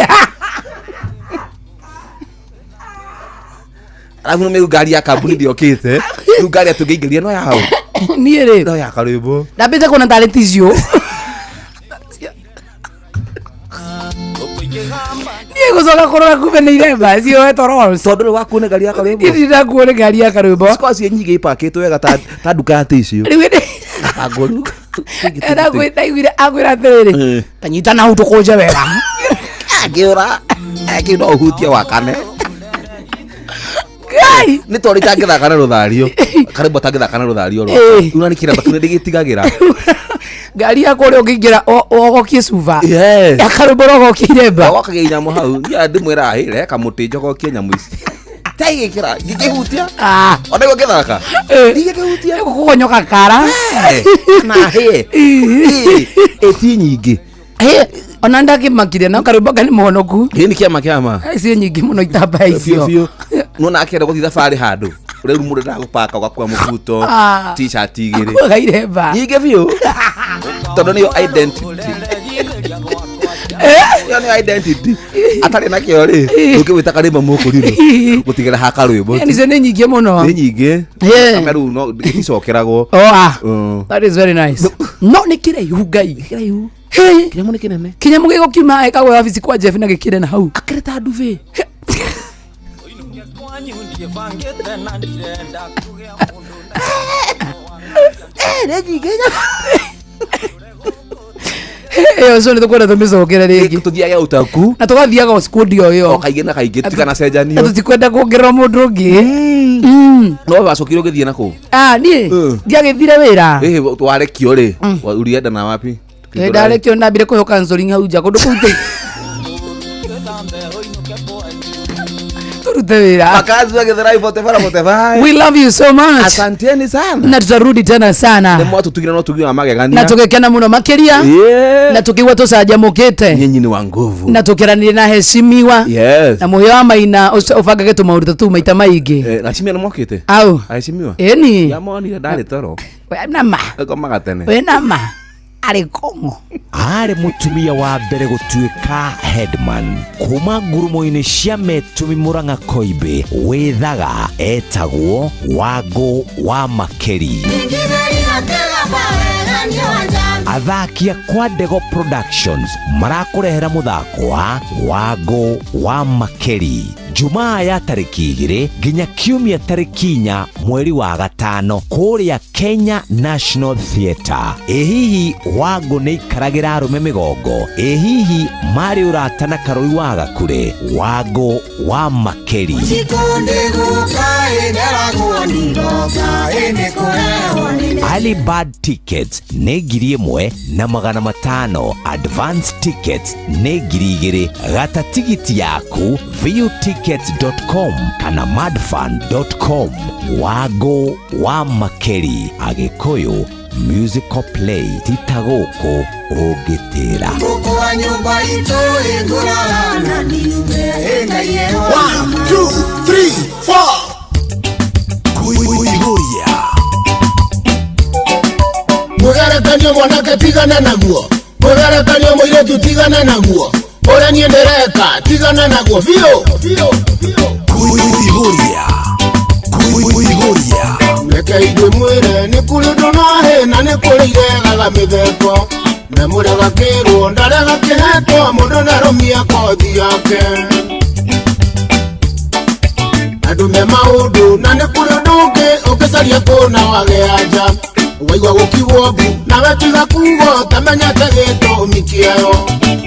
Alafu no gari ya kambuni ndiokite. Riu gari atungiingiria no ya hau. Niĩ rĩ no ya karibu ndambĩte kuona talent icio niĩ gũcoka kũrora kumbe nĩ iremba cio toro tondu nĩ wakuone gari ya karibu niĩ ndakuone gari ya karibu siko cie nyingĩ ipakĩtwo wega ta nduka ya tissue rĩu agũru ndaiguire akwĩra atĩrĩrĩ tanyita na hau tũkũnje wega akĩũra no ũhutie wakane ni tori tangithaka na ruthario karibu tangithaka na ruthario ro una ni kiramba kine ndigitigagira gari yako ri ukingira ogokie suva ya karibu ogokie iremba ogokie nyamu hau ya ndimwira hire kamuti njogokie nyamu ici tai kira ngihutia ona go kithaka ngihutia kugonyoka kara na he eti nyingi ona ndakimakire na karibu gani muhonoku ni kiama ici nyingi muno itamba icio nona akenda guthitha bari handu uri mundu ndagupaka gwakwa mubuto t-shirt igiri gairemba nyingi biu tondu niyo identity yani identity atari na kio ri ukiwita karima mukuriro gutigera haka rwimbo ni ze nyingi muno ni nyingi kameru no gicokeragwo that is very nice no ni kire yugai kinyamu ni kinene kinyamu giko kiuma ekagwa office kwa Jeff na gikire na hau akireta nduve so nitukwenda tumicokere ringi tuthiaga utaku na tugathiaga squad yo kaingĩ na kaingĩ tigana cenjanio na tutikwenda kuongerera mundu ungi no bacokire ugithie nako ni ndiagithire wira twarekio ri urienda na wapi ndarekio ndambire kuhe counseling hau nja kundu kute Murute wira. Makazi wa Githurai 45. We love you so much. Asanteni sana. Na tutarudi tena sana. Ni mwatu tugira no tugira magegania. Na tugekena muno makiria. Na tukiwa tucanjamukite. Nyinyi ni wa nguvu. Na tukiranire na heshimiwa. Yes. Na muhyo wa maina ubangage tu maundu tu maita maingi. Na chimia mwakite. Au. Aheshimiwa. Eni. Yamonire ndari toro. We nama. Eko magatene. We nama. Ari kongo. Ari mutumia wa mbere gutuika headman kuma ngurumo-ini cia Metumi Murang'a Koibe withaga etagwo Wangu wa Makeri. Athakia kwa Ndego Productions marakurehera muthako wa Wangu wa Makeri Jumaa ya tariki 2 nginya kiumia tariki 4 mweri wa gatano kuria Kenya National Theatre. Ehihi Wangu ni ikaragira arume migongo. Ehihi mari uratana karoi wa Gakure. Wangu wa Makeri. Ali Bad Tickets ne 1,500. Advance Tickets ne 2,000. Gata tigiti yaku viewtickets.com kana madfan.com. Wangu wa Makeri Agikuyu musical play titagoko ogitira. Kwa nyumba ito engurara na niume enga yeho. 1, 2, 3, 4. Kuihuria. Mugerekanio mwanake tigana naguo. Mugerekanio muiretu tigana naguo. Ora niendereka tigana naguo. Vio. Kuihuria. Reke igwe mwire ni kuri ndonahe na ni kuri iregaga mitheko. Na murega kirwo ndarega kihetwo mundu narumia kothi yake. Andu me maundu na ni kuri ndungi ukicaria kuna wageanja. Waigua gukiugwo mbu nawe tiga kugo tamenyete gitumi kiayo.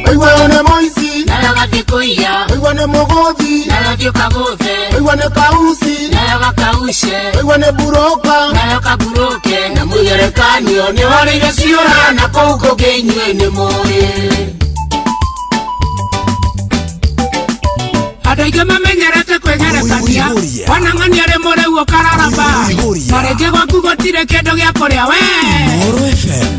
Waigua one moici nayo gathi kuiya. Waigua ne mugothi nayo thiuka guthe. Waigua ne kauci nayo gakaushe. Waigua ne buroka nayo kaburoke. Na mugerekanio ni horire ciura na kou kungi inyue ni mui. Andũ aingĩ mamenyerete kwĩgerekania wanang'ania rĩmwe rĩu ũkararamba na rĩngĩ gwaku gũtirĩ kĩndũ gĩa kũrĩa we. Inooro FM.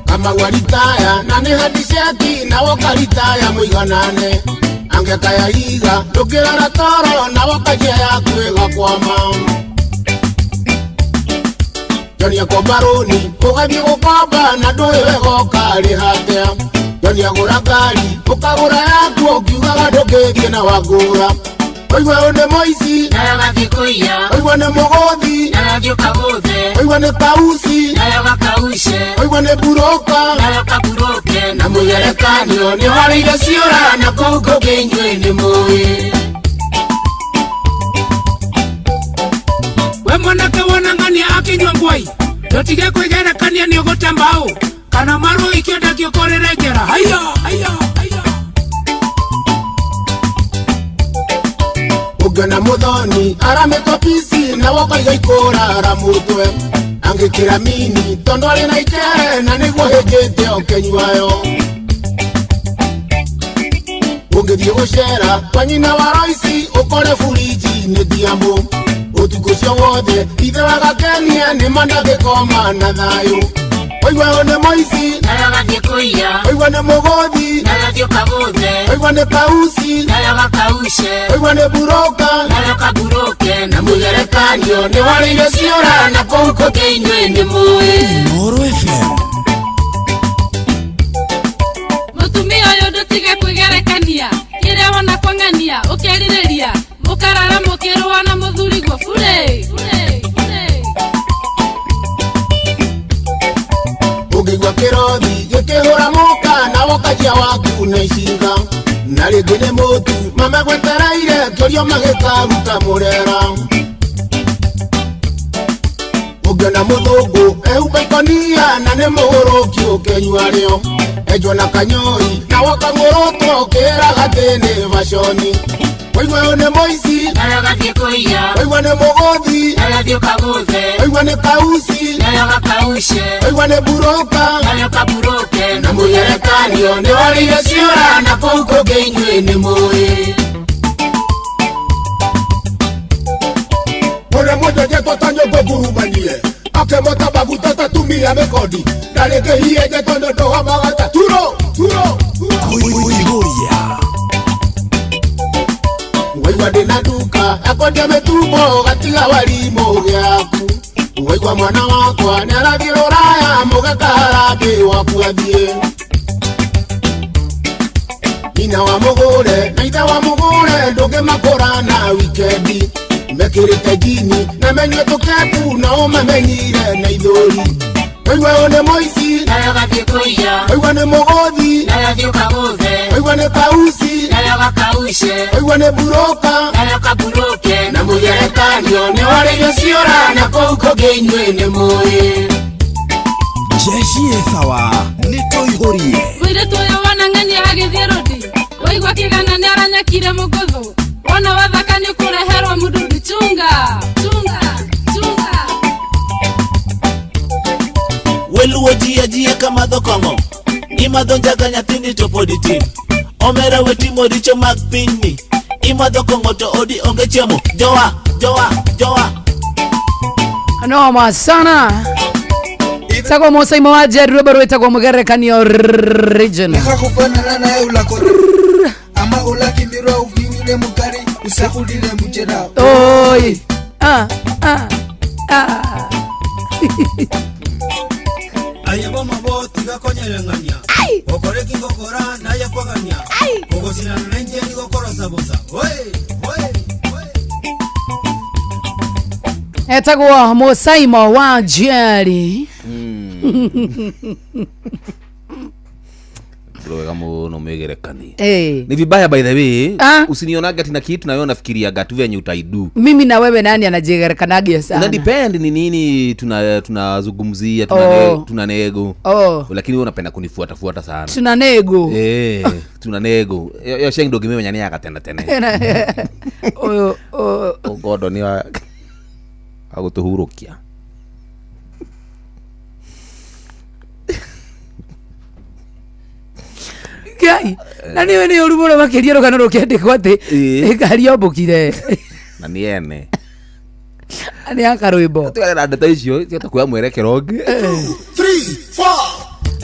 Kama waritaya na ni hadisheti na wakaritaya muiganane. Angekaya iga ndũkĩrora toro na wakajia yaku ĩgakwama. Jonia kombaroni ũgathiĩ gũkomba na ndũĩ wega ũkarĩha atĩa. Jonia gũra ngari ũkagũra yaku ũkiugaga ndũkĩthiĩ na wangũra. Waigua one moici nayo gathi kuiya. Waigua nĩ mũgũthi nayo thiũka gũthe. Waigua nĩ kauci nayo gakaushe. Waigua nĩ buroka nayo kaburoke. Na mũgerekanio nĩ horĩire ciũra na kou kũngĩ inyuĩ nĩ mũĩ. We mwanake wonang'ania akinyua ngwai ndotige kwĩgerekania nĩ ũgũte mbaũ kana marũ ikĩenda kĩũkũrĩre njĩra. Haya. Ugana muthoni aramĩtwo pisi na wokaiga ikũrara mũtwe. Angĩkĩra mini tondũ arĩ na ikere na nĩguo hĩngĩte ũkenyuayo. Ũngĩthiĩ gũcera kwa nyina wa Roici ũkore buriji nĩ thiamũ. Ũtukũ ũcio wothe ithe wa Gakenia nĩ mandagĩkoma na thayũ. Waigua one moici nayo gathi kuiya. Waigua nĩ mũgũthi nayo thiũka gũthe. Waigua nĩ kauci nayo gakaushe. Waigua nĩ buroka nayo kaburoke. Na mũgerekanio nĩ horĩire ciũra na kou kũngĩ inyuĩ nĩ mũĩ. Inooro FM. Mutumia ũyũ ndũtige kwĩgerekania kĩrĩa wona kwang'ania ũkerirĩria mũkarara mũkĩrũa na mũthuri guo bure. Ũngĩigua kĩrothi gĩkĩhũra mũka na wokajia waku na icinga. Na rĩngĩ nĩ mũtu mamegwetereire kĩorio magĩkaruta mũrera. Ũngĩona mũthũngũ ehumba ikonia na nĩ mũgũrũki ũkenyua rĩo. Enjwo na kanyoi na wakang'ũrũtwo ũkĩraga atĩ nĩ baconi. Waigua one moici nayo gathi kuiya. Waigua nĩ mũgũthi nayo thiũka gũthe. Waigua nĩ kauci nayo nayo gakaushe waigua nĩ mburoka nayo kaburoke na mũgerekanio nĩ warĩire ciora na kũu kũngĩ inyuĩ nĩ mũĩ Mwana moja tanyo gurumanie akemota baguta tatumia mekodi daleke hiye jetono doha magata turo Uiguria Waigua ndĩna duka akondia metumo gatiga warimo gĩaku Waigua mwana wakwa nĩarathiĩ rũraya mũgekaharambĩ waku athiĩ Nyina wa mũgũre na ithe wa mũgũre ndũngĩmakũra na wikendi Mekĩrĩte jini na menywe tũkepu nao mamenyire na ithũri Waigua nĩ mũici nayo gathiĩ kũiya Waigua nĩ mũgũthi nayo thiĩ ũkagũthe Waigua nĩ kauci nayo gakaushe Waigua nĩ mburoka nayo kaburoke na mũgerekanio nĩ warĩire ciora na kũu kũngĩ inyuĩ nĩ mũĩ Jeshi sawa nĩtũihũrie Mũirĩtu ũyũ wanang'ania agĩthiĩ rodi Waigua kĩgana nĩaranyakire mũgũthũ Wona wathaka nĩ kũreherwo mũdudu chunga Weluo jia kama dhokongo Imadho njaga nyathini to podi tin Omera wetimo richo mag pinyni Imadho kongo to odi onge chiemo Joa Noma sana Tako Musa Imawaje Rwebaro itako Mugerekanio region Nikakufanana na ulako Ama ulakindiro ukiwile mukari Usakudile mchera Oi Ayabo mabo tiga konyelengania Okore kingokora na yakwagania Kogosina nrenje nigokora sabosa Etagwo Musa Imawaje Wega muno megerekani. Ni vibaya by the way. Usinionage ati na kitu na wewe unafikiria gatu venye utaidu. Mimi na wewe nani anajigerekanagia sana? Ina depend ni nini tunazungumzia, tuna nego. Lakini wewe unapenda kunifuata sana. Tuna nego. Tuna nego. Yo shengdo gime nyanya yakatenda tena. Godo ni wa agutuhurukia. Ngai na niwe ni urumure makiria rugano rukendikwo ati ngari ombukire na ni ene ani akarwimbo tukarera ndata icio tutakuya mwerekero ungi 3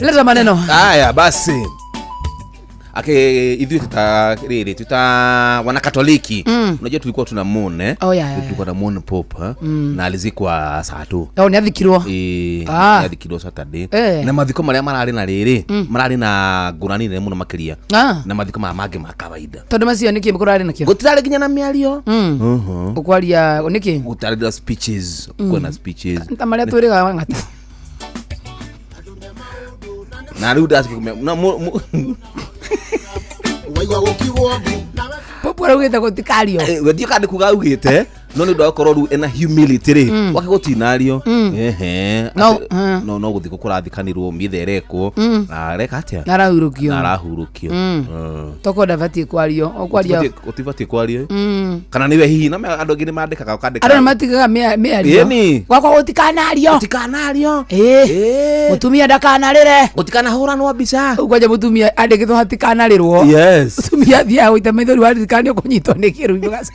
4 leta maneno haya basi hivi tuta wana Katoliki unajua tulikuwa tuna moon tulikuwa na moon pope na alizikwa saa 2 ni athikirwo athikirwo Saturday na mathiko maria marari na riri marari na ngurani nene muno makiria na mathiko mangĩ ma kawaida tondu macio niki mukurari nakio gutirari ginya na miario ukwaria niki gutirari na speeches kuna speeches tamaria twiriga ngata na riu ndasikia Waigua gukigwo popo rugite gutikario wedio kandi kuga ugite no ni ndakoro ru ena humility ri wakigutinario no guthi kukurathikanirwo mitherekwo areka atia narahurukio tokoda vati kwario okwaria utivati kwario kana niwe hihi na andu ngini mandikaga ukandika andu matigaga meario gwakwa gutikanario mutumia ndakanarire gutikanahuranwo mbica ukwaje mutumia andikithwo hatikanarirwo mutumia thia uite maithori wa ndikanio kunyitwo ni kiruiyo gase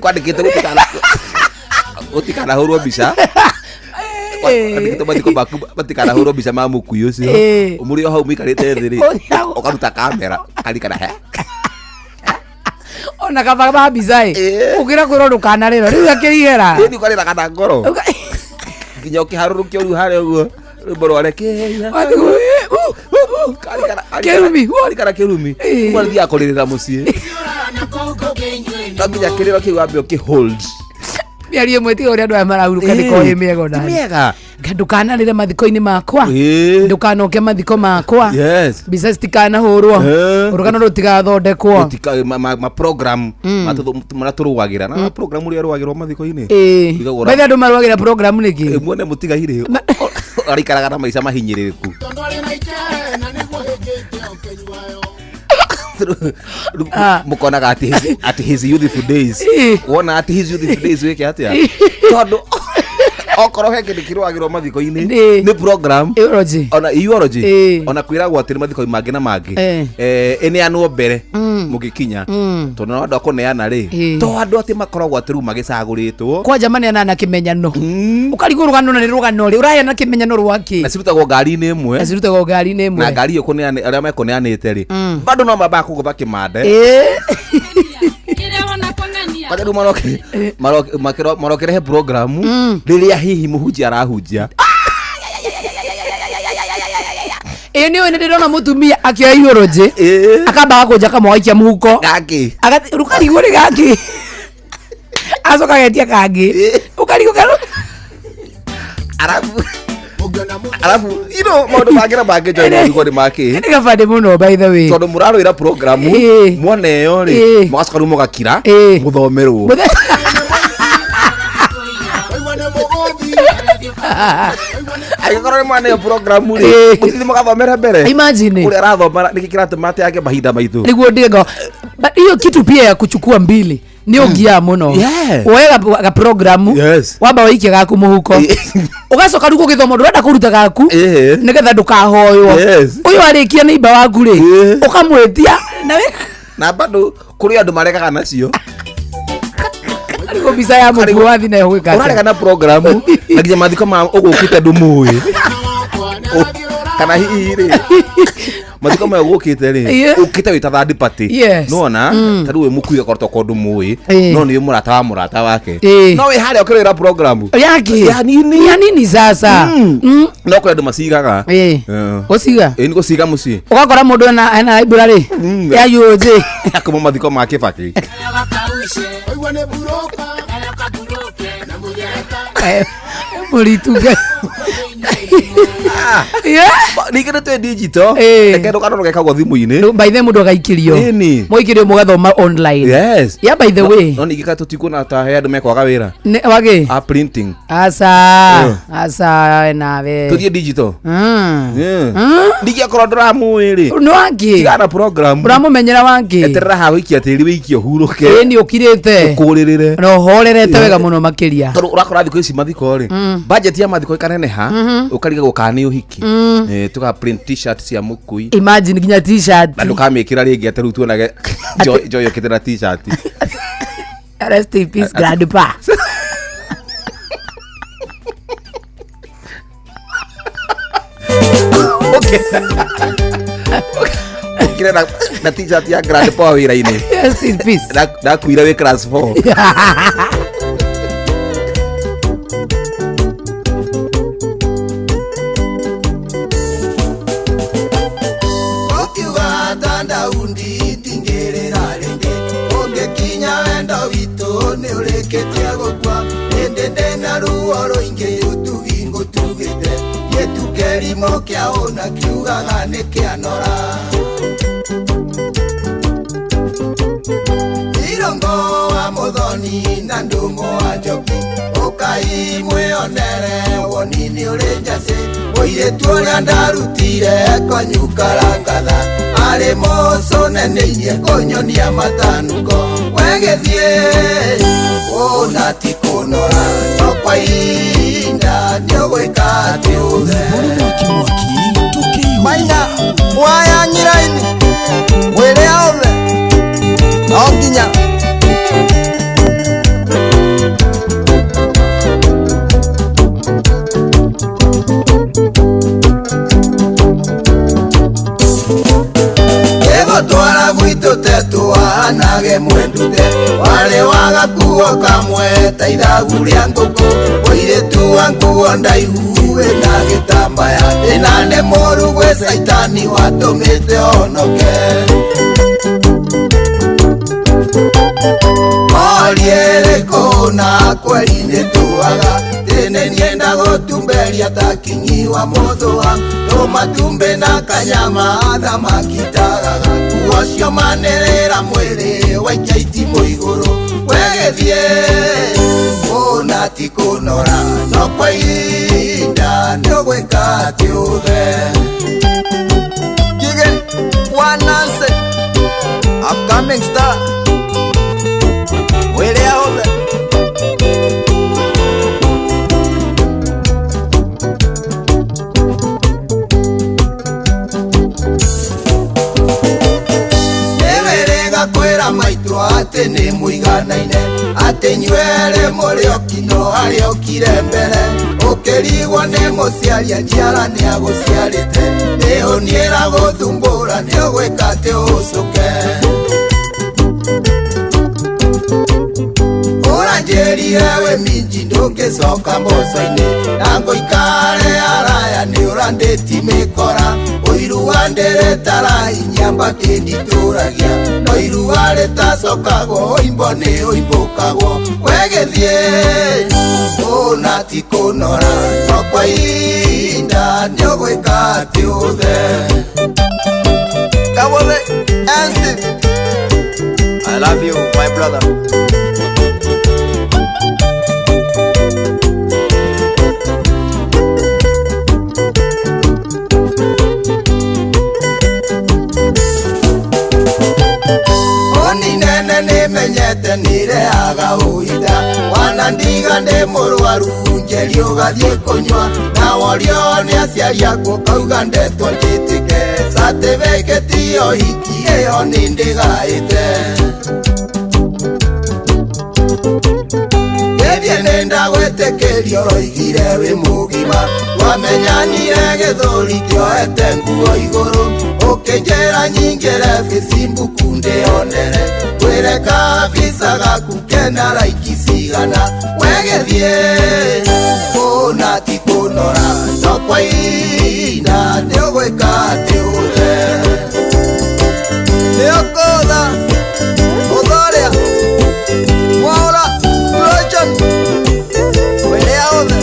kwandikite gutikana hurwo mbica kwandikite mathiko maku matikana hurwo mbica ma mukuyu ucio umuri o hau mikarite thi ri ukaruta kamera karikana he ona kaba mbica ugira kwiro ndukanarira riu akirigera ni ukarira kana ngoro nginya ukiharurukio riu haria uguo rwimbo rwarekeria kerumi mwathi akoririra mucii nginya kiriro kiu ambe ukihold miario mwetiga uria andu aya marahuruka ndiko miego na miega ndukanarire mathiko-ini makwa ndukanoke mathiko makwa mbica citikanahurwo urugano rutigathondekwo ma program maraturwagira na program uria rwagirwo mathiko-ini baitha andu marwagira program niki mwone mutigahire arikaraga na maica mahinyiriku mukona ati his youthful days wona ati his youthful days weke atia tondu okoro he kindi kirwagirwo mathiko-ini ni program ona eulogy ona kwiragwo atiri mathiko mangi na mangi ene anwo mbere mugikinya tondu no andu akuneana ri to andu ati makoragwo ati ru magicaguritwo kwa jamani ana kimenyano ukarigo rugano na rugano ri uraya na kimenyano rwaki na sirutagwo ngari-ini imwe na ngari iyo kuneana aria mekuneanite ri bado no maba kugutha kimande Padaru marokerehe programu riria hihi muhunjia arahunjia ni one ndirona mutumia akioya eulogy akamba kunja kamwaikia muhuko gaki rukarigo ri gaki asoka getia kangi ukarigo karo arabu maundu mangira mangi join ngori maki ni gabande muno by the way tondu muraro ira programu mwana yo ri mwasika rumo gakira muthomerwo agikora mwana yo programu ri muthithi mugathomera mbere imagine uri arathoma nikikira tumate yake mahinda maitu niguo ndigo hiyo kitu pia ya kuchukua mbili ni ugia muno wega ga programu wamba waikia gaku muhuko ugacoka rugo githomo ndurenda kuruta gaku nigetha ndukahoywo uyu arikia ni iba waku ri ukamwetia na bado kuri andu marekaga nacio ariko bisa ya muku wathi na gwika urarega na programu na nginya mathiko ma ugukite ndumui kana hihi ri mathiko ma ugukite ri ukite wita third party nona taru we mukuiga korto kondu mui no ni murata wake no we hali okirira programu yake ya nini sasa no kwa andu masigaga usiga ni gusiga muci ugakora mundu ana library ya yoje akamo mathiko ma kibaki Mulituga nikire twe digital ekendo kana rogeka thimu-ini by the mundu agaikirio moikirio mugathoma online yeah by the way no nigika tutikuna ta he andu mekwaga wira wage a printing asa nawe tuthie digital ndigia korwo nduramuiri no wangi tigana program uramumenyera wangi eterera ha wikia tiri wikia huruke ni ukirite ukuririre no horerete wega muno makiria tondu urakora thiko ici mathiko ri budget ya mathiko ikaneneha ukariga gukani uhiki tuka print t-shirt cia mukui imagine ginya t-shirt na ndukamikira ringi ateru tuonage joyo kitera t-shirt rest in peace grandpa okay kire na t-shirt ya grandpa wira-ini rest in peace da kuira we class 4 Kerimo kia ona kiugaga ni kianora Irongo wa muthoni na ndungu wa njoki ukai mwionere wonini uri njase muiretu uria ndarutire konyukarangatha ari muconeneirie kunyonia matanuko wegethie ona ti kunora no kwa ihinda niugwika ati uthe maina waya nyiraini wire othe no nginya twara gwitu tetuanage mwendute wale wagakuo kamwe taithagu ria nguku wairetu wa nguo ndaihu wina gitambaya inane moru gwe saitani watumite onoke oriere na kweli-ini tuaga tene nienda gutumberia takinyiwa muthua no matumbe na kanyama thamaki tagaga kuocio manerera mwiri waikia itimu iguru wegethie ona ti kunora no kwa ihinda niugwika ati uthe gige wananse Coming star. Wele aobe. Ewerega kwera maitro ate ni muiganaine. Ate nywele muri okino hari okire mbere. Ukirigwo ni muciaria njiara ni aguciarite. Niho niera guthumbura ni ugwika ati ucuke. Uranjĩrire we minji ndũngĩcoka mboco-inĩ na ngũikare araya nĩ ũrandĩti mĩkora ũiru wa ndĩrĩtara inyamba kĩnditũragia no iruga rĩtacokagwo ũimbo nĩ ũimbũkagwo wegĩthiĩ ũna ti kũnora no kwa ihinda nĩ ũgwĩka atĩ ũthe Kabothe and Steve I love you my brother Menyete nireaga uida wana ndiga nde mũrwaru njeri ũgathiĩ kũnyua na worio nĩ aciari akuo kauga ndetwo njĩtĩke certificate ĩyo hiki ĩyo nĩ ndĩgaĩte gĩthiĩ nĩ ndagwĩtĩkĩrio roigire wĩ mũgima wamenyanire gĩthũri kĩoete nguo igũrũ ũkĩnjĩra nyingĩre Facebook ndĩonere kwĩre kabisa gaku kena laiki cigana wegĩthiĩ ũna ti kũnora no kwa ihinda nĩ ũgwĩka atĩ ũthe nĩ ũkũtha ũthorĩa mwaũra Rojan wĩrĩa ũthe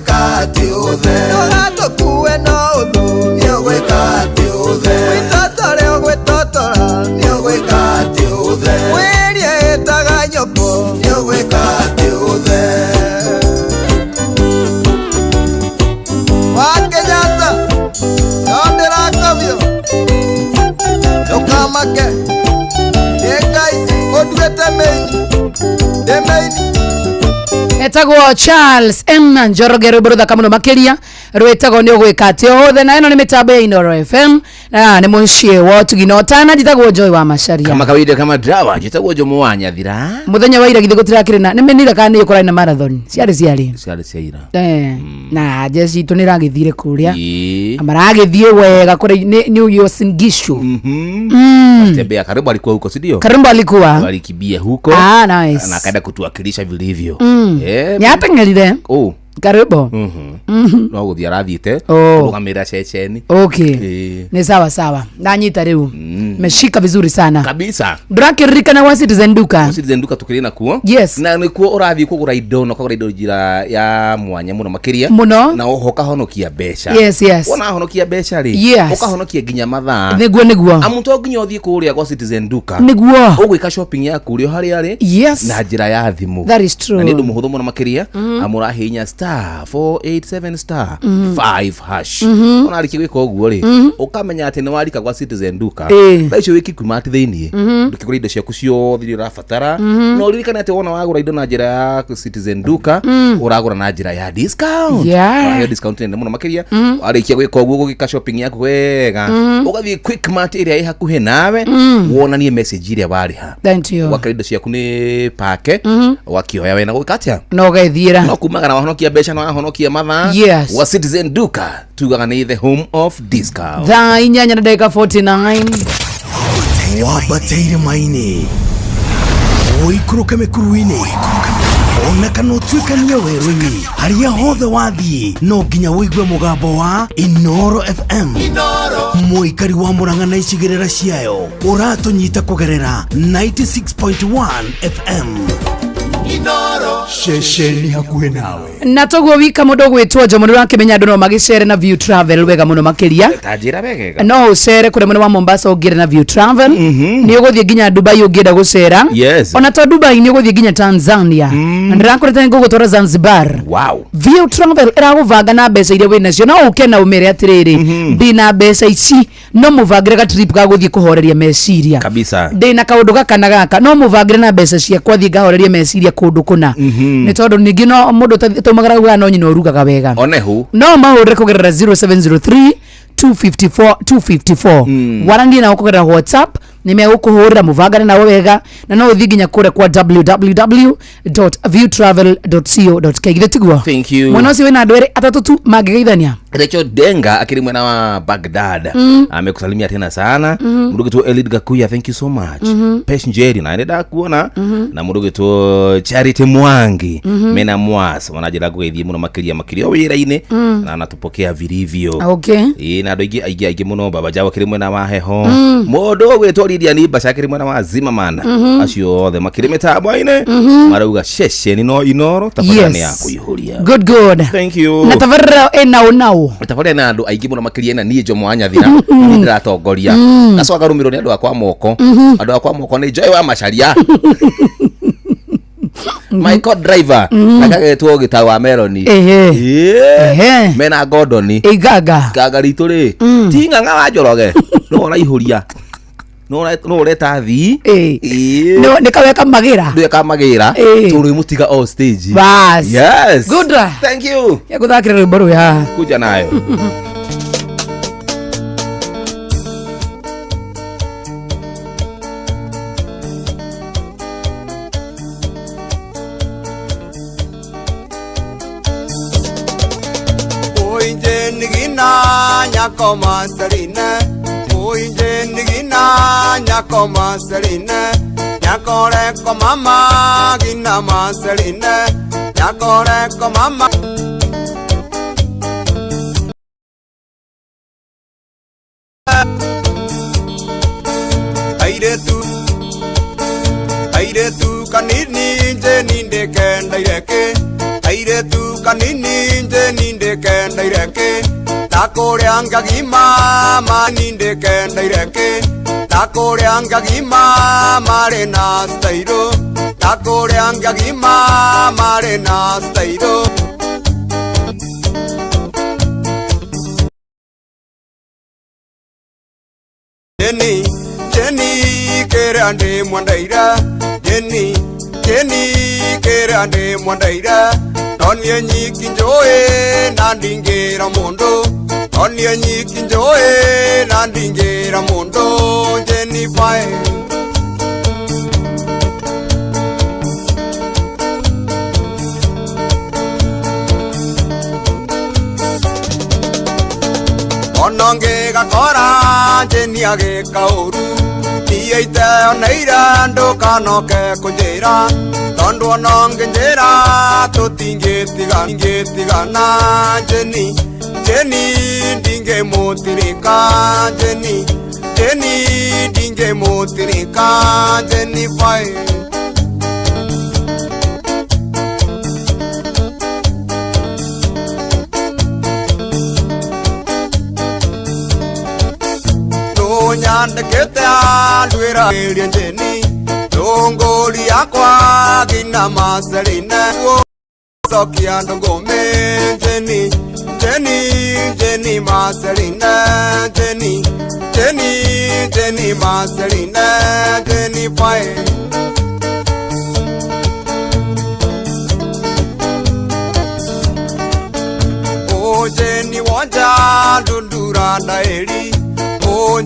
Kati uthe Nogatukuwe no uthu Niogwe kati uthe Witotore ogwe totora Niogwe kati uthe Mwirie itaga nyoko Niogwe kati uthe Wakenyata Yondera kavyo Nukamake Yekai Odwete meini Demeini etagwo Charles M Njorogero brother kamuno makiria rwetagwo ni ogwika ati othe na ino ni mitambo ya Inoro FM na ni mucie wo tuginotana jitagwo Joy wa Macharia kama kawaida kama drawa jitagwo Jomo wa Nyathira muthenya wa ira githe gutirakire na nimenira kana ni ukora na marathon ciari ciira na jesi tuniragithire kuria amaragithie wega kuri New York Singishu tembea karibu alikuwa huko si ndio karibu alikuwa alikibia huko nice na akaenda kutuwakilisha vilivyo nyatengerire karibu no guthia rathiite rugamira ceceni ni sawa na nyita riu meshika vizuri sana kabisa ndrakirikana wa Citizen Duka tukirina kuo yes na nikuo urathi kugura indo no kugura indo njira ya mwanya muno makiria muno na uhoka honokia beca yes ona honokia beca ri ukahonokia ginya mathaa niguo amuntu nginya uthie kuria kwa Citizen Duka niguo ugwika shopping yaku uri hari ari na njira ya thimu that is true na ni ndu muhuthu muno makiria amurahinya star 487 star 5 hash ona ariki gwika uguo ri ukamenya ati ni warika kwa Citizen Duka thaicio wiki kuma ati thiini ndukigura indo ciaku cio thiri urabatara no ririkana ati wona wagura indo na njira ya Citizen Duka uragura na njira ya discount ya discount ni muno makiria arikia gwika uguo gugika shopping yaku wega ugathie quick mart area hakuhe nawe wonanie message iria wariha wakira indo ciaku ni pake wakioya wena gwikatia no gethira no kumaga na wahonokia beca no wahonokia mathaa wa Citizen Duka tugaga ni the home of discount thaa inyanya na dakika 49 wabateire maini oikuruka mekuruini ona kana utwikania werũ-inĩ harĩa hothe wathiĩ no nginya wĩigue mũgambo wa Inoro FM mũikari wa Murang'a na icigĩrĩra ciayo ũratũnyita kũgerera 96.1 FM Inoro shesheni hakuhe nawe na toguo wika mundu gwitwo Njomo nirakimenya andu no magicere na View Travel wega muno makiria tajira wegega no ucere kure mwene wa Mombasa ungire na View Travel ni uguthie nginya Dubai ungienda gucera ona to Dubai ni uguthie nginya Tanzania ndirakurete ngugutwara Zanzibar wow View Travel iraguvanga na mbeca iria wina cio no ukena umere atiriri ndina mbeca ici no muvangire ga trip ga guthie kuhoreria meciria kabisa ndina kaundu gakana gaka no muvangire na mbeca cia kwathie ngahoreria meciria kundu kuna ni tondu ningi no mundu tumagara gwa no nyino rugaga wega onehu no mahurire kugerera 0703 254 warangi na kugerera WhatsApp nimegukuhurira muvangane na wega na no uthi nginya kure kwa www.viewtravel.co.ke githigwa thank you mwana ucio wina ndwere atatu tu magigeithania Recho Denga akiri mwena wa Baghdad amekusalimia tena sana mudogo tu Elid Gakuya thank you so much Pesh Njeri na nenda kuona na mudogo tu Charity Mwangi mena mwasa wanajira gwethie muno makiria wira-ine na anatupokea vilivyo okay na ndo aigi muno baba jawo akiri mwena wa heho modo wetwa Lydia ni basha akiri mwena wa Zimamana acio othe makiri metabwa-ine marauga shesheni no inoro tafadhali yako ihuria good thank you na tavarra enao tafadhali na andu aigi muno makiria na nie Njomo Anyathira ndiratongoria na so agarumirwo ni andu akwa moko ni Joy wa Macharia my god driver nakagetwo gitawa Meloni mena Gordoni gaga ritu ri tinganga wa Njoroge no na ihuria no leta thi no nikaweka magira turi mutiga all stage bas yes good thank you ya kuthakira rwimbo ya kuja nayo nyako maserine muinje nigina nyako maserine nyakore ko mama gina maserine nyakore ko mama aire tu kanini je ninde kendaireke aire tu kanini je ninde kendaireke takoria ngagima maninde kendaireke takoria ngagima marena stairo takoria ngagima marena stairo Jenny kerande mwandaira Jenny kerande mwandaira Onye nyiki njoe nandingira mondo Onye nyiki njoe nandingira mondo Jenny fae Ononge gakora Jenny age kauru Niyeite oneira ndukanoke kunjira Tondu ononge njira tutingetigana Jenny ndinge mutirika Jenny ndinge mutirika Jenny fae nyandekete alwira Jenny Dongoli akwa gina maserine Sokia ndongome Jenny maserine Jenny maserine Jenny fae Oh Jenny wanja dundura daeli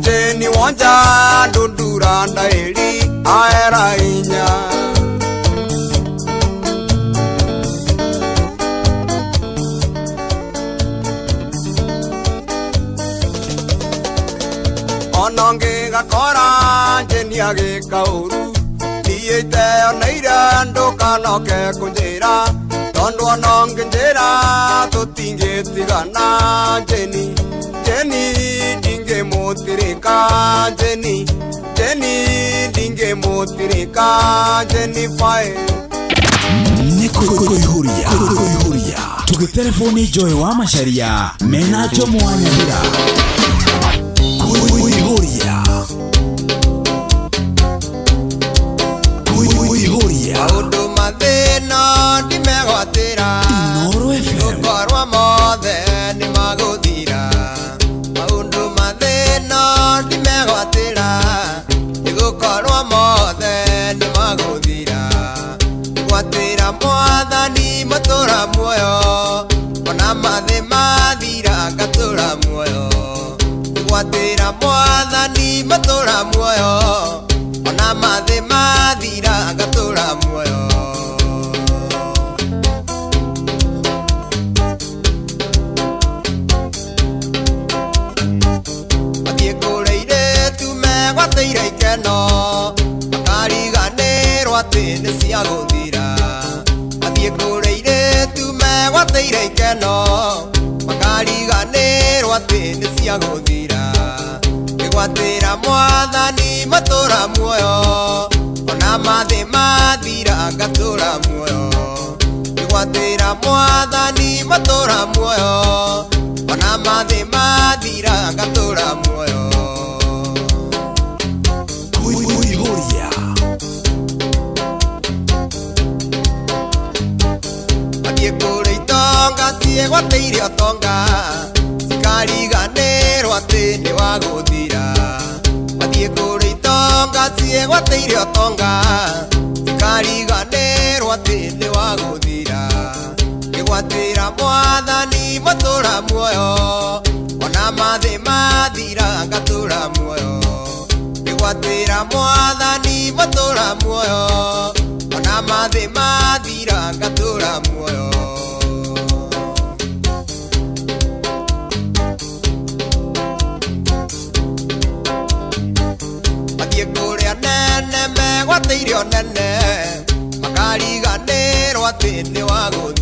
Jenny wanja dundura daeli aera inya Ononge gakora Jenny age kauru Niyeite oneira ndukanoke kunjira Tondu ononge njira tutingetigana Jenny dinge mutirika Jenny dinge mutirika Jenny fae kuihuria tugitelefoni Joy wa Macharia mena Jomo wa Nyabira kuihuria maundu mathina ndimegwatira Inoro FM gukorwo mothe ni maguthira maundu mathina ndimegwatira gukorwo mothe ni maguthira gwatira mwathani matura muoyo ona mathe mathira ngatura muoyo gwatira mwathani matura muoyo ona mathe mathira ngatura muoyo athie kureire tumegwateire ikeno makariganirwo ati ni cia guthira athie kureire tumegwateire ikeno makariganirwo ati ni cia guthira gwatira mwathani matura muoyo ona mathe mathira ngatura muoyo gwatira mwathani matura muoyo ona mathe mathira ngatura muoyo kuihuria athie kure itonga cie gwateire otonga cikariganirwo ati ni wa guthira athie kure itonga cie gwateire otonga cikariganirwo ati ni wa guthira gwatira mwathani matura muoyo ona mathe mathira ngatura muoyo gwatira mwathani matura muoyo ona mathe mathira ngatura muoyo athie kuria nene megwateire onene makariganirwo ati ni wa guthira